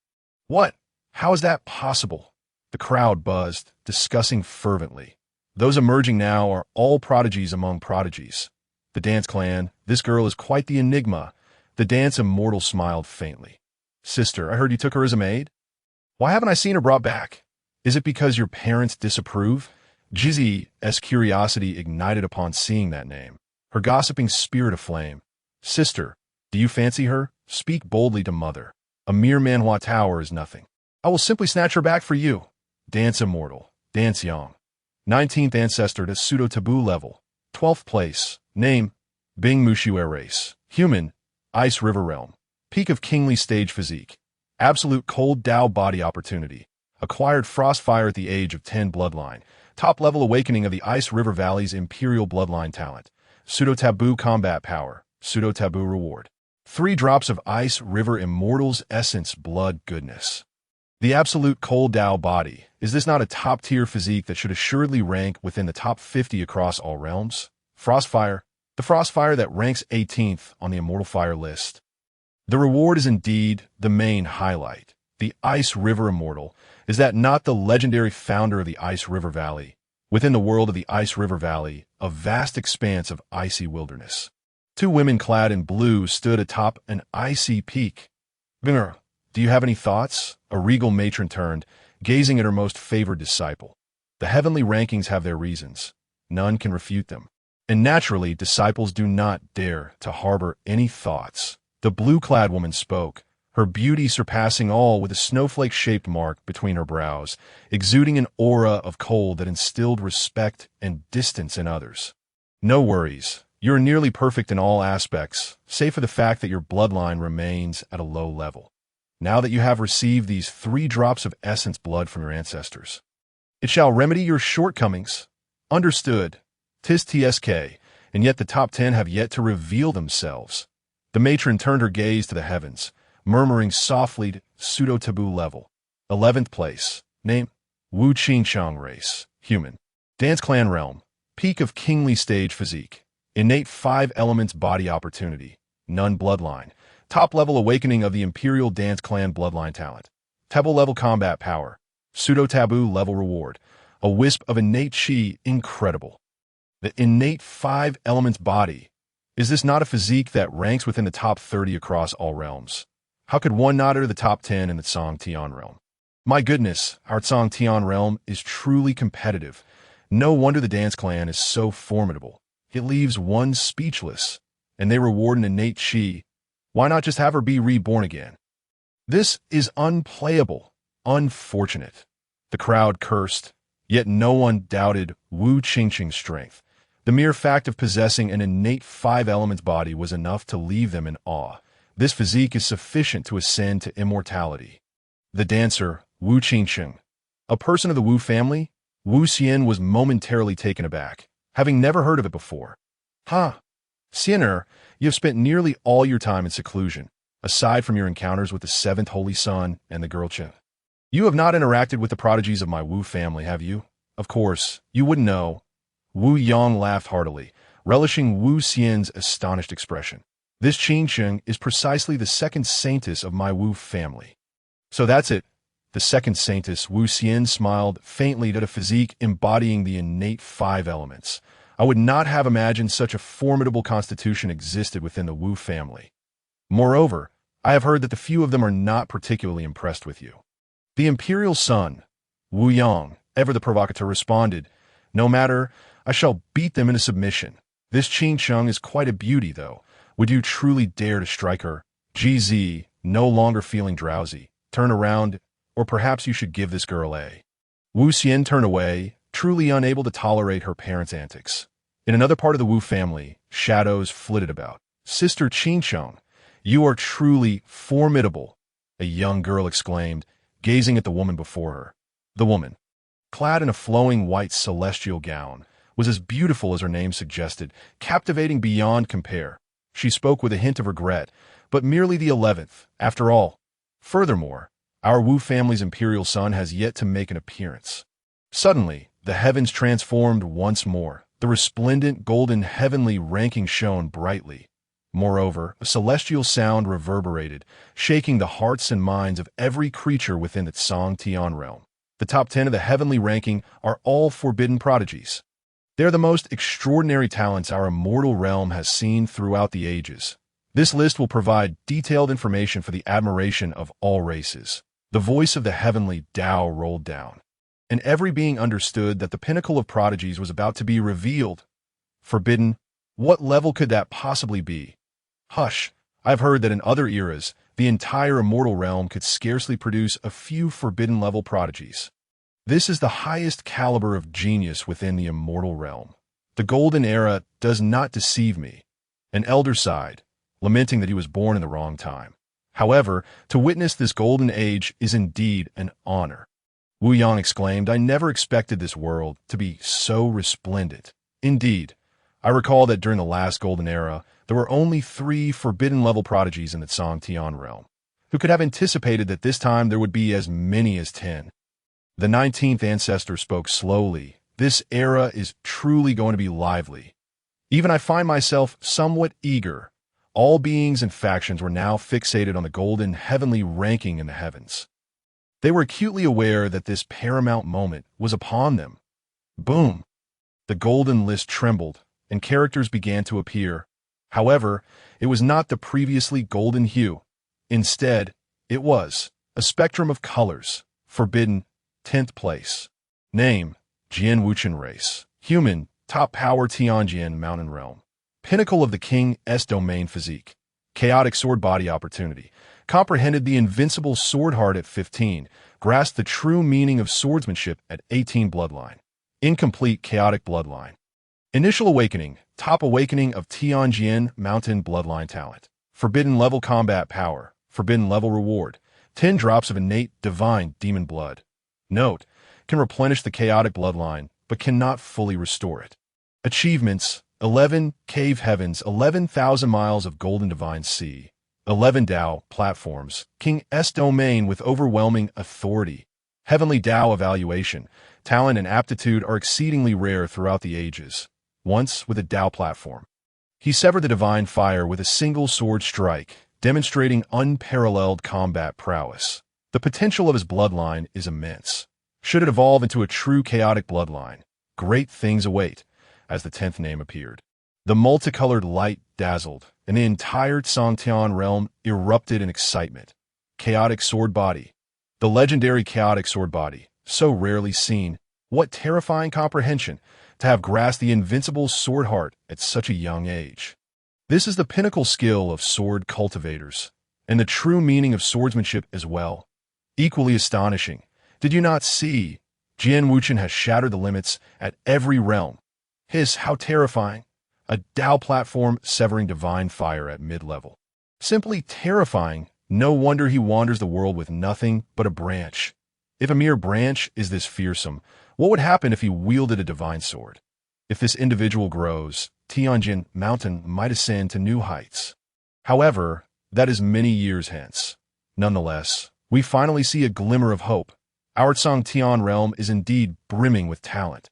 What? How is that possible? The crowd buzzed, discussing fervently. Those emerging now are all prodigies among prodigies. The Dance Clan, this girl is quite the enigma. The Dance Immortal smiled faintly. Sister, I heard you took her as a maid? Why haven't I seen her brought back? Is it because your parents disapprove? Jizzy's curiosity ignited upon seeing that name, her gossiping spirit aflame. Sister, do you fancy her? Speak boldly to mother. A mere Manhua Tower is nothing. I will simply snatch her back for you. Dance Immortal, Dance Yang. 19th ancestor to pseudo-taboo level. 12th place, name, Bing Mushue race, human, Ice River realm. Peak of kingly stage physique. Absolute cold Dao body opportunity. Acquired Frostfire at the age of 10 bloodline. Top-level awakening of the Ice River Valley's Imperial bloodline talent. Pseudo-taboo combat power. Pseudo-taboo reward. 3 drops of ice river immortal's essence blood goodness. The absolute cold Dao body. Is this not a top-tier physique that should assuredly rank within the top 50 across all realms? Frostfire. The Frostfire that ranks 18th on the Immortal Fire list. The reward is indeed the main highlight. The Ice River Immortal. Is that not the legendary founder of the Ice River Valley? Within the world of the Ice River Valley, a vast expanse of icy wilderness. 2 women clad in blue stood atop an icy peak. Harbinger, do you have any thoughts? A regal matron turned, gazing at her most favored disciple. The heavenly rankings have their reasons. None can refute them. And naturally, disciples do not dare to harbor any thoughts. The blue-clad woman spoke, her beauty surpassing all with a snowflake-shaped mark between her brows, exuding an aura of cold that instilled respect and distance in others. No worries. You are nearly perfect in all aspects, save for the fact that your bloodline remains at a low level. Now that you have received these 3 drops of essence blood from your ancestors, it shall remedy your shortcomings. Understood. Tis TSK, and yet the top 10 have yet to reveal themselves. The matron turned her gaze to the heavens, murmuring softly, pseudo-taboo level. 11th place. Name, Wu Qingchang race, human. Dance clan realm, peak of kingly stage physique. Innate 5 elements body opportunity. None bloodline. Top level awakening of the Imperial Dance Clan bloodline talent. Tebble level combat power. Pseudo-taboo level reward. A wisp of innate chi incredible. The innate 5 elements body. Is this not a physique that ranks within the top 30 across all realms? How could one not enter the top 10 in the Tsang Tian realm? My goodness, our Tsang Tian realm is truly competitive. No wonder the Dance Clan is so formidable. It leaves one speechless, and they reward an innate chi. Why not just have her be reborn again? This is unplayable, unfortunate. The crowd cursed, yet no one doubted Wu Qingqing's strength. The mere fact of possessing an innate 5 elements body was enough to leave them in awe. This physique is sufficient to ascend to immortality. The dancer, Wu Qingqing. A person of the Wu family, Wu Xian was momentarily taken aback, having never heard of it before. Xianer, you have spent nearly all your time in seclusion, aside from your encounters with the 7th Holy Son and the girl Chen. You have not interacted with the prodigies of my Wu family, have you? Of course, you wouldn't know. Wu Yang laughed heartily, relishing Wu Xian's astonished expression. This Qingqing is precisely the 2nd saintess of my Wu family. So that's it. The 2nd saintess, Wu Xian, smiled faintly at a physique embodying the innate 5 elements. I would not have imagined such a formidable constitution existed within the Wu family. Moreover, I have heard that the few of them are not particularly impressed with you. The imperial son, Wu Yang, ever the provocateur, responded, No matter, I shall beat them into submission. This Qingqing is quite a beauty, though. Would you truly dare to strike her? GZ, no longer feeling drowsy. Turn around, or perhaps you should give this girl a... Wu Xian turned away, truly unable to tolerate her parents' antics. In another part of the Wu family, shadows flitted about. Sister Qingqing, you are truly formidable, a young girl exclaimed, gazing at the woman before her. The woman, clad in a flowing white celestial gown, was as beautiful as her name suggested, captivating beyond compare. She spoke with a hint of regret, but merely the 11th, after all. Furthermore, our Wu family's imperial son has yet to make an appearance. Suddenly, the heavens transformed once more. The resplendent golden heavenly ranking shone brightly. Moreover, a celestial sound reverberated, shaking the hearts and minds of every creature within the Tsang Tian realm. The top 10 of the heavenly ranking are all forbidden prodigies. They are the most extraordinary talents our immortal realm has seen throughout the ages. This list will provide detailed information for the admiration of all races. The voice of the heavenly Dao rolled down, and every being understood that the pinnacle of prodigies was about to be revealed. Forbidden? What level could that possibly be? Hush, I've heard that in other eras, the entire immortal realm could scarcely produce a few forbidden-level prodigies. This is the highest caliber of genius within the immortal realm. The golden era does not deceive me. An elder sighed, lamenting that he was born in the wrong time. However, to witness this golden age is indeed an honor. Wu Yang exclaimed, I never expected this world to be so resplendent. Indeed, I recall that during the last golden era, There were only 3 forbidden-level prodigies in the Song-Tian realm. Who could have anticipated that this time there would be as many as 10? The 19th ancestor spoke slowly. This era is truly going to be lively. Even I find myself somewhat eager. All beings and factions were now fixated on the golden heavenly ranking in the heavens. They were acutely aware that this paramount moment was upon them. Boom! The golden list trembled, and characters began to appear. However, it was not the previously golden hue. Instead, it was a spectrum of colors. Forbidden, 10th place. Name, Jian Wuchen race. Human, top power Tianjin mountain realm. Pinnacle of the King's domain physique. Chaotic sword body opportunity. Comprehended the invincible sword heart at 15. Grasped the true meaning of swordsmanship at 18 bloodline. Incomplete chaotic bloodline. Initial awakening. Top awakening of Tianjin mountain bloodline talent. Forbidden level combat power. Forbidden level reward. 10 drops of innate divine demon blood. Note, can replenish the chaotic bloodline, but cannot fully restore it. Achievements, 11 cave heavens, 11,000 miles of golden divine sea. 11 Dao platforms, King's domain with overwhelming authority. Heavenly Dao evaluation, talent and aptitude are exceedingly rare throughout the ages. Once with a Dao platform. He severed the divine fire with a single sword strike, demonstrating unparalleled combat prowess. The potential of his bloodline is immense. Should it evolve into a true chaotic bloodline, great things await, as the 10th name appeared. The multicolored light dazzled, and the entire Song-Tian realm erupted in excitement. Chaotic sword body. The legendary chaotic sword body, so rarely seen. What terrifying comprehension to have grasped the invincible sword heart at such a young age. This is the pinnacle skill of sword cultivators, and the true meaning of swordsmanship as well. Equally astonishing. Did you not see? Jian Wuchen has shattered the limits at every realm. How terrifying. A Dao platform severing divine fire at mid-level. Simply terrifying. No wonder he wanders the world with nothing but a branch. If a mere branch is this fearsome, what would happen if he wielded a divine sword? If this individual grows, Tianjin Mountain might ascend to new heights. However, that is many years hence. Nonetheless, we finally see a glimmer of hope. Our Song-Tian realm is indeed brimming with talent.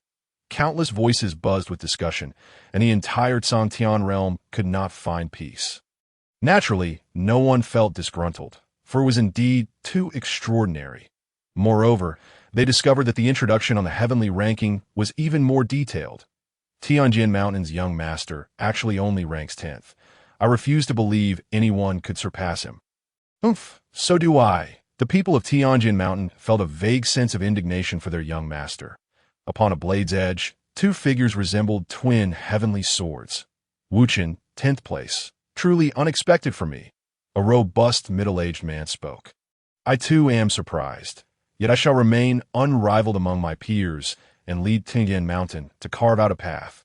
Countless voices buzzed with discussion, and the entire Song-Tian realm could not find peace. Naturally, no one felt disgruntled, for it was indeed too extraordinary. Moreover, they discovered that the introduction on the heavenly ranking was even more detailed. Tianjin Mountain's young master actually only ranks 10th. I refuse to believe anyone could surpass him. Oomph, so do I. The people of Tianjin Mountain felt a vague sense of indignation for their young master. Upon a blade's edge, 2 figures resembled twin heavenly swords. Wuchen, 10th place. Truly unexpected for me. A robust middle-aged man spoke. I too am surprised. Yet I shall remain unrivaled among my peers and lead Tianjin Mountain to carve out a path.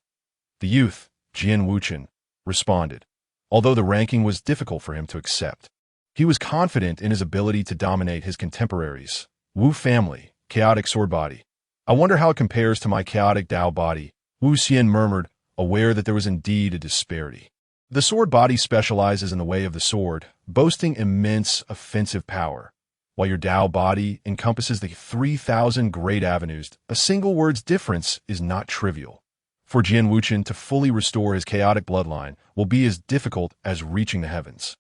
The youth, Jian Wuchen, responded, although the ranking was difficult for him to accept. He was confident in his ability to dominate his contemporaries. Wu family, chaotic sword body. I wonder how it compares to my chaotic Dao body, Wu Xian murmured, aware that there was indeed a disparity. The sword body specializes in the way of the sword, boasting immense offensive power, while your Dao body encompasses the 3,000 great avenues. A single word's difference is not trivial. For Jian Wuchen to fully restore his chaotic bloodline will be as difficult as reaching the heavens.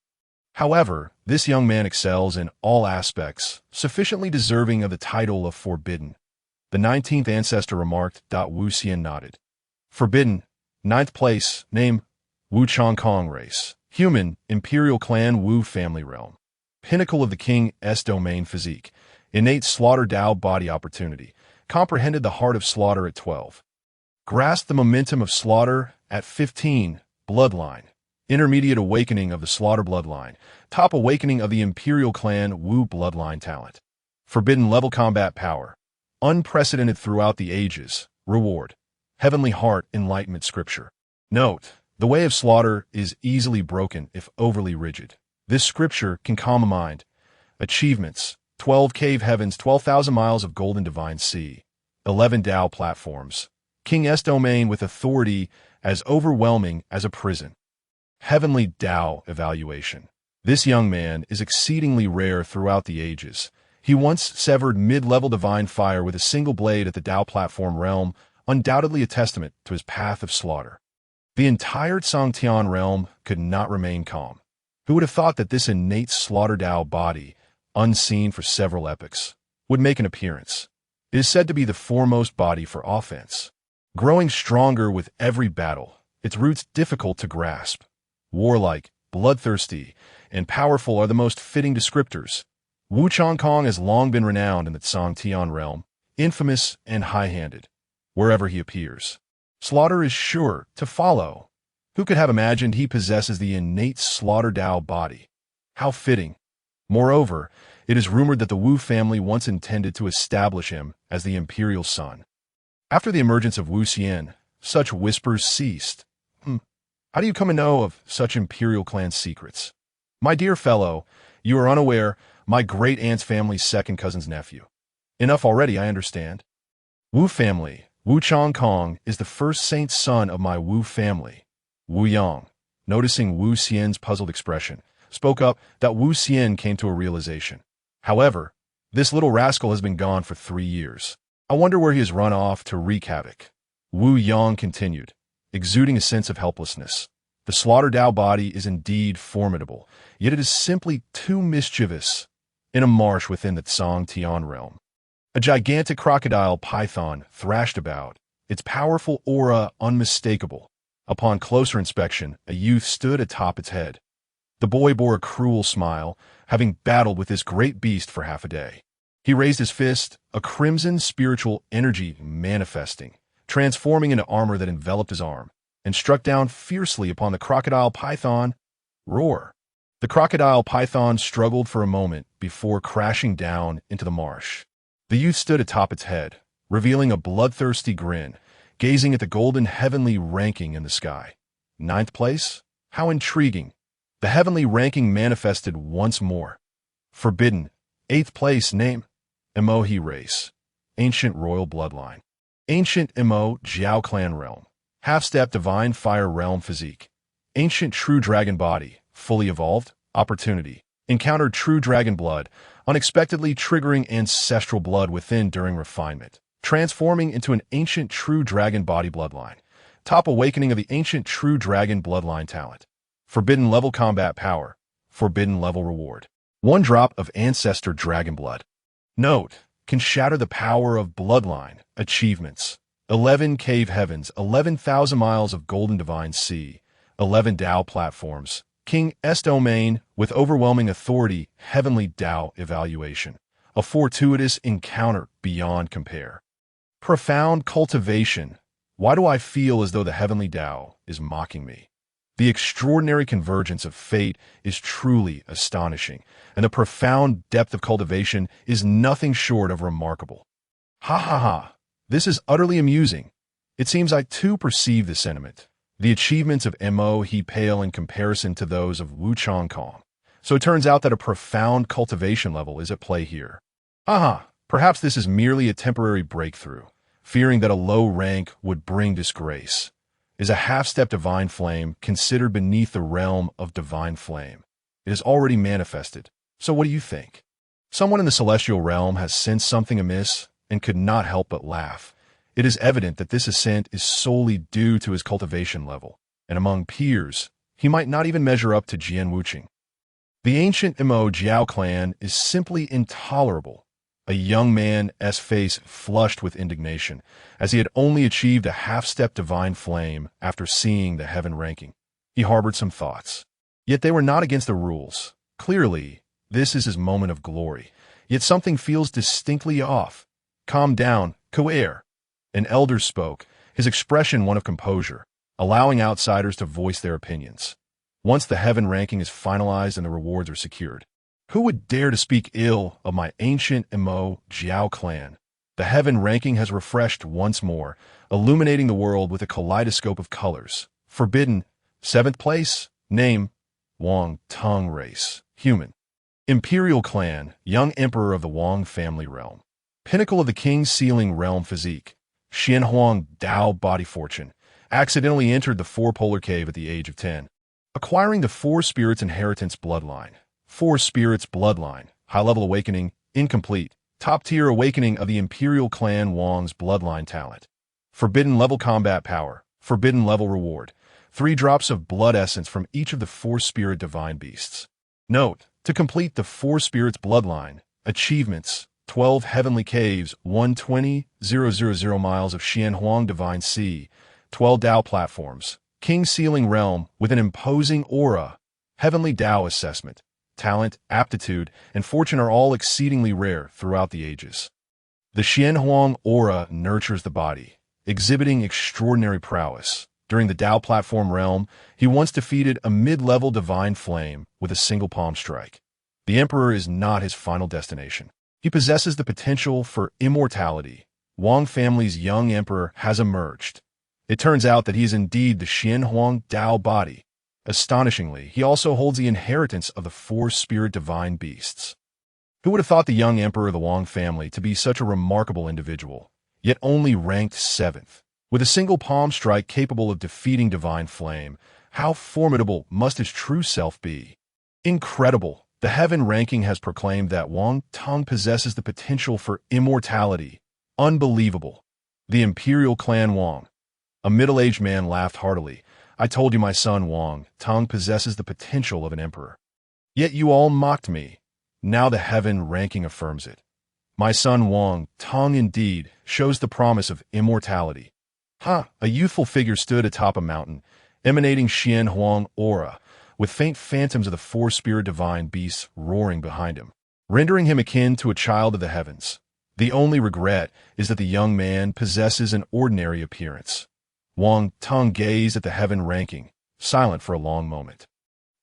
However, this young man excels in all aspects, sufficiently deserving of the title of Forbidden. The 19th ancestor remarked. Wu Xian nodded. Forbidden, 9th place, name, Wu Chongkong race. Human, Imperial Clan Wu family realm. Pinnacle of the King's domain physique. Innate slaughter Dao body opportunity. Comprehended the heart of slaughter at 12. Grasped the momentum of slaughter at 15. Bloodline. Intermediate awakening of the slaughter bloodline. Top awakening of the Imperial Clan Wu bloodline talent. Forbidden level combat power. Unprecedented throughout the ages. Reward. Heavenly Heart Enlightenment Scripture. Note, the way of slaughter is easily broken if overly rigid. This scripture can calm a mind. Achievements. 12 cave heavens, 12,000 miles of golden divine sea. 11 Dao platforms. King's domain with authority as overwhelming as a prison. Heavenly Dao evaluation. This young man is exceedingly rare throughout the ages. He once severed mid-level divine fire with a single blade at the Dao platform realm, undoubtedly a testament to his path of slaughter. The entire Songtian realm could not remain calm. Who would have thought that this innate slaughter Dao body, unseen for several epochs, would make an appearance? It is said to be the foremost body for offense. Growing stronger with every battle, its roots difficult to grasp. Warlike, bloodthirsty, and powerful are the most fitting descriptors. Wu Changkong has long been renowned in the Songtian realm, infamous and high-handed, wherever he appears. Slaughter is sure to follow. Who could have imagined he possesses the innate slaughter Dao body? How fitting. Moreover, it is rumored that the Wu family once intended to establish him as the imperial son. After the emergence of Wu Xian, such whispers ceased. How do you come to know of such imperial clan secrets? My dear fellow, you are unaware, my great-aunt's family's second cousin's nephew. Enough already, I understand. Wu family, Wu Changkong, is the first saint son of my Wu family. Wu Yang, noticing Wu Xian's puzzled expression, spoke up that Wu Xian came to a realization. However, this little rascal has been gone for 3 years. I wonder where he has run off to wreak havoc. Wu Yang continued, exuding a sense of helplessness. The slaughter Dao body is indeed formidable, yet it is simply too mischievous. In a marsh within the Songtian realm, a gigantic crocodile python thrashed about, its powerful aura unmistakable. Upon closer inspection, a youth stood atop its head. The boy bore a cruel smile, having battled with this great beast for half a day. He raised his fist, a crimson spiritual energy manifesting, transforming into armor that enveloped his arm, and struck down fiercely upon the crocodile python. Roar! The crocodile python struggled for a moment before crashing down into the marsh. The youth stood atop its head, revealing a bloodthirsty grin, gazing at the golden heavenly ranking in the sky. 9th place? How intriguing. The heavenly ranking manifested once more. Forbidden. 8th place name. Emohi race. Ancient royal bloodline. Ancient Emo Jiao clan realm. Half-step divine fire realm physique. Ancient true dragon body. Fully evolved. Opportunity. Encountered true dragon blood, unexpectedly triggering ancestral blood within during refinement. Transforming into an ancient true dragon body bloodline. Top awakening of the ancient true dragon bloodline talent. Forbidden level combat power. Forbidden level reward. 1 drop of ancestor dragon blood. Note, can shatter the power of bloodline. Achievements. 11 cave heavens, 11,000 miles of golden divine sea, 11 Dao platforms. King S domain with overwhelming authority, heavenly Dao evaluation. A fortuitous encounter beyond compare. Profound cultivation. Why do I feel as though the heavenly Dao is mocking me? The extraordinary convergence of fate is truly astonishing, and the profound depth of cultivation is nothing short of remarkable. Ha ha ha. This is utterly amusing. It seems I too perceive the sentiment. The achievements of Mo he pale in comparison to those of Wu Changkong. So it turns out that a profound cultivation level is at play here. Aha, perhaps this is merely a temporary breakthrough, fearing that a low rank would bring disgrace. Is a half-step divine flame considered beneath the realm of divine flame? It is already manifested. So what do you think? Someone in the celestial realm has sensed something amiss and could not help but laugh. It is evident that this ascent is solely due to his cultivation level, and among peers, he might not even measure up to Jian Wuqing. The ancient Mo Jiao clan is simply intolerable. A young man's face flushed with indignation, as he had only achieved a half-step divine flame after seeing the heaven ranking. He harbored some thoughts. Yet they were not against the rules. Clearly, this is his moment of glory. Yet something feels distinctly off. Calm down, Coer. An elder spoke, his expression one of composure, allowing outsiders to voice their opinions. Once the heaven ranking is finalized and the rewards are secured, who would dare to speak ill of my ancient Mo Jiao clan? The heaven ranking has refreshed once more, illuminating the world with a kaleidoscope of colors. Forbidden. 7th place. Name. Wang Tung race. Human. Imperial clan. Young emperor of the Wang family realm. Pinnacle of the King Sealing realm physique. Xianhuang Dao body fortune. Accidentally entered the 4-polar cave at the age of 10. Acquiring the Four Spirits Inheritance Bloodline. Four Spirits Bloodline. High-level awakening. Incomplete. Top-tier awakening of the Imperial Clan Wang's bloodline talent. Forbidden level combat power. Forbidden level reward. 3 drops of blood essence from each of the 4 spirit divine beasts. Note: to complete the 4 spirits bloodline, achievements: 12 heavenly caves, 120,000 miles of Xianhuang divine sea, 12 Dao platforms, King Sealing Realm with an imposing aura, heavenly Dao assessment. Talent, aptitude, and fortune are all exceedingly rare throughout the ages. The Xianhuang aura nurtures the body, exhibiting extraordinary prowess. During the Dao platform realm, he once defeated a mid-level divine flame with a single palm strike. The Emperor is not his final destination. He possesses the potential for immortality. Wang family's young emperor has emerged. It turns out that he is indeed the Xianhuang Dao body. Astonishingly, he also holds the inheritance of the 4 spirit divine beasts. Who would have thought the young emperor of the Wang family to be such a remarkable individual, yet only ranked 7th? With a single palm strike capable of defeating divine flame, how formidable must his true self be? Incredible! The heaven ranking has proclaimed that Wang Tong possesses the potential for immortality. Unbelievable! The Imperial Clan Wang. A middle-aged man laughed heartily. I told you my son Wang Tong possesses the potential of an emperor. Yet you all mocked me. Now the heaven ranking affirms it. My son Wang Tong indeed shows the promise of immortality. A youthful figure stood atop a mountain, emanating Xianhuang aura, with faint phantoms of the 4 spirit divine beasts roaring behind him, rendering him akin to a child of the heavens. The only regret is that the young man possesses an ordinary appearance. Wang Tong gazed at the heaven ranking, silent for a long moment.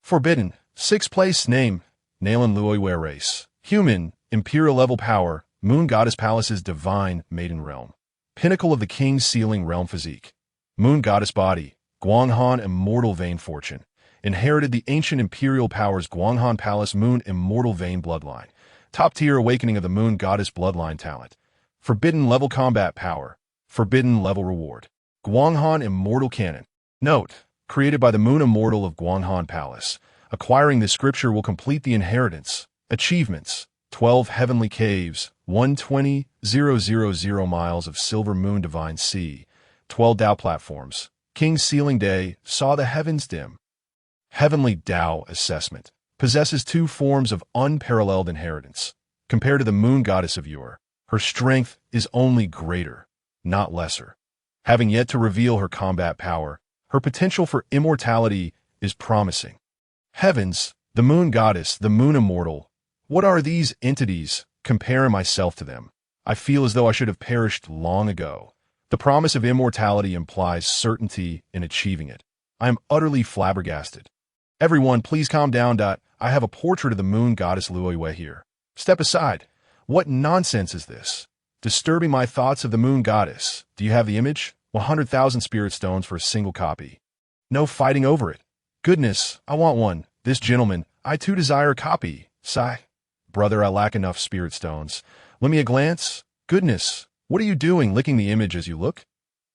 Forbidden, 6th place name, Nalan Luoyue race, human, imperial level power, Moon Goddess Palace's divine maiden realm. Pinnacle of the King Sealing Realm physique. Moon Goddess body, Guanghan Immortal Vein fortune. Inherited the ancient imperial powers Guanghan Palace Moon Immortal Vein bloodline. Top-tier awakening of the Moon Goddess bloodline talent. Forbidden level combat power. Forbidden level reward. Guanghan Immortal Cannon. Note: created by the Moon Immortal of Guanghan Palace. Acquiring this scripture will complete the inheritance. Achievements: 12 heavenly caves, 120,000 miles of Silver Moon Divine Sea, 12 Dao platforms. King Sealing Day saw the heavens dim. Heavenly Dao assessment. Possesses 2 forms of unparalleled inheritance. Compared to the Moon Goddess of yore, her strength is only greater, not lesser. Having yet to reveal her combat power, her potential for immortality is promising. Heavens, the Moon Goddess, the Moon Immortal. What are these entities? Comparing myself to them, I feel as though I should have perished long ago. The promise of immortality implies certainty in achieving it. I am utterly flabbergasted. Everyone, please calm down. I have a portrait of the Moon Goddess Luoyue here. Step aside. What nonsense is this? Disturbing my thoughts of the Moon Goddess. Do you have the image? 100,000 spirit stones for a single copy. No fighting over it. Goodness, I want one. This gentleman, I too desire a copy. Sigh. Brother, I lack enough spirit stones. Let me a glance. Goodness, what are you doing, licking the image as you look?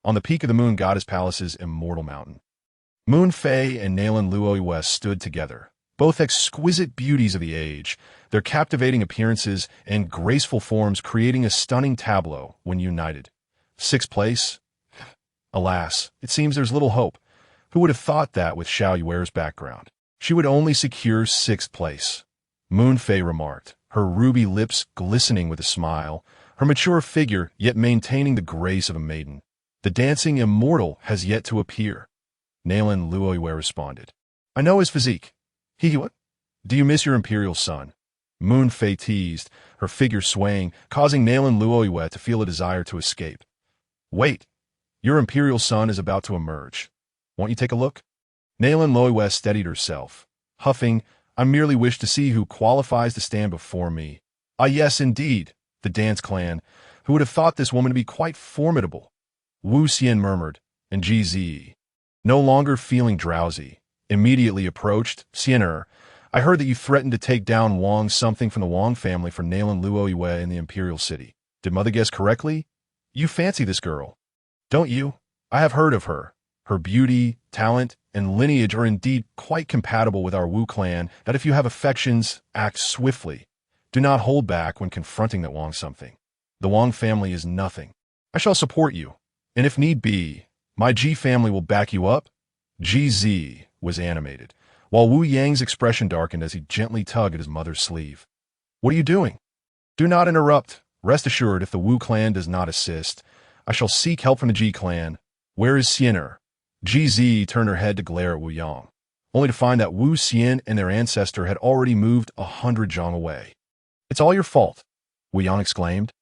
On the peak of the Moon Goddess Palace's immortal mountain. Moon Fei and Nalan Luoyue stood together, both exquisite beauties of the age, their captivating appearances and graceful forms creating a stunning tableau when united. 6th place? Alas, it seems there's little hope. Who would have thought that with Xiao Yuer's background? She would only secure 6th place. Moon Fei remarked, her ruby lips glistening with a smile, her mature figure yet maintaining the grace of a maiden. The dancing immortal has yet to appear. Nalan Luoyue responded, I know his physique. What? Do you miss your imperial son? Moon Fei teased, her figure swaying, causing Nalan Luoyue to feel a desire to escape. Wait, your imperial son is about to emerge. Won't you take a look? Nalan Luoyue steadied herself, huffing, I merely wish to see who qualifies to stand before me. Ah yes, indeed, the dance clan. Who would have thought this woman to be quite formidable? Wu Xian murmured, and GZ, no longer feeling drowsy, immediately approached. Xiener, I heard that you threatened to take down Wang something from the Wang family for Nalan Luoyue in the Imperial City. Did Mother guess correctly? You fancy this girl, don't you? I have heard of her. Her beauty, talent, and lineage are indeed quite compatible with our Wu clan that if you have affections, act swiftly. Do not hold back when confronting that Wang something. The Wang family is nothing. I shall support you, and if need be, my Ji family will back you up. GZ was animated, while Wu Yang's expression darkened as he gently tugged at his mother's sleeve. What are you doing? Do not interrupt. Rest assured, if the Wu clan does not assist, I shall seek help from the Ji clan. Where is Xiener? GZ turned her head to glare at Wu Yang, only to find that Wu Xian and their ancestor had already moved 100 zhang away. It's all your fault, Wu Yang exclaimed.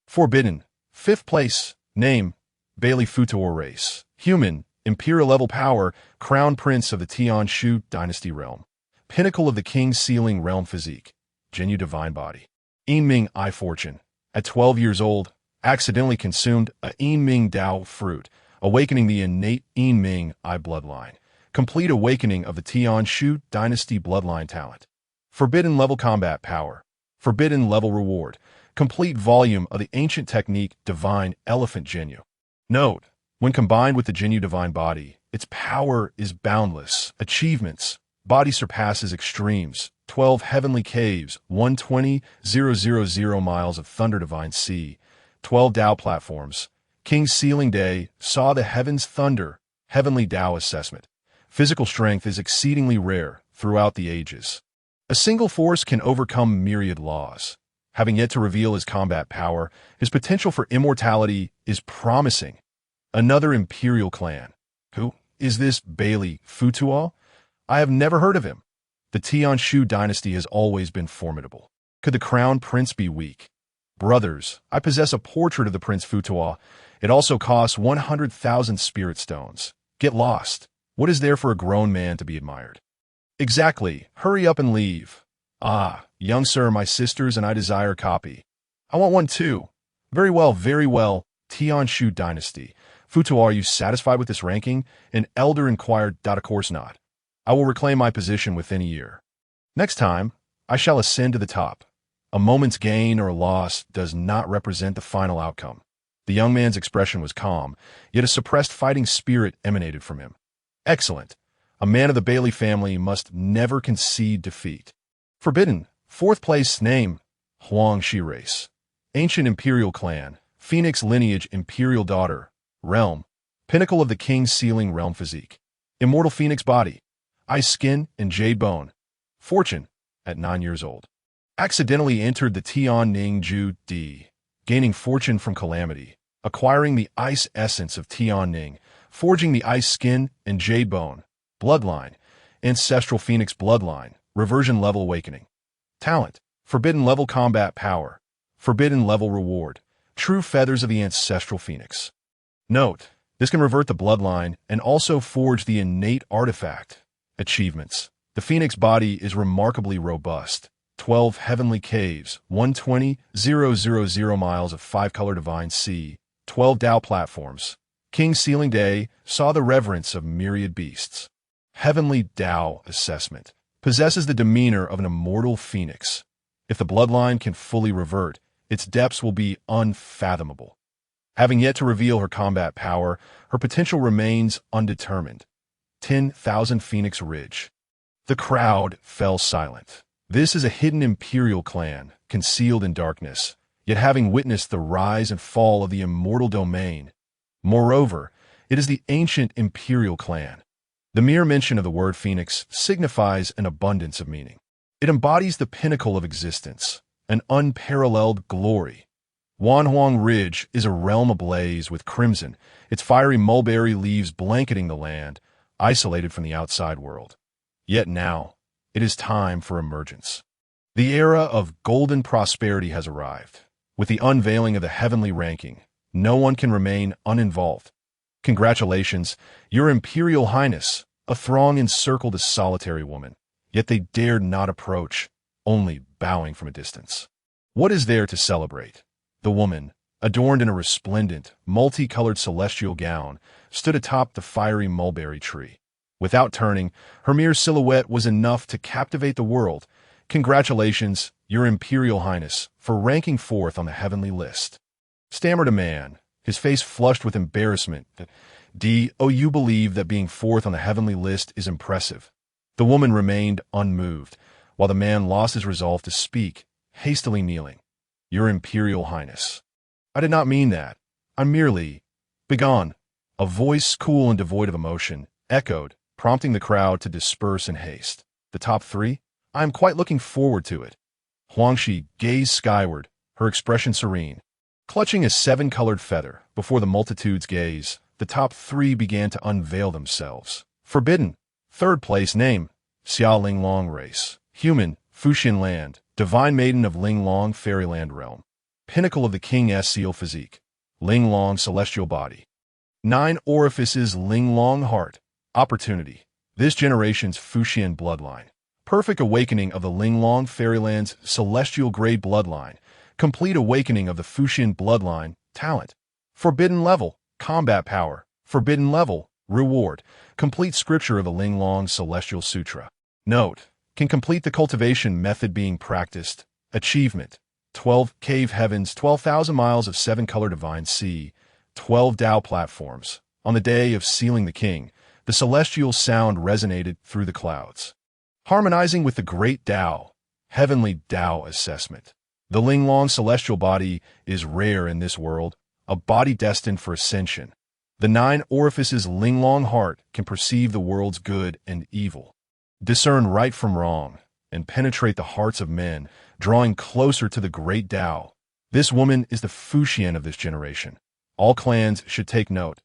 Forbidden. 5th place. Name, Bailey Futuor race. Human, imperial level power, crown prince of the Tian Shu dynasty realm. Pinnacle of the King's Sealing realm physique. Jinyu divine body. Yiming eye fortune. At 12 years old, accidentally consumed a Yiming Dao fruit, awakening the innate Yiming eye bloodline. Complete awakening of the Tian Shu dynasty bloodline talent. Forbidden level combat power. Forbidden level reward. Complete volume of the ancient technique Divine Elephant Jinyu. Note, when combined with the Jinyu Divine Body, its power is boundless. Achievements. Body surpasses extremes. 12 heavenly caves, 120,000 miles of Thunder Divine Sea, 12 Dao platforms. King's Sealing Day saw the heavens thunder. Heavenly Dao assessment. Physical strength is exceedingly rare throughout the ages. A single force can overcome myriad laws. Having yet to reveal his combat power, his potential for immortality is promising. Another imperial clan. Who is this Bailey Futuo? I have never heard of him. The Tian Shu dynasty has always been formidable. Could the crown prince be weak? Brothers, I possess a portrait of the Prince Futuo. It also costs 100,000 spirit stones. Get lost. What is there for a grown man to be admired? Exactly. Hurry up and leave. Ah, young sir, my sisters and I desire copy. I want one too. Very well. Tian Shu dynasty. Futuo, are you satisfied with this ranking? An elder inquired. Of course not. I will reclaim my position within a year. Next time, I shall ascend to the top. A moment's gain or loss does not represent the final outcome. The young man's expression was calm, yet a suppressed fighting spirit emanated from him. Excellent. A man of the Bailey family must never concede defeat. Forbidden. 4th place. Name, Huang Shi race. Ancient imperial clan. Phoenix lineage imperial daughter. Realm. Pinnacle of the King's Sealing realm physique. Immortal phoenix body. Ice skin and jade bone. Fortune, at 9 years old. Accidentally entered the Tian Ning Ju Di, gaining fortune from calamity, acquiring the ice essence of Tian Ning, forging the ice skin and jade bone. Bloodline, ancestral phoenix bloodline, reversion level awakening. Talent, forbidden level combat power, forbidden level reward, true feathers of the ancestral phoenix. Note, this can revert the bloodline and also forge the innate artifact. Achievements. The phoenix body is remarkably robust. 12 heavenly caves, 120,000 miles of 5-color divine sea, 12 Dao platforms. King's Sealing Day saw the reverence of myriad beasts. Heavenly Dao assessment. Possesses the demeanor of an immortal phoenix. If the bloodline can fully revert, its depths will be unfathomable. Having yet to reveal her combat power, her potential remains undetermined. 10,000 Phoenix Ridge. The crowd fell silent. This is a hidden imperial clan, concealed in darkness, yet having witnessed the rise and fall of the immortal domain. Moreover, it is the ancient imperial clan. The mere mention of the word phoenix signifies an abundance of meaning. It embodies the pinnacle of existence, an unparalleled glory. Wanhuang Ridge is a realm ablaze with crimson, its fiery mulberry leaves blanketing the land, isolated from the outside world. Yet now, it is time for emergence. The era of golden prosperity has arrived. With the unveiling of the heavenly ranking, no one can remain uninvolved. Congratulations, Your Imperial Highness. A throng encircled a solitary woman, yet they dared not approach, only bowing from a distance. What is there to celebrate? The woman, adorned in a resplendent, multicolored celestial gown, stood atop the fiery mulberry tree. Without turning, her mere silhouette was enough to captivate the world. Congratulations, Your Imperial Highness, for ranking 4th on the heavenly list. Stammered a man, his face flushed with embarrassment. You believe that being fourth on the heavenly list is impressive. The woman remained unmoved, while the man lost his resolve to speak, hastily kneeling. Your Imperial Highness. I did not mean that. I merely... Begone. A voice cool and devoid of emotion echoed, prompting the crowd to disperse in haste. The top three? I am quite looking forward to it. Huangshi gazed skyward, her expression serene. Clutching a seven-colored feather before the multitude's gaze, the top three began to unveil themselves. Forbidden. Third place name. Xiao Linglong race. Human. Fuxian land. Divine maiden of Linglong fairyland realm. Pinnacle of the King's seal physique. Linglong celestial body. 9 orifices Linglong heart. Opportunity. This generation's Fuxian bloodline. Perfect awakening of the Linglong fairyland's celestial grade bloodline. Complete awakening of the Fuxian bloodline. Talent. Forbidden level. Combat power. Forbidden level. Reward. Complete scripture of the Linglong celestial sutra. Note. Can complete the cultivation method being practiced. Achievement. 12 cave heavens, 12,000 miles of 7-color divine sea, 12 Dao platforms. On the day of sealing the king, the celestial sound resonated through the clouds. Harmonizing with the great Dao, heavenly Dao assessment. The Linglong celestial body is rare in this world, a body destined for ascension. The 9 orifices Linglong heart can perceive the world's good and evil, discern right from wrong, and penetrate the hearts of men, drawing closer to the great Dao. This woman is the Fuxian of this generation. All clans should take note.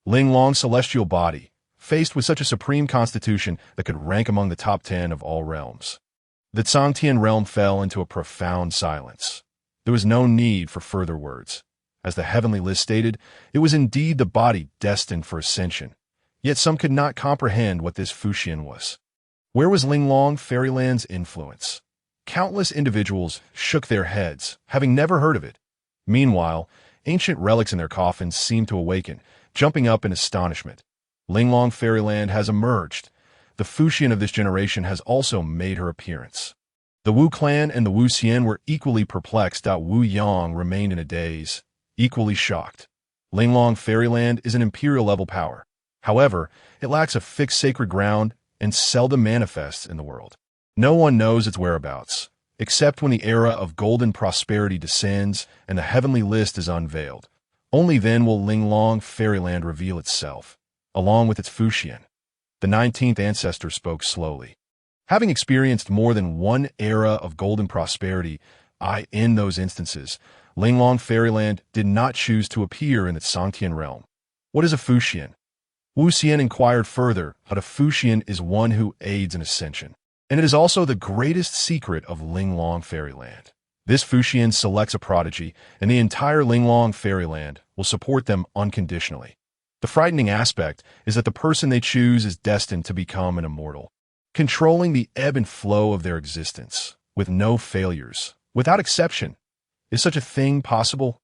Linglong celestial body, faced with such a supreme constitution that could rank among the top 10 of all realms. The Sangtian realm fell into a profound silence. There was no need for further words. As the heavenly list stated, it was indeed the body destined for ascension. Yet some could not comprehend what this Fuxian was. Where was Linglong fairyland's influence? Countless individuals shook their heads, having never heard of it. Meanwhile, ancient relics in their coffins seemed to awaken, jumping up in astonishment. Linglong fairyland has emerged. The Fuxian of this generation has also made her appearance. The Wu clan and the Wu Xian were equally perplexed. Wu Yang remained in a daze, equally shocked. Linglong fairyland is an imperial-level power. However, it lacks a fixed sacred ground and seldom manifests in the world. No one knows its whereabouts, except when the era of golden prosperity descends and the heavenly list is unveiled. Only then will Linglong fairyland reveal itself, along with its Fuxian. The 19th ancestor spoke slowly. Having experienced more than one era of golden prosperity, in those instances, Linglong fairyland did not choose to appear in its Sangtian realm. What is a Fuxian? Wu Xian inquired further, but a Fuxian is one who aids in ascension. And it is also the greatest secret of Linglong fairyland. This Fuxian selects a prodigy, and the entire Linglong fairyland will support them unconditionally. The frightening aspect is that the person they choose is destined to become an immortal, controlling the ebb and flow of their existence, with no failures, without exception. Is such a thing possible?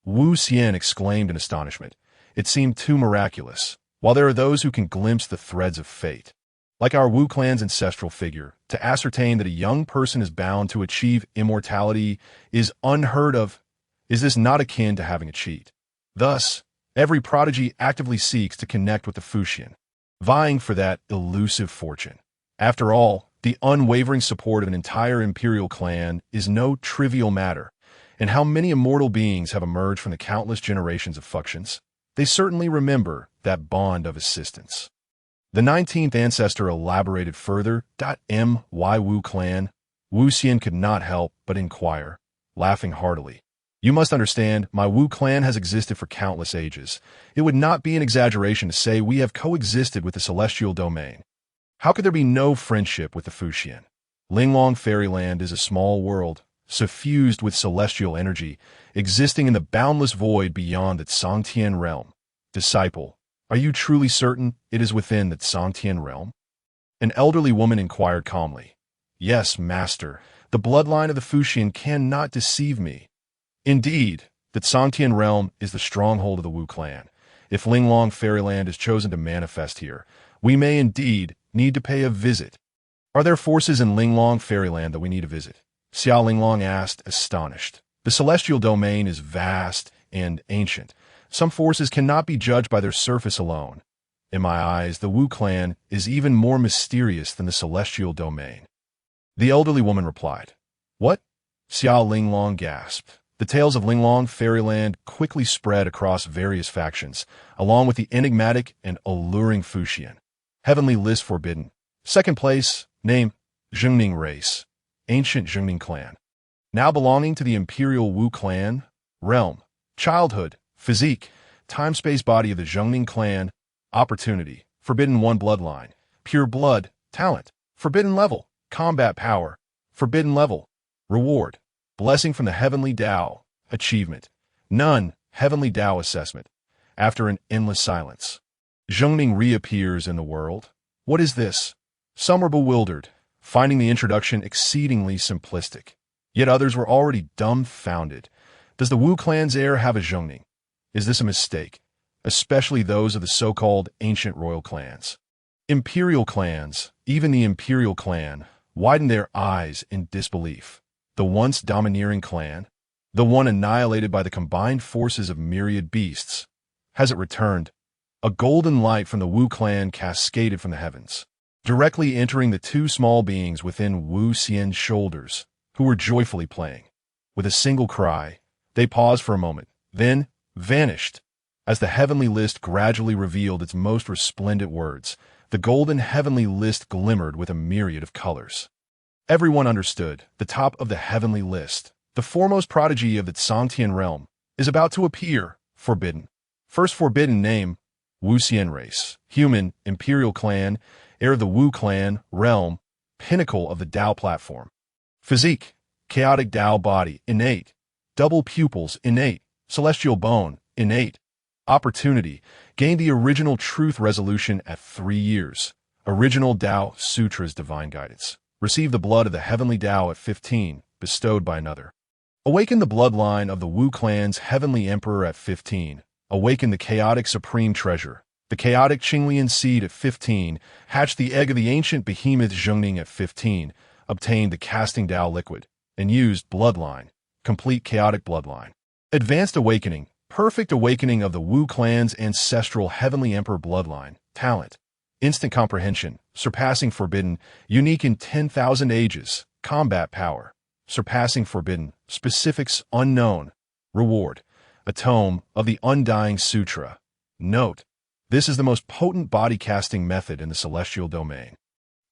Wu Xian exclaimed in astonishment. It seemed too miraculous, while there are those who can glimpse the threads of fate. Like our Wu clan's ancestral figure, to ascertain that a young person is bound to achieve immortality is unheard of. Is this not akin to having a cheat? Thus, every prodigy actively seeks to connect with the Fuxian, vying for that elusive fortune. After all, the unwavering support of an entire imperial clan is no trivial matter, and how many immortal beings have emerged from the countless generations of Fuxians? They certainly remember that bond of assistance. The 19th ancestor elaborated further. My Wu clan. Wu Xian could not help but inquire, laughing heartily. You must understand, my Wu clan has existed for countless ages. It would not be an exaggeration to say we have coexisted with the celestial domain. How could there be no friendship with the Fuxian? Linglong fairyland is a small world, suffused with celestial energy, existing in the boundless void beyond the Sangtian realm. Disciple, are you truly certain it is within the Sangtian realm? An elderly woman inquired calmly. Yes, master, the bloodline of the Fuxian cannot deceive me. Indeed, the Sangtian realm is the stronghold of the Wu clan. If Linglong fairyland is chosen to manifest here, we may indeed need to pay a visit. Are there forces in Linglong fairyland that we need to visit? Xiao Linglong asked, astonished. The celestial domain is vast and ancient, Some forces cannot be judged by their surface alone. In my eyes, the Wu clan is even more mysterious than the celestial domain. The elderly woman replied. What? Xiao Linglong gasped. The tales of Linglong fairyland quickly spread across various factions, along with the enigmatic and alluring Fuxian. Heavenly list forbidden. Second place, name, Zhengning race. Ancient Zhengning clan. Now belonging to the Imperial Wu clan. Realm. Childhood. Physique. Time-space body of the Zhengning clan. Opportunity. Forbidden one bloodline. Pure blood. Talent. Forbidden level. Combat power. Forbidden level. Reward. Blessing from the Heavenly Dao. Achievement. None. Heavenly Dao assessment. After an endless silence, Zhengning reappears in the world. What is this? Some were bewildered, finding the introduction exceedingly simplistic. Yet others were already dumbfounded. Does the Wu clan's heir have a Zhengning? Is this a mistake? Especially those of the so-called ancient royal clans. Imperial clans, even the Imperial clan, widened their eyes in disbelief. The once domineering clan, the one annihilated by the combined forces of myriad beasts, has it returned? A golden light from the Wu clan cascaded from the heavens, directly entering the two small beings within Wu Xian's shoulders, who were joyfully playing. With a single cry, they paused for a moment, then vanished. As the heavenly list gradually revealed its most resplendent words, the golden heavenly list glimmered with a myriad of colors. Everyone understood. The top of the heavenly list, the foremost prodigy of the Sentient realm, is about to appear. Forbidden. First forbidden name, Wu Xian race. Human, Imperial clan, heir of the Wu clan, realm, pinnacle of the Dao platform. Physique, Chaotic Dao body, innate. Double pupils, innate. Celestial bone, innate. Opportunity, gain the original truth resolution at 3 years. Original Dao Sutras divine guidance. Receive the blood of the Heavenly Dao at 15, bestowed by another. Awaken the bloodline of the Wu clan's Heavenly Emperor at 15. Awaken the chaotic supreme treasure. The chaotic Qinglian seed at 15. Hatch the egg of the ancient behemoth Zhengning at 15. Obtained the casting Dao liquid. And used bloodline. Complete chaotic bloodline. Advanced awakening. Perfect awakening of the Wu clan's ancestral Heavenly Emperor bloodline. Talent. Instant comprehension, surpassing forbidden, unique in 10,000 ages, combat power, surpassing forbidden, specifics unknown, reward, a tome of the Undying Sutra. Note, this is the most potent body casting method in the celestial domain.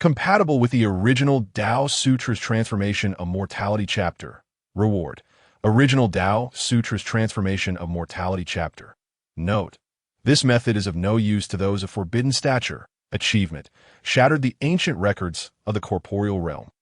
Compatible with the original Dao Sutra's Transformation of Mortality chapter. Reward, original Dao Sutra's Transformation of Mortality chapter. Note, this method is of no use to those of forbidden stature. Achievement, shattered the ancient records of the corporeal realm.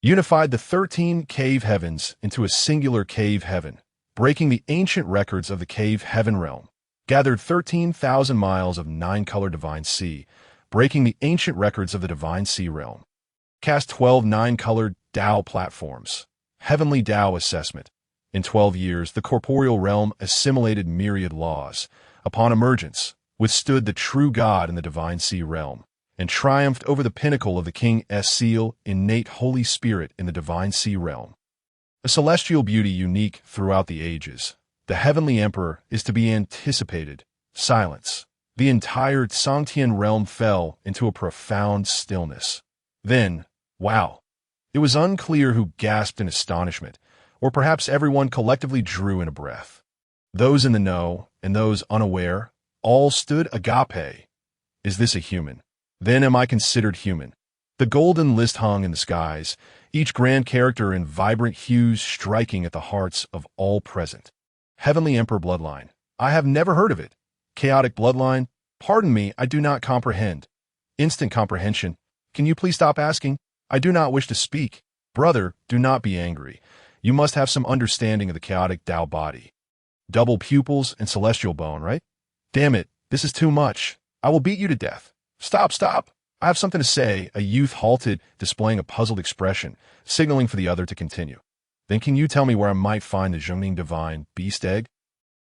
Unified the 13 cave heavens into a singular cave heaven, breaking the ancient records of the cave heaven realm. Gathered 13,000 miles of 9-color divine sea, breaking the ancient records of the divine sea realm. Cast 12 9-colored Dao platforms. Heavenly Dao assessment. In 12 years, the corporeal realm assimilated myriad laws. Upon emergence, withstood the true God in the divine sea realm, and triumphed over the pinnacle of the King's seal, innate Holy Spirit in the divine sea realm. A celestial beauty unique throughout the ages, the Heavenly Emperor is to be anticipated. Silence. The entire Sentient realm fell into a profound stillness. Then, wow! It was unclear who gasped in astonishment, or perhaps everyone collectively drew in a breath. Those in the know, and those unaware, all stood agape. Is this a human? Then am I considered human? The golden list hung in the skies, each grand character in vibrant hues striking at the hearts of all present. Heavenly Emperor bloodline. I have never heard of it. Chaotic bloodline. Pardon me, I do not comprehend. Instant comprehension. Can you please stop asking? I do not wish to speak. Brother, do not be angry. You must have some understanding of the chaotic Dao body. Double pupils and celestial bone, right? Damn it, this is too much. I will beat you to death. Stop, stop. I have something to say. A youth halted, displaying a puzzled expression, signaling for the other to continue. Then can you tell me where I might find the Zhengning divine beast egg?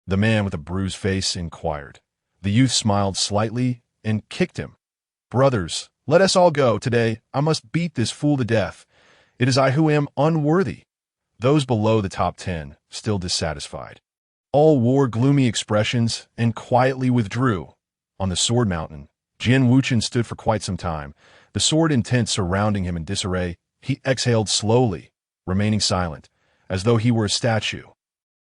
The man with a bruised face inquired. The youth smiled slightly and kicked him. Brothers, let us all go. Today, I must beat this fool to death. It is I who am unworthy. Those below the top 10, still dissatisfied. All wore gloomy expressions and quietly withdrew. On the sword mountain, Jian Wuchen stood for quite some time, the sword intent surrounding him in disarray. He exhaled slowly, remaining silent, as though he were a statue.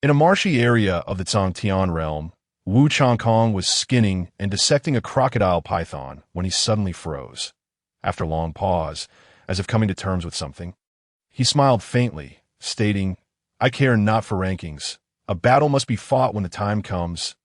In a marshy area of the Zhangtian realm, Wu Changkong was skinning and dissecting a crocodile python when he suddenly froze. After a long pause, as if coming to terms with something, he smiled faintly, stating, "I care not for rankings. A battle must be fought when the time comes.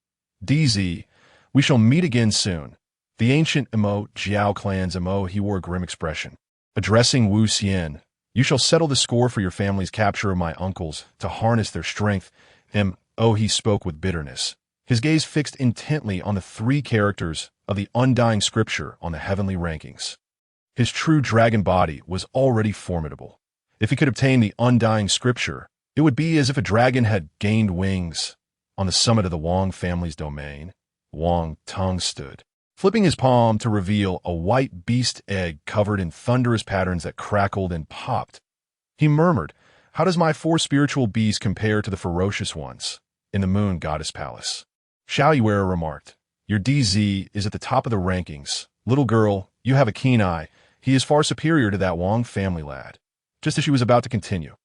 DZ, we shall meet again soon." The ancient Emo Jiao clan's Emo, he wore a grim expression. Addressing Wu Xian, "You shall settle the score for your family's capture of my uncles to harness their strength." Mo, he spoke with bitterness, his gaze fixed intently on the 3 characters of the undying scripture on the heavenly rankings. His true dragon body was already formidable. If he could obtain the undying scripture, it would be as if a dragon had gained wings. On the summit of the Wang family's domain, Wang Tung stood, flipping his palm to reveal a white beast egg covered in thunderous patterns that crackled and popped. He murmured, "How does my 4 spiritual beasts compare to the ferocious ones in the moon goddess palace?" Xiao Yuera remarked, "Your DZ is at the top of the rankings. Little girl, you have a keen eye. He is far superior to that Wang family lad." Just as she was about to continue,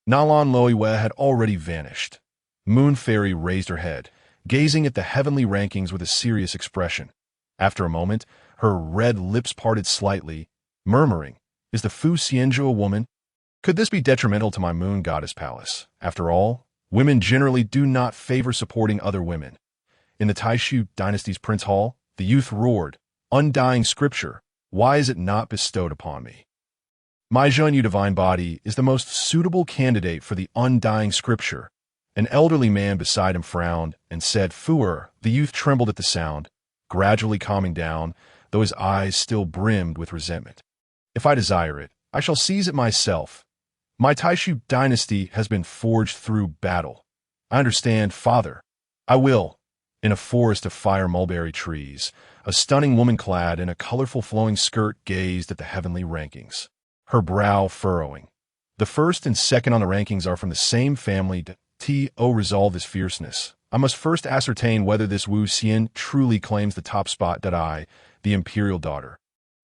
Nalan Loiwe had already vanished. Moon Fairy raised her head, gazing at the heavenly rankings with a serious expression. After a moment, her red lips parted slightly, murmuring, "Is the Fu Xianzhu a woman? Could this be detrimental to my moon goddess palace? After all, women generally do not favor supporting other women." In the Taishu dynasty's Prince Hall, the youth roared, "Undying scripture, why is it not bestowed upon me? My Zhenyu divine body is the most suitable candidate for the undying scripture." An elderly man beside him frowned and said, "Fuer." The youth trembled at the sound, gradually calming down, though his eyes still brimmed with resentment. "If I desire it, I shall seize it myself. My Taishu dynasty has been forged through battle. I understand, father. I will." In a forest of fire mulberry trees, a stunning woman clad in a colorful flowing skirt gazed at the heavenly rankings, her brow furrowing. "The first and second on the rankings are from the same family. To resolve this fierceness, I must first ascertain whether this Wu Xian truly claims the top spot. That I, the imperial daughter,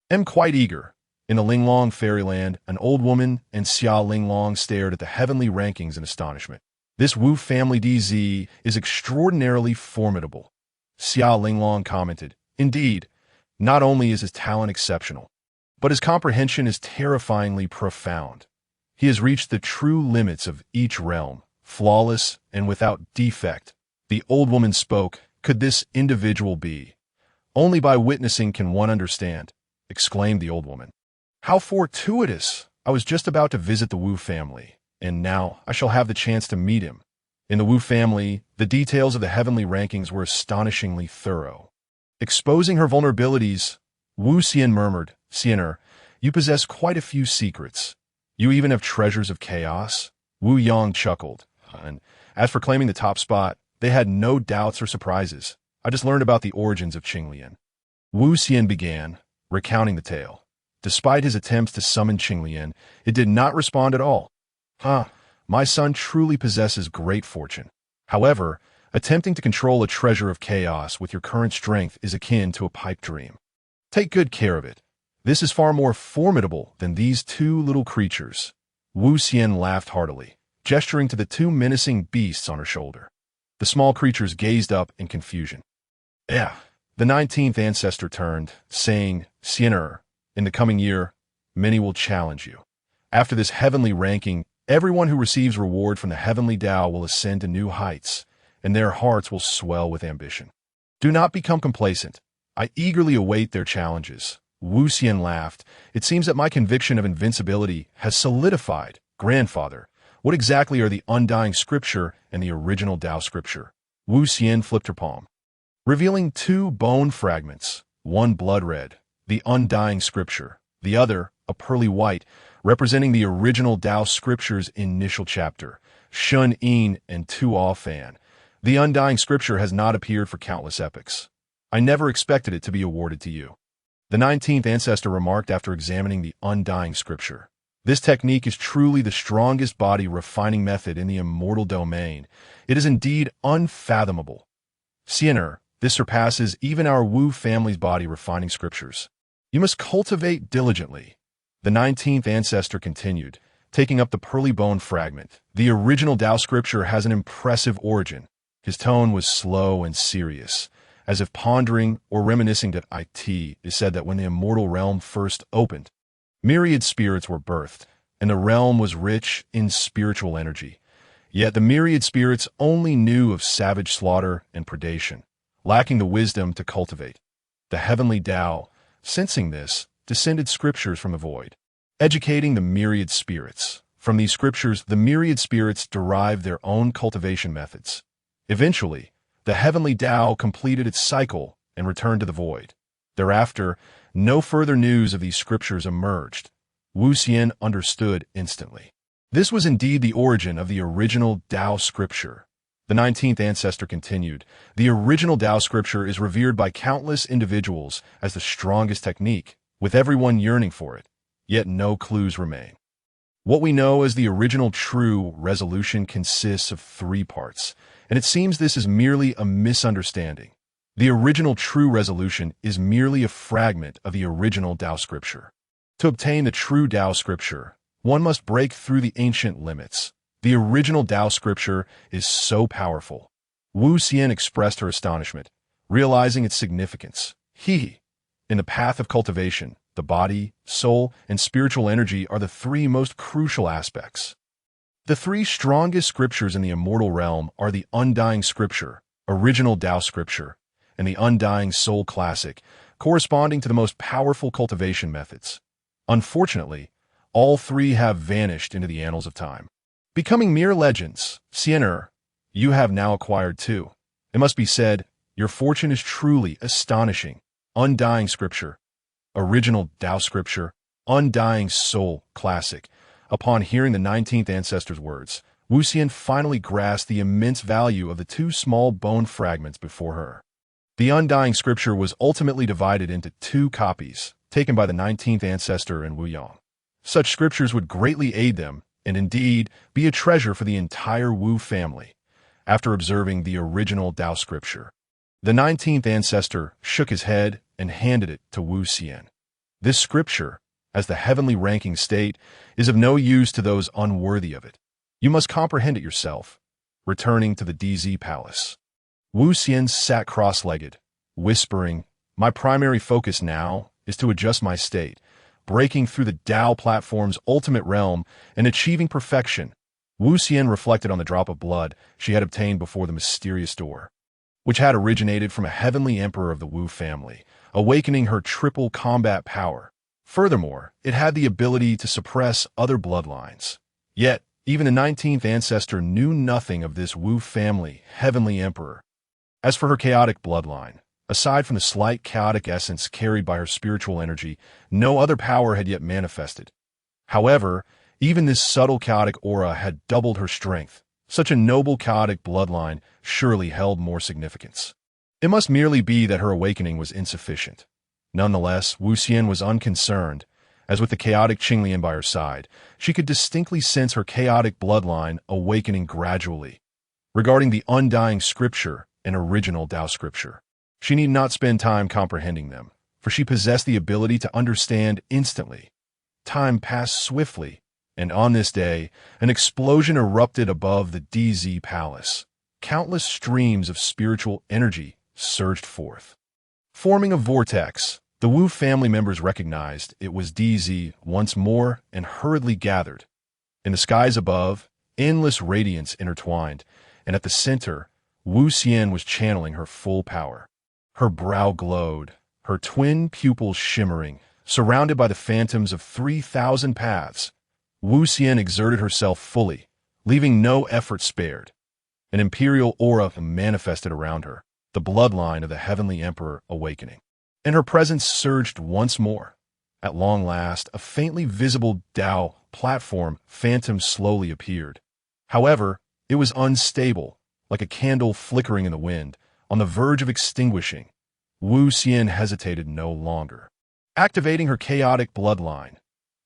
am quite eager." In the Linglong fairyland, an old woman and Xia Linglong stared at the heavenly rankings in astonishment. "This Wu family DZ is extraordinarily formidable," Xia Linglong commented. "Indeed, not only is his talent exceptional, but his comprehension is terrifyingly profound. He has reached the true limits of each realm, flawless and without defect." The old woman spoke. "Could this individual be? Only by witnessing can one understand," exclaimed the old woman. "How fortuitous! I was just about to visit the Wu family, and now I shall have the chance to meet him." In the Wu family, the details of the heavenly rankings were astonishingly thorough. Exposing her vulnerabilities, Wu Xian murmured, "Xianer, you possess quite a few secrets. You even have treasures of chaos." Wu Yang chuckled, and as for claiming the top spot, they had no doubts or surprises. "I just learned about the origins of Qinglian." Wu Xian began, recounting the tale. Despite his attempts to summon Qinglian, it did not respond at all. My son truly possesses great fortune. However, attempting to control a treasure of chaos with your current strength is akin to a pipe dream. Take good care of it. This is far more formidable than these 2 little creatures." Wu Xian laughed heartily, gesturing to the 2 menacing beasts on her shoulder. The small creatures gazed up in confusion. The 19th ancestor turned, saying, "Xianer, in the coming year, many will challenge you. After this heavenly ranking, everyone who receives reward from the heavenly Dao will ascend to new heights, and their hearts will swell with ambition. Do not become complacent. I eagerly await their challenges." Wu Xian laughed. "It seems that my conviction of invincibility has solidified. Grandfather, what exactly are the undying scripture and the original Dao scripture?" Wu Xian flipped her palm, revealing 2 bone fragments, one blood red, the undying scripture, the other, a pearly white, representing the original Dao scripture's initial chapter, Shun Yin and Tu Ao Fan. The undying scripture has not appeared for countless epochs. I never expected it to be awarded to you." The 19th ancestor remarked after examining the undying scripture. This technique is truly the strongest body refining method in the immortal domain. It is indeed unfathomable. Siener, this surpasses even our Wu family's body refining scriptures. You must cultivate diligently. The 19th ancestor continued, taking up the pearly bone fragment. The original Dao scripture has an impressive origin. His tone was slow and serious, as if pondering or reminiscing that it is said that when the immortal realm first opened, myriad spirits were birthed, and the realm was rich in spiritual energy. Yet the myriad spirits only knew of savage slaughter and predation, lacking the wisdom to cultivate. The heavenly Dao, sensing this, descended scriptures from the void, educating the myriad spirits. From these scriptures, the myriad spirits derived their own cultivation methods. Eventually, the heavenly Dao completed its cycle and returned to the void. Thereafter, no further news of these scriptures emerged. Wu Xian understood instantly. This was indeed the origin of the original Dao scripture. The 19th ancestor continued, the original Dao scripture is revered by countless individuals as the strongest technique, with everyone yearning for it, yet no clues remain. What we know as the original true resolution consists of 3 parts, and it seems this is merely a misunderstanding. The original true resolution is merely a fragment of the original Dao scripture. To obtain the true Dao scripture, one must break through the ancient limits. The original Dao scripture is so powerful. Wu Xian expressed her astonishment, realizing its significance. In the path of cultivation, the body, soul, and spiritual energy are the 3 most crucial aspects. The 3 strongest scriptures in the immortal realm are the Undying Scripture, original Dao scripture, and the Undying Soul Classic, corresponding to the most powerful cultivation methods. Unfortunately, all 3 have vanished into the annals of time, becoming mere legends. Siener, you have now acquired 2. It must be said, your fortune is truly astonishing. Undying Scripture, original Dao scripture, Undying Soul Classic. Upon hearing the 19th ancestor's words, Wu Xian finally grasped the immense value of the 2 small bone fragments before her. The Undying Scripture was ultimately divided into 2 copies, taken by the 19th ancestor and Wu Yang. Such scriptures would greatly aid them, and indeed be a treasure for the entire Wu family. After observing the original Dao scripture, the 19th ancestor shook his head and handed it to Wu Xian. This scripture, as the heavenly ranking state, is of no use to those unworthy of it. You must comprehend it yourself. Returning to the DZ palace, Wu Xian sat cross-legged, whispering, my primary focus now is to adjust my state, breaking through the Dao platform's ultimate realm and achieving perfection. Wu Xian reflected on the drop of blood she had obtained before the mysterious door, which had originated from a heavenly emperor of the Wu family, awakening her triple combat power. Furthermore, it had the ability to suppress other bloodlines. Yet, even the 19th ancestor knew nothing of this Wu family heavenly emperor. As for her chaotic bloodline, aside from the slight chaotic essence carried by her spiritual energy, no other power had yet manifested. However, even this subtle chaotic aura had doubled her strength. Such a noble chaotic bloodline surely held more significance. It must merely be that her awakening was insufficient. Nonetheless, Wu Xian was unconcerned, as with the chaotic Qinglian by her side, she could distinctly sense her chaotic bloodline awakening gradually. Regarding the Undying Scripture and original Dao Scripture, she need not spend time comprehending them, for she possessed the ability to understand instantly. Time passed swiftly, and on this day, an explosion erupted above the DZ palace. Countless streams of spiritual energy surged forth. Forming a vortex, the Wu family members recognized it was DZ once more and hurriedly gathered. In the skies above, endless radiance intertwined, and at the center, Wu Xian was channeling her full power. Her brow glowed, her twin pupils shimmering, surrounded by the phantoms of 3,000 paths. Wu Xian exerted herself fully, leaving no effort spared. An imperial aura manifested around her, the bloodline of the heavenly emperor awakening. And her presence surged once more. At long last, a faintly visible Dao platform phantom slowly appeared. However, it was unstable, like a candle flickering in the wind, on the verge of extinguishing. Wu Xian hesitated no longer. Activating her chaotic bloodline,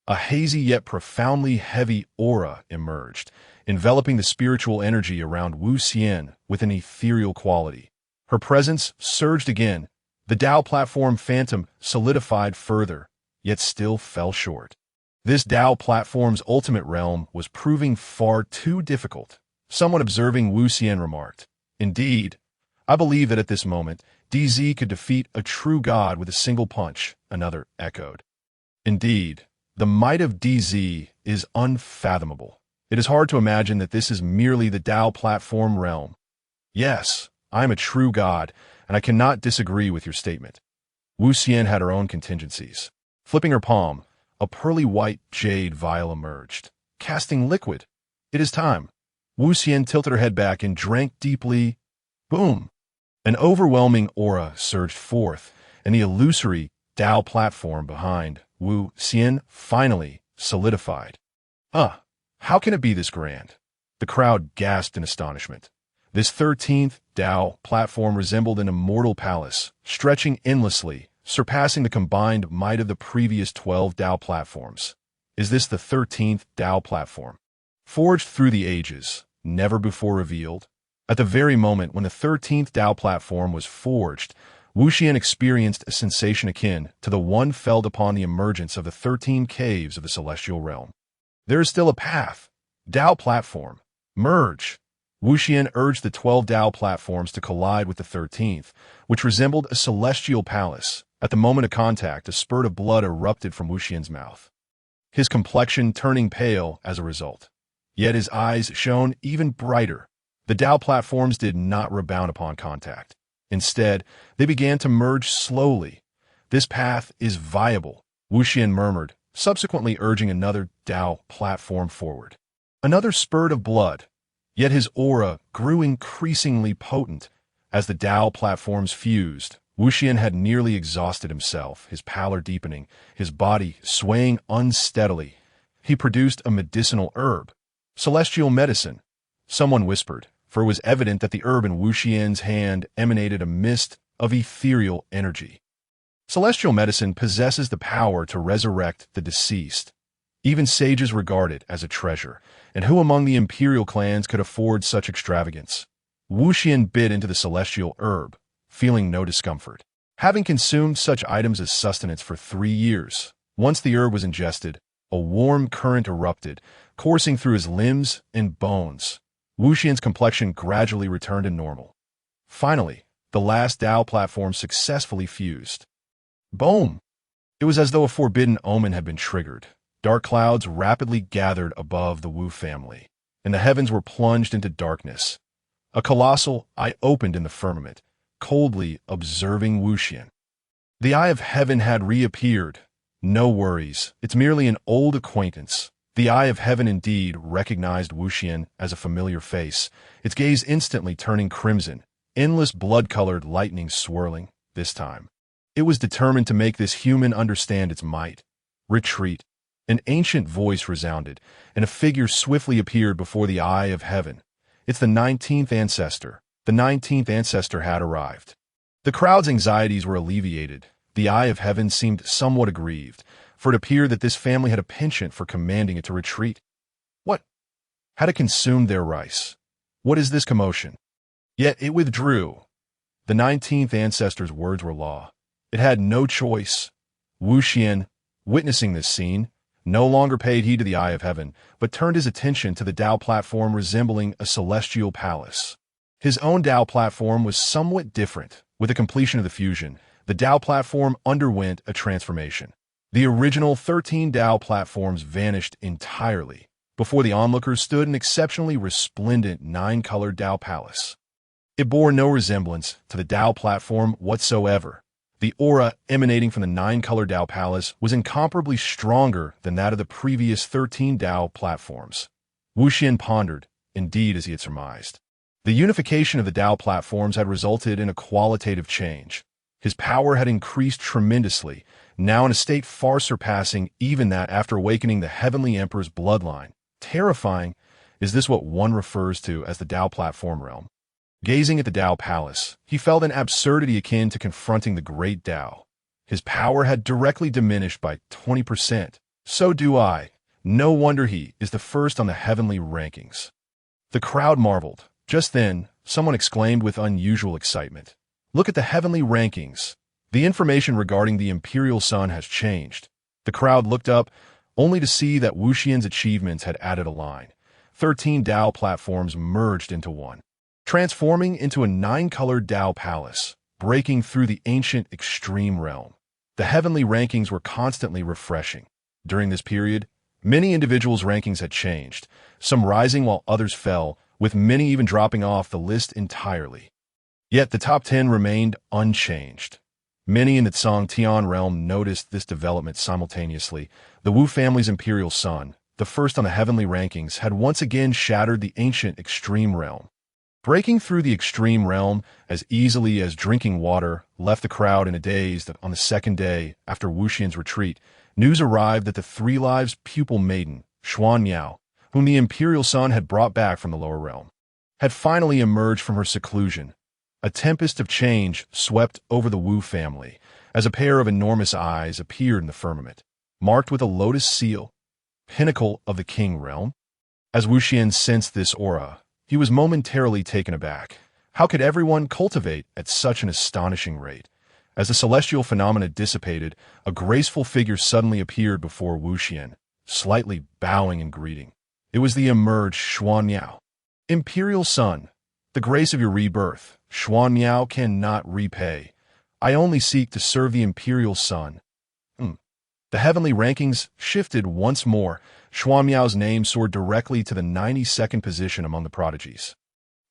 A hazy yet profoundly heavy aura emerged, enveloping the spiritual energy around Wu Xian with an ethereal quality. Her presence surged again. The Dao platform phantom solidified further, yet still fell short. This Dao platform's ultimate realm was proving far too difficult. Someone observing Wu Xian remarked, "Indeed, I believe that at this moment, DZ could defeat a true god with a single punch," another echoed. "Indeed, the might of DZ is unfathomable. It is hard to imagine that this is merely the Dao platform realm. Yes, I am a true god, and I cannot disagree with your statement." Wu Xian had her own contingencies. Flipping her palm, a pearly white jade vial emerged, casting liquid. "It is time." Wu Xian tilted her head back and drank deeply. Boom! An overwhelming aura surged forth, and the illusory Dao platform behind Wu Xian finally solidified. How can it be this grand? The crowd gasped in astonishment. This 13th Dao platform resembled an immortal palace, stretching endlessly, surpassing the combined might of the previous 12 Dao platforms. Is this the 13th Dao platform? Forged through the ages, never before revealed? At the very moment when the 13th Dao platform was forged, Wu Xian experienced a sensation akin to the one felt upon the emergence of the 13 caves of the celestial realm. There is still a path. Dao platform. Merge. Wu Xian urged the 12 Dao platforms to collide with the 13th, which resembled a celestial palace. At the moment of contact, a spurt of blood erupted from Wu Xian's mouth, his complexion turning pale as a result. Yet his eyes shone even brighter. The Dao platforms did not rebound upon contact. Instead, they began to merge slowly. "This path is viable," Wu Xian murmured, subsequently urging another Dao platform forward. Another spurt of blood. Yet his aura grew increasingly potent. As the Dao platforms fused, Wu Xian had nearly exhausted himself, his pallor deepening, his body swaying unsteadily. He produced a medicinal herb. Celestial medicine, someone whispered, for it was evident that the herb in Wu Xian's hand emanated a mist of ethereal energy. Celestial medicine possesses the power to resurrect the deceased. Even sages regard it as a treasure, and who among the imperial clans could afford such extravagance? Wu Xian bit into the celestial herb, feeling no discomfort. Having consumed such items as sustenance for 3 years, once the herb was ingested, a warm current erupted, coursing through his limbs and bones. Wu Xian's complexion gradually returned to normal. Finally, the last Dao platform successfully fused. Boom! It was as though a forbidden omen had been triggered. Dark clouds rapidly gathered above the Wu family, and the heavens were plunged into darkness. A colossal eye opened in the firmament, coldly observing Wu Xian. The eye of heaven had reappeared. No worries, it's merely an old acquaintance. The eye of heaven indeed recognized Wu Xian as a familiar face, its gaze instantly turning crimson, endless blood-colored lightning swirling. This time, it was determined to make this human understand its might. Retreat. An ancient voice resounded, and a figure swiftly appeared before the eye of heaven. It's the 19th ancestor. The 19th ancestor had arrived. The crowd's anxieties were alleviated. The eye of heaven seemed somewhat aggrieved, for it appeared that this family had a penchant for commanding it to retreat. What? Had it consumed their rice? What is this commotion? Yet it withdrew. The 19th ancestor's words were law. It had no choice. Wu Xian, witnessing this scene, no longer paid heed to the eye of heaven, but turned his attention to the Dao platform resembling a celestial palace. His own Dao platform was somewhat different. With the completion of the fusion, the Dao platform underwent a transformation. The original 13 Dao platforms vanished entirely. Before the onlookers stood an exceptionally resplendent 9-colored Dao palace. It bore no resemblance to the Dao platform whatsoever. The aura emanating from the 9-colored Dao palace was incomparably stronger than that of the previous 13 Dao platforms. Wu Xian pondered, indeed as he had surmised. The unification of the Dao platforms had resulted in a qualitative change. His power had increased tremendously, now in a state far surpassing even that after awakening the Heavenly Emperor's bloodline. Terrifying, is this what one refers to as the Dao platform realm? Gazing at the Dao palace, he felt an absurdity akin to confronting the great Dao. His power had directly diminished by 20%. So do I. No wonder he is the first on the heavenly rankings. The crowd marveled. Just then, someone exclaimed with unusual excitement. Look at the heavenly rankings. The information regarding the Imperial Sun has changed. The crowd looked up, only to see that Wuxian's achievements had added a line. 13 Dao platforms merged into one, transforming into a 9-colored Dao palace, breaking through the ancient extreme realm. The heavenly rankings were constantly refreshing. During this period, many individuals' rankings had changed, some rising while others fell, with many even dropping off the list entirely. Yet the top 10 remained unchanged. Many in the Tian realm noticed this development simultaneously. The Wu family's Imperial Sun, the first on the heavenly rankings, had once again shattered the ancient extreme realm. Breaking through the extreme realm as easily as drinking water left the crowd in a daze. That on the second day after Wuxian's retreat, news arrived that the Three Lives pupil maiden, Xuan Yao, whom the Imperial Sun had brought back from the lower realm, had finally emerged from her seclusion. A tempest of change swept over the Wu family as a pair of enormous eyes appeared in the firmament, marked with a lotus seal, pinnacle of the King realm. As Wuxian sensed this aura, he was momentarily taken aback. How could everyone cultivate at such an astonishing rate? As the celestial phenomena dissipated, a graceful figure suddenly appeared before Wuxian, slightly bowing in greeting. It was the emerged Xuan Yao. Imperial Sun, the grace of your rebirth, Xuan Yao cannot repay. I only seek to serve the Imperial Sun. The heavenly rankings shifted once more. Xuan Yao's name soared directly to the 92nd position among the prodigies.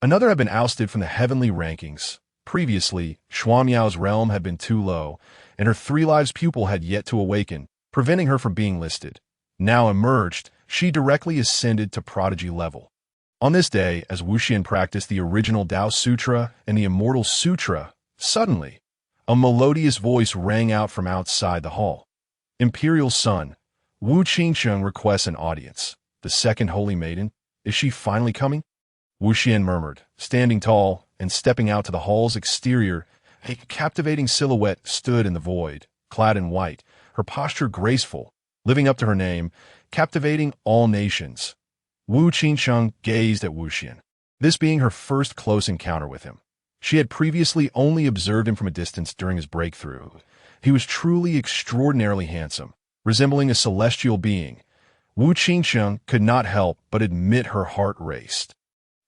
Another had been ousted from the heavenly rankings. Previously, Xuan Yao's realm had been too low, and her Three Lives pupil had yet to awaken, preventing her from being listed. Now emerged, she directly ascended to prodigy level. On this day, as Wuxian practiced the original Dao Sutra and the Immortal Sutra, suddenly, a melodious voice rang out from outside the hall. Imperial Sun, Wu Qingsheng requests an audience. The second holy maiden, is she finally coming? Wuxian murmured, standing tall and stepping out to the hall's exterior. A captivating silhouette stood in the void, clad in white, her posture graceful, living up to her name, captivating all nations. Wu Qingsheng gazed at Wuxian, this being her first close encounter with him. She had previously only observed him from a distance during his breakthrough. He was truly extraordinarily handsome, resembling a celestial being. Wu Qingsheng could not help but admit her heart raced.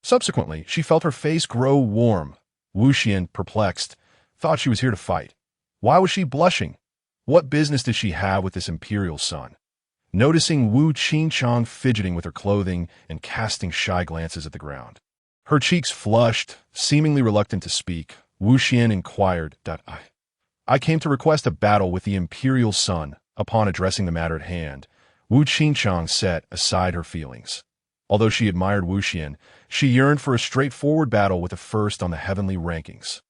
Subsequently, she felt her face grow warm. Wuxian, perplexed, thought she was here to fight. Why was she blushing? What business did she have with this Imperial Sun? Noticing Wu Qingsheng fidgeting with her clothing and casting shy glances at the ground, her cheeks flushed, seemingly reluctant to speak, Wuxian inquired, I came to request a battle with the Imperial Sun. Upon addressing the matter at hand, Wu Qingsheng set aside her feelings. Although she admired Wuxian, she yearned for a straightforward battle with the first on the heavenly rankings.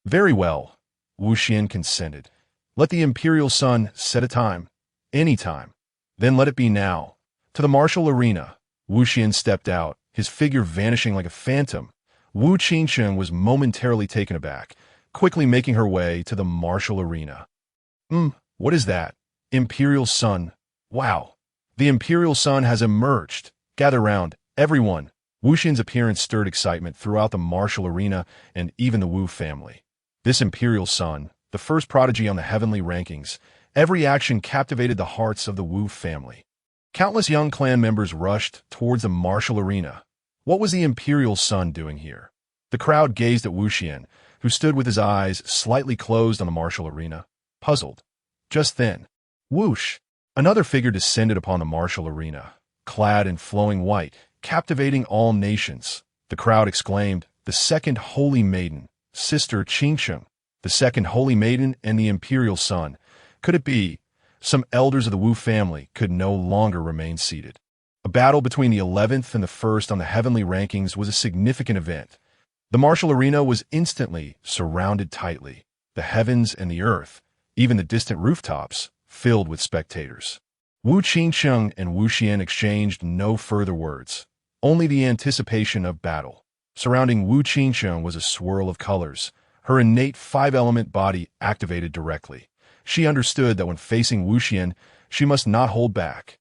Very well, Wuxian consented. Let the Imperial Sun set a time, any time. Then let it be now. To the martial arena, Wuxian stepped out, his figure vanishing like a phantom. Wu Qingsheng was momentarily taken aback, quickly making her way to the martial arena. What is that? Imperial Sun. Wow. The Imperial Sun has emerged. Gather round, everyone. Wuxian's appearance stirred excitement throughout the martial arena and even the Wu family. This Imperial Sun, the first prodigy on the heavenly rankings, every action captivated the hearts of the Wu family. Countless young clan members rushed towards the martial arena. What was the Imperial Sun doing here? The crowd gazed at Wuxian, who stood with his eyes slightly closed on the martial arena, puzzled. Just then, whoosh! Another figure descended upon the martial arena, clad in flowing white, captivating all nations. The crowd exclaimed, the second holy maiden, Sister Qingsheng, the second holy maiden and the Imperial Sun. Could it be? Some elders of the Wu family could no longer remain seated. A battle between the 11th and the 1st on the heavenly rankings was a significant event. The martial arena was instantly surrounded tightly, the heavens and the earth, even the distant rooftops, filled with spectators. Wu Qingsheng and Wuxian exchanged no further words, only the anticipation of battle. Surrounding Wu Qingsheng was a swirl of colors, her innate five-element body activated directly. She understood that when facing Wu Xian, she must not hold back.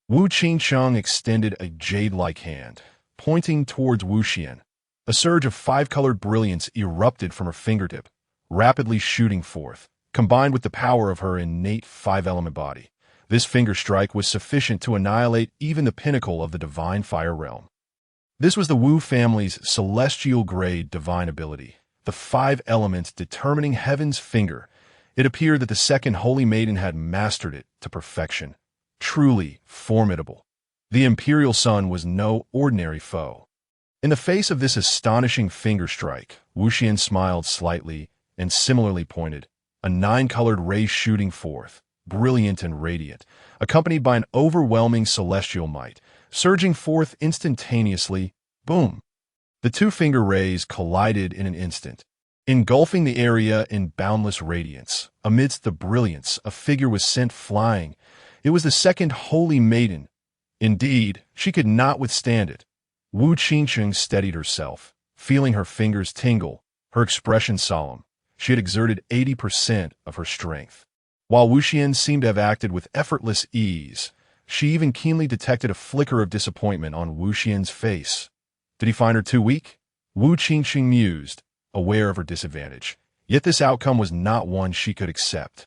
Wu Qingcheng extended a jade-like hand, pointing towards Wu Xian. A surge of five-colored brilliance erupted from her fingertip, rapidly shooting forth, combined with the power of her innate five-element body. This finger strike was sufficient to annihilate even the pinnacle of the divine fire realm. This was the Wu family's celestial-grade divine ability, the five elements determining heaven's finger. It appeared that the second holy maiden had mastered it to perfection. Truly formidable. The imperial sun was no ordinary foe. In the face of this astonishing finger strike, Wu Xian smiled slightly and similarly pointed, a nine-colored ray shooting forth, brilliant and radiant, accompanied by an overwhelming celestial might, surging forth instantaneously. Boom! The two finger rays collided in an instant, engulfing the area in boundless radiance. Amidst the brilliance, a figure was sent flying. It was the second holy maiden. Indeed, she could not withstand it. Wu Qingcheng steadied herself, feeling her fingers tingle, her expression solemn. She had exerted 80% of her strength. While Wu Xian seemed to have acted with effortless ease, she even keenly detected a flicker of disappointment on Wu Xian's face. Did he find her too weak? Wu Qingcheng mused, aware of her disadvantage. Yet this outcome was not one she could accept.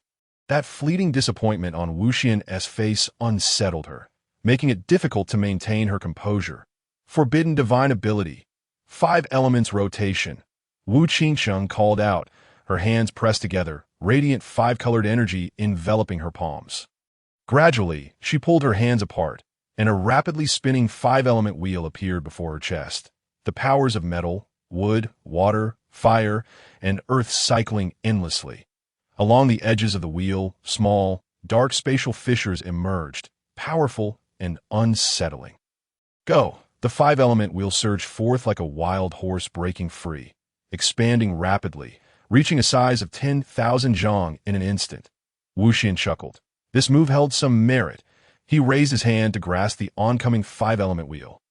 That fleeting disappointment on Wu Xian's face unsettled her, making it difficult to maintain her composure. Forbidden divine ability. Five elements rotation. Wu Qingcheng called out, her hands pressed together, radiant five-colored energy enveloping her palms. Gradually, she pulled her hands apart, and a rapidly spinning five-element wheel appeared before her chest. The powers of metal, wood, water, fire, and earth cycling endlessly. Along the edges of the wheel, small, dark spatial fissures emerged, powerful and unsettling. Go! The five-element wheel surged forth like a wild horse breaking free, expanding rapidly, reaching a size of 10,000 zhang in an instant. Wu Xian chuckled. This move held some merit. He raised his hand to grasp the oncoming five-element wheel.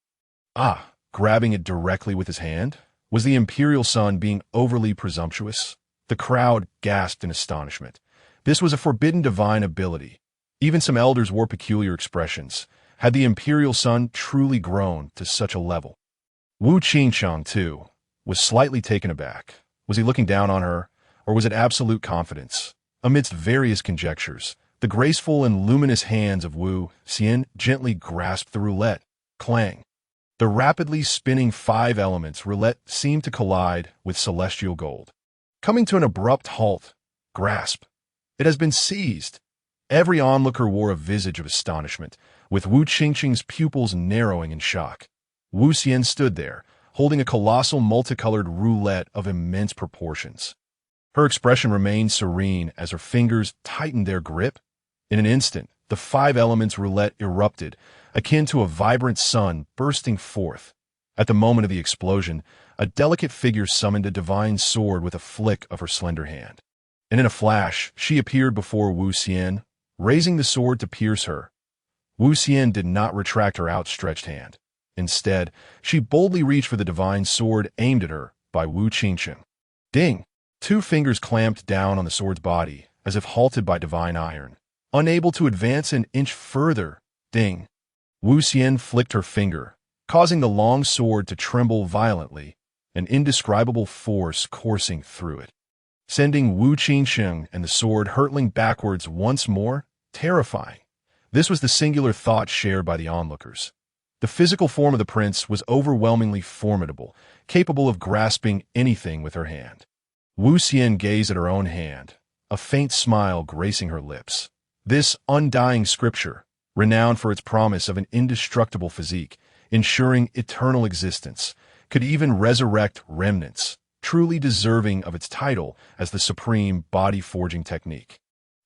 Ah! Grabbing it directly with his hand? Was the imperial sun being overly presumptuous? The crowd gasped in astonishment. This was a forbidden divine ability. Even some elders wore peculiar expressions. Had the imperial sun truly grown to such a level? Wu Qingcheng, too, was slightly taken aback. Was he looking down on her, or was it absolute confidence? Amidst various conjectures, the graceful and luminous hands of Wu Xian gently grasped the roulette. Clang! The rapidly spinning five elements roulette seemed to collide with celestial gold. Coming to an abrupt halt. Grasp! It has been seized! Every onlooker wore a visage of astonishment, with Wu Qingcheng's pupils narrowing in shock. Wu Xian stood there, holding a colossal multicolored roulette of immense proportions. Her expression remained serene as her fingers tightened their grip. In an instant, the five elements roulette erupted, akin to a vibrant sun bursting forth. At the moment of the explosion, a delicate figure summoned a divine sword with a flick of her slender hand. And in a flash, she appeared before Wu Xian, raising the sword to pierce her. Wu Xian did not retract her outstretched hand. Instead, she boldly reached for the divine sword aimed at her by Wu Qingcheng. Ding! Two fingers clamped down on the sword's body, as if halted by divine iron. Unable to advance an inch further, ding! Wu Xian flicked her finger, causing the long sword to tremble violently, an indescribable force coursing through it, sending Wu Qingcheng and the sword hurtling backwards once more. Terrifying. This was the singular thought shared by the onlookers. The physical form of the prince was overwhelmingly formidable, capable of grasping anything with her hand. Wu Xian gazed at her own hand, a faint smile gracing her lips. This undying scripture, renowned for its promise of an indestructible physique, ensuring eternal existence, could even resurrect remnants, truly deserving of its title as the supreme body-forging technique.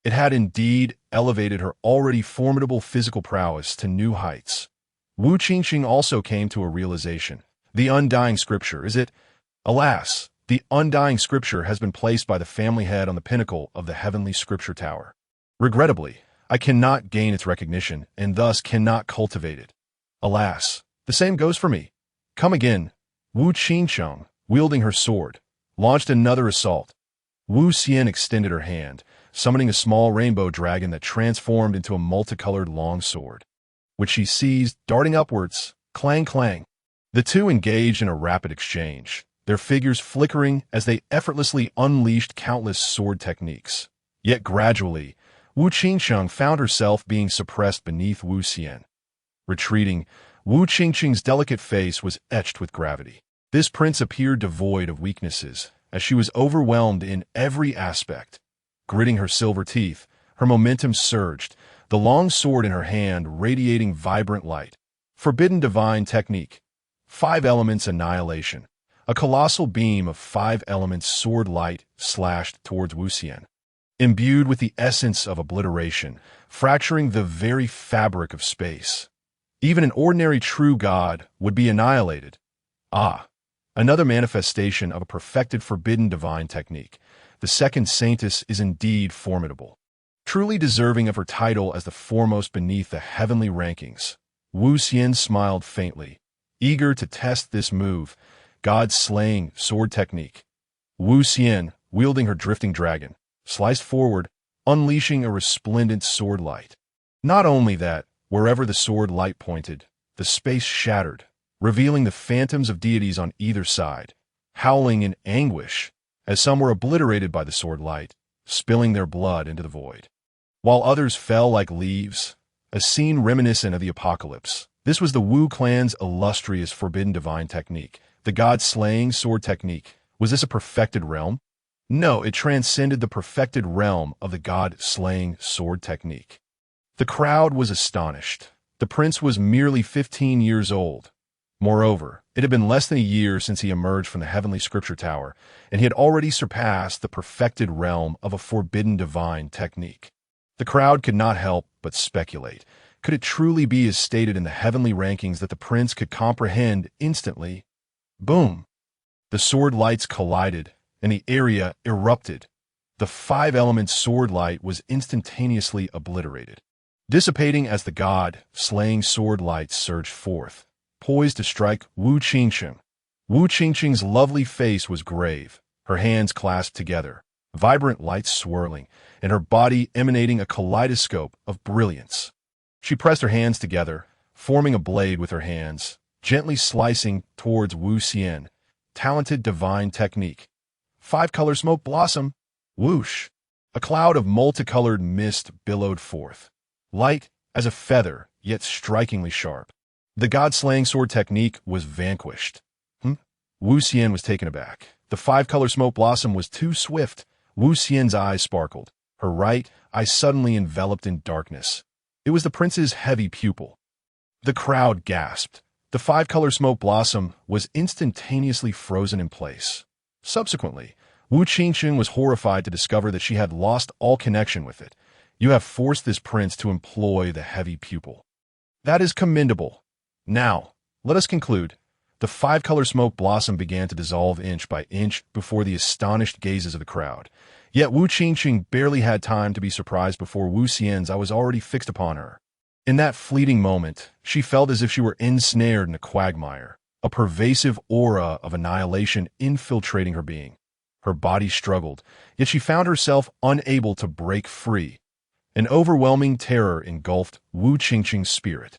It had indeed elevated her already formidable physical prowess to new heights. Wu Qingcheng also came to a realization. The undying scripture, is it? Alas, the undying scripture has been placed by the family head on the pinnacle of the heavenly scripture tower. Regrettably, I cannot gain its recognition and thus cannot cultivate it. Alas, the same goes for me. Come again. Wu Qingcheng, wielding her sword, launched another assault. Wu Xian extended her hand, summoning a small rainbow dragon that transformed into a multicolored longsword, which she seized, darting upwards. Clang, clang. The two engaged in a rapid exchange, their figures flickering as they effortlessly unleashed countless sword techniques. Yet gradually, Wu Qingcheng found herself being suppressed beneath Wu Xian. Retreating, Wu Qingcheng's delicate face was etched with gravity. This prince appeared devoid of weaknesses, as she was overwhelmed in every aspect. Gritting her silver teeth, her momentum surged, the long sword in her hand radiating vibrant light. Forbidden divine technique. 5 elements annihilation. A colossal beam of 5 elements sword light slashed towards Wu Xian. Imbued with the essence of obliteration, fracturing the very fabric of space. Even an ordinary true god would be annihilated. Ah, another manifestation of a perfected forbidden divine technique. The second saintess is indeed formidable. Truly deserving of her title as the foremost beneath the heavenly rankings. Wu Xian smiled faintly, eager to test this move, god-slaying sword technique. Wu Xian, wielding her drifting dragon, sliced forward, unleashing a resplendent sword light. Not only that, wherever the sword light pointed, the space shattered, revealing the phantoms of deities on either side, howling in anguish, as some were obliterated by the sword light, spilling their blood into the void, while others fell like leaves, a scene reminiscent of the apocalypse. This was the Wu clan's illustrious forbidden divine technique, the god-slaying sword technique. Was this a perfected realm? No, it transcended the perfected realm of the god-slaying sword technique. The crowd was astonished. The prince was merely 15 years old. Moreover, it had been less than a year since he emerged from the heavenly scripture tower, and he had already surpassed the perfected realm of a forbidden divine technique. The crowd could not help but speculate. Could it truly be as stated in the heavenly rankings that the prince could comprehend instantly? Boom! The sword lights collided, and the area erupted. The 5-element sword light was instantaneously obliterated, dissipating as the god-slaying sword light surged forth, poised to strike Wu Qingcheng. Wu Qingcheng's lovely face was grave, her hands clasped together, vibrant lights swirling, and her body emanating a kaleidoscope of brilliance. She pressed her hands together, forming a blade with her hands, gently slicing towards Wu Xian. Talented divine technique. 5-color smoke blossom. Whoosh! A cloud of multicolored mist billowed forth, light as a feather, yet strikingly sharp. The god-slaying sword technique was vanquished. Wu Xian was taken aback. The 5-color smoke blossom was too swift. Wu Xian's eyes sparkled, her right eye suddenly enveloped in darkness. It was the prince's heavy pupil. The crowd gasped. The 5-color smoke blossom was instantaneously frozen in place. Subsequently, Wu Qingcheng was horrified to discover that she had lost all connection with it. You have forced this prince to employ the heavy pupil. That is commendable. Now, let us conclude. The 5-color smoke blossom began to dissolve inch by inch before the astonished gazes of the crowd. Yet Wu Qingcheng barely had time to be surprised before Wu Xian's eye was already fixed upon her. In that fleeting moment, she felt as if she were ensnared in a quagmire, a pervasive aura of annihilation infiltrating her being. Her body struggled, yet she found herself unable to break free. An overwhelming terror engulfed Wu Qingcheng's spirit.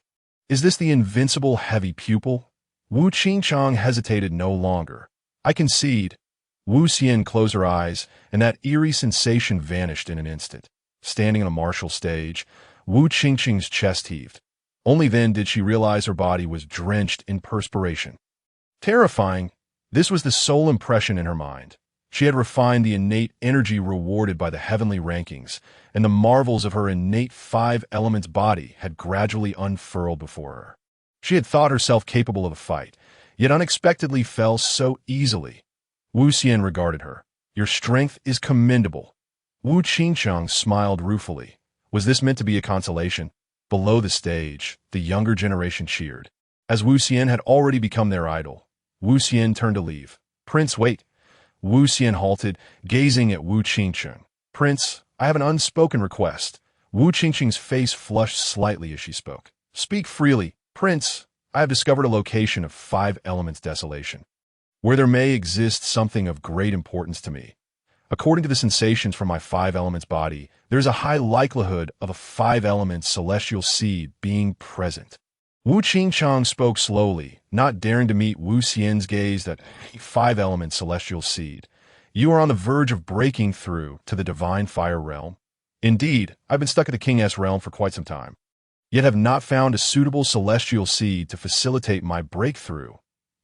Is this the invincible heavy pupil? Wu Qingcheng hesitated no longer. I concede. Wu Xian closed her eyes, and that eerie sensation vanished in an instant. Standing on a martial stage, Wu Qingcheng's chest heaved. Only then did she realize her body was drenched in perspiration. Terrifying, this was the sole impression in her mind. She had refined the innate energy rewarded by the heavenly rankings, and the marvels of her innate 5-elements body had gradually unfurled before her. She had thought herself capable of a fight, yet unexpectedly fell so easily. Wu Xian regarded her. Your strength is commendable. Wu Qingcheng smiled ruefully. Was this meant to be a consolation? Below the stage, the younger generation cheered. As Wu Xian had already become their idol, Wu Xian turned to leave. Prince, wait. Wu Xian halted, gazing at Wu Qingcheng. Prince, I have an unspoken request. Wu Qingcheng's face flushed slightly as she spoke. Speak freely. Prince, I have discovered a location of 5 elements desolation, where there may exist something of great importance to me. According to the sensations from my five elements body, there is a high likelihood of a five-element celestial seed being present. Wu Qingchang spoke slowly, not daring to meet Wu Xian's gaze that five-element celestial seed. You are on the verge of breaking through to the divine fire realm. Indeed, I've been stuck at the King S realm for quite some time, yet have not found a suitable celestial seed to facilitate my breakthrough.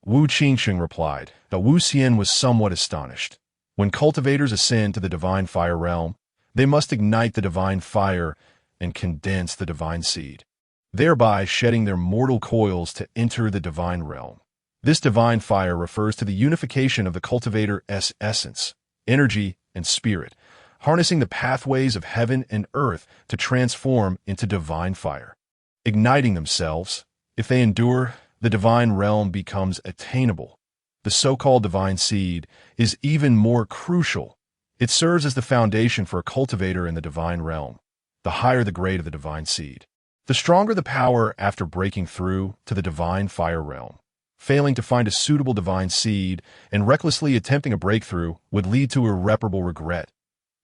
Wu Qingchang replied, but Wu Xian was somewhat astonished. When cultivators ascend to the divine fire realm, they must ignite the divine fire and condense the divine seed, thereby shedding their mortal coils to enter the divine realm. This divine fire refers to the unification of the cultivator's essence, energy, and spirit, harnessing the pathways of heaven and earth to transform into divine fire. Igniting themselves, if they endure, the divine realm becomes attainable. The so-called divine seed is even more crucial. It serves as the foundation for a cultivator in the divine realm. The higher the grade of the divine seed, the stronger the power after breaking through to the divine fire realm. Failing to find a suitable divine seed and recklessly attempting a breakthrough would lead to irreparable regret.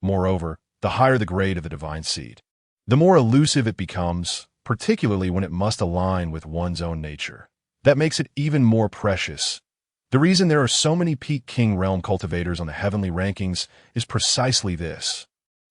Moreover, the higher the grade of the divine seed, the more elusive it becomes, particularly when it must align with one's own nature. That makes it even more precious. The reason there are so many peak king realm cultivators on the heavenly rankings is precisely this.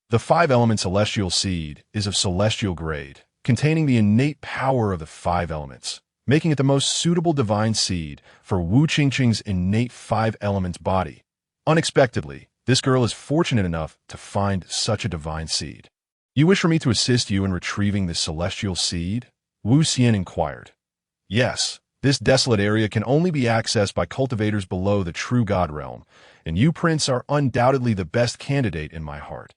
The five-element celestial seed is of celestial grade, containing the innate power of the five elements, making it the most suitable divine seed for Wu Qingchang's innate five-element body. Unexpectedly, this girl is fortunate enough to find such a divine seed. You wish for me to assist you in retrieving this celestial seed? Wu Xian inquired. Yes. This desolate area can only be accessed by cultivators below the true God realm, and you, Prince, are undoubtedly the best candidate in my heart.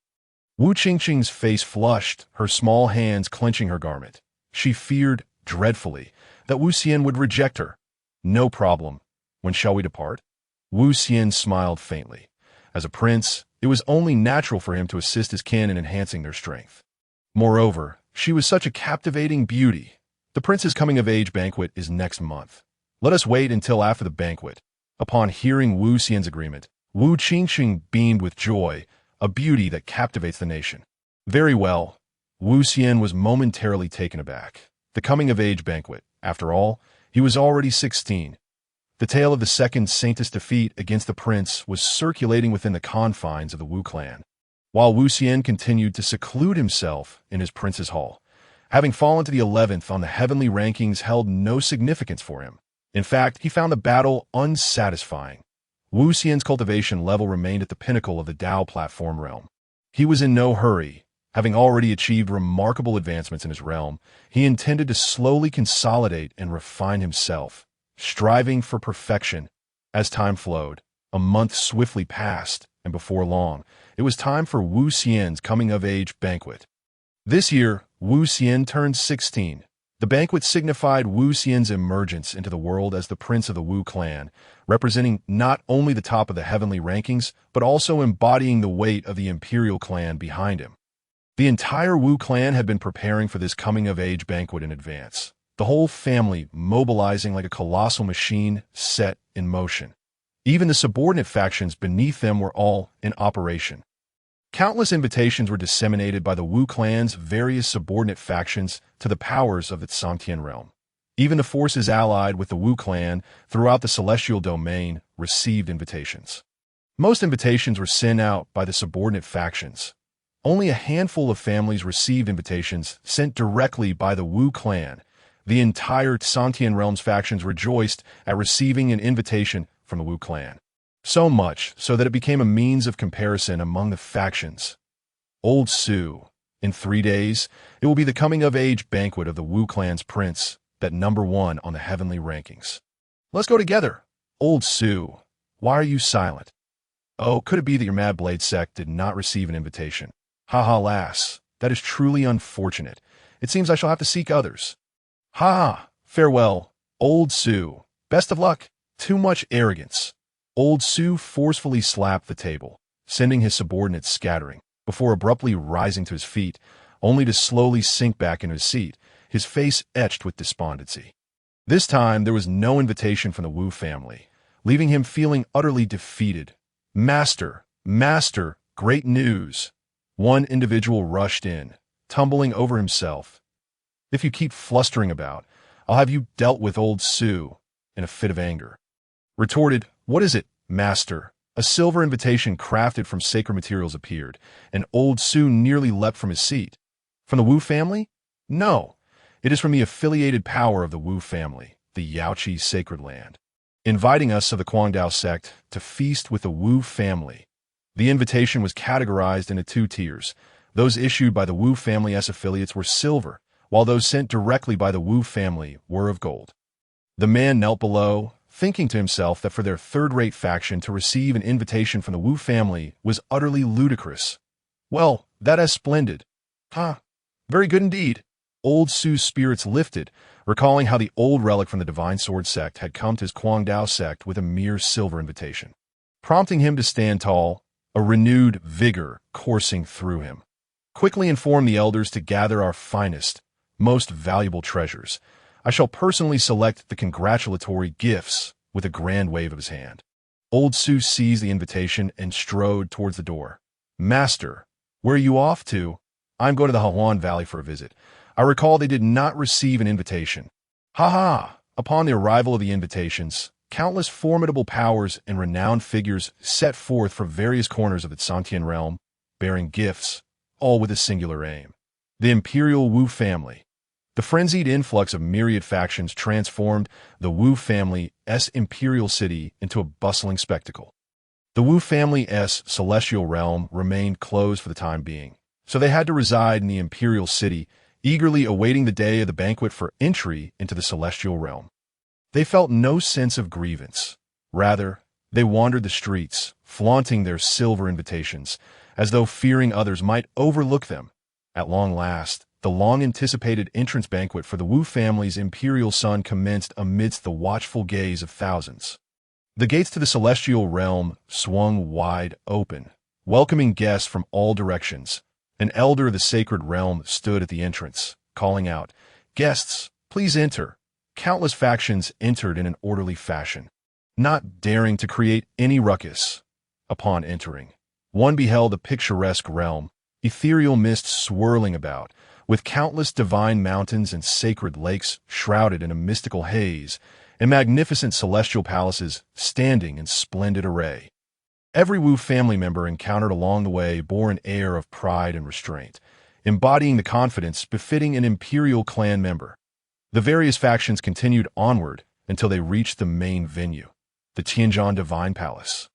Wu Qingchang's face flushed, her small hands clenching her garment. She feared, dreadfully, that Wu Xian would reject her. No problem. When shall we depart? Wu Xian smiled faintly. As a prince, it was only natural for him to assist his kin in enhancing their strength. Moreover, she was such a captivating beauty. The prince's coming-of-age banquet is next month. Let us wait until after the banquet. Upon hearing Wu Xian's agreement, Wu Qingchang beamed with joy, a beauty that captivates the nation. Very well. Wu Xian was momentarily taken aback. The coming-of-age banquet. After all, he was already 16. The tale of the second saintess defeat against the prince was circulating within the confines of the Wu clan, while Wu Xian continued to seclude himself in his prince's hall. Having fallen to the 11th on the heavenly rankings held no significance for him. In fact, he found the battle unsatisfying. Wu Xian's cultivation level remained at the pinnacle of the Dao platform realm. He was in no hurry. Having already achieved remarkable advancements in his realm, he intended to slowly consolidate and refine himself, striving for perfection. As time flowed, a month swiftly passed, and before long, it was time for Wu Xian's coming-of-age banquet. This year, Wu Xian turned 16. The banquet signified Wu Xian's emergence into the world as the prince of the Wu clan, representing not only the top of the heavenly rankings, but also embodying the weight of the imperial clan behind him. The entire Wu clan had been preparing for this coming-of-age banquet in advance, the whole family mobilizing like a colossal machine set in motion. Even the subordinate factions beneath them were all in operation. Countless invitations were disseminated by the Wu clan's various subordinate factions to the powers of its sentient realm. Even the forces allied with the Wu clan throughout the celestial domain received invitations. Most invitations were sent out by the subordinate factions. Only a handful of families received invitations sent directly by the Wu clan. The entire sentient realm's factions rejoiced at receiving an invitation from the Wu clan. So much so that it became a means of comparison among the factions. Old Su. In 3 days, it will be the coming-of-age banquet of the Wu clan's prince, that #1 on the heavenly rankings. Let's go together. Old Su. Why are you silent? Oh, could it be that your Mad Blade sect did not receive an invitation? Ha, lass. That is truly unfortunate. It seems I shall have to seek others. Ha. Farewell, Old Su. Best of luck. Too much arrogance. Old Su forcefully slapped the table, sending his subordinates scattering, before abruptly rising to his feet, only to slowly sink back into his seat, his face etched with despondency. This time there was no invitation from the Wu family, leaving him feeling utterly defeated. Master, Great news! One individual rushed in, tumbling over himself. If you keep flustering about, I'll have you dealt with old Sue, in a fit of anger. Retorted, what is it, master? A silver invitation crafted from sacred materials appeared, and old Sue nearly leapt from his seat. From the Wu family? No, it is from the affiliated power of the Wu family, the Yaoqi sacred land, inviting us of the Guangdao sect to feast with the Wu family. The invitation was categorized into two tiers. Those issued by the Wu family's affiliates were silver, while those sent directly by the Wu family were of gold. The man knelt below, thinking to himself that for their third-rate faction to receive an invitation from the Wu family was utterly ludicrous. Well, that is splendid. Huh. Very good indeed. Old Sue's spirits lifted, recalling how the old relic from the Divine Sword sect had come to his Guangdao sect with a mere silver invitation, prompting him to stand tall, a renewed vigor coursing through him. Quickly inform the elders to gather our finest, most valuable treasures. I shall personally select the congratulatory gifts with a grand wave of his hand. Old Sue seized the invitation and strode towards the door. Master, where are you off to? I'm going to the Hahuan Valley for a visit. I recall they did not receive an invitation. Ha ha! Upon the arrival of the invitations, countless formidable powers and renowned figures set forth from various corners of the Sentient realm, bearing gifts, all with a singular aim. The Imperial Wu family. The frenzied influx of myriad factions transformed the Wu family's imperial city into a bustling spectacle. The Wu family's celestial realm remained closed for the time being, so they had to reside in the imperial city, eagerly awaiting the day of the banquet for entry into the celestial realm. They felt no sense of grievance. Rather, they wandered the streets, flaunting their silver invitations, as though fearing others might overlook them. At long last, the long-anticipated entrance banquet for the Wu family's imperial son commenced amidst the watchful gaze of thousands. The gates to the celestial realm swung wide open, welcoming guests from all directions. An elder of the sacred realm stood at the entrance, calling out, "Guests, please enter." Countless factions entered in an orderly fashion, not daring to create any ruckus. Upon entering, one beheld a picturesque realm, ethereal mists swirling about, with countless divine mountains and sacred lakes shrouded in a mystical haze, and magnificent celestial palaces standing in splendid array. Every Wu family member encountered along the way bore an air of pride and restraint, embodying the confidence befitting an imperial clan member. The various factions continued onward until they reached the main venue, the Tianjin Divine Palace.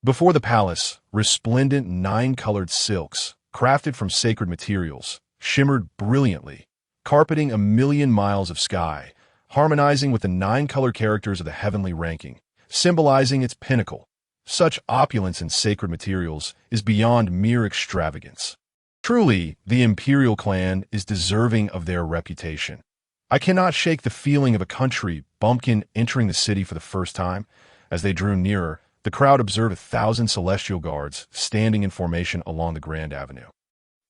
Before the palace, resplendent nine-colored silks, crafted from sacred materials, shimmered brilliantly, carpeting 1,000,000 miles of sky, harmonizing with the nine-color characters of the heavenly ranking, symbolizing its pinnacle. Such opulence in sacred materials is beyond mere extravagance. Truly, the imperial clan is deserving of their reputation. I cannot shake the feeling of a country bumpkin entering the city for the first time. As they drew nearer, the crowd observed 1,000 celestial guards standing in formation along the Grand Avenue,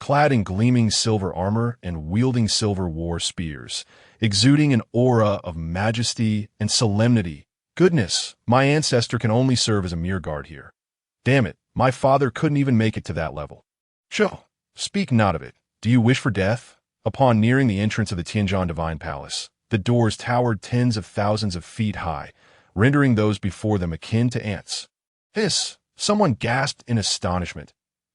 clad in gleaming silver armor and wielding silver war spears, exuding an aura of majesty and solemnity. Goodness, my ancestor can only serve as a mere guard here. Damn it, my father couldn't even make it to that level. Sho, speak not of it. Do you wish for death? Upon nearing the entrance of the Tianjin Divine Palace, the doors towered tens of thousands of feet high, rendering those before them akin to ants. Hiss! Someone gasped in astonishment.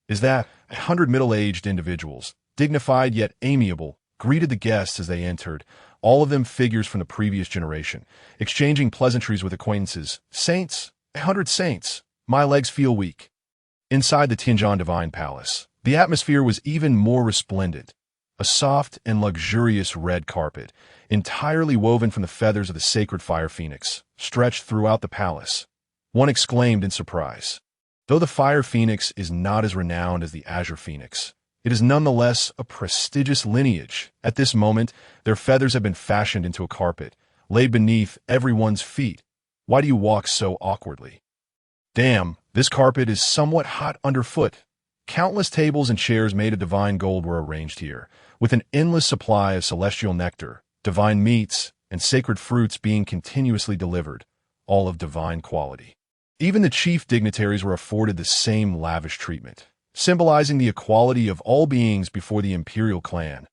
Is that 100 middle-aged individuals, dignified yet amiable, greeted the guests as they entered, all of them figures from the previous generation, exchanging pleasantries with acquaintances. Saints, 100 saints, my legs feel weak. Inside the Tianjin Divine Palace, the atmosphere was even more resplendent. A soft and luxurious red carpet, entirely woven from the feathers of the sacred fire phoenix, stretched throughout the palace. One exclaimed in surprise. Though the fire phoenix is not as renowned as the azure phoenix, it is nonetheless a prestigious lineage. At this moment, their feathers have been fashioned into a carpet, laid beneath everyone's feet. Why do you walk so awkwardly? Damn, this carpet is somewhat hot underfoot. Countless tables and chairs made of divine gold were arranged here, with an endless supply of celestial nectar, divine meats, and sacred fruits being continuously delivered, all of divine quality. Even the chief dignitaries were afforded the same lavish treatment. symbolizing the equality of all beings before the imperial clan.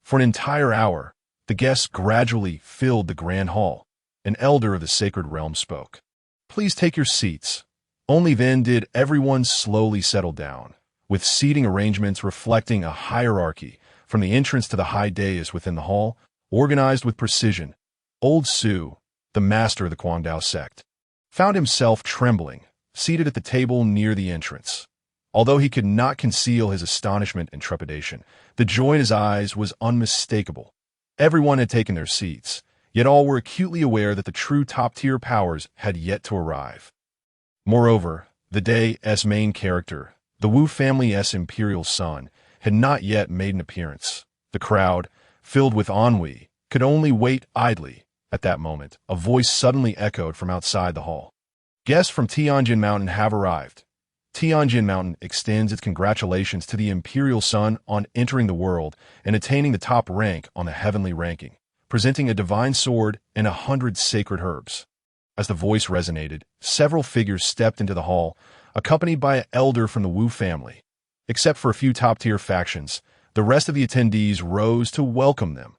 For an entire hour, the guests gradually filled the grand hall. An elder of the sacred realm spoke. "Please take your seats." Only then did everyone slowly settle down, with seating arrangements reflecting a hierarchy from the entrance to the high dais within the hall, organized with precision. Old Su, the master of the Guangdao sect, found himself trembling, seated at the table near the entrance. Although he could not conceal his astonishment and trepidation, the joy in his eyes was unmistakable. Everyone had taken their seats, yet all were acutely aware that the true top-tier powers had yet to arrive. Moreover, the day's main character, the Wu family's imperial son, had not yet made an appearance. The crowd, filled with ennui, could only wait idly. At that moment, a voice suddenly echoed from outside the hall. "Guests from Tianjin Mountain have arrived. Tianjin Mountain extends its congratulations to the imperial son on entering the world and attaining the top rank on the heavenly ranking, presenting a divine sword and 100 sacred herbs." As the voice resonated, several figures stepped into the hall, accompanied by an elder from the Wu family. Except for a few top-tier factions, the rest of the attendees rose to welcome them.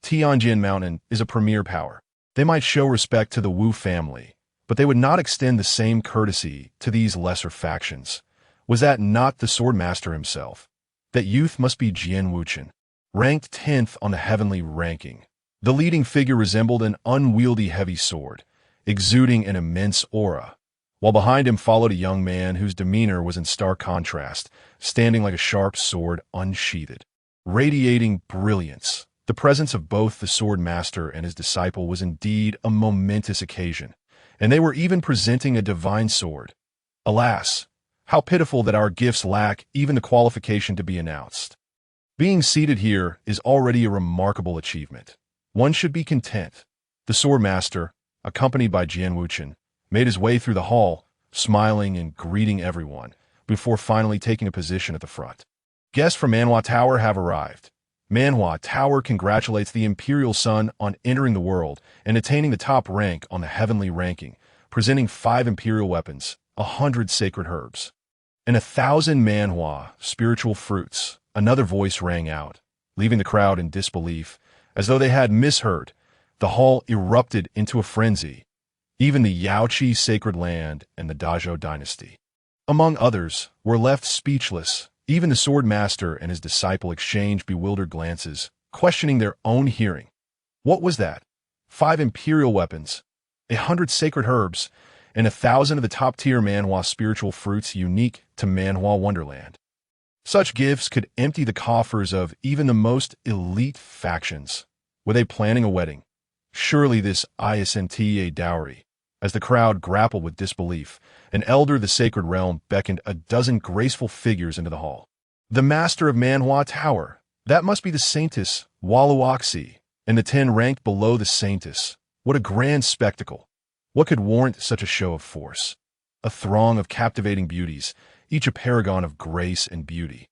Tianjin Mountain is a premier power. They might show respect to the Wu family, but they would not extend the same courtesy to these lesser factions. Was that not the swordmaster himself? That youth must be Jian Wuchen, ranked 10th on the heavenly ranking. The leading figure resembled an unwieldy heavy sword, exuding an immense aura, while behind him followed a young man whose demeanor was in stark contrast, standing like a sharp sword unsheathed, radiating brilliance. The presence of both the swordmaster and his disciple was indeed a momentous occasion, and they were even presenting a divine sword. Alas, how pitiful that our gifts lack even the qualification to be announced. Being seated here is already a remarkable achievement. One should be content. The swordmaster, accompanied by Jian Wuchen, made his way through the hall, smiling and greeting everyone, before finally taking a position at the front. "Guests from Manhua Tower have arrived. Manhua Tower congratulates the imperial son on entering the world and attaining the top rank on the heavenly ranking, presenting 5 imperial weapons, 100 sacred herbs, and 1,000 Manhua spiritual fruits." Another voice rang out, leaving the crowd in disbelief, as though they had misheard. The hall erupted into a frenzy. Even the Yaoqi sacred land and the Dazhou dynasty, among others, were left speechless. Even the swordmaster and his disciple exchanged bewildered glances, questioning their own hearing. What was that? 5 imperial weapons, 100 sacred herbs, and 1,000 of the top-tier Manhua spiritual fruits unique to Manhua Wonderland. Such gifts could empty the coffers of even the most elite factions. Were they planning a wedding? Surely this isn't a dowry. As the crowd grappled with disbelief, an elder of the sacred realm beckoned a dozen graceful figures into the hall. The master of Manhua Tower, that must be the saintess Waluoxi, and the 10 ranked below the saintess. What a grand spectacle! What could warrant such a show of force? A throng of captivating beauties, each a paragon of grace and beauty,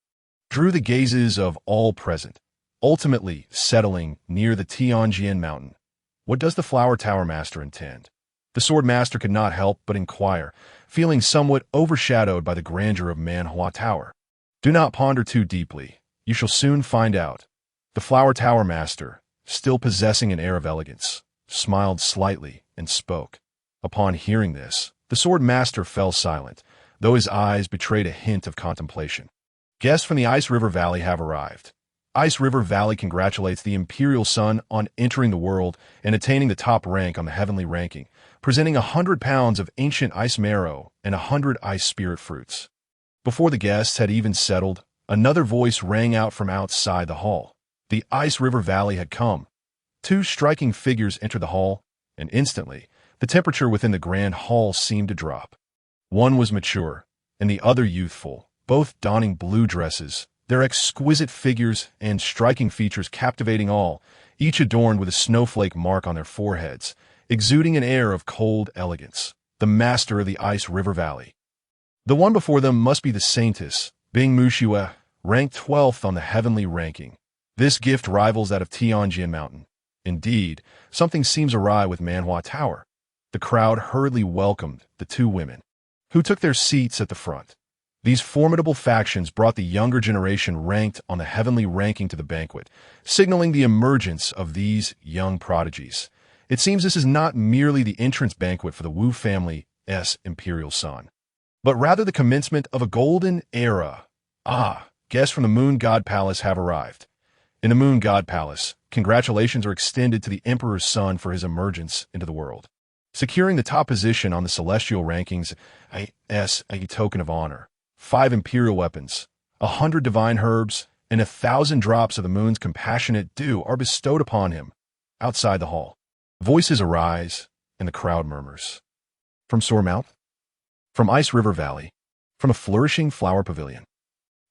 drew the gazes of all present, ultimately settling near the Tianjin Mountain. What does the Flower Tower Master intend? The swordmaster could not help but inquire, feeling somewhat overshadowed by the grandeur of Manhua Tower. "Do not ponder too deeply. You shall soon find out." The Flower Tower Master, still possessing an air of elegance, smiled slightly and spoke. Upon hearing this, the swordmaster fell silent, though his eyes betrayed a hint of contemplation. "Guests from the Ice River Valley have arrived. Ice River Valley congratulates the imperial son on entering the world and attaining the top rank on the heavenly ranking, presenting 100 pounds of ancient ice marrow and 100 ice spirit fruits." Before the guests had even settled, another voice rang out from outside the hall. The Ice River Valley had come. 2 striking figures entered the hall, and instantly, the temperature within the grand hall seemed to drop. One was mature, and the other youthful, both donning blue dresses, their exquisite figures and striking features captivating all, each adorned with a snowflake mark on their foreheads, exuding an air of cold elegance. The master of the Ice River Valley. The one before them must be the saintess, Bing Mushue, ranked 12th on the heavenly ranking. This gift rivals that of Tianjin Mountain. Indeed, something seems awry with Manhua Tower. The crowd hurriedly welcomed the 2 women, who took their seats at the front. These formidable factions brought the younger generation ranked on the heavenly ranking to the banquet, signaling the emergence of these young prodigies. It seems this is not merely the entrance banquet for the Wu family's imperial son, but rather the commencement of a golden era. Guests from the Moon God Palace have arrived. In the Moon God Palace, congratulations are extended to the Emperor's son for his emergence into the world. Securing the top position on the celestial rankings, a token of honor. 5 imperial weapons, 100 divine herbs, and 1,000 drops of the moon's compassionate dew are bestowed upon him. Outside the hall, voices arise, and the crowd murmurs. From Sormouth? From Ice River Valley? From a flourishing flower pavilion?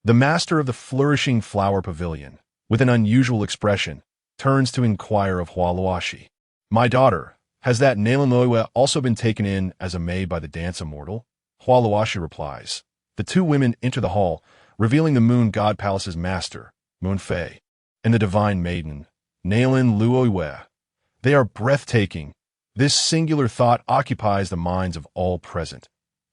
The master of the flourishing flower pavilion, with an unusual expression, turns to inquire of Hualuashi. My daughter, has that Nalanloiwa also been taken in as a maid by the dance immortal? Hualuashi replies. The 2 women enter the hall, revealing the Moon God Palace's master, Moon Fei, and the divine maiden, Nalan Luoiwe. They are breathtaking. This singular thought occupies the minds of all present.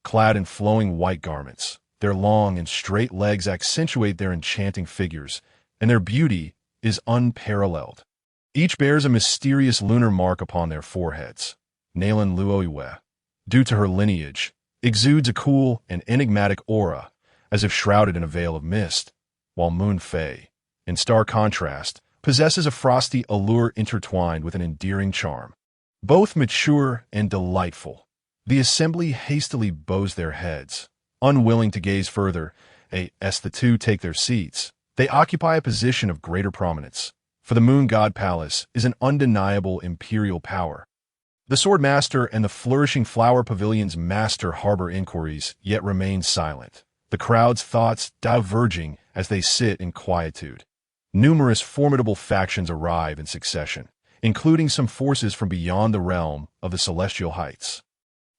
Clad in flowing white garments, their long and straight legs accentuate their enchanting figures, and their beauty is unparalleled. Each bears a mysterious lunar mark upon their foreheads. Nalan Luoiwe, due to her lineage, exudes a cool and enigmatic aura, as if shrouded in a veil of mist, while Moon Fei, in stark contrast, possesses a frosty allure intertwined with an endearing charm. Both mature and delightful. The assembly hastily bows their heads, unwilling to gaze further, as the 2 take their seats. They occupy a position of greater prominence, for the Moon God Palace is an undeniable imperial power. The Sword Master and the Flourishing Flower Pavilion's master harbor inquiries, yet remain silent, the crowd's thoughts diverging as they sit in quietude. Numerous formidable factions arrive in succession, including some forces from beyond the realm of the celestial heights.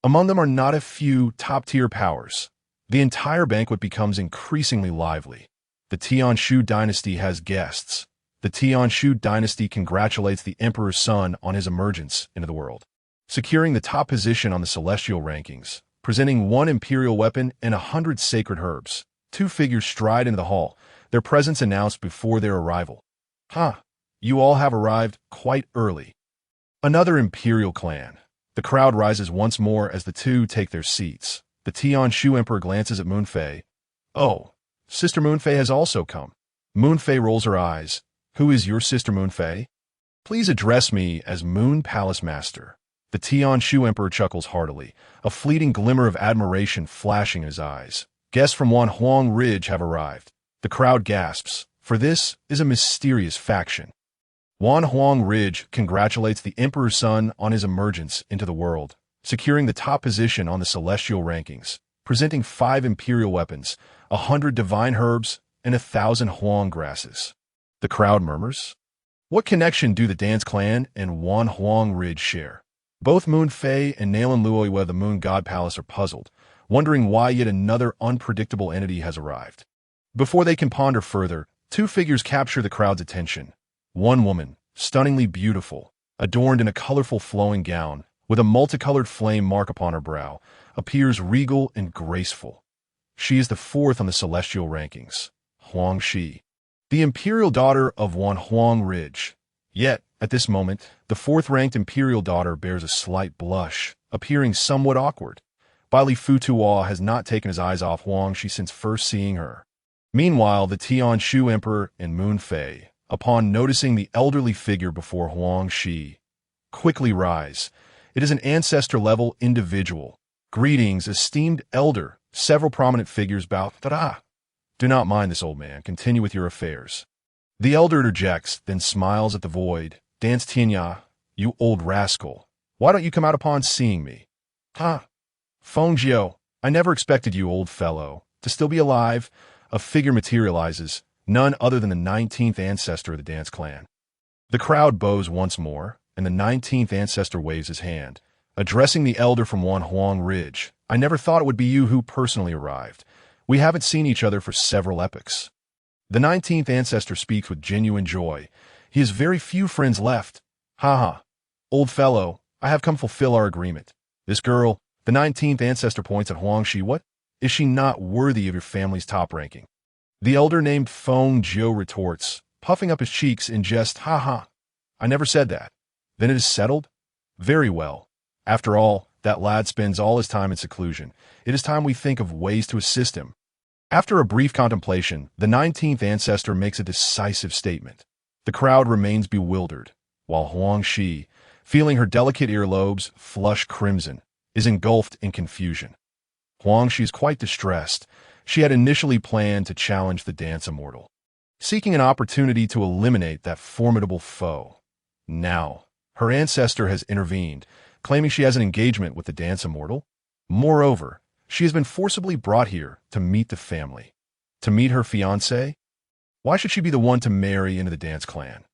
Among them are not a few top-tier powers. The entire banquet becomes increasingly lively. The Tianshu dynasty has guests. The Tianshu dynasty congratulates the Emperor's son on his emergence into the world, securing the top position on the celestial rankings, presenting 1 imperial weapon and 100 sacred herbs. 2 figures stride into the hall, their presence announced before their arrival. You all have arrived quite early. Another imperial clan. The crowd rises once more as the 2 take their seats. The Tianshu Emperor glances at Moon Fei. Oh, Sister Moon Fei has also come. Moon Fei rolls her eyes. Who is your sister Moon Fei? Please address me as Moon Palace Master. The Tianshu Emperor chuckles heartily, a fleeting glimmer of admiration flashing in his eyes. Guests from Wanhuang Ridge have arrived. The crowd gasps, for this is a mysterious faction. Wanhuang Ridge congratulates the Emperor's son on his emergence into the world, securing the top position on the celestial rankings, presenting 5 imperial weapons, 100 divine herbs, and 1,000 huang grasses. The crowd murmurs. What connection do the Dance Clan and Wanhuang Ridge share? Both Moon Fei and Nalan Luoiwe the Moon God Palace are puzzled, wondering why yet another unpredictable entity has arrived. Before they can ponder further, 2 figures capture the crowd's attention. One woman, stunningly beautiful, adorned in a colorful flowing gown, with a multicolored flame mark upon her brow, appears regal and graceful. She is the 4th on the celestial rankings, Huang Shi, the imperial daughter of Wanhuang Ridge. Yet, at this moment, the 4th-ranked imperial daughter bears a slight blush, appearing somewhat awkward. Bali Futuo has not taken his eyes off Huang Shi since first seeing her. Meanwhile, the Tianshu Emperor and Moon Fei, upon noticing the elderly figure before Huang Shi, quickly rise. It is an ancestor-level individual. Greetings, esteemed elder. Several prominent figures bow. Do not mind this old man. Continue with your affairs. The elder interjects, then smiles at the void. Dance Tianya, you old rascal. Why don't you come out upon seeing me? Fengjiu, I never expected you, old fellow, to still be alive. A figure materializes, none other than the 19th ancestor of the Dance Clan. The crowd bows once more, and the 19th ancestor waves his hand, addressing the elder from Wanhuang Ridge. I never thought it would be you who personally arrived. We haven't seen each other for several epochs. The 19th ancestor speaks with genuine joy. He has very few friends left. Old fellow, I have come fulfill our agreement. This girl, the 19th ancestor points at Huang Shi. What? Is she not worthy of your family's top ranking? The elder named Feng Jiu retorts, puffing up his cheeks in jest, "Ha ha, I never said that." Then it is settled? Very well. After all, that lad spends all his time in seclusion. It is time we think of ways to assist him. After a brief contemplation, the 19th ancestor makes a decisive statement. The crowd remains bewildered, while Huang Shi, feeling her delicate earlobes flush crimson, is engulfed in confusion. Huang Shi is quite distressed. She had initially planned to challenge the dance immortal, seeking an opportunity to eliminate that formidable foe. Now, her ancestor has intervened, claiming she has an engagement with the dance immortal. Moreover, she has been forcibly brought here to meet the family. To meet her fiancé? Why should she be the one to marry into the dance clan?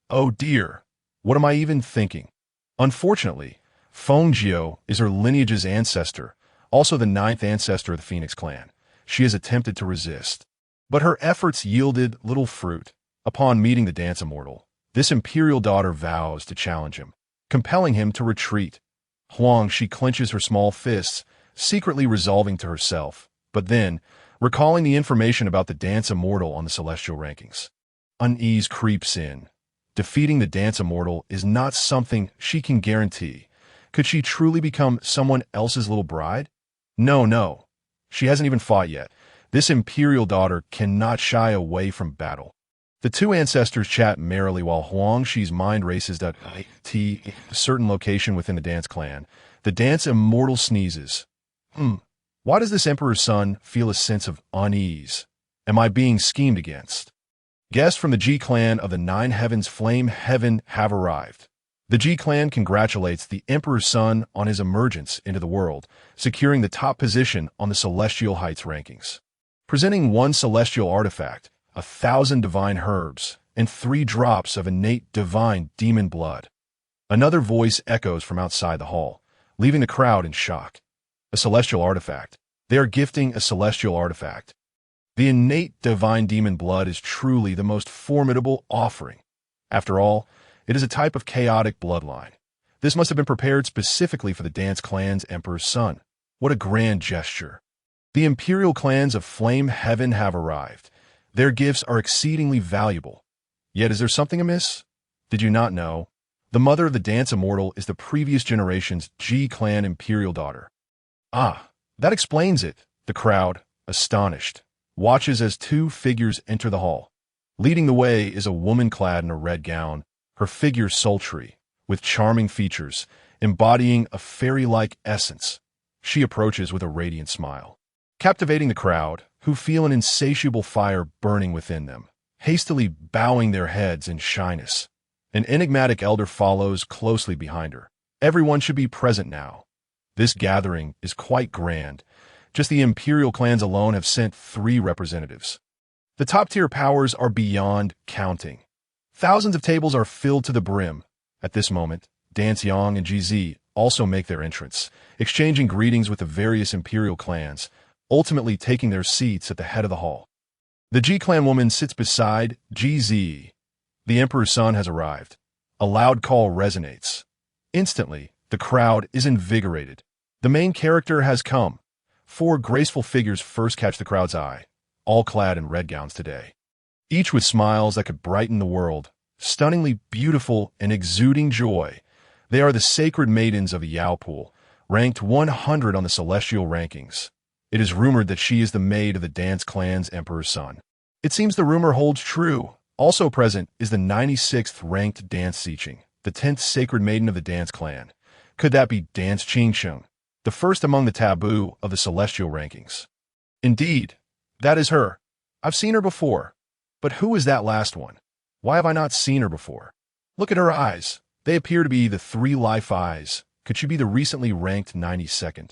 Oh dear, what am I even thinking? Unfortunately, Feng Jiu is her lineage's ancestor, also the 9th ancestor of the Phoenix clan. She has attempted to resist, but her efforts yielded little fruit. Upon meeting the dance immortal, this imperial daughter vows to challenge him, compelling him to retreat. Huang Shi clenches her small fists, secretly resolving to herself, but then, recalling the information about the dance immortal on the celestial rankings, unease creeps in. Defeating the dance immortal is not something she can guarantee. Could she truly become someone else's little bride? No. She hasn't even fought yet. This imperial daughter cannot shy away from battle. The two ancestors chat merrily while Huang Shi's mind races to a certain location within the dance clan. The dance immortal sneezes. Why does this emperor's son feel a sense of unease? Am I being schemed against? Guests from the G clan of the Nine Heavens Flame Heaven have arrived. The G clan congratulates the emperor's son on his emergence into the world, securing the top position on the Celestial Heights rankings. Presenting one celestial artifact, 1,000 divine herbs, and 3 drops of innate divine demon blood. Another voice echoes from outside the hall, leaving the crowd in shock. A celestial artifact. They are gifting a celestial artifact. The innate divine demon blood is truly the most formidable offering. After all, it is a type of chaotic bloodline. This must have been prepared specifically for the dance clan's emperor's son. What a grand gesture. The imperial clans of Flame Heaven have arrived. Their gifts are exceedingly valuable. Yet is there something amiss? Did you not know? The mother of the dance immortal is the previous generation's G clan imperial daughter. Ah, that explains it. The crowd, astonished, watches as 2 figures enter the hall. Leading the way is a woman clad in a red gown, her figure sultry, with charming features, embodying a fairy-like essence. She approaches with a radiant smile, captivating the crowd, who feel an insatiable fire burning within them, hastily bowing their heads in shyness. An enigmatic elder follows closely behind her. Everyone should be present now. This gathering is quite grand. Just the imperial clans alone have sent 3 representatives. The top-tier powers are beyond counting. Thousands of tables are filled to the brim. At this moment, Dance Yang and GZ also make their entrance, exchanging greetings with the various imperial clans, ultimately taking their seats at the head of the hall. The G clan woman sits beside GZ. The emperor's son has arrived. A loud call resonates. Instantly, the crowd is invigorated. The main character has come. 4 graceful figures first catch the crowd's eye, all clad in red gowns today. Each with smiles that could brighten the world, stunningly beautiful and exuding joy. They are the sacred maidens of the Yao Pool, ranked 100 on the celestial rankings. It is rumored that she is the maid of the dance clan's emperor's son. It seems the rumor holds true. Also present is the 96th ranked Dance Siching, the 10th sacred maiden of the dance clan. Could that be Dance Qingsheng, the first among the taboo of the celestial rankings? Indeed, that is her. I've seen her before. But who is that last one? Why have I not seen her before? Look at her eyes. They appear to be the 3 life eyes. Could she be the recently ranked 92nd?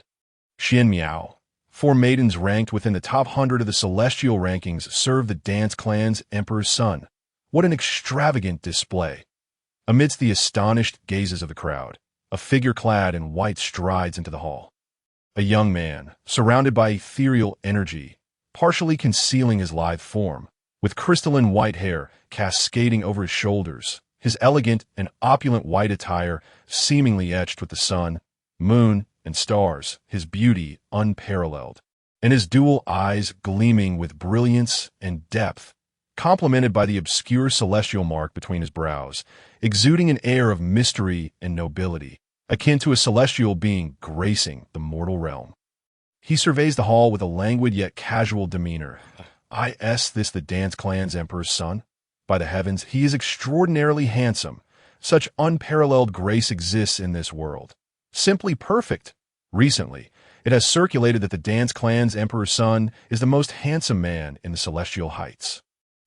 Xian Miao. 4 maidens ranked within the top 100 of the celestial rankings serve the dance clan's emperor's son. What an extravagant display. Amidst the astonished gazes of the crowd, a figure clad in white strides into the hall. A young man, surrounded by ethereal energy, partially concealing his lithe form, with crystalline white hair cascading over his shoulders, his elegant and opulent white attire seemingly etched with the sun, moon, and stars, his beauty unparalleled. and his dual eyes gleaming with brilliance and depth, complemented by the obscure celestial mark between his brows, exuding an air of mystery and nobility, akin to a celestial being gracing the mortal realm. He surveys the hall with a languid yet casual demeanor. Is this the dance clan's emperor's son? By the heavens, he is extraordinarily handsome. Such unparalleled grace exists in this world. Simply perfect. Recently, it has circulated that the dance clan's emperor's son is the most handsome man in the celestial heights.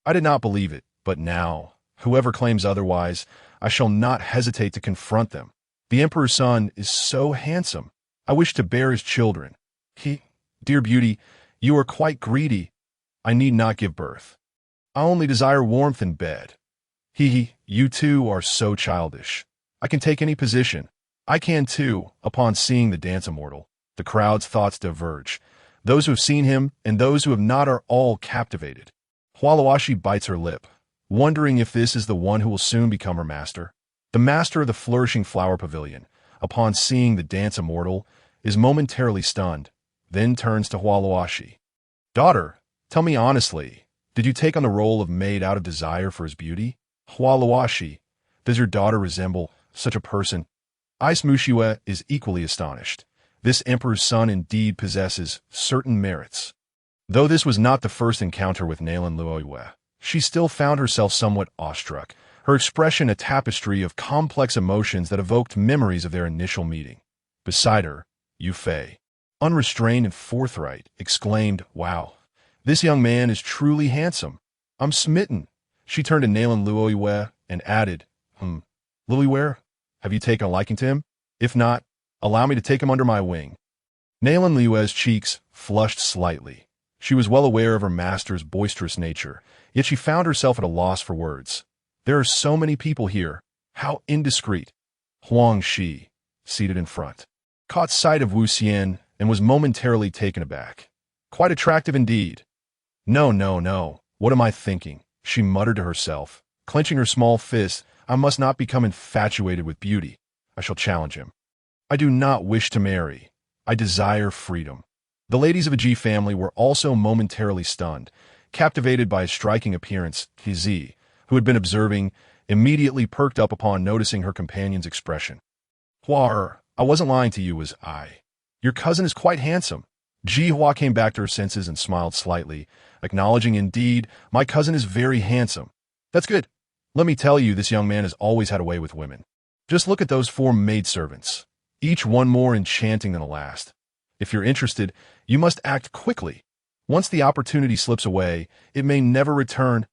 I did not believe it, but now, whoever claims otherwise, I shall not hesitate to confront them. The emperor's son is so handsome. I wish to bear his children. Dear beauty, you are quite greedy. I need not give birth. I only desire warmth in bed. You too are so childish. I can take any position. I can too, upon seeing the dance immortal. The crowd's thoughts diverge. Those who have seen him and those who have not are all captivated. Hualawashi bites her lip, wondering if this is the one who will soon become her master. The master of the flourishing flower pavilion, upon seeing the dance immortal, is momentarily stunned, then turns to Hualawashi. Daughter, tell me honestly, did you take on the role of maid out of desire for his beauty? Hualawashi, does your daughter resemble such a person? Ice Mushiwe is equally astonished. This emperor's son indeed possesses certain merits. Though this was not the first encounter with Nalan Luoyue, she still found herself somewhat awestruck, her expression a tapestry of complex emotions that evoked memories of their initial meeting. Beside her, Yu Fei, unrestrained and forthright, exclaimed, "Wow, this young man is truly handsome. I'm smitten." She turned to Nalan Luoyue and added, Luoyue, have you taken a liking to him? If not, allow me to take him under my wing. Nalan Luoyue's cheeks flushed slightly. She was well aware of her master's boisterous nature, yet she found herself at a loss for words. There are so many people here. How indiscreet. Huang Shi, seated in front, caught sight of Wu Xian and was momentarily taken aback. Quite attractive indeed. No. What am I thinking? She muttered to herself, clenching her small fist. I must not become infatuated with beauty. I shall challenge him. I do not wish to marry. I desire freedom. The ladies of a Ji family were also momentarily stunned, captivated by his striking appearance. Zi, who had been observing, immediately perked up upon noticing her companion's expression. Hua, I wasn't lying to you, was I. Your cousin is quite handsome. Ji Hua came back to her senses and smiled slightly, acknowledging, indeed, my cousin is very handsome. That's good. Let me tell you, this young man has always had a way with women. Just look at those 4 maidservants, each one more enchanting than the last. If you're interested, you must act quickly. Once the opportunity slips away, it may never return.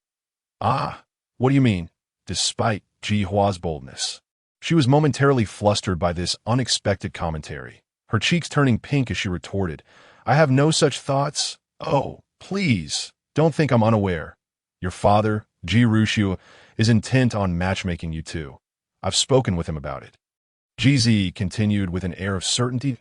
Ah, what do you mean? Despite Ji Hua's boldness, she was momentarily flustered by this unexpected commentary, her cheeks turning pink as she retorted, I have no such thoughts. Oh, please, don't think I'm unaware. Your father, Ji Rushu, is intent on matchmaking you two. I've spoken with him about it. Ji continued with an air of certainty.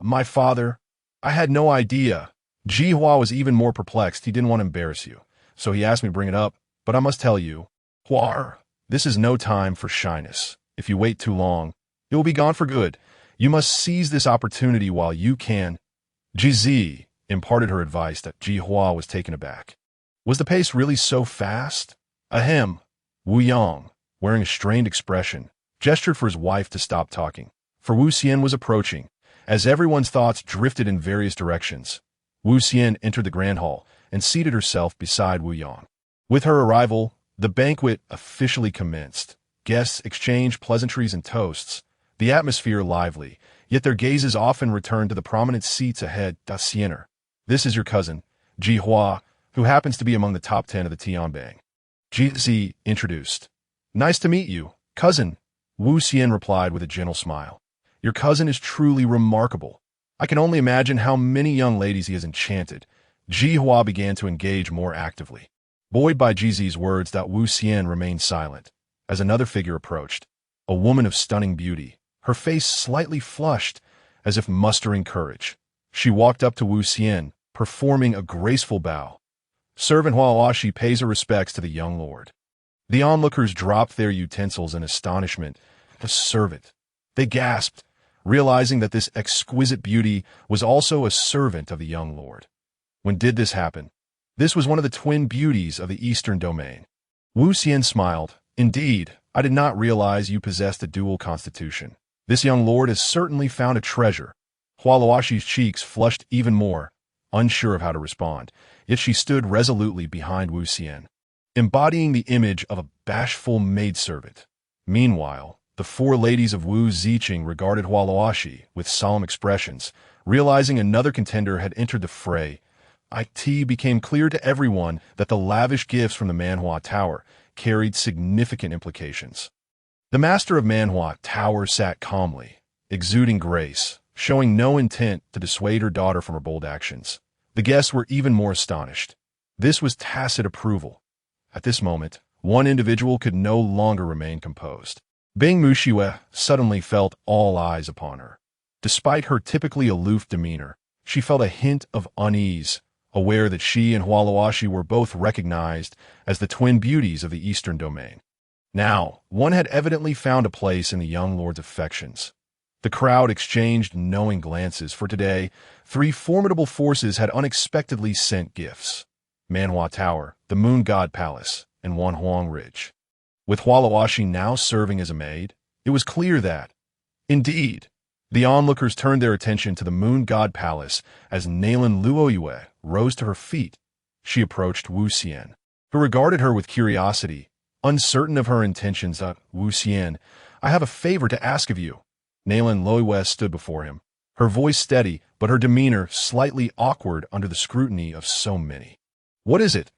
My father, I had no idea. Ji Hua was even more perplexed. He didn't want to embarrass you, so he asked me to bring it up, but I must tell you, Hua, this is no time for shyness. If you wait too long, it will be gone for good. You must seize this opportunity while you can. Ji imparted her advice that Ji Hua was taken aback. Was the pace really so fast? Ahem. Wu Yang, wearing a strained expression, gestured for his wife to stop talking, for Wu Xian was approaching. As everyone's thoughts drifted in various directions, Wu Xian entered the grand hall and seated herself beside Wu Yang. With her arrival, the banquet officially commenced. Guests exchanged pleasantries and toasts, the atmosphere lively, yet their gazes often returned to the prominent seats ahead. Siener, this is your cousin, Ji Hua, who happens to be among the top 10 of the Tianbang. Ji introduced. Nice to meet you, cousin, Wu Xian replied with a gentle smile. Your cousin is truly remarkable. I can only imagine how many young ladies he has enchanted. Ji Hua began to engage more actively. Buoyed by Ji's words, Wu Xian remained silent. As another figure approached, a woman of stunning beauty, her face slightly flushed, as if mustering courage. She walked up to Wu Xian, performing a graceful bow. Servant Hualawashi pays her respects to the young lord. The onlookers dropped their utensils in astonishment. A servant. They gasped, realizing that this exquisite beauty was also a servant of the young lord. When did this happen? This was one of the twin beauties of the eastern domain. Wu Xian smiled. Indeed, I did not realize you possessed a dual constitution. This young lord has certainly found a treasure. Hualuoshi's cheeks flushed even more, unsure of how to respond, yet she stood resolutely behind Wu Xian, embodying the image of a bashful maidservant. Meanwhile, the four ladies of Wu Ziqing regarded Hualuoshi with solemn expressions. Realizing another contender had entered the fray, it became clear to everyone that the lavish gifts from the Manhua Tower carried significant implications. The master of Manhua Tower sat calmly, exuding grace, showing no intent to dissuade her daughter from her bold actions. The guests were even more astonished. This was tacit approval. At this moment, one individual could no longer remain composed. Bing Muxiue suddenly felt all eyes upon her. Despite her typically aloof demeanor, she felt a hint of unease, aware that she and Hualuoshi were both recognized as the twin beauties of the eastern domain. Now, one had evidently found a place in the young lord's affections. The crowd exchanged knowing glances, for today, three formidable forces had unexpectedly sent gifts: Manhua Tower, the Moon God Palace, and Wanhuang Ridge. With Hualuoshi now serving as a maid, it was clear that, indeed, the onlookers turned their attention to the Moon God Palace as Nalan Luoyue rose to her feet. She approached Wu Xian, who regarded her with curiosity, uncertain of her intentions. Wu Xian, I have a favor to ask of you. Nalan Luoyue stood before him, her voice steady, but her demeanor slightly awkward under the scrutiny of so many. What is it?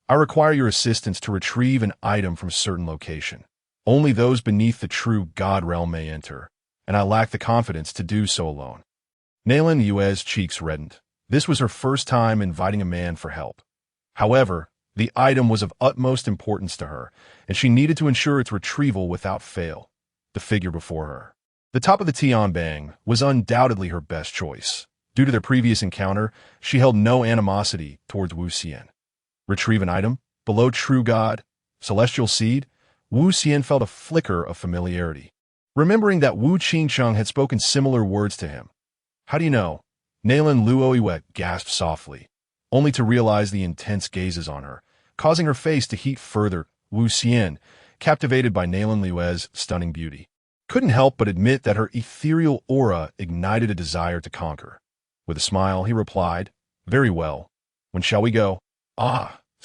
I require your assistance to retrieve an item from a certain location. Only those beneath the true God realm may enter, and I lack the confidence to do so alone. Nalan Yue's cheeks reddened. This was her first time inviting a man for help. However, the item was of utmost importance to her, and she needed to ensure its retrieval without fail. The figure before her, the top of the Tianbang, was undoubtedly her best choice. Due to their previous encounter, she held no animosity towards Wu Xian. Retrieve an item? Below true God? Celestial seed? Wu Xian felt a flicker of familiarity, remembering that Wu Qingcheng had spoken similar words to him. How do you know? Nalan Luoyue gasped softly, only to realize the intense gazes on her, causing her face to heat further. Wu Xian, captivated by Nalan Luoyue's stunning beauty, couldn't help but admit that her ethereal aura ignited a desire to conquer. With a smile, he replied, Very well. When shall we go?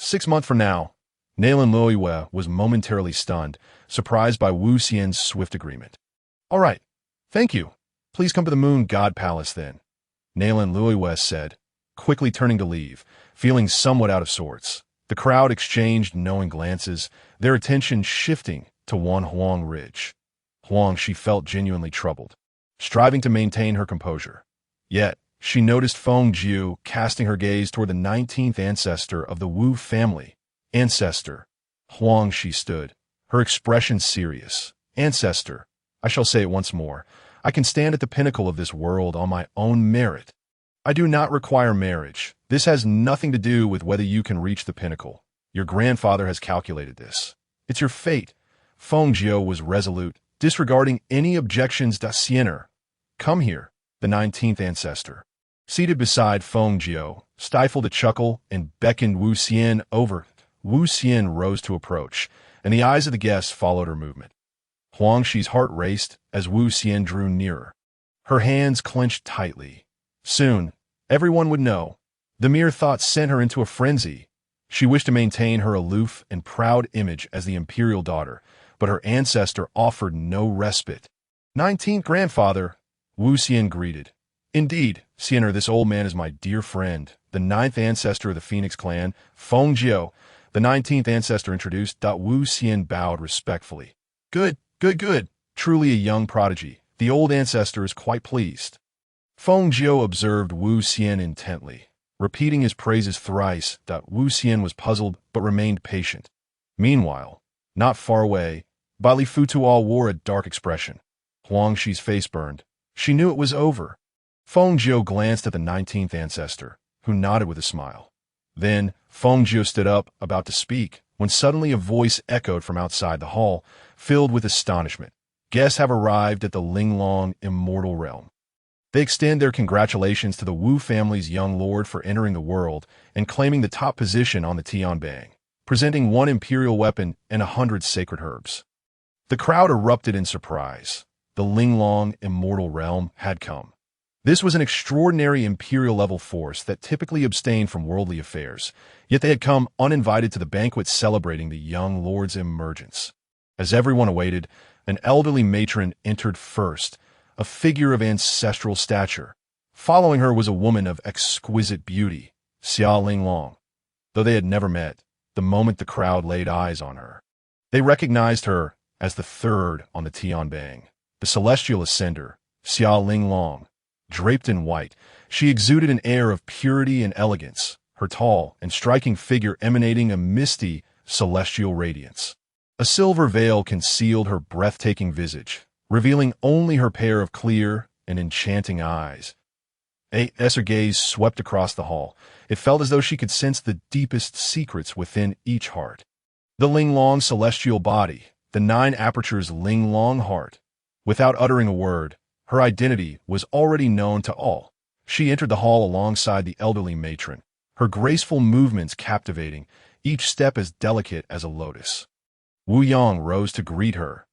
6 months from now. Nalan Luoyue was momentarily stunned, surprised by Wu Xian's swift agreement. All right. Thank you. Please come to the Moon God Palace then. Nalan Luoyue said, quickly turning to leave, feeling somewhat out of sorts. The crowd exchanged knowing glances, their attention shifting to Wanhuang Ridge. Huang, she felt genuinely troubled, striving to maintain her composure. Yet, she noticed Feng Jiu casting her gaze toward the 19th ancestor of the Wu family. Ancestor. Huang, she stood, her expression serious. Ancestor. I shall say it once more. I can stand at the pinnacle of this world on my own merit. I do not require marriage. This has nothing to do with whether you can reach the pinnacle. Your grandfather has calculated this. It's your fate. Feng Jiu was resolute, disregarding any objections. Siener. Come here. The 19th ancestor, seated beside Feng Jiu, stifled a chuckle and beckoned Wu Xian over. Wu Xian rose to approach, and the eyes of the guests followed her movement. Huang Shi's heart raced as Wu Xian drew nearer. Her hands clenched tightly. Soon, everyone would know. The mere thought sent her into a frenzy. She wished to maintain her aloof and proud image as the imperial daughter, but her ancestor offered no respite. 19th grandfather, Wu Xian greeted. Indeed, Xiener, this old man is my dear friend, the 9th ancestor of the Phoenix clan, Feng Jiu. The 19th ancestor introduced. Wu Xian bowed respectfully. Good. Truly a young prodigy. The old ancestor is quite pleased. Feng Jiu observed Wu Xian intently, repeating his praises thrice. Wu Xian was puzzled but remained patient. Meanwhile, not far away, Bali Futuo wore a dark expression. Huang Shi's face burned. She knew it was over. Feng Jiu glanced at the 19th ancestor, who nodded with a smile. Then, Feng Jiu stood up, about to speak, when suddenly a voice echoed from outside the hall, filled with astonishment. Guests have arrived at the Linglong Immortal Realm. They extend their congratulations to the Wu family's young lord for entering the world and claiming the top position on the Tianbang, presenting 1 imperial weapon and 100 sacred herbs. The crowd erupted in surprise. The Linglong Immortal Realm had come. This was an extraordinary imperial-level force that typically abstained from worldly affairs, yet they had come uninvited to the banquet celebrating the young lord's emergence. As everyone awaited, an elderly matron entered first, a figure of ancestral stature. Following her was a woman of exquisite beauty, Xia Linglong. Though they had never met, the moment the crowd laid eyes on her, they recognized her as the third on the Tianbang, the celestial ascender, Xia Linglong. Draped in white, she exuded an air of purity and elegance, her tall and striking figure emanating a misty, celestial radiance. A silver veil concealed her breathtaking visage, revealing only her pair of clear and enchanting eyes. As her gaze swept across the hall, it felt as though she could sense the deepest secrets within each heart. The Linglong celestial body, the 9 apertures Linglong heart. Without uttering a word, her identity was already known to all. She entered the hall alongside the elderly matron, her graceful movements captivating, each step as delicate as a lotus. Wu Yang rose to greet her.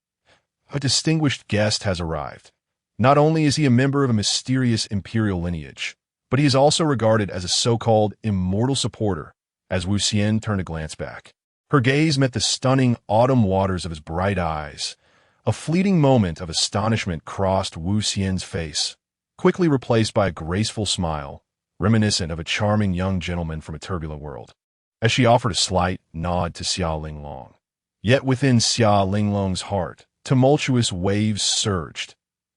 A distinguished guest has arrived. Not only is he a member of a mysterious imperial lineage, but he is also regarded as a so-called immortal supporter, as Wu Xian turned a glance back. Her gaze met the stunning autumn waters of his bright eyes. A fleeting moment of astonishment crossed Wu Xian's face, quickly replaced by a graceful smile, reminiscent of a charming young gentleman from a turbulent world, as she offered a slight nod to Xia Linglong. Yet within Xia Linglong's heart, tumultuous waves surged.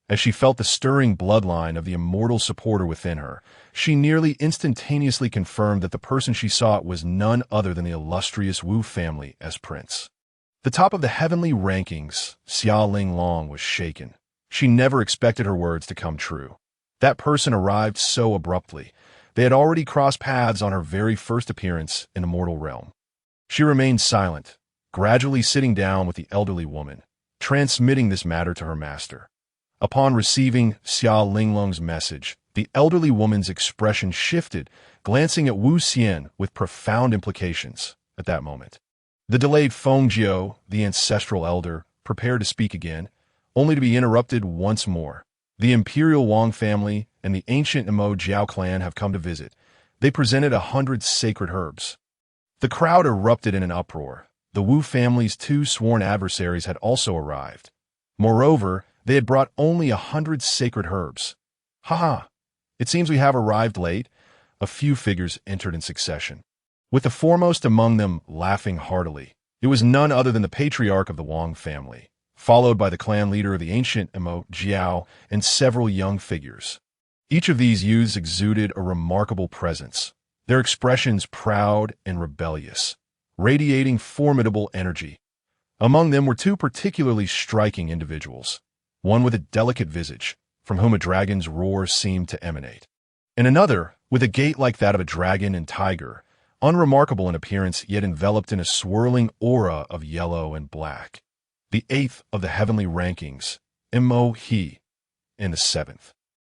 As she felt the stirring bloodline of the immortal supporter within her, she nearly instantaneously confirmed that the person she sought was none other than the illustrious Wu family as prince. The top of the heavenly rankings, Xia Linglong was shaken. She never expected her words to come true. That person arrived so abruptly. They had already crossed paths on her very first appearance in the mortal realm. She remained silent, gradually sitting down with the elderly woman, transmitting this matter to her master. Upon receiving Xia Linglong's message, the elderly woman's expression shifted, glancing at Wu Xian with profound implications at that moment. The delayed Fengjiu, the ancestral elder, prepared to speak again, only to be interrupted once more. The imperial Wang family and the ancient Emo Jiao clan have come to visit. They presented 100 sacred herbs. The crowd erupted in an uproar. The Wu family's 2 sworn adversaries had also arrived. Moreover, they had brought only 100 sacred herbs. Ha! It seems we have arrived late. A few figures entered in succession, with the foremost among them laughing heartily. It was none other than the patriarch of the Wang family, followed by the clan leader of the ancient Emo Jiao and several young figures. Each of these youths exuded a remarkable presence, their expressions proud and rebellious, radiating formidable energy. Among them were 2 particularly striking individuals, one with a delicate visage, from whom a dragon's roar seemed to emanate, and another with a gait like that of a dragon and tiger, unremarkable in appearance yet enveloped in a swirling aura of yellow and black. The 8th of the heavenly rankings, Imo He, and the 7th.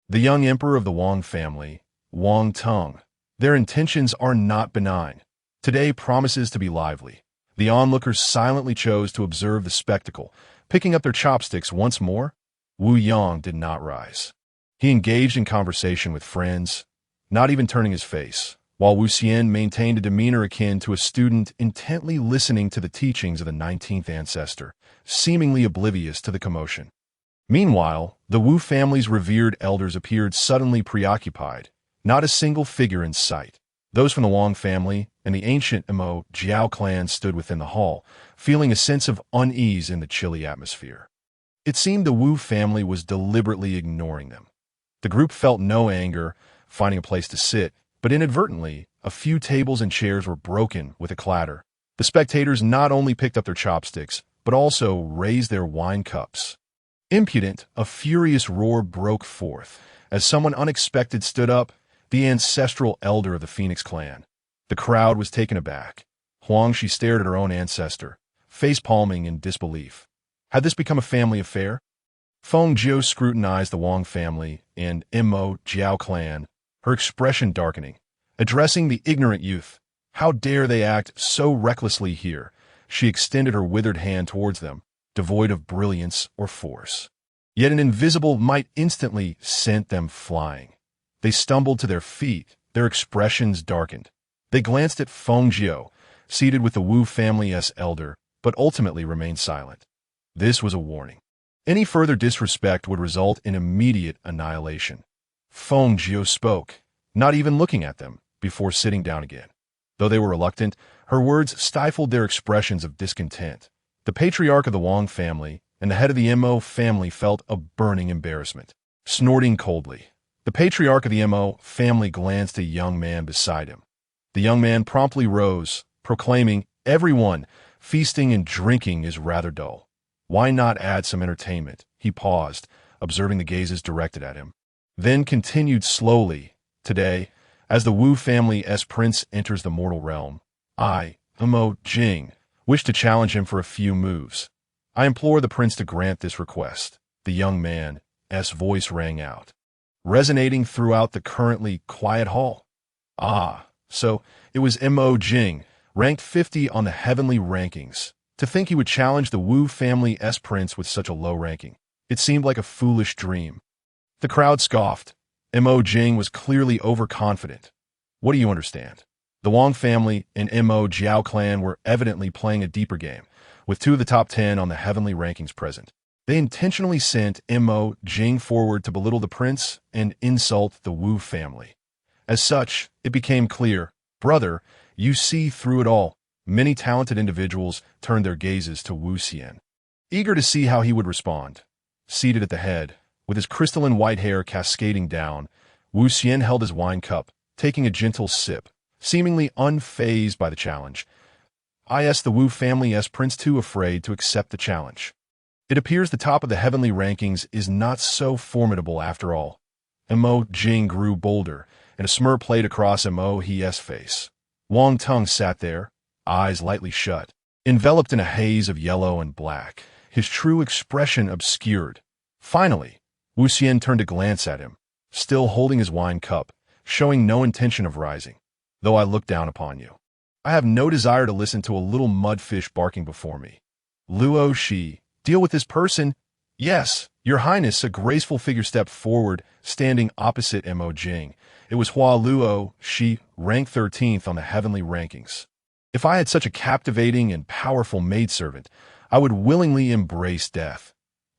The young emperor of the Wang family, Wang Teng. Their intentions are not benign. Today promises to be lively. The onlookers silently chose to observe the spectacle. Picking up their chopsticks once more, Wu Yang did not rise. He engaged in conversation with friends, not even turning his face, while Wu Xian maintained a demeanor akin to a student intently listening to the teachings of the 19th ancestor, seemingly oblivious to the commotion. Meanwhile, the Wu family's revered elders appeared suddenly preoccupied, not a single figure in sight. Those from the Wang family and the ancient Emo Jiao clan stood within the hall, feeling a sense of unease in the chilly atmosphere. It seemed the Wu family was deliberately ignoring them. The group felt no anger, finding a place to sit, but inadvertently, a few tables and chairs were broken with a clatter. The spectators not only picked up their chopsticks, but also raised their wine cups. Impudent, a furious roar broke forth, as someone unexpected stood up, the ancestral elder of the Phoenix clan. The crowd was taken aback. Huangshi stared at her own ancestor, face-palming in disbelief. Had this become a family affair? Feng Jiu scrutinized the Wang family and Mo Jiao clan, her expression darkening. Addressing the ignorant youth, how dare they act so recklessly here? She extended her withered hand towards them, devoid of brilliance or force. Yet an invisible might instantly sent them flying. They stumbled to their feet, their expressions darkened. They glanced at Feng Jiu, seated with the Wu family's elder, but ultimately remained silent. This was a warning. Any further disrespect would result in immediate annihilation. Feng Jiu spoke, not even looking at them, before sitting down again. Though they were reluctant, her words stifled their expressions of discontent. The patriarch of the Wang family and the head of the Mo family felt a burning embarrassment. Snorting coldly, the patriarch of the Mo family glanced at a young man beside him. The young man promptly rose, proclaiming, "Everyone, feasting and drinking is rather dull. Why not add some entertainment?" He paused, observing the gazes directed at him. Then continued slowly, "Today, as the Wu family's prince enters the mortal realm, I, Mo Jing, wish to challenge him for a few moves. I implore the prince to grant this request." The young man's voice rang out, resonating throughout the currently quiet hall. Ah, so it was Mo Jing, ranked 50 on the heavenly rankings. To think he would challenge the Wu family's prince with such a low ranking. It seemed like a foolish dream. The crowd scoffed. Mo Jing was clearly overconfident. What do you understand? The Wang family and Mo Jiao clan were evidently playing a deeper game, with 2 of the top 10 on the heavenly rankings present. They intentionally sent Mo Jing forward to belittle the prince and insult the Wu family. As such, it became clear, brother, you see through it all. Many talented individuals turned their gazes to Wu Xian, eager to see how he would respond. Seated at the head, with his crystalline white hair cascading down, Wu Xian held his wine cup, taking a gentle sip, seemingly unfazed by the challenge. The Wu family's prince too afraid to accept the challenge. It appears the top of the heavenly rankings is not so formidable after all. Mo Jing grew bolder, and a smirk played across Mo's face. Wang Tung sat there, eyes lightly shut, enveloped in a haze of yellow and black, his true expression obscured. Finally, Wu Xian turned to glance at him, still holding his wine cup, showing no intention of rising. Though I look down upon you, I have no desire to listen to a little mudfish barking before me. Luo Shi, deal with this person. Yes, your highness. A graceful figure stepped forward, standing opposite Mo Jing. It was Hua Luo Shi, ranked 13th on the heavenly rankings. If I had such a captivating and powerful maidservant, I would willingly embrace death.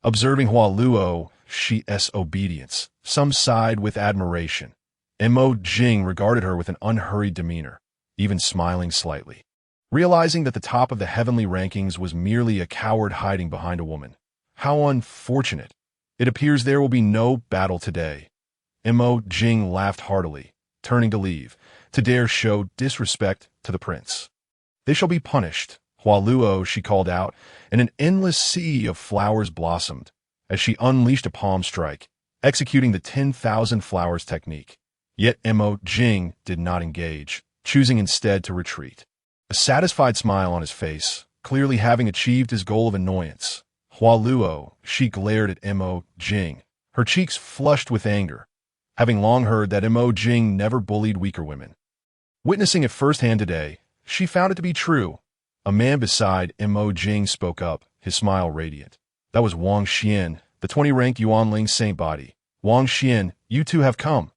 Observing Hua Luo Shi's obedience, some sighed with admiration. Mo Jing regarded her with an unhurried demeanor, even smiling slightly. Realizing that the top of the heavenly rankings was merely a coward hiding behind a woman. How unfortunate. It appears there will be no battle today. Mo Jing laughed heartily, turning to leave, to dare show disrespect to the prince. They shall be punished, Hua Luo, she called out, and an endless sea of flowers blossomed, as she unleashed a palm strike, executing the 10,000 flowers technique. Yet Mo Jing did not engage, choosing instead to retreat. A satisfied smile on his face, clearly having achieved his goal of annoyance. Hua Luo, she glared at Mo Jing, her cheeks flushed with anger, having long heard that Mo Jing never bullied weaker women. Witnessing it firsthand today, she found it to be true. A man beside Mo Jing spoke up, his smile radiant. That was Wang Xian, the 20-ranked Yuanling Saint Body. Wang Xian, you two have come.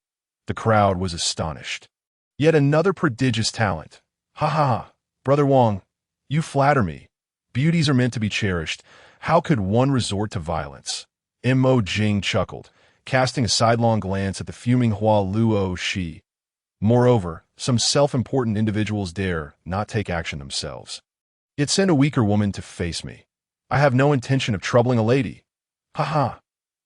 The crowd was astonished. Yet another prodigious talent. Ha ha ha, Brother Wang, you flatter me. Beauties are meant to be cherished. How could one resort to violence? Mo Jing chuckled, casting a sidelong glance at the fuming Hua Luo Shi. Moreover, some self-important individuals dare not take action themselves. Yet send a weaker woman to face me. I have no intention of troubling a lady. Ha ha.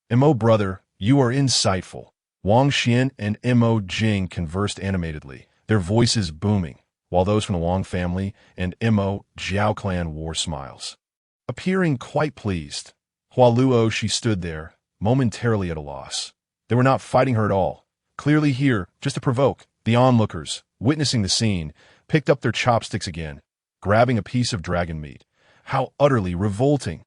Mo brother, you are insightful. Wang Xian and Mo Jing conversed animatedly, their voices booming, while those from the Wang family and Mo Jiao clan wore smiles. Appearing quite pleased, Hua Luo she stood there, momentarily at a loss. They were not fighting her at all, clearly here just to provoke. The onlookers, witnessing the scene, picked up their chopsticks again, grabbing a piece of dragon meat. How utterly revolting.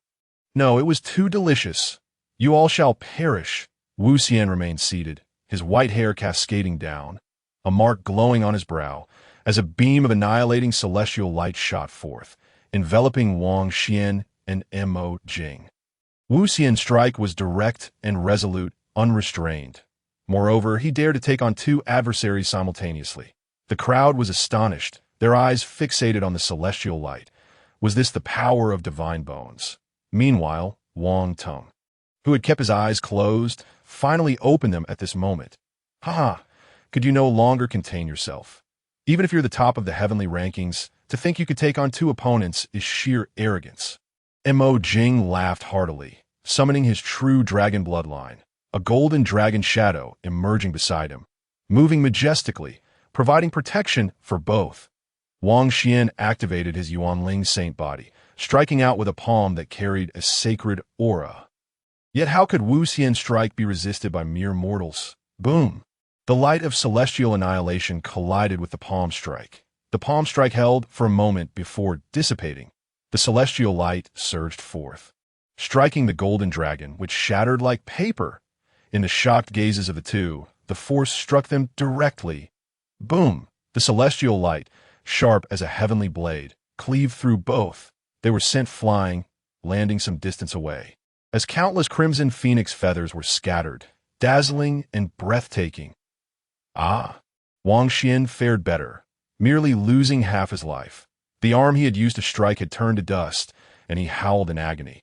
No, it was too delicious. You all shall perish. Wu Xian remained seated, his white hair cascading down, a mark glowing on his brow, as a beam of annihilating celestial light shot forth, enveloping Wang Xian and Mo Jing. Wu Xian's strike was direct and resolute, unrestrained. Moreover, he dared to take on two adversaries simultaneously. The crowd was astonished, their eyes fixated on the celestial light. Was this the power of divine bones? Meanwhile, Wang Tung, who had kept his eyes closed, finally opened them at this moment. Ha! Could you no longer contain yourself? Even if you're the top of the heavenly rankings, to think you could take on two opponents is sheer arrogance. Mo Jing laughed heartily, summoning his true dragon bloodline, a golden dragon shadow emerging beside him, moving majestically, providing protection for both. Wang Xian activated his Yuanling saint body, striking out with a palm that carried a sacred aura. Yet how could Wu Xian's strike be resisted by mere mortals? Boom! The light of celestial annihilation collided with the palm strike. The palm strike held for a moment before dissipating. The celestial light surged forth, striking the golden dragon, which shattered like paper. In the shocked gazes of the two, the force struck them directly. Boom! The celestial light, sharp as a heavenly blade, cleaved through both. They were sent flying, landing some distance away, as countless crimson phoenix feathers were scattered, dazzling and breathtaking. Ah! Wang Xian fared better, merely losing half his life. The arm he had used to strike had turned to dust, and he howled in agony.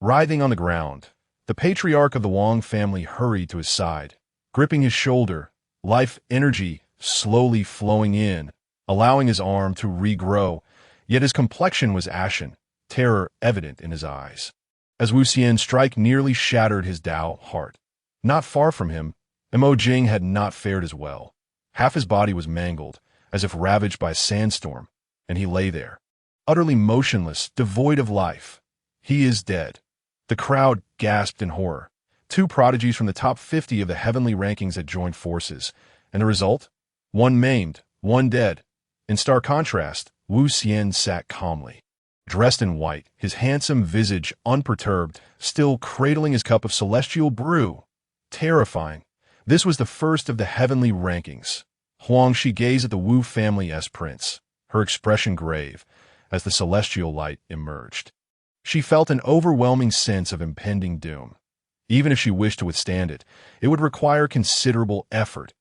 Writhing on the ground, the patriarch of the Wang family hurried to his side, gripping his shoulder, life energy slowly flowing in, allowing his arm to regrow, yet his complexion was ashen, terror evident in his eyes. As Wu Xian's strike nearly shattered his Dao heart. Not far from him, Mo Jing had not fared as well. Half his body was mangled, as if ravaged by a sandstorm, and he lay there, utterly motionless, devoid of life. He is dead. The crowd gasped in horror. Two prodigies from the top 50 of the heavenly rankings had joined forces, and the result? One maimed, one dead. In stark contrast, Wu Xian sat calmly, dressed in white, his handsome visage unperturbed, still cradling his cup of celestial brew. Terrifying. This was the first of the heavenly rankings. Huangshi gazed at the Wu family's prince, her expression grave, as the celestial light emerged. She felt an overwhelming sense of impending doom. Even if she wished to withstand it, it would require considerable effort,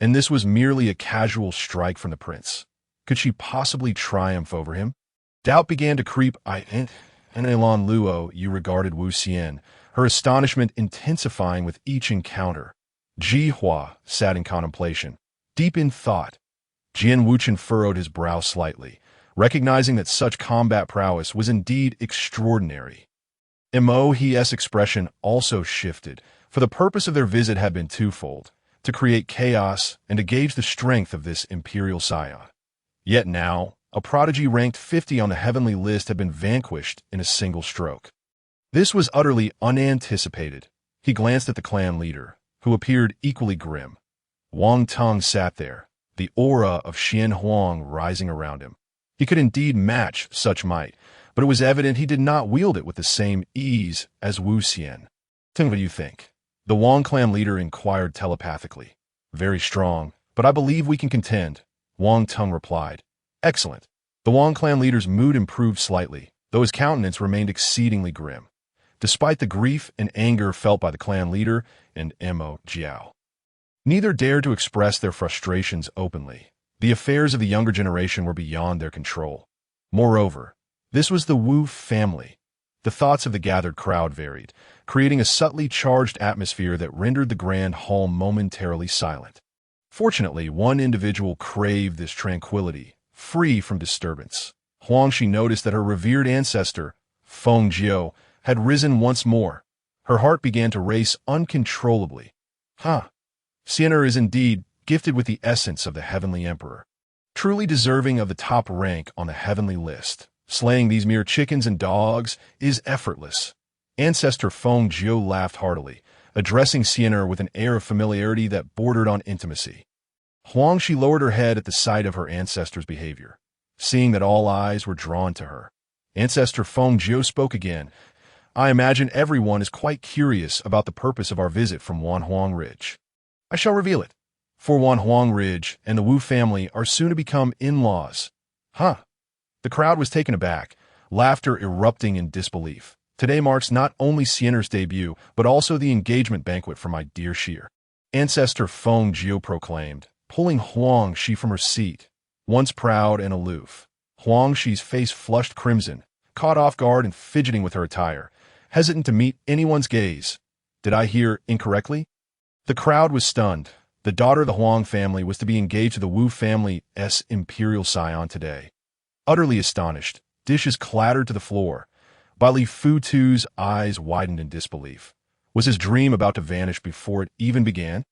and this was merely a casual strike from the prince. Could she possibly triumph over him? Doubt began to creep. And Elan Luo, you regarded Wu Xian, her astonishment intensifying with each encounter. Ji Hua sat in contemplation, deep in thought. Jian Wuchen furrowed his brow slightly, recognizing that such combat prowess was indeed extraordinary. Mo He's expression also shifted, for the purpose of their visit had been twofold, to create chaos and to gauge the strength of this imperial scion. Yet now, a prodigy ranked 50 on the heavenly list had been vanquished in a single stroke. This was utterly unanticipated. He glanced at the clan leader, who appeared equally grim. Wang Tung sat there, the aura of Xian Huang rising around him. He could indeed match such might, but it was evident he did not wield it with the same ease as Wu Xian. Tung, what do you think? The Wang clan leader inquired telepathically. Very strong, but I believe we can contend, Wang Tung replied. Excellent. The Wang clan leader's mood improved slightly, though his countenance remained exceedingly grim, despite the grief and anger felt by the clan leader and Mo Jiao. Neither dared to express their frustrations openly. The affairs of the younger generation were beyond their control. Moreover, this was the Wu family. The thoughts of the gathered crowd varied, creating a subtly charged atmosphere that rendered the grand hall momentarily silent. Fortunately, one individual craved this tranquility, free from disturbance. Huangshi noticed that her revered ancestor, Feng Jiao, had risen once more. Her heart began to race uncontrollably. Xianer is indeed gifted with the essence of the heavenly emperor, truly deserving of the top rank on the heavenly list. Slaying these mere chickens and dogs is effortless. Ancestor Feng Jiao laughed heartily, addressing Xianer with an air of familiarity that bordered on intimacy. Huangshi lowered her head at the sight of her ancestor's behavior, seeing that all eyes were drawn to her. Ancestor Feng Jiao spoke again. I imagine everyone is quite curious about the purpose of our visit from Wanhuang Ridge. I shall reveal it. For Wanhuang Ridge and the Wu family are soon to become in-laws. Huh? The crowd was taken aback, laughter erupting in disbelief. Today marks not only Sienner's debut, but also the engagement banquet for my dear Sheer. Ancestor Feng Jiu proclaimed, pulling Huang Shi from her seat. Once proud and aloof, Huang Shi's face flushed crimson, caught off guard and fidgeting with her attire, hesitant to meet anyone's gaze. Did I hear incorrectly? The crowd was stunned. The daughter of the Huang family was to be engaged to the Wu family's imperial scion today. Utterly astonished, dishes clattered to the floor. Li Futu's eyes widened in disbelief. Was his dream about to vanish before it even began?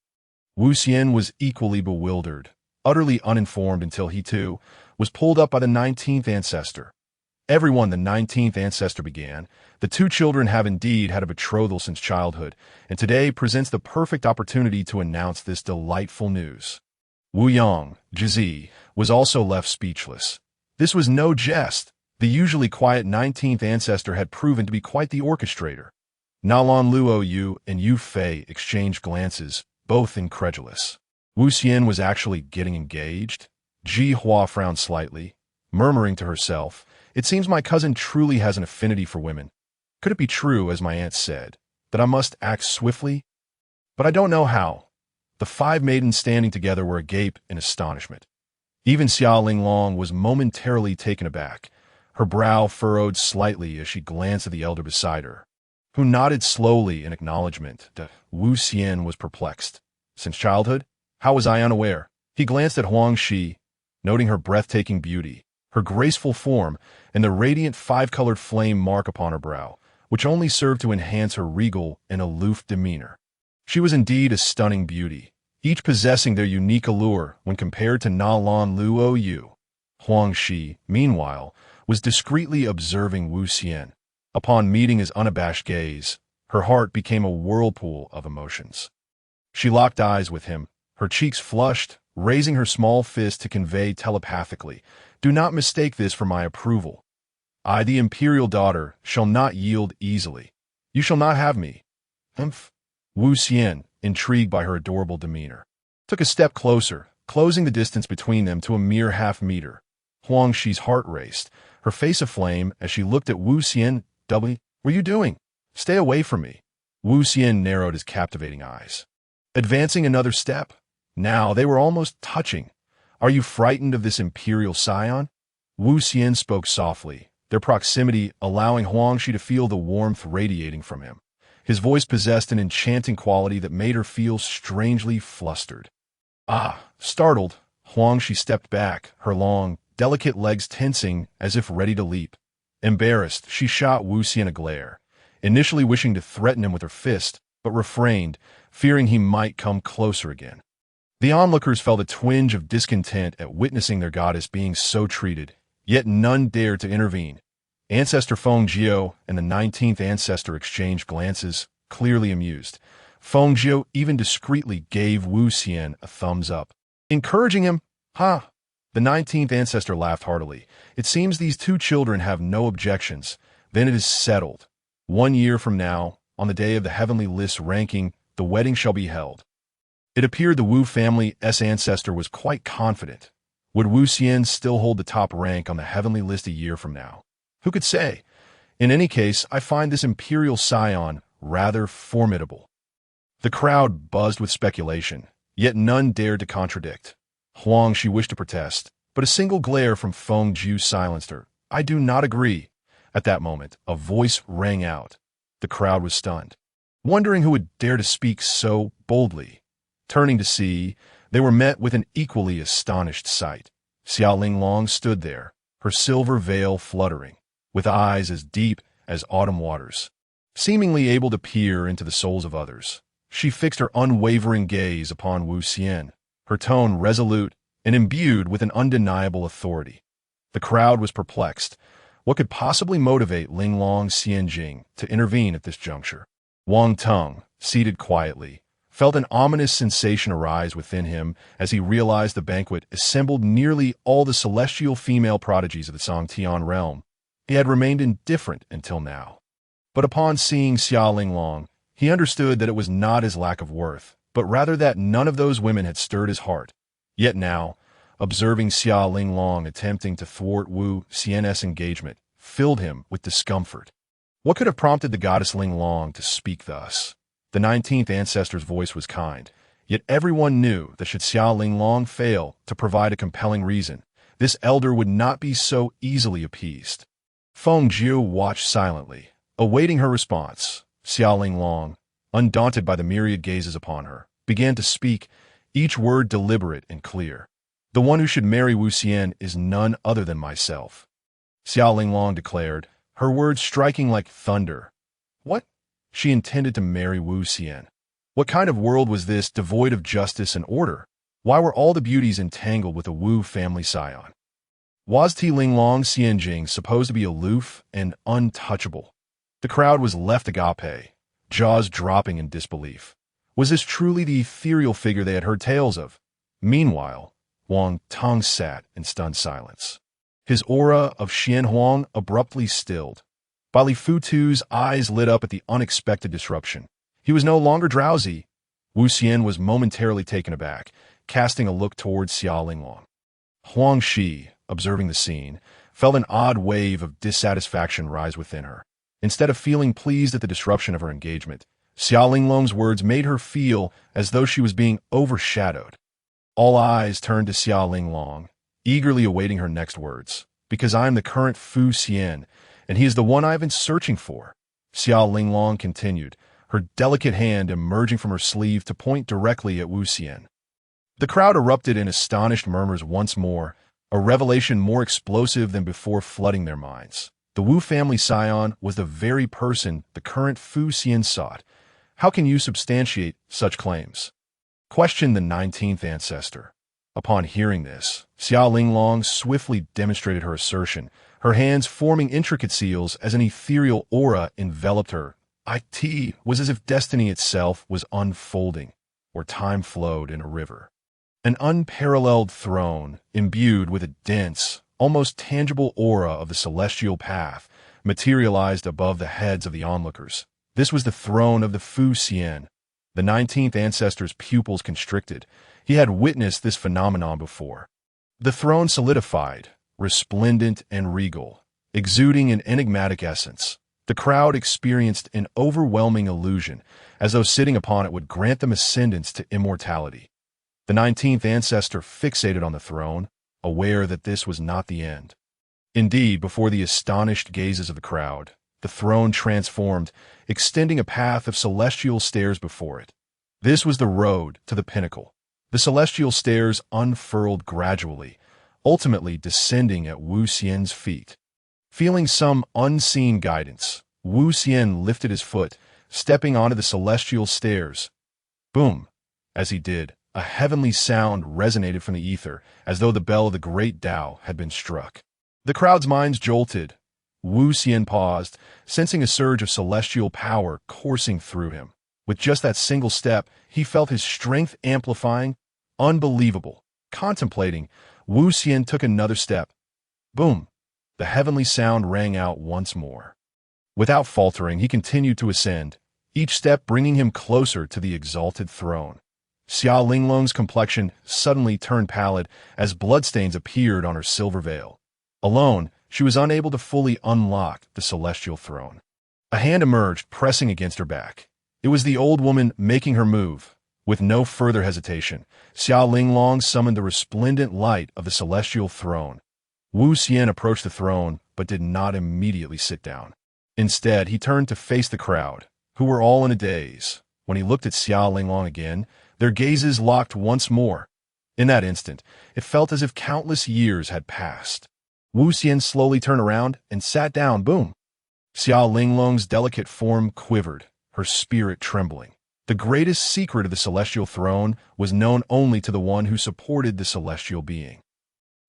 Wu Xian was equally bewildered, utterly uninformed until he, too, was pulled up by the 19th ancestor. Everyone, the 19th ancestor began. The two children have indeed had a betrothal since childhood, and today presents the perfect opportunity to announce this delightful news. Wu Yang, Jizi, was also left speechless. This was no jest. The usually quiet 19th ancestor had proven to be quite the orchestrator. Nalan Luo Yu and Yu Fei exchanged glances, both incredulous. Wu Xian was actually getting engaged? Ji Hua frowned slightly, murmuring to herself, "It seems my cousin truly has an affinity for women. Could it be true, as my aunt said, that I must act swiftly? But I don't know how." The five maidens standing together were agape in astonishment. Even Xia Linglong was momentarily taken aback, her brow furrowed slightly as she glanced at the elder beside her, who nodded slowly in acknowledgement. Wu Xian was perplexed. Since childhood? How was I unaware? He glanced at Huang Shi, noting her breathtaking beauty, her graceful form, and the radiant five-colored flame mark upon her brow, which only served to enhance her regal and aloof demeanor. She was indeed a stunning beauty, each possessing their unique allure when compared to Nalan Luo Yu. Huang Shi, meanwhile, was discreetly observing Wu Xian. Upon meeting his unabashed gaze, her heart became a whirlpool of emotions. She locked eyes with him, her cheeks flushed, raising her small fist to convey telepathically, "Do not mistake this for my approval. I, the imperial daughter, shall not yield easily. You shall not have me." Wu Xian, intrigued by her adorable demeanor, took a step closer, closing the distance between them to a mere half-meter. Huang Shi's heart raced, her face aflame as she looked at Wu Xian. "What are you doing? Stay away from me." Wu Xian narrowed his captivating eyes. Advancing another step. Now they were almost touching. "Are you frightened of this imperial scion?" Wu Xian spoke softly, their proximity allowing Huang Shi to feel the warmth radiating from him. His voice possessed an enchanting quality that made her feel strangely flustered. Startled, Huang Shi stepped back, her long, delicate legs tensing as if ready to leap. Embarrassed, she shot Wu Xian a glare, initially wishing to threaten him with her fist, but refrained, fearing he might come closer again. The onlookers felt a twinge of discontent at witnessing their goddess being so treated, yet none dared to intervene. Ancestor Feng Jiu and the 19th ancestor exchanged glances, clearly amused. Feng Jiu even discreetly gave Wu Xian a thumbs up, encouraging him. "Ha!" The 19th ancestor laughed heartily. "It seems these two children have no objections. Then it is settled. 1 year from now, on the day of the heavenly list ranking, the wedding shall be held." It appeared the Wu family's ancestor was quite confident. Would Wu Xian still hold the top rank on the heavenly list a year from now? Who could say? In any case, I find this imperial scion rather formidable. The crowd buzzed with speculation, yet none dared to contradict. Huang Shi wished to protest, but a single glare from Feng Jiu silenced her. "I do not agree." At that moment, a voice rang out. The crowd was stunned, wondering who would dare to speak so boldly. Turning to see, they were met with an equally astonished sight. Xia Linglong stood there, her silver veil fluttering, with eyes as deep as autumn waters, seemingly able to peer into the souls of others. She fixed her unwavering gaze upon Wu Xian, her tone resolute and imbued with an undeniable authority. The crowd was perplexed. What could possibly motivate Linglong Xianjing to intervene at this juncture? Wang Teng, seated quietly, felt an ominous sensation arise within him as he realized the banquet assembled nearly all the celestial female prodigies of the Songtian realm. He had remained indifferent until now. But upon seeing Xia Linglong, he understood that it was not his lack of worth, but rather that none of those women had stirred his heart. Yet now, observing Xia Linglong attempting to thwart Wu Xian's engagement filled him with discomfort. What could have prompted the goddess Linglong to speak thus? The 19th ancestor's voice was kind, yet everyone knew that should Xia Linglong fail to provide a compelling reason, this elder would not be so easily appeased. Feng Jiu watched silently, awaiting her response. Xia Linglong, undaunted by the myriad gazes upon her, began to speak, each word deliberate and clear. The one who should marry Wu Xian is none other than myself. Xia Linglong declared, her words striking like thunder. What? She intended to marry Wu Xian. What kind of world was this devoid of justice and order? Why were all the beauties entangled with a Wu family scion? Was Ti Linglong Xianjing supposed to be aloof and untouchable? The crowd was left agape, jaws dropping in disbelief. Was this truly the ethereal figure they had heard tales of? Meanwhile, Wang Tong sat in stunned silence. His aura of Xian Huang abruptly stilled. Bali Futu's eyes lit up at the unexpected disruption. He was no longer drowsy. Wu Xian was momentarily taken aback, casting a look towards Xia Linglong. Huang Shi, observing the scene, felt an odd wave of dissatisfaction rise within her. Instead of feeling pleased at the disruption of her engagement, Xia Linglong's words made her feel as though she was being overshadowed. All eyes turned to Xia Linglong, eagerly awaiting her next words. Because I am the current Fu Xian, and he is the one I have been searching for. Xia Linglong continued, her delicate hand emerging from her sleeve to point directly at Wu Xian. The crowd erupted in astonished murmurs once more, a revelation more explosive than before flooding their minds. The Wu family scion was the very person the current Fu Xian sought. How can you substantiate such claims? Questioned the 19th ancestor. Upon hearing this, Xia Linglong swiftly demonstrated her assertion, her hands forming intricate seals as an ethereal aura enveloped her. It was as if destiny itself was unfolding, or time flowed in a river. An unparalleled throne, imbued with a dense, almost tangible aura of the celestial path, materialized above the heads of the onlookers. This was the throne of the Fu Xian. The 19th ancestor's pupils constricted. He had witnessed this phenomenon before. The throne solidified, resplendent and regal, exuding an enigmatic essence. The crowd experienced an overwhelming illusion, as though sitting upon it would grant them ascendance to immortality. The 19th ancestor fixated on the throne, aware that this was not the end. Indeed, before the astonished gazes of the crowd, the throne transformed, extending a path of celestial stairs before it. This was the road to the pinnacle. The celestial stairs unfurled gradually, ultimately descending at Wu Xian's feet. Feeling some unseen guidance, Wu Xian lifted his foot, stepping onto the celestial stairs. Boom! As he did, a heavenly sound resonated from the ether, as though the bell of the great Dao had been struck. The crowd's minds jolted. Wu Xian paused, sensing a surge of celestial power coursing through him. With just that single step, he felt his strength amplifying. Unbelievable. Contemplating, Wu Xian took another step. Boom! The heavenly sound rang out once more. Without faltering, he continued to ascend, each step bringing him closer to the exalted throne. Xia Linglong's complexion suddenly turned pallid as bloodstains appeared on her silver veil. Alone, she was unable to fully unlock the celestial throne. A hand emerged, pressing against her back. It was the old woman making her move. With no further hesitation, Xia Linglong summoned the resplendent light of the celestial throne. Wu Xian approached the throne, but did not immediately sit down. Instead, he turned to face the crowd, who were all in a daze. When he looked at Xia Linglong again, their gazes locked once more. In that instant, it felt as if countless years had passed. Wu Xian slowly turned around and sat down. Boom! Xia Linglong's delicate form quivered, her spirit trembling. The greatest secret of the celestial throne was known only to the one who supported the celestial being.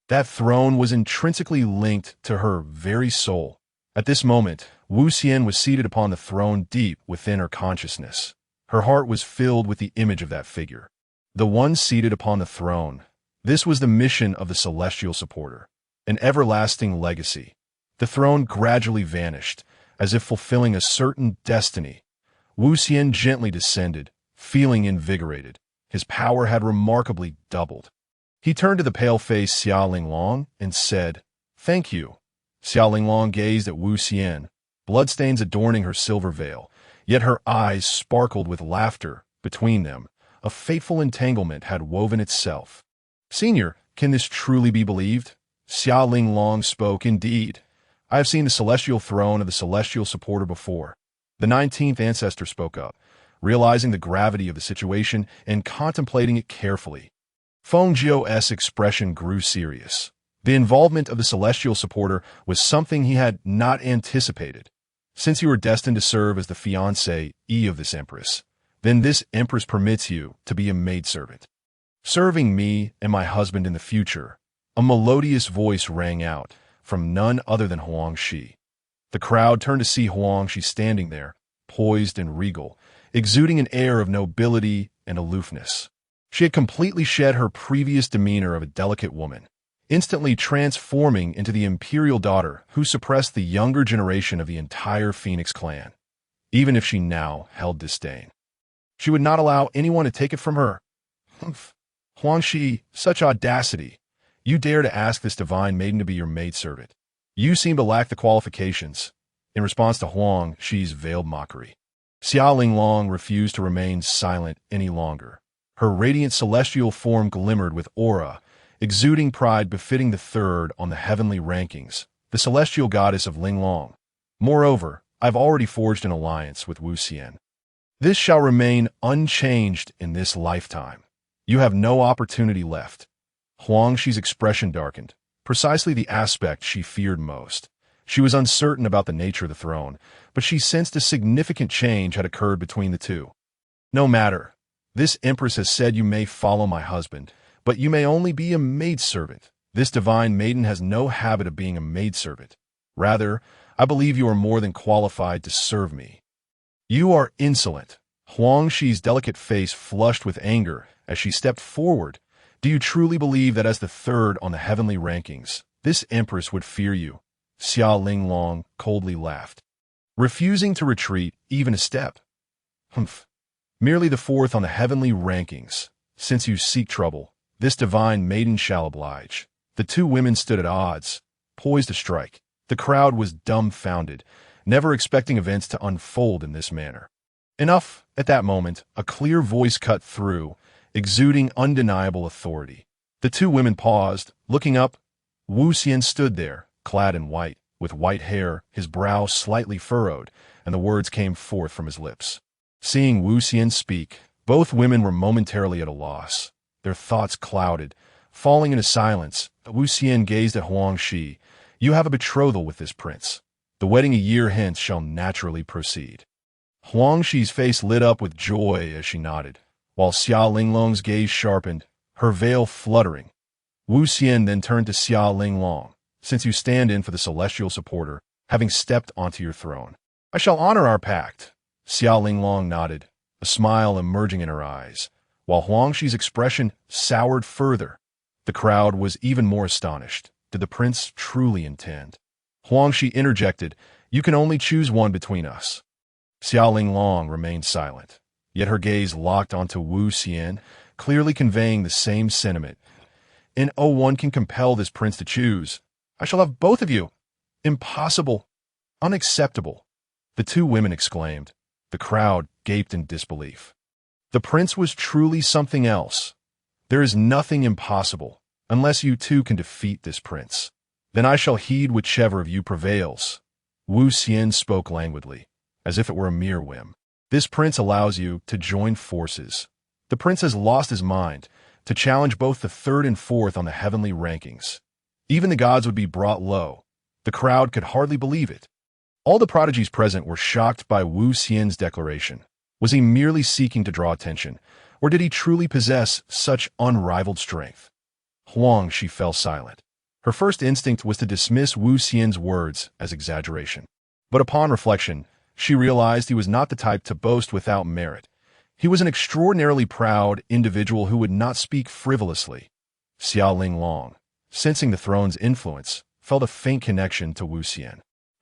That throne was intrinsically linked to her very soul. At this moment, Wu Xian was seated upon the throne deep within her consciousness. Her heart was filled with the image of that figure. The one seated upon the throne. This was the mission of the celestial supporter. An everlasting legacy. The throne gradually vanished, as if fulfilling a certain destiny. Wu Xian gently descended, feeling invigorated. His power had remarkably doubled. He turned to the pale-faced Xia Linglong and said, "Thank you." Xia Linglong gazed at Wu Xian, bloodstains adorning her silver veil, yet her eyes sparkled with laughter. Between them, a fateful entanglement had woven itself. "Senior, can this truly be believed?" Xia Linglong spoke. "Indeed. I have seen the celestial throne of the celestial supporter before." The 19th ancestor spoke up, realizing the gravity of the situation and contemplating it carefully. Feng Jiu's expression grew serious. The involvement of the celestial supporter was something he had not anticipated. Since you were destined to serve as the fiancé of this empress, then this empress permits you to be a maidservant. Serving me and my husband in the future, a melodious voice rang out from none other than Huang Shi. The crowd turned to see Huang Shi standing there, poised and regal, exuding an air of nobility and aloofness. She had completely shed her previous demeanor of a delicate woman, instantly transforming into the imperial daughter who suppressed the younger generation of the entire Phoenix clan. Even if she now held disdain, she would not allow anyone to take it from her. Humph. Huang Shi, such audacity. You dare to ask this divine maiden to be your maidservant. You seem to lack the qualifications. In response to Huang Shi's veiled mockery, Xia Linglong refused to remain silent any longer. Her radiant celestial form glimmered with aura, exuding pride befitting the third on the heavenly rankings, the celestial goddess of Linglong. Moreover, I've already forged an alliance with Wu Xian. This shall remain unchanged in this lifetime. You have no opportunity left. Huang Shi's expression darkened, precisely the aspect she feared most. She was uncertain about the nature of the throne, but she sensed a significant change had occurred between the two. No matter. This empress has said you may follow my husband, but you may only be a maidservant. This divine maiden has no habit of being a maidservant. Rather, I believe you are more than qualified to serve me. You are insolent. Huang Shi's delicate face flushed with anger as she stepped forward. Do you truly believe that as the third on the heavenly rankings, this empress would fear you? Xia Linglong coldly laughed, refusing to retreat even a step. Humph. Merely the fourth on the heavenly rankings. Since you seek trouble, this divine maiden shall oblige. The two women stood at odds, poised to strike. The crowd was dumbfounded, never expecting events to unfold in this manner. Enough. At that moment, a clear voice cut through, exuding undeniable authority. The two women paused, looking up. Wu Xian stood there, clad in white, with white hair, his brow slightly furrowed, and the words came forth from his lips. Seeing Wu Xian speak, both women were momentarily at a loss. Their thoughts clouded. Falling into silence, Wu Xian gazed at Huang Shi. You have a betrothal with this prince. The wedding a year hence shall naturally proceed. Huang Shi's face lit up with joy as she nodded, while Xia Linglong's gaze sharpened, her veil fluttering. Wu Xian then turned to Xia Linglong. Since you stand in for the celestial supporter, having stepped onto your throne, I shall honor our pact. Xia Linglong nodded, a smile emerging in her eyes, while Huang Shi's expression soured further. The crowd was even more astonished. Did the prince truly intend? Huang Shi interjected, You can only choose one between us. Xia Linglong remained silent, yet her gaze locked onto Wu Xian, clearly conveying the same sentiment. And one can compel this prince to choose. I shall have both of you. Impossible. Unacceptable. The two women exclaimed. The crowd gaped in disbelief. The prince was truly something else. There is nothing impossible, unless you two can defeat this prince. Then I shall heed whichever of you prevails. Wu Xian spoke languidly, as if it were a mere whim. This prince allows you to join forces. The prince has lost his mind to challenge both the third and fourth on the heavenly rankings. Even the gods would be brought low. The crowd could hardly believe it. All the prodigies present were shocked by Wu Xian's declaration. Was he merely seeking to draw attention, or did he truly possess such unrivaled strength? Huang Shi fell silent. Her first instinct was to dismiss Wu Xian's words as exaggeration. But upon reflection, she realized he was not the type to boast without merit. He was an extraordinarily proud individual who would not speak frivolously. Xia Linglong, sensing the throne's influence, felt a faint connection to Wu Xian.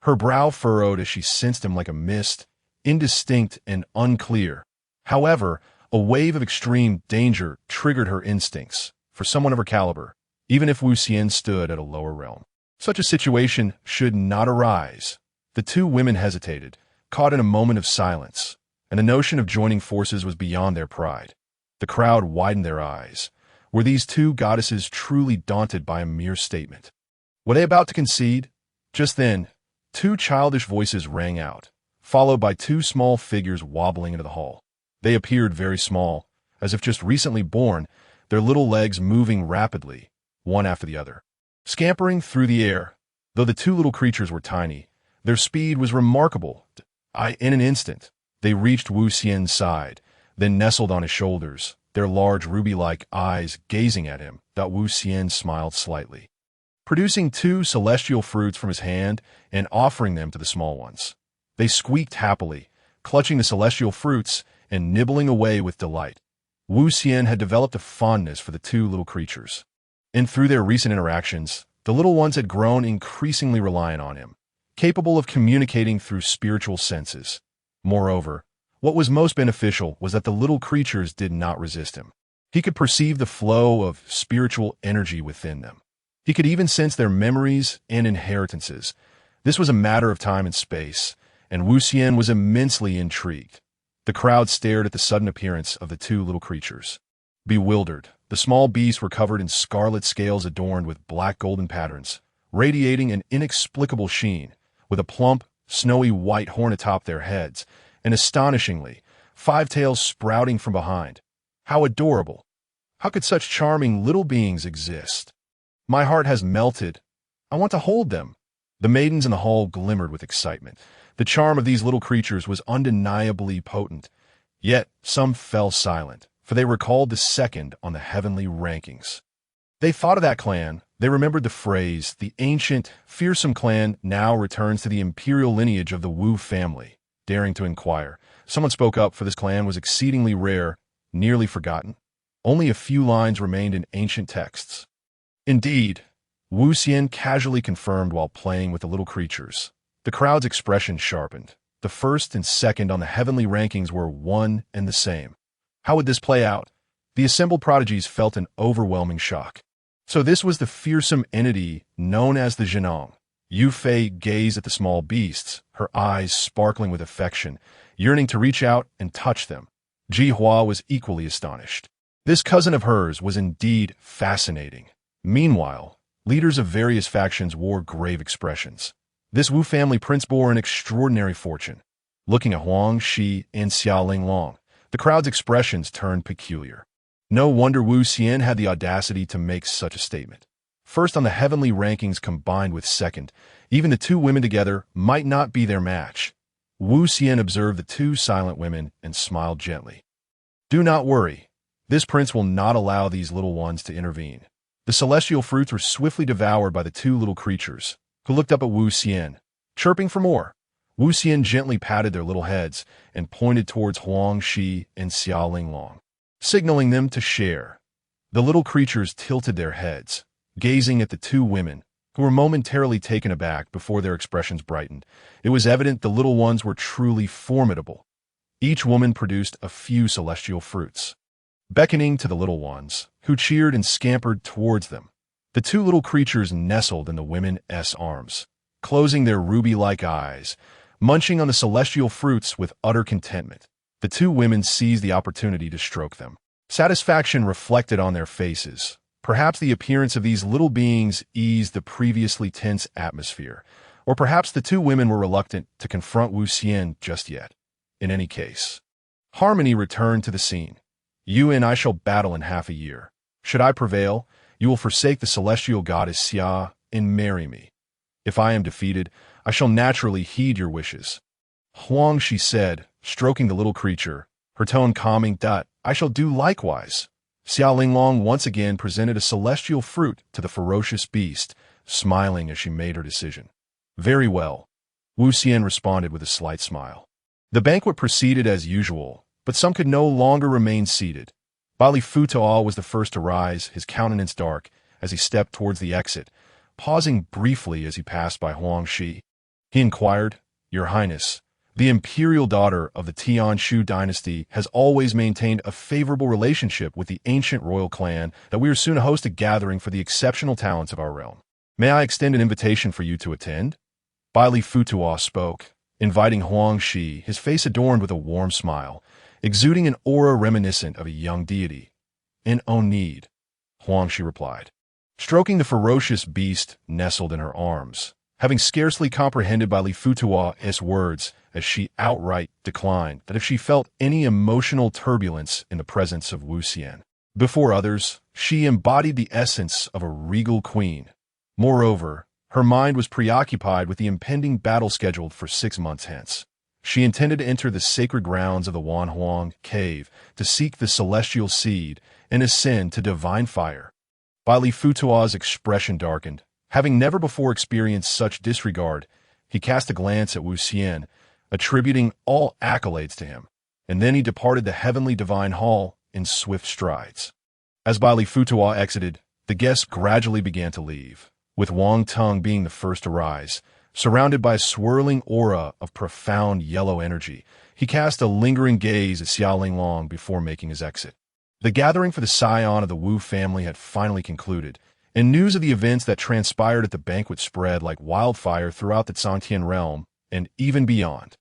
Her brow furrowed as she sensed him like a mist, indistinct and unclear. However, a wave of extreme danger triggered her instincts, for someone of her caliber, even if Wu Xian stood at a lower realm. Such a situation should not arise. The two women hesitated, caught in a moment of silence, and the notion of joining forces was beyond their pride. The crowd widened their eyes. Were these two goddesses truly daunted by a mere statement? Were they about to concede? Just then, two childish voices rang out, followed by two small figures wobbling into the hall. They appeared very small, as if just recently born, their little legs moving rapidly, one after the other. Scampering through the air, though the two little creatures were tiny, their speed was remarkable. In an instant, they reached Wu Xian's side, then nestled on his shoulders, their large ruby-like eyes gazing at him. Wu Xian smiled slightly, producing two celestial fruits from his hand and offering them to the small ones. They squeaked happily, clutching the celestial fruits and nibbling away with delight. Wu Xian had developed a fondness for the two little creatures, and through their recent interactions, the little ones had grown increasingly reliant on him, capable of communicating through spiritual senses. Moreover, what was most beneficial was that the little creatures did not resist him. He could perceive the flow of spiritual energy within them. He could even sense their memories and inheritances. This was a matter of time and space, and Wu Xian was immensely intrigued. The crowd stared at the sudden appearance of the two little creatures. Bewildered, the small beasts were covered in scarlet scales adorned with black golden patterns, radiating an inexplicable sheen, with a plump, snowy white horn atop their heads, and astonishingly, 5 tails sprouting from behind. How adorable! How could such charming little beings exist? My heart has melted. I want to hold them. The maidens in the hall glimmered with excitement. The charm of these little creatures was undeniably potent. Yet some fell silent, for they recalled the second on the heavenly rankings. They thought of that clan. They remembered the phrase, "The ancient, fearsome clan now returns to the imperial lineage of the Wu family." Daring to inquire, someone spoke up, for this clan was exceedingly rare, nearly forgotten. Only a few lines remained in ancient texts. Indeed, Wu Xian casually confirmed while playing with the little creatures. The crowd's expression sharpened. The first and second on the heavenly rankings were one and the same. How would this play out? The assembled prodigies felt an overwhelming shock. So this was the fearsome entity known as the Zhenong. Yu Fei gazed at the small beasts, her eyes sparkling with affection, yearning to reach out and touch them. Ji Hua was equally astonished. This cousin of hers was indeed fascinating. Meanwhile, leaders of various factions wore grave expressions. This Wu family prince bore an extraordinary fortune. Looking at Huang Shi and Xiao Linglong, the crowd's expressions turned peculiar. No wonder Wu Xian had the audacity to make such a statement. First on the heavenly rankings combined with second, even the two women together might not be their match. Wu Xian observed the two silent women and smiled gently. Do not worry. This prince will not allow these little ones to intervene. The celestial fruits were swiftly devoured by the two little creatures, who looked up at Wu Xian, chirping for more. Wu Xian gently patted their little heads and pointed towards Huang Shi and Xiao Linglong, signaling them to share. The little creatures tilted their heads, gazing at the two women, who were momentarily taken aback before their expressions brightened. It was evident the little ones were truly formidable. Each woman produced a few celestial fruits, beckoning to the little ones, who cheered and scampered towards them. The two little creatures nestled in the women's arms, closing their ruby-like eyes, munching on the celestial fruits with utter contentment. The two women seized the opportunity to stroke them. Satisfaction reflected on their faces. Perhaps the appearance of these little beings eased the previously tense atmosphere, or perhaps the two women were reluctant to confront Wu Xian just yet. In any case, harmony returned to the scene. You and I shall battle in half a year. Should I prevail, you will forsake the celestial goddess Xia and marry me. If I am defeated, I shall naturally heed your wishes. Huang, she said, stroking the little creature, her tone calming. I shall do likewise. Xiao Linglong once again presented a celestial fruit to the ferocious beast, smiling as she made her decision. Very well. Wu Xian responded with a slight smile. The banquet proceeded as usual, but some could no longer remain seated. Bali Futao was the first to rise, his countenance dark, as he stepped towards the exit, pausing briefly as he passed by Huang Shi. He inquired. Your Highness, the imperial daughter of the Tian Shu dynasty has always maintained a favorable relationship with the ancient royal clan that we are soon to host a gathering for the exceptional talents of our realm. May I extend an invitation for you to attend? Baili Futua spoke, inviting Huang Shi, his face adorned with a warm smile, exuding an aura reminiscent of a young deity. In no need, Huang Shi replied, stroking the ferocious beast nestled in her arms, having scarcely comprehended Baili Futua's words as she outright declined that if she felt any emotional turbulence in the presence of Wu Xian. Before others, she embodied the essence of a regal queen. Moreover, her mind was preoccupied with the impending battle scheduled for 6 months hence. She intended to enter the sacred grounds of the Wanhuang cave to seek the celestial seed and ascend to divine fire. Baili Futua's expression darkened. Having never before experienced such disregard, he cast a glance at Wu Xian, attributing all accolades to him, and then he departed the heavenly divine hall in swift strides. As Baili Futua exited, the guests gradually began to leave, with Wang Tung being the first to rise. Surrounded by a swirling aura of profound yellow energy, he cast a lingering gaze at Xia Linglong before making his exit. The gathering for the scion of the Wu family had finally concluded, and news of the events that transpired at the banquet spread like wildfire throughout the Santien realm and even beyond.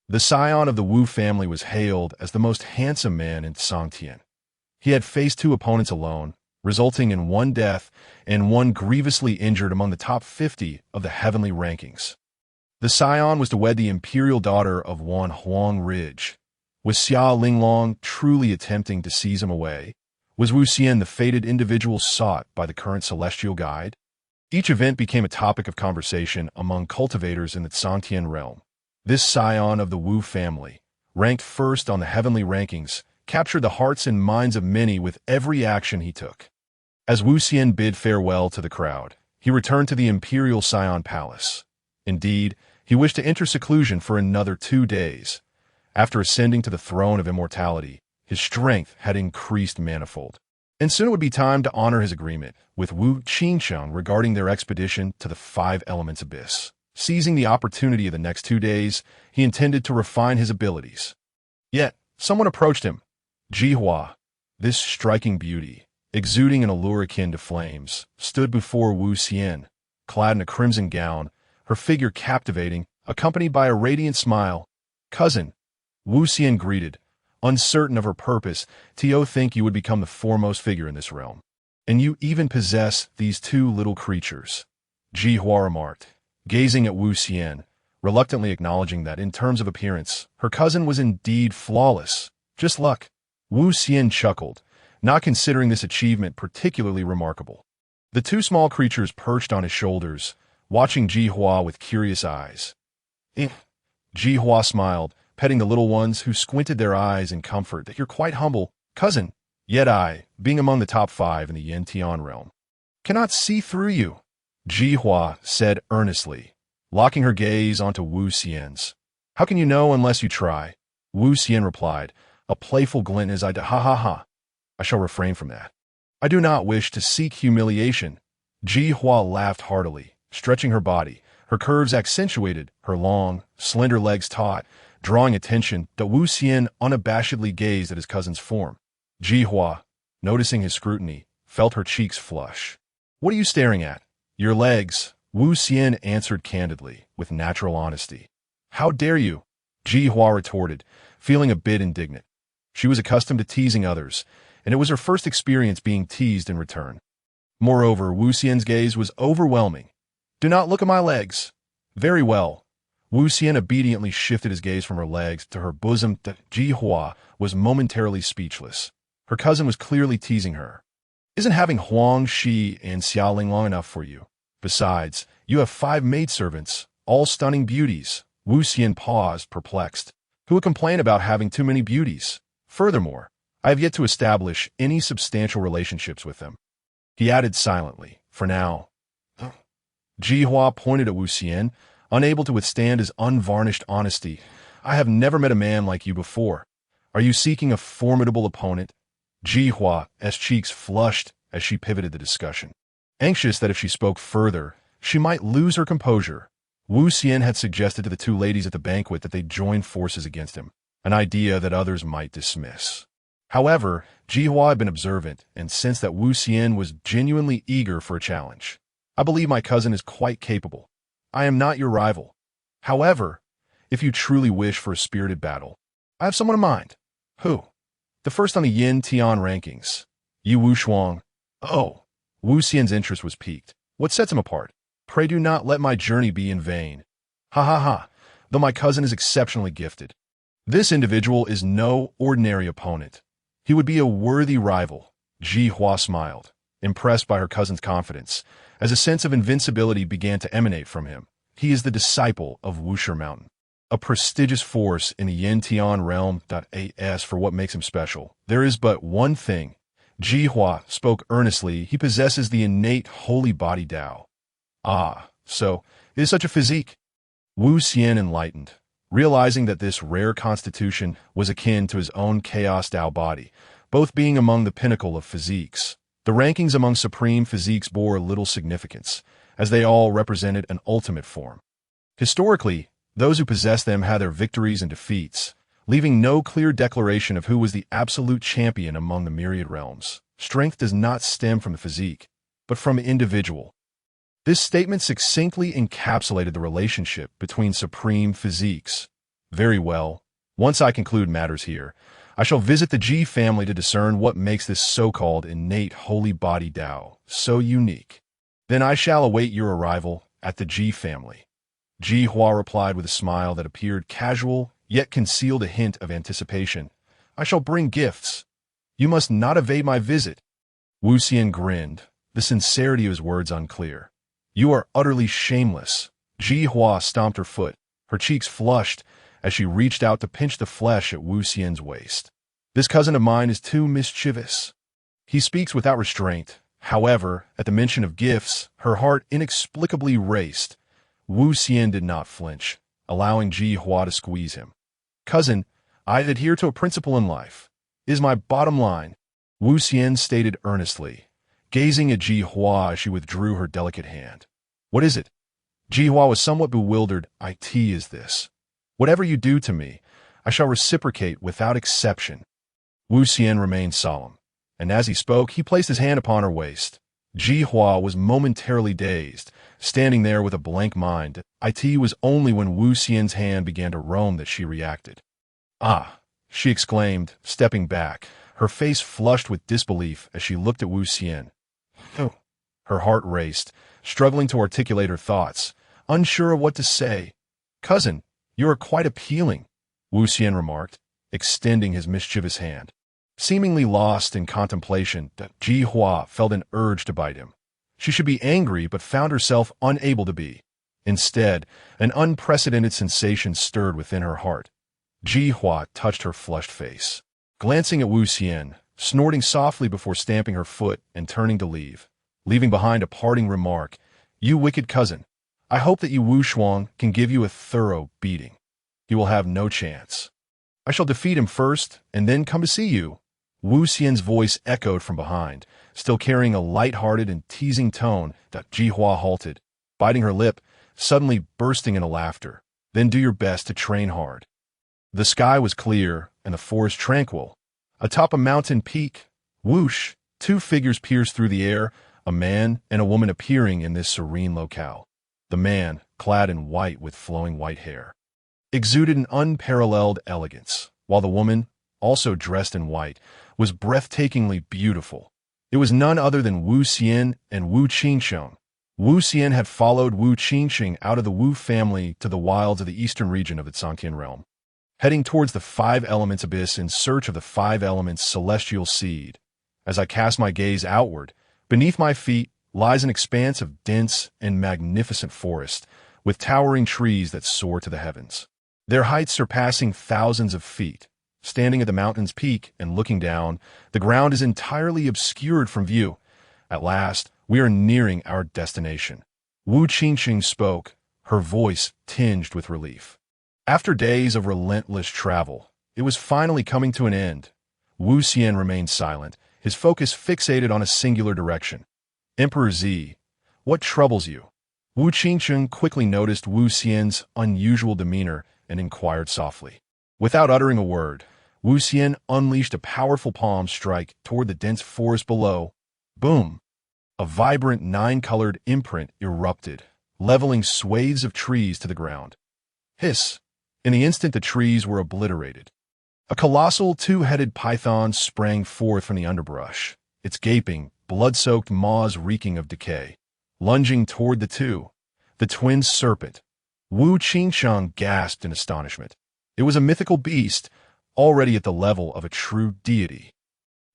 The scion of the Wu family was hailed as the most handsome man in Santien. He had faced 2 opponents alone, resulting in 1 death and 1 grievously injured among the top 50 of the heavenly rankings. The scion was to wed the imperial daughter of Wan Huang Ridge. Was Xia Linglong truly attempting to seize him away? Was Wu Xian the fated individual sought by the current celestial guide? Each event became a topic of conversation among cultivators in the Santien realm. This scion of the Wu family, ranked first on the heavenly rankings, captured the hearts and minds of many with every action he took. As Wu Xian bid farewell to the crowd, he returned to the imperial Scion Palace. Indeed, he wished to enter seclusion for another 2 days. After ascending to the throne of immortality, his strength had increased manifold. And soon it would be time to honor his agreement with Wu Qingsheng regarding their expedition to the 5 Elements Abyss. Seizing the opportunity of the next 2 days, he intended to refine his abilities. Yet, someone approached him. Jihua, this striking beauty, exuding an allure akin to flames, stood before Wu Xian, clad in a crimson gown, her figure captivating, accompanied by a radiant smile. Cousin, Wu Xian greeted, uncertain of her purpose. Tio think you would become the foremost figure in this realm. And you even possess these 2 little creatures. Jihua remarked, gazing at Wu Xian, reluctantly acknowledging that in terms of appearance, her cousin was indeed flawless. Just luck. Wu Xian chuckled, not considering this achievement particularly remarkable. The 2 small creatures perched on his shoulders, watching Jihua with curious eyes. Jihua smiled, petting the little ones who squinted their eyes in comfort. That you're quite humble, cousin. Yet I, being among the top 5 in the Yantian realm, cannot see through you, Jihua said earnestly, locking her gaze onto Wu Xian's. How can you know unless you try? Wu Xian replied, a playful glint as I did. Ha ha ha. I shall refrain from that. I do not wish to seek humiliation. Jihua laughed heartily, stretching her body, her curves accentuated, her long, slender legs taut, drawing attention. Wu Xian unabashedly gazed at his cousin's form. Jihua, noticing his scrutiny, felt her cheeks flush. What are you staring at? Your legs, Wu Xian answered candidly, with natural honesty. How dare you? Jihua retorted, feeling a bit indignant. She was accustomed to teasing others, and it was her first experience being teased in return. Moreover, Wu Xian's gaze was overwhelming. Do not look at my legs. Very well. Wu Xian obediently shifted his gaze from her legs to her bosom. Jihua was momentarily speechless. Her cousin was clearly teasing her. Isn't having Huang Shi and Xia Linglong enough for you? Besides, you have 5 maidservants, all stunning beauties. Wu Xian paused, perplexed. Who would complain about having too many beauties? Furthermore, I have yet to establish any substantial relationships with them. He added silently, for now. Jihua pointed at Wu Xian, unable to withstand his unvarnished honesty. I have never met a man like you before. Are you seeking a formidable opponent? Jihua's cheeks flushed as she pivoted the discussion. Anxious that if she spoke further, she might lose her composure, Wu Xian had suggested to the two ladies at the banquet that they join forces against him, an idea that others might dismiss. However, Jihua had been observant and sensed that Wu Xian was genuinely eager for a challenge. I believe my cousin is quite capable. I am not your rival. However, if you truly wish for a spirited battle, I have someone in mind. Who? The first on the Yin Tian rankings. Yi Wushuang. Oh, Wu Xian's interest was piqued. What sets him apart? Pray do not let my journey be in vain. Ha ha ha, though my cousin is exceptionally gifted. This individual is no ordinary opponent. He would be a worthy rival. Jihua smiled, impressed by her cousin's confidence, as a sense of invincibility began to emanate from him. He is the disciple of Wusher Mountain, a prestigious force in the Yin Tian realm. As for what makes him special, there is but one thing. Jihua spoke earnestly. He possesses the innate holy body Dao. Ah, so it is such a physique. Wu Xian enlightened, realizing that this rare constitution was akin to his own chaos Dao body, both being among the pinnacle of physiques. The rankings among supreme physiques bore little significance, as they all represented an ultimate form. Historically, those who possessed them had their victories and defeats, leaving no clear declaration of who was the absolute champion among the myriad realms. Strength does not stem from the physique, but from the individual. This statement succinctly encapsulated the relationship between supreme physiques. Very well. Once I conclude matters here, I shall visit the Ji family to discern what makes this so-called innate holy body Dao so unique. Then I shall await your arrival at the Ji family. Jihua replied with a smile that appeared casual, yet concealed a hint of anticipation. I shall bring gifts. You must not evade my visit. Wu Xian grinned, the sincerity of his words unclear. You are utterly shameless. Jihua stomped her foot, her cheeks flushed as she reached out to pinch the flesh at Wu Xian's waist. This cousin of mine is too mischievous. He speaks without restraint. However, at the mention of gifts, her heart inexplicably raced. Wu Xian did not flinch, allowing Jihua to squeeze him. Cousin, I adhere to a principle in life. It is my bottom line. Wu Xian stated earnestly, gazing at Jihua as she withdrew her delicate hand. What is it? Jihua was somewhat bewildered. It is this. Whatever you do to me, I shall reciprocate without exception. Wu Xian remained solemn, and as he spoke, he placed his hand upon her waist. Jihua was momentarily dazed, standing there with a blank mind. It was only when Wu Xian's hand began to roam that she reacted. Ah, she exclaimed, stepping back, her face flushed with disbelief as she looked at Wu Xian. Oh. Her heart raced, struggling to articulate her thoughts, unsure of what to say. Cousin, you are quite appealing, Wu Xian remarked, extending his mischievous hand. Seemingly lost in contemplation, Jihua felt an urge to bite him. She should be angry but found herself unable to be. Instead, an unprecedented sensation stirred within her heart. Jihua touched her flushed face, glancing at Wu Xian, snorting softly before stamping her foot and turning to leave, leaving behind a parting remark. You wicked cousin, I hope that Yi Wushuang can give you a thorough beating. He will have no chance. I shall defeat him first and then come to see you. Wu Xian's voice echoed from behind, still carrying a light-hearted and teasing tone. Jihua halted, biting her lip, suddenly bursting into laughter. Then do your best to train hard. The sky was clear and the forest tranquil. Atop a mountain peak, whoosh, two figures pierced through the air, a man and a woman appearing in this serene locale. The man, clad in white with flowing white hair, exuded an unparalleled elegance, while the woman, also dressed in white, was breathtakingly beautiful. It was none other than Wu Xian and Wu Qingsheng. Wu Xian had followed Wu Qingsheng out of the Wu family to the wilds of the eastern region of the Sentient realm, heading towards the five elements abyss in search of the five elements celestial seed. As I cast my gaze outward, beneath my feet lies an expanse of dense and magnificent forest, with towering trees that soar to the heavens, their heights surpassing thousands of feet. Standing at the mountain's peak and looking down, the ground is entirely obscured from view. At last, we are nearing our destination. Wu Qingxing spoke, her voice tinged with relief. After days of relentless travel, it was finally coming to an end. Wu Xian remained silent, his focus fixated on a singular direction. Emperor Z, what troubles you? Wu Qingcheng quickly noticed Wu Xian's unusual demeanor and inquired softly. Without uttering a word, Wu Xian unleashed a powerful palm strike toward the dense forest below. Boom! A vibrant nine-colored imprint erupted, leveling swathes of trees to the ground. Hiss! In the instant the trees were obliterated. A colossal two-headed python sprang forth from the underbrush, its gaping, blood-soaked maws reeking of decay. Lunging toward the twin serpent, Wu Qingcheng gasped in astonishment. It was a mythical beast, already at the level of a true deity.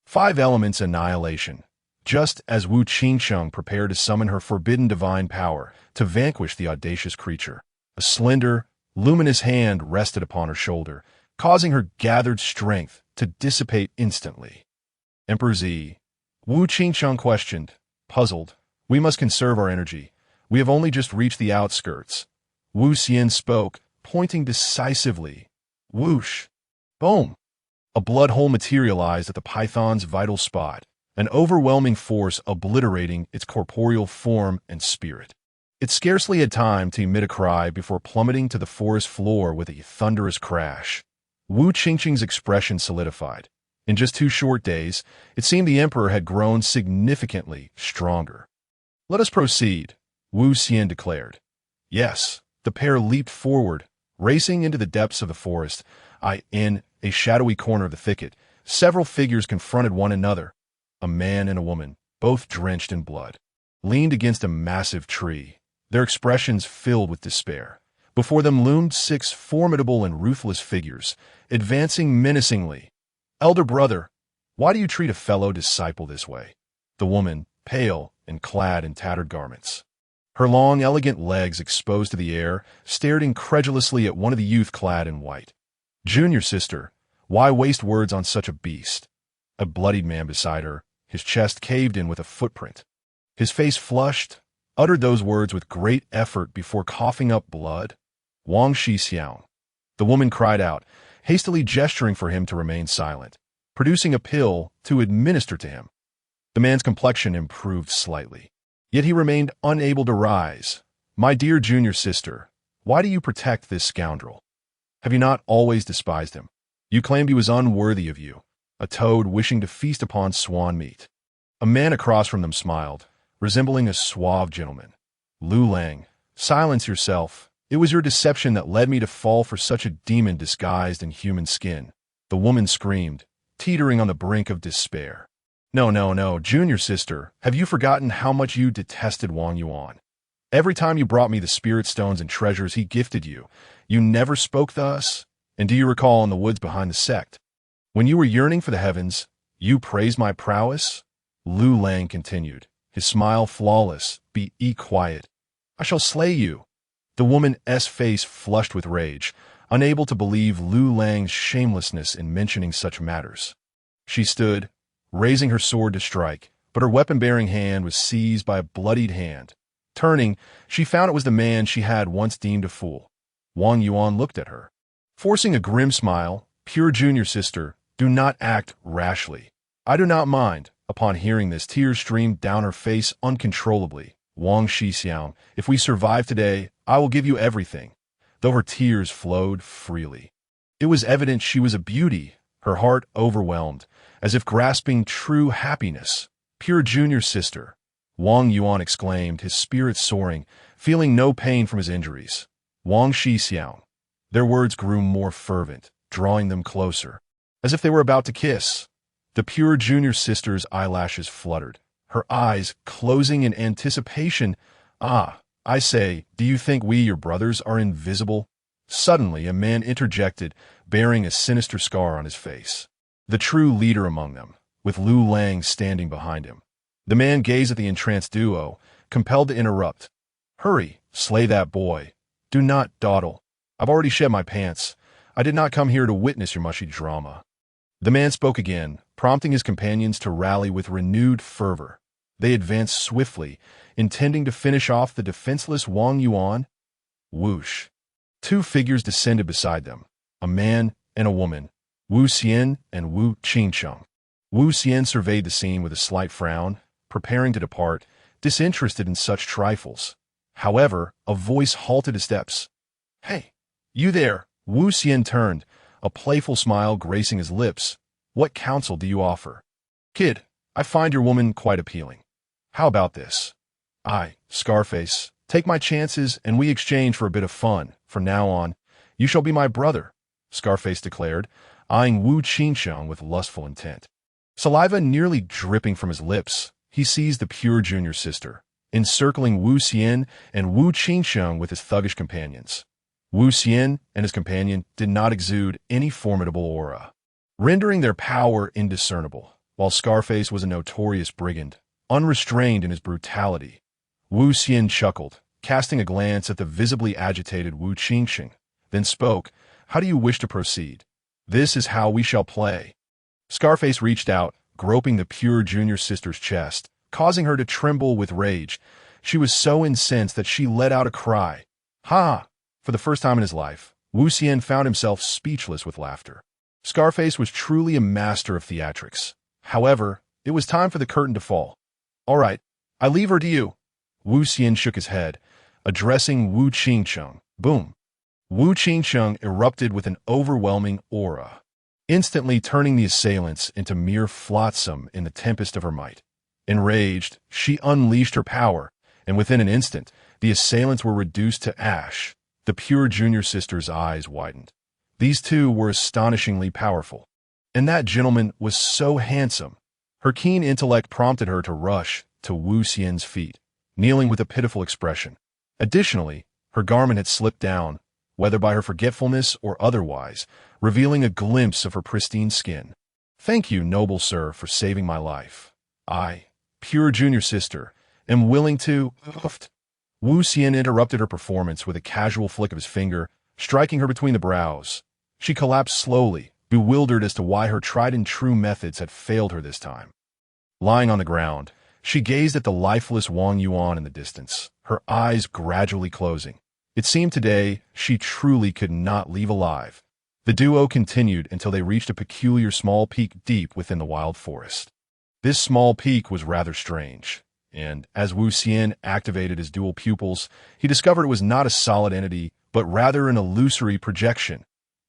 5 elements annihilation. Just as Wu Qingcheng prepared to summon her forbidden divine power to vanquish the audacious creature, a slender, luminous hand rested upon her shoulder, causing her gathered strength to dissipate instantly. Emperor Z. Wu Qingcheng questioned, puzzled. We must conserve our energy. We have only just reached the outskirts. Wu Xian spoke, pointing decisively. Whoosh! Boom! A blood hole materialized at the python's vital spot, an overwhelming force obliterating its corporeal form and spirit. It scarcely had time to emit a cry before plummeting to the forest floor with a thunderous crash. Wu Qingcheng's expression solidified. In just 2 short days, it seemed the emperor had grown significantly stronger. Let us proceed, Wu Xian declared. Yes, the pair leaped forward, racing into the depths of the forest. In a shadowy corner of the thicket, several figures confronted one another. A man and a woman, both drenched in blood, leaned against a massive tree, their expressions filled with despair. Before them loomed 6 formidable and ruthless figures, advancing menacingly. Elder brother, why do you treat a fellow disciple this way? The woman, pale and clad in tattered garments, her long, elegant legs exposed to the air, stared incredulously at one of the youth clad in white. Junior sister, why waste words on such a beast? A bloodied man beside her, his chest caved in with a footprint. His face flushed, uttered those words with great effort before coughing up blood. Wang Shixiang. The woman cried out, hastily gesturing for him to remain silent, producing a pill to administer to him. The man's complexion improved slightly, yet he remained unable to rise. My dear junior sister, why do you protect this scoundrel? Have you not always despised him? You claimed he was unworthy of you, a toad wishing to feast upon swan meat. A man across from them smiled, resembling a suave gentleman. Lu Lang, silence yourself. It was your deception that led me to fall for such a demon disguised in human skin. The woman screamed, teetering on the brink of despair. No, junior sister, have you forgotten how much you detested Wang Yuan? Every time you brought me the spirit stones and treasures he gifted you, you never spoke thus. And do you recall in the woods behind the sect, when you were yearning for the heavens, you praised my prowess? Lu Lang continued, his smile flawless. Be quiet. I shall slay you. The woman's face flushed with rage, unable to believe Lu Lang's shamelessness in mentioning such matters. She stood, raising her sword to strike, but her weapon-bearing hand was seized by a bloodied hand. Turning, she found it was the man she had once deemed a fool. Wang Yuan looked at her, forcing a grim smile. Pure junior sister, do not act rashly. I do not mind. Upon hearing this, tears streamed down her face uncontrollably. Wang Shixiang, if we survive today, I will give you everything. Though her tears flowed freely, it was evident she was a beauty, her heart overwhelmed, as if grasping true happiness. Pure junior sister, Wang Yuan exclaimed, his spirit soaring, feeling no pain from his injuries. Wang Shixiang. Their words grew more fervent, drawing them closer, as if they were about to kiss. The pure junior sister's eyelashes fluttered, her eyes closing in anticipation. I say, do you think we, your brothers, are invisible? Suddenly, a man interjected, bearing a sinister scar on his face. The true leader among them, with Lu Lang standing behind him. The man gazed at the entranced duo, compelled to interrupt. Hurry, slay that boy. Do not dawdle. I've already shed my pants. I did not come here to witness your mushy drama. The man spoke again, prompting his companions to rally with renewed fervor. They advanced swiftly, intending to finish off the defenseless Wang Yuan. Whoosh! 2 figures descended beside them, a man and a woman, Wu Xian and Wu Qingcheng. Wu Xian surveyed the scene with a slight frown, preparing to depart, disinterested in such trifles. However, a voice halted his steps. "Hey, you there!" Wu Xian turned, a playful smile gracing his lips. "What counsel do you offer?" "Kid, I find your woman quite appealing. How about this? I, Scarface, take my chances and we exchange for a bit of fun. From now on, you shall be my brother," Scarface declared, eyeing Wu Qingxiang with lustful intent. Saliva nearly dripping from his lips, he seized the pure junior sister, encircling Wu Xian and Wu Qingxiang with his thuggish companions. Wu Xian and his companion did not exude any formidable aura, rendering their power indiscernible, while Scarface was a notorious brigand, unrestrained in his brutality. Wu Xian chuckled, casting a glance at the visibly agitated Wu Qingxiang, then spoke, "How do you wish to proceed? This is how we shall play." Scarface reached out, groping the pure junior sister's chest, causing her to tremble with rage. She was so incensed that she let out a cry. "Ha!" For the first time in his life, Wu Xian found himself speechless with laughter. Scarface was truly a master of theatrics. However, it was time for the curtain to fall. "All right, I leave her to you." Wu Xian shook his head, addressing Wu Qingxiang. Boom! Wu Qingxiang erupted with an overwhelming aura, instantly turning the assailants into mere flotsam in the tempest of her might. Enraged, she unleashed her power, and within an instant, the assailants were reduced to ash. The pure junior sister's eyes widened. These two were astonishingly powerful. And that gentleman was so handsome. Her keen intellect prompted her to rush to Wu Xian's feet, kneeling with a pitiful expression. Additionally, her garment had slipped down, whether by her forgetfulness or otherwise, revealing a glimpse of her pristine skin. "Thank you, noble sir, for saving my life. I, pure junior sister, am willing to..." Wu Xian interrupted her performance with a casual flick of his finger, striking her between the brows. She collapsed slowly, bewildered as to why her tried-and-true methods had failed her this time. Lying on the ground, she gazed at the lifeless Wang Yuan in the distance, her eyes gradually closing. It seemed today she truly could not leave alive. The duo continued until they reached a peculiar small peak deep within the wild forest. This small peak was rather strange, and as Wu Xian activated his dual pupils, he discovered it was not a solid entity, but rather an illusory projection.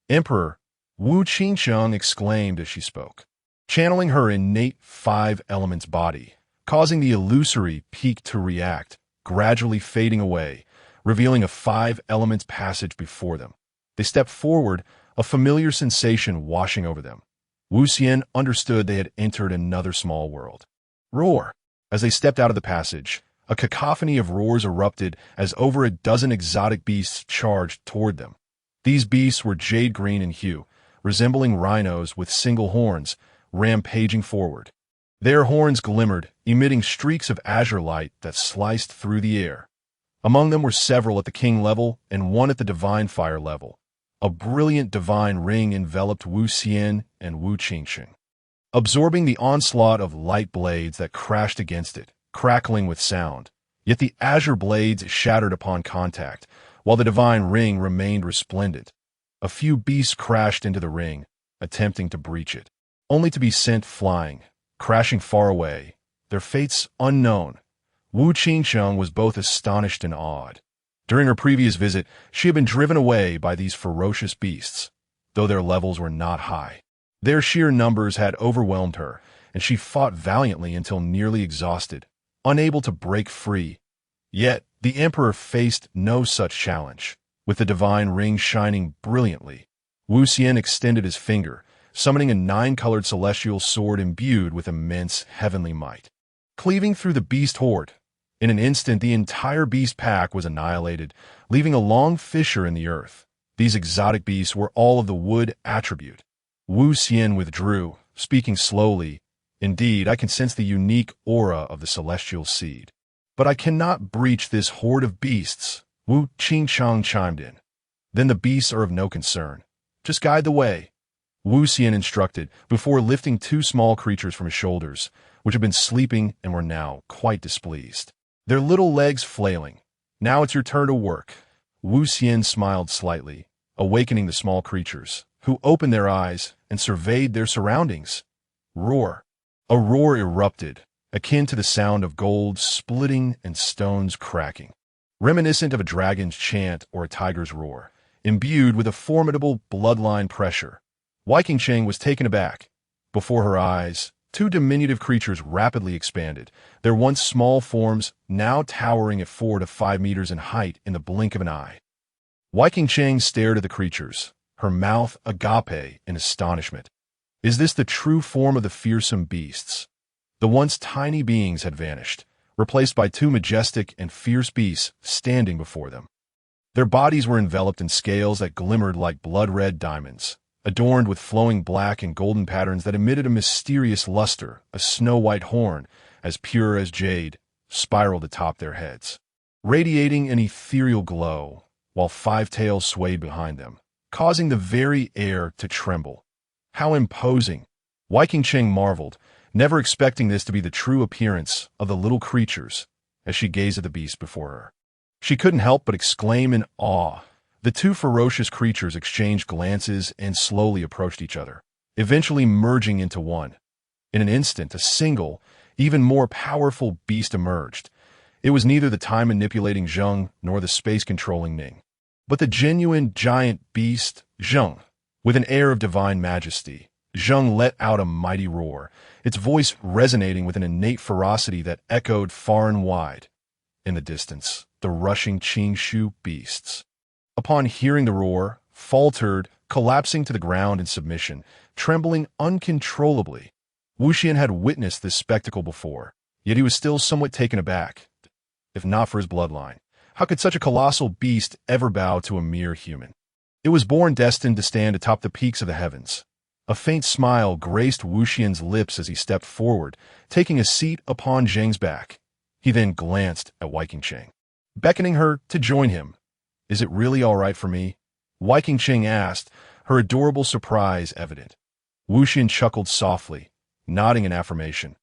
"Emperor," Wu Qingxiang exclaimed as she spoke, channeling her innate five elements body, causing the illusory peak to react, gradually fading away, revealing a five elements passage before them. They stepped forward, a familiar sensation washing over them. Wu Xian understood they had entered another small world. Roar! As they stepped out of the passage, a cacophony of roars erupted as over a dozen exotic beasts charged toward them. These beasts were jade green in hue, resembling rhinos with single horns, rampaging forward. Their horns glimmered, emitting streaks of azure light that sliced through the air. Among them were several at the king level and one at the divine fire level. A brilliant divine ring enveloped Wu Xian and Wu Qingxiang, absorbing the onslaught of light blades that crashed against it, crackling with sound. Yet the azure blades shattered upon contact, while the divine ring remained resplendent. A few beasts crashed into the ring, attempting to breach it, only to be sent flying, crashing far away, their fates unknown. Wu Qingxiang was both astonished and awed. During her previous visit, she had been driven away by these ferocious beasts, though their levels were not high. Their sheer numbers had overwhelmed her, and she fought valiantly until nearly exhausted, unable to break free. Yet, the Emperor faced no such challenge. With the divine ring shining brilliantly, Wu Xian extended his finger, summoning a nine-colored celestial sword imbued with immense heavenly might. Cleaving through the beast horde, in an instant the entire beast pack was annihilated, leaving a long fissure in the earth. These exotic beasts were all of the wood attribute. Wu Xian withdrew, speaking slowly. "Indeed, I can sense the unique aura of the celestial seed. But I cannot breach this horde of beasts," Wu Qingxiang chimed in. "Then the beasts are of no concern. Just guide the way," Wu Xian instructed, before lifting two small creatures from his shoulders, which had been sleeping and were now quite displeased, their little legs flailing. "Now it's your turn to work." Wu Xian smiled slightly, awakening the small creatures, who opened their eyes and surveyed their surroundings. Roar! A roar erupted, akin to the sound of gold splitting and stones cracking. reminiscent of a dragon's chant or a tiger's roar, imbued with a formidable bloodline pressure. Waiqingcheng was taken aback. Before her eyes, two diminutive creatures rapidly expanded, their once small forms now towering at 4 to 5 meters in height in the blink of an eye. Waiqingcheng stared at the creatures, her mouth agape in astonishment. Is this the true form of the fearsome beasts? The once tiny beings had vanished, replaced by two majestic and fierce beasts standing before them. Their bodies were enveloped in scales that glimmered like blood-red diamonds, adorned with flowing black and golden patterns that emitted a mysterious luster. A snow-white horn, as pure as jade, spiraled atop their heads, radiating an ethereal glow, while 5 tails swayed behind them, causing the very air to tremble. How imposing! Waiqingcheng marveled, never expecting this to be the true appearance of the little creatures as she gazed at the beast before her. She couldn't help but exclaim in awe. The two ferocious creatures exchanged glances and slowly approached each other, eventually merging into one. In an instant, a single, even more powerful beast emerged. It was neither the time-manipulating Zheng nor the space-controlling Ning, but the genuine giant beast, Zheng. With an air of divine majesty, Zheng let out a mighty roar, its voice resonating with an innate ferocity that echoed far and wide. In the distance, the rushing Qingshu beasts, upon hearing the roar, faltered, collapsing to the ground in submission, trembling uncontrollably. Wuxian had witnessed this spectacle before, yet he was still somewhat taken aback. If not for his bloodline, how could such a colossal beast ever bow to a mere human? It was born destined to stand atop the peaks of the heavens. A faint smile graced Wuxian's lips as he stepped forward, taking a seat upon Zheng's back. He then glanced at Waiqingcheng, beckoning her to join him. Is it really all right for me? Waiqingcheng asked, her adorable surprise evident. Wuxian chuckled softly, nodding in affirmation.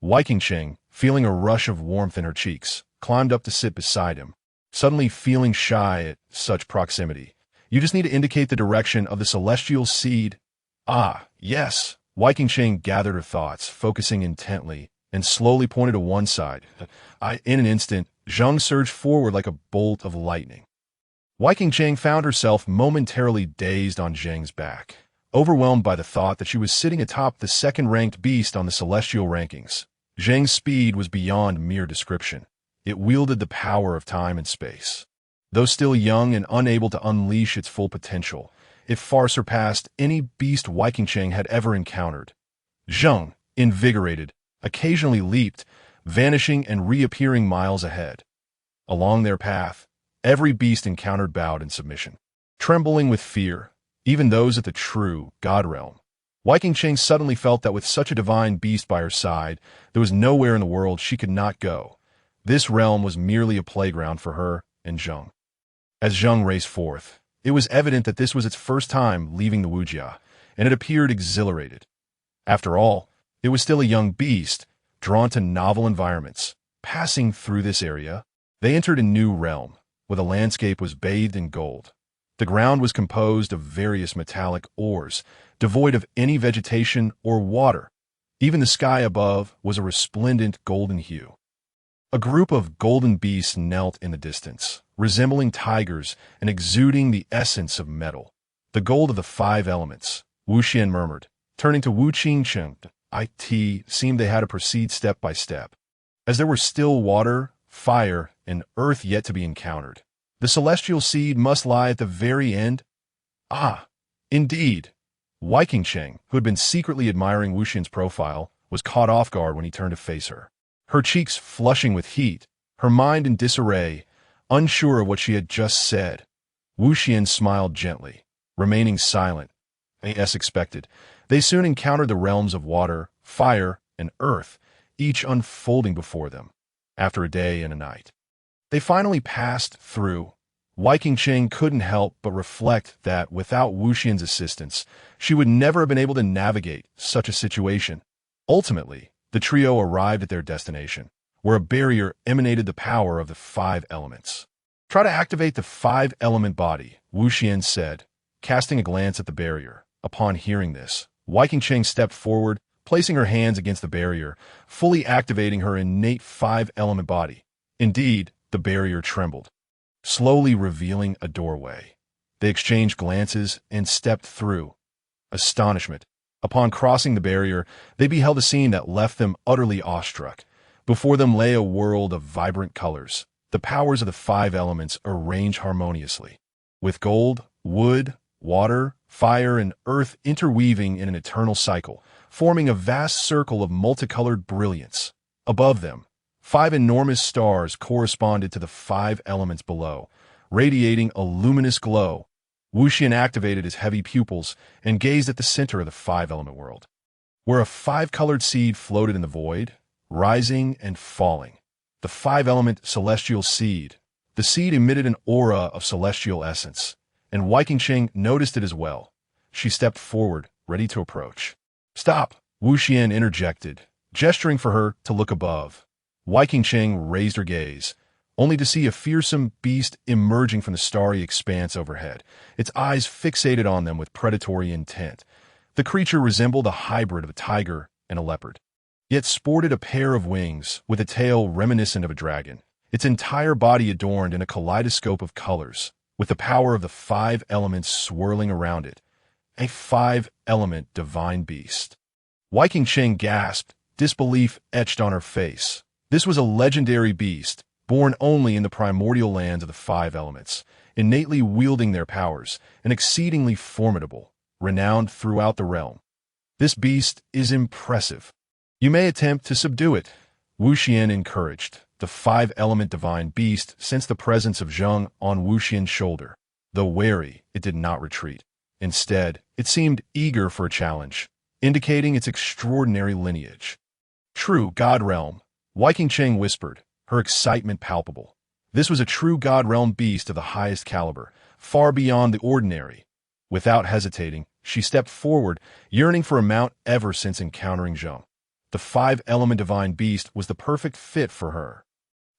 Waiqingcheng, feeling a rush of warmth in her cheeks, climbed up to sit beside him, suddenly feeling shy at such proximity. You just need to indicate the direction of the celestial seed. Ah, yes. Waiqingcheng gathered her thoughts, focusing intently, and slowly pointed to one side. In an instant, Zheng surged forward like a bolt of lightning. Waiqingcheng found herself momentarily dazed on Zheng's back, overwhelmed by the thought that she was sitting atop the second-ranked beast on the celestial rankings. Zheng's speed was beyond mere description. It wielded the power of time and space. Though still young and unable to unleash its full potential, it far surpassed any beast Waiqingcheng had ever encountered. Zheng, invigorated, occasionally leaped, vanishing and reappearing miles ahead. Along their path, every beast encountered bowed in submission, trembling with fear, even those at the true God realm. Waiqingcheng suddenly felt that with such a divine beast by her side, there was nowhere in the world she could not go. This realm was merely a playground for her and Zheng. As Zheng raced forth, it was evident that this was its first time leaving the Wujia, and it appeared exhilarated. After all, it was still a young beast, drawn to novel environments. Passing through this area, they entered a new realm, where the landscape was bathed in gold. The ground was composed of various metallic ores, devoid of any vegetation or water. Even the sky above was a resplendent golden hue. A group of golden beasts knelt in the distance, resembling tigers and exuding the essence of metal. The gold of the 5 elements, Wuxian murmured, turning to Waiqingcheng. It seemed they had to proceed step by step, as there were still water, fire, and earth yet to be encountered. The celestial seed must lie at the very end. Ah, indeed. Waiqingcheng, who had been secretly admiring Wuxian's profile, was caught off guard when he turned to face her. Her cheeks flushing with heat, her mind in disarray, unsure of what she had just said. Wuxian smiled gently, remaining silent. As expected, they soon encountered the realms of water, fire, and earth, each unfolding before them. After a day and a night, they finally passed through. Waiqingcheng couldn't help but reflect that without Wuxian's assistance, she would never have been able to navigate such a situation. Ultimately, the trio arrived at their destination, where a barrier emanated the power of the 5 elements. Try to activate the 5-element body, Wuxian said, casting a glance at the barrier. Upon hearing this, Waiqingcheng stepped forward, placing her hands against the barrier, fully activating her innate 5-element body. Indeed, the barrier trembled, slowly revealing a doorway. They exchanged glances and stepped through. Astonishment. Upon crossing the barrier, they beheld a scene that left them utterly awestruck. Before them lay a world of vibrant colors, the powers of the five elements arranged harmoniously, with gold, wood, water, fire, and earth interweaving in an eternal cycle, forming a vast circle of multicolored brilliance. Above them, five enormous stars corresponded to the five elements below, radiating a luminous glow. Wuxian activated his heavy pupils and gazed at the center of the five-element world, where a five-colored seed floated in the void, rising and falling. The five-element celestial seed. The seed emitted an aura of celestial essence, and Wei Qingsheng noticed it as well. She stepped forward, ready to approach. "Stop!" Wuxian interjected, gesturing for her to look above. Wei Qingsheng raised her gaze, only to see a fearsome beast emerging from the starry expanse overhead, its eyes fixated on them with predatory intent. The creature resembled a hybrid of a tiger and a leopard, yet sported a pair of wings with a tail reminiscent of a dragon, its entire body adorned in a kaleidoscope of colors, with the power of the five elements swirling around it. A five-element divine beast. Wei Qingsheng gasped, disbelief etched on her face. This was a legendary beast, born only in the primordial lands of the five elements, innately wielding their powers, and exceedingly formidable, renowned throughout the realm. "This beast is impressive. You may attempt to subdue it," Wuxian encouraged. The five-element divine beast sensed the presence of Zheng on Wuxian's shoulder. Though wary, it did not retreat. Instead, it seemed eager for a challenge, indicating its extraordinary lineage. "True God Realm," Wei Qingsheng whispered, her excitement palpable. This was a true God Realm beast of the highest caliber, far beyond the ordinary. Without hesitating, she stepped forward, yearning for a mount ever since encountering Zheng. The five-element divine beast was the perfect fit for her.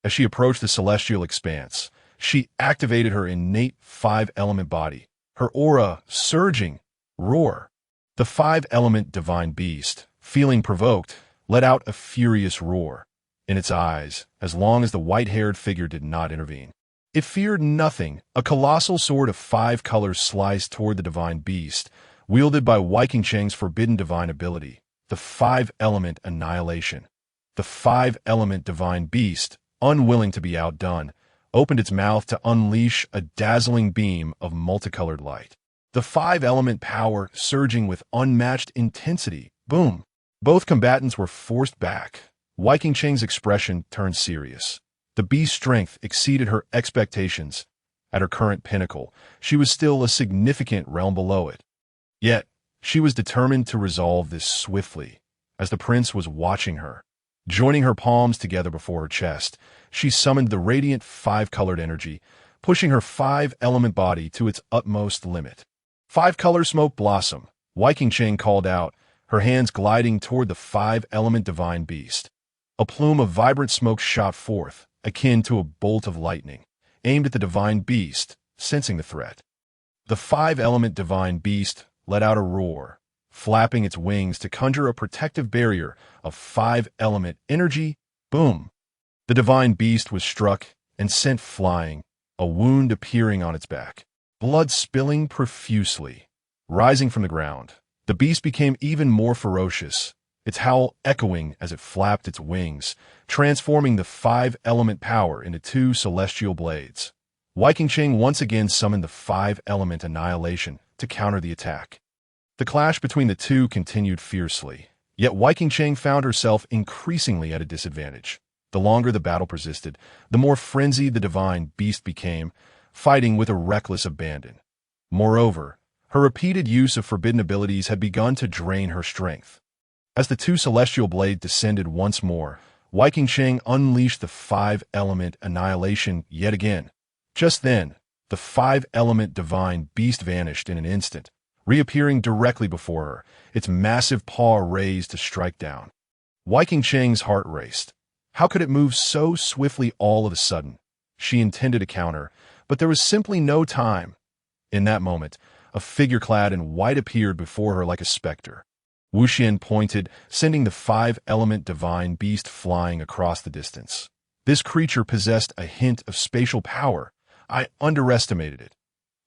As she approached the celestial expanse, she activated her innate five-element body, her aura surging. Roar. The five-element divine beast, feeling provoked, let out a furious roar. In its eyes, as long as the white-haired figure did not intervene, it feared nothing. A colossal sword of five colors sliced toward the divine beast, wielded by Wei Qingsheng's forbidden divine ability, the five-element annihilation. The five-element divine beast, unwilling to be outdone, opened its mouth to unleash a dazzling beam of multicolored light. The five-element power surging with unmatched intensity. Boom! Both combatants were forced back. Wei Qingsheng's expression turned serious. The beast's strength exceeded her expectations. At her current pinnacle, she was still a significant realm below it. Yet, she was determined to resolve this swiftly, as the prince was watching her. Joining her palms together before her chest, she summoned the radiant five-colored energy, pushing her five-element body to its utmost limit. "Five-color smoke blossom," Wei Qingsheng called out, her hands gliding toward the five-element divine beast. A plume of vibrant smoke shot forth, akin to a bolt of lightning, aimed at the divine beast, sensing the threat. The five-element divine beast let out a roar, flapping its wings to conjure a protective barrier of five-element energy. Boom! The divine beast was struck and sent flying, a wound appearing on its back, blood spilling profusely. Rising from the ground, the beast became even more ferocious, its howl echoing as it flapped its wings, transforming the five-element power into two celestial blades. Wei Qingsheng once again summoned the five-element annihilation to counter the attack. The clash between the two continued fiercely, yet Wei Qingsheng found herself increasingly at a disadvantage. The longer the battle persisted, the more frenzied the divine beast became, fighting with a reckless abandon. Moreover, her repeated use of forbidden abilities had begun to drain her strength. As the two celestial blades descended once more, Wei Qingsheng unleashed the five-element annihilation yet again. Just then, the five-element divine beast vanished in an instant, reappearing directly before her, its massive paw raised to strike down. Wei Qingsheng's heart raced. How could it move so swiftly all of a sudden? She intended to counter, but there was simply no time. In that moment, a figure clad in white appeared before her like a specter. Wuxian pointed, sending the five-element divine beast flying across the distance. This creature possessed a hint of spatial power, I underestimated it,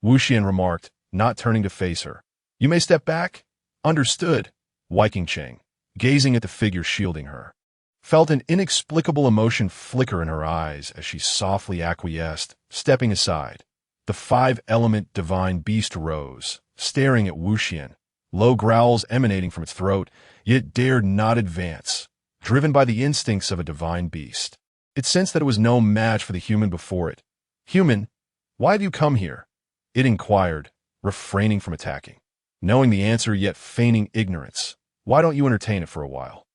Wuxian remarked, not turning to face her. You may step back? Understood, Viking Cheng, gazing at the figure shielding her, felt an inexplicable emotion flicker in her eyes as she softly acquiesced, stepping aside. The five-element divine beast rose, staring at Wuxian, low growls emanating from its throat, yet dared not advance, driven by the instincts of a divine beast. It sensed that it was no match for the human before it. Human, why have you come here? It inquired, refraining from attacking. Knowing the answer yet feigning ignorance, why don't you entertain it for a while?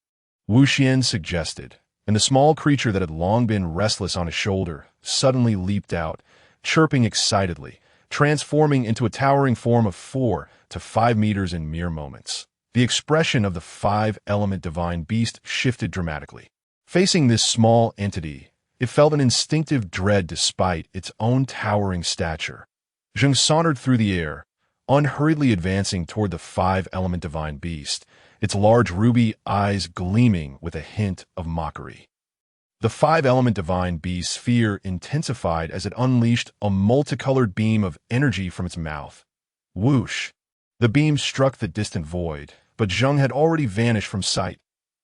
Wuxian suggested, and the small creature that had long been restless on his shoulder suddenly leaped out, chirping excitedly, transforming into a towering form of 4 to 5 meters in mere moments. The expression of the five-element divine beast shifted dramatically. Facing this small entity, it felt an instinctive dread despite its own towering stature. Zheng sauntered through the air, unhurriedly advancing toward the five-element divine beast, its large ruby eyes gleaming with a hint of mockery. The five-element divine beast's fear intensified as it unleashed a multicolored beam of energy from its mouth. Whoosh! The beam struck the distant void, but Zheng had already vanished from sight.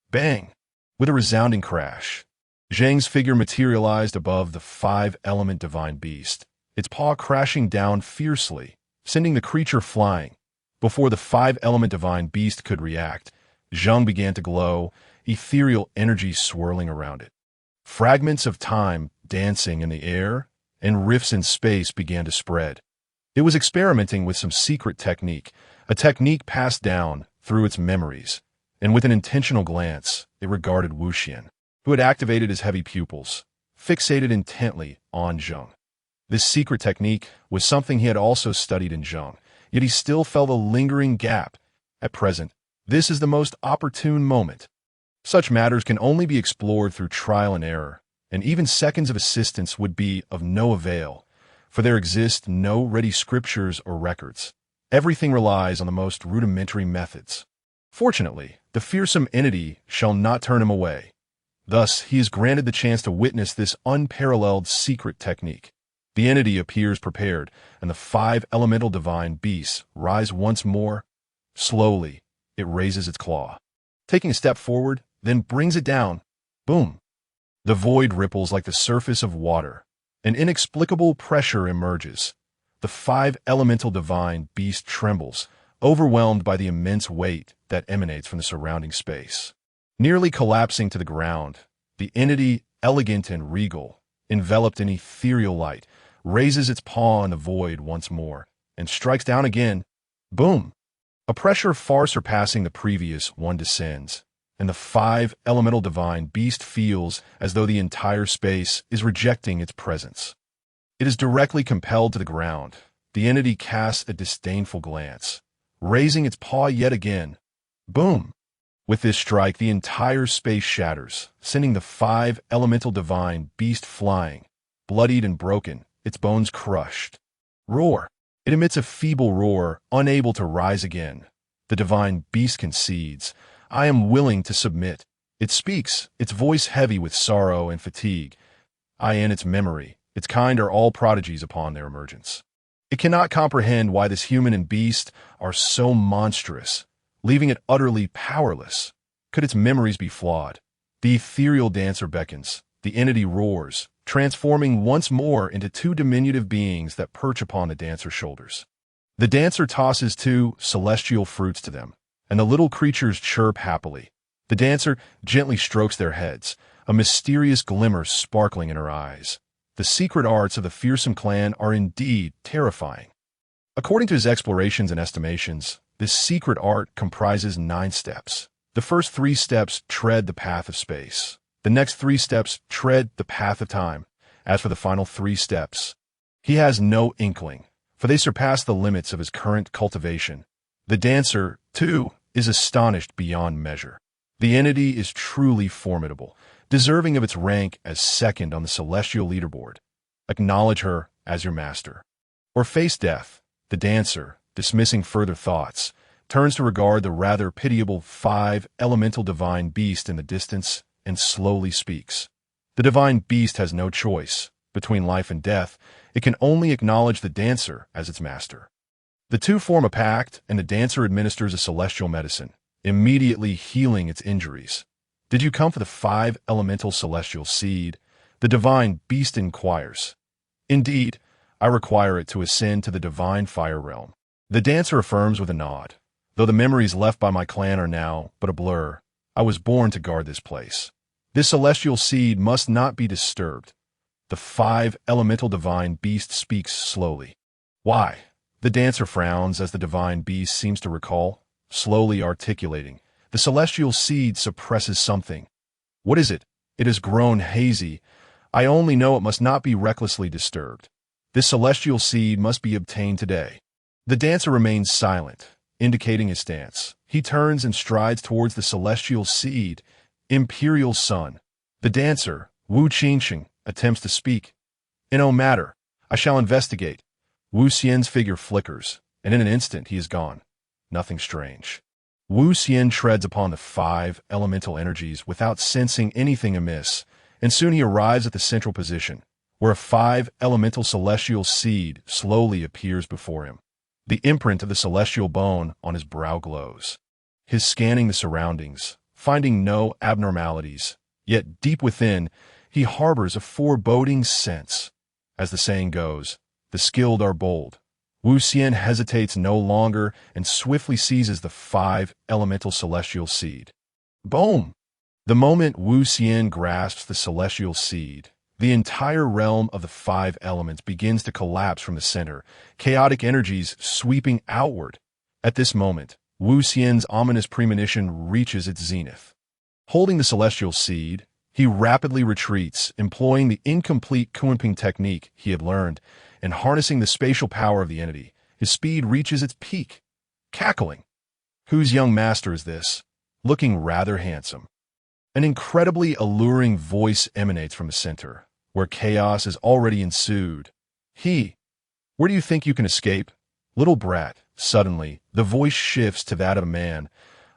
Bang! With a resounding crash, Zheng's figure materialized above the five-element divine beast, its paw crashing down fiercely, sending the creature flying. Before the five-element divine beast could react, Zheng began to glow, ethereal energy swirling around it. Fragments of time dancing in the air, and rifts in space began to spread. It was experimenting with some secret technique, a technique passed down through its memories, and with an intentional glance, it regarded Wuxian, who had activated his heavy pupils, fixated intently on Zheng. This secret technique was something he had also studied in Zheng, yet he still felt a lingering gap. At present, this is the most opportune moment. Such matters can only be explored through trial and error, and even seconds of assistance would be of no avail, for there exist no ready scriptures or records. Everything relies on the most rudimentary methods. Fortunately, the fearsome entity shall not turn him away. Thus, he is granted the chance to witness this unparalleled secret technique. The entity appears prepared, and the five elemental divine beasts rise once more. Slowly, it raises its claw, taking a step forward, then brings it down. Boom! The void ripples like the surface of water. An inexplicable pressure emerges. The five elemental divine beast trembles, overwhelmed by the immense weight that emanates from the surrounding space. Nearly collapsing to the ground, the entity, elegant and regal, enveloped in ethereal light, raises its paw in the void once more, and strikes down again. Boom! A pressure far surpassing the previous one descends, and the five elemental divine beast feels as though the entire space is rejecting its presence. It is directly compelled to the ground. The entity casts a disdainful glance, raising its paw yet again. Boom! With this strike, the entire space shatters, sending the five elemental divine beast flying, bloodied and broken, its bones crushed. Roar! It emits a feeble roar, unable to rise again. The divine beast concedes. I am willing to submit. It speaks, its voice heavy with sorrow and fatigue. I in its memory, its kind are all prodigies upon their emergence. It cannot comprehend why this human and beast are so monstrous, leaving it utterly powerless. Could its memories be flawed? The ethereal dancer beckons. The entity roars, transforming once more into two diminutive beings that perch upon the dancer's shoulders. The dancer tosses two celestial fruits to them, and the little creatures chirp happily. The dancer gently strokes their heads, a mysterious glimmer sparkling in her eyes. The secret arts of the fearsome clan are indeed terrifying. According to his explorations and estimations, this secret art comprises 9 steps. The first 3 steps tread the path of space. The next 3 steps tread the path of time. As for the final 3 steps, he has no inkling, for they surpass the limits of his current cultivation. The dancer, too, is astonished beyond measure. The entity is truly formidable, deserving of its rank as second on the celestial leaderboard. Acknowledge her as your master. Or face death. The dancer, dismissing further thoughts, turns to regard the rather pitiable 5 elemental divine beast in the distance and slowly speaks. The divine beast has no choice. between life and death, it can only acknowledge the dancer as its master. The two form a pact, and the dancer administers a celestial medicine, immediately healing its injuries. "Did you come for the 5 elemental celestial seed?" the divine beast inquires. "Indeed, I require it to ascend to the divine fire realm." The dancer affirms with a nod. "Though the memories left by my clan are now but a blur, I was born to guard this place. This celestial seed must not be disturbed." The 5 elemental divine beast speaks slowly. "Why?" The dancer frowns as the divine beast seems to recall, slowly articulating. "The celestial seed suppresses something." "What is it?" "It has grown hazy. I only know it must not be recklessly disturbed. This celestial seed must be obtained today." The dancer remains silent, indicating his stance. He turns and strides towards the celestial seed, Imperial Sun. The dancer, Wu Qingqing, attempts to speak. "In no matter. I shall investigate." Wu Xian's figure flickers, and in an instant he is gone. Nothing strange. Wu Xian treads upon the 5 elemental energies without sensing anything amiss, and soon he arrives at the central position, where a 5 elemental celestial seed slowly appears before him. The imprint of the celestial bone on his brow glows. He is scanning the surroundings, finding no abnormalities, yet deep within, he harbors a foreboding sense. As the saying goes, the skilled are bold. Wu Xian hesitates no longer and swiftly seizes the 5 elemental celestial seed. Boom! The moment Wu Xian grasps the celestial seed, the entire realm of the 5 elements begins to collapse from the center, chaotic energies sweeping outward. At this moment, Wu Xian's ominous premonition reaches its zenith. Holding the celestial seed, he rapidly retreats, employing the incomplete Kunping technique he had learned, and harnessing the spatial power of the entity. His speed reaches its peak. Cackling. Whose young master is this? Looking rather handsome. An incredibly alluring voice emanates from the center, where chaos has already ensued. Where do you think you can escape? Little brat. Suddenly, the voice shifts to that of a man.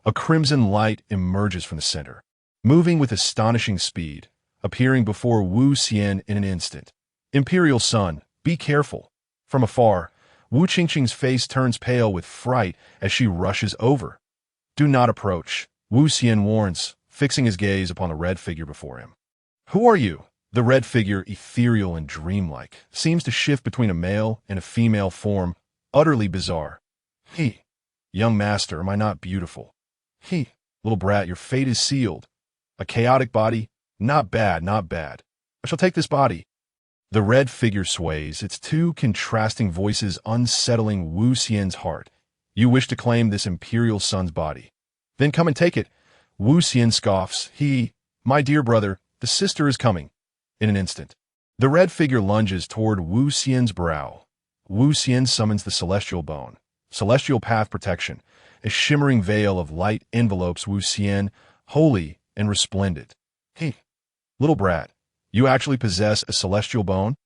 A crimson light emerges from the center, moving with astonishing speed, appearing before Wu Xian in an instant. Imperial Sun, be careful. From afar, Wu Qingqing's face turns pale with fright as she rushes over. Do not approach, Wu Xian warns, fixing his gaze upon the red figure before him. Who are you? The red figure, ethereal and dreamlike, seems to shift between a male and a female form, utterly bizarre. Young master, am I not beautiful? Little brat, your fate is sealed. A chaotic body? Not bad, not bad. I shall take this body. The red figure sways, its two contrasting voices unsettling Wu Xian's heart. You wish to claim this Imperial Sun's body? Then come and take it. Wu Xian scoffs. My dear brother, the sister is coming. In an instant, the red figure lunges toward Wu Xian's brow. Wu Xian summons the celestial bone, celestial path protection. A shimmering veil of light envelopes Wu Xian, holy and resplendent. Little brat, you actually possess a celestial bone?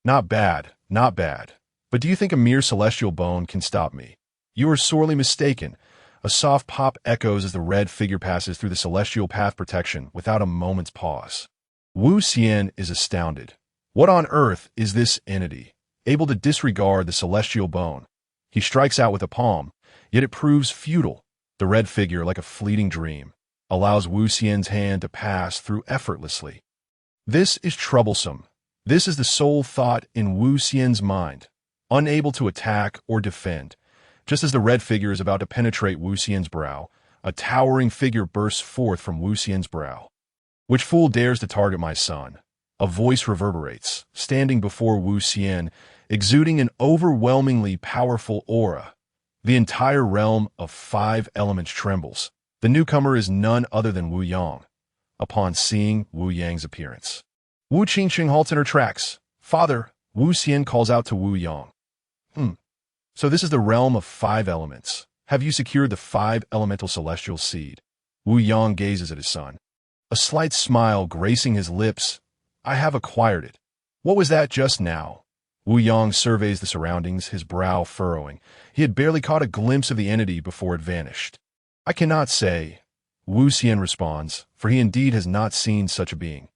Not bad, not bad. But do you think a mere celestial bone can stop me? You are sorely mistaken. A soft pop echoes as the red figure passes through the celestial path protection without a moment's pause. Wu Xian is astounded. What on earth is this entity, able to disregard the celestial bone? He strikes out with a palm, yet it proves futile. The red figure, like a fleeting dream, allows Wu Xian's hand to pass through effortlessly. This is troublesome. This is the sole thought in Wu Xian's mind, unable to attack or defend. Just as the red figure is about to penetrate Wu Xian's brow, a towering figure bursts forth from Wu Xian's brow. Which fool dares to target my son? A voice reverberates, standing before Wu Xian, exuding an overwhelmingly powerful aura. The entire realm of 5 elements trembles. The newcomer is none other than Wu Yang. Upon seeing Wu Yang's appearance, Wu Qingqing halts in her tracks. Father, Wu Xian calls out to Wu Yang. So this is the realm of 5 elements. Have you secured the 5 elemental celestial seed? Wu Yang gazes at his son, a slight smile gracing his lips. I have acquired it. What was that just now? Wu Yang surveys the surroundings, his brow furrowing. He had barely caught a glimpse of the entity before it vanished. I cannot say, Wu Xian responds, for he indeed has not seen such a being.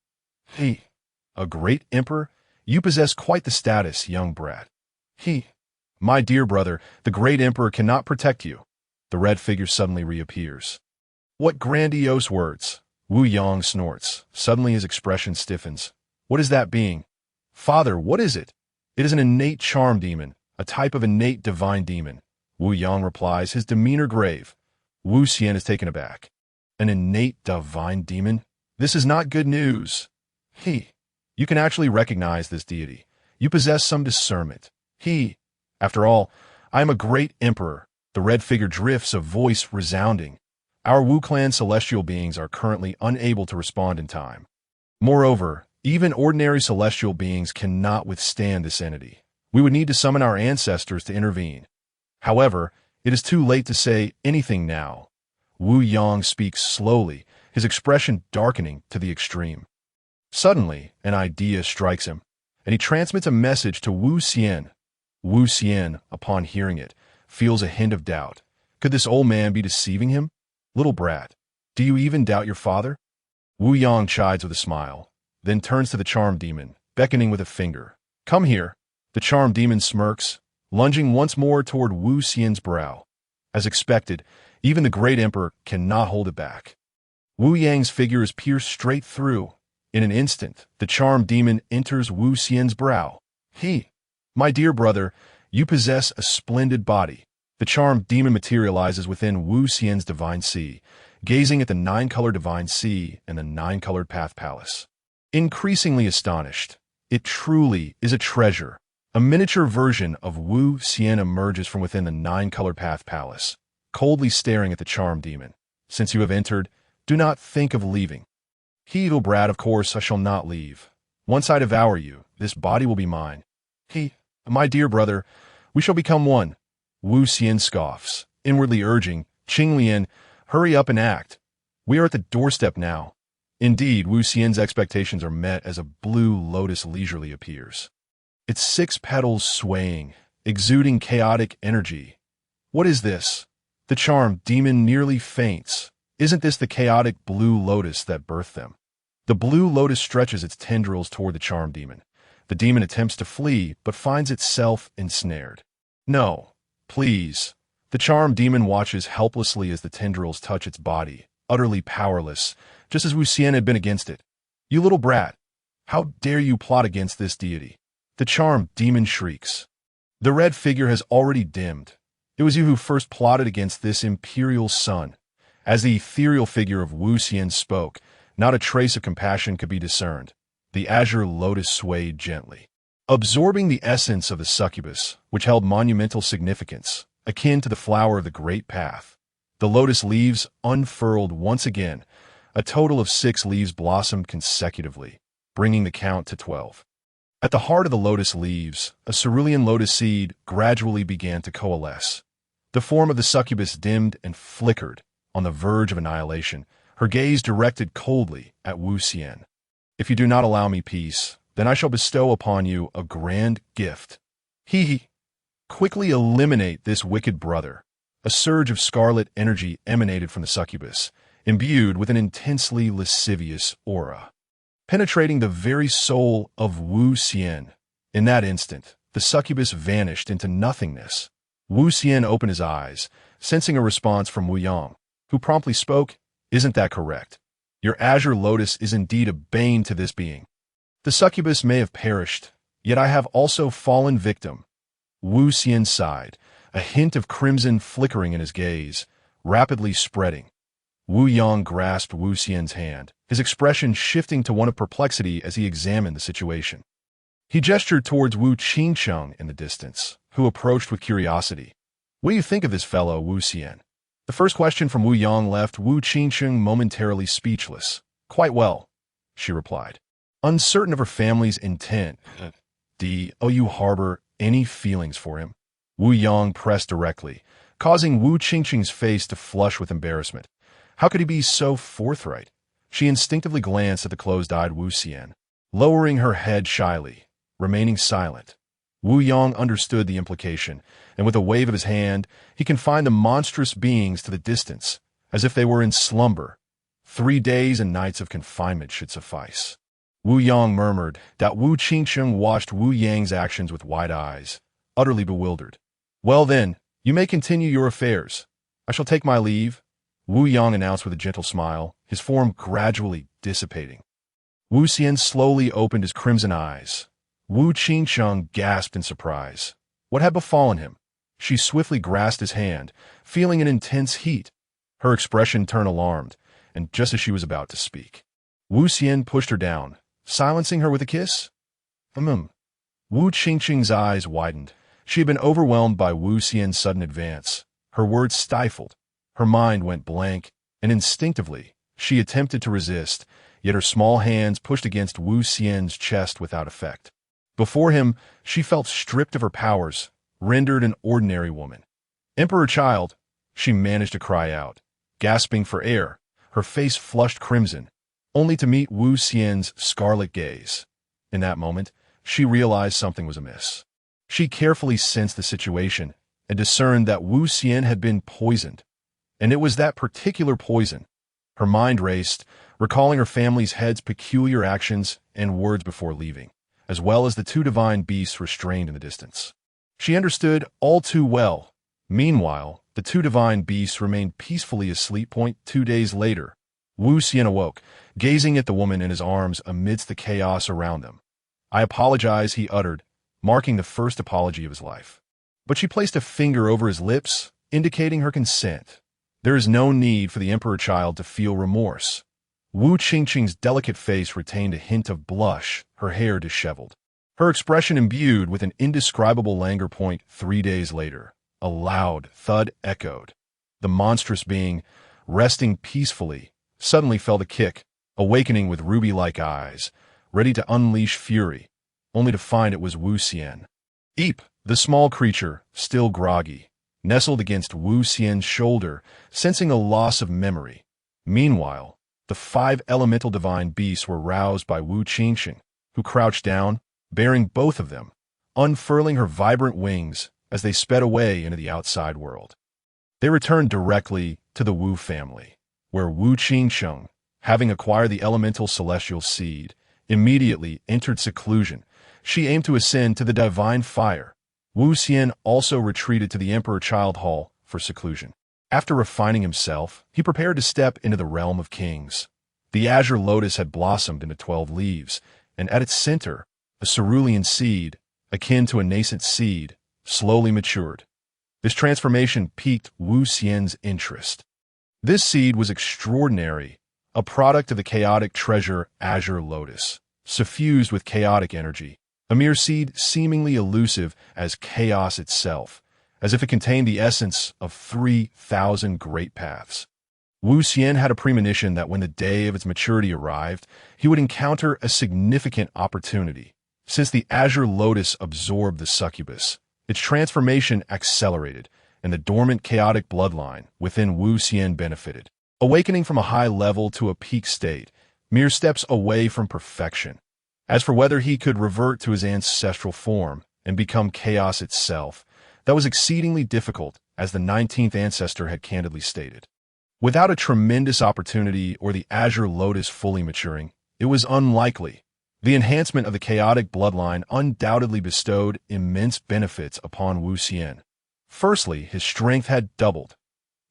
A great emperor? You possess quite the status, young brat. My dear brother, the great emperor cannot protect you. The red figure suddenly reappears. What grandiose words! Wu Yang snorts. Suddenly his expression stiffens. What is that being? Father, what is it? It is an innate charm demon, a type of innate divine demon. Wu Yang replies, his demeanor grave. Wu Xian is taken aback. An innate divine demon? This is not good news. You can actually recognize this deity. You possess some discernment. After all, I am a great emperor. The red figure drifts, a voice resounding. Our Wu clan celestial beings are currently unable to respond in time. Moreover, even ordinary celestial beings cannot withstand this entity. We would need to summon our ancestors to intervene. However, it is too late to say anything now. Wu Yang speaks slowly, his expression darkening to the extreme. Suddenly, an idea strikes him, and he transmits a message to Wu Xian. Wu Xian, upon hearing it, feels a hint of doubt. Could this old man be deceiving him? Little brat, do you even doubt your father? Wu Yang chides with a smile, then turns to the charm demon, beckoning with a finger. Come here. The charm demon smirks, lunging once more toward Wu Xian's brow. As expected, even the great emperor cannot hold it back. Wu Yang's figure is pierced straight through. In an instant, the charm demon enters Wu Xian's brow. My dear brother, you possess a splendid body. The charmed demon materializes within Wu Xian's divine sea, gazing at the nine-colored divine sea and the nine-colored path palace. Increasingly astonished, it truly is a treasure. A miniature version of Wu Xian emerges from within the nine-colored path palace, coldly staring at the charmed demon. Since you have entered, do not think of leaving. Evil brat, of course I shall not leave. Once I devour you, this body will be mine. My dear brother, we shall become one. Wu Xian scoffs, inwardly urging, Qinglian, hurry up and act. We are at the doorstep now. Indeed, Wu Xian's expectations are met as a blue lotus leisurely appears. Its 6 petals swaying, exuding chaotic energy. What is this? The charmed demon nearly faints. Isn't this the chaotic blue lotus that birthed them? The blue lotus stretches its tendrils toward the charmed demon. The demon attempts to flee, but finds itself ensnared. No. Please. The charmed demon watches helplessly as the tendrils touch its body, utterly powerless, just as Wu Xian had been against it. You little brat! How dare you plot against this deity? The charmed demon shrieks. The red figure has already dimmed. It was you who first plotted against this imperial sun. As the ethereal figure of Wu Xian spoke, not a trace of compassion could be discerned. The azure lotus swayed gently, absorbing the essence of the succubus, which held monumental significance, akin to the flower of the great path. The lotus leaves unfurled once again. A total of 6 leaves blossomed consecutively, bringing the count to 12. At the heart of the lotus leaves, a cerulean lotus seed gradually began to coalesce. The form of the succubus dimmed and flickered, on the verge of annihilation, her gaze directed coldly at Wu Xian. If you do not allow me peace, then I shall bestow upon you a grand gift. Quickly eliminate this wicked brother. A surge of scarlet energy emanated from the succubus, imbued with an intensely lascivious aura, penetrating the very soul of Wu Xian. In that instant, the succubus vanished into nothingness. Wu Xian opened his eyes, sensing a response from Wu Yang, who promptly spoke, Isn't that correct? Your azure lotus is indeed a bane to this being. The succubus may have perished, yet I have also fallen victim. Wu Xian sighed, a hint of crimson flickering in his gaze, rapidly spreading. Wu Yang grasped Wu Xian's hand, his expression shifting to one of perplexity as he examined the situation. He gestured towards Wu Qingcheng in the distance, who approached with curiosity. What do you think of this fellow, Wu Xian? The first question from Wu Yang left Wu Qingcheng momentarily speechless. Quite well, she replied, uncertain of her family's intent. Do you harbor any feelings for him? Wu Yang pressed directly, causing Wu Qingcheng's face to flush with embarrassment. How could he be so forthright? She instinctively glanced at the closed-eyed Wu Xian, lowering her head shyly, remaining silent. Wu Yang understood the implication, and with a wave of his hand, he confined the monstrous beings to the distance, as if they were in slumber. 3 days and nights of confinement should suffice. Wu Yang murmured that Wu Qingsheng watched Wu Yang's actions with wide eyes, utterly bewildered. Well then, you may continue your affairs. I shall take my leave, Wu Yang announced with a gentle smile, his form gradually dissipating. Wu Xian slowly opened his crimson eyes. Wu Qingsheng gasped in surprise. What had befallen him? She swiftly grasped his hand, feeling an intense heat. Her expression turned alarmed, and just as she was about to speak, Wu Xian pushed her down, silencing her with a kiss. Wu Qingsheng's eyes widened. She had been overwhelmed by Wu Xian's sudden advance. Her words stifled. Her mind went blank, and instinctively, she attempted to resist, yet her small hands pushed against Wu Xian's chest without effect. Before him, she felt stripped of her powers, rendered an ordinary woman. Emperor child, she managed to cry out, gasping for air, her face flushed crimson, only to meet Wu Xian's scarlet gaze. In that moment, she realized something was amiss. She carefully sensed the situation and discerned that Wu Xian had been poisoned. And it was that particular poison. Her mind raced, recalling her family's head's peculiar actions and words before leaving, as well as the two divine beasts restrained in the distance. She understood all too well. Meanwhile, the two divine beasts remained peacefully asleep. 2 days later, Wu Xian awoke, gazing at the woman in his arms amidst the chaos around them. I apologize, he uttered, marking the first apology of his life. But she placed a finger over his lips, indicating her consent. There is no need for the emperor child to feel remorse. Wu Qingqing's delicate face retained a hint of blush, her hair disheveled. Her expression imbued with an indescribable languor. 3 days later, a loud thud echoed. The monstrous being, resting peacefully, suddenly felt a kick, awakening with ruby-like eyes, ready to unleash fury, only to find it was Wu Xian. Eep, the small creature, still groggy, nestled against Wu Xian's shoulder, sensing a loss of memory. Meanwhile, the 5 elemental divine beasts were roused by Wu Qingsheng, who crouched down, bearing both of them, unfurling her vibrant wings as they sped away into the outside world. They returned directly to the Wu family, where Wu Qingsheng, having acquired the elemental celestial seed, immediately entered seclusion. She aimed to ascend to the divine fire. Wu Xian also retreated to the Emperor Child Hall for seclusion. After refining himself, he prepared to step into the realm of kings. The azure lotus had blossomed into 12 leaves, and at its center, a cerulean seed, akin to a nascent seed, slowly matured. This transformation piqued Wu Xian's interest. This seed was extraordinary, a product of the chaotic treasure azure lotus, suffused with chaotic energy, a mere seed seemingly elusive as chaos itself, as if it contained the essence of 3,000 great paths. Wu Xian had a premonition that when the day of its maturity arrived, he would encounter a significant opportunity. Since the azure lotus absorbed the succubus, its transformation accelerated, and the dormant chaotic bloodline within Wu Xian benefited, awakening from a high level to a peak state, mere steps away from perfection. As for whether he could revert to his ancestral form and become chaos itself, that was exceedingly difficult, as the 19th ancestor had candidly stated. Without a tremendous opportunity or the azure lotus fully maturing, it was unlikely. The enhancement of the chaotic bloodline undoubtedly bestowed immense benefits upon Wu Xian. Firstly, his strength had doubled.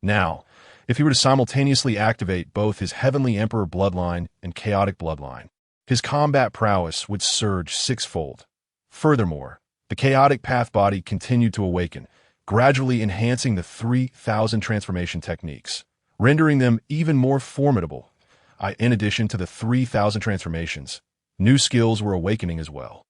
Now, if he were to simultaneously activate both his heavenly emperor bloodline and chaotic bloodline, his combat prowess would surge 6-fold. Furthermore, the chaotic path body continued to awaken, gradually enhancing the 3,000 transformation techniques, rendering them even more formidable. In addition to the 3,000 transformations, new skills were awakening as well.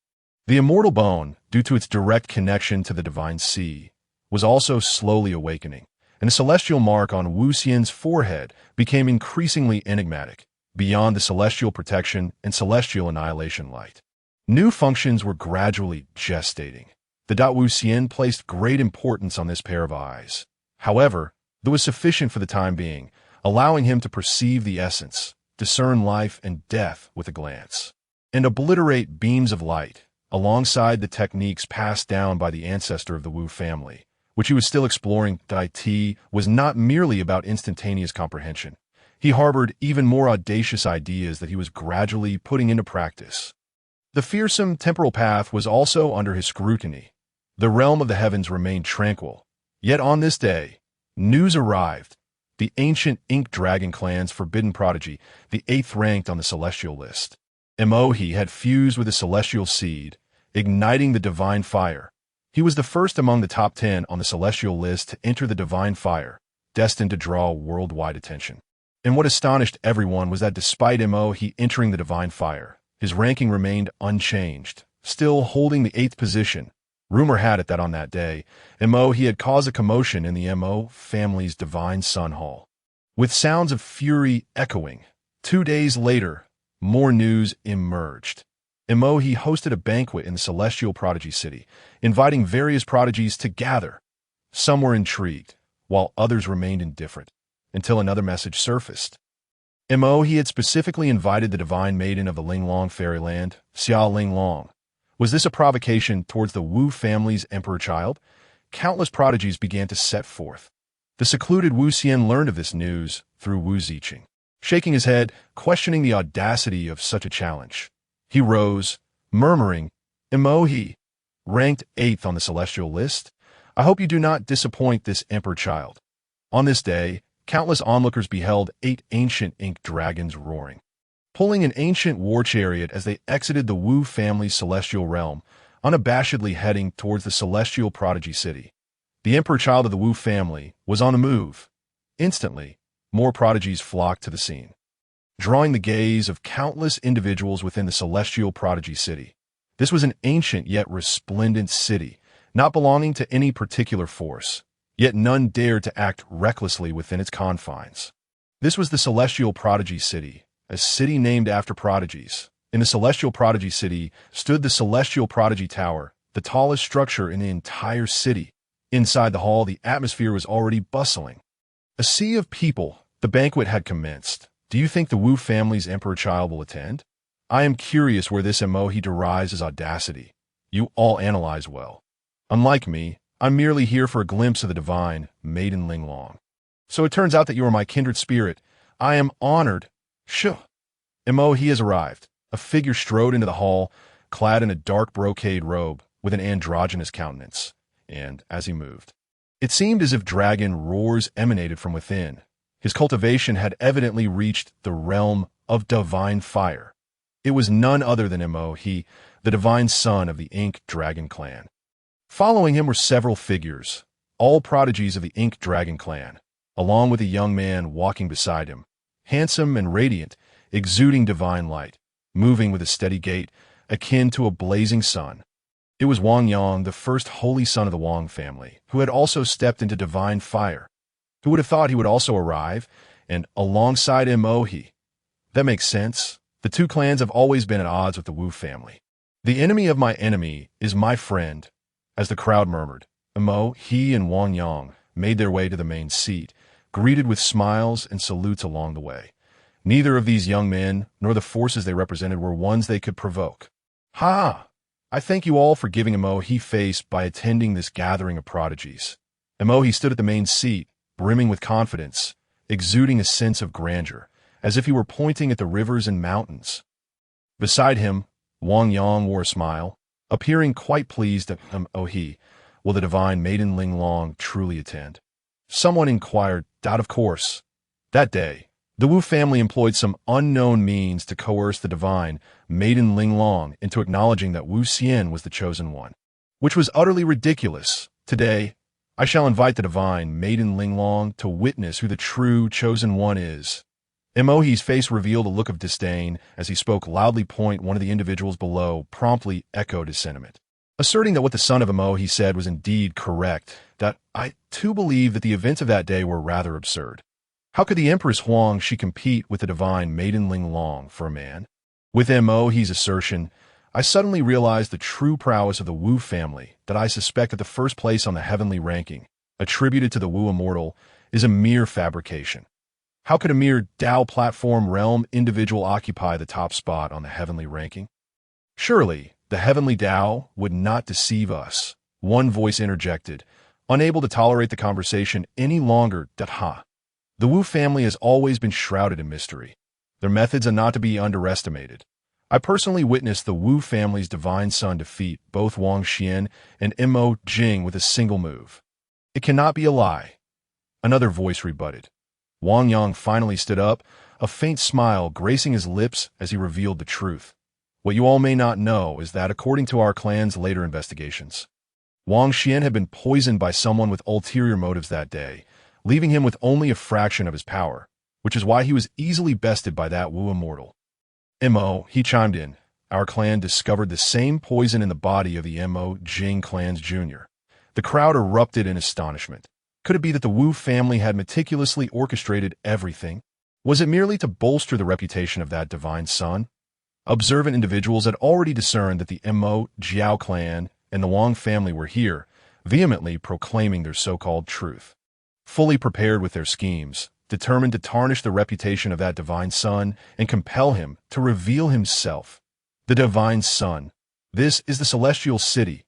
The Immortal Bone, due to its direct connection to the Divine Sea, was also slowly awakening, and the celestial mark on Wu Xian's forehead became increasingly enigmatic, beyond the celestial protection and celestial annihilation light. New functions were gradually gestating. The Wu Xian placed great importance on this pair of eyes. However, there was sufficient for the time being, allowing him to perceive the essence, discern life and death with a glance, and obliterate beams of light, alongside the techniques passed down by the ancestor of the Wu family, which he was still exploring. Dai Ti was not merely about instantaneous comprehension. He harbored even more audacious ideas that he was gradually putting into practice. The fearsome temporal path was also under his scrutiny. The realm of the heavens remained tranquil. Yet on this day, news arrived. The ancient ink dragon clan's forbidden prodigy, the 8th ranked on the celestial list. Emohi had fused with the celestial seed, igniting the divine fire. He was the first among the top 10 on the celestial list to enter the divine fire, destined to draw worldwide attention. And what astonished everyone was that despite Emohi entering the divine fire, his ranking remained unchanged, still holding the 8th position. Rumor had it that on that day, Emohi had caused a commotion in the Mo family's divine sun hall. With sounds of fury echoing, 2 days later, more news emerged. Emohi hosted a banquet in the celestial prodigy city, inviting various prodigies to gather. Some were intrigued, while others remained indifferent, until another message surfaced. Emohi had specifically invited the divine maiden of the Linglong fairyland, Xia Linglong. Was this a provocation towards the Wu family's emperor child? Countless prodigies began to set forth. The secluded Wu Xian learned of this news through Wu Ziqing. Shaking his head, questioning the audacity of such a challenge, he rose, murmuring, Emohi, ranked 8th on the celestial list, I hope you do not disappoint this emperor child. On this day, countless onlookers beheld 8 ancient ink dragons roaring, pulling an ancient war chariot as they exited the Wu family's celestial realm, unabashedly heading towards the celestial prodigy city. The emperor child of the Wu family was on the move. Instantly, more prodigies flocked to the scene, drawing the gaze of countless individuals within the celestial prodigy city. This was an ancient yet resplendent city, not belonging to any particular force, yet none dared to act recklessly within its confines. This was the celestial prodigy city, a city named after prodigies. In the celestial prodigy city stood the celestial prodigy tower, the tallest structure in the entire city. Inside the hall, the atmosphere was already bustling. A sea of people. The banquet had commenced. Do you think the Wu family's emperor child will attend? I am curious where this Emohi derives his audacity. You all analyze well. Unlike me, I'm merely here for a glimpse of the divine maiden Linglong. So it turns out that you are my kindred spirit. I am honored. Shoo. Emohi has arrived. A figure strode into the hall, clad in a dark brocade robe with an androgynous countenance. And as he moved, it seemed as if dragon roars emanated from within. His cultivation had evidently reached the realm of divine fire. It was none other than Emohi, the divine son of the Ink Dragon clan. Following him were several figures, all prodigies of the Ink Dragon clan, along with a young man walking beside him, handsome and radiant, exuding divine light, moving with a steady gait, akin to a blazing sun. It was Wang Yang, the first holy son of the Wang family, who had also stepped into divine fire. Who would have thought he would also arrive, and alongside Emohi? That makes sense. The two clans have always been at odds with the Wu family. The enemy of my enemy is my friend, as the crowd murmured. Emohi and Wang Yang made their way to the main seat, greeted with smiles and salutes along the way. Neither of these young men, nor the forces they represented, were ones they could provoke. Ha! I thank you all for giving Emohi face by attending this gathering of prodigies. Emohi stood at the main seat, brimming with confidence, exuding a sense of grandeur, as if he were pointing at the rivers and mountains. Beside him, Wang Yang wore a smile, appearing quite pleased that Emohi, will the divine maiden Linglong truly attend? Someone inquired, doubt of course. That day, the Wu family employed some unknown means to coerce the divine maiden Linglong into acknowledging that Wu Xian was the chosen one, which was utterly ridiculous. Today, I shall invite the divine maiden Linglong to witness who the true chosen one is. Emohi's face revealed a look of disdain as he spoke loudly. One of the individuals below promptly echoed his sentiment, asserting that what the son of Emohi said was indeed correct, that I too believe that the events of that day were rather absurd. How could the Empress Huang she compete with the divine maiden Linglong for a man? With Emohi's assertion, I suddenly realized the true prowess of the Wu family, that I suspect that the first place on the heavenly ranking, attributed to the Wu Immortal, is a mere fabrication. How could a mere Dao platform realm individual occupy the top spot on the heavenly ranking? Surely, the heavenly Dao would not deceive us. One voice interjected, unable to tolerate the conversation any longer. The The Wu family has always been shrouded in mystery. Their methods are not to be underestimated. I personally witnessed the Wu family's divine son defeat both Wang Xian and Mo Jing with a single move. It cannot be a lie. Another voice rebutted. Wang Yang finally stood up, a faint smile gracing his lips as he revealed the truth. What you all may not know is that according to our clan's later investigations, Wang Xian had been poisoned by someone with ulterior motives that day, leaving him with only a fraction of his power, which is why he was easily bested by that Wu immortal. Mo, he chimed in, our clan discovered the same poison in the body of the Mo Jing clan's junior. The crowd erupted in astonishment. Could it be that the Wu family had meticulously orchestrated everything? Was it merely to bolster the reputation of that divine son? Observant individuals had already discerned that the Mo Jiao clan and the Wang family were here, vehemently proclaiming their so-called truth. Fully prepared with their schemes, determined to tarnish the reputation of that divine son and compel him to reveal himself. The divine son. This is the celestial city.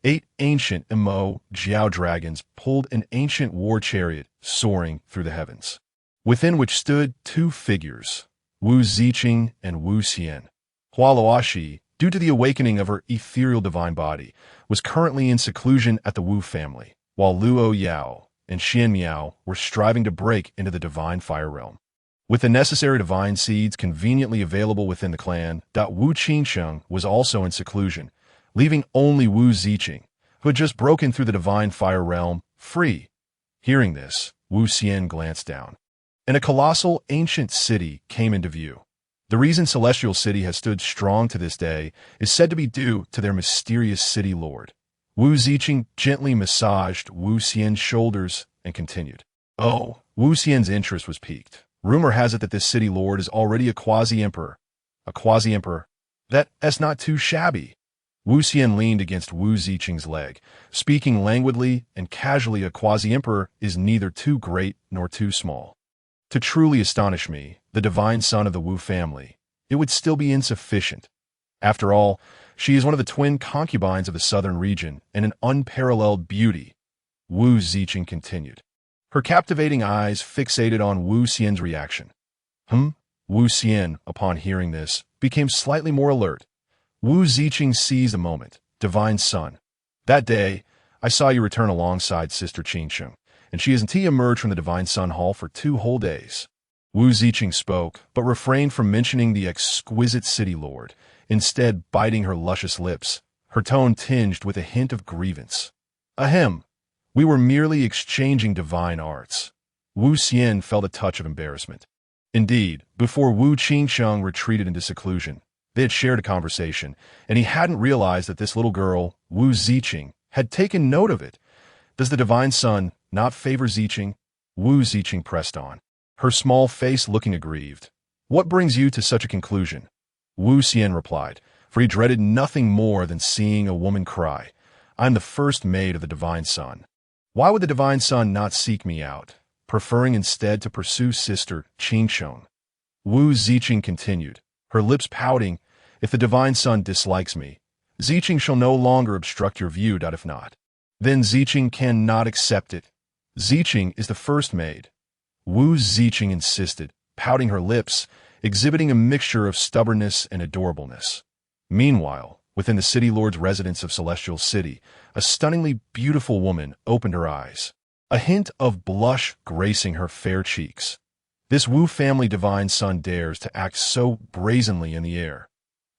8 ancient Mo Jiao dragons pulled an ancient war chariot soaring through the heavens, within which stood 2 figures, Wu Ziqing and Wu Xian. Hua Luoxi, due to the awakening of her ethereal divine body, was currently in seclusion at the Wu family, while Luo Yao and Xian Miao were striving to break into the divine fire realm. With the necessary divine seeds conveniently available within the clan, Wu Qingsheng was also in seclusion, leaving only Wu Ziqing, who had just broken through the divine fire realm, free. Hearing this, Wu Xian glanced down, and a colossal ancient city came into view. The reason Celestial City has stood strong to this day is said to be due to their mysterious city lord. Wu Ziqing gently massaged Wu Xian's shoulders and continued. Oh, Wu Xian's interest was piqued. Rumor has it that this city lord is already a quasi-emperor. A quasi-emperor? That's not too shabby. Wu Xian leaned against Wu Ziqing's leg, speaking languidly and casually. A quasi-emperor is neither too great nor too small. To truly astonish me, the divine son of the Wu family, it would still be insufficient. After all, she is one of the twin concubines of the southern region and an unparalleled beauty. Wu Ziqing continued, her captivating eyes fixated on Wu Xian's reaction. Wu Xian, upon hearing this, became slightly more alert. Wu Ziqing seized a moment. Divine son. That day, I saw you return alongside Sister Qingsheng, and she hasn't emerged from the Divine Sun Hall for 2 whole days. Wu Ziqing spoke, but refrained from mentioning the exquisite city lord, instead biting her luscious lips, her tone tinged with a hint of grievance. Ahem. We were merely exchanging divine arts. Wu Xian felt a touch of embarrassment. Indeed, before Wu Qingsheng retreated into seclusion, they had shared a conversation, and he hadn't realized that this little girl, Wu Ziqing, had taken note of it. Does the divine son not favor Ziqing? Wu Ziqing pressed on, her small face looking aggrieved. What brings you to such a conclusion? Wu Xian replied, for he dreaded nothing more than seeing a woman cry. I'm the first maid of the divine son. Why would the divine son not seek me out, preferring instead to pursue Sister Qingsheng? Wu Ziqing continued, her lips pouting. If the divine son dislikes me, Ziqing shall no longer obstruct your view. If not, then Ziqing cannot accept it. Ziqing is the first maid. Wu Ziqing insisted, pouting her lips, exhibiting a mixture of stubbornness and adorableness. Meanwhile, within the city lord's residence of Celestial City, a stunningly beautiful woman opened her eyes, a hint of blush gracing her fair cheeks. This Wu family divine son dares to act so brazenly in the air.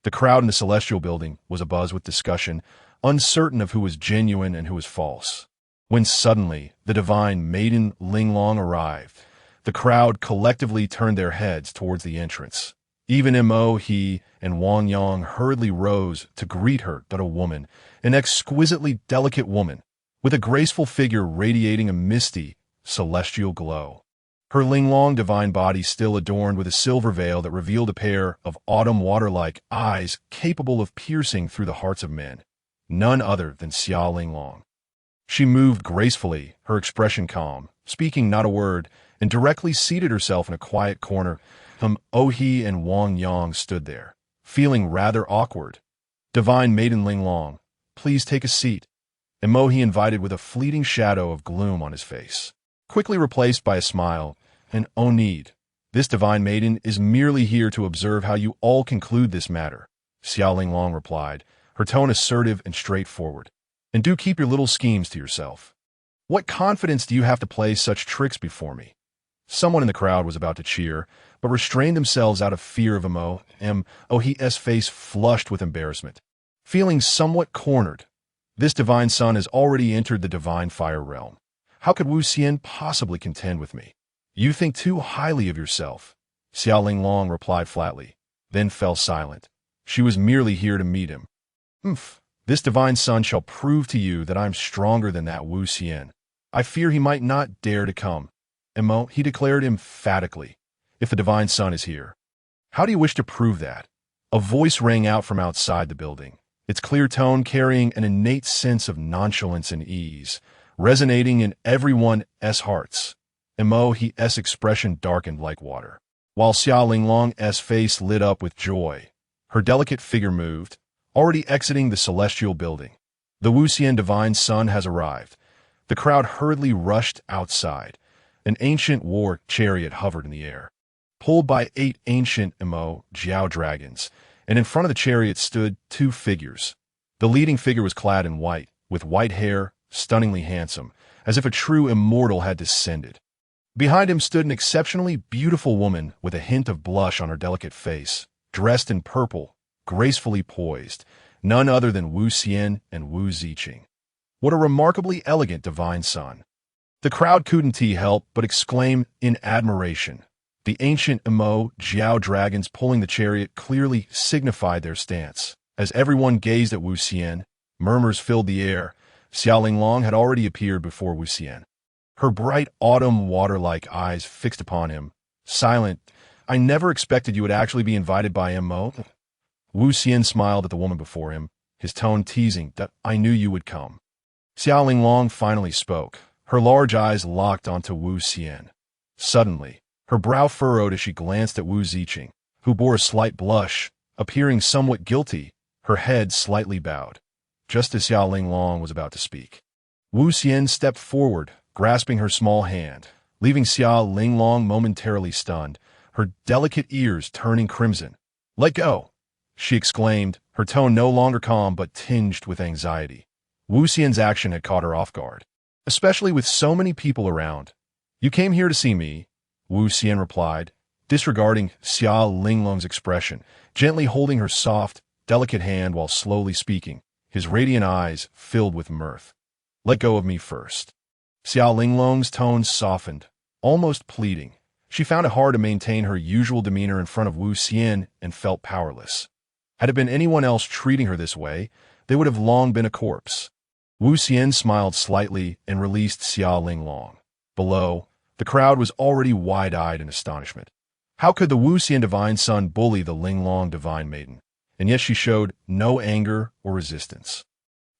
The crowd in the celestial building was abuzz with discussion, uncertain of who was genuine and who was false. When suddenly the divine maiden Linglong arrived, the crowd collectively turned their heads towards the entrance. Even Mo He and Wang Yang hurriedly rose to greet her. A woman, an exquisitely delicate woman, with a graceful figure radiating a misty, celestial glow. Her Linglong divine body still adorned with a silver veil that revealed a pair of autumn water-like eyes capable of piercing through the hearts of men. None other than Xia Linglong. She moved gracefully, her expression calm, speaking not a word, and directly seated herself in a quiet corner. Ohi and Wang Yang stood there, feeling rather awkward. Divine Maiden Linglong, please take a seat. Mohi invited with a fleeting shadow of gloom on his face, quickly replaced by a smile. and oh need. This divine maiden is merely here to observe how you all conclude this matter, Xiao Linglong replied, her tone assertive and straightforward. And do keep your little schemes to yourself. What confidence do you have to play such tricks before me? Someone in the crowd was about to cheer, but restrained themselves out of fear of Mo's face flushed with embarrassment. Feeling somewhat cornered, this divine son has already entered the divine fire realm. How could Wu Xian possibly contend with me? You think too highly of yourself, Xiao Linglong replied flatly, then fell silent. She was merely here to meet him. This divine son shall prove to you that I'm stronger than that Wu Xian. I fear he might not dare to come. He declared emphatically, if the divine son is here. How do you wish to prove that? A voice rang out from outside the building, its clear tone carrying an innate sense of nonchalance and ease, resonating in everyone's hearts. Mo's expression darkened like water, while Xiao Linglong's face lit up with joy. Her delicate figure moved, already exiting the celestial building. The Wu Xian divine son has arrived. The crowd hurriedly rushed outside. An ancient war chariot hovered in the air, pulled by 8 ancient Jiao dragons, and in front of the chariot stood 2 figures. The leading figure was clad in white, with white hair, stunningly handsome, as if a true immortal had descended. Behind him stood an exceptionally beautiful woman with a hint of blush on her delicate face, dressed in purple, gracefully poised, none other than Wu Xian and Wu Ziqing. What a remarkably elegant divine son! The crowd couldn't help but exclaim in admiration. The ancient Jiao dragons pulling the chariot clearly signified their stance. As everyone gazed at Wu Xian, murmurs filled the air. Xiao Linglong had already appeared before Wu Xian, her bright autumn water-like eyes fixed upon him, silent. I never expected you would actually be invited by Mo. Wu Xian smiled at the woman before him, his tone teasing that I knew you would come. Xiao Linglong finally spoke, her large eyes locked onto Wu Xian. Suddenly, her brow furrowed as she glanced at Wu Ziqing, who bore a slight blush, appearing somewhat guilty, her head slightly bowed. Just as Xiao Linglong was about to speak, Wu Xian stepped forward, grasping her small hand, leaving Xiao Linglong momentarily stunned, her delicate ears turning crimson. Let go, she exclaimed, her tone no longer calm but tinged with anxiety. Wu Xian's action had caught her off guard, especially with so many people around. You came here to see me, Wu Xian replied, disregarding Xiao Linglong's expression, gently holding her soft, delicate hand while slowly speaking, his radiant eyes filled with mirth. Let go of me first. Xiao Linglong's tone softened, almost pleading. She found it hard to maintain her usual demeanor in front of Wu Xian and felt powerless. Had it been anyone else treating her this way, they would have long been a corpse. Wu Xian smiled slightly and released Xiao Linglong. Below, the crowd was already wide-eyed in astonishment. How could the Wu Xian divine son bully the Linglong divine maiden? And yet she showed no anger or resistance.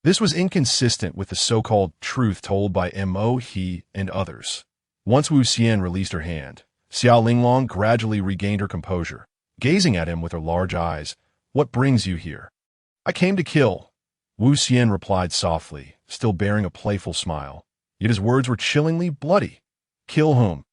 This was inconsistent with the so-called truth told by Mo He and others. Once Wu Xian released her hand, Xiao Linglong gradually regained her composure, gazing at him with her large eyes. What brings you here? I came to kill, Wu Xian replied softly, still bearing a playful smile. Yet his words were chillingly bloody. Kill whom?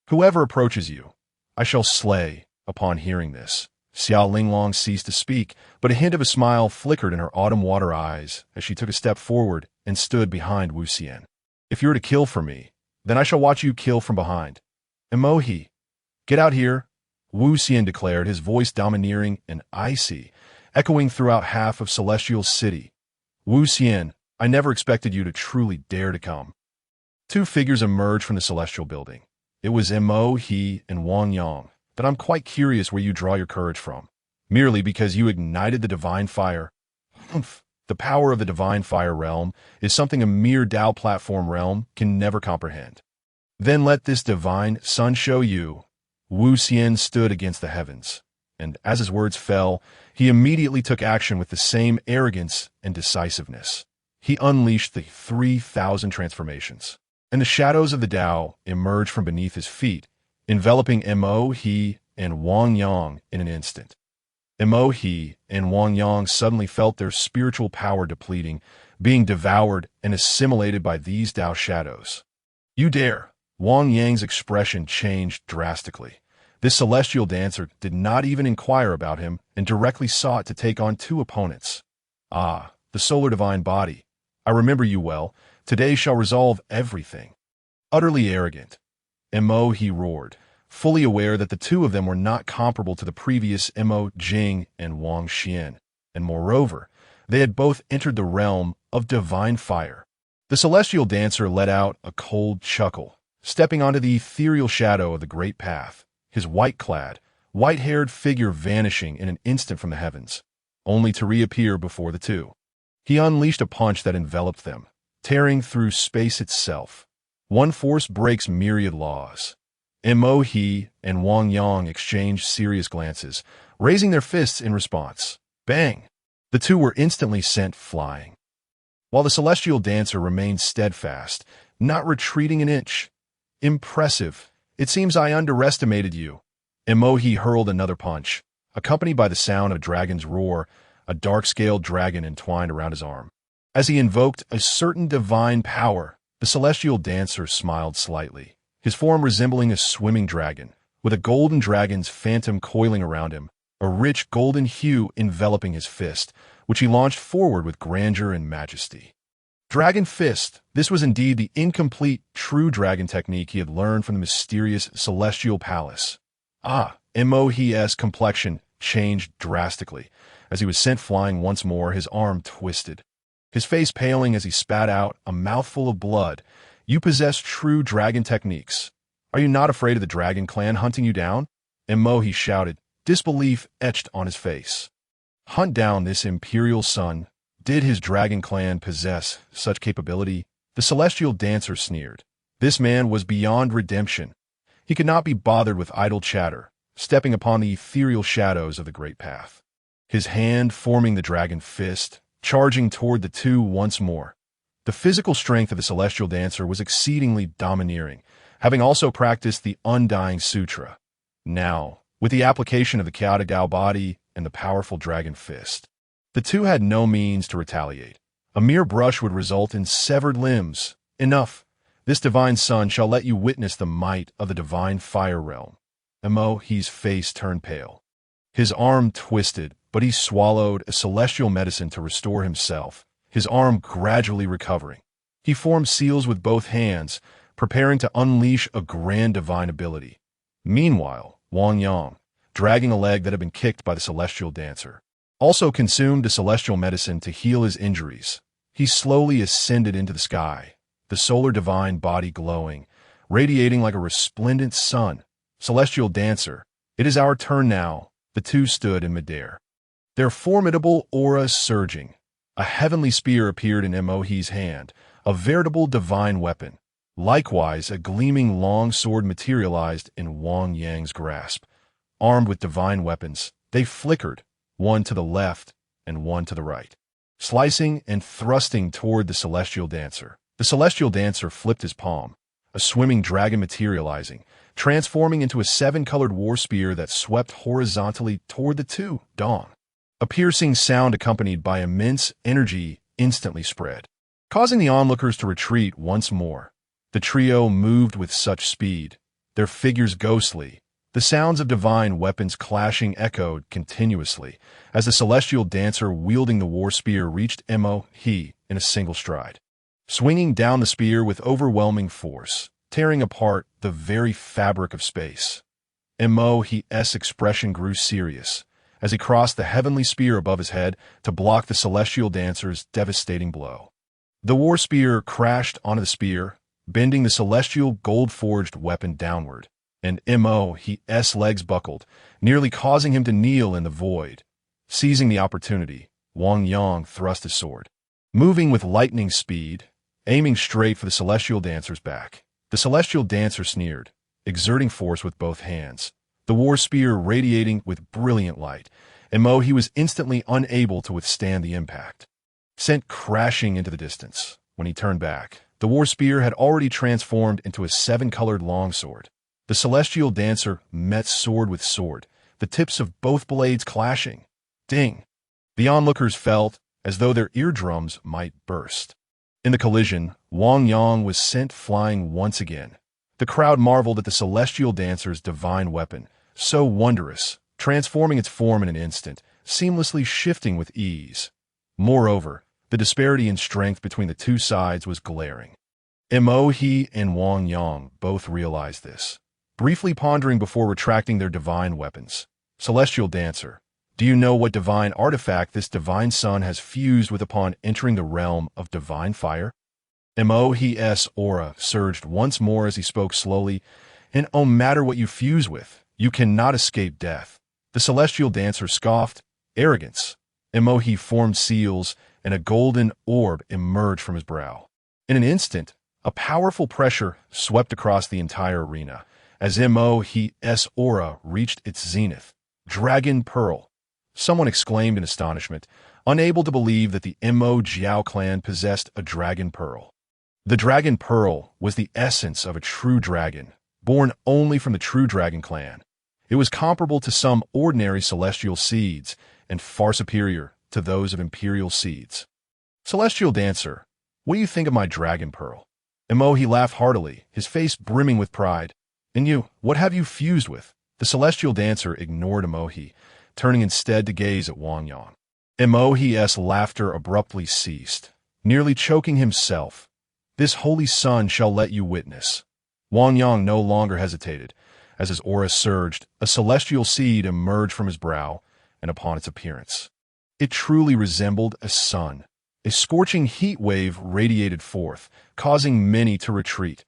Whoever approaches you, I shall slay. Upon hearing this, Xiao Linglong ceased to speak, but a hint of a smile flickered in her autumn water eyes as she took a step forward and stood behind Wu Xian. If you are to kill for me, then I shall watch you kill from behind. Emohi, get out here, Wu Xian declared, his voice domineering and icy, echoing throughout half of Celestial City. Wu Xian, I never expected you to truly dare to come. 2 figures emerged from the Celestial Building. It was Mo He and Wang Yang. But I'm quite curious where you draw your courage from. Merely because you ignited the divine fire? The power of the divine fire realm is something a mere Dao platform realm can never comprehend. Then let this divine sun show you. Wu Xian stood against the heavens, and as his words fell, he immediately took action with the same arrogance and decisiveness. He unleashed the 3,000 transformations, and the shadows of the Dao emerged from beneath his feet, enveloping Mo He and Wang Yang in an instant. Mo He and Wang Yang suddenly felt their spiritual power depleting, being devoured and assimilated by these Dao shadows. You dare, Wang Yang's expression changed drastically. This celestial dancer did not even inquire about him and directly sought to take on two opponents. Ah, the solar divine body. I remember you well. Today shall resolve everything. Utterly arrogant. Mo, he roared, fully aware that the two of them were not comparable to the previous Mo Jing and Wang Xian, and moreover, they had both entered the realm of divine fire. The celestial dancer let out a cold chuckle, stepping onto the ethereal shadow of the great path, his white-clad, white-haired figure vanishing in an instant from the heavens, only to reappear before the two. He unleashed a punch that enveloped them, tearing through space itself. One force breaks myriad laws. Mo He and Wang Yang exchanged serious glances, raising their fists in response. Bang! The two were instantly sent flying. While the celestial dancer remained steadfast, not retreating an inch. Impressive. It seems I underestimated you. Mo He hurled another punch, accompanied by the sound of a dragon's roar, a dark-scaled dragon entwined around his arm. As he invoked a certain divine power, the celestial dancer smiled slightly, his form resembling a swimming dragon, with a golden dragon's phantom coiling around him, a rich golden hue enveloping his fist, which he launched forward with grandeur and majesty. Dragon Fist. This was indeed the incomplete, true dragon technique he had learned from the mysterious celestial palace. Mo He's complexion changed drastically. As he was sent flying once more, his arm twisted, his face paling as he spat out a mouthful of blood. You possess true dragon techniques. Are you not afraid of the dragon clan hunting you down? Mo He shouted, disbelief etched on his face. Hunt down this imperial son? Did his dragon clan possess such capability? The celestial dancer sneered. This man was beyond redemption. He could not be bothered with idle chatter, stepping upon the ethereal shadows of the great path. His hand forming the dragon fist, charging toward the two once more. The physical strength of the celestial dancer was exceedingly domineering, having also practiced the Undying Sutra. Now, with the application of the Chaotic Dao body and the powerful dragon fist, the two had no means to retaliate. A mere brush would result in severed limbs. Enough. This divine son shall let you witness the might of the divine fire realm. Mo He's face turned pale. His arm twisted, but he swallowed a celestial medicine to restore himself, his arm gradually recovering. He formed seals with both hands, preparing to unleash a grand divine ability. Meanwhile, Wang Yang, dragging a leg that had been kicked by the celestial dancer, also consumed a celestial medicine to heal his injuries. He slowly ascended into the sky, the solar divine body glowing, radiating like a resplendent sun. Celestial dancer, it is our turn now. The two stood in midair, their formidable auras surging. A heavenly spear appeared in Mo He's hand, a veritable divine weapon. Likewise, a gleaming long sword materialized in Wang Yang's grasp. Armed with divine weapons, they flickered, one to the left and one to the right, slicing and thrusting toward the celestial dancer. The celestial dancer flipped his palm, a swimming dragon materializing, transforming into a seven-colored war spear that swept horizontally toward the two. Dong. A piercing sound accompanied by immense energy instantly spread, causing the onlookers to retreat once more. The trio moved with such speed, their figures ghostly. The sounds of divine weapons clashing echoed continuously as the celestial dancer wielding the war spear reached Mo He in a single stride, swinging down the spear with overwhelming force, tearing apart the very fabric of space. Mo He's expression grew serious as he crossed the heavenly spear above his head to block the celestial dancer's devastating blow. The war spear crashed onto the spear, bending the celestial gold-forged weapon downward, and Mo He's legs buckled, nearly causing him to kneel in the void. Seizing the opportunity, Wang Yang thrust his sword, moving with lightning speed, aiming straight for the celestial dancer's back. The celestial dancer sneered, exerting force with both hands, the war spear radiating with brilliant light, and Mo He was instantly unable to withstand the impact. Sent crashing into the distance. When he turned back, the war spear had already transformed into a seven-colored longsword. The celestial dancer met sword with sword, the tips of both blades clashing. Ding! The onlookers felt as though their eardrums might burst. In the collision, Wang Yang was sent flying once again, The crowd marveled at the celestial dancer's divine weapon, so wondrous, transforming its form in an instant, seamlessly shifting with ease. Moreover, the disparity in strength between the two sides was glaring. He and Wang Yang both realized this, briefly pondering before retracting their divine weapons. Celestial Dancer, do you know what divine artifact this divine sun has fused with upon entering the realm of divine fire? His aura surged once more as he spoke slowly, and no matter what you fuse with, you cannot escape death. The Celestial Dancer scoffed, arrogance. He formed seals, and a golden orb emerged from his brow. In an instant, a powerful pressure swept across the entire arena, as his aura reached its zenith. Dragon Pearl. Someone exclaimed in astonishment, unable to believe that the Jiao clan possessed a Dragon Pearl. The Dragon Pearl was the essence of a true dragon, born only from the true Dragon clan. It was comparable to some ordinary celestial seeds, and far superior to those of imperial seeds. Celestial Dancer, what do you think of my Dragon Pearl? He laughed heartily, his face brimming with pride. And you, what have you fused with? The Celestial Dancer ignored Emohi, turning instead to gaze at Wang Yang. Emohi's laughter abruptly ceased, nearly choking himself. This holy sun shall let you witness. Wang Yang no longer hesitated. As his aura surged, a celestial seed emerged from his brow, and upon its appearance, it truly resembled a sun. A scorching heat wave radiated forth, causing many to retreat.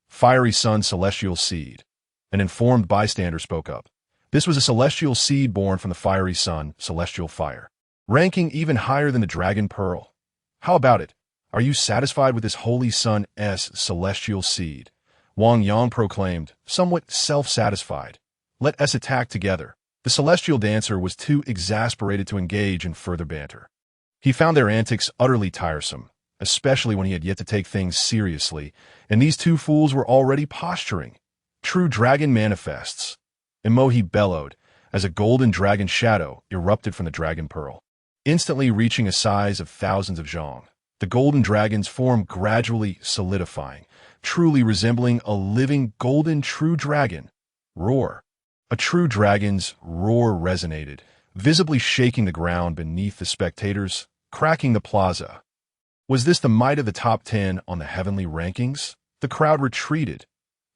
Fiery sun celestial seed. An informed bystander spoke up. This was a celestial seed born from the fiery sun, celestial fire, ranking even higher than the Dragon Pearl. How about it? Are you satisfied with this holy sun's celestial seed? Wang Yang proclaimed, somewhat self-satisfied. Let us attack together. The Celestial Dancer was too exasperated to engage in further banter. He found their antics utterly tiresome, especially when he had yet to take things seriously, and these two fools were already posturing. True dragon manifests. Emohi bellowed, as a golden dragon shadow erupted from the Dragon Pearl, instantly reaching a size of thousands of zhong. The golden dragon's form gradually solidifying, truly resembling a living golden true dragon. Roar. A true dragon's roar resonated, visibly shaking the ground beneath the spectators, cracking the plaza. Was this the might of the top 10 on the heavenly rankings? The crowd retreated.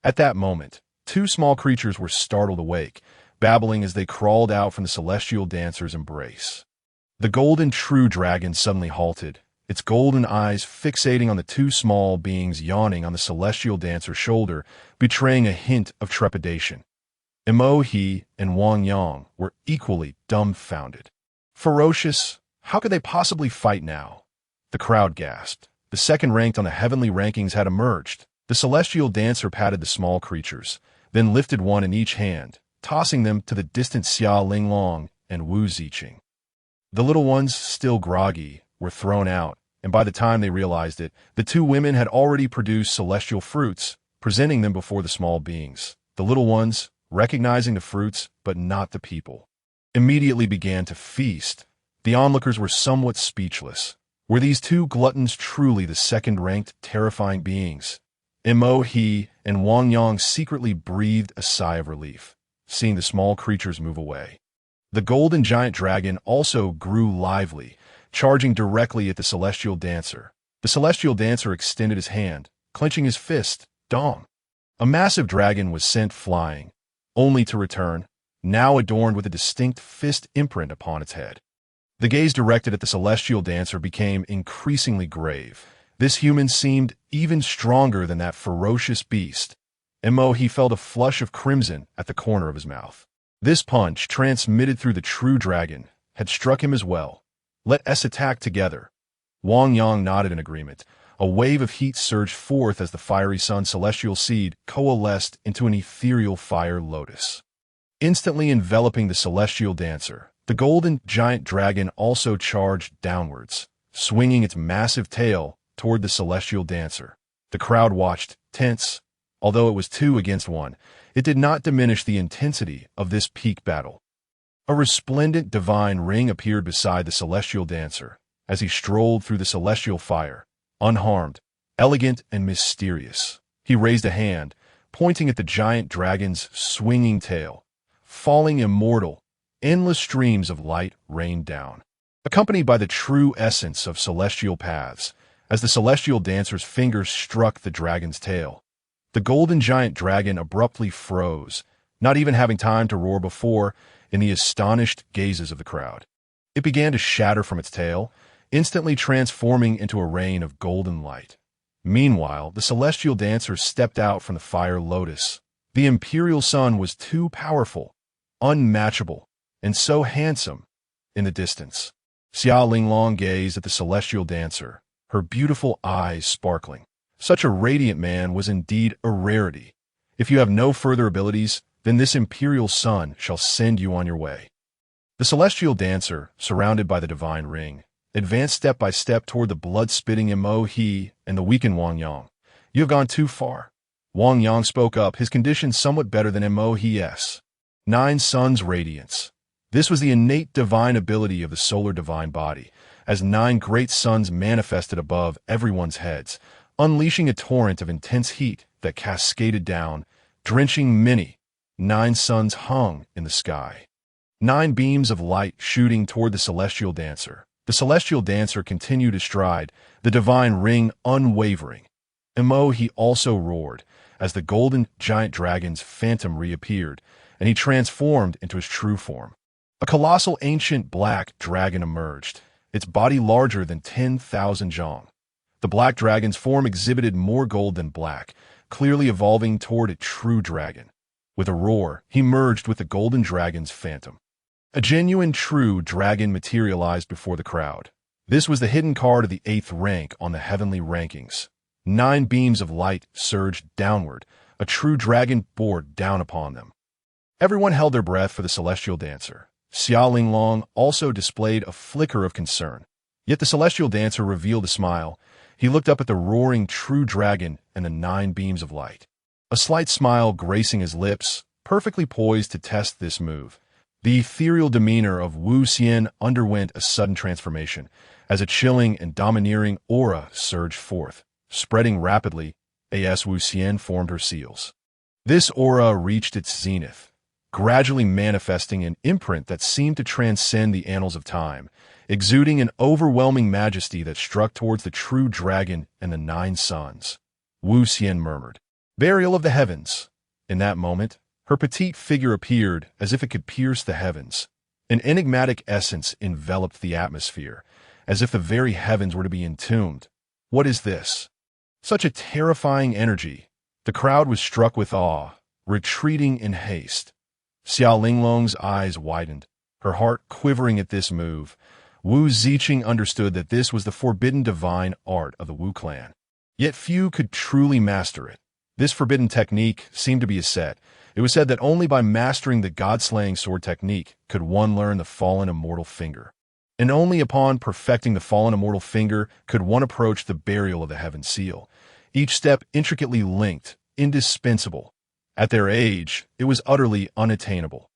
At that moment, two small creatures were startled awake, babbling as they crawled out from the Celestial Dancer's embrace. The golden true dragon suddenly halted, its golden eyes fixating on the two small beings yawning on the Celestial Dancer's shoulder, betraying a hint of trepidation. Emohi and Wang Yang were equally dumbfounded. Ferocious, how could they possibly fight now? The crowd gasped. The second ranked on the heavenly rankings had emerged. The Celestial Dancer patted the small creatures, then lifted one in each hand, tossing them to the distant Xia Linglong and Wu Ziqing. The little ones, still groggy, were thrown out, and by the time they realized it, the two women had already produced celestial fruits, presenting them before the small beings. The little ones, recognizing the fruits but not the people, immediately began to feast. The onlookers were somewhat speechless. Were these two gluttons truly the second-ranked, terrifying beings? Emohi and Wang Yang secretly breathed a sigh of relief, seeing the small creatures move away. The golden giant dragon also grew lively, charging directly at the Celestial Dancer. The Celestial Dancer extended his hand, clenching his fist. Dong! A massive dragon was sent flying, only to return, now adorned with a distinct fist imprint upon its head. The gaze directed at the Celestial Dancer became increasingly grave. This human seemed even stronger than that ferocious beast. He felt a flush of crimson at the corner of his mouth. This punch, transmitted through the true dragon, had struck him as well. Let us attack together. Wang Yang nodded in agreement. A wave of heat surged forth as the fiery sun celestial seed coalesced into an ethereal fire lotus, instantly enveloping the Celestial Dancer. The golden giant dragon also charged downwards, swinging its massive tail toward the Celestial Dancer. The crowd watched, tense. Although it was 2 against 1, it did not diminish the intensity of this peak battle. A resplendent divine ring appeared beside the Celestial Dancer as he strolled through the celestial fire, unharmed, elegant, and mysterious. He raised a hand, pointing at the giant dragon's swinging tail. Falling immortal, endless streams of light rained down, accompanied by the true essence of celestial paths, as the celestial dancer's fingers struck the dragon's tail. The golden giant dragon abruptly froze, not even having time to roar before, in the astonished gazes of the crowd. It began to shatter from its tail, instantly transforming into a rain of golden light. Meanwhile, the celestial dancer stepped out from the fire lotus. The imperial sun was too powerful, unmatchable, and so handsome in the distance. Xia Linglong gazed at the celestial dancer, her beautiful eyes sparkling. Such a radiant man was indeed a rarity. If you have no further abilities, then this imperial sun shall send you on your way. The celestial dancer, surrounded by the divine ring, advanced step by step toward the blood-spitting Mo He and the weakened Wang Yang. You have gone too far. Wang Yang spoke up, his condition somewhat better than Mo He's. 9 suns radiance. This was the innate divine ability of the solar divine body, as 9 great suns manifested above everyone's heads, unleashing a torrent of intense heat that cascaded down, drenching many. 9 suns hung in the sky. 9 beams of light shooting toward the celestial dancer. The celestial dancer continued to stride, the divine ring unwavering. Mo He also roared, as the golden giant dragon's phantom reappeared, and he transformed into his true form. A colossal ancient black dragon emerged, its body larger than 10,000 zhong. The black dragon's form exhibited more gold than black, clearly evolving toward a true dragon. With a roar, he merged with the golden dragon's phantom. A genuine true dragon materialized before the crowd. This was the hidden card of the 8th rank on the heavenly rankings. 9 beams of light surged downward, a true dragon bore down upon them. Everyone held their breath for the celestial dancer. Xia Linglong also displayed a flicker of concern. Yet the celestial dancer revealed a smile. He looked up at the roaring true dragon and the 9 beams of light. A slight smile gracing his lips, perfectly poised to test this move. The ethereal demeanor of Wu Xian underwent a sudden transformation, as a chilling and domineering aura surged forth. Spreading rapidly, as Wu Xian formed her seals. This aura reached its zenith, gradually manifesting an imprint that seemed to transcend the annals of time, exuding an overwhelming majesty that struck towards the true dragon and the 9 suns. Wu Xian murmured, "Burial of the heavens." In that moment, her petite figure appeared as if it could pierce the heavens. An enigmatic essence enveloped the atmosphere, as if the very heavens were to be entombed. What is this? Such a terrifying energy. The crowd was struck with awe, retreating in haste. Xia Linglong's eyes widened, her heart quivering at this move. Wu Ziqing understood that this was the forbidden divine art of the Wu clan. Yet few could truly master it. This forbidden technique seemed to be a set. It was said that only by mastering the god-slaying sword technique could one learn the fallen immortal finger. And only upon perfecting the fallen immortal finger could one approach the burial of the heaven seal. Each step intricately linked, indispensable. At their age, it was utterly unattainable.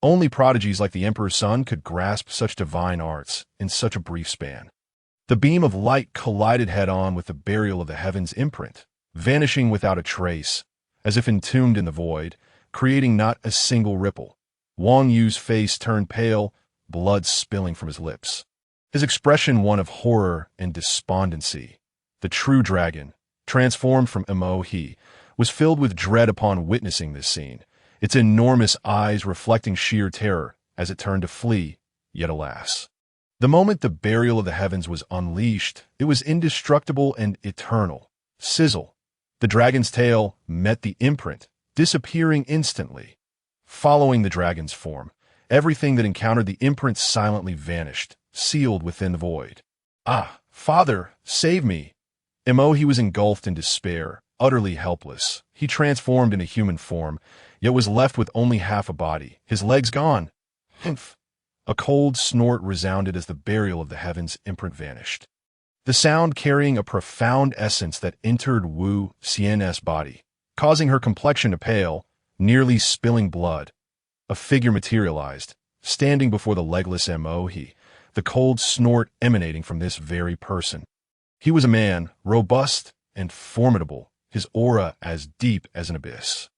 Only prodigies like the Emperor's son could grasp such divine arts in such a brief span. The beam of light collided head-on with the burial of the heavens imprint, vanishing without a trace, as if entombed in the void, creating not a single ripple. Wang Yu's face turned pale, blood spilling from his lips. His expression one of horror and despondency. The true dragon, transformed from Mo He, was filled with dread upon witnessing this scene, its enormous eyes reflecting sheer terror as it turned to flee, yet alas. The moment the burial of the heavens was unleashed, it was indestructible and eternal. Sizzle. The dragon's tail met the imprint, disappearing instantly. Following the dragon's form, everything that encountered the imprint silently vanished, sealed within the void. "Ah, Father, save me!" Mo He was engulfed in despair, utterly helpless. He transformed into human form, yet was left with only half a body, his legs gone. Humph! A cold snort resounded as the burial of the heavens imprint vanished. The sound carrying a profound essence that entered Wu Xian's body, causing her complexion to pale, nearly spilling blood. A figure materialized, standing before the legless Mo He, the cold snort emanating from this very person. He was a man, robust and formidable, his aura as deep as an abyss.